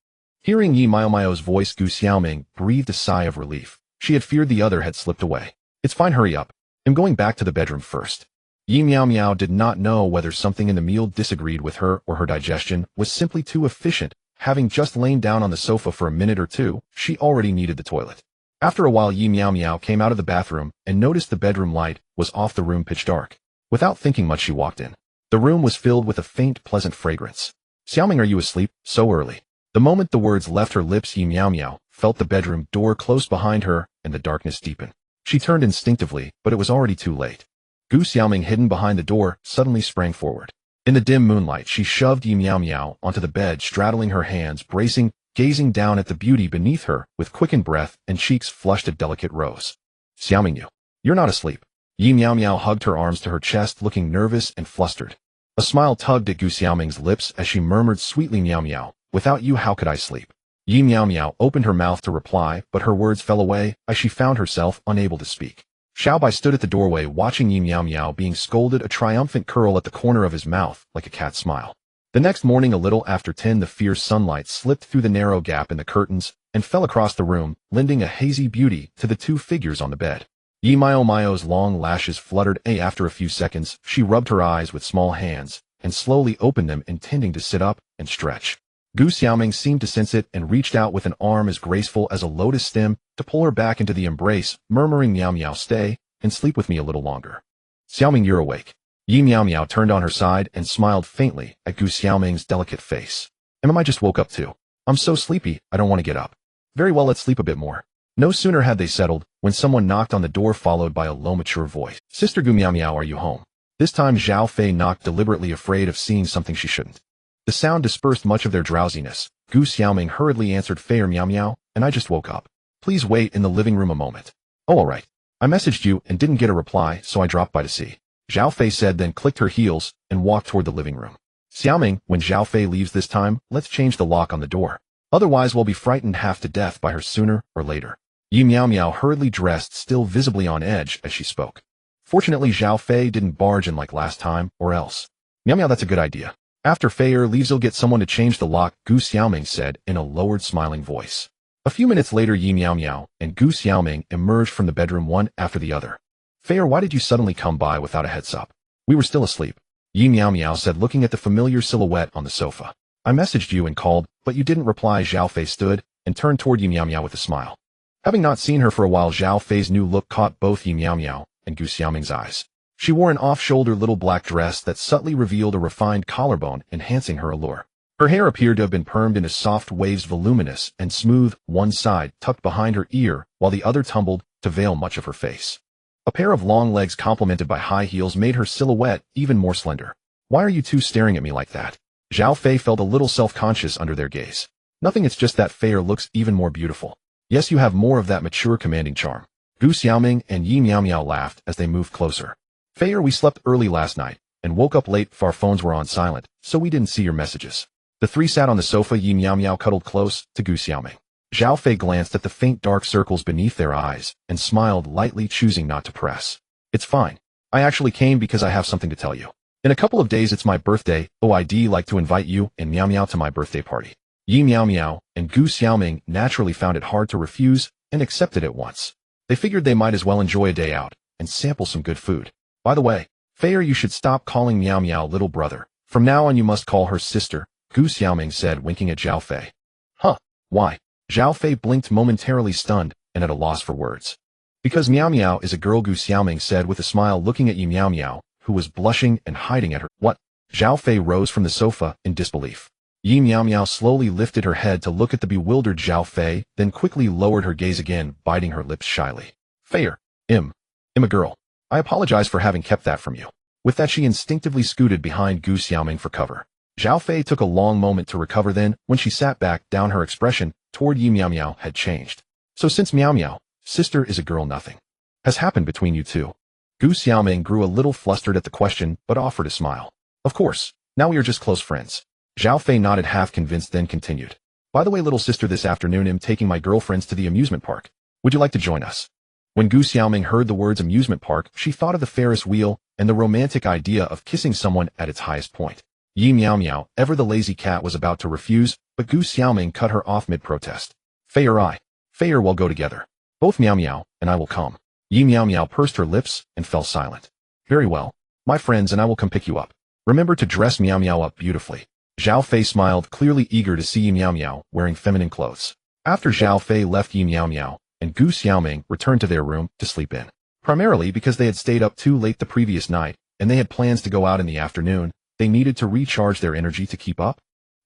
Hearing Yi Meow Meow's voice, Gu Xiaoming breathed a sigh of relief. She had feared the other had slipped away. It's fine, hurry up. I'm going back to the bedroom first. Yi Meow Meow did not know whether something in the meal disagreed with her or her digestion was simply too efficient. Having just lain down on the sofa for a minute or two, she already needed the toilet. After a while, Yi Meow Meow came out of the bathroom and noticed the bedroom light was off, the room pitch dark. Without thinking much, she walked in. The room was filled with a faint, pleasant fragrance. Xiaoming, are you asleep? So early. The moment the words left her lips, Yi Meow Meow felt the bedroom door close behind her and the darkness deepen. She turned instinctively, but it was already too late. Gu Xiaoming, hidden behind the door, suddenly sprang forward. In the dim moonlight, she shoved Yi Meow Meow onto the bed, straddling her hands, bracing, gazing down at the beauty beneath her with quickened breath and cheeks flushed a delicate rose. Xiaoming, you're not asleep. Yi Meow Meow hugged her arms to her chest, looking nervous and flustered. A smile tugged at Gu Xiaoming's lips as she murmured sweetly, Meow Meow, without you how could I sleep? Yi Meow Meow opened her mouth to reply, but her words fell away as she found herself unable to speak. Xiaobai stood at the doorway watching Yi Meow Meow being scolded, a triumphant curl at the corner of his mouth like a cat's smile. The next morning, a little after 10, the fierce sunlight slipped through the narrow gap in the curtains and fell across the room, lending a hazy beauty to the two figures on the bed. Yi Meow Meow's long lashes fluttered. After a few seconds, she rubbed her eyes with small hands and slowly opened them, intending to sit up and stretch. Gu Xiaoming seemed to sense it and reached out with an arm as graceful as a lotus stem to pull her back into the embrace, murmuring, Meow Meow, stay and sleep with me a little longer. Xiaoming, you're awake. Yi Meow Meow turned on her side and smiled faintly at Gu Xiaoming's delicate face. I just woke up too. I'm so sleepy, I don't want to get up. Very well, let's sleep a bit more. No sooner had they settled when someone knocked on the door, followed by a low, mature voice. Sister Gu Meow Meow, are you home? This time Zhao Fei knocked, deliberately afraid of seeing something she shouldn't. The sound dispersed much of their drowsiness. Gu Xiaoming hurriedly answered, Fei, Meow Meow, and I just woke up. Please wait in the living room a moment. Oh, all right. I messaged you and didn't get a reply, so I dropped by to see. Zhao Fei said, then clicked her heels and walked toward the living room. Xiaoming, when Zhao Fei leaves this time, let's change the lock on the door. Otherwise we'll be frightened half to death by her sooner or later. Yi Meow Meow hurriedly dressed, still visibly on edge as she spoke. Fortunately, Zhao Fei didn't barge in like last time, or else. Meow Meow, that's a good idea. After Fei leaves, you'll get someone to change the lock, Gu Xiaoming said in a lowered, smiling voice. A few minutes later, Yi Meow Meow and Gu Xiaoming emerged from the bedroom one after the other. Fei, why did you suddenly come by without a heads up? We were still asleep. Yi Meow Meow said, looking at the familiar silhouette on the sofa. I messaged you and called, but you didn't reply. Zhao Fei stood and turned toward Yi Meow Meow with a smile. Having not seen her for a while, Zhao Fei's new look caught both Yi Meow Meow and Gu Xiaoming's eyes. She wore an off-shoulder little black dress that subtly revealed a refined collarbone, enhancing her allure. Her hair appeared to have been permed into soft waves, voluminous and smooth, one side tucked behind her ear, while the other tumbled to veil much of her face. A pair of long legs complemented by high heels made her silhouette even more slender. Why are you two staring at me like that? Zhao Fei felt a little self-conscious under their gaze. Nothing, it's just that Fei looks even more beautiful. Yes, you have more of that mature, commanding charm. Gu Xiaoming and Yi Meow Meow laughed as they moved closer. Fei, we slept early last night and woke up late. Our phones were on silent, so we didn't see your messages. The three sat on the sofa. Yi Meow Meow cuddled close to Gu Xiaoming. Zhao Fei glanced at the faint dark circles beneath their eyes and smiled lightly, choosing not to press. It's fine. I actually came because I have something to tell you. In a couple of days it's my birthday. I'd like to invite you and Meow Meow to my birthday party. Yi Meow Meow and Gu Xiaoming naturally found it hard to refuse and accepted at once. They figured they might as well enjoy a day out and sample some good food. By the way, Fei, you should stop calling Meow Meow little brother. From now on you must call her sister, Gu Xiaoming said, winking at Zhao Fei. Huh? Why? Zhao Fei blinked, momentarily stunned and at a loss for words. Because Meow Meow is a girl, Gu Xiaoming said with a smile, looking at Yi Meow Meow, who was blushing and hiding at her. What? Zhao Fei rose from the sofa in disbelief. Yi Meow Meow slowly lifted her head to look at the bewildered Zhao Fei, then quickly lowered her gaze again, biting her lips shyly. Fei, I'm a girl. I apologize for having kept that from you. With that, she instinctively scooted behind Gu Xiaoming for cover. Zhao Fei took a long moment to recover, then, when she sat back down, her expression toward Yi Meow Meow had changed. So since Meow Meow, sister is a girl, nothing has happened between you two? Gu Xiaoming grew a little flustered at the question, but offered a smile. Of course, Now we are just close friends. Zhao Fei nodded half convinced then continued. By the way, little sister, this afternoon I'm taking my girlfriends to the amusement park. Would you like to join us? When Gu Xiaoming heard the words amusement park, she thought of the Ferris wheel and the romantic idea of kissing someone at its highest point. Yi Miao Miao, ever the lazy cat, was about to refuse, but Gu Xiaoming cut her off mid-protest. Fei or I? Fei or we'll go together. Both Miao Miao, and I will come. Yi Miao Miao pursed her lips and fell silent. Very well. My friends and I will come pick you up. Remember to dress Miao Miao up beautifully. Zhao Fei smiled, clearly eager to see Yi Miao Miao wearing feminine clothes. After Zhao Fei left Yi Miao Miao and Gu Xiaoming returned to their room to sleep in. Primarily because they had stayed up too late the previous night and they had plans to go out in the afternoon, they needed to recharge their energy to keep up.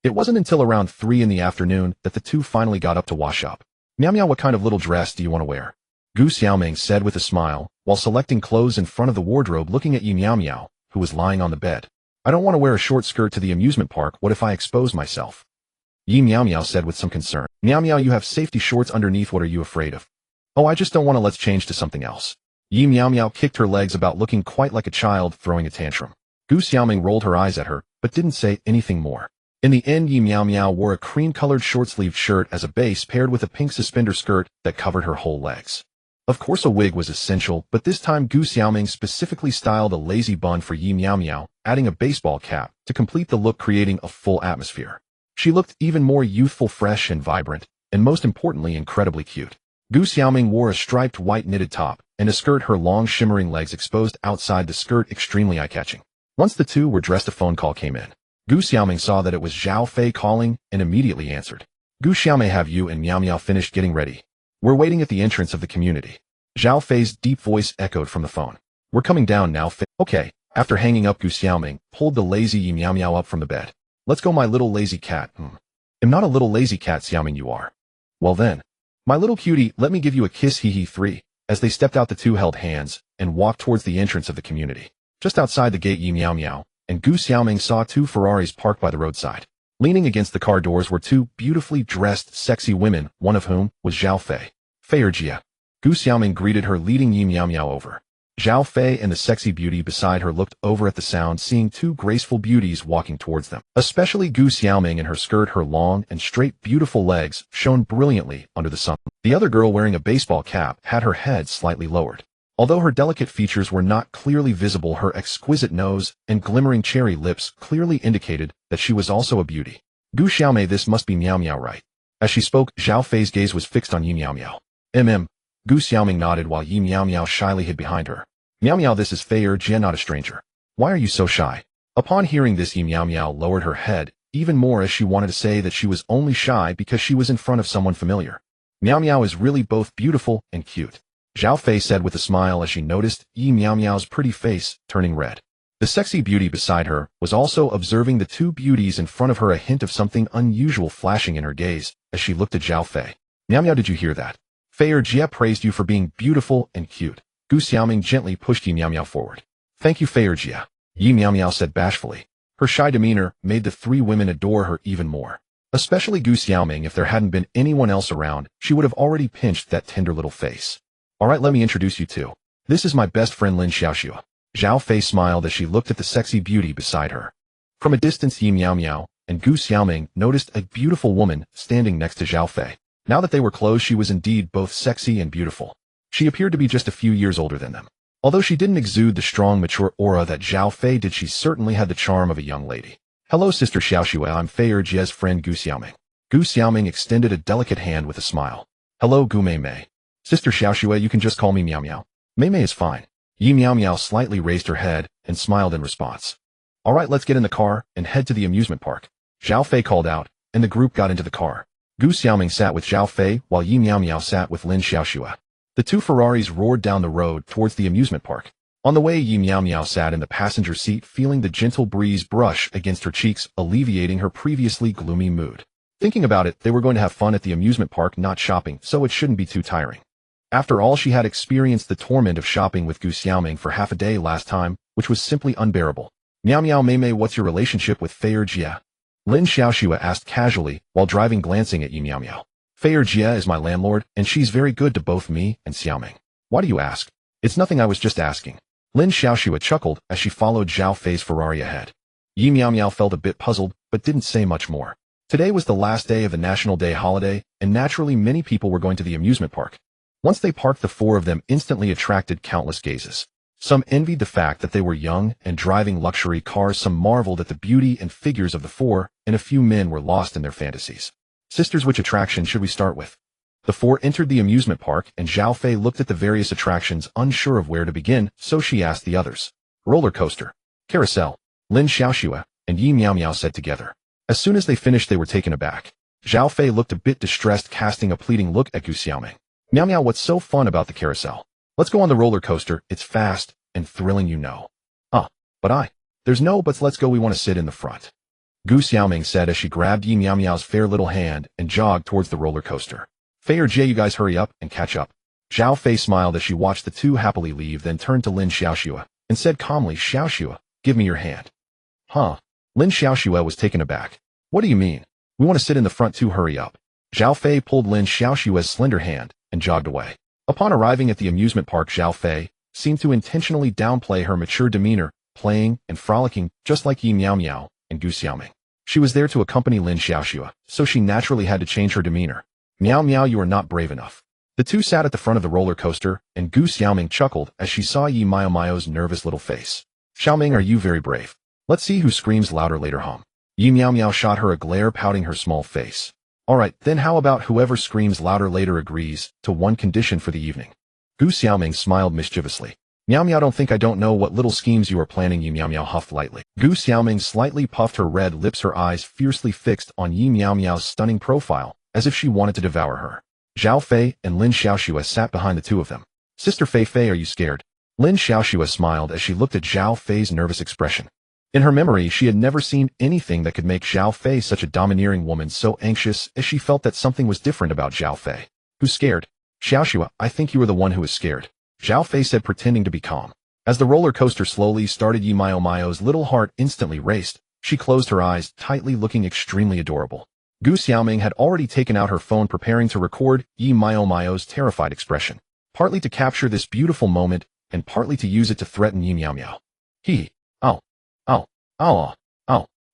It wasn't until around 3 in the afternoon that the two finally got up to wash up. Miao Miao, what kind of little dress do you want to wear? Gu Xiaoming said with a smile, while selecting clothes in front of the wardrobe, looking at Yi Miao Miao, who was lying on the bed. I don't want to wear a short skirt to the amusement park. What if I expose myself? Yi Miao Miao said with some concern. Miao Miao, you have safety shorts underneath. What are you afraid of? Oh, I just don't want to. Let's change to something else. Yi Miao Miao kicked her legs about, looking quite like a child throwing a tantrum. Gu Xiaoming rolled her eyes at her, but didn't say anything more. In the end, Yi Miao Miao wore a cream-colored short-sleeved shirt as a base paired with a pink suspender skirt that covered her whole legs. Of course a wig was essential, but this time Gu Xiaoming specifically styled a lazy bun for Yi Miao Miao, adding a baseball cap to complete the look, creating a full atmosphere. She looked even more youthful, fresh and vibrant, and most importantly incredibly cute. Gu Xiaoming wore a striped white knitted top and a skirt, her long shimmering legs exposed outside the skirt, extremely eye-catching. Once the two were dressed, a phone call came in. Gu Xiaoming saw that it was Zhao Fei calling and immediately answered. Gu Xiaoming, have you and Miao Miao finished getting ready? We're waiting at the entrance of the community. Zhao Fei's deep voice echoed from the phone. We're coming down now, Fei. Okay. After hanging up, Gu Xiaoming pulled the lazy Yi Miao Miao up from the bed. Let's go, my little lazy cat. I'm not a little lazy cat, Xiaoming, you are. Well then. My little cutie, let me give you a kiss, hee hee. 3. As they stepped out, the two held hands and walked towards the entrance of the community. Just outside the gate, Yi Miao Miao and Gu Xiaoming saw 2 Ferraris parked by the roadside. Leaning against the car doors were 2 beautifully dressed, sexy women, one of whom was Zhao Fei. Fei or Jia. Gu Xiaoming greeted her, leading Yi Miao Miao over. Zhao Fei and the sexy beauty beside her looked over at the sound, seeing 2 graceful beauties walking towards them. Especially Gu Xiaoming in her skirt, her long and straight beautiful legs shone brilliantly under the sun. The other girl, wearing a baseball cap, had her head slightly lowered. Although her delicate features were not clearly visible, her exquisite nose and glimmering cherry lips clearly indicated that she was also a beauty. Gu Xiaoming, this must be Miao Miao, right? As she spoke, Zhao Fei's gaze was fixed on Yi Miao Miao. Gu Xiaoming nodded while Yi Miao Miao shyly hid behind her. Miao Miao, this is Fei or Jia, not a stranger. Why are you so shy? Upon hearing this, Yi Miao Miao lowered her head even more, as she wanted to say that she was only shy because she was in front of someone familiar. Miao Miao is really both beautiful and cute, Zhao Fei said with a smile as she noticed Yi Miao Miao's pretty face turning red. The sexy beauty beside her was also observing the 2 beauties in front of her, a hint of something unusual flashing in her gaze as she looked at Zhao Fei. Miao Miao, did you hear that? Fei or Jia praised you for being beautiful and cute. Gu Xiaoming gently pushed Yi Miao Miao forward. Thank you, Fei or Jia, Yi Miao Miao said bashfully. Her shy demeanor made the 3 women adore her even more. Especially Gu Xiaoming. If there hadn't been anyone else around, she would have already pinched that tender little face. Alright, let me introduce you to. This is my best friend Lin Xiaoxue. Zhao Fei smiled as she looked at the sexy beauty beside her. From a distance, Yi Miao Miao and Gu Xiaoming noticed a beautiful woman standing next to Zhao Fei. Now that they were close, she was indeed both sexy and beautiful. She appeared to be just a few years older than them. Although she didn't exude the strong, mature aura that Zhao Fei did, she certainly had the charm of a young lady. Hello, Sister Xiaoxue, I'm Fei or Jia's friend Gu Xiaoming. Gu Xiaoming extended a delicate hand with a smile. Hello, Gu Mei Mei. Sister Xiaoxue, you can just call me Miao Miao. Mei Mei is fine. Yi Miao Miao slightly raised her head and smiled in response. Alright, let's get in the car and head to the amusement park, Zhao Fei called out, and the group got into the car. Gu Xiaoming sat with Zhao Fei while Yi Miao Miao sat with Lin Xiaoxue. The 2 Ferraris roared down the road towards the amusement park. On the way, Yi Miao Miao sat in the passenger seat, feeling the gentle breeze brush against her cheeks, alleviating her previously gloomy mood. Thinking about it, they were going to have fun at the amusement park, not shopping, so it shouldn't be too tiring. After all, she had experienced the torment of shopping with Gu Xiaoming for half a day last time, which was simply unbearable. Miao Miao Mei Mei, what's your relationship with Fei or Jia? Lin Xiaoxue asked casually while driving, glancing at Yi Miao Miao. Fei or Jia is my landlord, and she's very good to both me and Xiaoming. Why do you ask? It's nothing, I was just asking. Lin Xiaoxue chuckled as she followed Zhao Fei's Ferrari ahead. Yi Meow Meow felt a bit puzzled, but didn't say much more. Today was the last day of the National Day holiday, and naturally many people were going to the amusement park. Once they parked, the four of them instantly attracted countless gazes. Some envied the fact that they were young and driving luxury cars, some marveled at the beauty and figures of the four, and a few men were lost in their fantasies. Sisters, which attraction should we start with? The four entered the amusement park, and Zhao Fei looked at the various attractions, unsure of where to begin, so she asked the others. Roller coaster, carousel, Lin Xiaoxue, and Yi Miao Miao said together. As soon as they finished, they were taken aback. Zhao Fei looked a bit distressed, casting a pleading look at Gu Xiaoming. Miao Miao, what's so fun about the carousel? Let's go on the roller coaster, it's fast and thrilling, you know. There's no buts, let's go, we want to sit in the front. Gu Xiaoming said as she grabbed Yi Miao Miao's fair little hand and jogged towards the roller coaster. Fei or Jie, you guys hurry up and catch up. Zhao Fei smiled as she watched the two happily leave, then turned to Lin Xiaoxue and said calmly, Xiaoxue, give me your hand. Huh? Lin Xiaoxue was taken aback. What do you mean? We want to sit in the front too, hurry up. Zhao Fei pulled Lin Xiaoxue's slender hand and jogged away. Upon arriving at the amusement park, Zhao Fei seemed to intentionally downplay her mature demeanor, playing and frolicking just like Yi Miao Miao and Gu Xiaoming. She was there to accompany Lin Xiaoxue, so she naturally had to change her demeanor. Miao Miao, you are not brave enough. The two sat at the front of the roller coaster, and Gu Xiaoming chuckled as she saw Yi Miao Miao's nervous little face. Xiaoming, are you very brave? Let's see who screams louder later, hum. Yi Miao Miao shot her a glare, pouting her small face. Alright, then how about whoever screams louder later agrees to one condition for the evening. Gu Xiaoming smiled mischievously. Miao Miao, don't think I don't know what little schemes you are planning, Yi Miao Miao huffed lightly. Gu Xiaoming slightly puffed her red lips, her eyes fiercely fixed on Yi Miao Miao's stunning profile, as if she wanted to devour her. Zhao Fei and Lin Xiaoxue sat behind the two of them. Sister Fei, are you scared? Lin Xiaoxue smiled as she looked at Zhao Fei's nervous expression. In her memory, she had never seen anything that could make Zhao Fei such a domineering woman, so anxious as she felt that something was different about Zhao Fei. Who's scared? Xiaoxue, I think you are the one who is scared. Zhao Fei said, pretending to be calm. As the roller coaster slowly started, Yi Miao Miao's little heart instantly raced. She closed her eyes tightly, looking extremely adorable. Gu Xiaoming had already taken out her phone, preparing to record Yi Miao Miao's terrified expression, partly to capture this beautiful moment and partly to use it to threaten Yi Miao Miao.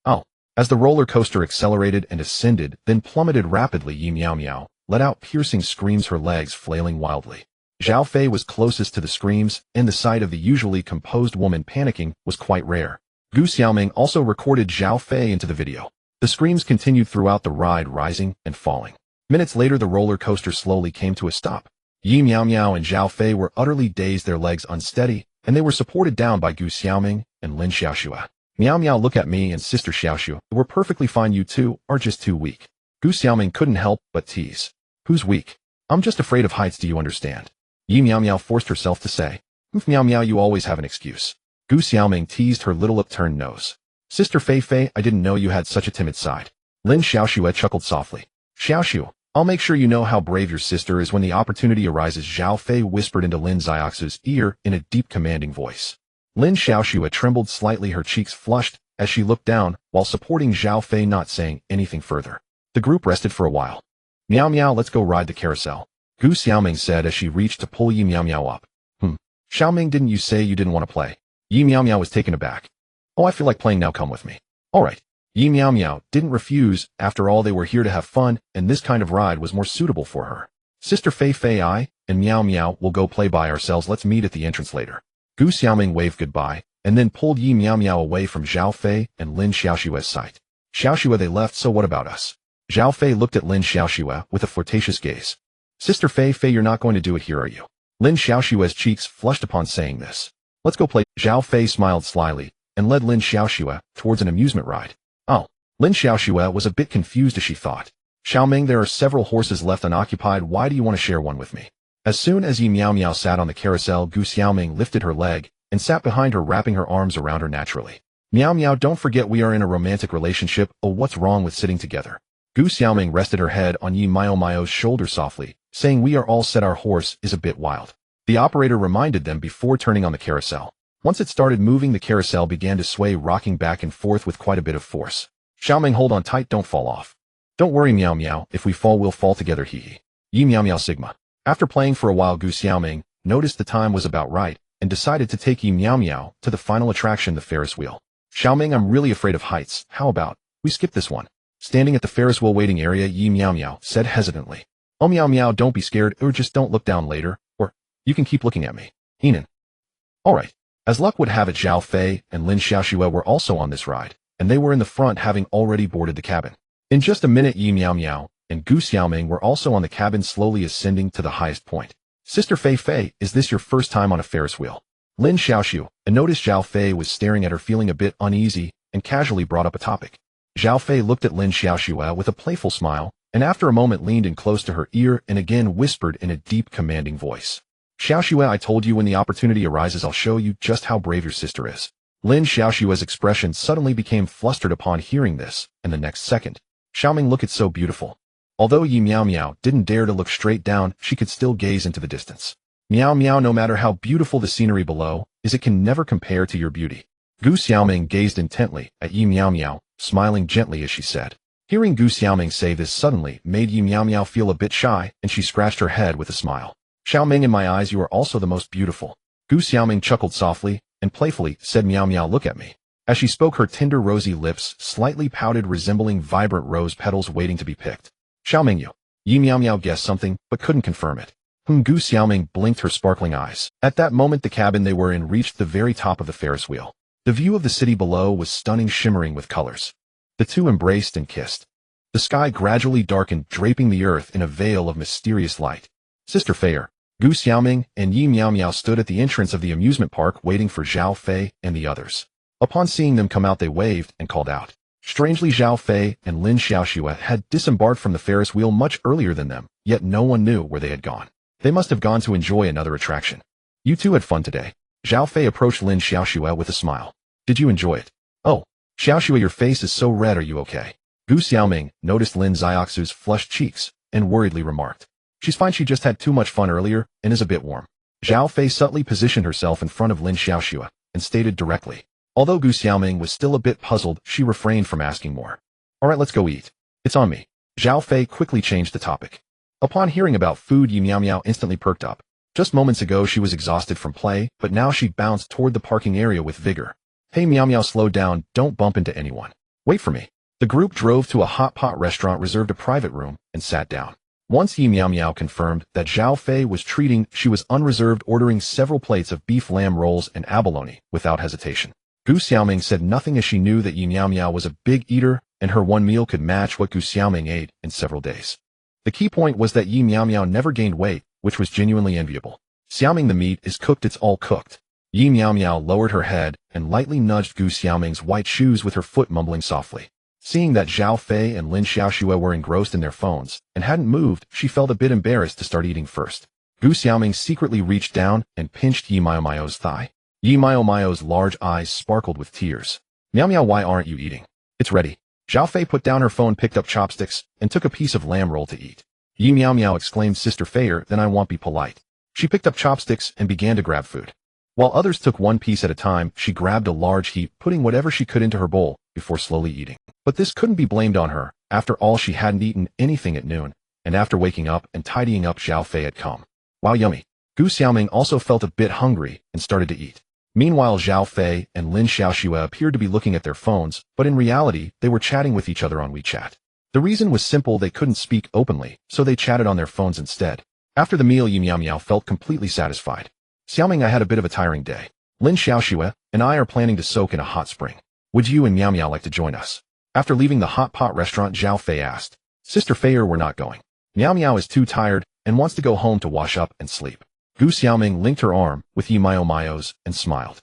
Ow. As the roller coaster accelerated and ascended, then plummeted rapidly, Yi Miao Miao let out piercing screams, her legs flailing wildly. Zhao Fei was closest to the screams, and the sight of the usually composed woman panicking was quite rare. Gu Xiaoming also recorded Zhao Fei into the video. The screams continued throughout the ride, rising and falling. Minutes later, the roller coaster slowly came to a stop. Yi Miao Miao and Zhao Fei were utterly dazed, their legs unsteady, and they were supported down by Gu Xiaoming and Lin Xiaoxue. Miao Miao, look at me and Sister Xiaoxue. We're perfectly fine, you two are just too weak. Gu Xiaoming couldn't help but tease. Who's weak? I'm just afraid of heights, do you understand? Yi Miao Miao forced herself to say. Miao Miao, you always have an excuse. Gu Xiaoming teased her little upturned nose. Sister Fei, I didn't know you had such a timid side. Lin Xiaoxue chuckled softly. Xiaoxue, I'll make sure you know how brave your sister is when the opportunity arises, Zhao Fei whispered into Lin Xiaoxue's ear in a deep, commanding voice. Lin Xiaoxue trembled slightly, her cheeks flushed as she looked down while supporting Zhao Fei, not saying anything further. The group rested for a while. Miao Miao, let's go ride the carousel, Gu Xiaoming said as she reached to pull Yi Miao Miao up. Xiaoming, didn't you say you didn't want to play? Yi Miao Miao was taken aback. Oh, I feel like playing now, come with me. Alright. Yi Miao Miao didn't refuse, after all they were here to have fun, and this kind of ride was more suitable for her. Sister Fei, I and Miao Miao will go play by ourselves, let's meet at the entrance later. Gu Xiaoming waved goodbye, and then pulled Yi Miao Miao away from Zhao Fei and Lin Xiaoxue's sight. Xiaoxue, they left, so what about us? Zhao Fei looked at Lin Xiaoxue with a flirtatious gaze. Sister Fei, you're not going to do it here, are you? Lin Xiaoxue's cheeks flushed upon saying this. Let's go play. Zhao Fei smiled slyly and led Lin Xiaoxue towards an amusement ride. Oh. Lin Xiaoxue was a bit confused as she thought. Xiaoming, there are several horses left unoccupied, why do you want to share one with me? As soon as Yi Miao Miao sat on the carousel, Gu Xiaoming lifted her leg and sat behind her, wrapping her arms around her naturally. Miao Miao, don't forget we are in a romantic relationship. Oh, what's wrong with sitting together? Gu Xiaoming rested her head on Yi Miao Miao's shoulder softly, saying, we are all set, our horse is a bit wild. The operator reminded them before turning on the carousel. Once it started moving, the carousel began to sway, rocking back and forth with quite a bit of force. Xiaoming, hold on tight, don't fall off. Don't worry, Miao Miao, if we fall, we'll fall together, hee. Yi Miao Miao Sigma. After playing for a while, Gu Xiaoming noticed the time was about right and decided to take Yi Miao Miao to the final attraction, the Ferris wheel. Xiaoming, I'm really afraid of heights. How about we skip this one? Standing at the Ferris wheel waiting area, Yi Meow Meow said hesitantly. Oh Meow Meow, don't be scared, or just don't look down later, or you can keep looking at me. Henan. Alright. As luck would have it, Zhao Fei and Lin Xiaoxue were also on this ride, and they were in the front having already boarded the cabin. In just a minute, Yi Meow Meow and Gu Xiaoming were also on the cabin, slowly ascending to the highest point. Sister Fei Fei, is this your first time on a Ferris wheel? Lin Xiaoxue, and noticed Zhao Fei was staring at her, feeling a bit uneasy, and casually brought up a topic. Zhao Fei looked at Lin Xiaoxue with a playful smile, and after a moment leaned in close to her ear and again whispered in a deep, commanding voice. Xiaoxue, I told you when the opportunity arises I'll show you just how brave your sister is. Lin Xiaoxue's expression suddenly became flustered upon hearing this, and the next second, Xiaoming looked so beautiful. Although Yi Meow Meow didn't dare to look straight down, she could still gaze into the distance. Meow Meow, no matter how beautiful the scenery below is, it can never compare to your beauty. Gu Xiaoming gazed intently at Yi Meow Meow, smiling gently as she said. Hearing Gu Xiaoming say this suddenly made Yi Meow Meow feel a bit shy, and she scratched her head with a smile. Xiaoming, in my eyes you are also the most beautiful. Gu Xiaoming chuckled softly and playfully said, Meow Meow, look at me. As she spoke, her tender rosy lips slightly pouted, resembling vibrant rose petals waiting to be picked. Xiaoming, you. Yi Meow Meow guessed something, but couldn't confirm it. Gu Xiaoming blinked her sparkling eyes. At that moment the cabin they were in reached the very top of the Ferris wheel. The view of the city below was stunning, shimmering with colors. The two embraced and kissed. The sky gradually darkened, draping the earth in a veil of mysterious light. Sister Fei, Gu Xiaoming, and Yi Meow Meow stood at the entrance of the amusement park waiting for Zhao Fei and the others. Upon seeing them come out they waved and called out. Strangely, Zhao Fei and Lin Xiaoxue had disembarked from the Ferris wheel much earlier than them, yet no one knew where they had gone. They must have gone to enjoy another attraction. You two had fun today. Zhao Fei approached Lin Xiaoxue with a smile. Did you enjoy it? Oh, Xiaoxue, your face is so red, are you okay? Gu Xiaoming noticed Lin Xiaoxue's flushed cheeks and worriedly remarked. She's fine, she just had too much fun earlier and is a bit warm. Zhao Fei subtly positioned herself in front of Lin Xiaoxue and stated directly. Although Gu Xiaoming was still a bit puzzled, she refrained from asking more. Alright, let's go eat. It's on me. Zhao Fei quickly changed the topic. Upon hearing about food, Yi Meow Meow instantly perked up. Just moments ago she was exhausted from play, but now she bounced toward the parking area with vigor. Hey Meow Meow, slow down, don't bump into anyone. Wait for me. The group drove to a hot pot restaurant, reserved a private room, and sat down. Once Yi Meow Meow confirmed that Zhao Fei was treating, she was unreserved, ordering several plates of beef lamb rolls and abalone without hesitation. Gu Xiaoming said nothing as she knew that Yi Meow Meow was a big eater and her one meal could match what Gu Xiaoming ate in several days. The key point was that Yi Meow Meow never gained weight, which was genuinely enviable. Xiaoming, the meat is cooked, it's all cooked. Yi Meow Meow lowered her head and lightly nudged Gu Xiaoming's white shoes with her foot, mumbling softly. Seeing that Zhao Fei and Lin Xiaoxue were engrossed in their phones and hadn't moved, she felt a bit embarrassed to start eating first. Gu Xiaoming secretly reached down and pinched Yi Meow Meow's thigh. Yi Meow Meow's large eyes sparkled with tears. Meow Meow, why aren't you eating? It's ready. Zhao Fei put down her phone, picked up chopsticks, and took a piece of lamb roll to eat. Yi Meow Meow exclaimed, Sister Fei, then I won't be polite. She picked up chopsticks and began to grab food. While others took one piece at a time, she grabbed a large heap, putting whatever she could into her bowl before slowly eating. But this couldn't be blamed on her. After all, she hadn't eaten anything at noon, and after waking up and tidying up, Zhao Fei had come. Wow, yummy. Gu Xiaoming also felt a bit hungry and started to eat. Meanwhile, Zhao Fei and Lin Xiaoxue appeared to be looking at their phones, but in reality, they were chatting with each other on WeChat. The reason was simple, they couldn't speak openly, so they chatted on their phones instead. After the meal, Yi Meow Meow felt completely satisfied. Xiaoming, I had a bit of a tiring day. Lin Xiaoxue and I are planning to soak in a hot spring. Would you and Meow Meow like to join us? After leaving the hot pot restaurant, Zhao Fei asked. Sister Fei, we're not going. Meow Meow is too tired and wants to go home to wash up and sleep. Gu Xiaoming linked her arm with Yi Meow Meow's and smiled.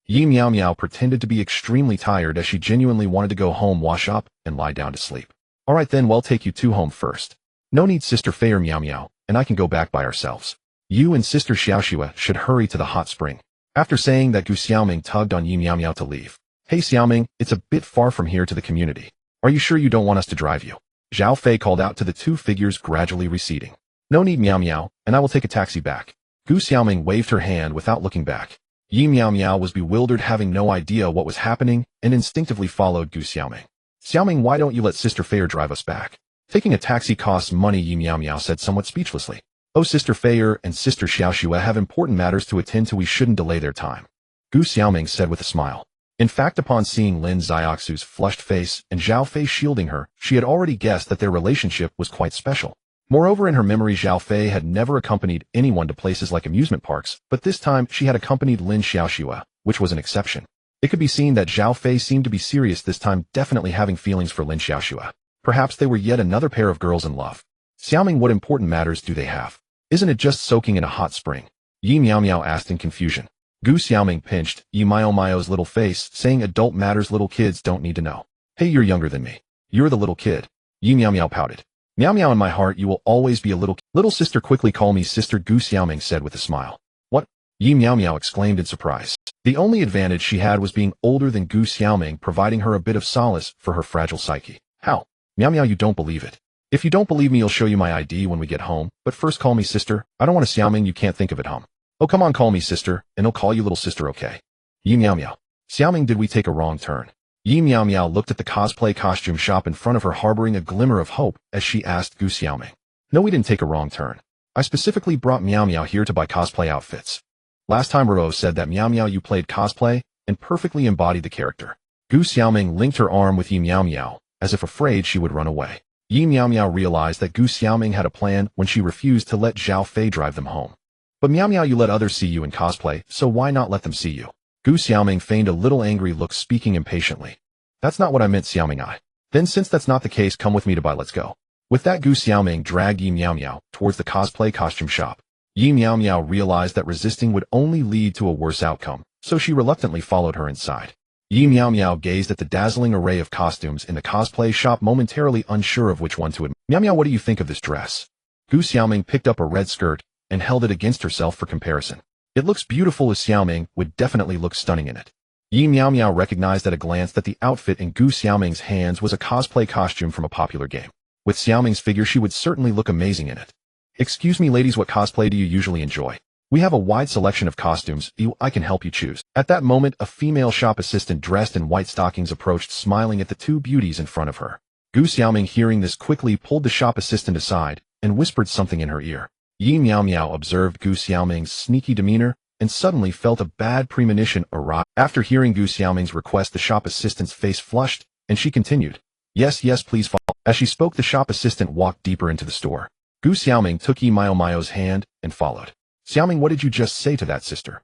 Yi Meow Meow pretended to be extremely tired as she genuinely wanted to go home, wash up, and lie down to sleep. Alright then, we'll take you two home first. No need, Sister Fei, Meow Meow, and I can go back by ourselves. You and Sister Xiaoxue should hurry to the hot spring. After saying that, Gu Xiaoming tugged on Yi Meow Meow to leave. Hey Xiaoming, it's a bit far from here to the community. Are you sure you don't want us to drive you? Zhao Fei called out to the two figures gradually receding. No need, Meow Meow, and I will take a taxi back. Gu Xiaoming waved her hand without looking back. Yi Meow Meow was bewildered, having no idea what was happening, and instinctively followed Gu Xiaoming. Xiaoming, why don't you let Sister Fei drive us back? Taking a taxi costs money, Yi Meow Meow said somewhat speechlessly. Oh, Sister Fei and Sister Xiaoxue have important matters to attend to, we shouldn't delay their time. Gu Xiaoming said with a smile. In fact, upon seeing Lin Xiaoxu's flushed face and Zhao Fei shielding her, she had already guessed that their relationship was quite special. Moreover, in her memory, Zhao Fei had never accompanied anyone to places like amusement parks, but this time she had accompanied Lin Xiaoxue, which was an exception. It could be seen that Zhao Fei seemed to be serious this time, definitely having feelings for Lin Xiaoxue. Perhaps they were yet another pair of girls in love. Xiaoming, what important matters do they have? Isn't it just soaking in a hot spring? Yi Miao Miao asked in confusion. Gu Xiaoming pinched Yi Miao Miao's little face, saying adult matters little kids don't need to know. Hey, you're younger than me. You're the little kid. Yi Miao Miao pouted. Miao Miao, in my heart you will always be a little sister. Quickly call me sister, Gu Xiaoming said with a smile. What? Yi Miao Miao exclaimed in surprise. The only advantage she had was being older than Gu Xiaoming, providing her a bit of solace for her fragile psyche. How? Miao Miao, you don't believe it. If you don't believe me, I'll show you my ID when we get home, but first call me sister. I don't want to Xiaoming, you can't think of it, hum. Oh, come on, call me sister, and I'll call you little sister, okay? Yi Miao Miao. Xiaoming, did we take a wrong turn? Yi Miao Miao looked at the cosplay costume shop in front of her, harboring a glimmer of hope as she asked Gu Xiaoming. No, we didn't take a wrong turn. I specifically brought Miao Miao here to buy cosplay outfits. Last time Ruo said that Miao Miao, you played cosplay and perfectly embodied the character. Gu Xiaoming linked her arm with Yi Miao Miao, as if afraid she would run away. Yi Miao Miao realized that Gu Xiaoming had a plan when she refused to let Zhao Fei drive them home. But Miao Miao, you let others see you in cosplay, so why not let them see you? Gu Xiaoming feigned a little angry look, speaking impatiently. That's not what I meant, Xiaoming. Then since that's not the case, come with me to buy, let's go. With that, Gu Xiaoming dragged Yi Miao Miao towards the cosplay costume shop. Yi Miao Miao realized that resisting would only lead to a worse outcome, so she reluctantly followed her inside. Yi Miao Miao gazed at the dazzling array of costumes in the cosplay shop, momentarily unsure of which one to admire. Miao Miao, what do you think of this dress? Gu Xiaoming picked up a red skirt and held it against herself for comparison. It looks beautiful, as Xiaoming would definitely look stunning in it. Yi Miao Miao recognized at a glance that the outfit in Gu Xiaoming's hands was a cosplay costume from a popular game. With Xiaoming's figure, she would certainly look amazing in it. Excuse me ladies, what cosplay do you usually enjoy? We have a wide selection of costumes, I can help you choose. At that moment, a female shop assistant dressed in white stockings approached, smiling at the two beauties in front of her. Gu Xiaoming, hearing this, quickly pulled the shop assistant aside and whispered something in her ear. Yi Miao Miao observed Gu Xiaoming's sneaky demeanor and suddenly felt a bad premonition arise. After hearing Gu Xiaoming's request, the shop assistant's face flushed, and she continued, Yes, please follow. As she spoke, the shop assistant walked deeper into the store. Gu Xiaoming took Yi Miao Miao's hand and followed. Xiaoming, what did you just say to that, sister?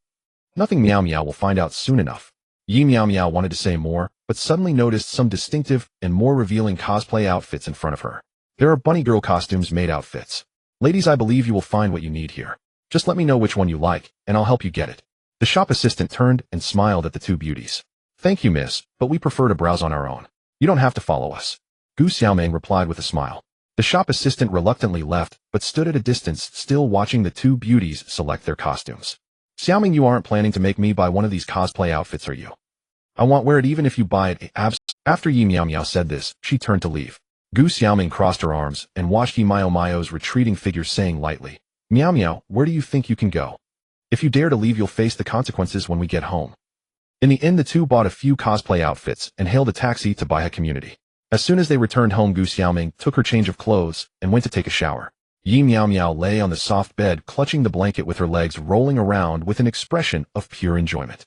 Nothing, Miao Miao, will find out soon enough. Yi Miao Miao wanted to say more, but suddenly noticed some distinctive and more revealing cosplay outfits in front of her. There are bunny girl costumes made outfits. Ladies, I believe you will find what you need here. Just let me know which one you like, and I'll help you get it. The shop assistant turned and smiled at the two beauties. Thank you, miss, but we prefer to browse on our own. You don't have to follow us. Gu Xiaoming replied with a smile. The shop assistant reluctantly left, but stood at a distance, still watching the two beauties select their costumes. Xiaoming, you aren't planning to make me buy one of these cosplay outfits, are you? I won't wear it even if you buy it. After Yi Miao Miao said this, she turned to leave. Gu Xiaoming crossed her arms and watched Yi Miao Miao's retreating figure, saying lightly, Miao Miao, where do you think you can go? If you dare to leave, you'll face the consequences when we get home. In the end, the two bought a few cosplay outfits and hailed a taxi to Baihe Community. As soon as they returned home, Gu Xiaoming took her change of clothes and went to take a shower. Yi Miao Miao lay on the soft bed, clutching the blanket with her legs rolling around with an expression of pure enjoyment.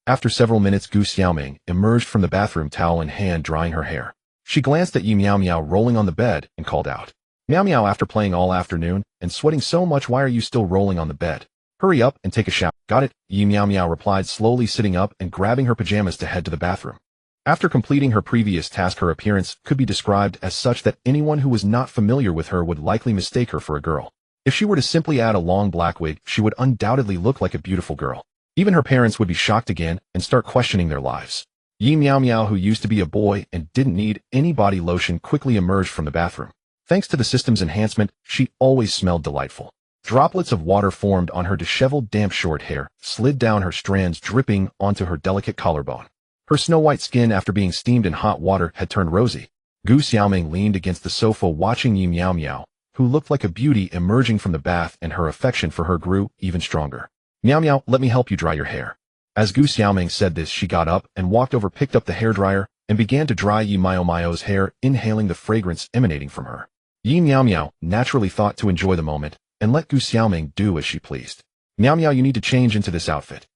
After several minutes, Gu Xiaoming emerged from the bathroom, towel in hand, drying her hair. She glanced at Yi Miao Miao rolling on the bed and called out, Miao Miao, after playing all afternoon and sweating so much, why are you still rolling on the bed? Hurry up and take a shower. Got it, Yi Miao Miao replied, slowly sitting up and grabbing her pajamas to head to the bathroom. After completing her previous task, her appearance could be described as such that anyone who was not familiar with her would likely mistake her for a girl. If she were to simply add a long black wig, she would undoubtedly look like a beautiful girl. Even her parents would be shocked again and start questioning their lives. Yi Miao Miao, who used to be a boy and didn't need any body lotion, quickly emerged from the bathroom. Thanks to the system's enhancement, she always smelled delightful. Droplets of water formed on her disheveled, damp short hair, slid down her strands, dripping onto her delicate collarbone. Her snow-white skin, after being steamed in hot water, had turned rosy. Gu Xiaoming leaned against the sofa watching Yi Miao Miao, who looked like a beauty emerging from the bath, and her affection for her grew even stronger. Miao Miao, let me help you dry your hair. As Gu Xiaoming said this, she got up and walked over, picked up the hairdryer, and began to dry Yi Miao Miao's hair, inhaling the fragrance emanating from her. Yi Miao Miao naturally thought to enjoy the moment and let Gu Xiaoming do as she pleased. Miao Miao, you need to change into this outfit.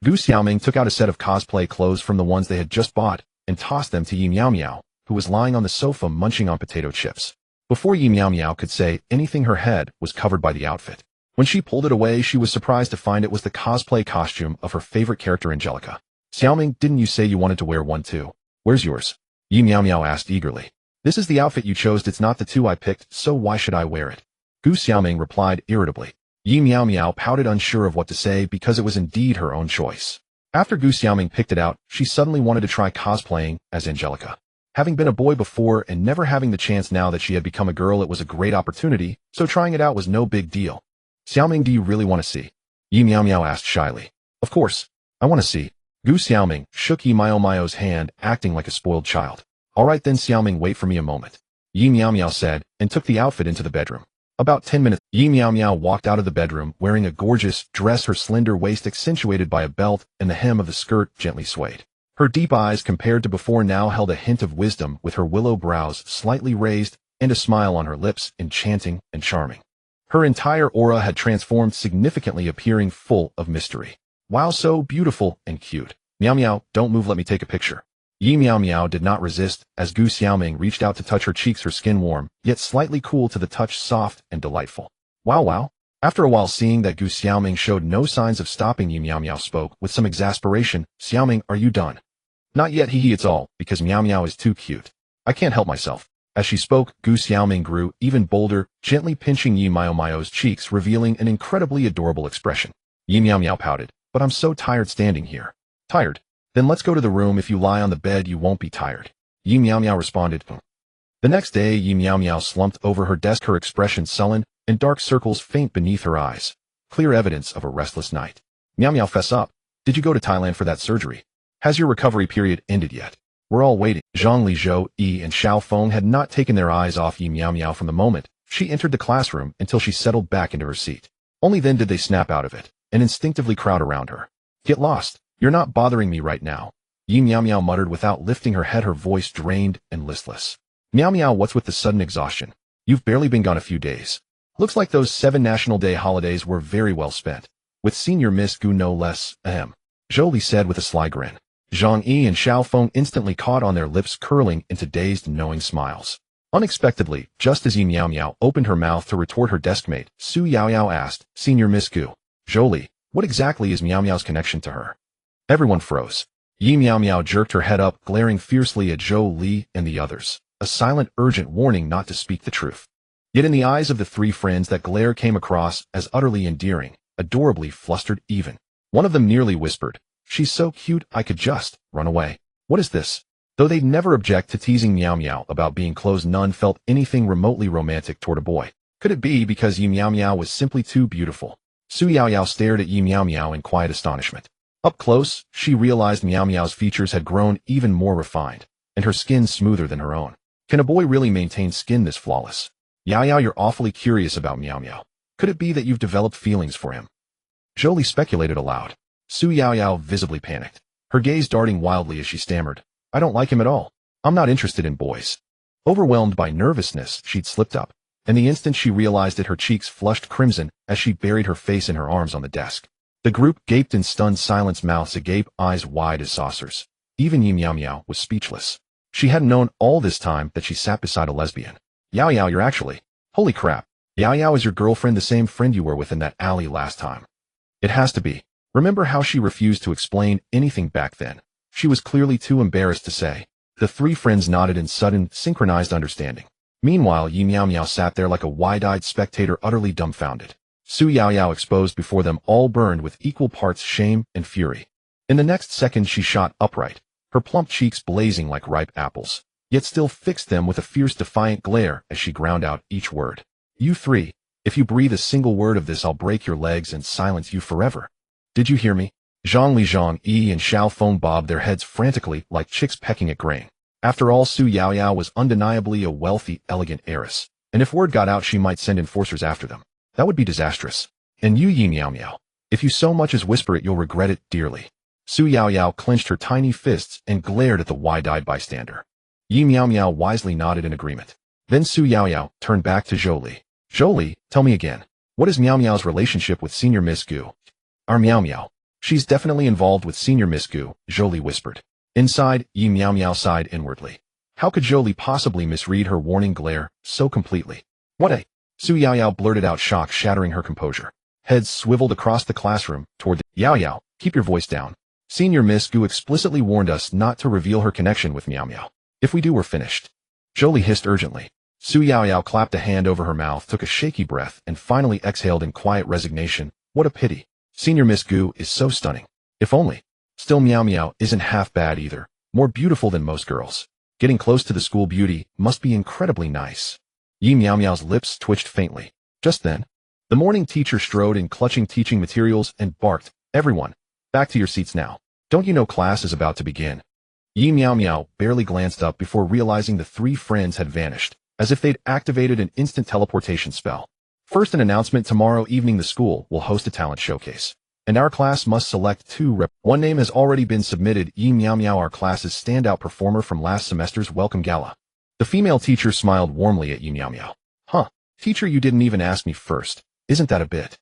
Gu Xiaoming took out a set of cosplay clothes from the ones they had just bought and tossed them to Yi Miao Miao, who was lying on the sofa munching on potato chips. Before Yi Miao Miao could say anything, her head was covered by the outfit. When she pulled it away, she was surprised to find it was the cosplay costume of her favorite character Angelica. Xiaoming, didn't you say you wanted to wear one too? Where's yours? Yi Miao Miao asked eagerly. This is the outfit you chose, it's not the two I picked, so why should I wear it? Gu Xiaoming replied irritably. Yi Miao Miao pouted, unsure of what to say because it was indeed her own choice. After Gu Xiaoming picked it out, she suddenly wanted to try cosplaying as Angelica. Having been a boy before and never having the chance now that she had become a girl, it was a great opportunity, so trying it out was no big deal. Xiaoming, do you really want to see? Yi Miao Miao asked shyly. Of course. I want to see. Gu Xiaoming shook Yi Miao Miao's hand, acting like a spoiled child. All right then Xiaoming, wait for me a moment. Yi Miao Miao said, and took the outfit into the bedroom. About 10 minutes, Yi Miao Miao walked out of the bedroom wearing a gorgeous dress, her slender waist accentuated by a belt, and the hem of the skirt gently swayed. Her deep eyes, compared to before, now held a hint of wisdom, with her willow brows slightly raised and a smile on her lips, enchanting and charming. Her entire aura had transformed significantly, appearing full of mystery. Wow, so beautiful and cute. Miao Miao, don't move, let me take a picture. Yi Miao Miao did not resist as Gu Xiaoming reached out to touch her cheeks, her skin warm, yet slightly cool to the touch, soft and delightful. Wow. After a while, seeing that Gu Xiaoming showed no signs of stopping, Yi Miao Miao spoke with some exasperation. Xiaoming, are you done? Not yet, it's all because Miao Miao is too cute. I can't help myself. As she spoke, Gu Xiaoming grew even bolder, gently pinching Yi Miao Miao's cheeks, revealing an incredibly adorable expression. Yi Miao Miao pouted, but I'm so tired standing here. Tired? Then let's go to the room. If you lie on the bed, you won't be tired. Yi Miao Miao responded. The next day, Yi Miao Miao slumped over her desk, her expression sullen and dark circles faint beneath her eyes. Clear evidence of a restless night. Miao Miao, fess up. Did you go to Thailand for that surgery? Has your recovery period ended yet? We're all waiting. Zhang Li, Zhou Yi, and Xiao Feng had not taken their eyes off Yi Miao Miao from the moment she entered the classroom until she settled back into her seat. Only then did they snap out of it and instinctively crowd around her. Get lost. You're not bothering me right now. Yi Miao Miao muttered without lifting her head, her voice drained and listless. Miao Miao, what's with the sudden exhaustion? You've barely been gone a few days. Looks like those 7 National Day holidays were very well spent. With Senior Miss Gu no less, Zhou Li said with a sly grin. Zhang Yi and Xiao Feng instantly caught on, their lips curling into dazed, knowing smiles. Unexpectedly, just as Yi Miao Miao opened her mouth to retort, her deskmate, Su Yao Yao, asked, Senior Miss Gu, Zhou Li, what exactly is Miao Miao's connection to her? Everyone froze. Yi Miao Miao jerked her head up, glaring fiercely at Zhou Li and the others, a silent, urgent warning not to speak the truth. Yet in the eyes of the 3 friends, that glare came across as utterly endearing, adorably flustered even. One of them nearly whispered, she's so cute I could just run away. What is this? Though they'd never object to teasing Miao Miao about being clothes, none felt anything remotely romantic toward a boy. Could it be because Yi Miao Miao was simply too beautiful? Su Yao Yao stared at Yi Miao Miao in quiet astonishment. Up close, she realized Miao Miao's features had grown even more refined, and her skin smoother than her own. Can a boy really maintain skin this flawless? Yao Yao, you're awfully curious about Miao Miao. Could it be that you've developed feelings for him? Zhou Li speculated aloud. Su Yao Yao visibly panicked, her gaze darting wildly as she stammered, I don't like him at all. I'm not interested in boys. Overwhelmed by nervousness, she'd slipped up, and the instant she realized it, her cheeks flushed crimson as she buried her face in her arms on the desk. The group gaped in stunned silence, mouths agape, eyes wide as saucers. Even Yi Miao Miao was speechless. She hadn't known all this time that she sat beside a lesbian. Yao Yao, you're actually... Holy crap. Yao Yao is your girlfriend, the same friend you were with in that alley last time. It has to be. Remember how she refused to explain anything back then? She was clearly too embarrassed to say. The 3 friends nodded in sudden, synchronized understanding. Meanwhile, Yi Miao Miao sat there like a wide-eyed spectator, utterly dumbfounded. Su Yao Yao, exposed before them all, burned with equal parts shame and fury. In the next second she shot upright, her plump cheeks blazing like ripe apples, yet still fixed them with a fierce, defiant glare as she ground out each word. You 3, if you breathe a single word of this, I'll break your legs and silence you forever. Did you hear me? Zhang Li, Zhang Yi, and Xiao Feng bobbed their heads frantically like chicks pecking at grain. After all, Su Yao Yao was undeniably a wealthy, elegant heiress, and if word got out, she might send enforcers after them. That would be disastrous. And you, Yi Miao Miao, if you so much as whisper it, you'll regret it dearly. Su Yao Yao clenched her tiny fists and glared at the wide-eyed bystander. Yi Miao Miao wisely nodded in agreement. Then Su Yao Yao turned back to Zhou Li. Zhou Li, tell me again, what is Miao Miao's relationship with Senior Miss Gu? Our Miao Miao. She's definitely involved with Senior Miss Gu, Jolie whispered. Inside, Yi Miao Miao sighed inwardly. How could Jolie possibly misread her warning glare so completely? What a... Su Yao Yao blurted out, shock shattering her composure. Heads swiveled across the classroom toward the... Yao Yao, keep your voice down. Senior Miss Gu explicitly warned us not to reveal her connection with Miao Miao. If we do, we're finished. Jolie hissed urgently. Su Yao Yao clapped a hand over her mouth, took a shaky breath, and finally exhaled in quiet resignation. What a pity. Senior Miss Gu is so stunning. If only. Still, Miao Miao isn't half bad either. More beautiful than most girls. Getting close to the school beauty must be incredibly nice. Yi Miao Miao's lips twitched faintly. Just then, the morning teacher strode in, clutching teaching materials, and barked, "Everyone, back to your seats now. Don't you know class is about to begin?" Yi Miao Miao barely glanced up before realizing the three friends had vanished, as if they'd activated an instant teleportation spell. First, an announcement: tomorrow evening the school will host a talent showcase, and our class must select one name has already been submitted. Yi Miao Miao, our class's standout performer from last semester's welcome gala. The female teacher smiled warmly at Yi Miao Miao. Huh, teacher, you didn't even ask me first. Isn't that a bit?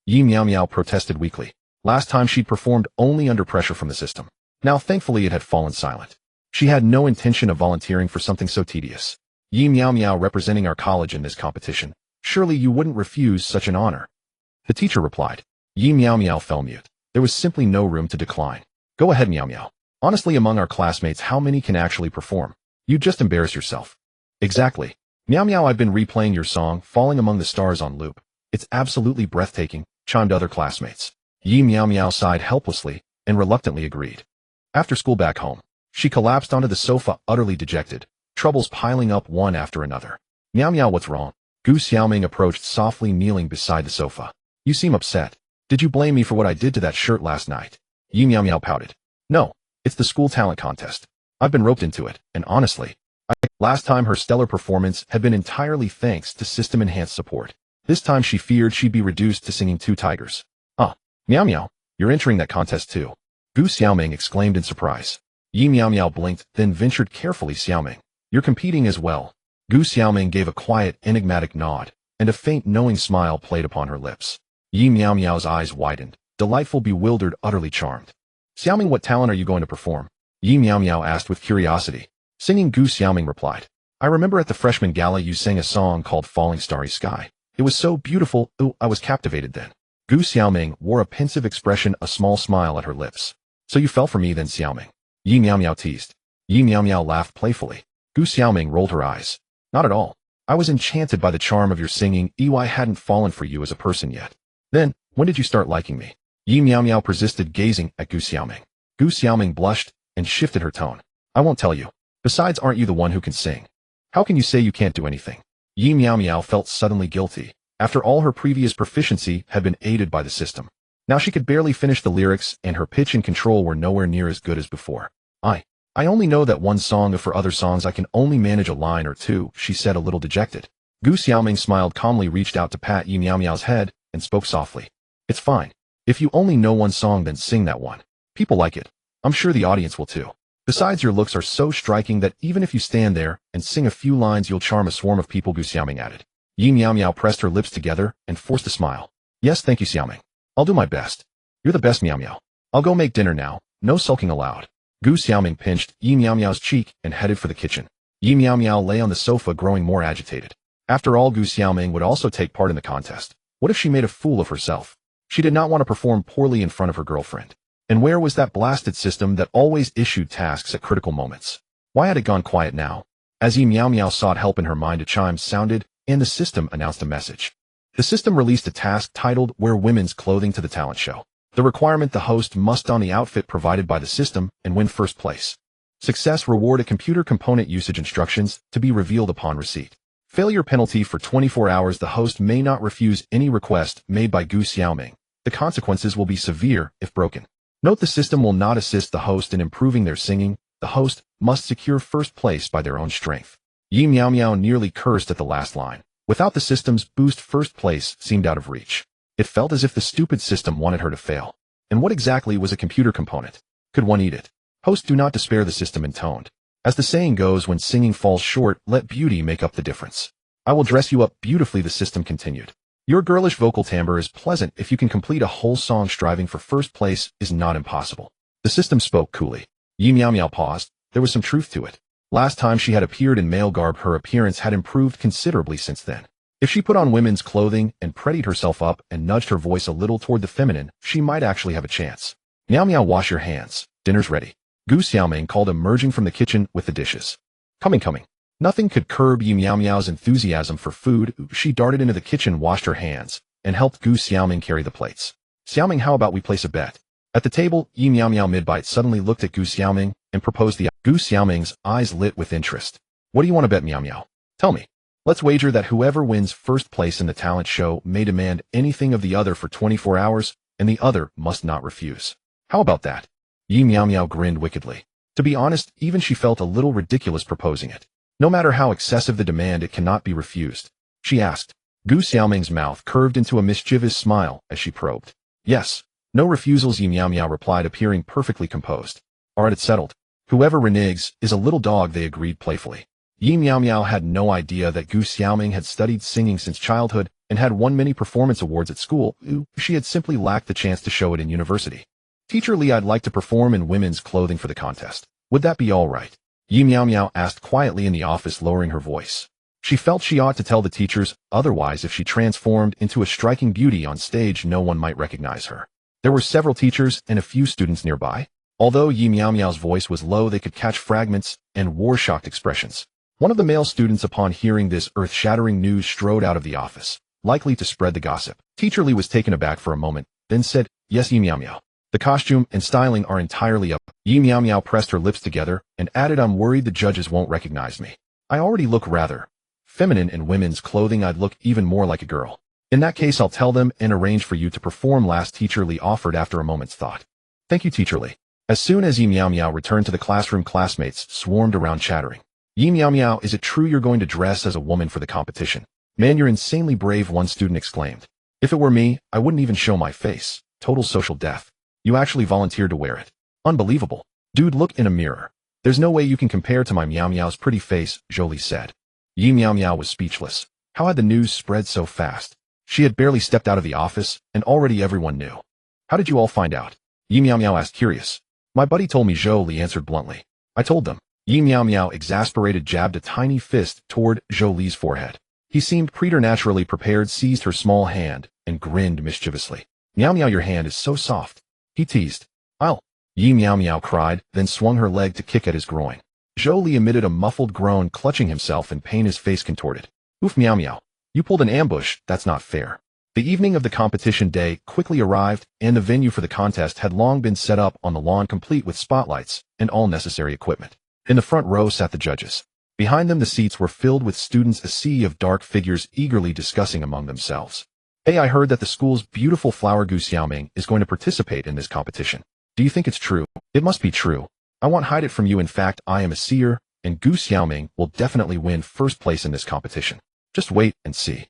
Yi Miao Miao protested weakly. Last time she'd performed only under pressure from the system. Now thankfully it had fallen silent. She had no intention of volunteering for something so tedious. Yi Miao Miao, representing our college in this competition. Surely you wouldn't refuse such an honor. The teacher replied. Yi Miao Miao fell mute. There was simply no room to decline. Go ahead, Miao Miao. Honestly, among our classmates, how many can actually perform? You'd just embarrass yourself. Exactly. Miao Miao, I've been replaying your song, Falling Among the Stars, on loop. It's absolutely breathtaking, chimed other classmates. Yi Miao Miao sighed helplessly and reluctantly agreed. After school back home, she collapsed onto the sofa, utterly dejected, troubles piling up one after another. Miao Miao, what's wrong? Gu Xiaoming approached softly, kneeling beside the sofa. You seem upset. Did you blame me for what I did to that shirt last night? Yi Miao Miao pouted. No, it's the school talent contest. I've been roped into it, and honestly, last time her stellar performance had been entirely thanks to system-enhanced support. This time she feared she'd be reduced to singing Two Tigers. Miao Miao, you're entering that contest too. Gu Xiaoming exclaimed in surprise. Yi Miao Miao blinked, then ventured carefully. Xiaoming, you're competing as well. Gu Xiaoming gave a quiet, enigmatic nod, and a faint, knowing smile played upon her lips. Yi Miao Miao's eyes widened, delightful, bewildered, utterly charmed. Xiaoming, what talent are you going to perform? Yi Miao Miao asked with curiosity. Singing, Gu Xiaoming replied. I remember at the freshman gala you sang a song called Falling Starry Sky. It was so beautiful, ooh, I was captivated then. Gu Xiaoming wore a pensive expression, a small smile at her lips. So you fell for me then, Xiaoming? Yi Miao Miao teased. Yi Miao Miao laughed playfully. Gu Xiaoming rolled her eyes. Not at all. I was enchanted by the charm of your singing. I hadn't fallen for you as a person yet. Then, when did you start liking me? Yi Miao Miao persisted, gazing at Gu Xiaoming. Gu Xiaoming blushed and shifted her tone. I won't tell you. Besides, aren't you the one who can sing? How can you say you can't do anything? Yi Miao Miao felt suddenly guilty. After all, her previous proficiency had been aided by the system. Now she could barely finish the lyrics, and her pitch and control were nowhere near as good as before. I only know that one song, and for other songs I can only manage a line or two, she said, a little dejected. Gu Xiaoming smiled calmly, reached out to pat Yi Miao Miao's head, and spoke softly. It's fine. If you only know one song, then sing that one. People like it. I'm sure the audience will too. Besides, your looks are so striking that even if you stand there and sing a few lines, you'll charm a swarm of people, Gu Xiaoming added. Yi Miao Miao pressed her lips together and forced a smile. Yes, thank you, Xiaoming. I'll do my best. You're the best, Miao Miao. I'll go make dinner now. No sulking allowed. Gu Xiaoming pinched Yi Miao Miao's cheek and headed for the kitchen. Yi Miao Miao lay on the sofa, growing more agitated. After all, Gu Xiaoming would also take part in the contest. What if she made a fool of herself? She did not want to perform poorly in front of her girlfriend. And where was that blasted system that always issued tasks at critical moments? Why had it gone quiet now? As Yi Miao Miao sought help in her mind, a chime sounded, and the system announced a message. The system released a task titled Wear Women's Clothing to the Talent Show. The requirement: the host must don the outfit provided by the system and win first place. Success: reward: a computer component usage instructions to be revealed upon receipt. Failure: penalty for 24 hours. The host may not refuse any request made by Gu Xiaoming. The consequences will be severe if broken. Note: the system will not assist the host in improving their singing. The host must secure first place by their own strength. Yi Miao Miao nearly cursed at the last line. Without the system's boost, first place seemed out of reach. It felt as if the stupid system wanted her to fail. And what exactly was a computer component? Could one eat it? Host: do not despair, the system intoned. As the saying goes, when singing falls short, let beauty make up the difference. I will dress you up beautifully, the system continued. Your girlish vocal timbre is pleasant if you can complete a whole song. Striving for first place is not impossible. The system spoke coolly. Yi Meow Meow paused. There was some truth to it. Last time she had appeared in male garb, her appearance had improved considerably since then. If she put on women's clothing and prettied herself up and nudged her voice a little toward the feminine, she might actually have a chance. Meow Meow, wash your hands. Dinner's ready. Gu Xiaoming called, emerging from the kitchen with the dishes. Coming. Nothing could curb Yi Meow Meow's enthusiasm for food. She darted into the kitchen, washed her hands, and helped Gu Xiaoming carry the plates. Xiaoming, how about we place a bet? At the table, Yi Meow Meow mid-bite suddenly looked at Gu Xiaoming and proposed the Gu Xiaoming's eyes lit with interest. What do you want to bet, Meow Meow? Tell me. Let's wager that whoever wins first place in the talent show may demand anything of the other for 24 hours, and the other must not refuse. How about that? Yi Meow Meow grinned wickedly. To be honest, even she felt a little ridiculous proposing it. No matter how excessive the demand, it cannot be refused. She asked. Gu Xiaoming's mouth curved into a mischievous smile as she probed. Yes. No refusals, Yi Meow Meow replied, appearing perfectly composed. Alright, it's settled. Whoever reneges is a little dog, they agreed playfully. Yi Meow Meow had no idea that Gu Xiaoming had studied singing since childhood and had won many performance awards at school. She had simply lacked the chance to show it in university. Teacher Lee, I'd like to perform in women's clothing for the contest. Would that be all right? Yi Meow Meow asked quietly in the office, lowering her voice. She felt she ought to tell the teachers, otherwise if she transformed into a striking beauty on stage, no one might recognize her. There were several teachers and a few students nearby. Although Yi Meow Meow's voice was low, they could catch fragments and war-shocked expressions. One of the male students, upon hearing this earth-shattering news, strode out of the office, likely to spread the gossip. Teacher Lee was taken aback for a moment, then said, Yes, Yi Meow Meow. The costume and styling are entirely up. Yi Meow Meow pressed her lips together and added, I'm worried the judges won't recognize me. I already look rather feminine in women's clothing. I'd look even more like a girl. In that case, I'll tell them and arrange for you to perform last, Teacher Lee offered after a moment's thought. Thank you, Teacher Lee. As soon as Yi Meow Meow returned to the classroom, classmates swarmed around chattering. Yi Meow Meow, is it true you're going to dress as a woman for the competition? Man, you're insanely brave, one student exclaimed. If it were me, I wouldn't even show my face. Total social death. You actually volunteered to wear it. Unbelievable. Dude, look in a mirror. There's no way you can compare to my Meow Meow's pretty face, Jolie said. Yi Meow Meow was speechless. How had the news spread so fast? She had barely stepped out of the office, and already everyone knew. How did you all find out? Yi Meow Meow asked, curious. My buddy told me, Jolie answered bluntly. I told them. Yi Meow Meow, exasperated, jabbed a tiny fist toward Jolie's forehead. He seemed preternaturally prepared, seized her small hand, and grinned mischievously. Meow Meow, your hand is so soft. He teased. I'll. Yi Meow Meow cried, then swung her leg to kick at his groin. Jolie emitted a muffled groan, clutching himself in pain, his face contorted. Oof, Meow Meow. You pulled an ambush, that's not fair. The evening of the competition day quickly arrived, and the venue for the contest had long been set up on the lawn, complete with spotlights and all necessary equipment. In the front row sat the judges. Behind them the seats were filled with students, a sea of dark figures eagerly discussing among themselves. Hey, I heard that the school's beautiful flower Gu Xiaoming is going to participate in this competition. Do you think it's true? It must be true. I won't hide it from you. In fact, I am a seer, and Gu Xiaoming will definitely win first place in this competition. Just wait and see.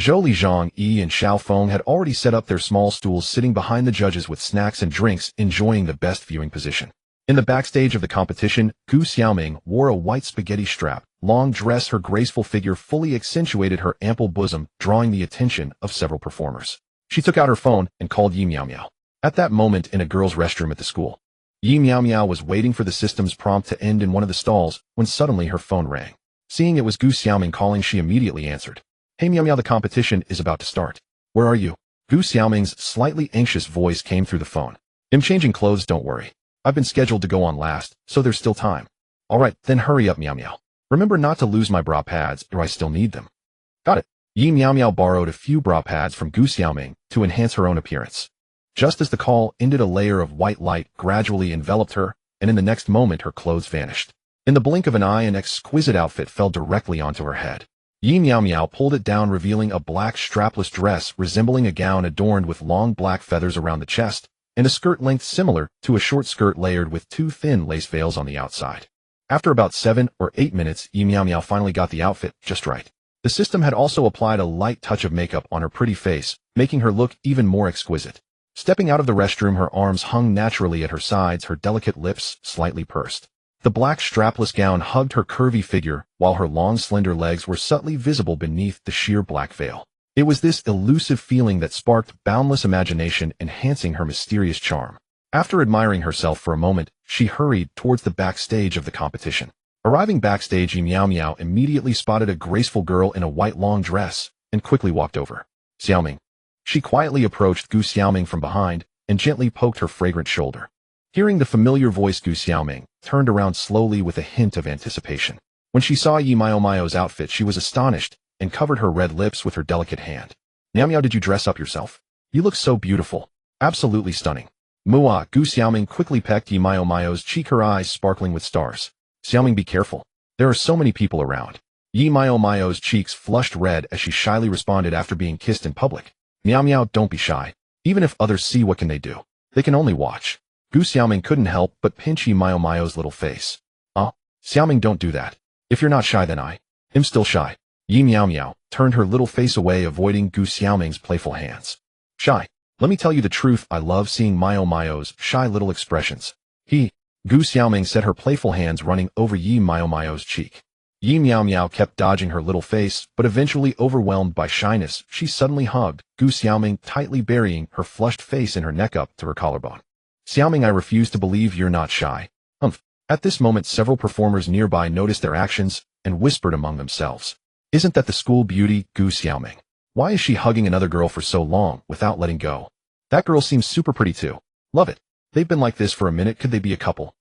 Zhou Li, Zhang Yi, and Xiao Feng had already set up their small stools, sitting behind the judges with snacks and drinks, enjoying the best viewing position. In the backstage of the competition, Gu Xiaoming wore a white spaghetti strap, long dress. Her graceful figure fully accentuated her ample bosom, drawing the attention of several performers. She took out her phone and called Yi Meow Meow. At that moment, in a girls' restroom at the school, Yi Meow Meow was waiting for the system's prompt to end in one of the stalls when suddenly her phone rang. Seeing it was Gu Xiaoming calling, she immediately answered. Hey Meow Meow, the competition is about to start. Where are you? Gu Xiaoming's slightly anxious voice came through the phone. I'm changing clothes, don't worry. I've been scheduled to go on last, so there's still time. Alright, then hurry up, Meow Meow. Remember not to lose my bra pads, or I still need them. Got it. Yi Meow Meow borrowed a few bra pads from Gu Xiaoming to enhance her own appearance. Just as the call ended, a layer of white light gradually enveloped her, and in the next moment her clothes vanished. In the blink of an eye, an exquisite outfit fell directly onto her head. Yi Meow Meow pulled it down, revealing a black strapless dress resembling a gown adorned with long black feathers around the chest, and a skirt length similar to a short skirt layered with two thin lace veils on the outside. After about 7 or 8 minutes, Yi Meow Meow finally got the outfit just right. The system had also applied a light touch of makeup on her pretty face, making her look even more exquisite. Stepping out of the restroom, her arms hung naturally at her sides, her delicate lips slightly pursed. The black strapless gown hugged her curvy figure, while her long slender legs were subtly visible beneath the sheer black veil. It was this elusive feeling that sparked boundless imagination, enhancing her mysterious charm. After admiring herself for a moment, she hurried towards the backstage of the competition. Arriving backstage, Meow Meow immediately spotted a graceful girl in a white long dress and quickly walked over. Xiaoming. She quietly approached Gu Xiaoming from behind and gently poked her fragrant shoulder. Hearing the familiar voice, Gu Xiaoming turned around slowly with a hint of anticipation. When she saw Yi Miao Miao's outfit, she was astonished and covered her red lips with her delicate hand. Meow Meow, did you dress up yourself? You look so beautiful. Absolutely stunning. Mua. Gu Xiaoming quickly pecked Yi Miao Miao's cheek, her eyes sparkling with stars. Xiaoming, be careful. There are so many people around. Yi Miao Miao's cheeks flushed red as she shyly responded after being kissed in public. Meow Meow, don't be shy. Even if others see, what can they do? They can only watch. Gu Xiaoming couldn't help but pinch Yi Miao Miao's little face. Xiaoming, don't do that. If you're not shy, then I am still shy. Yi Miao Miao turned her little face away, avoiding Gu Xiaoming's playful hands. Shy. Let me tell you the truth, I love seeing Miao Miao's shy little expressions. Gu Xiaoming said, her playful hands running over Yi Miao Miao's cheek. Yi Miao Miao kept dodging her little face, but eventually overwhelmed by shyness, she suddenly hugged Gu Xiaoming, tightly burying her flushed face in her neck up to her collarbone. Xiaoming, I refuse to believe you're not shy. At this moment, several performers nearby noticed their actions and whispered among themselves. Isn't that the school beauty, Gu Xiaoming? Why is she hugging another girl for so long without letting go? That girl seems super pretty too. Love it. They've been like this for a minute. Could they be a couple?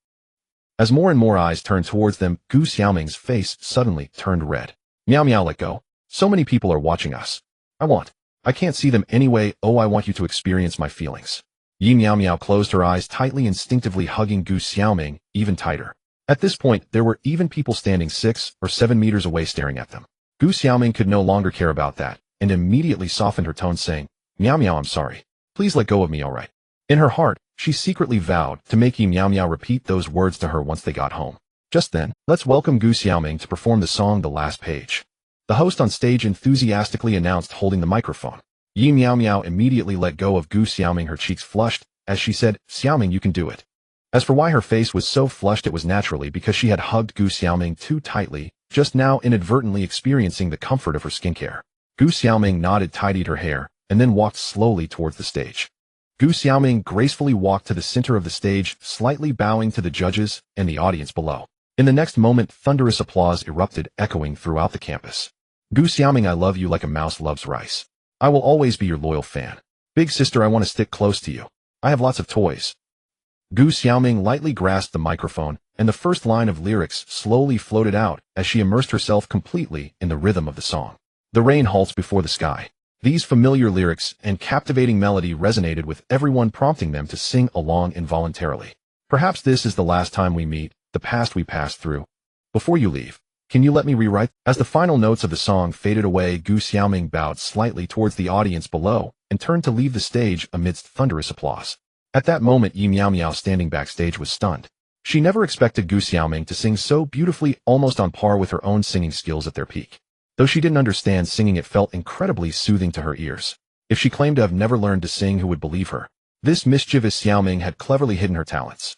As more and more eyes turned towards them, Gu Xiaoming's face suddenly turned red. Meow Meow, let go. So many people are watching us. I can't see them anyway. Oh, I want you to experience my feelings. Yi Miao Miao closed her eyes tightly, instinctively hugging Gu Xiaoming even tighter. At this point, there were even people standing 6 or 7 meters away staring at them. Gu Xiaoming could no longer care about that, and immediately softened her tone, saying, Meow Meow, I'm sorry. Please let go of me, alright? In her heart, she secretly vowed to make Yi Miao Miao repeat those words to her once they got home. Just then, let's welcome Gu Xiaoming to perform the song The Last Page. The host on stage enthusiastically announced, holding the microphone. Yi Miao Miao immediately let go of Gu Xiaoming, her cheeks flushed, as she said, Xiaoming, you can do it. As for why her face was so flushed, it was naturally because she had hugged Gu Xiaoming too tightly, just now inadvertently experiencing the comfort of her skincare. Gu Xiaoming nodded, tidied her hair, and then walked slowly towards the stage. Gu Xiaoming gracefully walked to the center of the stage, slightly bowing to the judges and the audience below. In the next moment, thunderous applause erupted, echoing throughout the campus. Gu Xiaoming, I love you like a mouse loves rice. I will always be your loyal fan. Big sister, I want to stick close to you. I have lots of toys. Gu Xiaoming lightly grasped the microphone, and the first line of lyrics slowly floated out as she immersed herself completely in the rhythm of the song. The rain halts before the sky. These familiar lyrics and captivating melody resonated with everyone, prompting them to sing along involuntarily. Perhaps this is the last time we meet, the past we passed through. Before you leave, can you let me rewrite? As the final notes of the song faded away, Gu Xiaoming bowed slightly towards the audience below and turned to leave the stage amidst thunderous applause. At that moment, Yi Miao Miao, standing backstage, was stunned. She never expected Gu Xiaoming to sing so beautifully, almost on par with her own singing skills at their peak. Though she didn't understand singing, it felt incredibly soothing to her ears. If she claimed to have never learned to sing, who would believe her? This mischievous Xiaoming had cleverly hidden her talents.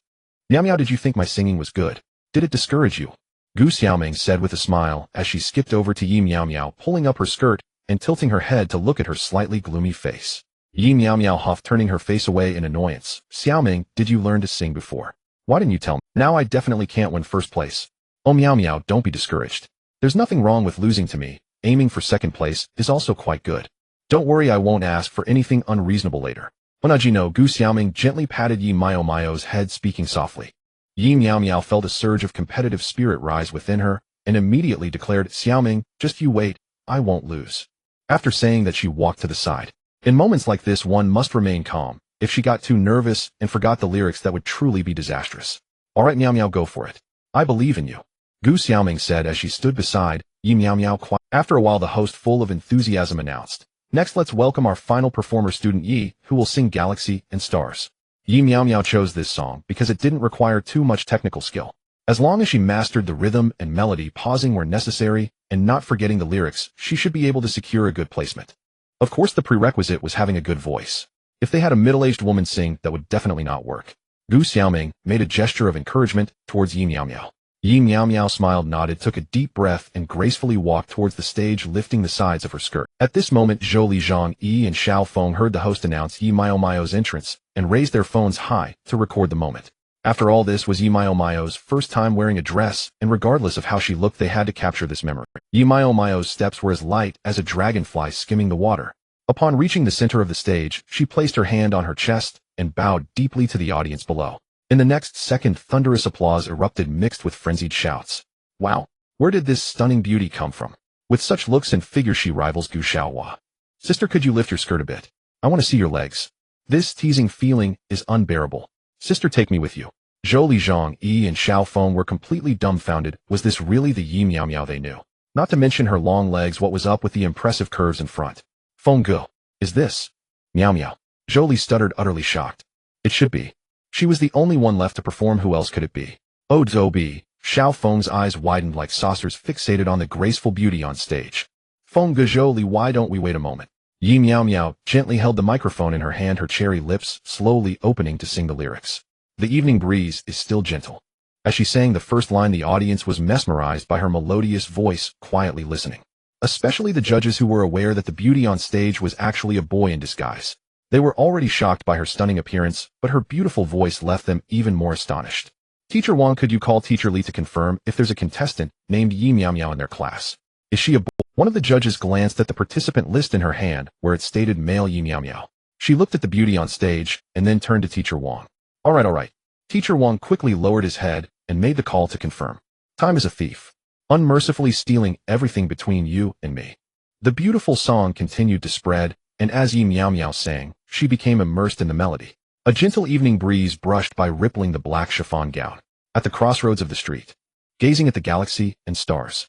Meow Meow, did you think my singing was good? Did it discourage you? Gu Xiaoming said with a smile as she skipped over to Yi Miao Miao, pulling up her skirt and tilting her head to look at her slightly gloomy face. Yi Miao Miao huffed, turning her face away in annoyance. Xiaoming, did you learn to sing before? Why didn't you tell me? Now I definitely can't win first place. Oh Meow Meow, don't be discouraged. There's nothing wrong with losing to me. Aiming for second place is also quite good. Don't worry, I won't ask for anything unreasonable later. Onajino. Gu Xiaoming gently patted Yi Miao Miao's head, speaking softly. Yi Miao Miao felt a surge of competitive spirit rise within her and immediately declared, Xiaoming, just you wait, I won't lose. After saying that, she walked to the side. In moments like this, one must remain calm. If she got too nervous and forgot the lyrics, that would truly be disastrous. Alright Meow Meow, go for it. I believe in you. Gu Xiaoming said as she stood beside Yi Miao Miao. After a while, the host, full of enthusiasm, announced, next let's welcome our final performer, student Yi, who will sing Galaxy and Stars. Yi Miao Miao chose this song because it didn't require too much technical skill. As long as she mastered the rhythm and melody, pausing where necessary, and not forgetting the lyrics, she should be able to secure a good placement. Of course, the prerequisite was having a good voice. If they had a middle-aged woman sing, that would definitely not work. Gu Xiaoming made a gesture of encouragement towards Yi Miao Miao. Yi Meow Meow smiled, nodded, took a deep breath, and gracefully walked towards the stage, lifting the sides of her skirt. At this moment, Zhou Zhang Yi and Xiao Feng heard the host announce Yi Miao Miao's entrance and raised their phones high to record the moment. After all, this was Yi Miao Miao's first time wearing a dress, and regardless of how she looked, they had to capture this memory. Yi Miao Miao's steps were as light as a dragonfly skimming the water. Upon reaching the center of the stage, she placed her hand on her chest and bowed deeply to the audience below. In the next second, thunderous applause erupted, mixed with frenzied shouts. Wow, where did this stunning beauty come from? With such looks and figure, she rivals Gu Xiaohua. Sister, could you lift your skirt a bit? I want to see your legs. This teasing feeling is unbearable. Sister, take me with you. Zhou Zhang Yi and Xiao Feng were completely dumbfounded. Was this really the Yi Miao Miao they knew? Not to mention her long legs. What was up with the impressive curves in front? Feng Gu, is this? Miao Miao. Zhou stuttered, utterly shocked. It should be. She was the only one left to perform. Who else could it be? Oh, Zhou. Xiao Feng's eyes widened like saucers, fixated on the graceful beauty on stage. Feng Gu, Zhou, why don't we wait a moment? Yi Miao Miao gently held the microphone in her hand, her cherry lips slowly opening to sing the lyrics. The evening breeze is still gentle. As she sang the first line, the audience was mesmerized by her melodious voice, quietly listening. Especially the judges, who were aware that the beauty on stage was actually a boy in disguise. They were already shocked by her stunning appearance, but her beautiful voice left them even more astonished. Teacher Wang, could you call Teacher Li to confirm if there's a contestant named Yi Miao Miao in their class? Is she a boy? One of the judges glanced at the participant list in her hand, where it stated male Yi Miao Miao. She looked at the beauty on stage, and then turned to Teacher Wang. All right. Teacher Wang quickly lowered his head and made the call to confirm. Time is a thief, unmercifully stealing everything between you and me. The beautiful song continued to spread, and as Yi Miao Miao sang, she became immersed in the melody. A gentle evening breeze brushed by, rippling the black chiffon gown. At the crossroads of the street, gazing at the galaxy and stars.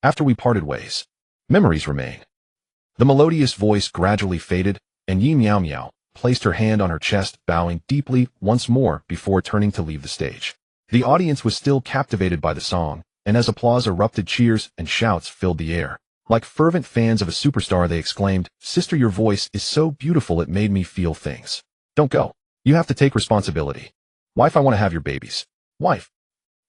After we parted ways, memories remain. The melodious voice gradually faded, and Yi Miao Miao placed her hand on her chest, bowing deeply once more before turning to leave the stage. The audience was still captivated by the song, and as applause erupted, cheers and shouts filled the air. Like fervent fans of a superstar, they exclaimed, "Sister, your voice is so beautiful, it made me feel things." Don't go. You have to take responsibility. Wife, I want to have your babies. Wife.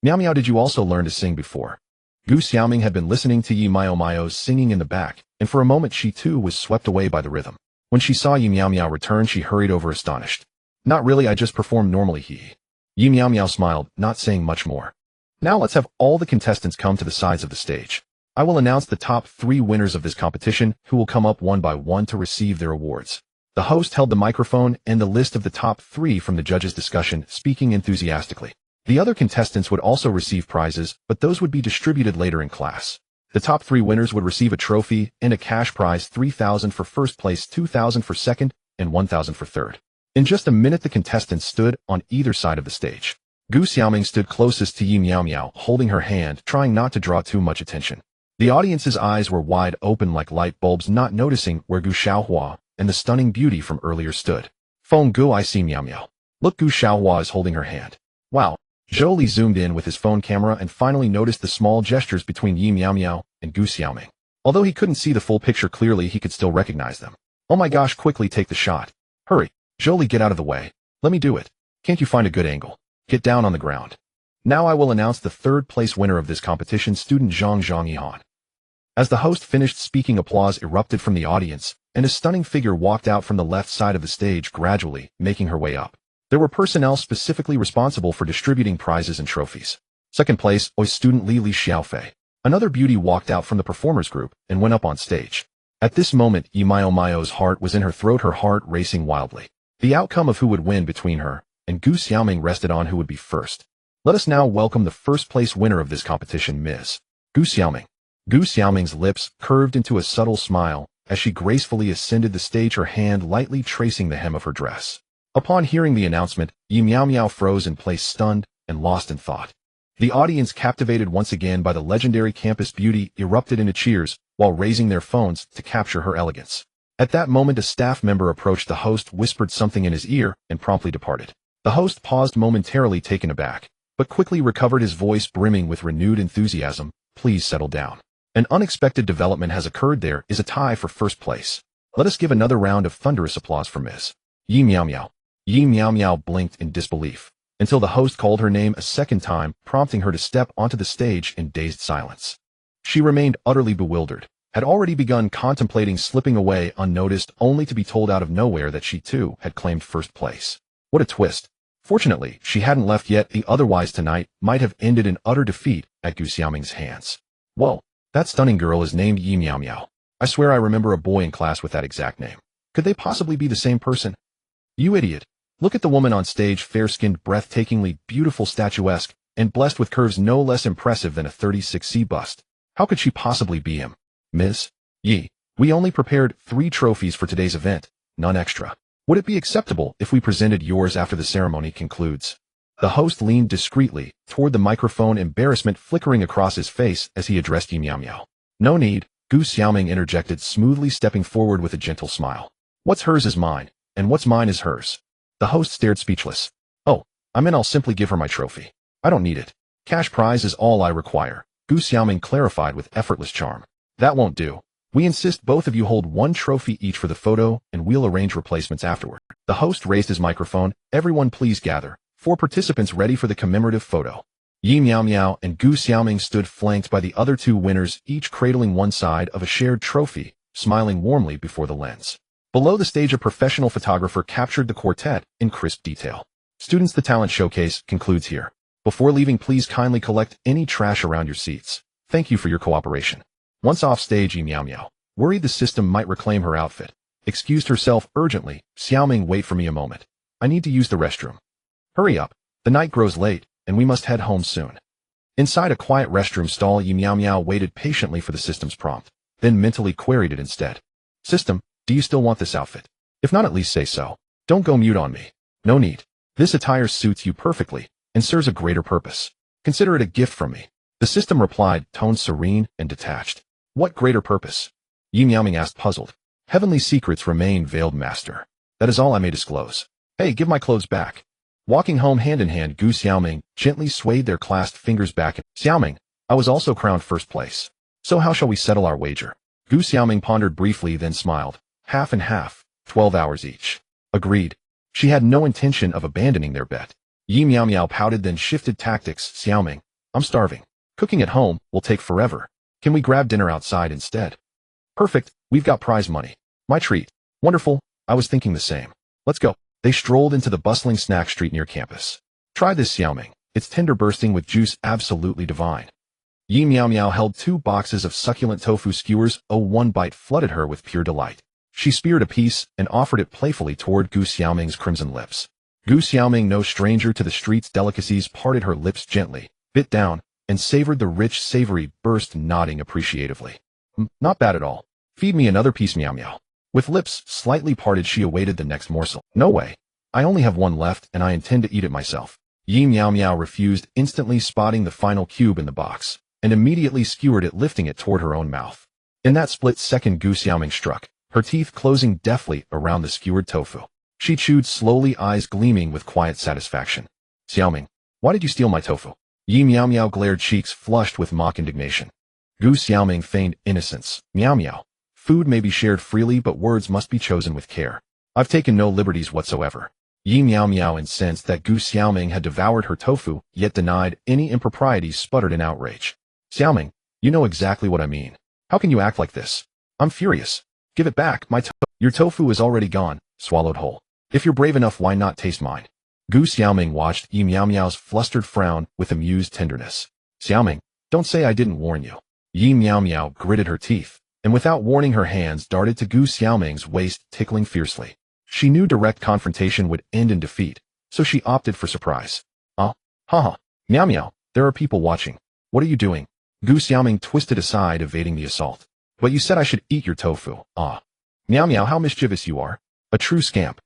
Miao Miao, did you also learn to sing before? Gu Xiaoming had been listening to Yi Miao Miao's singing in the back, and for a moment she too was swept away by the rhythm. When she saw Yi Miao Miao return, she hurried over, astonished. Not really, I just performed normally. Yi Miao Miao smiled, not saying much more. Now let's have all the contestants come to the sides of the stage. I will announce the top 3 winners of this competition, who will come up one by one to receive their awards. The host held the microphone and the list of the top 3 from the judges' discussion, speaking enthusiastically. The other contestants would also receive prizes, but those would be distributed later in class. The top 3 winners would receive a trophy and a cash prize, 3,000 for first place, 2,000 for second, and 1,000 for third. In just a minute, the contestants stood on either side of the stage. Gu Xiaoming stood closest to Yi Miao Miao, holding her hand, trying not to draw too much attention. The audience's eyes were wide open like light bulbs, not noticing where Gu Xiaohua and the stunning beauty from earlier stood. Feng Gu, I see Miao Miao. Look, Gu Xiaohua is holding her hand. Wow. Zhou Li zoomed in with his phone camera and finally noticed the small gestures between Yi Miao Miao and Gu Xiaoming. Although he couldn't see the full picture clearly, he could still recognize them. Oh my gosh, quickly take the shot. Hurry. Zhou Li, get out of the way. Let me do it. Can't you find a good angle? Get down on the ground. Now I will announce the 3rd place winner of this competition, student Zhang Yihan. As the host finished speaking, applause erupted from the audience, and a stunning figure walked out from the left side of the stage, gradually making her way up. There were personnel specifically responsible for distributing prizes and trophies. 2nd place, student Li Xiaofei. Another beauty walked out from the performers group and went up on stage. At this moment, Yi Miao Miao's heart was in her throat, her heart racing wildly. The outcome of who would win between her and Gu Xiaoming rested on who would be first. Let us now welcome the 1st place winner of this competition, Ms. Gu Xiaoming. Gu Xiaoming's lips curved into a subtle smile as she gracefully ascended the stage, her hand lightly tracing the hem of her dress. Upon hearing the announcement, Yi Miao Miao froze in place, stunned and lost in thought. The audience, captivated once again by the legendary campus beauty, erupted into cheers while raising their phones to capture her elegance. At that moment, a staff member approached the host, whispered something in his ear, and promptly departed. The host paused momentarily, taken aback, but quickly recovered, his voice brimming with renewed enthusiasm. Please settle down. An unexpected development has occurred. There is a tie for 1st place. Let us give another round of thunderous applause for Ms. Yi Miao Miao. Yi Miao Miao blinked in disbelief. until the host called her name a second time, prompting her to step onto the stage in dazed silence. She remained utterly bewildered, had already begun contemplating slipping away unnoticed only to be told out of nowhere that she too had claimed first place. What a twist. Fortunately, she hadn't left yet, otherwise tonight might have ended in utter defeat at Gu Xiaoming's hands. Whoa, that stunning girl is named Yi Miao Miao. I swear I remember a boy in class with that exact name. Could they possibly be the same person? You idiot. Look at the woman on stage, fair-skinned, breathtakingly beautiful, statuesque, and blessed with curves no less impressive than a 36C bust. How could she possibly be him? Miss Yi, we only prepared 3 trophies for today's event, none extra. Would it be acceptable if we presented yours after the ceremony concludes? The host leaned discreetly toward the microphone, embarrassment flickering across his face as he addressed Yi Miao Miao. No need, Gu Xiaoming interjected smoothly, stepping forward with a gentle smile. What's hers is mine, and what's mine is hers. The host stared speechless. Oh, I'll simply give her my trophy. I don't need it. Cash prize is all I require, Gu Xiaoming clarified with effortless charm. That won't do. We insist both of you hold 1 trophy each for the photo, and we'll arrange replacements afterward. The host raised his microphone. Everyone please gather. 4 participants ready for the commemorative photo. Yi Miao Miao and Gu Xiaoming stood flanked by the other 2 winners, each cradling one side of a shared trophy, smiling warmly before the lens. Below the stage, a professional photographer captured the quartet in crisp detail. Students, the talent showcase concludes here. Before leaving, please kindly collect any trash around your seats. Thank you for your cooperation. Once off stage, Yi Miao Miao, worried the system might reclaim her outfit, excused herself urgently. Xiaoming, wait for me a moment. I need to use the restroom. Hurry up. The night grows late, and we must head home soon. Inside a quiet restroom stall, Yi Miao Miao waited patiently for the system's prompt, then mentally queried it instead. System, do you still want this outfit? If not, at least say so. Don't go mute on me. No need. This attire suits you perfectly, and serves a greater purpose. Consider it a gift from me. The system replied, tone serene and detached. What greater purpose? Yi Miaoming asked, puzzled. Heavenly secrets remain veiled, master. That is all I may disclose. Hey, give my clothes back. Walking home hand in hand, Gu Xiaoming gently swayed their clasped fingers back. Xiaoming, I was also crowned first place. So how shall we settle our wager? Gu Xiaoming pondered briefly, then smiled. Half and half, 12 hours each. Agreed. She had no intention of abandoning their bet. Yi Miao Miao pouted, then shifted tactics. Xiaoming, I'm starving. Cooking at home will take forever. Can we grab dinner outside instead? Perfect, we've got prize money. My treat. Wonderful, I was thinking the same. Let's go. They strolled into the bustling snack street near campus. Try this, Xiaoming. It's tender, bursting with juice, absolutely divine. Yi Miao Miao held 2 boxes of succulent tofu skewers. Oh, one bite flooded her with pure delight. She speared a piece and offered it playfully toward Gu Xiaoming's crimson lips. Gu Xiaoming, no stranger to the street's delicacies, parted her lips gently, bit down, and savored the rich, savory burst, nodding appreciatively. Not bad at all. Feed me another piece, Miao Miao. With lips slightly parted, she awaited the next morsel. No way. I only have 1 left, and I intend to eat it myself. Yi Miao Miao refused, instantly spotting the final cube in the box, and immediately skewered it, lifting it toward her own mouth. In that split second, Gu Xiaoming struck, her teeth closing deftly around the skewered tofu. She chewed slowly, eyes gleaming with quiet satisfaction. Xiaoming, why did you steal my tofu? Yi Miao Miao glared, cheeks flushed with mock indignation. Gu Xiaoming feigned innocence. Miao Miao, food may be shared freely, but words must be chosen with care. I've taken no liberties whatsoever. Yi Miao Miao, incensed that Gu Xiaoming had devoured her tofu, yet denied any improprieties, sputtered in outrage. Xiaoming, you know exactly what I mean. How can you act like this? I'm furious. Give it back, your tofu is already gone, swallowed whole. If you're brave enough, why not taste mine? Gu Xiaoming watched Yi Miao Miao's flustered frown with amused tenderness. Xiaoming, don't say I didn't warn you. Yi Miao Miao gritted her teeth, and without warning, her hands darted to Gu Xiaoming's waist, tickling fiercely. She knew direct confrontation would end in defeat, so she opted for surprise. Haha. Miao Miao, there are people watching. What are you doing? Gu Xiaoming twisted aside, evading the assault. But you said I should eat your tofu. Miao Miao, how mischievous you are. A true scamp.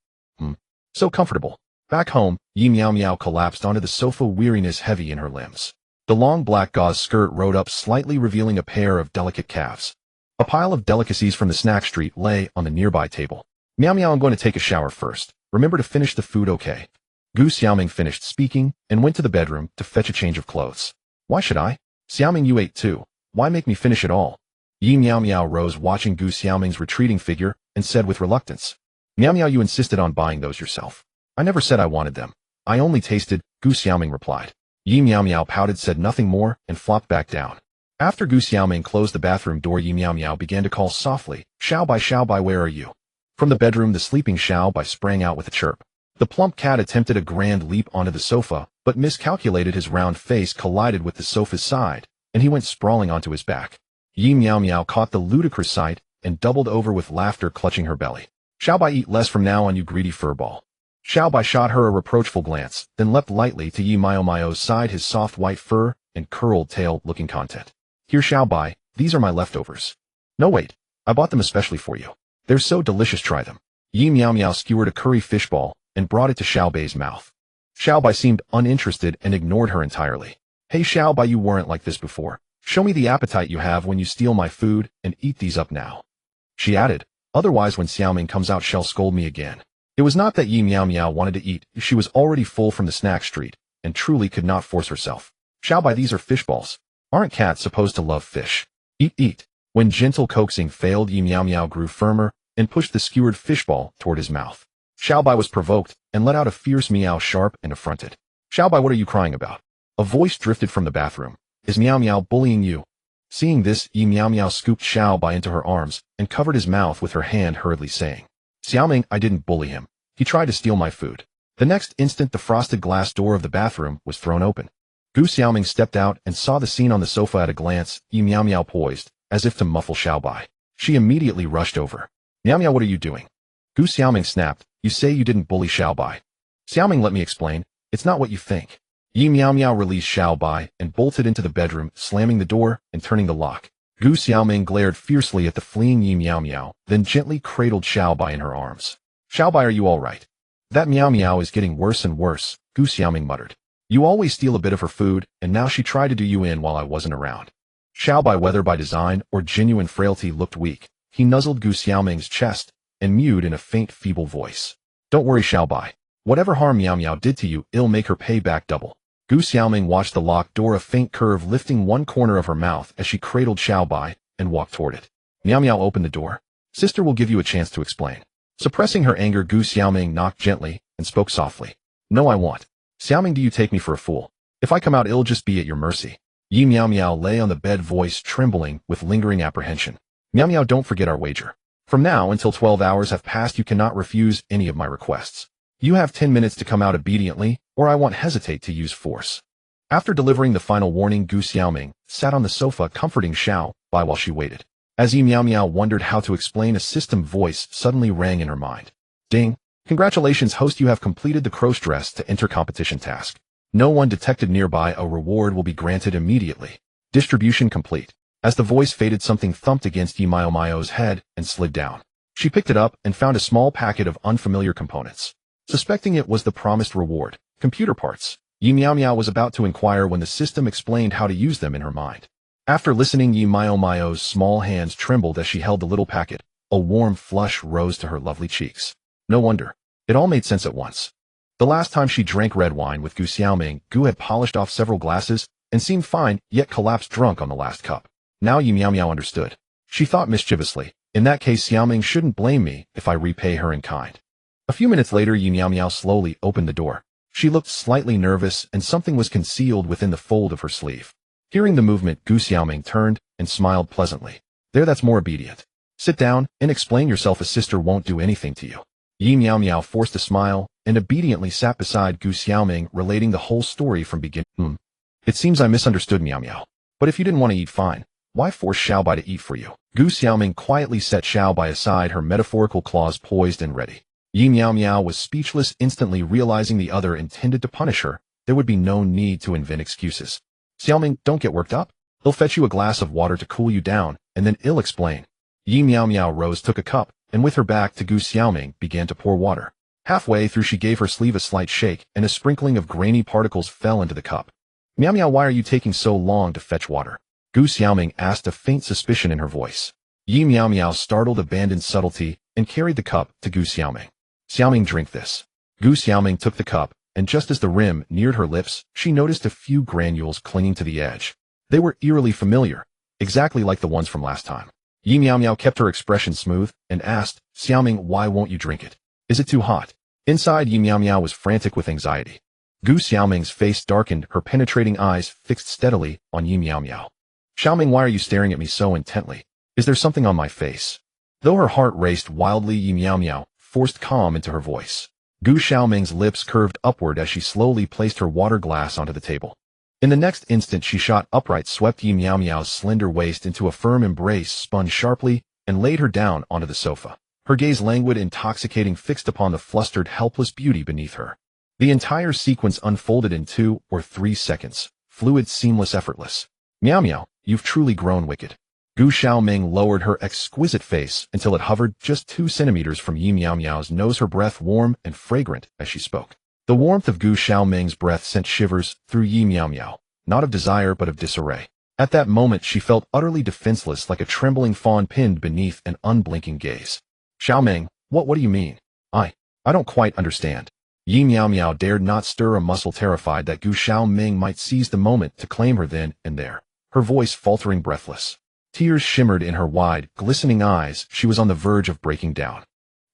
So comfortable. Back home, Yi Miao Miao collapsed onto the sofa, weariness heavy in her limbs. The long black gauze skirt rode up slightly, revealing a pair of delicate calves. A pile of delicacies from the snack street lay on the nearby table. Miao Miao, I'm going to take a shower first. Remember to finish the food, okay? Gu Xiaoming finished speaking and went to the bedroom to fetch a change of clothes. Why should I? Xiaoming, you ate too. Why make me finish it all? Yi Miao Miao rose, watching Gu Xiaoming's retreating figure, and said with reluctance. Miao Miao, you insisted on buying those yourself. I never said I wanted them. I only tasted, Gu Xiaoming replied. Yi Miao Miao pouted, said nothing more, and flopped back down. After Gu Xiaoming closed the bathroom door, Yi Miao Miao began to call softly, Xiao Bai, where are you? From the bedroom, the sleeping Xiao Bai sprang out with a chirp. The plump cat attempted a grand leap onto the sofa, but miscalculated. His round face collided with the sofa's side, and he went sprawling onto his back. Yi Miao Miao caught the ludicrous sight and doubled over with laughter, clutching her belly. Xiao Bai, eat less from now on, you greedy furball. Xiao Bai shot her a reproachful glance, then leapt lightly to Yi Miao Miao's side, his soft white fur and curled tail looking content. Here, Xiao Bai, these are my leftovers. No, wait, I bought them especially for you. They're so delicious, try them. Yi Miao Miao skewered a curry fishball and brought it to Xiao Bai's mouth. Xiao Bai seemed uninterested and ignored her entirely. Hey Xiao Bai, you weren't like this before. Show me the appetite you have when you steal my food, and eat these up now. She added, otherwise when Xiaoming comes out she'll scold me again. It was not that Yi Miao Miao wanted to eat, she was already full from the snack street, and truly could not force herself. Xiao Bai, these are fish balls. Aren't cats supposed to love fish? Eat, eat. When gentle coaxing failed, Yi Miao Miao grew firmer, and pushed the skewered fishball toward his mouth. Xiao Bai was provoked, and let out a fierce meow, sharp and affronted. Xiao Bai, what are you crying about? A voice drifted from the bathroom. Is Miao Miao bullying you? Seeing this, Yi Miao Miao scooped Xiao Bai into her arms, and covered his mouth with her hand, hurriedly saying, Xiaoming, I didn't bully him. He tried to steal my food. The next instant the frosted glass door of the bathroom was thrown open. Gu Xiaoming stepped out and saw the scene on the sofa. At a glance, Yi Miao Miao poised, as if to muffle Xiao Bai. She immediately rushed over. Miao Miao, what are you doing? Gu Xiaoming snapped, you say you didn't bully Xiao Bai. Xiaoming, let me explain. It's not what you think. Yi Miao Miao released Xiao Bai and bolted into the bedroom, slamming the door and turning the lock. Gu Xiaoming glared fiercely at the fleeing Yi Miao Miao, then gently cradled Xiao Bai in her arms. Xiao Bai, are you all right? That Miao Miao is getting worse and worse, Gu Xiaoming muttered. You always steal a bit of her food, and now she tried to do you in while I wasn't around. Xiao Bai, whether by design or genuine frailty, looked weak. He nuzzled Gu Xiaoming's chest and mewed in a faint, feeble voice. Don't worry, Xiao Bai. Whatever harm Miao Miao did to you, it'll make her pay back double. Gu Xiaoming watched the locked door, a faint curve lifting one corner of her mouth as she cradled Xiao Bai and walked toward it. Miao Miao opened the door. Sister will give you a chance to explain. Suppressing her anger, Gu Xiaoming knocked gently and spoke softly. No, I won't. Xiaoming, do you take me for a fool? If I come out, it'll just be at your mercy. Yi Miao Miao lay on the bed, voice trembling with lingering apprehension. Miao Miao, don't forget our wager. From now until 12 hours have passed, you cannot refuse any of my requests. You have 10 minutes to come out obediently, or I won't hesitate to use force. After delivering the final warning, Gu Xiaoming sat on the sofa comforting Xiao Bai while she waited. As Yi Miao Miao wondered how to explain, a system voice suddenly rang in her mind. Ding! Congratulations, host, you have completed the cross dress to enter competition task. No one detected nearby. A reward will be granted immediately. Distribution complete. As the voice faded, something thumped against Yi Miao Miao's head and slid down. She picked it up and found a small packet of unfamiliar components. Suspecting it was the promised reward, computer parts, Yi Miao Miao was about to inquire when the system explained how to use them in her mind. After listening, Yi Miao Miao's small hands trembled as she held the little packet. A warm flush rose to her lovely cheeks. No wonder. It all made sense at once. The last time she drank red wine with Gu Xiaoming, Gu had polished off several glasses and seemed fine, yet collapsed drunk on the last cup. Now Yi Miao Miao understood. She thought mischievously, in that case Xiaoming shouldn't blame me if I repay her in kind. A few minutes later, Yi Miao Miao slowly opened the door. She looked slightly nervous, and something was concealed within the fold of her sleeve. Hearing the movement, Gu Xiaoming turned and smiled pleasantly. There, that's more obedient. Sit down and explain yourself. A sister won't do anything to you. Yi Miao Miao forced a smile and obediently sat beside Gu Xiaoming, relating the whole story from beginning. It seems I misunderstood, Miao Miao. But if you didn't want to eat, fine. Why force Xiao Bai to eat for you? Gu Xiaoming quietly set Xiao Bai aside, her metaphorical claws poised and ready. Yi Miao Miao was speechless, instantly realizing the other intended to punish her. There would be no need to invent excuses. Xiaoming, don't get worked up. He'll fetch you a glass of water to cool you down, and then he'll explain. Yi Miao Miao rose, took a cup, and with her back to Gu Xiaoming began to pour water. Halfway through, she gave her sleeve a slight shake, and a sprinkling of grainy particles fell into the cup. Miao Miao, why are you taking so long to fetch water? Gu Xiaoming asked, a faint suspicion in her voice. Yi Miao Miao startled, abandoned subtlety, and carried the cup to Gu Xiaoming. Xiaoming, drink this. Gu Xiaoming took the cup, and just as the rim neared her lips, she noticed a few granules clinging to the edge. They were eerily familiar, exactly like the ones from last time. Yi Miao Miao kept her expression smooth, and asked, Xiaoming, why won't you drink it? Is it too hot? Inside, Yi Miao Miao was frantic with anxiety. Gu Xiaoming's face darkened, her penetrating eyes fixed steadily on Yi Miao Miao. Xiaoming, why are you staring at me so intently? Is there something on my face? Though her heart raced wildly, Yi Miao Miao forced calm into her voice. Gu Xiaoming's lips curved upward as she slowly placed her water glass onto the table. In the next instant, she shot upright, swept Yi Miao Miao's slender waist into a firm embrace, spun sharply, and laid her down onto the sofa. Her gaze, languid, intoxicating, fixed upon the flustered, helpless beauty beneath her. The entire sequence unfolded in 2 or 3 seconds, fluid, seamless, effortless. Miao Miao, you've truly grown wicked. Gu Xiaoming lowered her exquisite face until it hovered just 2 centimeters from Yi Miao Miao's nose, her breath warm and fragrant as she spoke. The warmth of Gu Xiaoming's breath sent shivers through Yi Miao Miao, not of desire but of disarray. At that moment she felt utterly defenseless, like a trembling fawn pinned beneath an unblinking gaze. Xiaoming, what do you mean? I don't quite understand. Yi Miao Miao dared not stir a muscle, terrified that Gu Xiaoming might seize the moment to claim her then and there. Her voice faltering, breathless. Tears shimmered in her wide, glistening eyes. She was on the verge of breaking down.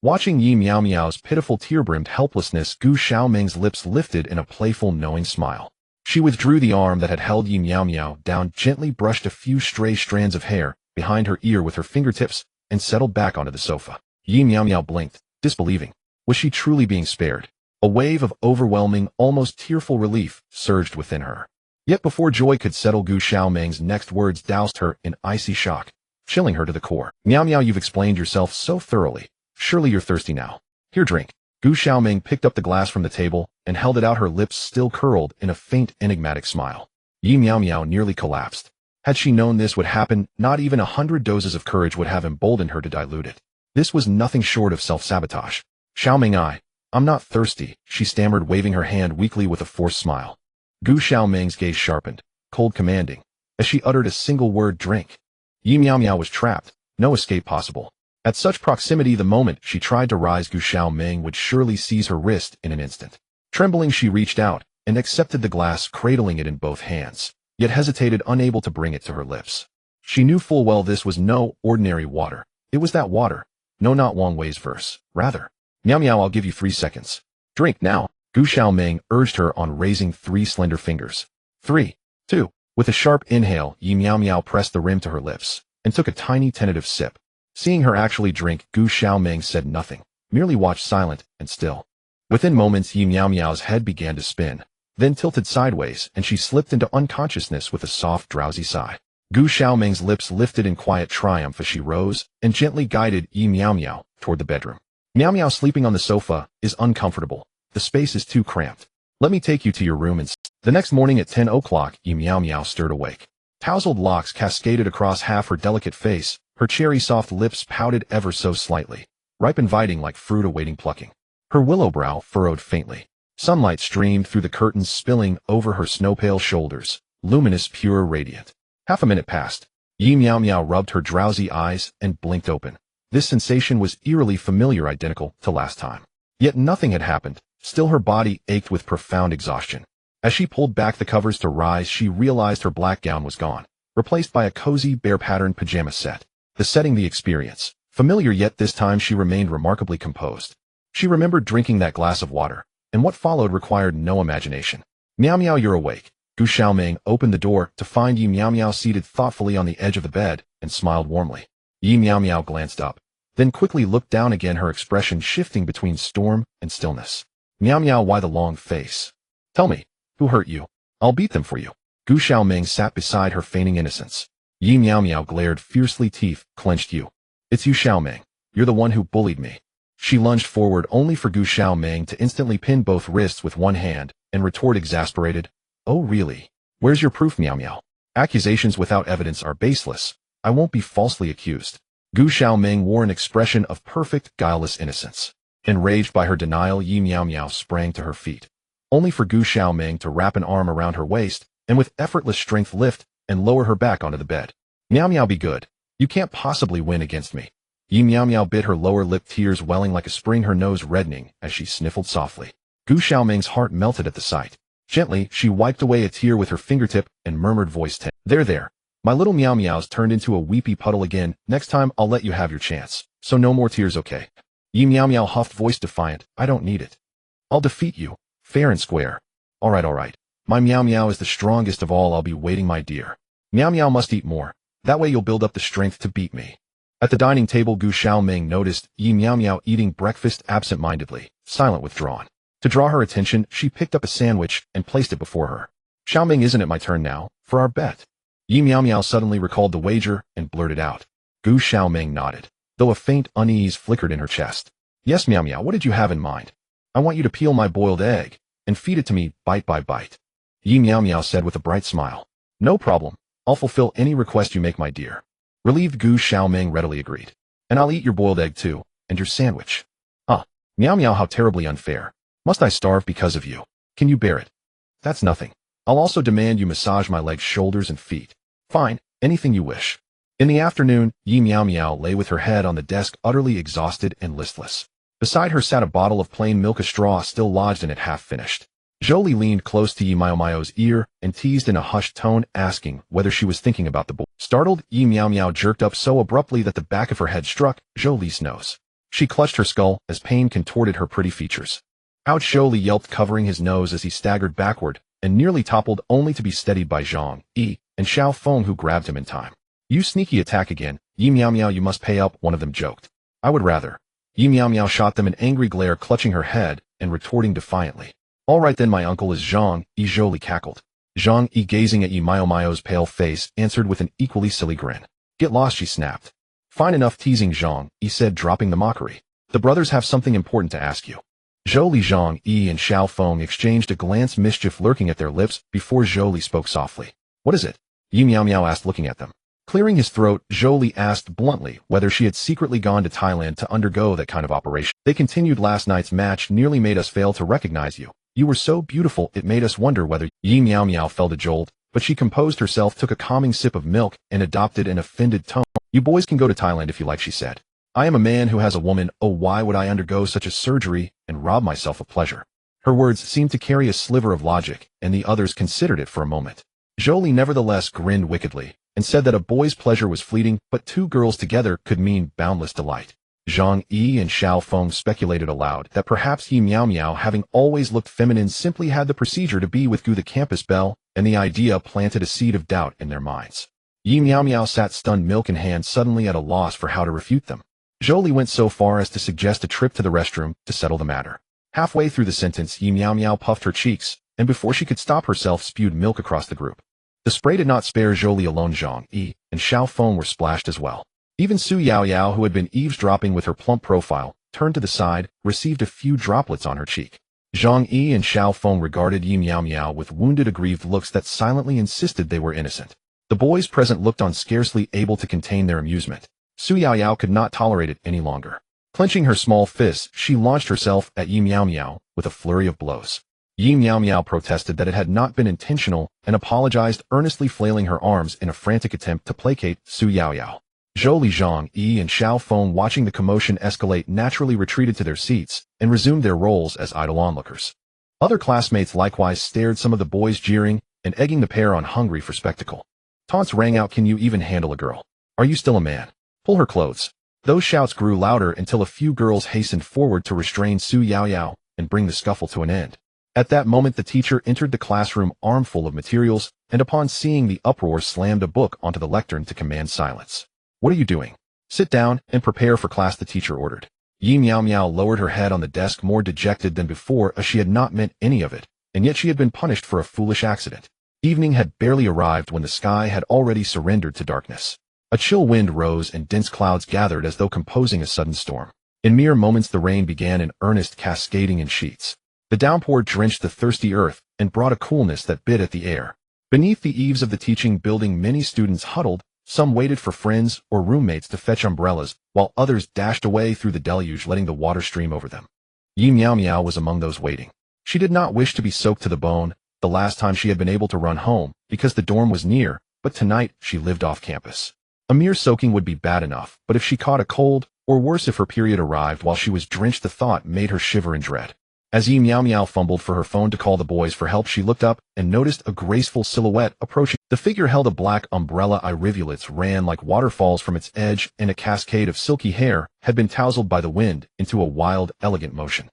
Watching Yi Miao Miao's pitiful, tear-brimmed helplessness, Gu Xiaoming's lips lifted in a playful, knowing smile. She withdrew the arm that had held Yi Miao Miao down, gently brushed a few stray strands of hair behind her ear with her fingertips, and settled back onto the sofa. Yi Miao Miao blinked, disbelieving. Was she truly being spared? A wave of overwhelming, almost tearful relief surged within her. Yet before joy could settle, Gu Xiaoming's next words doused her in icy shock, chilling her to the core. Miao Miao, you've explained yourself so thoroughly. Surely you're thirsty now. Here, drink. Gu Xiaoming picked up the glass from the table and held it out, her lips still curled in a faint, enigmatic smile. Yi Miao Miao nearly collapsed. Had she known this would happen, not even 100 doses of courage would have emboldened her to dilute it. This was nothing short of self-sabotage. Xiaoming, I'm not thirsty, she stammered, waving her hand weakly with a forced smile. Gu Xiaoming's gaze sharpened, cold, commanding, as she uttered a single word, drink. Yi Miao Miao was trapped, no escape possible. At such proximity, the moment she tried to rise, Gu Xiaoming would surely seize her wrist in an instant. Trembling, she reached out and accepted the glass, cradling it in both hands, yet hesitated, unable to bring it to her lips. She knew full well this was no ordinary water. It was that water. No, not Wang Wei's verse. Rather. Miao Miao, I'll give you 3 seconds. Drink now. Gu Xiaoming urged her on, raising 3 slender fingers. 3, 2. With a sharp inhale, Yi Miao Miao pressed the rim to her lips and took a tiny, tentative sip. Seeing her actually drink, Gu Xiaoming said nothing, merely watched, silent and still. Within moments, Yi Miao Miao's head began to spin, then tilted sideways, and she slipped into unconsciousness with a soft, drowsy sigh. Gu Xiaoming's lips lifted in quiet triumph as she rose and gently guided Yi Miao Miao toward the bedroom. Miao Miao, sleeping on the sofa is uncomfortable. The space is too cramped. Let me take you to your room and The next morning at 10 o'clock, Yi Miao Miao stirred awake. Tousled locks cascaded across half her delicate face. Her cherry-soft lips pouted ever so slightly, ripe, inviting like fruit awaiting plucking. Her willow brow furrowed faintly. Sunlight streamed through the curtains, spilling over her snow-pale shoulders, luminous, pure, radiant. Half a minute passed. Yi Miao Miao rubbed her drowsy eyes and blinked open. This sensation was eerily familiar, identical to last time. Yet nothing had happened. Still, her body ached with profound exhaustion. As she pulled back the covers to rise, she realized her black gown was gone, replaced by a cozy, bear-patterned pajama set. The setting, the experience. Familiar, yet this time she remained remarkably composed. She remembered drinking that glass of water, and what followed required no imagination. Miao Miao, you're awake. Gu Xiaoming opened the door to find Yi Miao Miao seated thoughtfully on the edge of the bed and smiled warmly. Yi Miao Miao glanced up, then quickly looked down again, her expression shifting between storm and stillness. Miao Miao, why the long face? Tell me, who hurt you? I'll beat them for you. Gu Xiaoming sat beside her, feigning innocence. Yi Miao Miao glared fiercely, teeth clenched. You. It's you, Xiaoming. You're the one who bullied me. She lunged forward, only for Gu Xiaoming to instantly pin both wrists with one hand and retort, exasperated. Oh really? Where's your proof, Miao Miao? Accusations without evidence are baseless. I won't be falsely accused. Gu Xiaoming wore an expression of perfect, guileless innocence. Enraged by her denial, Yi Miao Miao sprang to her feet, only for Gu Xiaoming to wrap an arm around her waist and with effortless strength lift and lower her back onto the bed. Miao Miao, be good. You can't possibly win against me. Yi Miao Miao bit her lower lip, tears welling like a spring, her nose reddening as she sniffled softly. Gu Xiaoming's heart melted at the sight. Gently, she wiped away a tear with her fingertip and murmured, voice tense. There. My little Miao Miao's turned into a weepy puddle again. Next time I'll let you have your chance. So no more tears, okay? Yi Miao Miao huffed, voice defiant. I don't need it. I'll defeat you, fair and square. Alright. My Meow Meow is the strongest of all. I'll be waiting, my dear. Meow Meow must eat more. That way you'll build up the strength to beat me. At the dining table, Gu Xiaoming noticed Yi Meow Meow eating breakfast absent-mindedly, silent, withdrawn. To draw her attention, she picked up a sandwich and placed it before her. Xiaoming, isn't it my turn now, for our bet? Yi Meow Meow suddenly recalled the wager and blurted out. Gu Xiaoming nodded, though a faint unease flickered in her chest. Yes, Meow Meow, what did you have in mind? I want you to peel my boiled egg and feed it to me bite by bite. Yi Meow Meow said with a bright smile. No problem. I'll fulfill any request you make, my dear. Relieved, Gu Xiaoming readily agreed. And I'll eat your boiled egg too, and your sandwich. Meow Meow, how terribly unfair. Must I starve because of you? Can you bear it? That's nothing. I'll also demand you massage my legs, shoulders, and feet. Fine, anything you wish. In the afternoon, Yi Meow Meow lay with her head on the desk, utterly exhausted and listless. Beside her sat a bottle of plain milk, a straw still lodged in it, half finished. Jolie leaned close to Yi Meow Meow's ear and teased in a hushed tone, asking whether she was thinking about the boy. Startled, Yi Meow Meow jerked up so abruptly that the back of her head struck Jolie's nose. She clutched her skull as pain contorted her pretty features. Ouch! Jolie yelped, covering his nose as he staggered backward and nearly toppled, only to be steadied by Zhang Yi and Xiao Feng, who grabbed him in time. You sneaky attack again, Yi Meow Meow, you must pay up, one of them joked. I would rather. Yi Meow Meow shot them an angry glare, clutching her head and retorting defiantly. All right then, my uncle is Zhang Yi, Jolie cackled. Zhang Yi, gazing at Yi Meow Meow's pale face, answered with an equally silly grin. Get lost, she snapped. Fine enough teasing, Zhang Yi said, dropping the mockery. The brothers have something important to ask you. Jolie, Zhang Yi, and Xiao Feng exchanged a glance, mischief lurking at their lips, before Jolie spoke softly. What is it? Yi Meow Meow asked, looking at them. Clearing his throat, Jolie asked bluntly whether she had secretly gone to Thailand to undergo that kind of operation. They continued. Last night's match nearly made us fail to recognize you. You were so beautiful it made us wonder whether. Yi Meow Meow felt a jolt, but she composed herself, took a calming sip of milk, and adopted an offended tone. You boys can go to Thailand if you like, she said. I am a man who has a woman. Oh, why would I undergo such a surgery and rob myself of pleasure? Her words seemed to carry a sliver of logic, and the others considered it for a moment. Jolie nevertheless grinned wickedly and said that a boy's pleasure was fleeting, but two girls together could mean boundless delight. Zhang Yi and Xiao Feng speculated aloud that perhaps Yi Meow Meow, having always looked feminine, simply had the procedure to be with Gu the campus belle, and the idea planted a seed of doubt in their minds. Yi Meow Meow sat stunned, milk in hand, suddenly at a loss for how to refute them. Jolie went so far as to suggest a trip to the restroom to settle the matter. Halfway through the sentence, Yi Meow Meow puffed her cheeks, and before she could stop herself, spewed milk across the group. The spray did not spare Jolie alone. Zhang Yi and Xiao Feng were splashed as well. Even Su Yao Yao, who had been eavesdropping with her plump profile, turned to the side, received a few droplets on her cheek. Zhang Yi and Xiao Feng regarded Yi Meow Meow with wounded, aggrieved looks that silently insisted they were innocent. The boys present looked on, scarcely able to contain their amusement. Su Yao Yao could not tolerate it any longer. Clenching her small fists, she launched herself at Yi Meow Meow with a flurry of blows. Yi Meow Meow protested that it had not been intentional and apologized, earnestly flailing her arms in a frantic attempt to placate Su Yao Yao. Jolie, Zhang Yi, and Xiao Feng, watching the commotion escalate, naturally retreated to their seats and resumed their roles as idle onlookers. Other classmates likewise stared, some of the boys jeering and egging the pair on, hungry for spectacle. Taunts rang out. Can you even handle a girl? Are you still a man? Pull her clothes. Those shouts grew louder until a few girls hastened forward to restrain Su Yao Yao and bring the scuffle to an end. At that moment, the teacher entered the classroom, armful of materials, and upon seeing the uproar, slammed a book onto the lectern to command silence. What are you doing? Sit down and prepare for class, the teacher ordered. Yi Meow Meow lowered her head on the desk, more dejected than before, as she had not meant any of it, and yet she had been punished for a foolish accident. Evening had barely arrived when the sky had already surrendered to darkness. A chill wind rose and dense clouds gathered as though composing a sudden storm. In mere moments the rain began in earnest, cascading in sheets. The downpour drenched the thirsty earth and brought a coolness that bit at the air. Beneath the eaves of the teaching building, many students huddled. Some waited for friends or roommates to fetch umbrellas, while others dashed away through the deluge, letting the water stream over them. Yi Meow Meow was among those waiting. She did not wish to be soaked to the bone the last time she had been able to run home, because the dorm was near, but tonight she lived off campus. A mere soaking would be bad enough, but if she caught a cold, or worse if her period arrived while she was drenched, the thought made her shiver in dread. As Yi Meow Meow fumbled for her phone to call the boys for help, she looked up and noticed a graceful silhouette approaching. The figure held a black umbrella. Rivulets ran like waterfalls from its edge, and a cascade of silky hair had been tousled by the wind into a wild, elegant motion.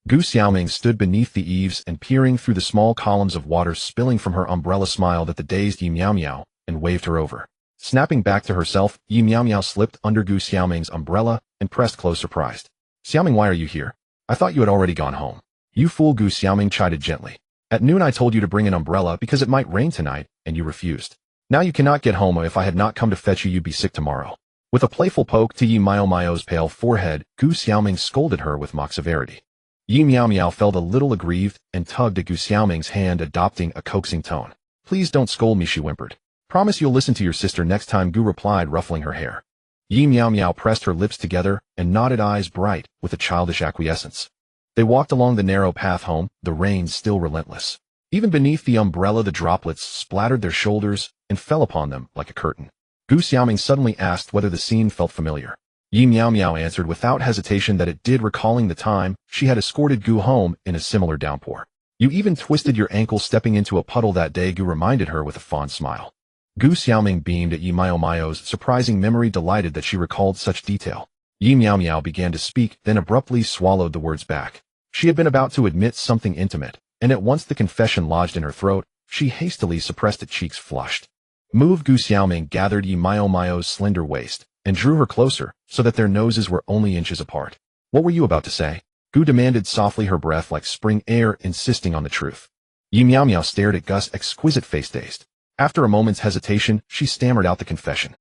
Gu Xiaoming stood beneath the eaves and peering through the small columns of water spilling from her umbrella smiled at the dazed Yi Miao Miao and waved her over. Snapping back to herself, Yi Miao Miao slipped under Gu Xiaoming's umbrella and pressed close surprised. Xiaoming, why are you here? I thought you had already gone home. You fool, Gu Xiaoming chided gently. At noon I told you to bring an umbrella because it might rain tonight, and you refused. Now you cannot get home. If I had not come to fetch you, you'd be sick tomorrow. With a playful poke to Yi Miao Miao's pale forehead, Gu Xiaoming scolded her with mock severity. Yi Miao Miao felt a little aggrieved and tugged at Gu Xiaoming's hand, adopting a coaxing tone. Please don't scold me, she whimpered. Promise you'll listen to your sister next time, Gu replied, ruffling her hair. Yi Miao Miao pressed her lips together and nodded, eyes bright with a childish acquiescence. They walked along the narrow path home, the rain still relentless. Even beneath the umbrella the droplets splattered their shoulders and fell upon them like a curtain. Gu Xiaoming suddenly asked whether the scene felt familiar. Yi Miao Miao answered without hesitation that it did, recalling the time she had escorted Gu home in a similar downpour. You even twisted your ankle stepping into a puddle that day, Gu reminded her with a fond smile. Gu Xiaoming beamed at Yi Miao Miao's surprising memory, delighted that she recalled such detail. Yi Miao Miao began to speak, then abruptly swallowed the words back. She had been about to admit something intimate, and at once the confession lodged in her throat, she hastily suppressed it, cheeks flushed. Gu Xiaoming gathered Yi Miao Miao's slender waist and drew her closer so that their noses were only inches apart. What were you about to say? Gu demanded softly, her breath like spring air insisting on the truth. Yi Miao Miao stared at Gus's exquisite face, dazed. After a moment's hesitation, she stammered out the confession.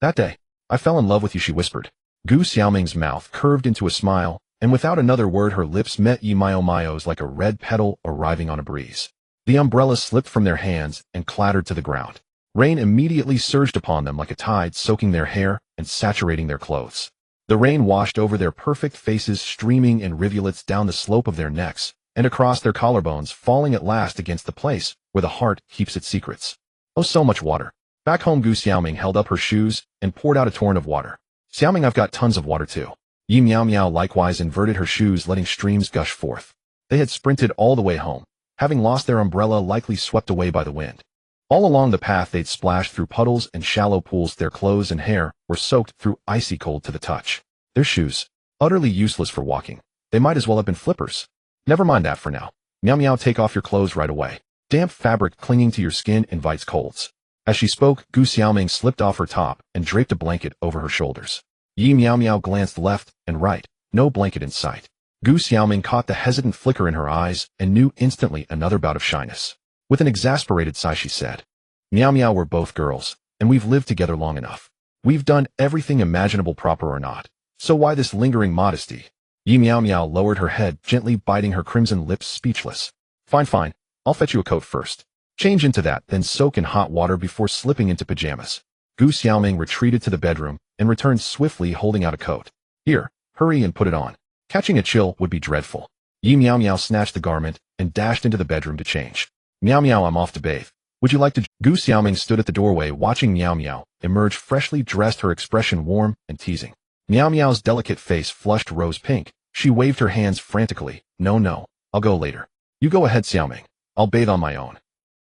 That day, I fell in love with you, she whispered. Gu Xiaoming's mouth curved into a smile, and without another word her lips met Yi Miao Miao's like a red petal arriving on a breeze. The umbrella slipped from their hands and clattered to the ground. Rain immediately surged upon them like a tide, soaking their hair and saturating their clothes. The rain washed over their perfect faces, streaming in rivulets down the slope of their necks and across their collarbones, falling at last against the place where the heart keeps its secrets. Oh, so much water. Back home, Gu Xiaoming held up her shoes and poured out a torrent of water. Xiaoming, I've got tons of water too. Yi Miao Miao likewise inverted her shoes, letting streams gush forth. They had sprinted all the way home, having lost their umbrella, likely swept away by the wind. All along the path they'd splashed through puddles and shallow pools. Their clothes and hair were soaked through, icy cold to the touch. Their shoes, utterly useless for walking. They might as well have been flippers. Never mind that for now. Miao Miao, take off your clothes right away. Damp fabric clinging to your skin invites colds. As she spoke, Gu Xiaoming slipped off her top and draped a blanket over her shoulders. Yi Miao Miao glanced left and right, no blanket in sight. Gu Xiaoming caught the hesitant flicker in her eyes and knew instantly another bout of shyness. With an exasperated sigh she said, Miao Miao, we're both girls, and we've lived together long enough. We've done everything imaginable, proper or not. So why this lingering modesty? Yi Miao Miao lowered her head, gently biting her crimson lips, speechless. Fine. I'll fetch you a coat first. Change into that, then soak in hot water before slipping into pajamas. Gu Xiaoming retreated to the bedroom and returned swiftly, holding out a coat. Here, hurry and put it on. Catching a chill would be dreadful. Yi Miao Miao snatched the garment and dashed into the bedroom to change. Miao Miao, I'm off to bathe. Would you like to? Gu Xiaoming stood at the doorway watching Miao Miao emerge freshly dressed, her expression warm and teasing. Miao Miao's delicate face flushed rose pink. She waved her hands frantically. No, I'll go later. You go ahead, Xiaoming. I'll bathe on my own.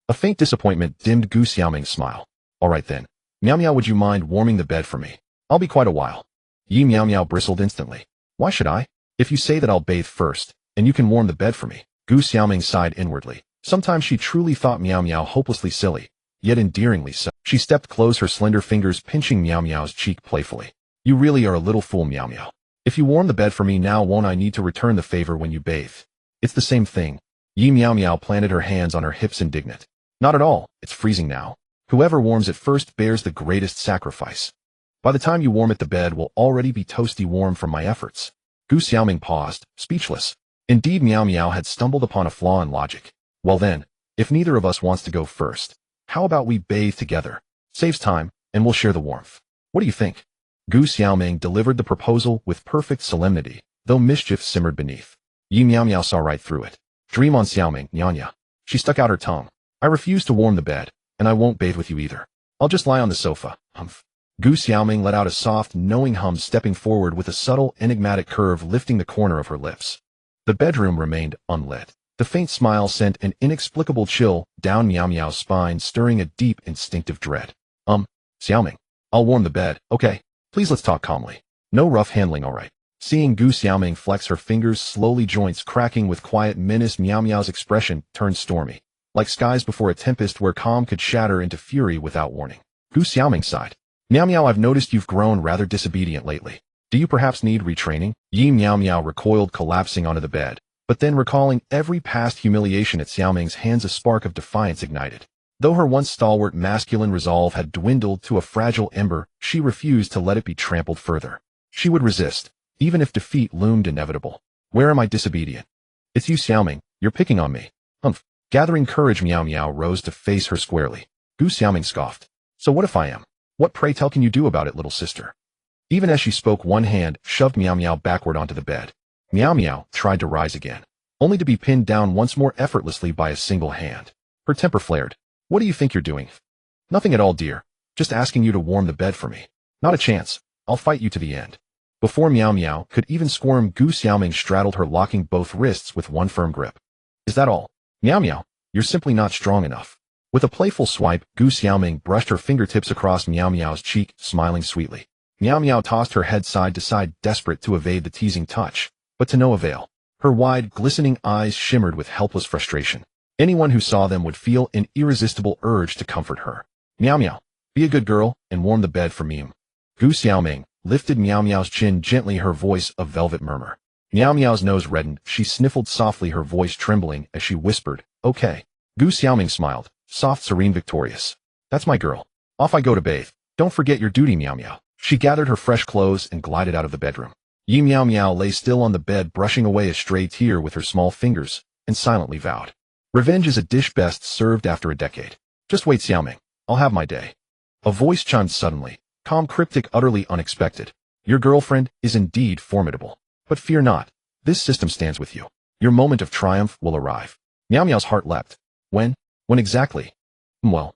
A faint disappointment dimmed Gu Xiaoming's smile. All right then. Miao Miao, would you mind warming the bed for me? I'll be quite a while. Yi Miao Miao bristled instantly. Why should I? If you say that I'll bathe first, and you can warm the bed for me. Gu Xiaoming sighed inwardly. Sometimes she truly thought Miao Miao hopelessly silly, yet endearingly so. She stepped close, her slender fingers pinching Miao Miao's cheek playfully. You really are a little fool, Miao Miao. If you warm the bed for me now, won't I need to return the favor when you bathe? It's the same thing. Yi Miao Miao planted her hands on her hips, indignant. Not at all, it's freezing now. Whoever warms it first bears the greatest sacrifice. By the time you warm it, the bed will already be toasty warm from my efforts. Gu Xiaoming paused, speechless. Indeed, Miao Miao had stumbled upon a flaw in logic. Well then, if neither of us wants to go first, how about we bathe together? Saves time, and we'll share the warmth. What do you think? Gu Xiaoming delivered the proposal with perfect solemnity, though mischief simmered beneath. Yi Miao Miao saw right through it. Dream on, Xiaoming, Nyanya. She stuck out her tongue. I refuse to warm the bed, and I won't bathe with you either. I'll just lie on the sofa. Humph. Gu Xiaoming let out a soft, knowing hum, stepping forward with a subtle, enigmatic curve lifting the corner of her lips. The bedroom remained unlit. The faint smile sent an inexplicable chill down Miao Miao's spine, stirring a deep, instinctive dread. Xiaoming, I'll warm the bed, okay? Please let's talk calmly. No rough handling, all right? Seeing Gu Xiaoming flex her fingers, slowly joints cracking with quiet menace, Miao Miao's expression turned stormy, like skies before a tempest where calm could shatter into fury without warning. Gu Xiaoming sighed. Miao Miao, I've noticed you've grown rather disobedient lately. Do you perhaps need retraining? Yi Miao Miao recoiled, collapsing onto the bed, but then recalling every past humiliation at Xiaoming's hands, a spark of defiance ignited. Though her once stalwart masculine resolve had dwindled to a fragile ember, she refused to let it be trampled further. She would resist, even if defeat loomed inevitable. Where am I disobedient? It's you, Xiaoming. You're picking on me. Humph. Gathering courage, Miao Miao rose to face her squarely. Gu Xiaoming scoffed. So what if I am? What, pray tell, can you do about it, little sister? Even as she spoke, one hand shoved Miao Miao backward onto the bed. Miao Miao tried to rise again, only to be pinned down once more effortlessly by a single hand. Her temper flared. What do you think you're doing? Nothing at all, dear. Just asking you to warm the bed for me. Not a chance. I'll fight you to the end. Before Miao Miao could even squirm, Gu Xiaoming straddled her, locking both wrists with one firm grip. Is that all? Miao Miao, you're simply not strong enough. With a playful swipe, Gu Xiaoming brushed her fingertips across Miao Miao's cheek, smiling sweetly. Miao Miao tossed her head side to side, desperate to evade the teasing touch, but to no avail. Her wide, glistening eyes shimmered with helpless frustration. Anyone who saw them would feel an irresistible urge to comfort her. Miao Miao, be a good girl and warm the bed for me. Gu Xiaoming lifted Miao Miao's chin gently, her voice a velvet murmur. Miao Miao's nose reddened. She sniffled softly, her voice trembling as she whispered, okay. Gu Xiaoming smiled, soft, serene, victorious. That's my girl. Off I go to bathe. Don't forget your duty, Miao Miao. She gathered her fresh clothes and glided out of the bedroom. Yi Miao Miao lay still on the bed, brushing away a stray tear with her small fingers, and silently vowed. Revenge is a dish best served after a decade. Just wait, Xiaoming. I'll have my day. A voice chimed suddenly, calm, cryptic, utterly unexpected. Your girlfriend is indeed formidable. But fear not. This system stands with you. Your moment of triumph will arrive. Miao Miao's heart leapt. When? When exactly? Well,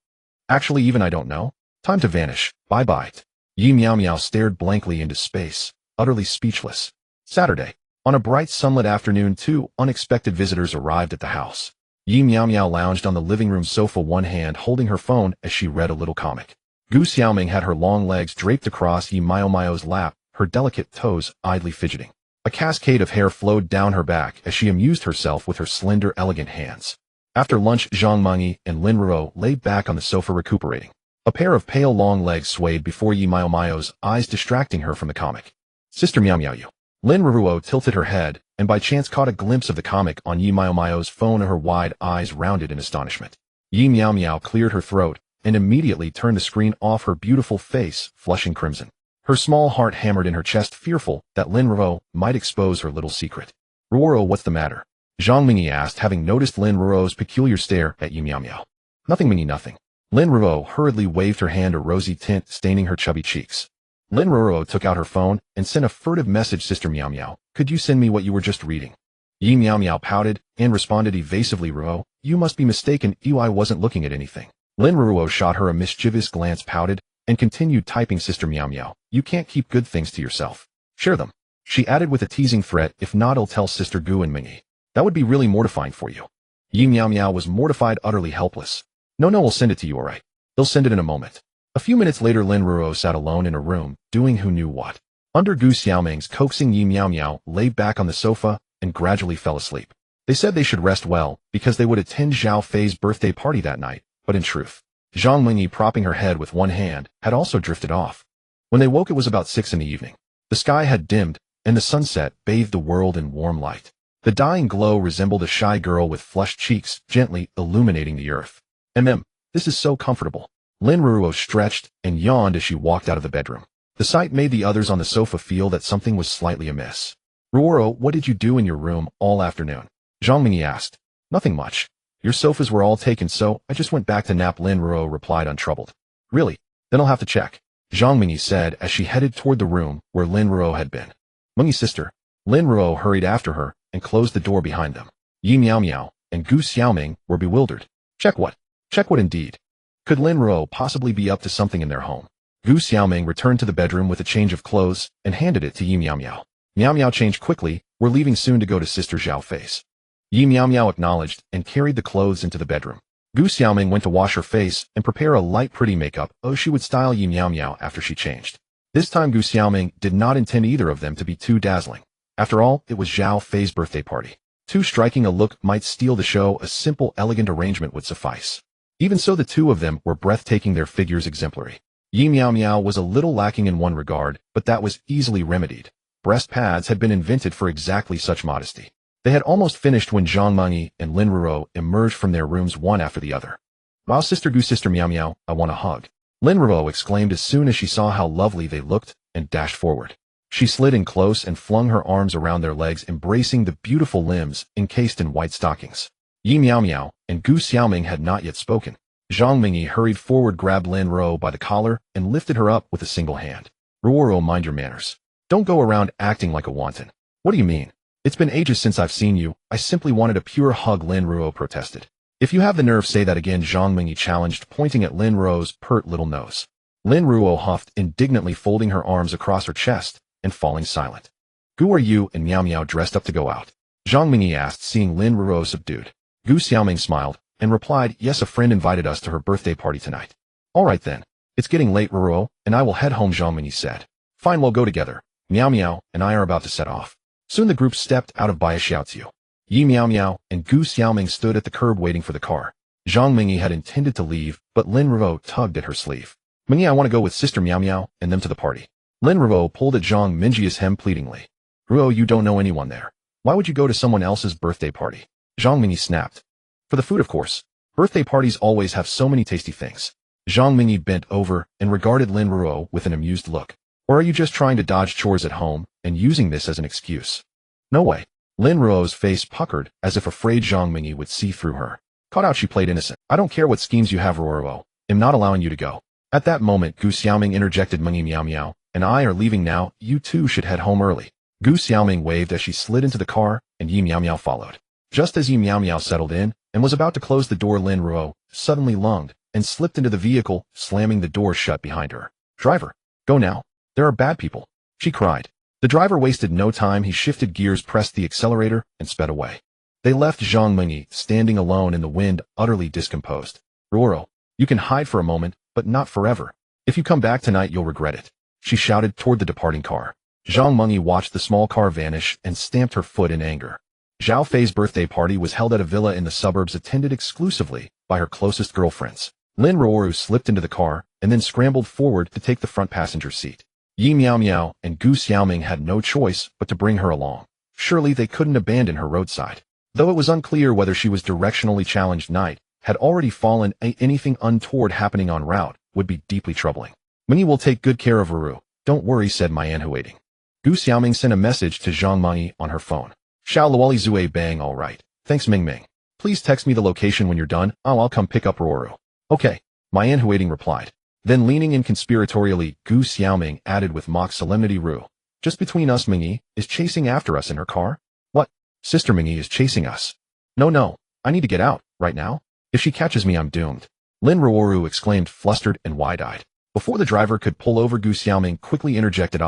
actually, even I don't know. Time to vanish. Bye-bye. Yi Miao Miao stared blankly into space, utterly speechless. Saturday. On a bright sunlit afternoon, two unexpected visitors arrived at the house. Yi Miao Miao lounged on the living room sofa, one hand holding her phone as she read a little comic. Gu Xiaoming had her long legs draped across Yi Miao Miao's lap, her delicate toes idly fidgeting. A cascade of hair flowed down her back as she amused herself with her slender, elegant hands. After lunch, Zhang Mengyi and Lin Ruo lay back on the sofa recuperating. A pair of pale long legs swayed before Yi Miao Miao's eyes, distracting her from the comic. Sister Miao Miao, you. Lin Ruo tilted her head, and by chance caught a glimpse of the comic on Yi Miao Miao's phone. Her wide eyes rounded in astonishment. Yi Miao Miao cleared her throat, and immediately turned the screen off, her beautiful face flushing crimson. Her small heart hammered in her chest, fearful that Lin Ruo might expose her little secret. Ruo, what's the matter? Zhang Mengyi asked, having noticed Lin Ruo's peculiar stare at Yi Miao Miao. Nothing, Mengyi, nothing. Lin Ruo hurriedly waved her hand, a rosy tint staining her chubby cheeks. Lin Ruo took out her phone and sent a furtive message. Sister Miao Miao, could you send me what you were just reading? Yi Miao Miao pouted and responded evasively. Ruo, you must be mistaken. I wasn't looking at anything. Lin Ruo shot her a mischievous glance, pouted, and continued typing. Sister Miao Miao, you can't keep good things to yourself. Share them. She added with a teasing threat, if not, I'll tell Sister Gu and Mengyi. That would be really mortifying for you. Yi Miao Miao was mortified, utterly helpless. No, we'll send it to you, all right. They'll send it in a moment. A few minutes later, Lin Ruo sat alone in a room, doing who knew what. Under Gu Xiaoming's coaxing, Yi Miao Miao lay back on the sofa and gradually fell asleep. They said they should rest well, because they would attend Zhao Fei's birthday party that night, but in truth, Zhang Mengyi, propping her head with one hand, had also drifted off. When they woke, it was about 6 in the evening. The sky had dimmed, and the sunset bathed the world in warm light. The dying glow resembled a shy girl with flushed cheeks, gently illuminating the earth. This is so comfortable. Lin Ruo stretched and yawned as she walked out of the bedroom. The sight made the others on the sofa feel that something was slightly amiss. Ruo, what did you do in your room all afternoon? Zhang Mengyi asked. Nothing much. Your sofas were all taken, so I just went back to nap, Lin Ruo replied, untroubled. Really? Then I'll have to check, Zhang Mengyi said as she headed toward the room where Lin Ruo had been. Mengyi, sister. Lin Ruo hurried after her and closed the door behind them. Yi Miao Miao and Gu Xiaoming were bewildered. Check what? Check what indeed? Could Lin Ruo possibly be up to something in their home? Gu Xiaoming returned to the bedroom with a change of clothes and handed it to Yi Miao Miao. Miao Miao changed quickly. We're leaving soon to go to Sister Zhao Fei's. Yi Miao Miao acknowledged and carried the clothes into the bedroom. Gu Xiaoming went to wash her face and prepare a light, pretty makeup. She would style Yi Miao Miao after she changed. This time Gu Xiaoming did not intend either of them to be too dazzling. After all, it was Zhao Fei's birthday party. Too striking a look might steal the show, a simple, elegant arrangement would suffice. Even so, the two of them were breathtaking, their figures exemplary. Yi Miao Miao was a little lacking in one regard, but that was easily remedied. Breast pads had been invented for exactly such modesty. They had almost finished when Zhang Mengyi and Lin Ruo emerged from their rooms one after the other. "Wow, Sister Gu, Sister Miao Miao, I want a hug," Lin Ruo exclaimed as soon as she saw how lovely they looked, and dashed forward. She slid in close and flung her arms around their legs, embracing the beautiful limbs encased in white stockings. Yi Miao Miao and Gu Xiaoming had not yet spoken. Zhang Mengyi hurried forward, grabbed Lin Ruo by the collar, and lifted her up with a single hand. "Ruo, mind your manners. Don't go around acting like a wanton." "What do you mean? It's been ages since I've seen you. I simply wanted a pure hug," Lin Ruo protested. "If you have the nerve, say that again," Zhang Mengyi challenged, pointing at Lin Ruo's pert little nose. Lin Ruo huffed, indignantly folding her arms across her chest and falling silent. "Gu, are you and Miao Miao dressed up to go out?" Zhang Mengyi asked, seeing Lin Ruo subdued. Gu Xiaoming smiled and replied, "Yes, a friend invited us to her birthday party tonight." "All right then. It's getting late, Ruo, and I will head home," Zhang Mengyi said. "Fine, we'll go together. Miao Miao and I are about to set off." Soon the group stepped out of Bia Xiaoziu. Yi Miao Miao and Gu Xiaoming stood at the curb waiting for the car. Zhang Mengyi had intended to leave, but Lin Ruo tugged at her sleeve. "Mengyi, I want to go with Sister Miao Miao and them to the party." Lin Ruo pulled at Zhang Mengyi's hem pleadingly. "Ruo, you don't know anyone there. Why would you go to someone else's birthday party?" Zhang Mengyi snapped. "For the food, of course. Birthday parties always have so many tasty things." Zhang Mengyi bent over and regarded Lin Ruo with an amused look. "Or are you just trying to dodge chores at home and using this as an excuse?" "No way." Lin Ruo's face puckered as if afraid Zhang Mengyi would see through her. Caught out, she played innocent. "I don't care what schemes you have, Ruo. I'm not allowing you to go." At that moment, Gu Xiaoming interjected, "Mengyi, Miao Miao and I are leaving now. You two should head home early." Gu Xiaoming waved as she slid into the car, and Yi Miao Miao followed. Just as Yi Miao Miao settled in and was about to close the door, Lin Ruo suddenly lunged and slipped into the vehicle, slamming the door shut behind her. "Driver, go now. There are bad people," she cried. The driver wasted no time. He shifted gears, pressed the accelerator, and sped away. They left Zhang Mengyi standing alone in the wind, utterly discomposed. "Ruo, you can hide for a moment, but not forever. If you come back tonight, you'll regret it," she shouted toward the departing car. Zhang Mengyi watched the small car vanish and stamped her foot in anger. Zhao Fei's birthday party was held at a villa in the suburbs, attended exclusively by her closest girlfriends. Lin Ruo slipped into the car and then scrambled forward to take the front passenger seat. Yi Miao Miao and Gu Xiaoming had no choice but to bring her along. Surely they couldn't abandon her roadside. Though it was unclear whether she was directionally challenged, night had already fallen. Anything untoward happening en route would be deeply troubling. "Mengyi will take good care of Ruo. Don't worry," said Mian, waiting. Gu Xiaoming sent a message to Zhang Mengyi on her phone. "Xiao Luoli Zue Bang, all right. Thanks, Ming Ming. Please text me the location when you're done. I'll come pick up Ruo." "Okay," Mian waiting replied. Then, leaning in conspiratorially, Gu Xiaoming added with mock solemnity, "Ruo, just between us, Mengyi is chasing after us in her car." "What? Sister Mengyi is chasing us?" No, I need to get out, right now. If she catches me, I'm doomed." Lin Ruo exclaimed, flustered and wide-eyed. Before the driver could pull over, Gu Xiaoming quickly interjected,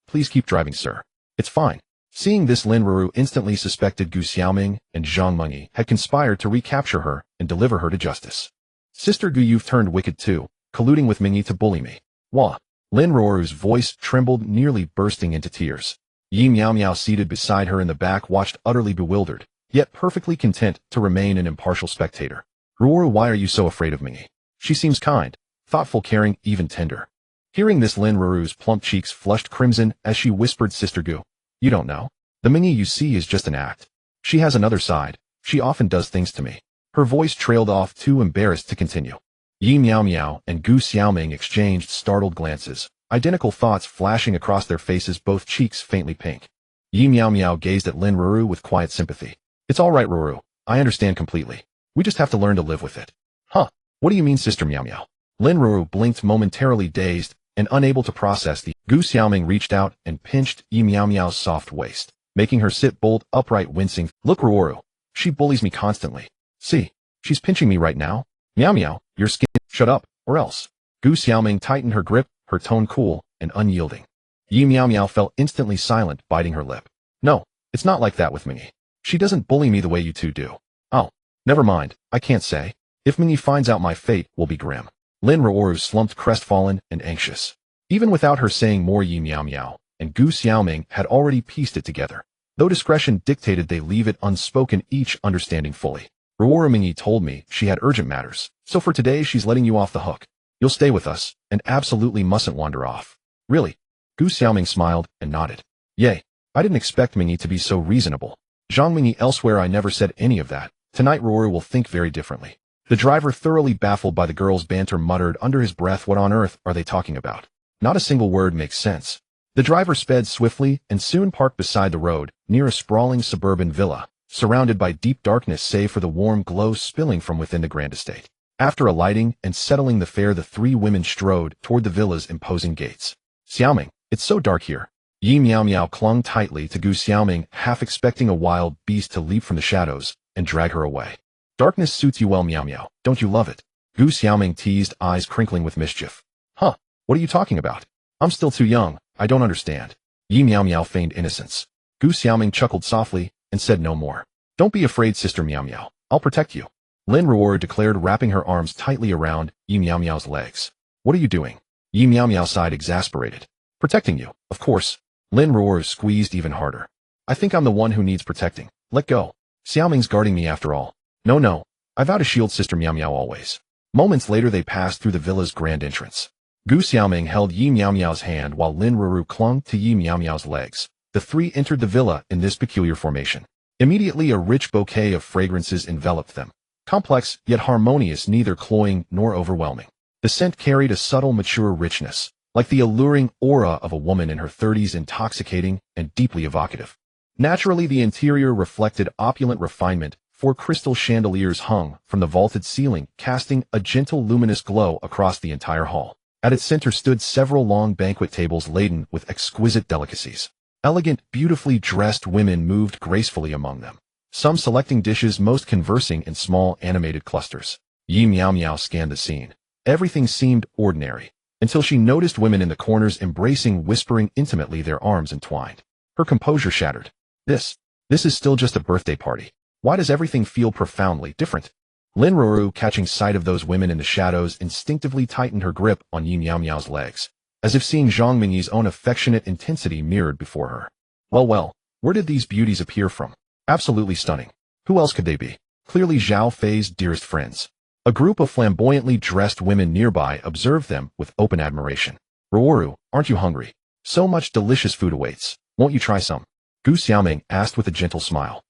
"Please keep driving, sir. It's fine." Seeing this, Lin Ruo instantly suspected Gu Xiaoming and Zhang Mengyi had conspired to recapture her and deliver her to justice. "Sister Gu, you've turned wicked too, colluding with Mengyi to bully me." "Wah." Lin Ruo's voice trembled, nearly bursting into tears. Yi Miao Miao, seated beside her in the back, watched utterly bewildered, yet perfectly content to remain an impartial spectator. "Ruo, why are you so afraid of Mengyi? She seems kind, thoughtful, caring, even tender." Hearing this, Lin Ruo's plump cheeks flushed crimson as she whispered, "Sister Gu, you don't know. The Mengyi you see is just an act. She has another side. She often does things to me." Her voice trailed off, too embarrassed to continue. Yi Miao Miao and Gu Xiaoming exchanged startled glances, identical thoughts flashing across their faces, both cheeks faintly pink. Yi Miao Miao gazed at Lin Ruo with quiet sympathy. "It's all right, Ruo. I understand completely. We just have to learn to live with it." "Huh? What do you mean, Sister Miao Miao?" Lin Ruo blinked, momentarily dazed and unable to process the. Gu Xiaoming reached out and pinched Yi Miao Miao's soft waist, making her sit bolt upright, wincing. "Look, Ruo. She bullies me constantly. See, she's pinching me right now. Miao Miao, your skin." "Shut up, or else." Gu Xiaoming tightened her grip, her tone cool and unyielding. Yi Miao Miao fell instantly silent, biting her lip. "No, it's not like that with Mengyi. She doesn't bully me the way you two do." "Oh, never mind, I can't say. If Mengyi finds out, my fate will be grim." Lin Ruo slumped, crestfallen and anxious. Even without her saying more, Yi Miao Miao and Gu Xiaoming had already pieced it together. Though discretion dictated they leave it unspoken, each understanding fully. Ruoru Mingyi told me she had urgent matters, so for today she's letting you off the hook. You'll stay with us, and absolutely mustn't wander off. Really? Gu Xiaoming smiled and nodded. Yay. I didn't expect Mingyi to be so reasonable. Zhang Mingyi, elsewhere I never said any of that. Tonight Ruoru will think very differently. The driver, thoroughly baffled by the girl's banter, muttered under his breath, what on earth are they talking about? Not a single word makes sense. The driver sped swiftly and soon parked beside the road, near a sprawling suburban villa, surrounded by deep darkness save for the warm glow spilling from within the grand estate. After alighting and settling the fare, the three women strode toward the villa's imposing gates. Xiaoming, it's so dark here. Yi Miao Miao clung tightly to Gu Xiaoming, half expecting a wild beast to leap from the shadows and drag her away. Darkness suits you well, Miao Miao, don't you love it? Gu Xiaoming teased, eyes crinkling with mischief. Huh, what are you talking about? I'm still too young, I don't understand. Yi Miao Miao feigned innocence. Gu Xiaoming chuckled softly and said no more. Don't be afraid, Sister Miao Miao, I'll protect you. Lin Ruoru declared, wrapping her arms tightly around Yi Miao Miao's legs. What are you doing? Yi Miao Miao sighed, exasperated. Protecting you, of course. Lin Ruoru squeezed even harder. I think I'm the one who needs protecting. Let go. Xiaoming's guarding me after all. No, I vow to shield Sister Miao Miao always. Moments later they passed through the villa's grand entrance. Gu Xiaoming held Yi Miao Miao's hand while Lin Ruoru clung to Yi Miao Miao's legs. The three entered the villa in this peculiar formation. Immediately a rich bouquet of fragrances enveloped them. Complex, yet harmonious, neither cloying nor overwhelming. The scent carried a subtle, mature richness, like the alluring aura of a woman in her 30s, intoxicating and deeply evocative. Naturally, the interior reflected opulent refinement. 4 crystal chandeliers hung from the vaulted ceiling, casting a gentle luminous glow across the entire hall. At its center stood several long banquet tables laden with exquisite delicacies. Elegant, beautifully dressed women moved gracefully among them, some selecting dishes, most conversing in small animated clusters. Yi Miao Miao scanned the scene. Everything seemed ordinary, until she noticed women in the corners embracing, whispering intimately, their arms entwined. Her composure shattered. This is still just a birthday party. Why does everything feel profoundly different? Lin Ruoru, catching sight of those women in the shadows, instinctively tightened her grip on Yi Miao Miao's legs, as if seeing Zhang Mingyi's own affectionate intensity mirrored before her. Well, where did these beauties appear from? Absolutely stunning. Who else could they be? Clearly Zhao Fei's dearest friends. A group of flamboyantly dressed women nearby observed them with open admiration. Ruoru, aren't you hungry? So much delicious food awaits. Won't you try some? Gu Xiaoming asked with a gentle smile.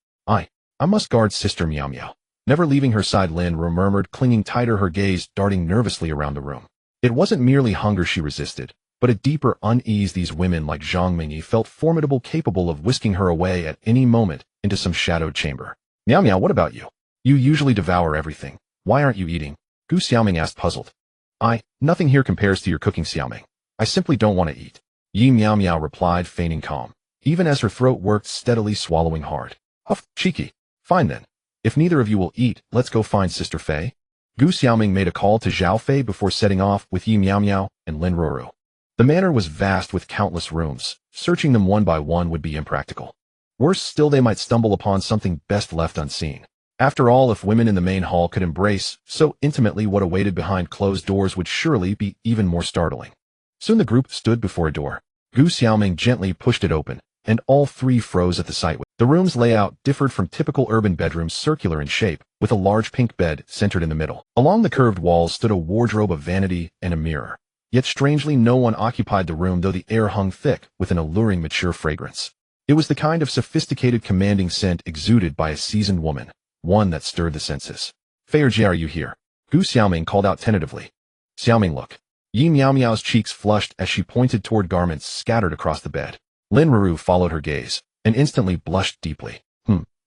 I must guard Sister Miao Miao. Never leaving her side, Lin Ruoru murmured, clinging tighter, her gaze darting nervously around the room. It wasn't merely hunger she resisted, but a deeper unease. These women, like Zhang Mingyi, felt formidable, capable of whisking her away at any moment into some shadowed chamber. Miao Miao, what about you? You usually devour everything. Why aren't you eating? Gu Xiaoming asked, puzzled. Nothing here compares to your cooking, Xiaoming. I simply don't want to eat. Yi Miao Miao replied, feigning calm, even as her throat worked steadily, swallowing hard. Huff, cheeky. Fine then. If neither of you will eat, let's go find Sister Fei. Gu Xiaoming made a call to Zhao Fei before setting off with Yi Miao Miao and Lin Ruoru. The manor was vast with countless rooms. Searching them one by one would be impractical. Worse still, they might stumble upon something best left unseen. After all, if women in the main hall could embrace so intimately, what awaited behind closed doors would surely be even more startling. Soon the group stood before a door. Gu Xiaoming gently pushed it open, and all three froze at the sight. The room's layout differed from typical urban bedrooms, circular in shape, with a large pink bed centered in the middle. Along the curved walls stood a wardrobe of vanity and a mirror. Yet strangely, no one occupied the room, though the air hung thick with an alluring, mature fragrance. It was the kind of sophisticated, commanding scent exuded by a seasoned woman, one that stirred the senses. Feijie, are you here? Gu Xiaoming called out tentatively. Xiaoming, look. Yi Miao Miao's cheeks flushed as she pointed toward garments scattered across the bed. Lin Ruoru followed her gaze, and instantly blushed deeply.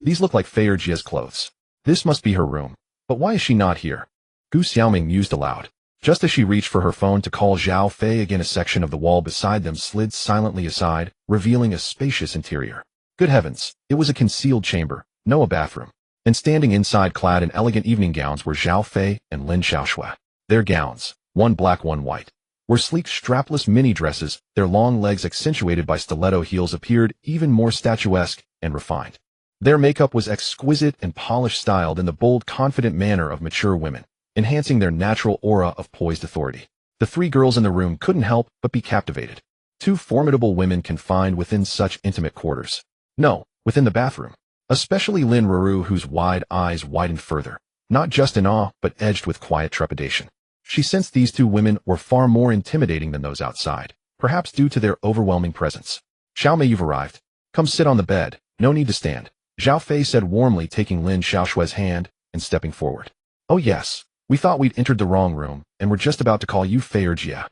These look like Feijie's clothes. This must be her room. But why is she not here? Gu Xiaoming mused aloud. Just as she reached for her phone to call Zhao Fei again, a section of the wall beside them slid silently aside, revealing a spacious interior. Good heavens, it was a concealed chamber, no a bathroom. And standing inside, clad in elegant evening gowns, were Zhao Fei and Lin Xiaoshui. Their gowns, one black, one white, were sleek, strapless mini dresses. Their long legs, accentuated by stiletto heels, appeared even more statuesque and refined. Their makeup was exquisite and polished, styled in the bold, confident manner of mature women, enhancing their natural aura of poised authority. The three girls in the room couldn't help but be captivated. Two formidable women confined within such intimate quarters. No, within the bathroom. Especially Lin Ruru, whose wide eyes widened further, not just in awe, but edged with quiet trepidation. She sensed these two women were far more intimidating than those outside, perhaps due to their overwhelming presence. Xiaomei, you've arrived. Come sit on the bed, no need to stand, Zhao Fei said warmly, taking Lin Xiaoshue's hand and stepping forward. Oh yes, we thought we'd entered the wrong room, and we're just about to call you Fei or Jia.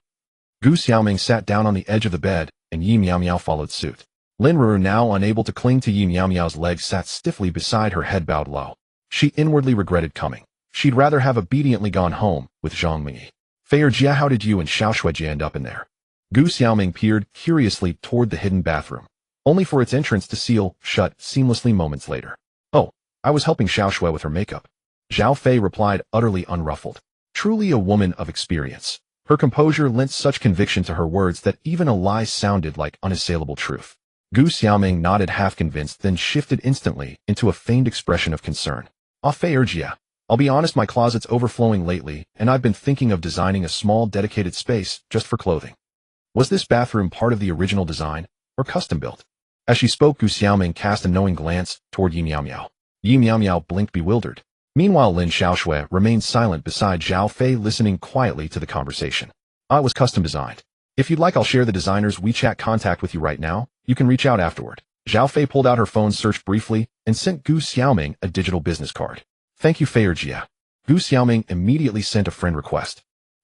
Gu Xiaoming sat down on the edge of the bed, and Yi Miao Miao followed suit. Lin Ruru, now unable to cling to Yi Miao Miao's legs, sat stiffly beside her, head bowed low. She inwardly regretted coming. She'd rather have obediently gone home with Zhang Mingyi. Fei or Jia, how did you and Xiaoshue Jia end up in there? Gu Xiaoming peered curiously toward the hidden bathroom, only for its entrance to seal shut seamlessly moments later. Oh, I was helping Xiaoshue with her makeup. Zhao Fei replied, utterly unruffled. Truly a woman of experience. Her composure lent such conviction to her words that even a lie sounded like unassailable truth. Gu Xiaoming nodded, half convinced, then shifted instantly into a feigned expression of concern. Ah, Fei or Jia, I'll be honest, my closet's overflowing lately, and I've been thinking of designing a small dedicated space just for clothing. Was this bathroom part of the original design, or custom built? As she spoke, Gu Xiaoming cast a knowing glance toward Yi Miao Miao. Yi Miao Miao blinked, bewildered. Meanwhile, Lin Xiaoshue remained silent beside Zhao Fei, listening quietly to the conversation. It was custom designed. If you'd like, I'll share the designer's WeChat contact with you right now. You can reach out afterward. Zhao Fei pulled out her phone, searched briefly, and sent Gu Xiaoming a digital business card. Thank you, Fei or Jia. Gu Xiaoming immediately sent a friend request.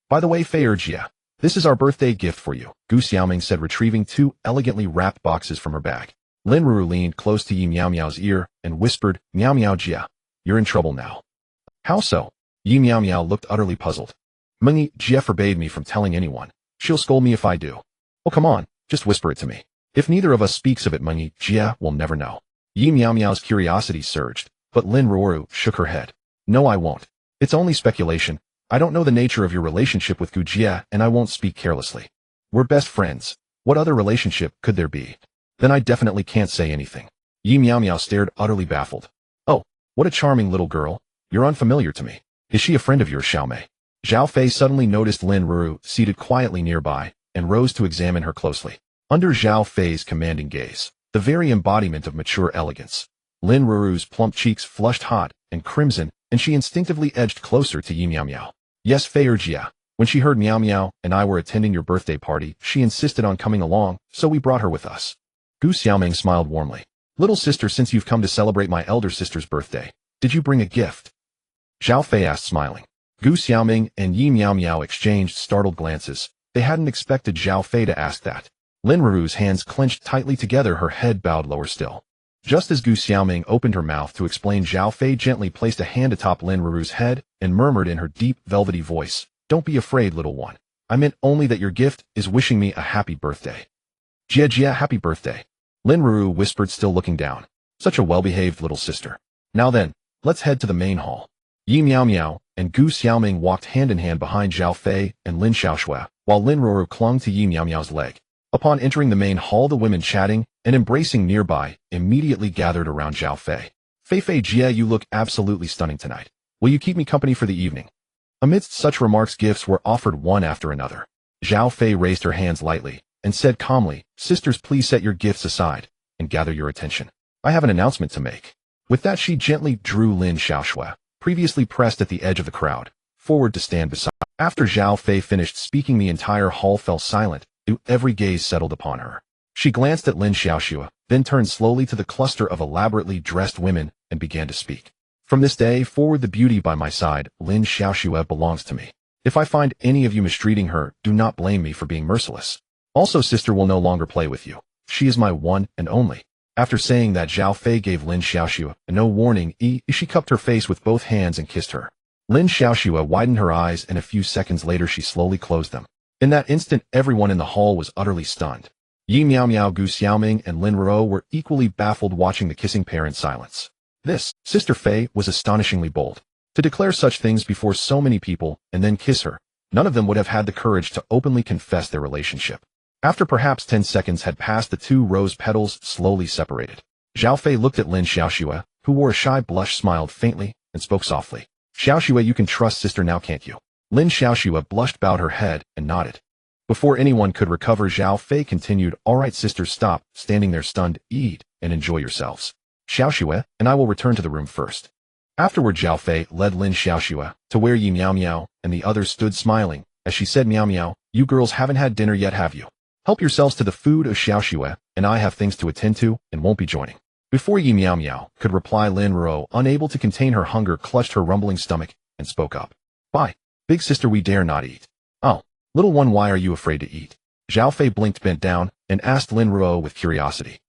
By the way, Fei or Jia, this is our birthday gift for you, Gu Xiaoming said, retrieving two elegantly wrapped boxes from her bag. Lin Ruru leaned close to Yi Miao Miao's ear and whispered, Miao Miao Jia, you're in trouble now. How so? Yi Miao Miao looked utterly puzzled. Mingyi, Jia forbade me from telling anyone. She'll scold me if I do. Oh, come on, just whisper it to me. If neither of us speaks of it, Mingyi, Jia will never know. Yi Miao Miao's curiosity surged, but Lin Ruru shook her head. No, I won't. It's only speculation. I don't know the nature of your relationship with Gu Jia, and I won't speak carelessly. We're best friends. What other relationship could there be? Then I definitely can't say anything. Yi Miao Miao stared, utterly baffled. Oh, what a charming little girl. You're unfamiliar to me. Is she a friend of yours, Xiaomei? Zhao Fei suddenly noticed Lin Ruru seated quietly nearby and rose to examine her closely. Under Zhao Fei's commanding gaze, the very embodiment of mature elegance, Lin Ruru's plump cheeks flushed hot and crimson, and she instinctively edged closer to Yi Miao Miao. Yes, Fei or Jia. When she heard Miao Miao and I were attending your birthday party, she insisted on coming along, so we brought her with us. Gu Xiaoming smiled warmly. Little sister, since you've come to celebrate my elder sister's birthday, did you bring a gift? Zhao Fei asked, smiling. Gu Xiaoming and Yi Miao Miao exchanged startled glances. They hadn't expected Zhao Fei to ask that. Lin Ruru's hands clenched tightly together, her head bowed lower still. Just as Gu Xiaoming opened her mouth to explain, Zhao Fei gently placed a hand atop Lin Ruru's head and murmured in her deep, velvety voice, Don't be afraid, little one. I meant only that your gift is wishing me a happy birthday. Jia Jia, happy birthday. Lin Ruru whispered, still looking down. Such a well-behaved little sister. Now then, let's head to the main hall. Yi Miao Miao and Gu Xiaoming walked hand in hand behind Zhao Fei and Lin Xiaoshue, while Lin Ruru clung to Yi Miao Miao's leg. Upon entering the main hall, the women, chatting and embracing nearby, immediately gathered around Zhao Fei. Fei Fei Jia, you look absolutely stunning tonight. Will you keep me company for the evening? Amidst such remarks, gifts were offered one after another. Zhao Fei raised her hands lightly and said calmly, Sisters, please set your gifts aside and gather your attention. I have an announcement to make. With that, she gently drew Lin Xiaoshue, previously pressed at the edge of the crowd, forward to stand beside. After Zhao Fei finished speaking, the entire hall fell silent. Every gaze settled upon her. She glanced at Lin Xiaoshue, then turned slowly to the cluster of elaborately dressed women and began to speak. From this day forward, the beauty by my side, Lin Xiaoshue, belongs to me. If I find any of you mistreating her, do not blame me for being merciless. Also, sister will no longer play with you. She is my one and only. After saying that, Zhao Fei gave Lin Xiaoshue no warning. She cupped her face with both hands and kissed her. Lin Xiaoshue widened her eyes, and a few seconds later she slowly closed them. In that instant, everyone in the hall was utterly stunned. Yi Miao Miao, Gu Xiaoming, and Lin Ruru were equally baffled, watching the kissing pair in silence. This, Sister Fei, was astonishingly bold. To declare such things before so many people and then kiss her, none of them would have had the courage to openly confess their relationship. After perhaps 10 seconds had passed, the two rose petals slowly separated. Zhao Fei looked at Lin Xiaoshue, who wore a shy blush, smiled faintly, and spoke softly. Xiaoshue, you can trust sister now, can't you? Lin Xiaoxue blushed, bowed her head, and nodded. Before anyone could recover, Zhao Fei continued, "All right, sisters, stop standing there stunned. Eat and enjoy yourselves. Xiaoxue and I will return to the room first." Afterward, Zhao Fei led Lin Xiaoxue to where Yi Miao Miao and the others stood smiling, as she said, "Miao Miao, you girls haven't had dinner yet, have you? Help yourselves to the food of Xiaoxue, and I have things to attend to and won't be joining." Before Yi Miao Miao could reply, Lin Ruo, unable to contain her hunger, clutched her rumbling stomach and spoke up. "Bye, big sister, we dare not eat." "Oh, little one, why are you afraid to eat?" Zhao Fei blinked, bent down, and asked Lin Ruo with curiosity.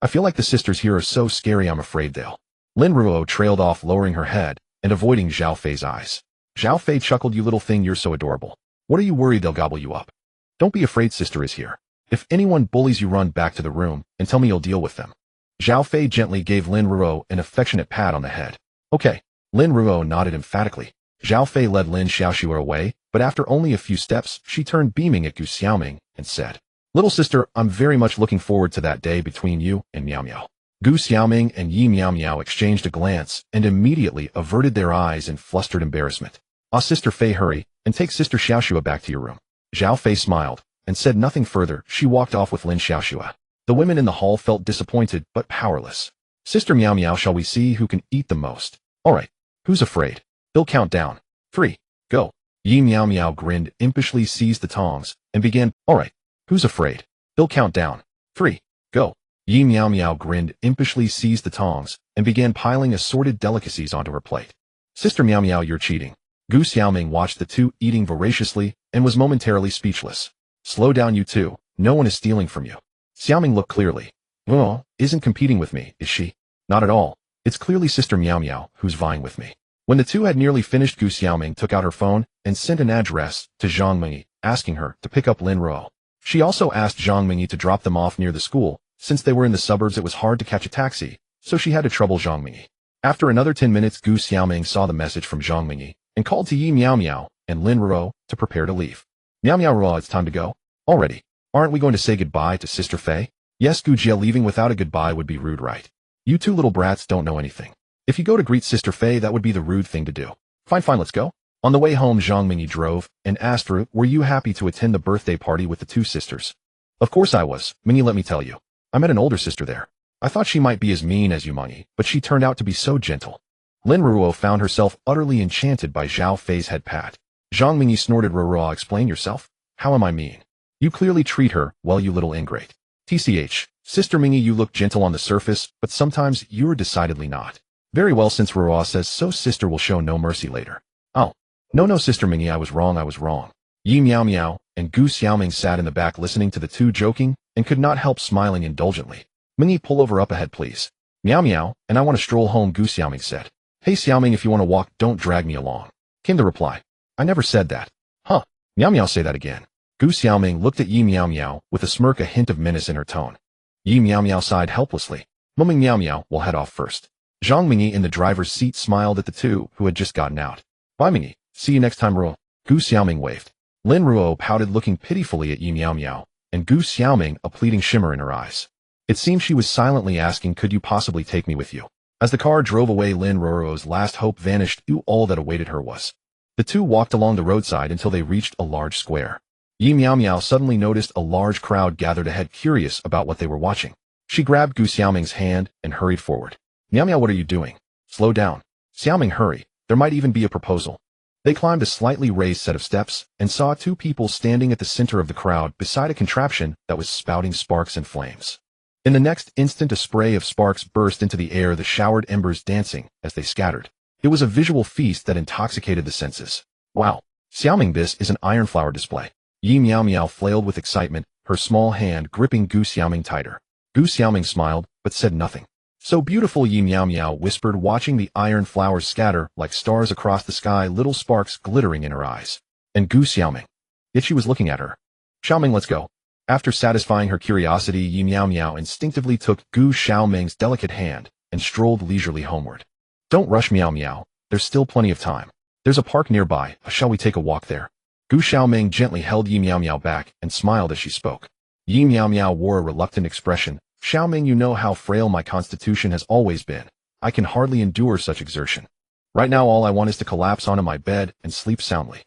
I feel like the sisters here are so scary, I'm afraid they'll." Lin Ruo trailed off, lowering her head and avoiding Zhao Fei's eyes. Zhao Fei chuckled, "You little thing, you're so adorable. What are you worried they'll gobble you up? Don't be afraid, sister is here. If anyone bullies you, run back to the room and tell me you'll deal with them." Zhao Fei gently gave Lin Ruo an affectionate pat on the head. "Okay." Lin Ruo nodded emphatically. Zhao Fei led Lin Xiaoxue away, but after only a few steps, she turned beaming at Gu Xiaoming and said, "Little sister, I'm very much looking forward to that day between you and Miao Miao." Gu Xiaoming and Yi Miao Miao exchanged a glance and immediately averted their eyes in flustered embarrassment. Sister Fei, hurry and take Sister Xiaoxue back to your room." Zhao Fei smiled and said nothing further. She walked off with Lin Xiaoxue. The women in the hall felt disappointed but powerless. "Sister Miao Miao, shall we see who can eat the most? All right, who's afraid? They'll count down. 3, go." Yi Miao Miao grinned, impishly seized the tongs, and began, "All right, who's afraid? They'll count down. 3, go." Yi Miao Miao grinned, impishly seized the tongs, and began piling assorted delicacies onto her plate. "Sister Miao Miao, you're cheating." Gu Xiaoming watched the two eating voraciously and was momentarily speechless. "Slow down, you two. No one is stealing from you." Xiaoming looked clearly. "Well, isn't competing with me, is she?" "Not at all. It's clearly Sister Miao Miao who's vying with me." When the two had nearly finished, Gu Xiaoming took out her phone and sent an address to Zhang Mingyi, asking her to pick up Lin Ruo. She also asked Zhang Mingyi to drop them off near the school. Since they were in the suburbs, it was hard to catch a taxi, so she had to trouble Zhang Mingyi. After another 10 minutes, Gu Xiaoming saw the message from Zhang Mingyi and called to Yi Miao Miao and Lin Ruo to prepare to leave. "Miao Miao Ruo, it's time to go. Already. Aren't we going to say goodbye to Sister Fei?" "Yes, Gu Jia, leaving without a goodbye would be rude, right? You two little brats don't know anything. If you go to greet Sister Fei, that would be the rude thing to do." Fine, let's go." On the way home, Zhang Mingyi drove and asked her, "Were you happy to attend the birthday party with the two sisters?" "Of course I was, Mingyi, let me tell you. I met an older sister there. I thought she might be as mean as you, Mingyi, but she turned out to be so gentle." Lin Ruo found herself utterly enchanted by Zhao Fei's head pat. Zhang Mingyi snorted, "Ruo, explain yourself. How am I mean? You clearly treat her well, you little ingrate." "TCH, Sister Mingyi, you look gentle on the surface, but sometimes you're decidedly not." "Very well, since Ruo says so, sister will show no mercy later." "Oh, no, Sister Mingyi, I was wrong." Yi Miao Miao and Gu Xiaoming sat in the back listening to the two joking and could not help smiling indulgently. "Mingyi, pull over up ahead, please." "Miao Miao, and I want to stroll home," Gu Xiaoming said. "Hey Xiaoming, if you want to walk, don't drag me along," came the reply. "I never said that." "Huh, Miao Miao, say that again." Gu Xiaoming looked at Yi Miao Miao with a smirk, a hint of menace in her tone. Yi Miao Miao sighed helplessly. Mumming, Miao Miao will head off first. Zhang Mingyi in the driver's seat smiled at the two who had just gotten out. "Bye, Mingyi. See you next time, Ruo." Gu Xiaoming waved. Lin Ruo pouted, looking pitifully at Yi Miao Miao, and Gu Xiaoming a pleading shimmer in her eyes. It seemed she was silently asking, "Could you possibly take me with you?" As the car drove away, Lin Ruo's last hope vanished. All that awaited her was. The two walked along the roadside until they reached a large square. Yi Miao Miao suddenly noticed a large crowd gathered ahead, curious about what they were watching. She grabbed Gu Xiaoming's hand and hurried forward. "Miao Miao, what are you doing? Slow down." "Xiaoming, hurry. There might even be a proposal." They climbed a slightly raised set of steps and saw two people standing at the center of the crowd beside a contraption that was spouting sparks and flames. In the next instant, a spray of sparks burst into the air, the showered embers dancing as they scattered. It was a visual feast that intoxicated the senses. "Wow, Xiaoming, this is an iron flower display." Yi Miao Miao flailed with excitement, her small hand gripping Gu Xiaoming tighter. Gu Xiaoming smiled, but said nothing. "So beautiful," Yi Miao Miao whispered, watching the iron flowers scatter like stars across the sky, little sparks glittering in her eyes. And Gu Xiaoming. Yet she was looking at her. "Xiaoming, let's go." After satisfying her curiosity, Yi Miao Miao instinctively took Gu Xiaoming's delicate hand and strolled leisurely homeward. "Don't rush, Miao Miao. There's still plenty of time. There's a park nearby. Shall we take a walk there?" Gu Xiaoming gently held Yi Miao Miao back and smiled as she spoke. Yi Miao Miao wore a reluctant expression. "Xiaoming, you know how frail my constitution has always been. I can hardly endure such exertion. Right now all I want is to collapse onto my bed and sleep soundly."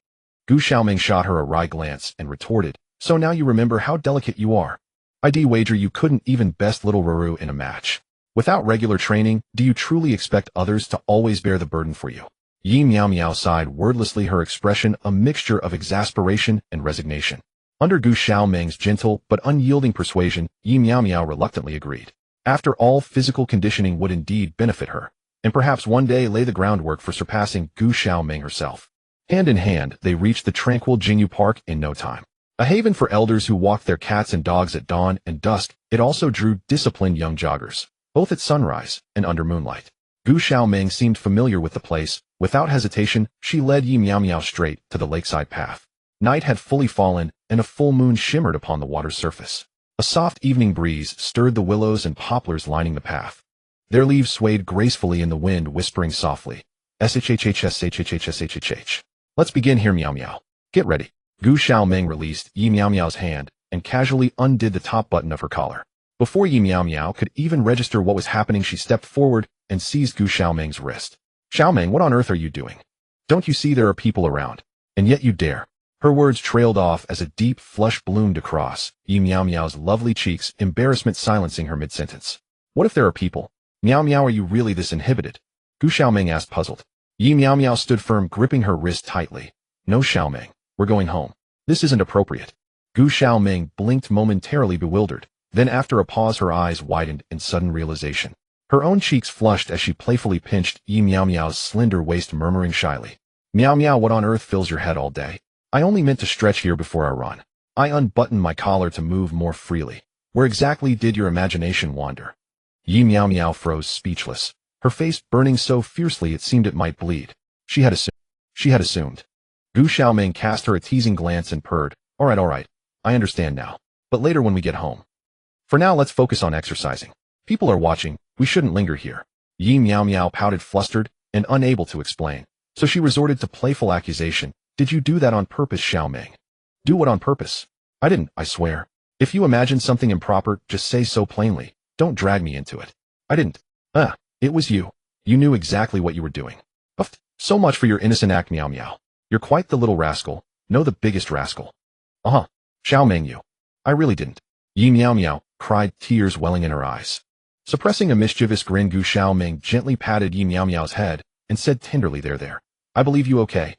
Gu Xiaoming shot her a wry glance and retorted, "So now you remember how delicate you are. I'd wager you couldn't even best little Ruru in a match. Without regular training, do you truly expect others to always bear the burden for you?" Yi Miao Miao sighed wordlessly, her expression a mixture of exasperation and resignation. Under Gu Xiaoming's gentle but unyielding persuasion, Yi Miao Miao reluctantly agreed. After all, physical conditioning would indeed benefit her, and perhaps one day lay the groundwork for surpassing Gu Xiaoming herself. Hand in hand, they reached the tranquil Jingyu Park in no time. A haven for elders who walked their cats and dogs at dawn and dusk, it also drew disciplined young joggers, both at sunrise and under moonlight. Gu Xiaoming seemed familiar with the place. Without hesitation, she led Yi Miao Miao straight to the lakeside path. Night had fully fallen, and a full moon shimmered upon the water's surface. A soft evening breeze stirred the willows and poplars lining the path. Their leaves swayed gracefully in the wind, whispering softly, "SHHHSHHHSHH. Let's begin here, Miao Miao. Get ready." Gu Xiaoming released Yi Miao Miao's hand and casually undid the top button of her collar. Before Yi Miao Miao could even register what was happening, she stepped forward and seized Gu Xiaoming's wrist. "Xiaoming, what on earth are you doing? Don't you see there are people around? And yet you dare." Her words trailed off as a deep flush bloomed across Yi Miao Miao's lovely cheeks, embarrassment silencing her mid-sentence. "What if there are people? Miao Miao, are you really this inhibited?" Gu Xiaoming asked, puzzled. Yi Miao Miao stood firm, gripping her wrist tightly. "No, Xiaoming, we're going home. This isn't appropriate." Gu Xiaoming blinked, momentarily bewildered. Then after a pause, her eyes widened in sudden realization. Her own cheeks flushed as she playfully pinched Yi Miao Miao's slender waist, murmuring shyly, "Miao Miao, what on earth fills your head all day? I only meant to stretch here before I run. I unbuttoned my collar to move more freely. Where exactly did your imagination wander?" Yi Miao Miao froze, speechless, her face burning so fiercely it seemed it might bleed. She had assumed. Gu Xiaoming cast her a teasing glance and purred, all right, I understand now. But later when we get home. For now, let's focus on exercising. People are watching, we shouldn't linger here." Yi Miao Miao pouted, flustered and unable to explain. So she resorted to playful accusation. "Did you do that on purpose, Xiaoming?" "Do what on purpose? I didn't, I swear. If you imagine something improper, just say so plainly. Don't drag me into it." "I didn't." It was you. You knew exactly what you were doing." "Uff, so much for your innocent act, Miao Miao. You're quite the little rascal. No, the biggest rascal." Xiaoming, you. I really didn't." Yi Miao Miao cried, tears welling in her eyes. Suppressing a mischievous grin, Gu Xiaoming gently patted Yi Miao Miao's head and said tenderly, There. I believe you, okay?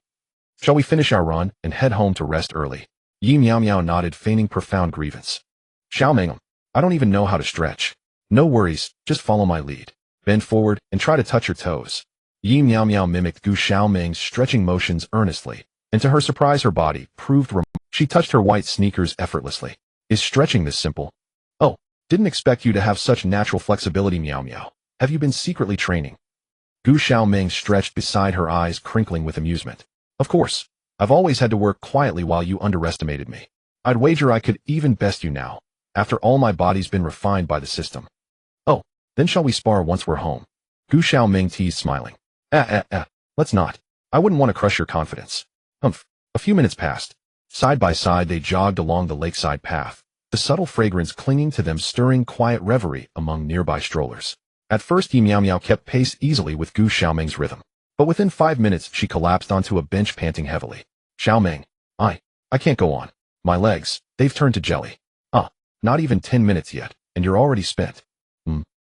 Shall we finish our run and head home to rest early?" Yi Miao Miao nodded, feigning profound grievance. "Xiaoming, I don't even know how to stretch." "No worries, just follow my lead. Bend forward and try to touch your toes." Yi Miao Miao mimicked Gu Xiaoming's stretching motions earnestly, and to her surprise her body proved she touched her white sneakers effortlessly. "Is stretching this simple?" "Oh, didn't expect you to have such natural flexibility, Miao Miao. Have you been secretly training?" Gu Xiaoming stretched beside her, eyes crinkling with amusement. "Of course. I've always had to work quietly while you underestimated me. I'd wager I could even best you now. After all, my body's been refined by the system." "Oh, then shall we spar once we're home?" Gu Xiaoming teased, smiling. Let's not. I wouldn't want to crush your confidence." Humph. A few minutes passed. Side by side they jogged along the lakeside path, the subtle fragrance clinging to them, stirring quiet reverie among nearby strollers. At first Yi Miao Miao kept pace easily with Gu Xiaoming's rhythm, but within 5 minutes she collapsed onto a bench, panting heavily. "Xiaoming, I can't go on. My legs, they've turned to jelly." Not even 10 minutes yet, and you're already spent."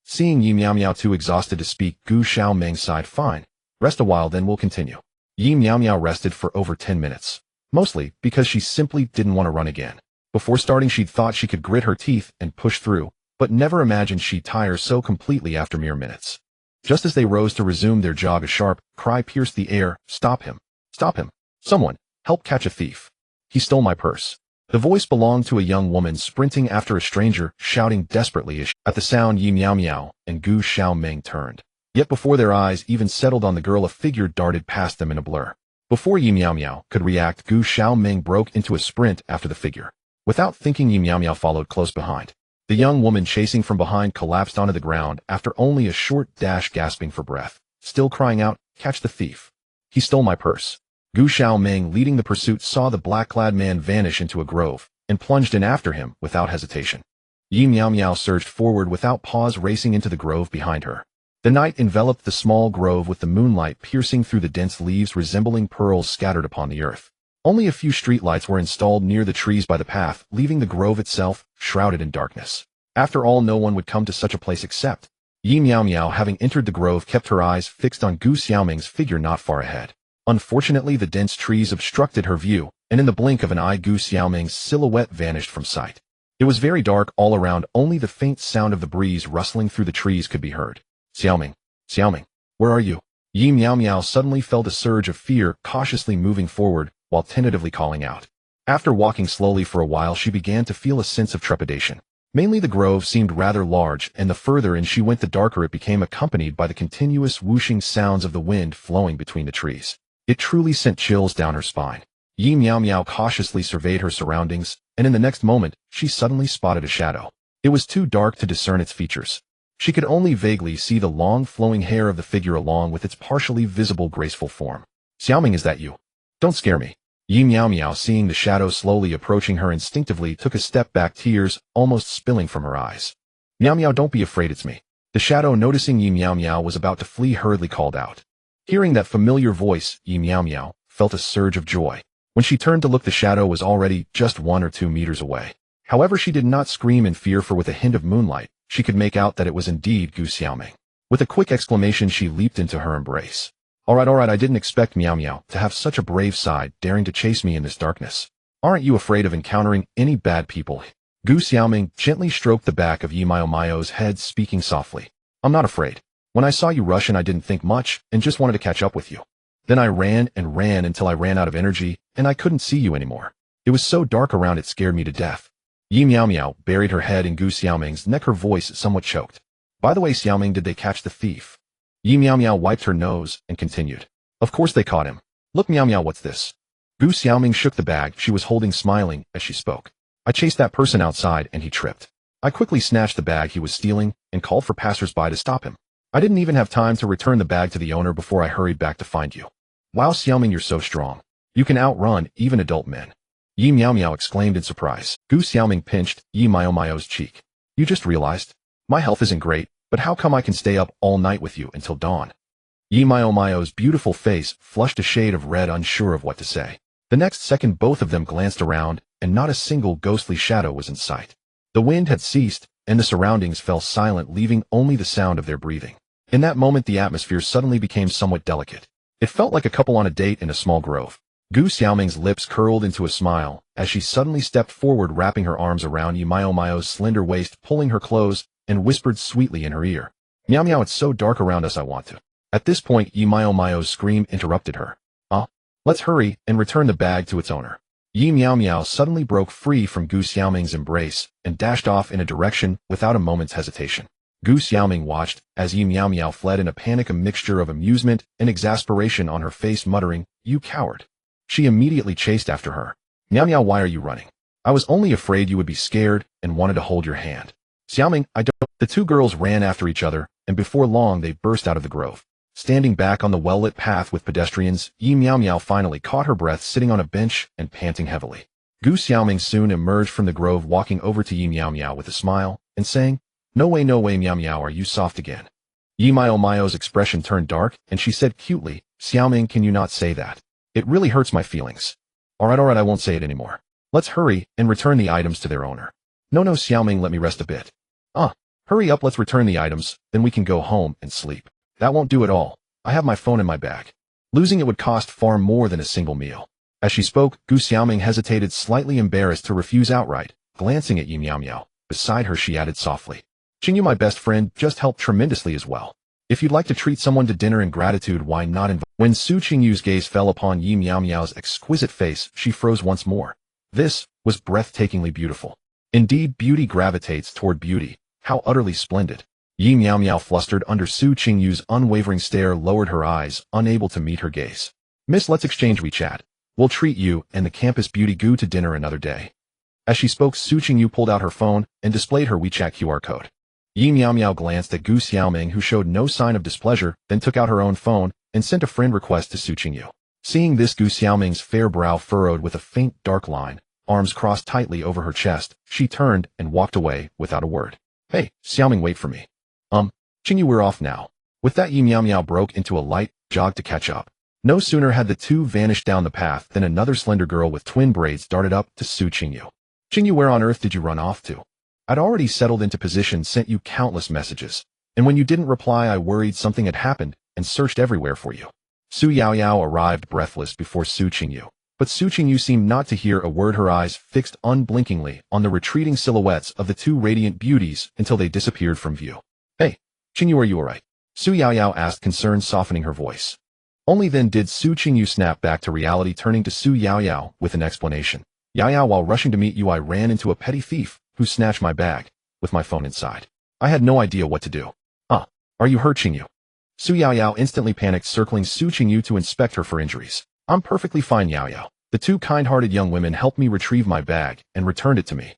Seeing Yi Miao Miao too exhausted to speak, Gu Xiaoming sighed. "Fine. Rest a while, then we'll continue." Yi Miao Miao rested for over 10 minutes, mostly because she simply didn't want to run again. Before starting, she'd thought she could grit her teeth and push through, but never imagined she'd tire so completely after mere minutes. Just as they rose to resume their jog, a sharp cry pierced the air. Stop him! Stop him! Someone, help catch a thief. He stole my purse." The voice belonged to a young woman sprinting after a stranger, shouting desperately. At the sound, Yi Miao Miao and Gu Xiaoming turned. Yet before their eyes even settled on the girl, a figure darted past them in a blur. Before Yi Miao Miao could react, Gu Xiaoming broke into a sprint after the figure. Without thinking, Yi Miao Miao followed close behind. The young woman chasing from behind collapsed onto the ground after only a short dash, gasping for breath, still crying out, "Catch the thief. He stole my purse." Gu Xiaoming, leading the pursuit, saw the black-clad man vanish into a grove and plunged in after him without hesitation. Yi Miao Miao surged forward without pause, racing into the grove behind her. The night enveloped the small grove with the moonlight piercing through the dense leaves, resembling pearls scattered upon the earth. Only a few streetlights were installed near the trees by the path, leaving the grove itself shrouded in darkness. After all, no one would come to such a place except Yi Miao Miao, having entered the grove, kept her eyes fixed on Gu Xiaoming's figure not far ahead. Unfortunately, the dense trees obstructed her view, and in the blink of an eye, Gu Xiaoming's silhouette vanished from sight. It was very dark all around, only the faint sound of the breeze rustling through the trees could be heard. Xiaoming, Xiaoming, where are you? Yi Miao Miao suddenly felt a surge of fear, cautiously moving forward, while tentatively calling out. After walking slowly for a while, she began to feel a sense of trepidation. Mainly the grove seemed rather large, and the further in she went the darker it became, accompanied by the continuous whooshing sounds of the wind flowing between the trees. It truly sent chills down her spine. Yi Miao Miao cautiously surveyed her surroundings, and in the next moment, she suddenly spotted a shadow. It was too dark to discern its features. She could only vaguely see the long flowing hair of the figure along with its partially visible graceful form. Xiaoming, is that you? Don't scare me. Yi Miao Miao, seeing the shadow slowly approaching her, instinctively took a step back, tears almost spilling from her eyes. Miao Miao, don't be afraid, it's me. The shadow, noticing Yi Miao Miao was about to flee, hurriedly called out. Hearing that familiar voice, Yi Miao Miao felt a surge of joy. When she turned to look, the shadow was already just 1 or 2 meters away. However, she did not scream in fear, for with a hint of moonlight, she could make out that it was indeed Gu Xiaoming. With a quick exclamation, she leaped into her embrace. All right, I didn't expect Miao Miao to have such a brave side, daring to chase me in this darkness. Aren't you afraid of encountering any bad people? Gu Xiaoming gently stroked the back of Yi Miao Miao's head, speaking softly. I'm not afraid. When I saw you rush in, I didn't think much, and just wanted to catch up with you. Then I ran and ran until I ran out of energy, and I couldn't see you anymore. It was so dark around, it scared me to death. Yi Miao Miao buried her head in Gu Xiaoming's neck, her voice somewhat choked. By the way, Xiaoming, did they catch the thief? Yi Miao Miao wiped her nose and continued. Of course they caught him. Look, Miao Miao, what's this? Gu Xiaoming shook the bag she was holding, smiling as she spoke. I chased that person outside and he tripped. I quickly snatched the bag he was stealing and called for passers-by to stop him. I didn't even have time to return the bag to the owner before I hurried back to find you. Wow, Xiaoming, you're so strong. You can outrun even adult men. Yi Miao Miao exclaimed in surprise. Gu Xiaoming pinched Yi Miao Miao's cheek. You just realized? My health isn't great, but how come I can stay up all night with you until dawn? Yi Miao Miao's beautiful face flushed a shade of red, unsure of what to say. The next second, both of them glanced around, and not a single ghostly shadow was in sight. The wind had ceased, and the surroundings fell silent, leaving only the sound of their breathing. In that moment, the atmosphere suddenly became somewhat delicate. It felt like a couple on a date in a small grove. Gu Xiaoming's lips curled into a smile as she suddenly stepped forward, wrapping her arms around Yi Miao Miao's slender waist, pulling her close, and whispered sweetly in her ear. Miao Miao, it's so dark around us, I want to. At this point, Yi Miao Miao's scream interrupted her. Let's hurry and return the bag to its owner. Yi Miao Miao suddenly broke free from Gu Xiaoming's embrace and dashed off in a direction without a moment's hesitation. Gu Xiaoming watched as Yi Miao Miao fled in a panic, a mixture of amusement and exasperation on her face, muttering, You coward. She immediately chased after her. Miao Miao, why are you running? I was only afraid you would be scared and wanted to hold your hand. Xiaoming, I don't. The two girls ran after each other, and before long they burst out of the grove. Standing back on the well-lit path with pedestrians, Yi Miao Miao finally caught her breath, sitting on a bench and panting heavily. Gu Xiaoming soon emerged from the grove, walking over to Yi Miao Miao with a smile and saying, No way, Miao Miao, are you soft again? Yi Miao Miao's expression turned dark, and she said cutely, Xiaoming, can you not say that? It really hurts my feelings. All right, I won't say it anymore. Let's hurry and return the items to their owner. No, Xiaoming, let me rest a bit. Hurry up, let's return the items, then we can go home and sleep. That won't do at all. I have my phone in my bag. Losing it would cost far more than a single meal. As she spoke, Gu Xiaoming hesitated, slightly embarrassed to refuse outright. Glancing at Yi Miao Miao, beside her, she added softly, Qingyu, my best friend, just helped tremendously as well. If you'd like to treat someone to dinner in gratitude, why not invite? When Su Qingyu's gaze fell upon Yi Miao Miao's exquisite face, she froze once more. This was breathtakingly beautiful. Indeed, beauty gravitates toward beauty. How utterly splendid. Yi Miao Miao, flustered under Su Qingyu's unwavering stare, lowered her eyes, unable to meet her gaze. Miss, let's exchange WeChat. We'll treat you and the campus beauty Gu to dinner another day. As she spoke, Su Qingyu pulled out her phone and displayed her WeChat QR code. Yi Miao Miao glanced at Gu Xiaoming, who showed no sign of displeasure, then took out her own phone and sent a friend request to Su Qingyu. Seeing this, Gu Xiaoming's fair brow furrowed with a faint dark line, arms crossed tightly over her chest. She turned and walked away without a word. Hey, Xiaoming, wait for me. Qingyu, we're off now. With that, Yi Miao Miao broke into a light jog to catch up. No sooner had the two vanished down the path than another slender girl with twin braids darted up to Su Qingyu. Qingyu, where on earth did you run off to? I'd already settled into position, sent you countless messages, and when you didn't reply I worried something had happened and searched everywhere for you. Su Yaoyao arrived breathless before Su Qingyu, but Su Qingyu seemed not to hear a word, her eyes fixed unblinkingly on the retreating silhouettes of the two radiant beauties until they disappeared from view. Hey, Qingyu, are you alright? Su Yaoyao asked, concern softening her voice. Only then did Su Qingyu snap back to reality, turning to Su Yaoyao with an explanation. Yaoyao, while rushing to meet you I ran into a petty thief who snatched my bag, with my phone inside. I had no idea what to do. Are you hurt, Qingyu? Su Yaoyao instantly panicked, circling Su Qingyu to inspect her for injuries. I'm perfectly fine, Yaoyao. The two kind-hearted young women helped me retrieve my bag and returned it to me.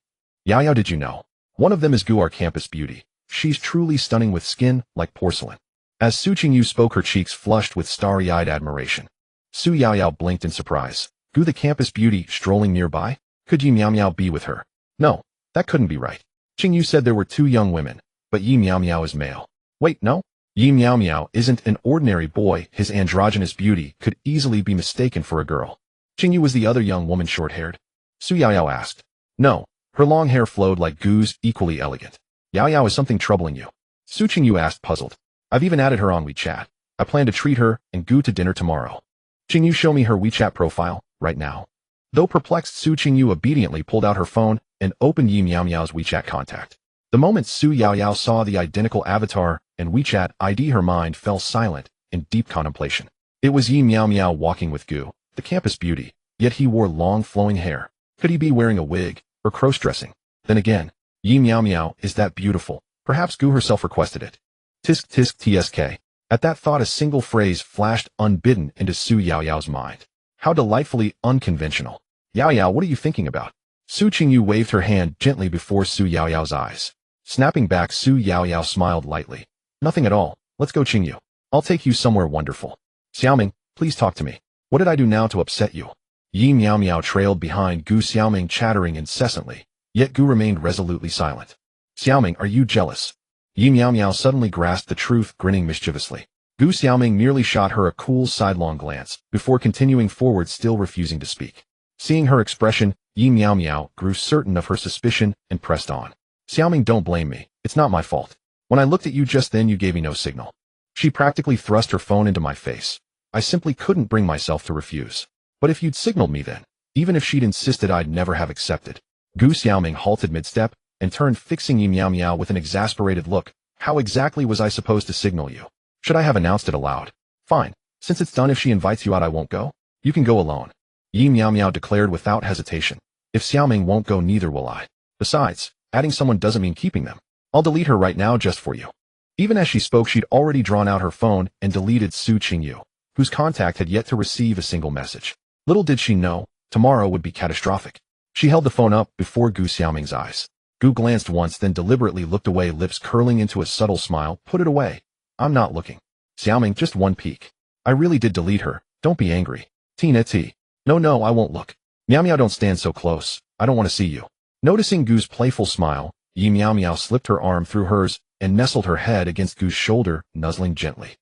Yaoyao, did you know? One of them is Gu, our campus beauty. She's truly stunning with skin like porcelain. As Su Qingyu spoke, her cheeks flushed with starry-eyed admiration. Su Yaoyao blinked in surprise. Gu, the campus beauty, strolling nearby? Could Yi Miao Miao be with her? No, that couldn't be right. Qingyu said there were two young women, but Yi Miao Miao is male. Wait, no? Yi Miao Miao isn't an ordinary boy. His androgynous beauty could easily be mistaken for a girl. Qingyu, was the other young woman short-haired? Su Yaoyao asked. No, her long hair flowed like Gu's, equally elegant. Yaoyao, is something troubling you? Su Qingyu asked, puzzled. I've even added her on WeChat. I plan to treat her and Gu to dinner tomorrow. Qingyu, show me her WeChat profile, right now. Though perplexed, Su Qingyu obediently pulled out her phone and opened Yi Miao Miao's WeChat contact. The moment Su Yaoyao saw the identical avatar and WeChat ID, her mind fell silent in deep contemplation. It was Yi Miao Miao walking with Gu, the campus beauty, yet he wore long flowing hair. Could he be wearing a wig or cross-dressing? Then again, Yi Miao Miao is that beautiful. Perhaps Gu herself requested it. Tisk tisk tsk. At that thought, a single phrase flashed unbidden into Su Yaoyao's mind. How delightfully unconventional. Yaoyao, what are you thinking about? Su Qingyu waved her hand gently before Su Yaoyao's eyes. Snapping back, Su Yaoyao smiled lightly. Nothing at all. Let's go, Qingyu. I'll take you somewhere wonderful. Xiaoming, please talk to me. What did I do now to upset you? Yi Miao Miao trailed behind Gu, Xiaoming chattering incessantly, yet Gu remained resolutely silent. Xiaoming, are you jealous? Yi Miao Miao suddenly grasped the truth, grinning mischievously. Gu Xiaoming merely shot her a cool sidelong glance, before continuing forward, still refusing to speak. Seeing her expression, Yi Miao Miao grew certain of her suspicion and pressed on. Xiaoming, don't blame me. It's not my fault. When I looked at you just then, you gave me no signal. She practically thrust her phone into my face. I simply couldn't bring myself to refuse. But if you'd signaled me then, even if she'd insisted, I'd never have accepted. Gu Xiaoming halted mid-step and turned, fixing Yi Miao Miao with an exasperated look. How exactly was I supposed to signal you? Should I have announced it aloud? Fine. Since it's done, if she invites you out, I won't go. You can go alone. Yi Miao Miao declared without hesitation. If Xiaoming won't go, neither will I. Besides, adding someone doesn't mean keeping them. I'll delete her right now just for you. Even as she spoke, she'd already drawn out her phone and deleted Su Qingyu, whose contact had yet to receive a single message. Little did she know, tomorrow would be catastrophic. She held the phone up before Gu Xiaoming's eyes. Gu glanced once, then deliberately looked away, lips curling into a subtle smile. Put it away. I'm not looking. Xiaoming, just one peek. I really did delete her. Don't be angry. Tina T. No, I won't look. Miao Miao, don't stand so close. I don't want to see you. Noticing Gu's playful smile, Yi Miao Miao slipped her arm through hers and nestled her head against Gu's shoulder, nuzzling gently.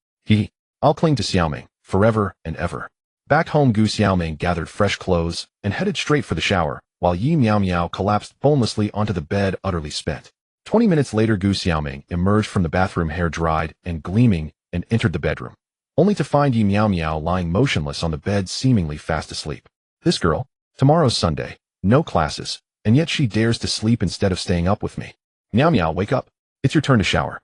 I'll cling to Xiaoming, forever and ever. Back home, Gu Xiaoming gathered fresh clothes and headed straight for the shower, while Yi Miao Miao collapsed bonelessly onto the bed, utterly spent. 20 minutes later, Gu Xiaoming emerged from the bathroom, hair dried and gleaming, and entered the bedroom, only to find Yi Miao Miao lying motionless on the bed, seemingly fast asleep. This girl, tomorrow's Sunday, no classes, and yet she dares to sleep instead of staying up with me. Miao Miao, wake up. It's your turn to shower.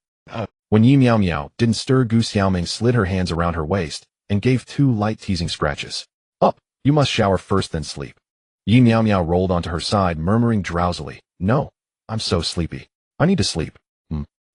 When Yi Miao Miao didn't stir, Gu Xiaoming slid her hands around her waist and gave 2 light teasing scratches. Up, you must shower first, then sleep. Yi Miao Miao rolled onto her side, murmuring drowsily, No, I'm so sleepy. I need to sleep.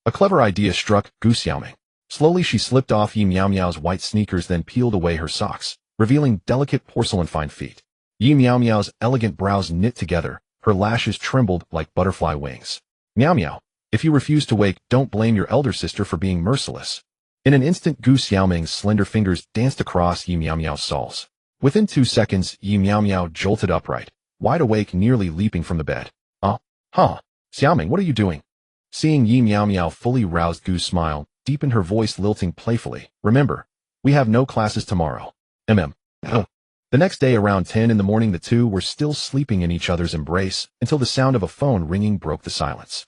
A clever idea struck Gu Xiaoming. Slowly she slipped off Yi Miao Miao's white sneakers, then peeled away her socks, revealing delicate porcelain-fine feet. Yi Miao Miao's elegant brows knit together, her lashes trembled like butterfly wings. Miao Miao, if you refuse to wake, don't blame your elder sister for being merciless. In an instant, Gu Xiaoming's slender fingers danced across Yi Miao Miao's soles. Within 2 seconds, Yi Miao Miao jolted upright, wide awake, nearly leaping from the bed. Xiaoming, what are you doing? Seeing Yi Miao Miao fully roused, Gu smiled, deepened her voice, lilting playfully. Remember, we have no classes tomorrow. Oh. The next day around 10 in the morning the two were still sleeping in each other's embrace until the sound of a phone ringing broke the silence.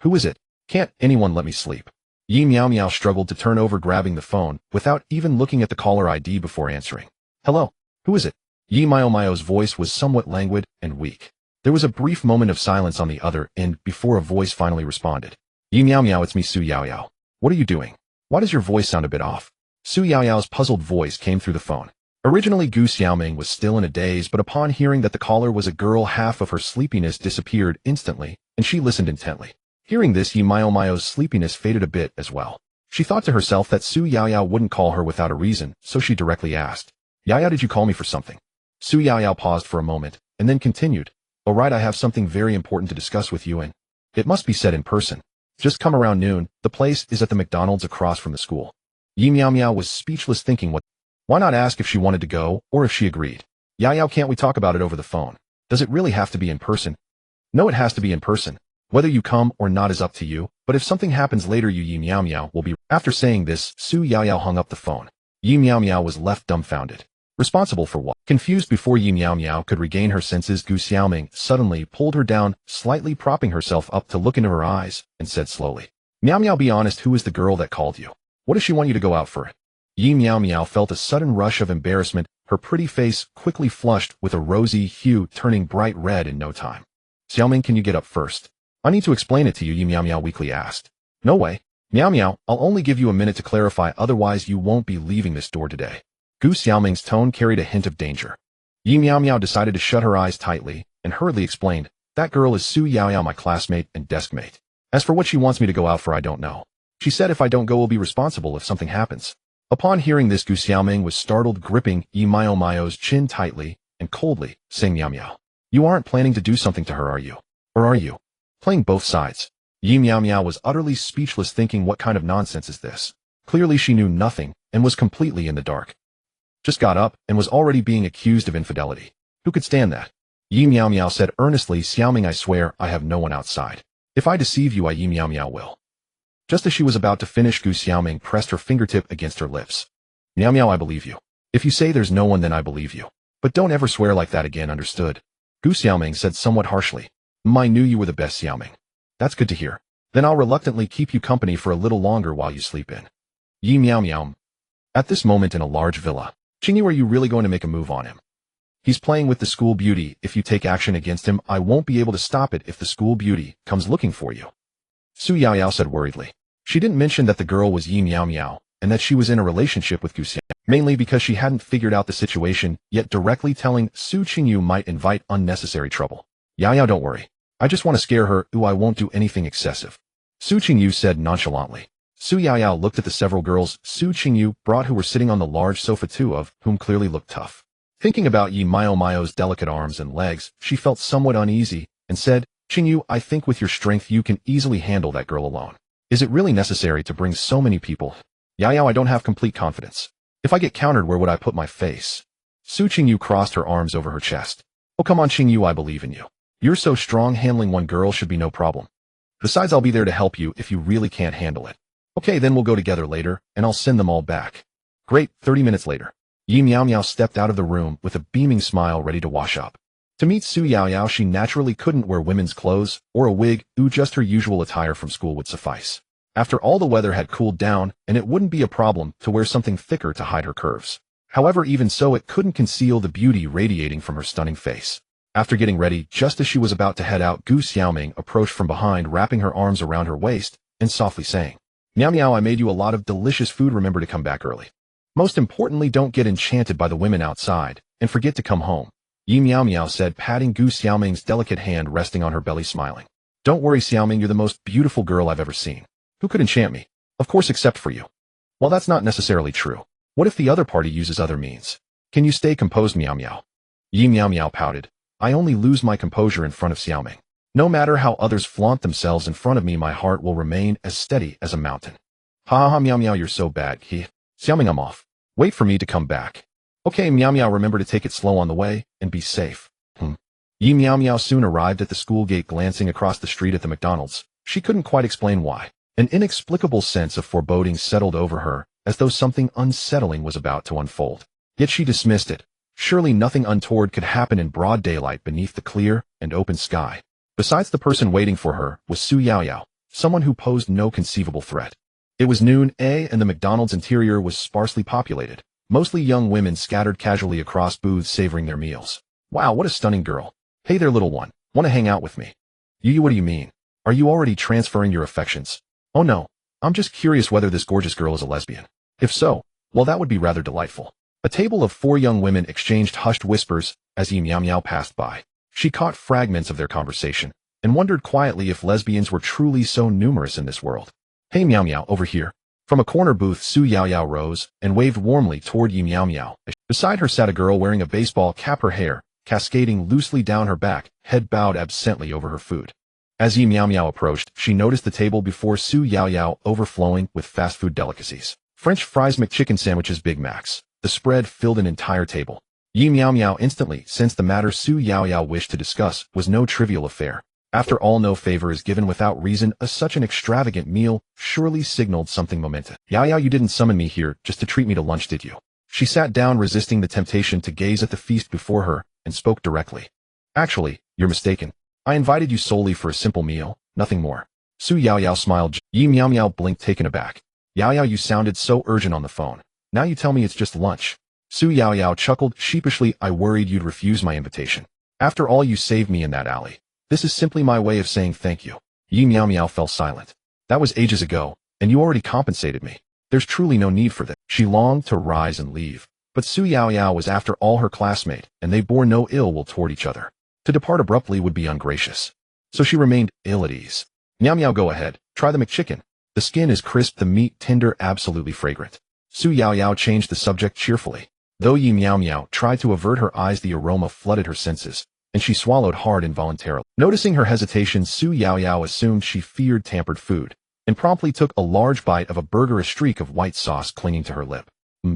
Who is it? Can't anyone let me sleep? Yi Meow Meow struggled to turn over grabbing the phone without even looking at the caller ID before answering. Hello? Who is it? Yi Meow Meow's voice was somewhat languid and weak. There was a brief moment of silence on the other end before a voice finally responded. Yi Meow Meow, it's me, Su Yao Yao. What are you doing? Why does your voice sound a bit off? Su Yao Yao's puzzled voice came through the phone. Originally, Gu Xiaoming was still in a daze, but upon hearing that the caller was a girl, half of her sleepiness disappeared instantly, and she listened intently. Hearing this, Yi Meow Meow's sleepiness faded a bit as well. She thought to herself that Su Yao Yao wouldn't call her without a reason, so she directly asked, Yao Yao, did you call me for something? Su Yao Yao paused for a moment, and then continued, Oh right, I have something very important to discuss with you, and it must be said in person. Just come around noon, the place is at the McDonald's across from the school. Yi Meow Meow was speechless, thinking why not ask if she wanted to go, or if she agreed? Yao Yao, can't we talk about it over the phone? Does it really have to be in person? No, it has to be in person. Whether you come or not is up to you, but if something happens later, you Yi Meow Meow will be. After saying this, Su Yao Yao hung up the phone. Yi Meow Meow was left dumbfounded. Responsible for what? Confused before Yi Meow Meow could regain her senses, Gu Xiaoming suddenly pulled her down, slightly propping herself up to look into her eyes, and said slowly, Meow Meow, be honest, who is the girl that called you? What does she want you to go out for? Yi Meow Meow felt a sudden rush of embarrassment, her pretty face quickly flushed with a rosy hue, turning bright red in no time. Xiaoming, can you get up first? I need to explain it to you, Yi Meow Meow weakly asked. No way. Meow Meow, I'll only give you a minute to clarify, otherwise you won't be leaving this door today. Gu Xiaoming's tone carried a hint of danger. Yi Meow Meow decided to shut her eyes tightly, and hurriedly explained, that girl is Su Yao Yao, my classmate and deskmate. As for what she wants me to go out for, I don't know. She said if I don't go, we'll be responsible if something happens. Upon hearing this, Gu Xiaoming was startled, gripping Yi Meow Meow's chin tightly and coldly, saying, Meow Meow, you aren't planning to do something to her, are you? Or are you? Playing both sides. Yi Meow Meow was utterly speechless, thinking, what kind of nonsense is this? Clearly she knew nothing and was completely in the dark. Just got up and was already being accused of infidelity. Who could stand that? Yi Meow Meow said earnestly, Xiaoming, I swear I have no one outside. If I deceive you, I Yi Meow Meow will. Just as she was about to finish, Gu Xiaoming pressed her fingertip against her lips. Meow Meow, I believe you. If you say there's no one, then I believe you. But don't ever swear like that again, understood? Gu Xiaoming said somewhat harshly. I knew you were the best, Xiaoming. That's good to hear. Then I'll reluctantly keep you company for a little longer while you sleep in. Yi Meow Meow. At this moment in a large villa. Qingyu, are you really going to make a move on him? He's playing with the school beauty. If you take action against him, I won't be able to stop it if the school beauty comes looking for you. Su Yao Yao said worriedly. She didn't mention that the girl was Yi Meow Meow, and that she was in a relationship with Gu Xiaoming, mainly because she hadn't figured out the situation, yet directly telling Su Qingyu might invite unnecessary trouble. Yao Yao, don't worry. I just want to scare her, I won't do anything excessive. Su Qingyu said nonchalantly. Su Yao Yao looked at the several girls Su Qingyu brought who were sitting on the large sofa, two of whom clearly looked tough. Thinking about Yi Meow Meow's delicate arms and legs, she felt somewhat uneasy, and said, Qingyu, I think with your strength you can easily handle that girl alone. Is it really necessary to bring so many people? Yao Yao, I don't have complete confidence. If I get countered, where would I put my face? Su Qingyu crossed her arms over her chest. Oh come on Qingyu, I believe in you. You're so strong, handling one girl should be no problem. Besides, I'll be there to help you if you really can't handle it. Okay, then we'll go together later, and I'll send them all back. Great. 30 minutes later. Yi Meow Meow stepped out of the room with a beaming smile, ready to wash up. To meet Su Yao Yao, she naturally couldn't wear women's clothes or a wig, just her usual attire from school would suffice. After all, the weather had cooled down, and it wouldn't be a problem to wear something thicker to hide her curves. However, even so, it couldn't conceal the beauty radiating from her stunning face. After getting ready, just as she was about to head out, Gu Xiaoming approached from behind, wrapping her arms around her waist and softly saying, Meow Meow, I made you a lot of delicious food. Remember to come back early. Most importantly, don't get enchanted by the women outside, and forget to come home. Yi Meow Meow said, patting Gu Xiaoming's delicate hand resting on her belly, smiling. Don't worry, Xiaoming, you're the most beautiful girl I've ever seen. Who could enchant me? Of course, except for you. Well, that's not necessarily true. What if the other party uses other means? Can you stay composed, Meow Meow? Yi Meow Meow pouted. I only lose my composure in front of Xiaoming. No matter how others flaunt themselves in front of me, my heart will remain as steady as a mountain. Ha ha ha, Meow Meow, you're so bad. Xiaoming, I'm off. Wait for me to come back. Okay, Meow Meow, remember to take it slow on the way, and be safe. Yi Meow Meow soon arrived at the school gate. Glancing across the street at the McDonald's, she couldn't quite explain why. An inexplicable sense of foreboding settled over her, as though something unsettling was about to unfold. Yet she dismissed it. Surely nothing untoward could happen in broad daylight beneath the clear and open sky. Besides, the person waiting for her was Su Yaoyao, someone who posed no conceivable threat. It was noon, and the McDonald's interior was sparsely populated, mostly young women scattered casually across booths savoring their meals. Wow, what a stunning girl. Hey there, little one. Want to hang out with me? What do you mean? Are you already transferring your affections? Oh no, I'm just curious whether this gorgeous girl is a lesbian. If so, well, that would be rather delightful. A table of 4 young women exchanged hushed whispers as Yi Miao Miao passed by. She caught fragments of their conversation and wondered quietly if lesbians were truly so numerous in this world. Hey Miao Miao, over here. From a corner booth, Su Yaoyao rose and waved warmly toward Yi Miao Miao. Beside her sat a girl wearing a baseball cap, her hair cascading loosely down her back, head bowed absently over her food. As Yi Miao Miao approached, she noticed the table before Su Yaoyao overflowing with fast food delicacies. French fries, McChicken sandwiches, Big Macs. The spread filled an entire table. Yi Miao Miao instantly sensed the matter Su Yaoyao wished to discuss was no trivial affair. After all, no favor is given without reason. Such an extravagant meal surely signaled something momentous. Yaoyao, you didn't summon me here just to treat me to lunch, did you? She sat down, resisting the temptation to gaze at the feast before her, and spoke directly. Actually, you're mistaken. I invited you solely for a simple meal, nothing more. Su Yaoyao smiled. Yi Miao Miao blinked, taken aback. Yaoyao, you sounded so urgent on the phone. Now you tell me it's just lunch. Su Yaoyao chuckled sheepishly. I worried you'd refuse my invitation. After all, you saved me in that alley. This is simply my way of saying thank you. Yi Miao Miao fell silent. That was ages ago, and you already compensated me. There's truly no need for this. She longed to rise and leave, but Su Yaoyao was after all her classmate, and they bore no ill will toward each other. To depart abruptly would be ungracious. So she remained ill at ease. Miao Miao, go ahead. Try the McChicken. The skin is crisp, the meat tender, absolutely fragrant. Su Yaoyao changed the subject cheerfully. Though Yi Miao Miao tried to avert her eyes, the aroma flooded her senses, and she swallowed hard involuntarily. Noticing her hesitation, Su Yaoyao assumed she feared tampered food, and promptly took a large bite of a burger, a streak of white sauce clinging to her lip.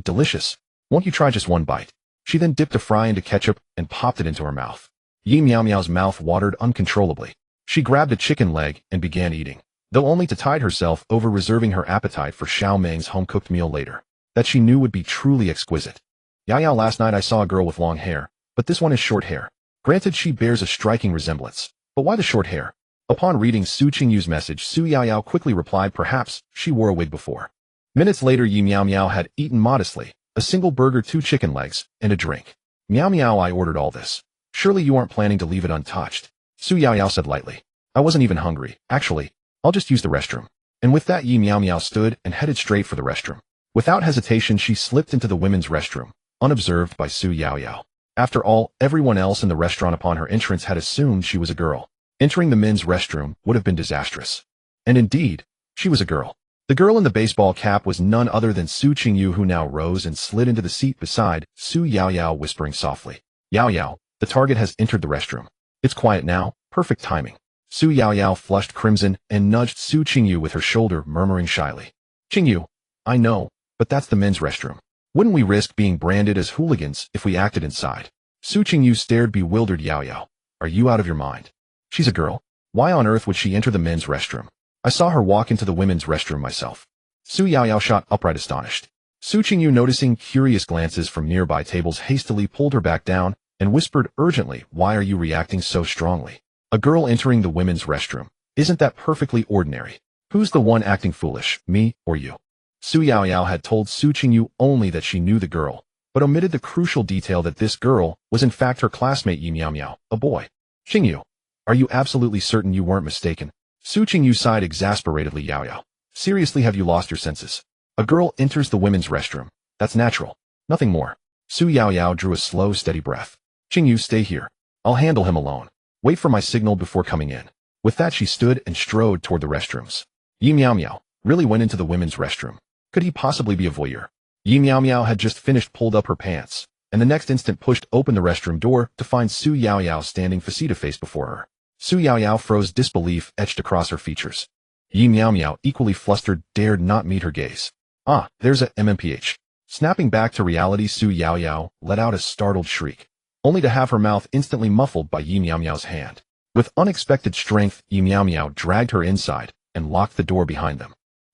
Delicious. Won't you try just one bite? She then dipped a fry into ketchup and popped it into her mouth. Yi Miao Miao's mouth watered uncontrollably. She grabbed a chicken leg and began eating, though only to tide herself over, reserving her appetite for Xiao Meng's home-cooked meal later, that she knew would be truly exquisite. Yaoyao, last night I saw a girl with long hair, but this one is short hair. Granted, she bears a striking resemblance, but why the short hair? Upon reading Su Qingyu's message, Su Yaoyao quickly replied perhaps she wore a wig before. Minutes later, Yi Miao Miao had eaten modestly, a single burger, 2 chicken legs, and a drink. Miao Miao, I ordered all this. Surely you aren't planning to leave it untouched? Su Yaoyao said lightly. I wasn't even hungry. Actually, I'll just use the restroom. And with that, Yi Miao Miao stood and headed straight for the restroom. Without hesitation, she slipped into the women's restroom, unobserved by Su Yaoyao. After all, everyone else in the restaurant upon her entrance had assumed she was a girl. Entering the men's restroom would have been disastrous. And indeed, she was a girl. The girl in the baseball cap was none other than Su Qingyu, who now rose and slid into the seat beside Su Yaoyao, whispering softly. Yaoyao, the target has entered the restroom. It's quiet now, perfect timing. Su Yaoyao flushed crimson and nudged Su Qingyu with her shoulder, murmuring shyly. Qingyu, I know, but that's the men's restroom. Wouldn't we risk being branded as hooligans if we acted inside? Su Qingyu stared, bewildered. Yaoyao, are you out of your mind? She's a girl. Why on earth would she enter the men's restroom? I saw her walk into the women's restroom myself. Su Yaoyao shot upright, astonished. Su Qingyu, noticing curious glances from nearby tables, hastily pulled her back down and whispered urgently, why are you reacting so strongly? A girl entering the women's restroom. Isn't that perfectly ordinary? Who's the one acting foolish, me or you? Su Yaoyao had told Su Qingyu only that she knew the girl, but omitted the crucial detail that this girl was in fact her classmate Yi Miao Miao, a boy. Qingyu, are you absolutely certain you weren't mistaken? Su Qingyu sighed exasperatedly. Yaoyao, seriously, have you lost your senses? A girl enters the women's restroom. That's natural. Nothing more. Su Yaoyao drew a slow, steady breath. Qingyu, stay here. I'll handle him alone. Wait for my signal before coming in. With that, she stood and strode toward the restrooms. Yi Miao Miao really went into the women's restroom. Could he possibly be a voyeur? Yi Miao Miao had just finished, pulled up her pants, and the next instant pushed open the restroom door to find Su Yaoyao standing face-to-face before her. Su Yaoyao froze, disbelief etched across her features. Yi Miao Miao, equally flustered, dared not meet her gaze. Ah, there's a MMPH. Snapping back to reality, Su Yaoyao let out a startled shriek, only to have her mouth instantly muffled by Yi Miao Miao's hand. With unexpected strength, Yi Miao Miao dragged her inside and locked the door behind them.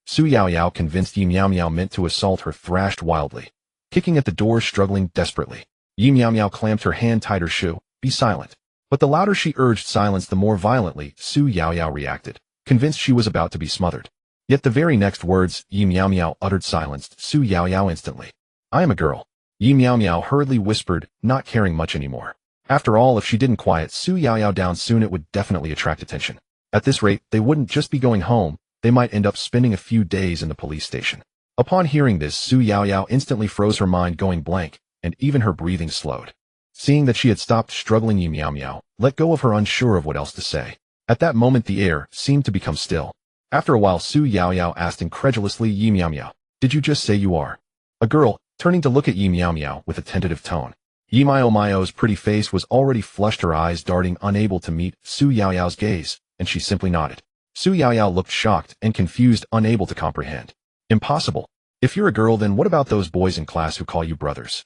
Su Yaoyao, convinced Yi Miao Miao meant to assault her, thrashed wildly. kicking at the door, struggling desperately. Yi Meow Meow clamped her hand tighter. Shoo, be silent. But the louder she urged silence, the more violently Su Yao Yao reacted, convinced she was about to be smothered. Yet the very next words Yi Meow Meow uttered silenced Su Yao Yao instantly. I am a girl. Yi Meow Meow hurriedly whispered, not caring much anymore. After all, if she didn't quiet Su Yao Yao down soon, it would definitely attract attention. At this rate, they wouldn't just be going home, they might end up spending a few days in the police station. Upon hearing this, Su Yao Yao instantly froze, her mind going blank, and even her breathing slowed. Seeing that she had stopped struggling, Yi Meow Meow let go of her, unsure of what else to say. At that moment, the air seemed to become still. After a while, Su Yao Yao asked incredulously, Yi Meow Meow, did you just say you are a girl? Turning to look at Yi Meow Meow with a tentative tone. Yi Meow Meow's pretty face was already flushed, her eyes darting, unable to meet Su Yao Yao's gaze, and she simply nodded. Su Yao Yao looked shocked and confused, unable to comprehend. Impossible. If you're a girl, then what about those boys in class who call you brothers?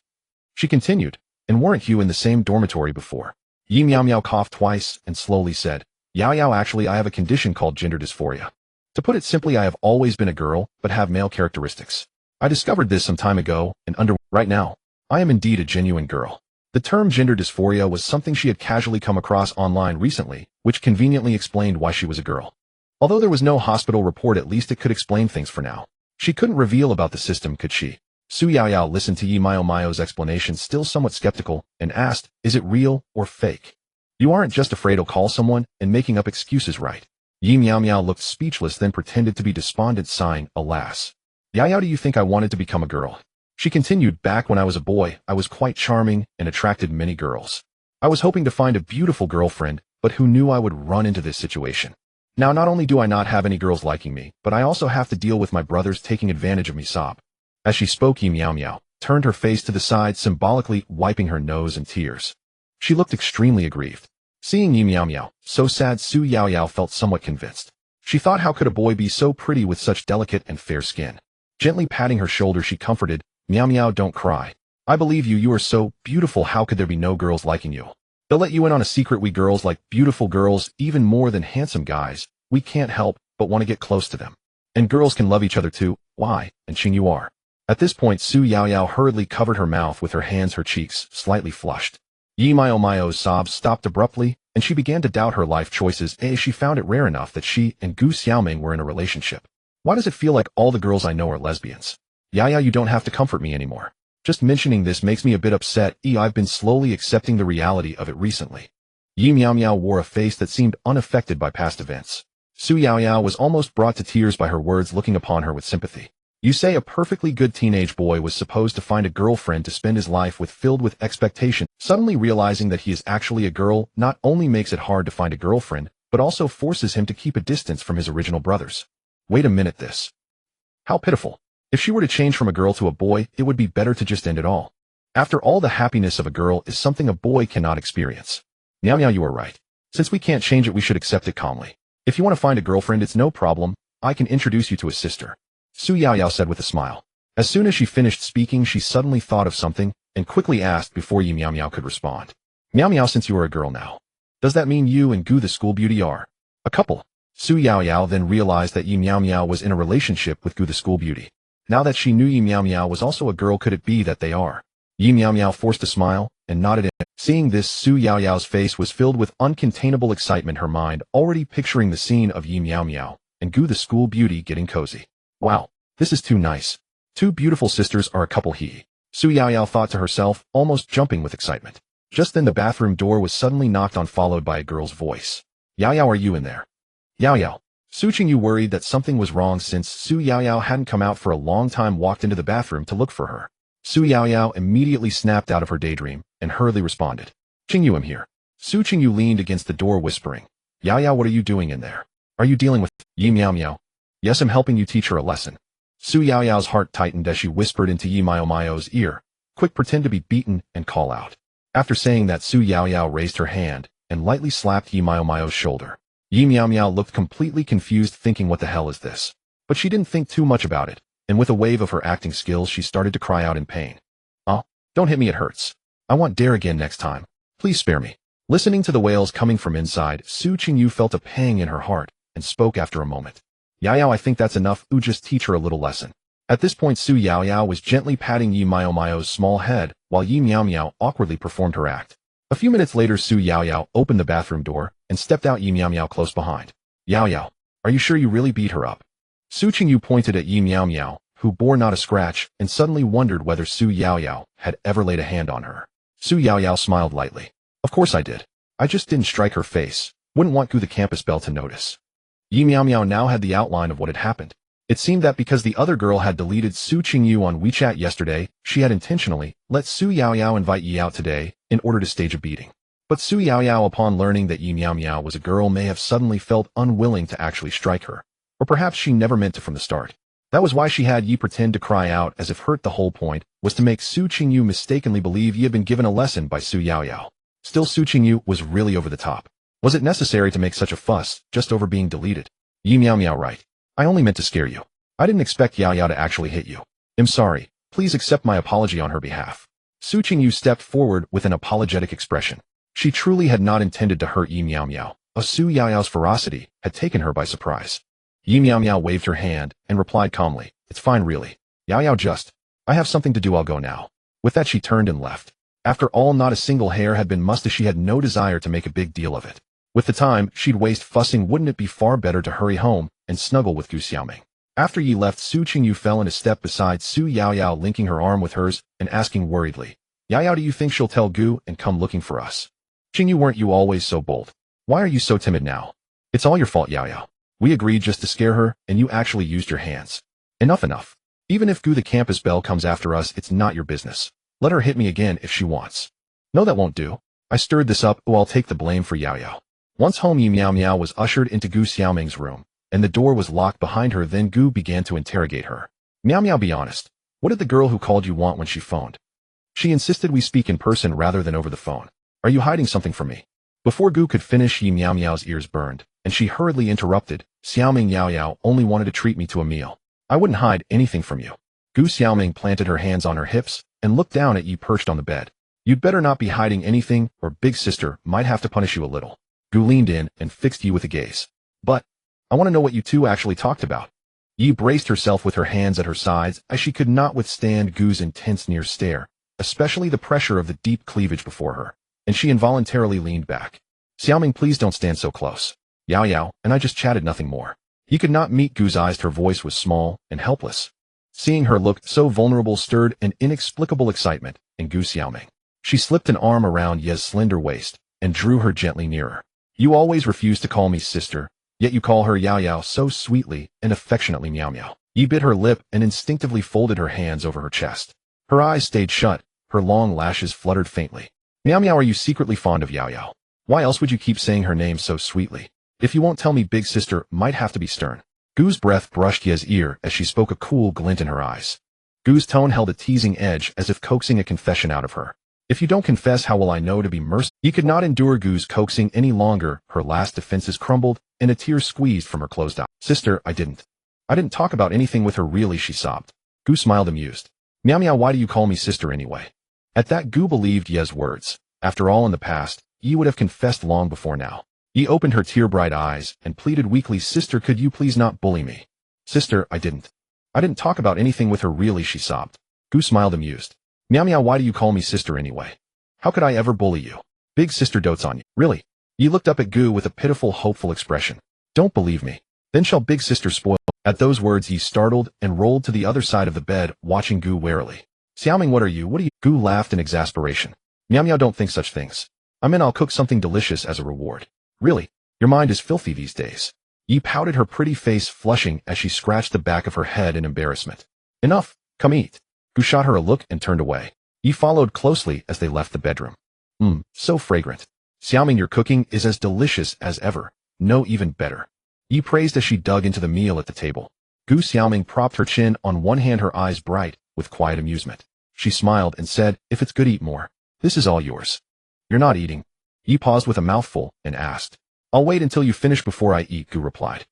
She continued, and weren't you in the same dormitory before? Yi Meow Meow coughed twice and slowly said, Yao Yao, actually I have a condition called gender dysphoria. To put it simply, I have always been a girl, but have male characteristics. I discovered this some time ago, and right now, I am indeed a genuine girl. The term gender dysphoria was something she had casually come across online recently, which conveniently explained why she was a girl. Although there was no hospital report, at least it could explain things for now. She couldn't reveal about the system, could she? Su Yao Yao listened to Yi Meow Meow's explanation, still somewhat skeptical, and asked, is it real or fake? You aren't just afraid I'll call someone and making up excuses, right? Yi Meow Meow looked speechless, then pretended to be despondent, sighing, alas. Yao Yao, do you think I wanted to become a girl? She continued, back when I was a boy, I was quite charming and attracted many girls. I was hoping to find a beautiful girlfriend, but who knew I would run into this situation? Now not only do I not have any girls liking me, but I also have to deal with my brothers taking advantage of me. Sob. As she spoke, Yi Meow Meow turned her face to the side, symbolically wiping her nose in tears. She looked extremely aggrieved. Seeing Yi Meow Meow so sad, Su Yao Yao felt somewhat convinced. She thought, how could a boy be so pretty with such delicate and fair skin? Gently patting her shoulder, she comforted, Meow Meow, don't cry. I believe you, you are so beautiful, how could there be no girls liking you? They'll let you in on a secret. We girls like beautiful girls even more than handsome guys. We can't help but want to get close to them. And girls can love each other too. Why? And Ching, you are. At this point, Su Yao Yao hurriedly covered her mouth with her hands, her cheeks slightly flushed. Yi Meow Meow's sobs stopped abruptly, and she began to doubt her life choices. She found it rare enough that she and Gu Xiaoming were in a relationship. Why does it feel like all the girls I know are lesbians? Yao Yao, you don't have to comfort me anymore. Just mentioning this makes me a bit upset. I've been slowly accepting the reality of it recently. Yi Meow Meow wore a face that seemed unaffected by past events. Su Yao Yao was almost brought to tears by her words, looking upon her with sympathy. You say a perfectly good teenage boy was supposed to find a girlfriend to spend his life with, filled with expectation. Suddenly realizing that he is actually a girl not only makes it hard to find a girlfriend, but also forces him to keep a distance from his original brothers. Wait a minute, this. How pitiful. If she were to change from a girl to a boy, it would be better to just end it all. After all, the happiness of a girl is something a boy cannot experience. Meow Meow, you are right. Since we can't change it, we should accept it calmly. If you want to find a girlfriend, it's no problem. I can introduce you to a sister. Su Yao Yao said with a smile. As soon as she finished speaking, she suddenly thought of something and quickly asked before Yi Meow Meow could respond. Meow Meow, since you are a girl now, does that mean you and Gu the school beauty are a couple? Su Yao Yao then realized that Yi Meow Meow was in a relationship with Gu the school beauty. Now that she knew Yi Meow Meow was also a girl, could it be that they are? Yi Meow Meow forced a smile and nodded in. Seeing this, Su Yao Yao's face was filled with uncontainable excitement, her mind already picturing the scene of Yi Meow Meow and Gu the school beauty getting cozy. Wow, this is too nice. Two beautiful sisters are a couple, Su Yao Yao thought to herself, almost jumping with excitement. Just then the bathroom door was suddenly knocked on, followed by a girl's voice. Yao Yao, are you in there? Yao Yao. Su Qingyu, worried that something was wrong since Su Yao Yao hadn't come out for a long time, walked into the bathroom to look for her. Su Yao Yao immediately snapped out of her daydream and hurriedly responded. Qingyu, I'm here. Su Qingyu leaned against the door, whispering. Yao Yao, what are you doing in there? Are you dealing with Yi Meow Meow? Yes, I'm helping you teach her a lesson. Su Yao Yao's heart tightened as she whispered into Yi Meow Meow's ear. Quick, pretend to be beaten and call out. After saying that, Su Yao Yao raised her hand and lightly slapped Yi Meow Meow's shoulder. Yi Meow Meow looked completely confused, thinking, what the hell is this? But she didn't think too much about it, and with a wave of her acting skills, she started to cry out in pain. Don't hit me, it hurts. I won't dare again next time. Please spare me. Listening to the wails coming from inside, Su Qingyu felt a pang in her heart and spoke after a moment. Yao Yao, I think that's enough. Just teach her a little lesson. At this point, Su Yaoyao was gently patting Yi Miao Miao's small head, while Yi Miao Miao awkwardly performed her act. A few minutes later, Su Yaoyao opened the bathroom door and stepped out, Yi Miao Miao close behind. Yaoyao, are you sure you really beat her up? Su Qingyu pointed at Yi Miao Miao, who bore not a scratch, and suddenly wondered whether Su Yaoyao had ever laid a hand on her. Su Yaoyao smiled lightly. Of course I did. I just didn't strike her face. Wouldn't want Gu the campus belle to notice. Yi Miao Miao now had the outline of what had happened. It seemed that because the other girl had deleted Su Qingyu on WeChat yesterday, she had intentionally let Su Yaoyao invite Yi out today in order to stage a beating. But Su Yaoyao, upon learning that Yi Miao Miao was a girl, may have suddenly felt unwilling to actually strike her. Or perhaps she never meant to from the start. That was why she had Yi pretend to cry out as if hurt. The whole point was to make Su Qingyu mistakenly believe Yi had been given a lesson by Su Yaoyao. Still, Su Qingyu was really over the top. Was it necessary to make such a fuss just over being deleted? Yi Miao Miao, right. I only meant to scare you. I didn't expect Yaoyao to actually hit you. I'm sorry. Please accept my apology on her behalf. Su Qingyu stepped forward with an apologetic expression. She truly had not intended to hurt Yi Miao Miao. Su Yaoyao's ferocity had taken her by surprise. Yi Miao Miao waved her hand and replied calmly, it's fine really. Yaoyao, I have something to do, I'll go now. With that she turned and left. After all, not a single hair had been mussed, as she had no desire to make a big deal of it. With the time she'd waste fussing, wouldn't it be far better to hurry home and snuggle with Gu Xiaoming? After Yi left, Su Qingyu fell into step beside Su Yaoyao, linking her arm with hers and asking worriedly, Yaoyao, do you think she'll tell Gu and come looking for us? Qingyu, weren't you always so bold? Why are you so timid now? It's all your fault, Yaoyao. We agreed just to scare her, and you actually used your hands. Enough. Even if Gu the campus belle comes after us, it's not your business. Let her hit me again if she wants. No, that won't do. I stirred this up, I'll take the blame for Yaoyao. Once home, Yi Miao Miao was ushered into Gu Xiaoming's room, and the door was locked behind her. Then Gu began to interrogate her. Miao Miao, be honest. What did the girl who called you want when she phoned? She insisted we speak in person rather than over the phone. Are you hiding something from me? Before Gu could finish, Yi Miao Miao's ears burned, and she hurriedly interrupted. Xiaoming, Yaoyao only wanted to treat me to a meal. I wouldn't hide anything from you. Gu Xiaoming planted her hands on her hips and looked down at Yi perched on the bed. You'd better not be hiding anything, or big sister might have to punish you a little. Gu leaned in and fixed Yi with a gaze. But I want to know what you two actually talked about. Yi braced herself with her hands at her sides as she could not withstand Gu's intense near stare, especially the pressure of the deep cleavage before her, and she involuntarily leaned back. Xiaoming, please don't stand so close. Yaoyao and I just chatted, nothing more. He could not meet Gu's eyes. Her voice was small and helpless. Seeing her look so vulnerable stirred an inexplicable excitement in Gu Xiaoming. She slipped an arm around Ye's slender waist and drew her gently nearer. You always refuse to call me sister, yet you call her Yaoyao so sweetly and affectionately, Miao Miao. Yi bit her lip and instinctively folded her hands over her chest. Her eyes stayed shut, her long lashes fluttered faintly. Miao Miao, are you secretly fond of Yaoyao? Why else would you keep saying her name so sweetly? If you won't tell me, big sister might have to be stern. Gu's breath brushed Ye's ear as she spoke, a cool glint in her eyes. Gu's tone held a teasing edge as if coaxing a confession out of her. If you don't confess, how will I know to be merciful? Yi could not endure Gu's coaxing any longer. Her last defenses crumbled, and a tear squeezed from her closed eyes. Sister, I didn't talk about anything with her, really, she sobbed. Gu smiled amused. Miao Miao, why do you call me sister anyway? At that, Gu believed Ye's words. After all, in the past, Yi would have confessed long before now. Yi opened her tear-bright eyes and pleaded weakly, Sister, could you please not bully me? Sister, I didn't talk about anything with her, really, she sobbed. Gu smiled amused. Miao Miao, why do you call me sister anyway? How could I ever bully you? Big sister dotes on you. Really? Yi looked up at Gu with a pitiful, hopeful expression. Don't believe me. Then shall big sister spoil? At those words, Yi startled and rolled to the other side of the bed, watching Gu warily. Xiaoming, what are you? Gu laughed in exasperation. Miao Miao, don't think such things. I'll cook something delicious as a reward. Really? Your mind is filthy these days. Yi pouted, her pretty face flushing as she scratched the back of her head in embarrassment. Enough. Come eat. Gu shot her a look and turned away. Yi followed closely as they left the bedroom. So fragrant. Xiaoming, your cooking is as delicious as ever. No, even better. Yi praised as she dug into the meal at the table. Gu Xiaoming propped her chin on one hand, her eyes bright with quiet amusement. She smiled and said, if it's good, eat more. This is all yours. You're not eating. Yi paused with a mouthful and asked. I'll wait until you finish before I eat, Gu replied.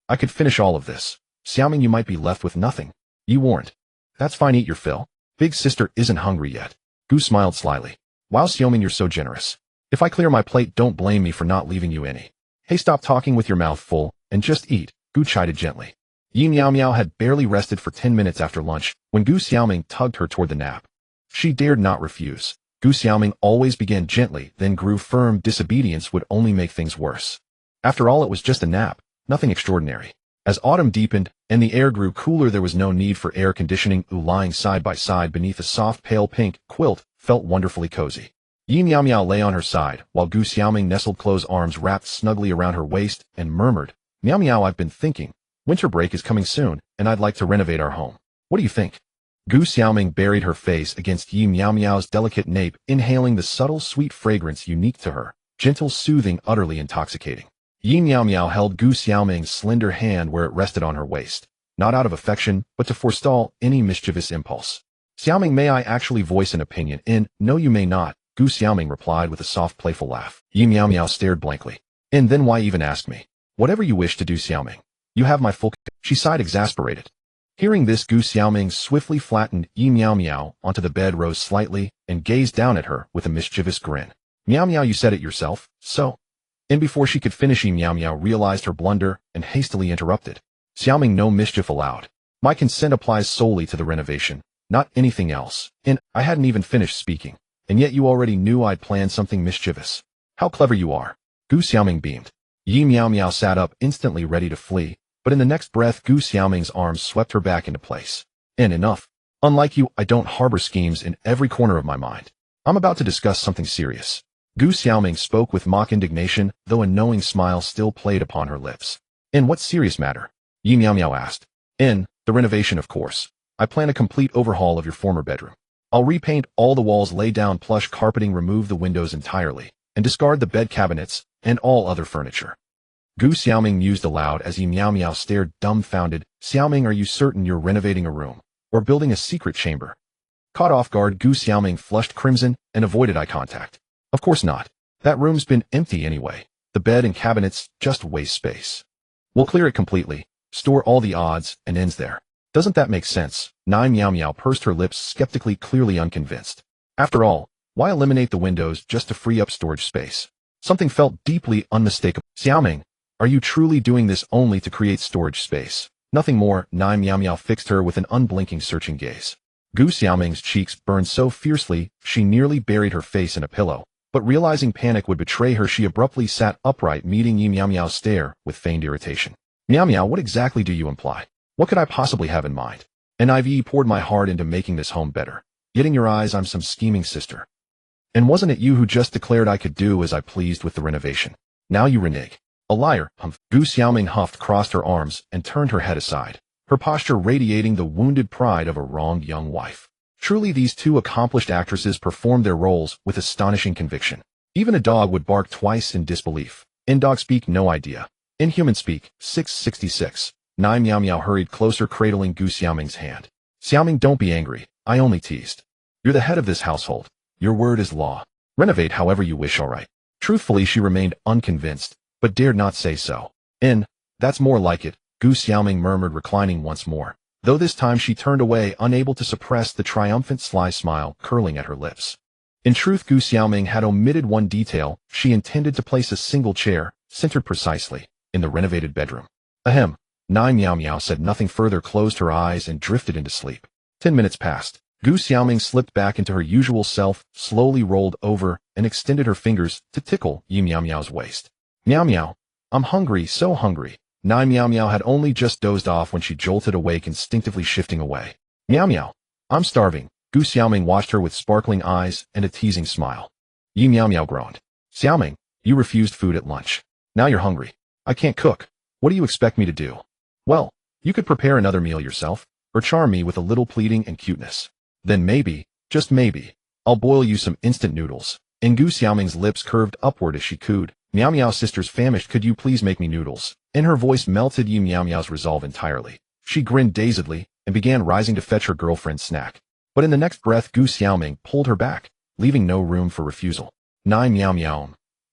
I could finish all of this. Xiaoming, you might be left with nothing. Yi warned. That's fine, eat your fill. Big sister isn't hungry yet. Gu smiled slyly. Wow, Xiaoming, you're so generous. If I clear my plate, don't blame me for not leaving you any. Hey, stop talking with your mouth full and just eat, Gu chided gently. Yi Miao Miao had barely rested for 10 minutes after lunch when Gu Xiaoming tugged her toward the nap. She dared not refuse. Gu Xiaoming always began gently, then grew firm. Disobedience would only make things worse. After all, it was just a nap, nothing extraordinary. As autumn deepened and the air grew cooler, there was no need for air conditioning. Lying side by side beneath a soft pale pink quilt felt wonderfully cozy. Yi Miao Miao lay on her side, while Gu Xiaoming nestled close, arms wrapped snugly around her waist, and murmured, "Miao Miao, I've been thinking. Winter break is coming soon, and I'd like to renovate our home. What do you think?" Gu Xiaoming buried her face against Yi Miao Miao's delicate nape, inhaling the subtle, sweet fragrance unique to her, gentle, soothing, utterly intoxicating. Yi Miao Miao held Gu Xiaoming's slender hand where it rested on her waist, not out of affection, but to forestall any mischievous impulse. "Xiaoming, may I actually voice an opinion?" "No, you may not," Gu Xiaoming replied with a soft, playful laugh. Yi Miao Miao stared blankly. Then why even ask me?" "Whatever you wish to do, Xiaoming. You have my full..." She sighed, exasperated. Hearing this, Gu Xiaoming swiftly flattened Yi Miao Miao onto the bed, rose slightly, and gazed down at her with a mischievous grin. "Miao Miao, you said it yourself, so..." And before she could finish, Yi Miao Miao realized her blunder and hastily interrupted. "Xiaoming, no mischief allowed. My consent applies solely to the renovation, not anything else. And I hadn't even finished speaking, and yet you already knew I'd planned something mischievous. How clever you are." Gu Xiaoming beamed. Yi Miao Miao sat up, instantly ready to flee, but in the next breath, Gu Xiaoming's arms swept her back into place. "Enough. Unlike you, I don't harbor schemes in every corner of my mind. I'm about to discuss something serious." Gu Xiaoming spoke with mock indignation, though a knowing smile still played upon her lips. "In what serious matter?" Yi Miao Miao asked. "In the renovation, of course. I plan a complete overhaul of your former bedroom. I'll repaint all the walls, lay down plush carpeting, remove the windows entirely, and discard the bed cabinets and all other furniture." Gu Xiaoming mused aloud as Yi Miao Miao stared dumbfounded. "Xiaoming, are you certain you're renovating a room or building a secret chamber?" Caught off guard, Gu Xiaoming flushed crimson and avoided eye contact. "Of course not. That room's been empty anyway. The bed and cabinets just waste space. We'll clear it completely, store all the odds and ends there. Doesn't that make sense?" Nai Miao Miao pursed her lips skeptically, clearly unconvinced. After all, why eliminate the windows just to free up storage space? Something felt deeply unmistakable. "Xiaoming, are you truly doing this only to create storage space? Nothing more?" Nai Miao Miao fixed her with an unblinking, searching gaze. Gu Xiaoming's cheeks burned so fiercely she nearly buried her face in a pillow, but realizing panic would betray her, she abruptly sat upright, meeting Yi Miao Miao's stare with feigned irritation. "Miao Miao, what exactly do you imply? What could I possibly have in mind? And I've poured my heart into making this home better. Yet in your eyes, I'm some scheming sister. And wasn't it you who just declared I could do as I pleased with the renovation? Now you renege." "A liar, humph." Gu Xiaoming huffed, crossed her arms, and turned her head aside, her posture radiating the wounded pride of a wronged young wife. Truly, these two accomplished actresses performed their roles with astonishing conviction. Even a dog would bark twice in disbelief. In dog speak, no idea. In human speak, 666. Nai Miao Miao hurried closer, cradling Gu Xiaoming's hand. "Xiaoming, don't be angry. I only teased. You're the head of this household. Your word is law. Renovate however you wish, all right." Truthfully, she remained unconvinced, but dared not say so. That's more like it," Gu Xiaoming murmured, reclining once more, though this time she turned away, unable to suppress the triumphant sly smile curling at her lips. In truth, Gu Xiaoming had omitted one detail. She intended to place a single chair, centered precisely, in the renovated bedroom. "Ahem." Nai Miao Miao said nothing further, closed her eyes, and drifted into sleep. 10 minutes passed. Gu Xiaoming slipped back into her usual self, slowly rolled over, and extended her fingers to tickle Yi Miao Miao's waist. "Miao Miao, I'm hungry, so hungry." Nai Miao Miao had only just dozed off when she jolted awake, instinctively shifting away. "Miao Miao, I'm starving." Gu Xiaoming watched her with sparkling eyes and a teasing smile. Yi Miao Miao groaned. "Xiaoming, you refused food at lunch. Now you're hungry. I can't cook. What do you expect me to do?" "Well, you could prepare another meal yourself, or charm me with a little pleading and cuteness. Then maybe, just maybe, I'll boil you some instant noodles." And Gu Xiaoming's lips curved upward as she cooed, "Miao Miao, sister's famished. Could you please make me noodles?" And her voice melted Yi Miao Miao's resolve entirely. She grinned dazedly and began rising to fetch her girlfriend's snack. But in the next breath, Gu Xiaoming pulled her back, leaving no room for refusal. Nai Miao Miao.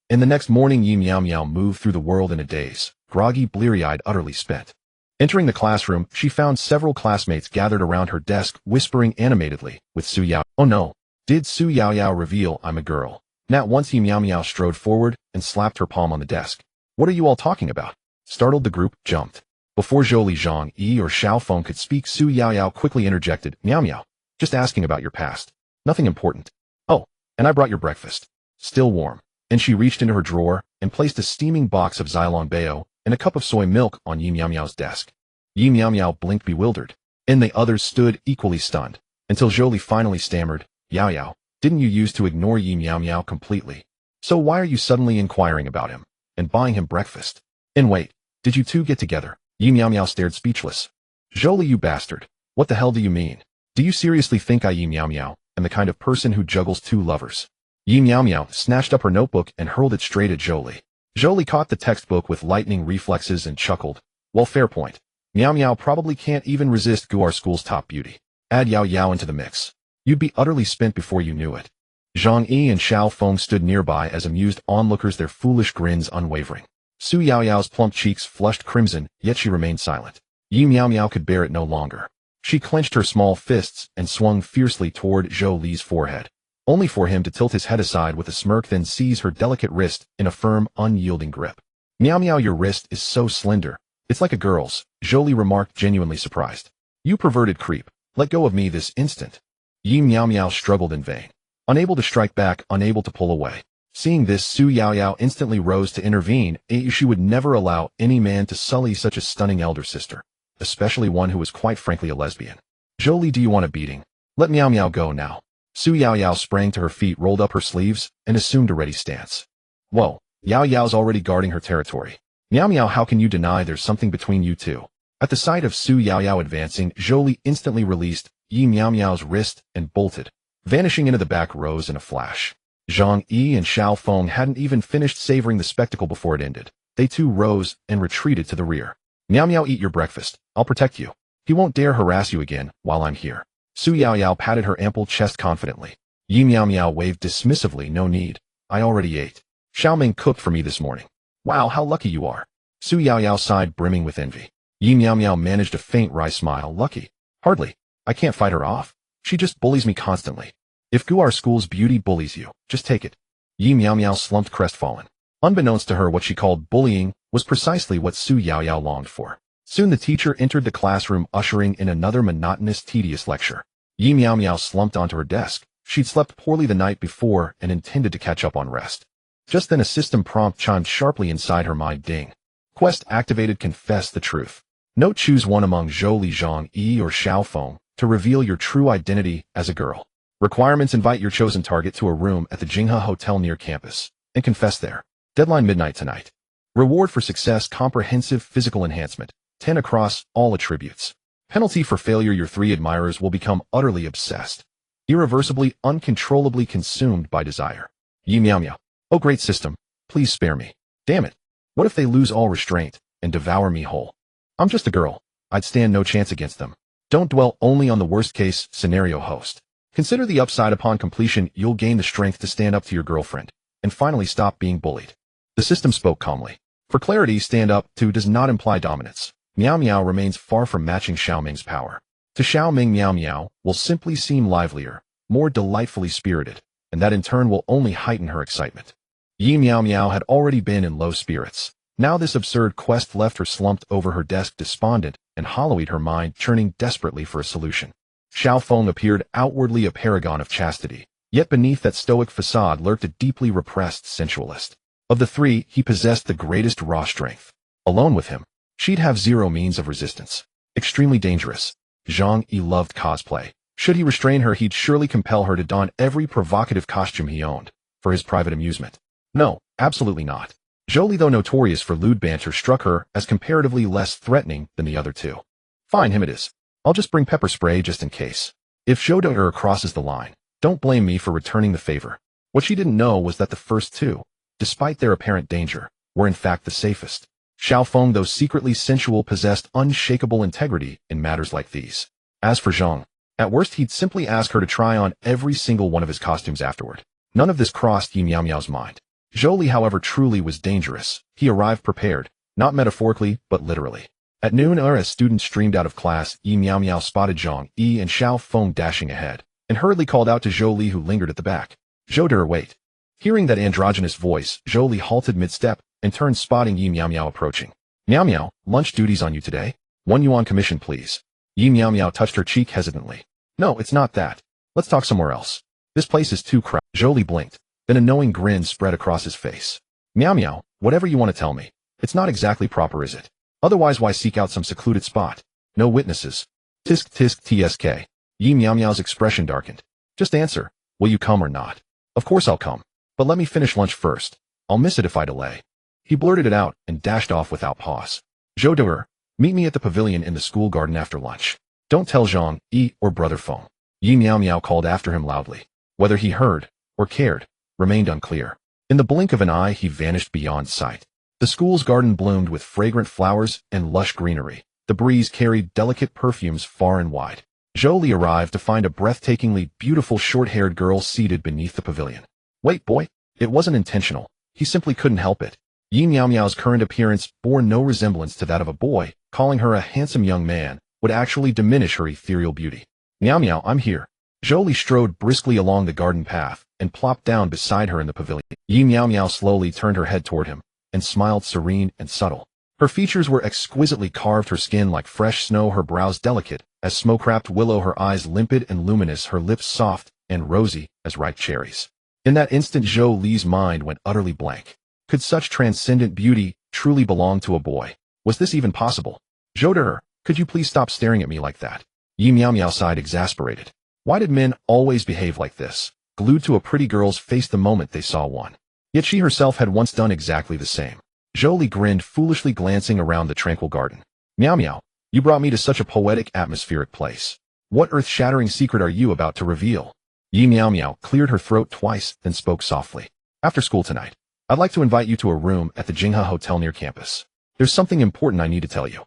And the next morning, Yi Miao Miao moved through the world in a daze, groggy, bleary-eyed, utterly spent. Entering the classroom, she found several classmates gathered around her desk, whispering animatedly with Su Yao. "Oh no. Did Su Yao Yao reveal I'm a girl?" Not once. Yi Miao Miao strode forward and slapped her palm on the desk. "What are you all talking about?" Startled, the group jumped. Before Zhou Li Zhang Yi or Xiao Feng could speak, Su Yaoyao quickly interjected, Meow Meow. Just asking about your past. Nothing important. Oh, and I brought your breakfast. Still warm. And she reached into her drawer and placed a steaming box of Xylon Bao and a cup of soy milk on Yi Meow Meow's desk. Yi Meow Meow blinked bewildered, and the others stood equally stunned, until Zhou Li finally stammered, Yao Yao, didn't you used to ignore Yi Meow Meow completely? So why are you suddenly inquiring about him, and buying him breakfast? And wait, did you two get together? Yi Meow Meow stared speechless. Zhou Li, you bastard. What the hell do you mean? Do you seriously think I, Yi Meow Meow, am the kind of person who juggles two lovers? Yi Meow Meow snatched up her notebook and hurled it straight at Zhou Li. Zhou Li caught the textbook with lightning reflexes and chuckled. Well, fair point. Meow Meow probably can't even resist Guar School's top beauty. Add Yao Yao into the mix. You'd be utterly spent before you knew it. Zhang Yi and Xiao Feng stood nearby as amused onlookers, their foolish grins unwavering. Su Yaoyao's plump cheeks flushed crimson, yet she remained silent. Yi Meow Meow could bear it no longer. She clenched her small fists and swung fiercely toward Zhou Li's forehead, only for him to tilt his head aside with a smirk, then seize her delicate wrist in a firm, unyielding grip. Meow Meow, your wrist is so slender. It's like a girl's, Zhou Li remarked, genuinely surprised. You perverted creep. Let go of me this instant. Yi Meow Meow struggled in vain. Unable to strike back, unable to pull away. Seeing this, Su Yaoyao instantly rose to intervene. She would never allow any man to sully such a stunning elder sister, especially one who was quite frankly a lesbian. Zhou Li, do you want a beating? Let Meow Meow go now. Su Yaoyao sprang to her feet, rolled up her sleeves, and assumed a ready stance. Whoa, Yao Yao's already guarding her territory. Meow Meow, how can you deny there's something between you two? At the sight of Su Yaoyao advancing, Zhou Li instantly released Yi Meow Meow's wrist and bolted, vanishing into the back rows in a flash. Zhang Yi and Xiao Feng hadn't even finished savoring the spectacle before it ended. They too rose and retreated to the rear. Meow Meow, eat your breakfast. I'll protect you. He won't dare harass you again while I'm here. Su Yaoyao patted her ample chest confidently. Yi Meow Meow waved dismissively, no need. I already ate. Xiao Ming cooked for me this morning. Wow, how lucky you are. Su Yaoyao sighed, brimming with envy. Yi Meow Meow managed a faint wry smile. Lucky? Hardly. I can't fight her off. She just bullies me constantly. If Guar School's beauty bullies you, just take it. Yi Meow Meow slumped crestfallen. Unbeknownst to her, what she called bullying was precisely what Su Yaoyao longed for. Soon the teacher entered the classroom, ushering in another monotonous, tedious lecture. Yi Meow Meow slumped onto her desk. She'd slept poorly the night before and intended to catch up on rest. Just then a system prompt chimed sharply inside her mind. Ding. Quest activated. Confess the truth. Note: choose one among Zhou Li Zhang Yi or Xiao Feng to reveal your true identity as a girl. Requirements: invite your chosen target to a room at the Jinghe Hotel near campus and confess there. Deadline: midnight tonight. Reward for success: comprehensive physical enhancement, 10 across all attributes. Penalty for failure: your 3 admirers will become utterly obsessed, irreversibly, uncontrollably consumed by desire. Yi Meow Meow. Oh great system, please spare me. Damn it. What if they lose all restraint and devour me whole? I'm just a girl. I'd stand no chance against them. Don't dwell only on the worst case scenario, host. Consider the upside. Upon completion, you'll gain the strength to stand up to your girlfriend and finally stop being bullied. The system spoke calmly. For clarity, stand up to does not imply dominance. Meow Meow remains far from matching Xiao Ming's power. To Xiao Ming, Meow Meow will simply seem livelier, more delightfully spirited, and that in turn will only heighten her excitement. Yi Meow Meow had already been in low spirits. Now this absurd quest left her slumped over her desk, despondent and hollow-eyed, her mind churning desperately for a solution. Xiao Feng appeared outwardly a paragon of chastity, yet beneath that stoic facade lurked a deeply repressed sensualist. Of the three, he possessed the greatest raw strength. Alone with him, she'd have zero means of resistance. Extremely dangerous. Zhang Yi loved cosplay. Should he restrain her, he'd surely compel her to don every provocative costume he owned, for his private amusement. No, absolutely not. Zhou Li, though notorious for lewd banter, struck her as comparatively less threatening than the other two. Fine, him it is. I'll just bring pepper spray just in case. If Zhou De crosses the line, don't blame me for returning the favor. What she didn't know was that the first two, despite their apparent danger, were in fact the safest. Xiao Feng, though secretly sensual, possessed unshakable integrity in matters like these. As for Zhang, at worst he'd simply ask her to try on every single one of his costumes afterward. None of this crossed Yi Meow Meow's mind. Zhou Li, however, truly was dangerous. He arrived prepared, not metaphorically, but literally. At noon, as students streamed out of class, Yi Meow Meow spotted Zhang Yi and Xiao Feng dashing ahead, and hurriedly called out to Zhou Li, who lingered at the back. Zhou De, wait. Hearing that androgynous voice, Zhou Li halted mid-step and turned, spotting Yi Meow Meow approaching. Meow Meow, lunch duties on you today? 1 yuan commission please. Yi Meow Meow touched her cheek hesitantly. No, it's not that. Let's talk somewhere else. This place is too crowded. Jolie blinked, then a knowing grin spread across his face. Meow Meow, whatever you want to tell me. It's not exactly proper, is it? Otherwise why seek out some secluded spot? No witnesses. Tisk tisk tsk. Yi Meow Meow's expression darkened. Just answer, will you come or not? Of course I'll come. But let me finish lunch first. I'll miss it if I delay. He blurted it out and dashed off without pause. Zhou De'er, meet me at the pavilion in the school garden after lunch. Don't tell Zhang, Yi, or Brother Feng. Yi Meow Meow called after him loudly. Whether he heard, or cared, remained unclear. In the blink of an eye he vanished beyond sight. The school's garden bloomed with fragrant flowers and lush greenery. The breeze carried delicate perfumes far and wide. Jolie arrived to find a breathtakingly beautiful short-haired girl seated beneath the pavilion. Wait, boy, it wasn't intentional. He simply couldn't help it. Yi Meow Meow's current appearance bore no resemblance to that of a boy. Calling her a handsome young man would actually diminish her ethereal beauty. Meow Meow, I'm here. Jolie strode briskly along the garden path and plopped down beside her in the pavilion. Yi Meow Meow slowly turned her head toward him and smiled serene and subtle. Her features were exquisitely carved, her skin like fresh snow, her brows delicate as smoke-wrapped willow, her eyes limpid and luminous, her lips soft and rosy as ripe cherries. In that instant Jolie's mind went utterly blank. Could such transcendent beauty truly belong to a boy? Was this even possible? Zhou De'er, could you please stop staring at me like that? Yi Meow Meow sighed, exasperated. Why did men always behave like this, glued to a pretty girl's face the moment they saw one? Yet she herself had once done exactly the same. Jolie grinned, foolishly glancing around the tranquil garden. Meow Meow, you brought me to such a poetic, atmospheric place. What earth-shattering secret are you about to reveal? Yi Meow Meow cleared her throat twice, then spoke softly. After school tonight, I'd like to invite you to a room at the Jinghe Hotel near campus. There's something important I need to tell you.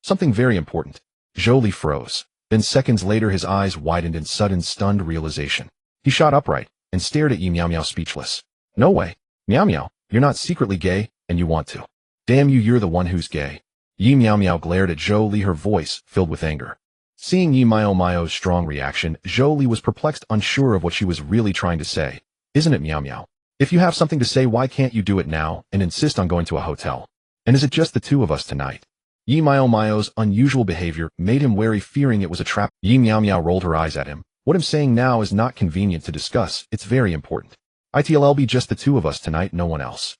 Something very important. Jolie froze. Then seconds later his eyes widened in sudden, stunned realization. He shot upright and stared at Yi Meow Meow, speechless. No way. Meow Meow, you're not secretly gay, and you want to. Damn you, you're the one who's gay. Yi Meow Meow glared at Jolie, her voice filled with anger. Seeing Yi Meow Meow's strong reaction, Jolie was perplexed, unsure of what she was really trying to say. Isn't it, Meow Meow? If you have something to say, why can't you do it now and insist on going to a hotel? And is it just the two of us tonight? Yi Meow Meow's unusual behavior made him wary, fearing it was a trap. Yi Meow Meow rolled her eyes at him. What I'm saying now is not convenient to discuss. It's very important. It'll be just the two of us tonight, no one else.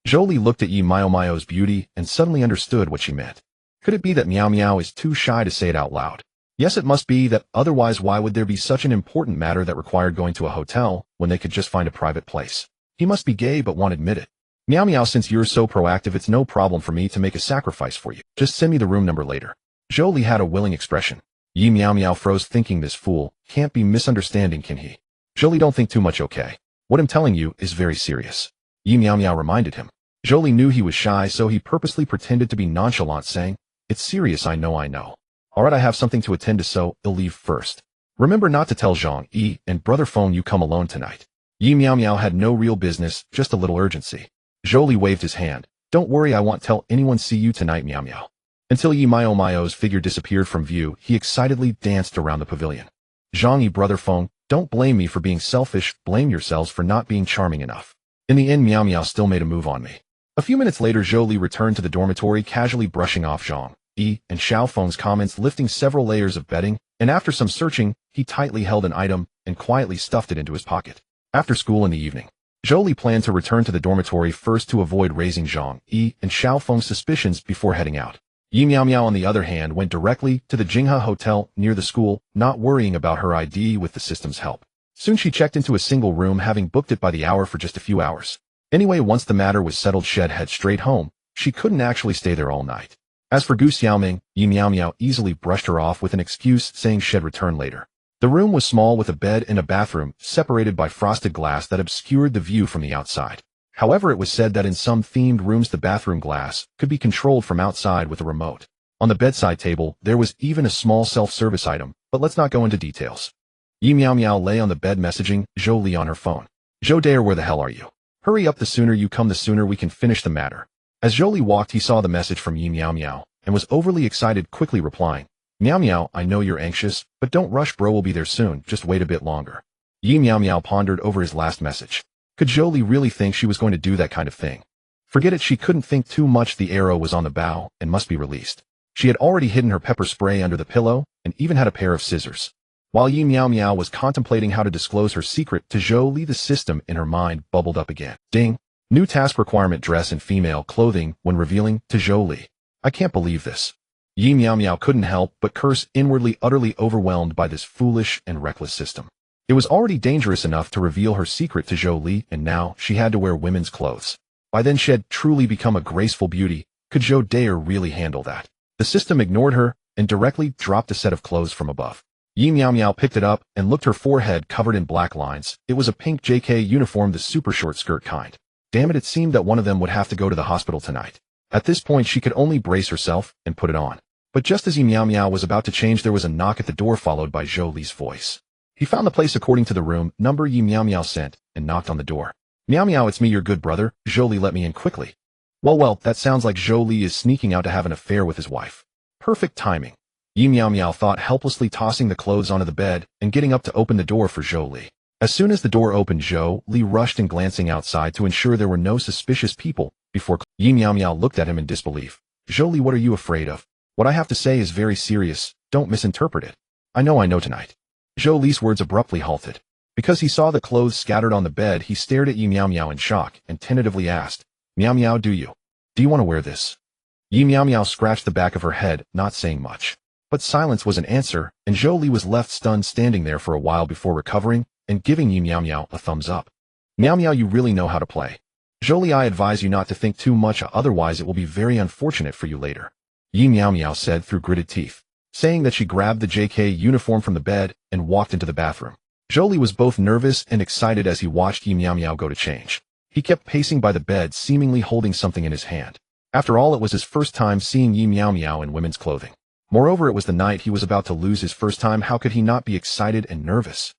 Jolie looked at Yi Meow Meow's beauty and suddenly understood what she meant. Could it be that Meow Meow is too shy to say it out loud? Yes, it must be that, otherwise why would there be such an important matter that required going to a hotel when they could just find a private place? He must be gay but won't admit it. Meow Meow, since you're so proactive, it's no problem for me to make a sacrifice for you. Just send me the room number later. Jolie had a willing expression. Yi Meow Meow froze, thinking this fool can't be misunderstanding, can he? Jolie, don't think too much, okay? What I'm telling you is very serious. Yi Meow Meow reminded him. Jolie knew he was shy, so he purposely pretended to be nonchalant, saying, It's serious, I know. Alright, I have something to attend to, so I'll leave first. Remember not to tell Zhang, Yi, and Brother Feng you come alone tonight. Yi Meow Meow had no real business, just a little urgency. Jolie waved his hand. Don't worry, I won't tell anyone see you tonight, Meow Meow. Until Yi Meow Meow's figure disappeared from view, he excitedly danced around the pavilion. Zhang, Yi, Brother Feng, don't blame me for being selfish, blame yourselves for not being charming enough. In the end, Meow Meow still made a move on me. A few minutes later, Jolie returned to the dormitory, casually brushing off Zhang, Yi, and Xiao Feng's comments, lifting several layers of bedding, and after some searching, he tightly held an item and quietly stuffed it into his pocket. After school in the evening, Jolie planned to return to the dormitory first to avoid raising Zhang, Yi, and Xiao Feng's suspicions before heading out. Yi Meow Meow, on the other hand, went directly to the Jinghe Hotel near the school, not worrying about her ID with the system's help. Soon she checked into a single room, having booked it by the hour for just a few hours. Anyway, once the matter was settled, she'd head straight home. She couldn't actually stay there all night. As for Gu Xiaoming, Yi Meow Meow easily brushed her off with an excuse, saying she'd return later. The room was small, with a bed and a bathroom, separated by frosted glass that obscured the view from the outside. However, it was said that in some themed rooms the bathroom glass could be controlled from outside with a remote. On the bedside table, there was even a small self-service item, but let's not go into details. Yi Meow Meow lay on the bed messaging Jolie on her phone. Zhou De'er, where the hell are you? Hurry up, the sooner you come the sooner we can finish the matter. As Jolie walked, he saw the message from Yi Meow Meow, and was overly excited, quickly replying, Meow Meow, I know you're anxious, but don't rush bro, we'll be there soon, just wait a bit longer. Yi Meow Meow pondered over his last message. Could Jolie really think she was going to do that kind of thing? Forget it, she couldn't think too much. The arrow was on the bow and must be released. She had already hidden her pepper spray under the pillow and even had a pair of scissors. While Yi Meow Meow was contemplating how to disclose her secret to Zhou Li, the system in her mind bubbled up again. Ding! New task requirement: dress in female clothing when revealing to Zhou Li. I can't believe this. Yi Meow Meow couldn't help but curse inwardly, utterly overwhelmed by this foolish and reckless system. It was already dangerous enough to reveal her secret to Zhou Li, and now she had to wear women's clothes. By then she had truly become a graceful beauty. Could Zhou Dare really handle that? The system ignored her and directly dropped a set of clothes from above. Yi Meow Meow picked it up and looked, her forehead covered in black lines. It was a pink JK uniform, the super short skirt kind. Damn it, it seemed that one of them would have to go to the hospital tonight. At this point she could only brace herself and put it on. But just as Yi Meow Meow was about to change, there was a knock at the door, followed by Zhou Li's voice. He found the place according to the room number Yi Meow Meow sent and knocked on the door. Meow Meow, it's me, your good brother. Zhou Li, let me in quickly. Well, that sounds like Zhou Li is sneaking out to have an affair with his wife. Perfect timing. Yi Meow Meow thought, helplessly tossing the clothes onto the bed and getting up to open the door for Zhou Li. As soon as the door opened, Zhou Li rushed in, glancing outside to ensure there were no suspicious people before Yi Meow Meow looked at him in disbelief. Zhou Li, what are you afraid of? What I have to say is very serious. Don't misinterpret it. I know tonight. Zhou Li's words abruptly halted. Because he saw the clothes scattered on the bed, he stared at Yi Meow Meow in shock and tentatively asked, Meow Meow, do you want to wear this? Yi Meow Meow scratched the back of her head, not saying much. But silence was an answer, and Zhou Li was left stunned, standing there for a while before recovering and giving Yi Meow Meow a thumbs up. Meow Meow, you really know how to play. Zhou Li, I advise you not to think too much, otherwise it will be very unfortunate for you later. Yi Meow Meow said through gritted teeth, saying that she grabbed the JK uniform from the bed and walked into the bathroom. Zhou Li was both nervous and excited as he watched Yi Meow Meow go to change. He kept pacing by the bed, seemingly holding something in his hand. After all, it was his first time seeing Yi Meow Meow in women's clothing. Moreover, it was the night he was about to lose his first time. How could he not be excited and nervous?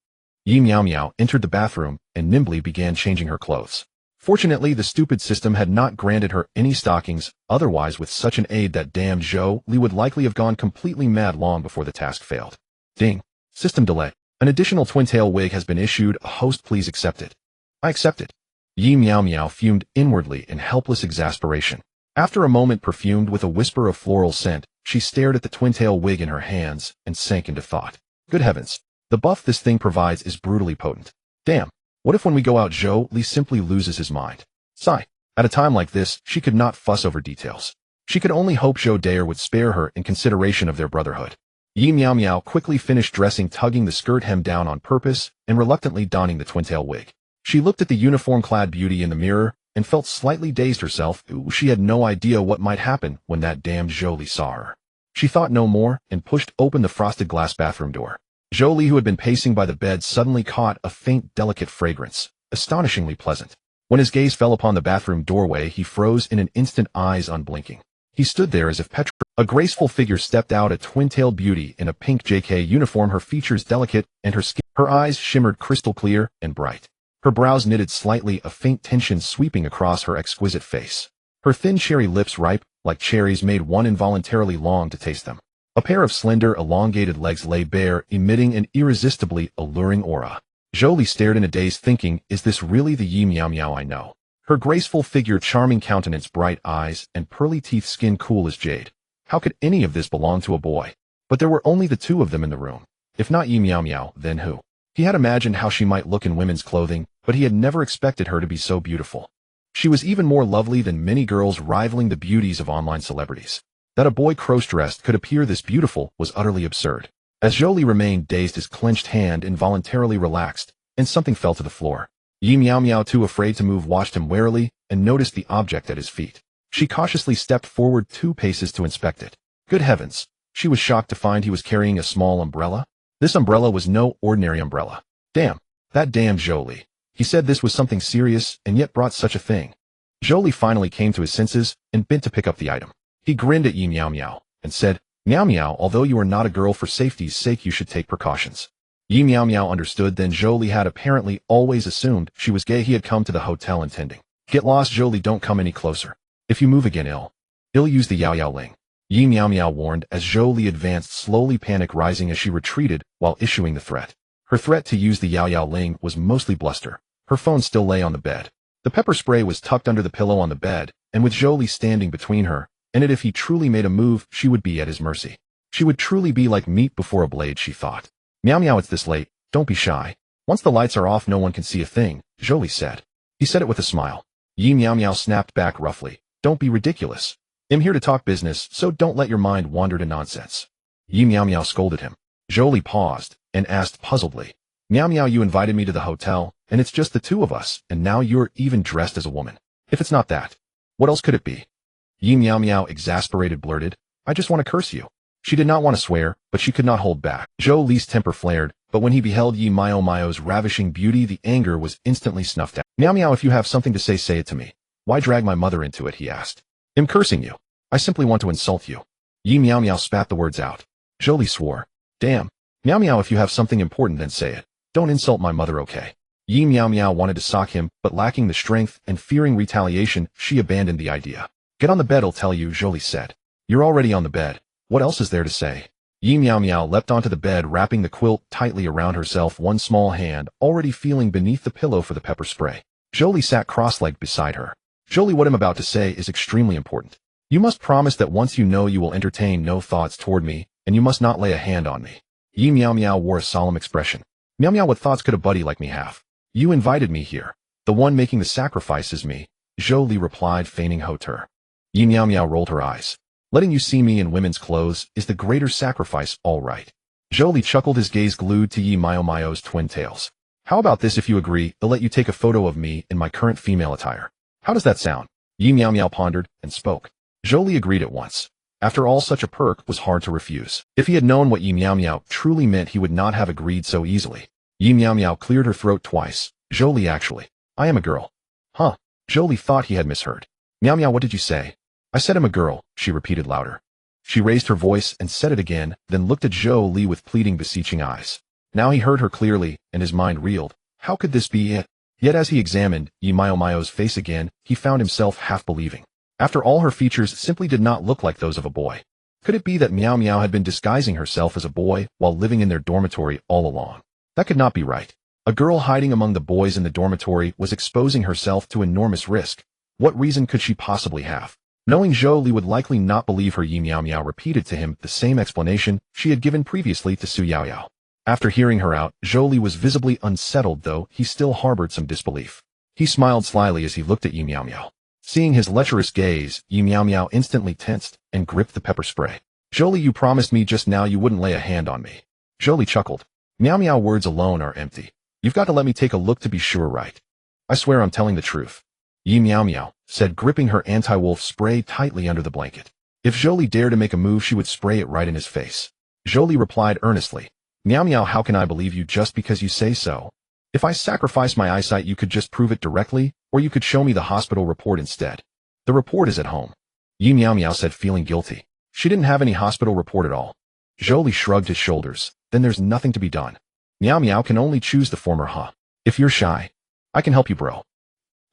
Yi Meow Meow entered the bathroom and nimbly began changing her clothes. Fortunately, the stupid system had not granted her any stockings, otherwise with such an aid that damned Zhou Li would likely have gone completely mad long before the task failed. Ding. System delay. An additional twin-tail wig has been issued. A host, please accept it. I accept it. Yi Meow Meow fumed inwardly in helpless exasperation. After a moment, perfumed with a whisper of floral scent, she stared at the twin-tail wig in her hands and sank into thought. Good heavens. The buff this thing provides is brutally potent. Damn. What if when we go out Zhou Li simply loses his mind? Sigh. At a time like this, she could not fuss over details. She could only hope Zhou Dare would spare her in consideration of their brotherhood. Yi Meow Meow quickly finished dressing, tugging the skirt hem down on purpose and reluctantly donning the twin-tail wig. She looked at the uniform-clad beauty in the mirror and felt slightly dazed herself. She had no idea what might happen when that damned Zhou Li saw her. She thought no more and pushed open the frosted glass bathroom door. Zhou Li, who had been pacing by the bed, suddenly caught a faint, delicate fragrance, astonishingly pleasant. When his gaze fell upon the bathroom doorway, he froze in an instant, eyes unblinking. He stood there as if petrified. A graceful figure stepped out, a twin-tailed beauty in a pink JK uniform, her features delicate and her eyes shimmered crystal clear and bright. Her brows knitted slightly, a faint tension sweeping across her exquisite face. Her thin cherry lips, ripe like cherries, made one involuntarily long to taste them. A pair of slender, elongated legs lay bare, emitting an irresistibly alluring aura. Zhou Li stared in a daze, thinking, is this really the Yi Meow Meow I know? Her graceful figure, charming countenance, bright eyes, and pearly teeth, skin cool as jade. How could any of this belong to a boy? But there were only the two of them in the room. If not Yi Meow Meow, then who? He had imagined how she might look in women's clothing, but he had never expected her to be so beautiful. She was even more lovely than many girls, rivaling the beauties of online celebrities. That a boy cross-dressed could appear this beautiful was utterly absurd. As Zhou Li remained dazed, his clenched hand involuntarily relaxed, and something fell to the floor. Yi Meow Meow, too afraid to move, watched him warily and noticed the object at his feet. She cautiously stepped forward 2 paces to inspect it. Good heavens! She was shocked to find he was carrying a small umbrella. This umbrella was no ordinary umbrella. Damn! That damned Zhou Li. He said this was something serious and yet brought such a thing. Zhou Li finally came to his senses and bent to pick up the item. He grinned at Yi Meow Meow and said, Meow Meow, although you are not a girl, for safety's sake you should take precautions. Yi Meow Meow understood. Then Zhou Li had apparently always assumed she was gay. He had come to the hotel intending. Get lost, Zhou Li, don't come any closer. If you move again, I'll use the Yao Yao Ling. Yi Meow Meow warned as Zhou Li advanced slowly, panic rising as she retreated while issuing the threat. Her threat to use the Yao Yao Ling was mostly bluster. Her phone still lay on the bed. The pepper spray was tucked under the pillow on the bed, and with Jolie standing between her and it, if he truly made a move, she would be at his mercy. She would truly be like meat before a blade, she thought. Meow meow, it's this late. Don't be shy. Once the lights are off, no one can see a thing, Jolie said. He said it with a smile. Yi Meow Meow snapped back roughly. Don't be ridiculous. I'm here to talk business, so don't let your mind wander to nonsense. Yi Meow Meow scolded him. Jolie paused and asked puzzledly. Meow Meow, you invited me to the hotel, and it's just the two of us, and now you're even dressed as a woman. If it's not that, what else could it be? Yi Meow Meow, exasperated, blurted. I just want to curse you. She did not want to swear, but she could not hold back. Jolie's temper flared, but when he beheld Yi Meow Meow's ravishing beauty, the anger was instantly snuffed out. Meow Meow, if you have something to say it to me. Why drag my mother into it, he asked. I'm cursing you. I simply want to insult you. Yi Meow Meow spat the words out. Jolie swore. Damn. Meow Meow, if you have something important, then say it. Don't insult my mother, okay? Yi Meow Meow wanted to sock him, but lacking the strength and fearing retaliation, she abandoned the idea. Get on the bed, I'll tell you, Jolie said. You're already on the bed. What else is there to say? Yi Meow Meow leapt onto the bed, wrapping the quilt tightly around herself, one small hand already feeling beneath the pillow for the pepper spray. Jolie sat cross-legged beside her. Jolie, what I'm about to say is extremely important. You must promise that once you know, you will entertain no thoughts toward me, and you must not lay a hand on me. Yi Meow Meow wore a solemn expression. Meow Meow, what thoughts could a buddy like me have? You invited me here. The one making the sacrifice is me, Jolie replied, feigning hauteur. Yi Meow Meow rolled her eyes. Letting you see me in women's clothes is the greater sacrifice, all right. Jolie chuckled, his gaze glued to Yi Meow Meow's twin tails. How about this? If you agree, I'll let you take a photo of me in my current female attire. How does that sound? Yi Meow Meow pondered and spoke. Jolie agreed at once. After all, such a perk was hard to refuse. If he had known what Yi Meow Meow truly meant, he would not have agreed so easily. Yi Meow Meow cleared her throat twice. Jolie, actually. I am a girl. Huh? Jolie thought he had misheard. Meow Meow, what did you say? I said I'm a girl, she repeated louder. She raised her voice and said it again, then looked at Jolie with pleading, beseeching eyes. Now he heard her clearly, and his mind reeled. How could this be it? Yet as he examined Yi Meow Meow's face again, he found himself half believing. After all, her features simply did not look like those of a boy. Could it be that Meow Meow had been disguising herself as a boy while living in their dormitory all along? That could not be right. A girl hiding among the boys in the dormitory was exposing herself to enormous risk. What reason could she possibly have? Knowing Jolie would likely not believe her, Yi Meow Meow repeated to him the same explanation she had given previously to Su Yao Yao. After hearing her out, Jolie was visibly unsettled, though he still harbored some disbelief. He smiled slyly as he looked at Yi Meow Meow. Seeing his lecherous gaze, Yi Meow Meow instantly tensed and gripped the pepper spray. Jolie, you promised me just now you wouldn't lay a hand on me. Jolie chuckled. Meow Meow, words alone are empty. You've got to let me take a look to be sure, right? I swear I'm telling the truth. Yi Meow Meow said, gripping her anti-wolf spray tightly under the blanket. If Jolie dared to make a move, she would spray it right in his face. Jolie replied earnestly. Meow Meow, how can I believe you just because you say so? If I sacrifice my eyesight, you could just prove it directly, or you could show me the hospital report instead. The report is at home. Yi Meow Meow said, feeling guilty. She didn't have any hospital report at all. Jolie shrugged his shoulders. Then there's nothing to be done. Meow Meow can only choose the former, huh? If you're shy, I can help you, bro.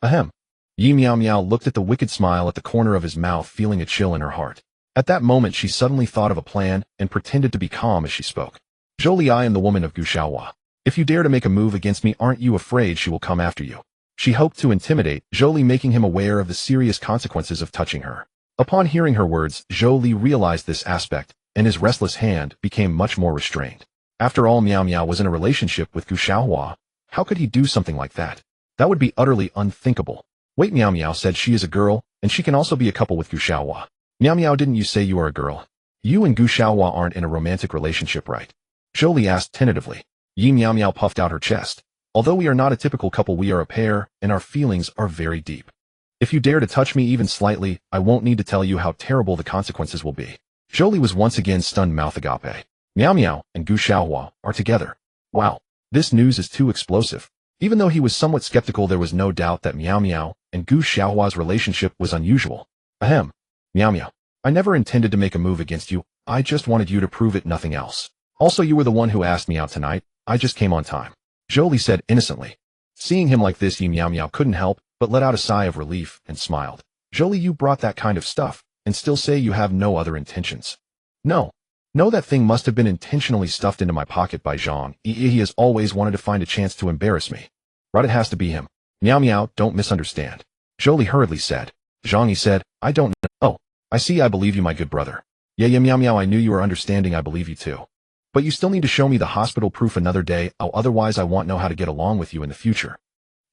Ahem. Yi Meow Meow looked at the wicked smile at the corner of his mouth, feeling a chill in her heart. At that moment, she suddenly thought of a plan and pretended to be calm as she spoke. Jolie, I am the woman of Gushaohua. If you dare to make a move against me, aren't you afraid she will come after you? She hoped to intimidate Jolie, making him aware of the serious consequences of touching her. Upon hearing her words, Jolie realized this aspect, and his restless hand became much more restrained. After all, Meow Meow was in a relationship with Gushaohua. How could he do something like that? That would be utterly unthinkable. Wait, Meow Meow said, she is a girl, and she can also be a couple with Gushaohua. Meow Meow, didn't you say you are a girl? You and Gushaohua aren't in a romantic relationship, right? Jolie asked tentatively. Yi Meow Meow puffed out her chest. Although we are not a typical couple, we are a pair, and our feelings are very deep. If you dare to touch me even slightly, I won't need to tell you how terrible the consequences will be. Jolie was once again stunned mouth agape. Meow Meow and Gushaohua are together. Wow, this news is too explosive. Even though he was somewhat skeptical, there was no doubt that Meow Meow and Gushaohua's relationship was unusual. Ahem. Meow Meow, I never intended to make a move against you. I just wanted you to prove it, nothing else. Also, you were the one who asked me out tonight. I just came on time. Jolie said innocently. Seeing him like this, Yi Meow Meow couldn't help but let out a sigh of relief and smiled. Jolie, you brought that kind of stuff, and still say you have no other intentions. No, that thing must have been intentionally stuffed into my pocket by Zhang. He has always wanted to find a chance to embarrass me. Right, it has to be him. Meow Meow, don't misunderstand. Jolie hurriedly said. Zhang Yi said, I don't know. Oh, I see, I believe you, my good brother. Yeah, Meow Meow, I knew you were understanding, I believe you too. But you still need to show me the hospital proof another day, otherwise I won't know how to get along with you in the future.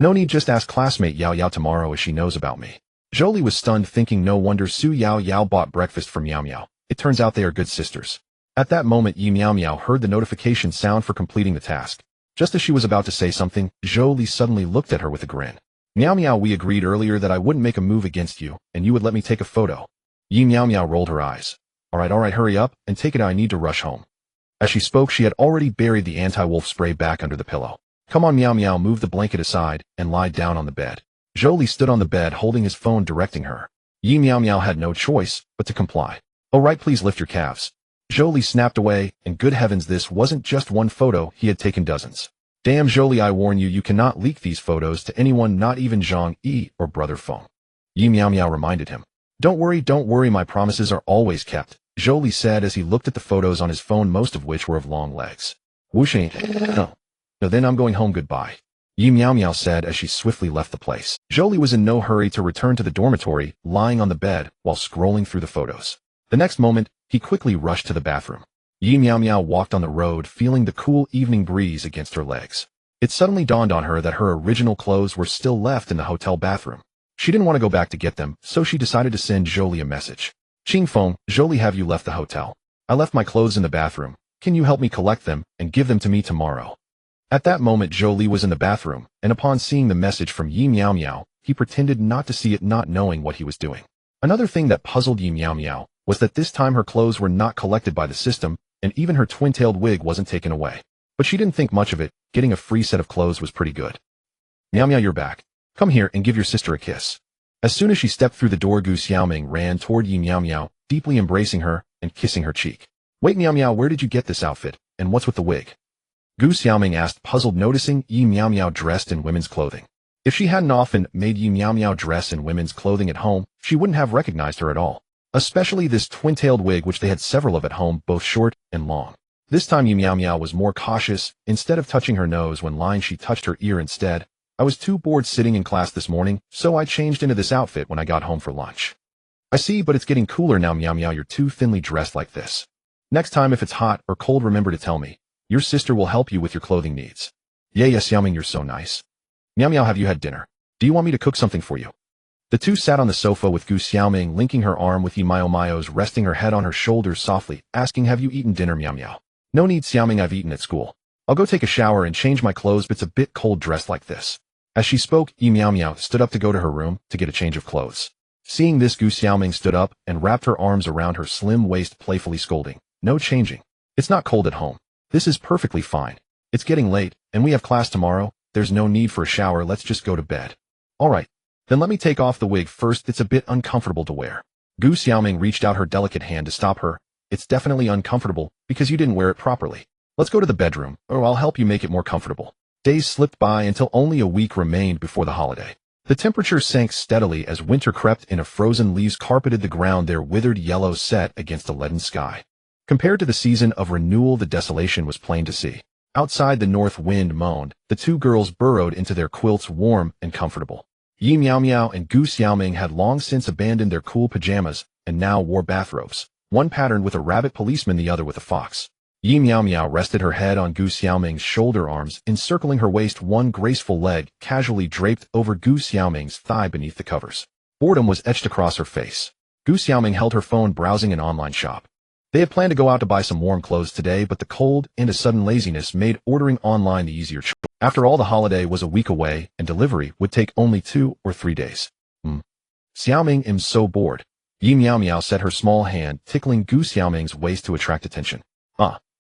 No need, just ask classmate Yao Yao tomorrow as she knows about me. Jolie was stunned, thinking no wonder Su Yao Yao bought breakfast for Meow Meow. It turns out they are good sisters. At that moment Yi Meow Meow heard the notification sound for completing the task. Just as she was about to say something, Jolie suddenly looked at her with a grin. Meow Meow, we agreed earlier that I wouldn't make a move against you, and you would let me take a photo. Yi Meow Meow rolled her eyes. Alright, hurry up, and take it, I need to rush home. As she spoke, she had already buried the anti-wolf spray back under the pillow. Come on Meow Meow, move the blanket aside, and lie down on the bed. Jolie stood on the bed holding his phone directing her. Yi Meow Meow had no choice but to comply. Alright, please lift your calves. Jolie snapped away, and good heavens, this wasn't just one photo, he had taken dozens. Damn Jolie, I warn you, you cannot leak these photos to anyone, not even Zhang Yi or Brother Feng. Yi Meow Meow reminded him. Don't worry, my promises are always kept, Jolie said as he looked at the photos on his phone, most of which were of long legs. Whoosh ain't. No, then I'm going home, goodbye. Yi Meow Meow said as she swiftly left the place. Jolie was in no hurry to return to the dormitory, lying on the bed while scrolling through the photos. The next moment, he quickly rushed to the bathroom. Yi Meow Meow walked on the road, feeling the cool evening breeze against her legs. It suddenly dawned on her that her original clothes were still left in the hotel bathroom. She didn't want to go back to get them, so she decided to send Jolie a message. Ching Feng, Jolie, have you left the hotel? I left my clothes in the bathroom. Can you help me collect them and give them to me tomorrow? At that moment, Jolie was in the bathroom, and upon seeing the message from Yi Meow Meow, he pretended not to see it, not knowing what he was doing. Another thing that puzzled Yi Meow Meow was that this time her clothes were not collected by the system, and even her twin-tailed wig wasn't taken away. But she didn't think much of it, getting a free set of clothes was pretty good. Meow Meow, you're back. Come here and give your sister a kiss. As soon as she stepped through the door, Gu Xiaoming ran toward Yi Meow Meow, deeply embracing her and kissing her cheek. Wait Meow Meow, where did you get this outfit, and what's with the wig? Gu Xiaoming asked, puzzled, noticing Yi Meow Meow dressed in women's clothing. If she hadn't often made Yi Meow Meow dress in women's clothing at home, she wouldn't have recognized her at all. Especially this twin-tailed wig, which they had several of at home, both short and long. This time Yi Meow Meow was more cautious. Instead of touching her nose when lying, she touched her ear instead. I was too bored sitting in class this morning, so I changed into this outfit when I got home for lunch. I see, but it's getting cooler now, Meow Meow, you're too thinly dressed like this. Next time if it's hot or cold, remember to tell me. Your sister will help you with your clothing needs. Yeah, Xiaoming, you're so nice. Meow Meow, have you had dinner? Do you want me to cook something for you? The two sat on the sofa with Gu Xiaoming linking her arm with Yi Meow Meow's, resting her head on her shoulders softly, asking, have you eaten dinner, Meow Meow? No need, Xiaoming, I've eaten at school. I'll go take a shower and change my clothes, but it's a bit cold dressed like this. As she spoke, Yi Meow Meow stood up to go to her room to get a change of clothes. Seeing this, Gu Xiaoming stood up and wrapped her arms around her slim waist, playfully scolding. No changing. It's not cold at home. This is perfectly fine. It's getting late, and we have class tomorrow. There's no need for a shower, let's just go to bed. Alright. Then let me take off the wig first, it's a bit uncomfortable to wear. Gu Xiaoming reached out her delicate hand to stop her. It's definitely uncomfortable, because you didn't wear it properly. Let's go to the bedroom, or I'll help you make it more comfortable. Days slipped by until only a week remained before the holiday. The temperature sank steadily as winter crept in. Frozen leaves carpeted the ground, their withered yellow set against a leaden sky. Compared to the season of renewal, the desolation was plain to see. Outside, the north wind moaned. The two girls burrowed into their quilts, warm and comfortable. Yi Meow Meow and Gu Xiaoming had long since abandoned their cool pajamas and now wore bathrobes, one patterned with a rabbit policeman, the other with a fox. Yi Meow Meow rested her head on Gu Xiaoming's shoulder, arms encircling her waist, one graceful leg casually draped over Gu Xiaoming's thigh beneath the covers. Boredom was etched across her face. Gu Xiaoming held her phone, browsing an online shop. They had planned to go out to buy some warm clothes today, but the cold and a sudden laziness made ordering online the easier choice. After all, the holiday was a week away, and delivery would take only 2 or 3 days. Xiaoming, am so bored. Yi Meow Meow set her small hand, tickling Gu Xiaoming's waist to attract attention.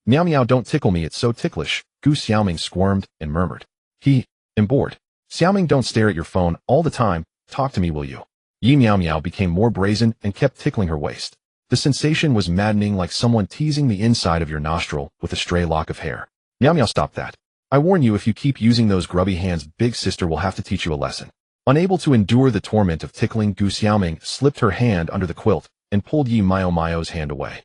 Meow Meow, don't tickle me, it's so ticklish, Gu Xiaoming squirmed and murmured. I'm bored. Xiaoming, don't stare at your phone all the time, talk to me, will you? Yi Meow Meow became more brazen and kept tickling her waist. The sensation was maddening, like someone teasing the inside of your nostril with a stray lock of hair. Meow Meow, stop that. I warn you, if you keep using those grubby hands, big sister will have to teach you a lesson. Unable to endure the torment of tickling, Gu Xiaoming slipped her hand under the quilt and pulled Yi Meow Meow's hand away.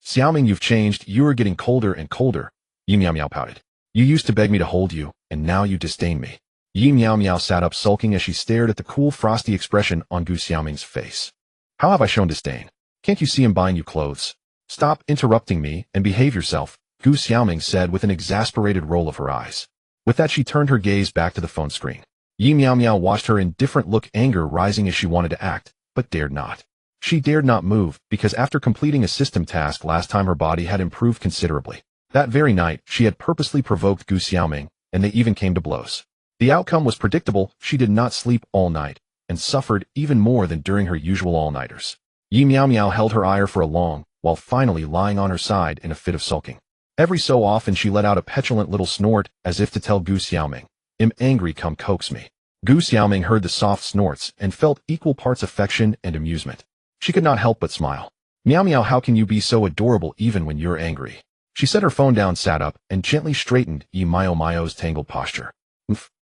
Xiaoming, you've changed, you are getting colder and colder. Yi Meow Meow pouted. You used to beg me to hold you, and now you disdain me. Yi Miao Miao sat up sulking as she stared at the cool, frosty expression on Gu Xiaoming's face. How have I shown disdain? Can't you see I'm buying you clothes? Stop interrupting me and behave yourself, Gu Xiaoming said with an exasperated roll of her eyes. With that, she turned her gaze back to the phone screen. Yi Miao Miao watched her indifferent look, anger rising as she wanted to act, but dared not. She dared not move, because after completing a system task last time her body had improved considerably. That very night, she had purposely provoked Gu Xiaoming, and they even came to blows. The outcome was predictable. She did not sleep all night, and suffered even more than during her usual all-nighters. Yi Miao Miao held her ire for a long, while finally lying on her side in a fit of sulking. Every so often she let out a petulant little snort, as if to tell Gu Xiaoming, "I'm angry, come coax me." Gu Xiaoming heard the soft snorts and felt equal parts affection and amusement. She could not help but smile. "Miao Miao, how can you be so adorable even when you're angry?" She set her phone down, sat up, and gently straightened Yi Miao Miao's tangled posture.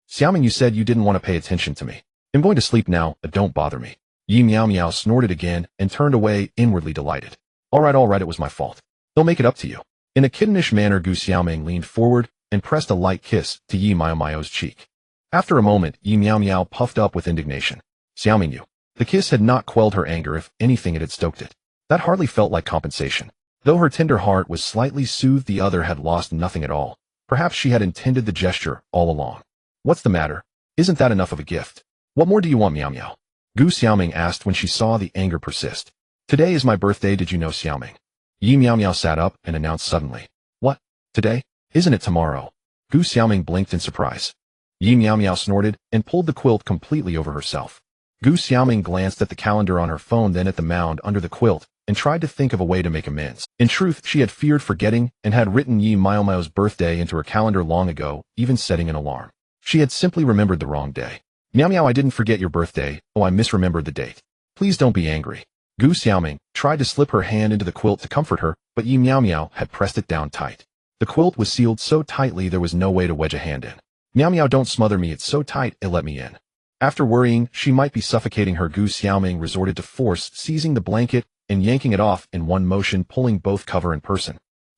Xiaoming, you said you didn't want to pay attention to me. I'm going to sleep now, don't bother me." Yi Miao Miao snorted again and turned away, inwardly delighted. All right, it was my fault. They'll make it up to you." In a kittenish manner, Gu Xiaoming leaned forward and pressed a light kiss to Yi Miao Miao's cheek. After a moment, Yi Miao Miao puffed up with indignation. "Xiaoming, you." The kiss had not quelled her anger. If anything, it had stoked it. That hardly felt like compensation. Though her tender heart was slightly soothed, the other had lost nothing at all. Perhaps she had intended the gesture all along. "What's the matter? Isn't that enough of a gift? What more do you want, Miao Miao?" Gu Xiaoming asked when she saw the anger persist. "Today is my birthday, did you know, Xiaoming?" Yi Miao Miao sat up and announced suddenly. "What? Today? Isn't it tomorrow?" Gu Xiaoming blinked in surprise. Yi Miao Miao snorted and pulled the quilt completely over herself. Gu Xiaoming glanced at the calendar on her phone, then at the mound under the quilt, and tried to think of a way to make amends. In truth, she had feared forgetting and had written Yi Miao Miao's birthday into her calendar long ago, even setting an alarm. She had simply remembered the wrong day. "Miao Miao, I didn't forget your birthday. Oh, I misremembered the date. Please don't be angry." Gu Xiaoming tried to slip her hand into the quilt to comfort her, but Yi Miao Miao had pressed it down tight. The quilt was sealed so tightly there was no way to wedge a hand in. "Miao Miao, don't smother me, it's so tight, it let me in." After worrying she might be suffocating her, Gu Xiaoming resorted to force, seizing the blanket and yanking it off in one motion, pulling both cover and person.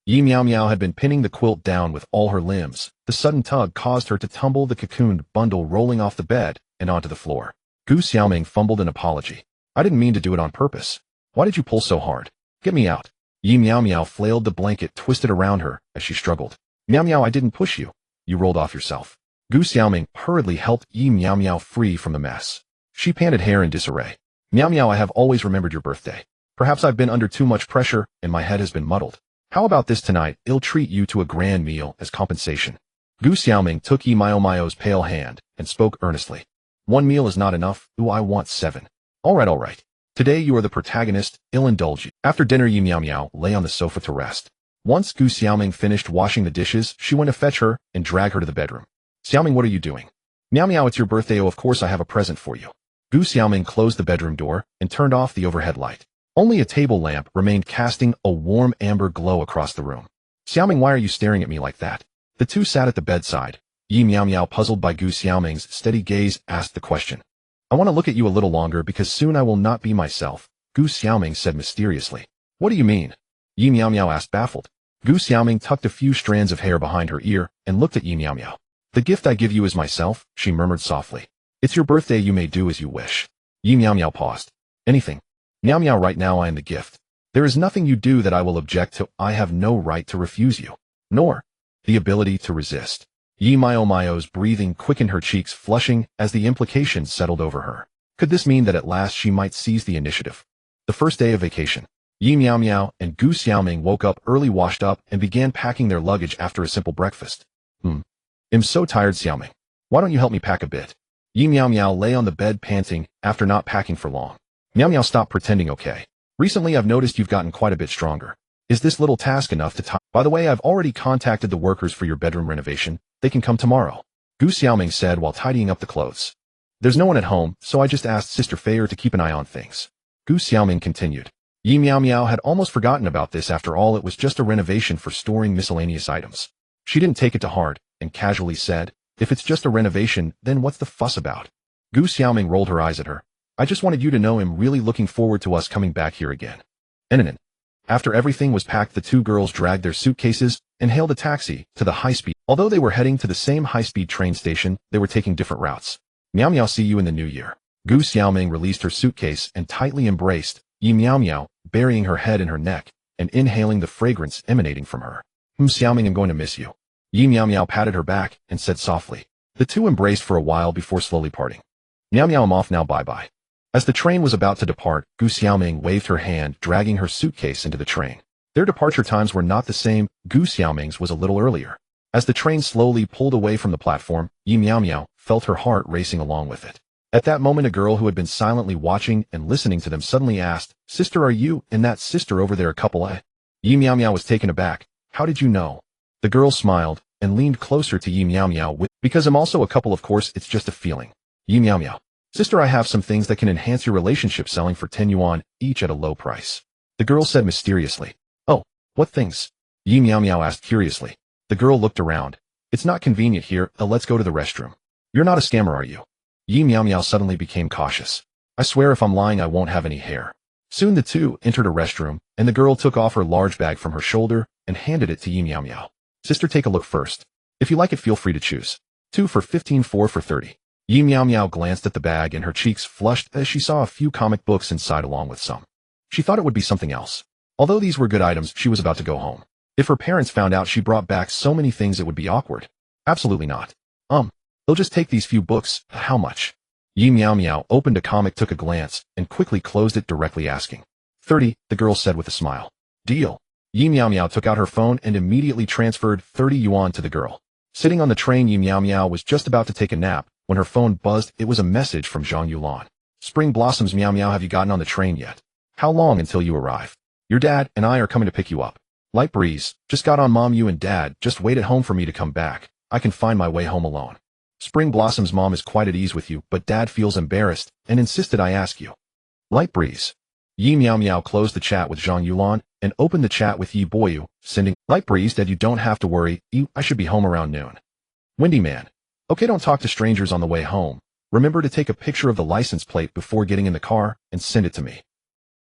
Yi Miao Miao had been pinning the quilt down with all her limbs. The sudden tug caused her to tumble the cocooned bundle rolling off the bed and onto the floor. Gu Xiaoming fumbled an apology. "I didn't mean to do it on purpose. Why did you pull so hard? Get me out." Yi Miao Miao flailed the blanket twisted around her as she struggled. "Miao Miao, I didn't push you. You rolled off yourself." Gu Xiaoming hurriedly helped Yi Miao Miao free from the mess. She panted, hair in disarray. "Miao Miao, I have always remembered your birthday. Perhaps I've been under too much pressure and my head has been muddled. How about this tonight? I'll treat you to a grand meal as compensation." Gu Xiaoming took Yi Miao Miao's pale hand and spoke earnestly. "One meal is not enough. Ooh, I want 7. All right. Today you are the protagonist. I'll indulge you." After dinner, Yi Miao Miao lay on the sofa to rest. Once Gu Xiaoming finished washing the dishes, she went to fetch her and drag her to the bedroom. "Xiaoming, what are you doing?" "Miao Miao, it's your birthday. Oh, of course I have a present for you." Gu Xiaoming closed the bedroom door and turned off the overhead light. Only a table lamp remained, casting a warm amber glow across the room. "Xiaoming, why are you staring at me like that?" The two sat at the bedside. Yi Miao Miao, puzzled by Gu Xiaoming's steady gaze, asked the question. "I want to look at you a little longer because soon I will not be myself," Gu Xiaoming said mysteriously. "What do you mean?" Yi Miao Miao asked, baffled. Gu Xiaoming tucked a few strands of hair behind her ear and looked at Yi Miao Miao. "The gift I give you is myself," she murmured softly. "It's your birthday, you may do as you wish." Yi Miao Miao paused. "Anything. Miao Miao, right now I am the gift. There is nothing you do that I will object to. I have no right to refuse you, nor the ability to resist." Yi Miao Miao's breathing quickened, her cheeks flushing as the implication settled over her. Could this mean that at last she might seize the initiative? The first day of vacation. Yi Miao Miao and Gu Xiaoming woke up early, washed up, and began packing their luggage after a simple breakfast. "I'm so tired, Xiaoming. Why don't you help me pack a bit?" Yi Miao Miao lay on the bed panting after not packing for long. "Miao Miao, stop pretending, okay? Recently I've noticed you've gotten quite a bit stronger. Is this little task enough to tie? By the way, I've already contacted the workers for your bedroom renovation. They can come tomorrow," Gu Xiaoming said while tidying up the clothes. "There's no one at home, so I just asked Sister Feier to keep an eye on things," Gu Xiaoming continued. Yi Miao Miao had almost forgotten about this. After all, it was just a renovation for storing miscellaneous items. She didn't take it to heart and casually said, "If it's just a renovation, then what's the fuss about?" Gu Xiaoming rolled her eyes at her. "I just wanted you to know I'm really looking forward to us coming back here again." After everything was packed, the two girls dragged their suitcases and hailed a taxi to the high-speed. Although they were heading to the same high-speed train station, they were taking different routes. Meow Meow, see you in the new year. Gu Xiaoming released her suitcase and tightly embraced Yi Meow Meow, burying her head in her neck and inhaling the fragrance emanating from her. Xiaoming, I'm going to miss you. Yi Meow Meow patted her back and said softly. The two embraced for a while before slowly parting. Meow Meow, I'm off now, bye-bye. As the train was about to depart, Gu Xiaoming waved her hand, dragging her suitcase into the train. Their departure times were not the same. Gu Xiaoming's was a little earlier. As the train slowly pulled away from the platform, Yi Meow Meow felt her heart racing along with it. At that moment, a girl who had been silently watching and listening to them suddenly asked, Sister, are you and that sister over there a couple, eh? Yi Meow Meow was taken aback. How did you know? The girl smiled and leaned closer to Yi Meow Meow because I'm also a couple, of course, it's just a feeling. Yi Meow Meow. Sister, I have some things that can enhance your relationship, selling for 10 yuan each at a low price. The girl said mysteriously. Oh, what things? Yi Meow Meow asked curiously. The girl looked around. It's not convenient here, let's go to the restroom. You're not a scammer, are you? Yi Meow Meow suddenly became cautious. I swear if I'm lying I won't have any hair. Soon the two entered a restroom, and the girl took off her large bag from her shoulder and handed it to Yi Meow Meow. Sister, take a look first. If you like it, feel free to choose. 2 for 15, 4 for 30. Yi Meow Meow glanced at the bag and her cheeks flushed as she saw a few comic books inside along with some. She thought it would be something else. Although these were good items, she was about to go home. If her parents found out she brought back so many things, it would be awkward. Absolutely not. They'll just take these few books. How much? Yi Meow Meow opened a comic, took a glance, and quickly closed it, directly asking. 30, the girl said with a smile. Deal. Yi Meow Meow took out her phone and immediately transferred 30 yuan to the girl. Sitting on the train, Yi Meow Meow was just about to take a nap when her phone buzzed. It was a message from Zhang Yulan. Spring Blossoms, Meow Meow, have you gotten on the train yet? How long until you arrive? Your dad and I are coming to pick you up. Light breeze, just got on, Mom, you and Dad just wait at home for me to come back. I can find my way home alone. Spring Blossoms, Mom is quite at ease with you, but Dad feels embarrassed and insisted I ask you. Light breeze. Yi Meow Meow closed the chat with Zhang Yulan and opened the chat with Yi Boyu, sending, Light breeze, Dad, you don't have to worry, I should be home around noon. Windy Man. Okay, don't talk to strangers on the way home. Remember to take a picture of the license plate before getting in the car and send it to me.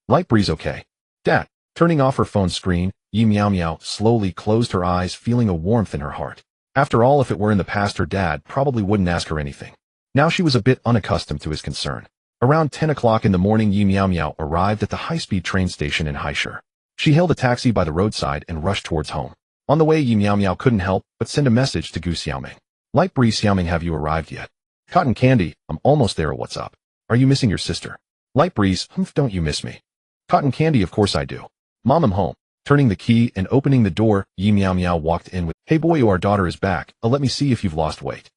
Light breeze, okay. Dad. Turning off her phone screen, Yi Meow Meow slowly closed her eyes, feeling a warmth in her heart. After all, if it were in the past, her dad probably wouldn't ask her anything. Now she was a bit unaccustomed to his concern. Around 10 o'clock in the morning, Yi Meow Meow arrived at the high-speed train station in Haishur. She hailed a taxi by the roadside and rushed towards home. On the way, Yi Meow Meow couldn't help but send a message to Gu Xiaoming. Light breeze, Xiaoming, have you arrived yet? Cotton Candy, I'm almost there, what's up? Are you missing your sister? Light breeze, don't you miss me? Cotton Candy, of course I do. Mom, I'm home. Turning the key and opening the door, Yi Meow Meow walked in with, Hey boy, our daughter is back. Let me see if you've lost weight.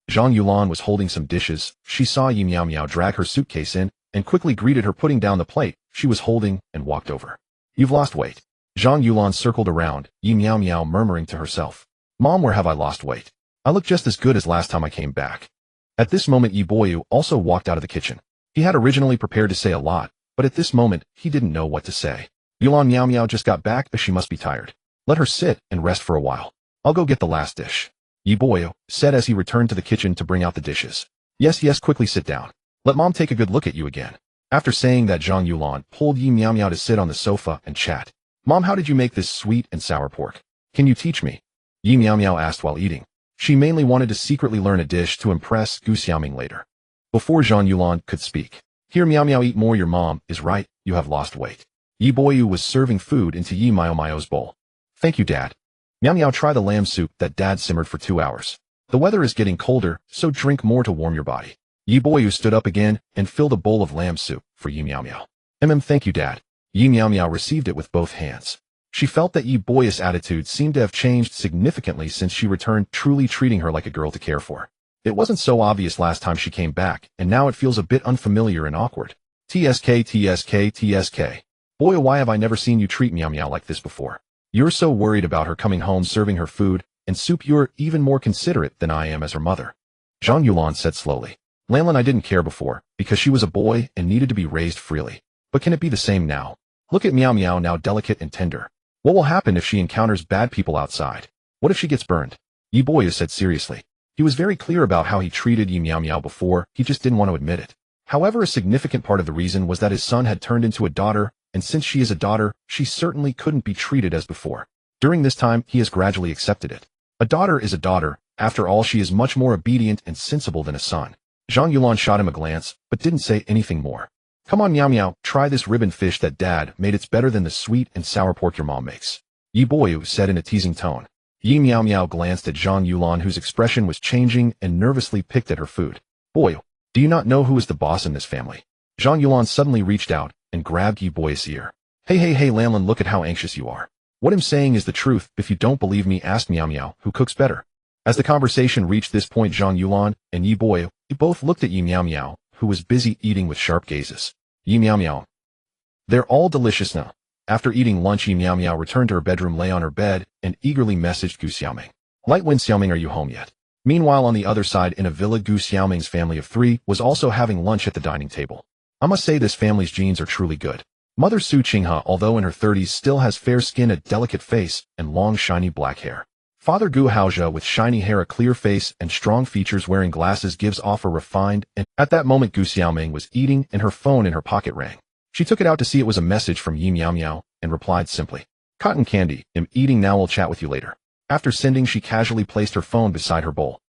Zhang Yulan was holding some dishes. She saw Yi Meow Meow drag her suitcase in and quickly greeted her, putting down the plate she was holding and walked over. You've lost weight. Zhang Yulan circled around, Yi Meow Meow murmuring to herself. Mom, where have I lost weight? I look just as good as last time I came back. At this moment, Yi Boyu also walked out of the kitchen. He had originally prepared to say a lot, but at this moment, he didn't know what to say. Yulan, Meow Meow just got back, but she must be tired. Let her sit and rest for a while. I'll go get the last dish. Yi Boyu said as he returned to the kitchen to bring out the dishes. Yes, quickly sit down. Let Mom take a good look at you again. After saying that, Zhang Yulan pulled Yi Meow Meow to sit on the sofa and chat. Mom, how did you make this sweet and sour pork? Can you teach me? Yi Meow Meow asked while eating. She mainly wanted to secretly learn a dish to impress Gu Xiaoming later. Before Zhang Yulan could speak. Here, Meow Meow, eat more, your mom is right, you have lost weight. Yi Boyu was serving food into Yi Meow Meow's bowl. Thank you, Dad. Meow Meow, try the lamb soup that Dad simmered for 2 hours. The weather is getting colder, so drink more to warm your body. Yi Boyu stood up again and filled a bowl of lamb soup for Yi Meow Meow. Thank you, Dad. Yi Meow Meow received it with both hands. She felt that Yi Boyu's attitude seemed to have changed significantly since she returned, truly treating her like a girl to care for. It wasn't so obvious last time she came back, and now it feels a bit unfamiliar and awkward. TSK. Boy, why have I never seen you treat Meow Meow like this before? You're so worried about her coming home serving her food and soup, you're even more considerate than I am as her mother. Zhang Yulan said slowly. Lanlan, I didn't care before, because she was a boy and needed to be raised freely. But can it be the same now? Look at Meow Meow, now delicate and tender. What will happen if she encounters bad people outside? What if she gets burned? Yi Boyu said seriously. He was very clear about how he treated Yi Meow Meow before, he just didn't want to admit it. However, a significant part of the reason was that his son had turned into a daughter and since she is a daughter, she certainly couldn't be treated as before. During this time, he has gradually accepted it. A daughter is a daughter. After all, she is much more obedient and sensible than a son. Zhang Yulan shot him a glance, but didn't say anything more. Come on, Meow Meow, try this ribbon fish that Dad made. It's better than the sweet and sour pork your mom makes. Yi Boyu said in a teasing tone. Yi Meow Meow glanced at Zhang Yulan, whose expression was changing, and nervously picked at her food. Boyu, do you not know who is the boss in this family? Zhang Yulan suddenly reached out and grabbed Yi Boyu's ear. Hey, Lanlan, look at how anxious you are. What I'm saying is the truth. If you don't believe me, ask Meow Meow, who cooks better. As the conversation reached this point, Zhang Yulan and Yi Boyu both looked at Yi Meow Meow, who was busy eating with sharp gazes. Yi Meow Meow. They're all delicious now. After eating lunch, Yi Meow Meow returned to her bedroom, lay on her bed, and eagerly messaged Gu Xiaoming. Lightwind Xiaoming, are you home yet? Meanwhile, on the other side in a villa, Gu Xiaoming's family of 3 was also having lunch at the dining table. I must say this family's genes are truly good. Mother Su Qinghe, although in her 30s, still has fair skin, a delicate face, and long shiny black hair. Father Gu Haozhe, with shiny hair, a clear face, and strong features, wearing glasses, gives off a refined, and at that moment Gu Xiaoming was eating and her phone in her pocket rang. She took it out to see it was a message from Yi Meow Meow and replied simply, Cotton candy, I'm eating now, we'll chat with you later. After sending, she casually placed her phone beside her bowl.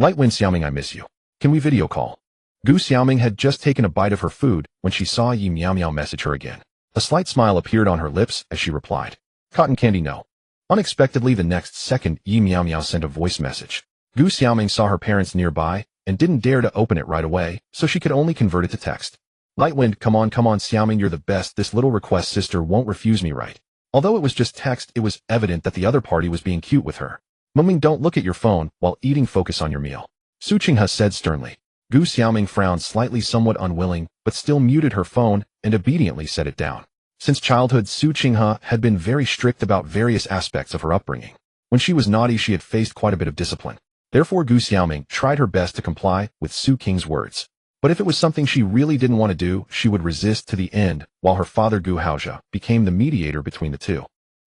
Lightwind Xiaoming, I miss you. Can we video call? Gu Xiaoming had just taken a bite of her food when she saw Yi Meow Meow message her again. A slight smile appeared on her lips as she replied, Cotton candy, no. Unexpectedly, the next second, Yi Meow Meow sent a voice message. Gu Xiaoming saw her parents nearby and didn't dare to open it right away, so she could only convert it to text. Lightwind, come on Xiaoming, you're the best. This little request sister won't refuse me, right? Although it was just text, it was evident that the other party was being cute with her. Muming, don't look at your phone while eating, focus on your meal. Su Qinghe said sternly. Gu Xiaoming frowned slightly, somewhat unwilling, but still muted her phone and obediently set it down. Since childhood, Su Qinghe had been very strict about various aspects of her upbringing. When she was naughty, she had faced quite a bit of discipline. Therefore, Gu Xiaoming tried her best to comply with Su Qing's words. But if it was something she really didn't want to do, she would resist to the end, while her father Gu Haozhe became the mediator between the two.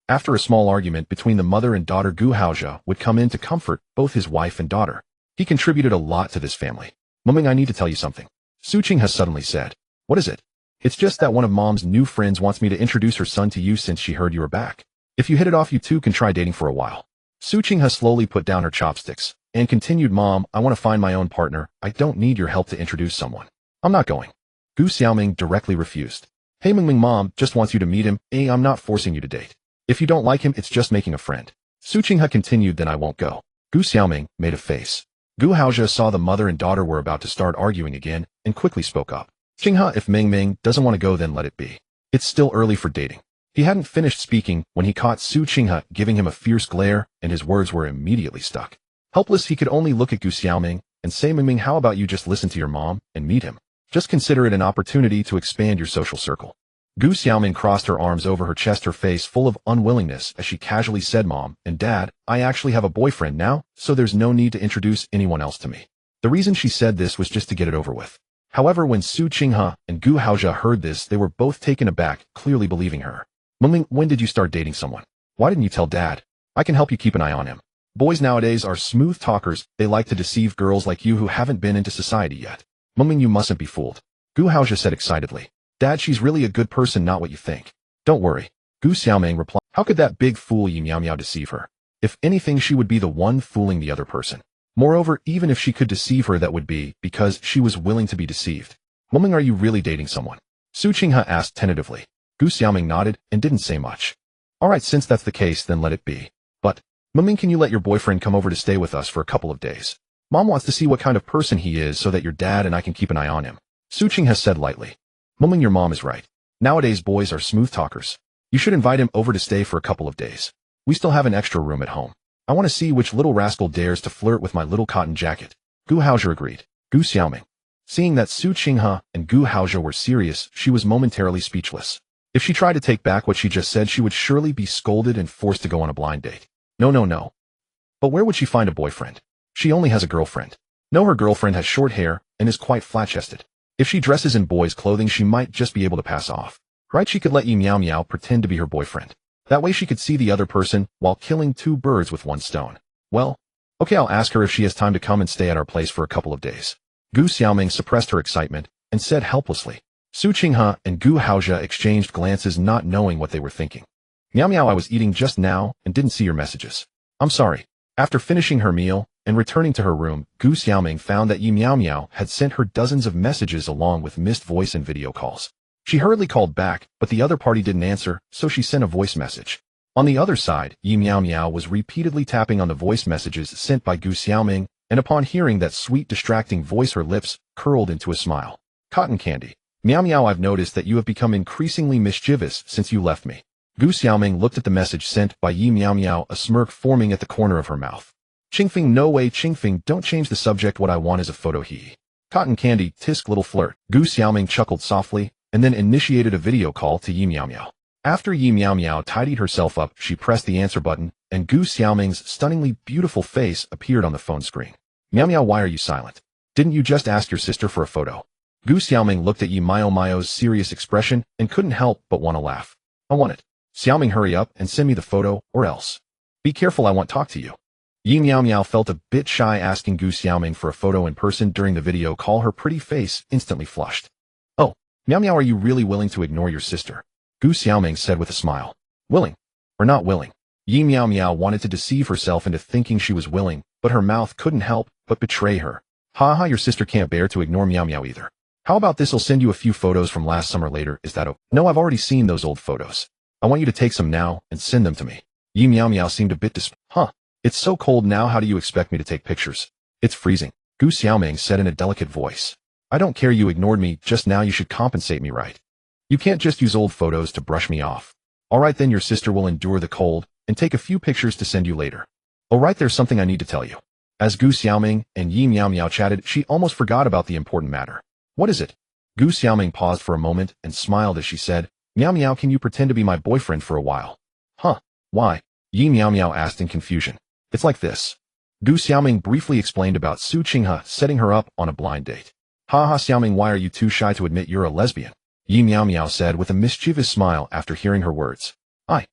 After a small argument between the mother and daughter, Gu Haozhe would come in to comfort both his wife and daughter. He contributed a lot to this family. Muming, I need to tell you something. Su Qinghe suddenly said. What is it? It's just that one of Mom's new friends wants me to introduce her son to you since she heard you were back. If you hit it off, you two can try dating for a while. Su Qinghe slowly put down her chopsticks and continued, Mom, I want to find my own partner. I don't need your help to introduce someone. I'm not going. Gu Xiaoming directly refused. Hey Mingming, Mom just wants you to meet him. I'm not forcing you to date. If you don't like him, it's just making a friend. Su Qinghe continued, then I won't go. Gu Xiaoming made a face. Gu Haozhe saw the mother and daughter were about to start arguing again and quickly spoke up. Qinghe, if Mingming doesn't want to go, then let it be. It's still early for dating. He hadn't finished speaking when he caught Su Qinghe giving him a fierce glare, and his words were immediately stuck. Helpless, he could only look at Gu Xiaoming and say, Mingming, how about you just listen to your mom and meet him? Just consider it an opportunity to expand your social circle. Gu Xiaoming crossed her arms over her chest, her face full of unwillingness as she casually said, Mom and Dad, I actually have a boyfriend now, so there's no need to introduce anyone else to me. The reason she said this was just to get it over with. However, when Su Qinghe and Gu Haozhe heard this, they were both taken aback, clearly believing her. Mingming, when did you start dating someone? Why didn't you tell Dad? I can help you keep an eye on him. Boys nowadays are smooth talkers. They like to deceive girls like you who haven't been into society yet. Mingming, you mustn't be fooled. Gu Haozhe said excitedly. Dad, she's really a good person, not what you think. Don't worry. Gu Xiaoming replied. How could that big fool Yi Meow Meow deceive her? If anything, she would be the one fooling the other person. Moreover, even if she could deceive her, that would be because she was willing to be deceived. Mingming, are you really dating someone? Su Qinghe asked tentatively. Gu Xiaoming nodded and didn't say much. Alright, since that's the case, then let it be. But, Mingming, can you let your boyfriend come over to stay with us for a couple of days? Mom wants to see what kind of person he is so that your dad and I can keep an eye on him. Su Qinghe said lightly. Mingming, your mom is right. Nowadays boys are smooth talkers. You should invite him over to stay for a couple of days. We still have an extra room at home. I want to see which little rascal dares to flirt with my little cotton jacket. Gu Haozhe agreed. Gu Xiaoming. Seeing that Su Qinghe and Gu Haozhe were serious, she was momentarily speechless. If she tried to take back what she just said, she would surely be scolded and forced to go on a blind date. No. But where would she find a boyfriend? She only has a girlfriend. No, her girlfriend has short hair and is quite flat-chested. If she dresses in boys' clothing, she might just be able to pass off. Right, she could let Yi Meow Meow pretend to be her boyfriend. That way she could see the other person while killing 2 birds with 1 stone. Well, okay, I'll ask her if she has time to come and stay at our place for a couple of days. Gu Xiaoming suppressed her excitement and said helplessly. Su Qinghe and Gu Haozhe exchanged glances, not knowing what they were thinking. Meow Meow, I was eating just now and didn't see your messages. I'm sorry. After finishing her meal and returning to her room, Gu Xiaoming found that Yi Meow Meow had sent her dozens of messages along with missed voice and video calls. She hurriedly called back, but the other party didn't answer, so she sent a voice message. On the other side, Yi Meow Meow was repeatedly tapping on the voice messages sent by Gu Xiaoming, and upon hearing that sweet, distracting voice, her lips curled into a smile. Cotton candy. Meow Meow, I've noticed that you have become increasingly mischievous since you left me. Gu Xiaoming looked at the message sent by Yi Meow Meow, a smirk forming at the corner of her mouth. Qingfing, no way, Qingfing, don't change the subject. What I want is a photo. He. Cotton candy, tisk, little flirt. Gu Xiaoming chuckled softly, and then initiated a video call to Yi Meow Meow. After Yi Meow Meow tidied herself up, she pressed the answer button, and Gu Xiaoming's stunningly beautiful face appeared on the phone screen. Meow Meow, why are you silent? Didn't you just ask your sister for a photo? Gu Xiaoming looked at Yi Meow Meow's serious expression and couldn't help but want to laugh. I want it. Xiaoming, hurry up and send me the photo, or else. Be careful, I want to talk to you. Yi Meow Meow felt a bit shy asking Gu Xiaoming for a photo in person during the video call. Her pretty face instantly flushed. Oh, Meow Meow, are you really willing to ignore your sister? Gu Xiaoming said with a smile. Willing. Or not willing? Yi Meow Meow wanted to deceive herself into thinking she was willing, but her mouth couldn't help but betray her. Haha, your sister can't bear to ignore Meow Meow either. How about this? I'll send you a few photos from last summer later. Is that okay? No, I've already seen those old photos. I want you to take some now and send them to me. Yi Meow Meow seemed a bit It's so cold now, how do you expect me to take pictures? It's freezing. Gu Xiaoming said in a delicate voice. I don't care you ignored me just now, you should compensate me, right? You can't just use old photos to brush me off. Alright then, your sister will endure the cold and take a few pictures to send you later. Alright, there's something I need to tell you. As Gu Xiaoming and Yi Meow Meow chatted, she almost forgot about the important matter. What is it? Gu Xiaoming paused for a moment and smiled as she said, Meow Meow, can you pretend to be my boyfriend for a while? Huh? Why? Yi Meow Meow asked in confusion. It's like this. Gu Xiaoming briefly explained about Su Qinghe setting her up on a blind date. Haha, Xiaoming, why are you too shy to admit you're a lesbian? Yi Meow Meow said with a mischievous smile after hearing her words. I.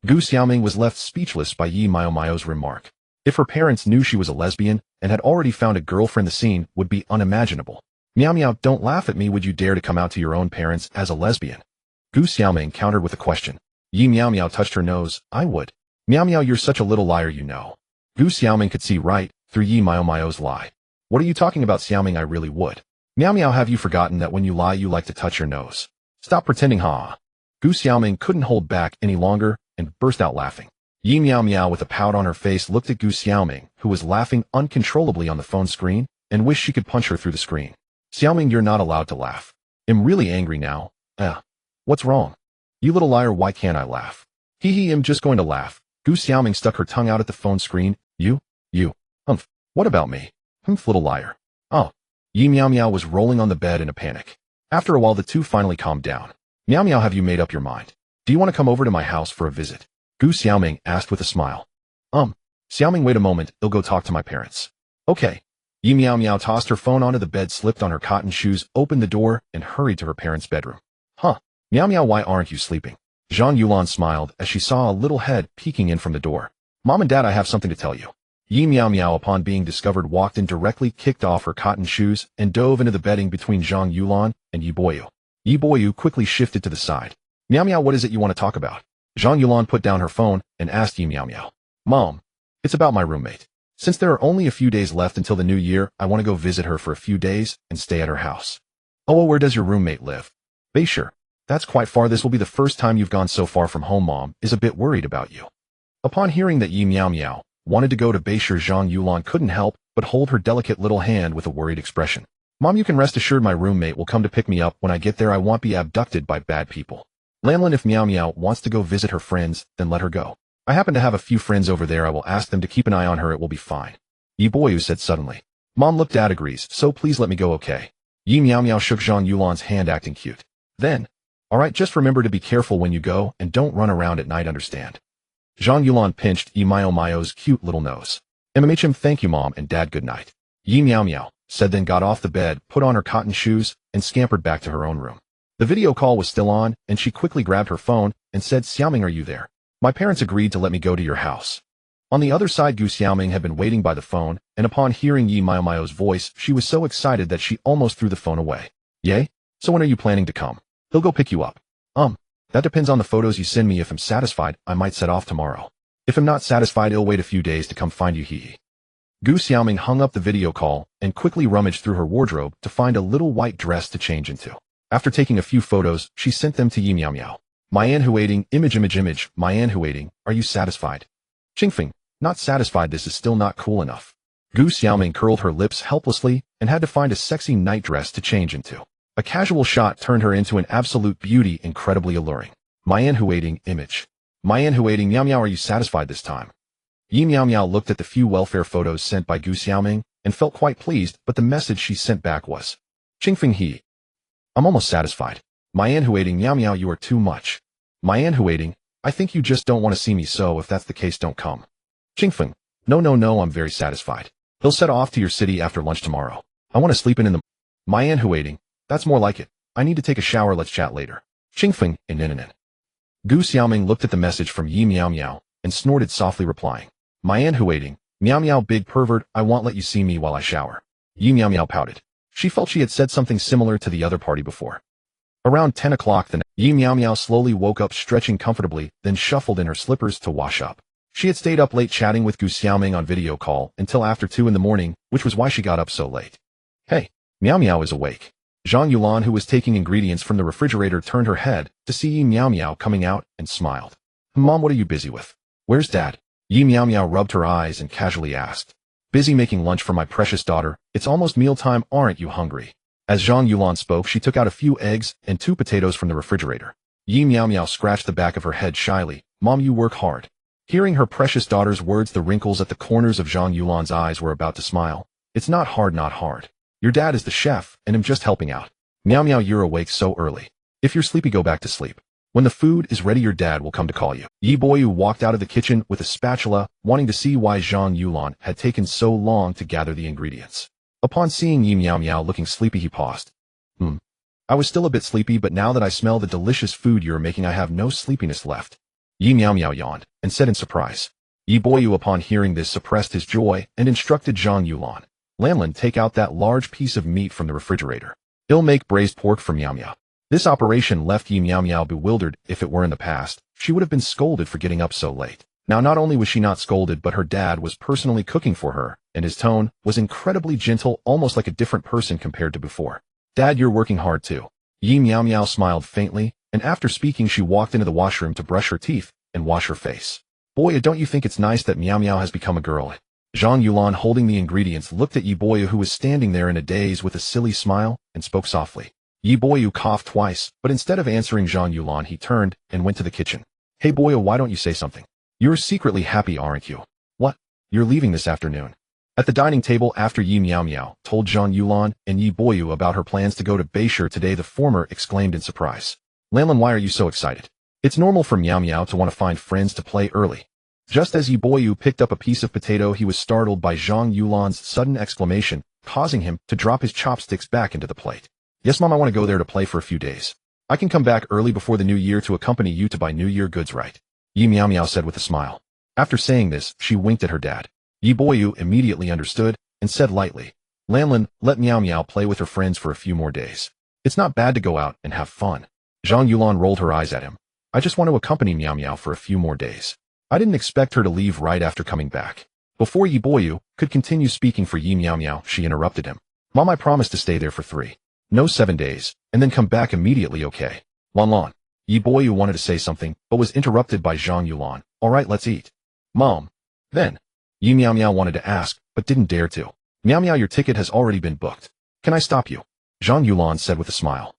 Gu Xiaoming was left speechless by Yi Meow Meow's remark. If her parents knew she was a lesbian and had already found a girlfriend, the scene would be unimaginable. Meow Meow, don't laugh at me. Would you dare to come out to your own parents as a lesbian? Gu Xiaoming countered with a question. Yi Meow Meow touched her nose. I would. Meow Meow, you're such a little liar, you know. Gu Xiaoming could see right through Yi Meow Meow's lie. What are you talking about, Xiaoming? I really would. Meow Meow, have you forgotten that when you lie you like to touch your nose? Stop pretending, ha. Gu Xiaoming couldn't hold back any longer and burst out laughing. Yi Meow Meow with a pout on her face looked at Gu Xiaoming, who was laughing uncontrollably on the phone screen, and wished she could punch her through the screen. Xiaoming, you're not allowed to laugh. I'm really angry now. What's wrong? You little liar, why can't I laugh? Hee, I'm just going to laugh. Gu Xiaoming stuck her tongue out at the phone screen. You. What about me? Little liar. Oh. Yi Meow Meow was rolling on the bed in a panic. After a while the two finally calmed down. Meow Meow, have you made up your mind? Do you want to come over to my house for a visit? Gu Xiaoming asked with a smile. Xiaoming, wait a moment, I'll go talk to my parents. Okay. Yi Meow Meow tossed her phone onto the bed, slipped on her cotton shoes, opened the door, and hurried to her parents' bedroom. Meow Meow, why aren't you sleeping? Zhang Yulan smiled as she saw a little head peeking in from the door. Mom and Dad, I have something to tell you. Yi Meow Meow, upon being discovered, walked in directly, kicked off her cotton shoes, and dove into the bedding between Zhang Yulan and Yi Boyu. Yi Boyu quickly shifted to the side. Meow Meow, what is it you want to talk about? Zhang Yulan put down her phone and asked Yi Meow Meow. Mom, it's about my roommate. Since there are only a few days left until the new year, I want to go visit her for a few days and stay at her house. Oh, where does your roommate live? Beishur. That's quite far. This will be the first time you've gone so far from home. Mom is a bit worried about you. Upon hearing that Yi Meow Meow wanted to go to Beishur, Zhang Yulan couldn't help but hold her delicate little hand with a worried expression. Mom, you can rest assured my roommate will come to pick me up when I get there. I won't be abducted by bad people. Lanlin, if Meow Meow wants to go visit her friends, then let her go. I happen to have a few friends over there. I will ask them to keep an eye on her. It will be fine. Yi Boyu said suddenly. Mom, look, Dad agrees, so please let me go, okay? Yi Meow Meow shook Zhang Yulan's hand, acting cute. Then, alright, just remember to be careful when you go and don't run around at night, understand? Zhang Yulan pinched Yi Meow Meow's cute little nose. MMHM, thank you, Mom and Dad, good night. Yi Meow Meow said, then got off the bed, put on her cotton shoes, and scampered back to her own room. The video call was still on, and she quickly grabbed her phone and said, Xiaoming, are you there? My parents agreed to let me go to your house. On the other side, Gu Xiaoming had been waiting by the phone, and upon hearing Yi Meow Meow's voice, she was so excited that she almost threw the phone away. Yay? So when are you planning to come? He'll go pick you up. That depends on the photos you send me. If I'm satisfied, I might set off tomorrow. If I'm not satisfied, he'll wait a few days to come find you. Gu Xiaoming hung up the video call and quickly rummaged through her wardrobe to find a little white dress to change into. After taking a few photos, she sent them to Yi Miao Miao. Mian Huating, image. Mian Huating, are you satisfied? Qingfeng, not satisfied. This is still not cool enough. Gu Xiaoming curled her lips helplessly and had to find a sexy night dress to change into. A casual shot turned her into an absolute beauty, incredibly alluring. Mian Huating, image. Mian Huating, Miao Miao, are you satisfied this time? Yi Miao Miao looked at the few welfare photos sent by Gu Xiaoming and felt quite pleased, but the message she sent back was, Qingfeng he. I'm almost satisfied. Mian Huating, Miao Miao, you are too much. Mian Huating, I think you just don't want to see me, so if that's the case, don't come. Qingfeng, no, I'm very satisfied. He'll set off to your city after lunch tomorrow. I want to sleep in the... Mian Huating, that's more like it. I need to take a shower, let's chat later. Qingfeng, Gu Xiaoming looked at the message from Yi Miao Miao and snorted softly, replying, Mian Huating, Miao Miao, big pervert, I won't let you see me while I shower. Yi Miao Miao pouted. She felt she had said something similar to the other party before. Around 10 o'clock the night, Yi Miao Miao slowly woke up, stretching comfortably, then shuffled in her slippers to wash up. She had stayed up late chatting with Gu Xiaoming on video call until after 2 in the morning, which was why she got up so late. Hey, Miao Miao is awake. Zhang Yulan, who was taking ingredients from the refrigerator, turned her head to see Yi Miao Miao coming out and smiled. Mom, what are you busy with? Where's Dad? Yi Miao Miao rubbed her eyes and casually asked. Busy making lunch for my precious daughter. It's almost mealtime, aren't you hungry? As Zhang Yulan spoke, she took out a few eggs and 2 potatoes from the refrigerator. Yi Miao Miao scratched the back of her head shyly. Mom, you work hard. Hearing her precious daughter's words, the wrinkles at the corners of Zhang Yulan's eyes were about to smile. It's not hard, not hard. Your dad is the chef, and I'm just helping out. Miao Miao, you're awake so early. If you're sleepy, go back to sleep. When the food is ready, your dad will come to call you. Yi Boyu walked out of the kitchen with a spatula, wanting to see why Zhang Yulan had taken so long to gather the ingredients. Upon seeing Yi Miao Miao looking sleepy, he paused. I was still a bit sleepy, but now that I smell the delicious food you're making, I have no sleepiness left. Yi Miao Miao yawned and said in surprise. Yi Boyu, upon hearing this, suppressed his joy and instructed Zhang Yulan. Lanlin, take out that large piece of meat from the refrigerator. He'll make braised pork for Miao Miao. This operation left Yi Miao Miao bewildered. If it were in the past, she would have been scolded for getting up so late. Now not only was she not scolded, but her dad was personally cooking for her, and his tone was incredibly gentle, almost like a different person compared to before. Dad, you're working hard too. Yi Miao Miao smiled faintly, and after speaking she walked into the washroom to brush her teeth and wash her face. Boy, don't you think it's nice that Miao Miao has become a girl? Zhang Yulan, holding the ingredients, looked at Yi Boyu, who was standing there in a daze with a silly smile, and spoke softly. Yi Boyu coughed twice, but instead of answering Zhang Yulan, he turned and went to the kitchen. Hey Boyu, why don't you say something? You're secretly happy, aren't you? What? You're leaving this afternoon. At the dining table, after Yi Miao Miao told Zhang Yulan and Yi Boyu about her plans to go to Beishur today, the former exclaimed in surprise. Lanlin, why are you so excited? It's normal for Miao Miao to want to find friends to play early. Just as Yi Boyu picked up a piece of potato, he was startled by Zhang Yulan's sudden exclamation, causing him to drop his chopsticks back into the plate. Yes, Mom, I want to go there to play for a few days. I can come back early before the new year to accompany you to buy New Year goods, right? Yi Miao Miao said with a smile. After saying this, she winked at her dad. Yi Boyu immediately understood and said lightly, Lanlin, let Miao Miao play with her friends for a few more days. It's not bad to go out and have fun. Zhang Yulan rolled her eyes at him. I just want to accompany Miao Miao for a few more days. I didn't expect her to leave right after coming back. Before Yi Boyu could continue speaking for Yi Miao Miao, she interrupted him. Mom, I promised to stay there for 7 days, and then come back immediately, okay? Lan. Yi Boyu wanted to say something, but was interrupted by Zhang Yulan. Alright, let's eat. Mom. Then. Yi Miao Miao wanted to ask, but didn't dare to. Miao Miao, your ticket has already been booked. Can I stop you? Zhang Yulan said with a smile.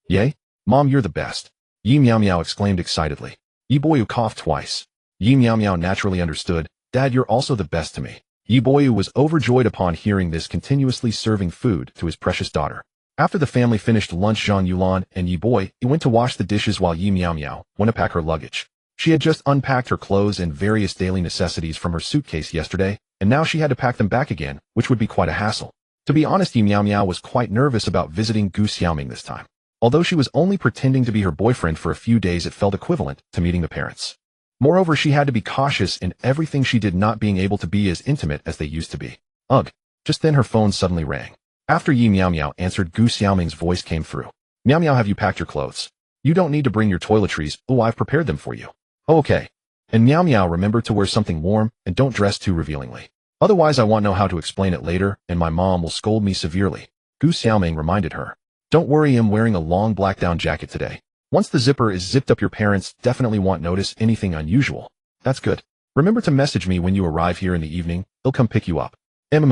Yay? Mom, you're the best. Yi Miao Miao exclaimed excitedly. Yi Boyu coughed twice. Yi Miao Miao naturally understood. Dad, you're also the best to me. Yi Boyu was overjoyed upon hearing this, continuously serving food to his precious daughter. After the family finished lunch, Zhang Yulan and Yi Boyu went to wash the dishes while Yi Miao Miao went to pack her luggage. She had just unpacked her clothes and various daily necessities from her suitcase yesterday, and now she had to pack them back again, which would be quite a hassle. To be honest, Yi Miao Miao was quite nervous about visiting Gu Xiaoming this time. Although she was only pretending to be her boyfriend for a few days, it felt equivalent to meeting the parents. Moreover, she had to be cautious in everything she did, not being able to be as intimate as they used to be. Ugh. Just then her phone suddenly rang. After Yi Miao Miao answered, Gu Xiaoming's voice came through. Meow Meow, have you packed your clothes? You don't need to bring your toiletries. Oh, I've prepared them for you. Oh, okay. And Meow Meow, remember to wear something warm and don't dress too revealingly. Otherwise I won't know how to explain it later and my mom will scold me severely. Gu Xiaoming reminded her. Don't worry, I'm wearing a long black down jacket today. Once the zipper is zipped up, your parents definitely won't notice anything unusual. That's good. Remember to message me when you arrive here in the evening. They'll come pick you up. In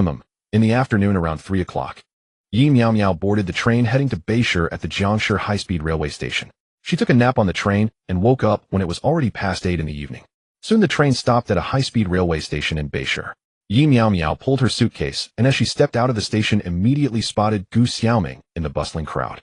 the afternoon around 3 o'clock. Yi Meow Meow boarded the train heading to Beishur at the Jiangshi high-speed railway station. She took a nap on the train and woke up when it was already past 8 in the evening. Soon the train stopped at a high-speed railway station in Beishur. Yi Meow Meow pulled her suitcase and as she stepped out of the station immediately spotted Gu Xiaoming in the bustling crowd.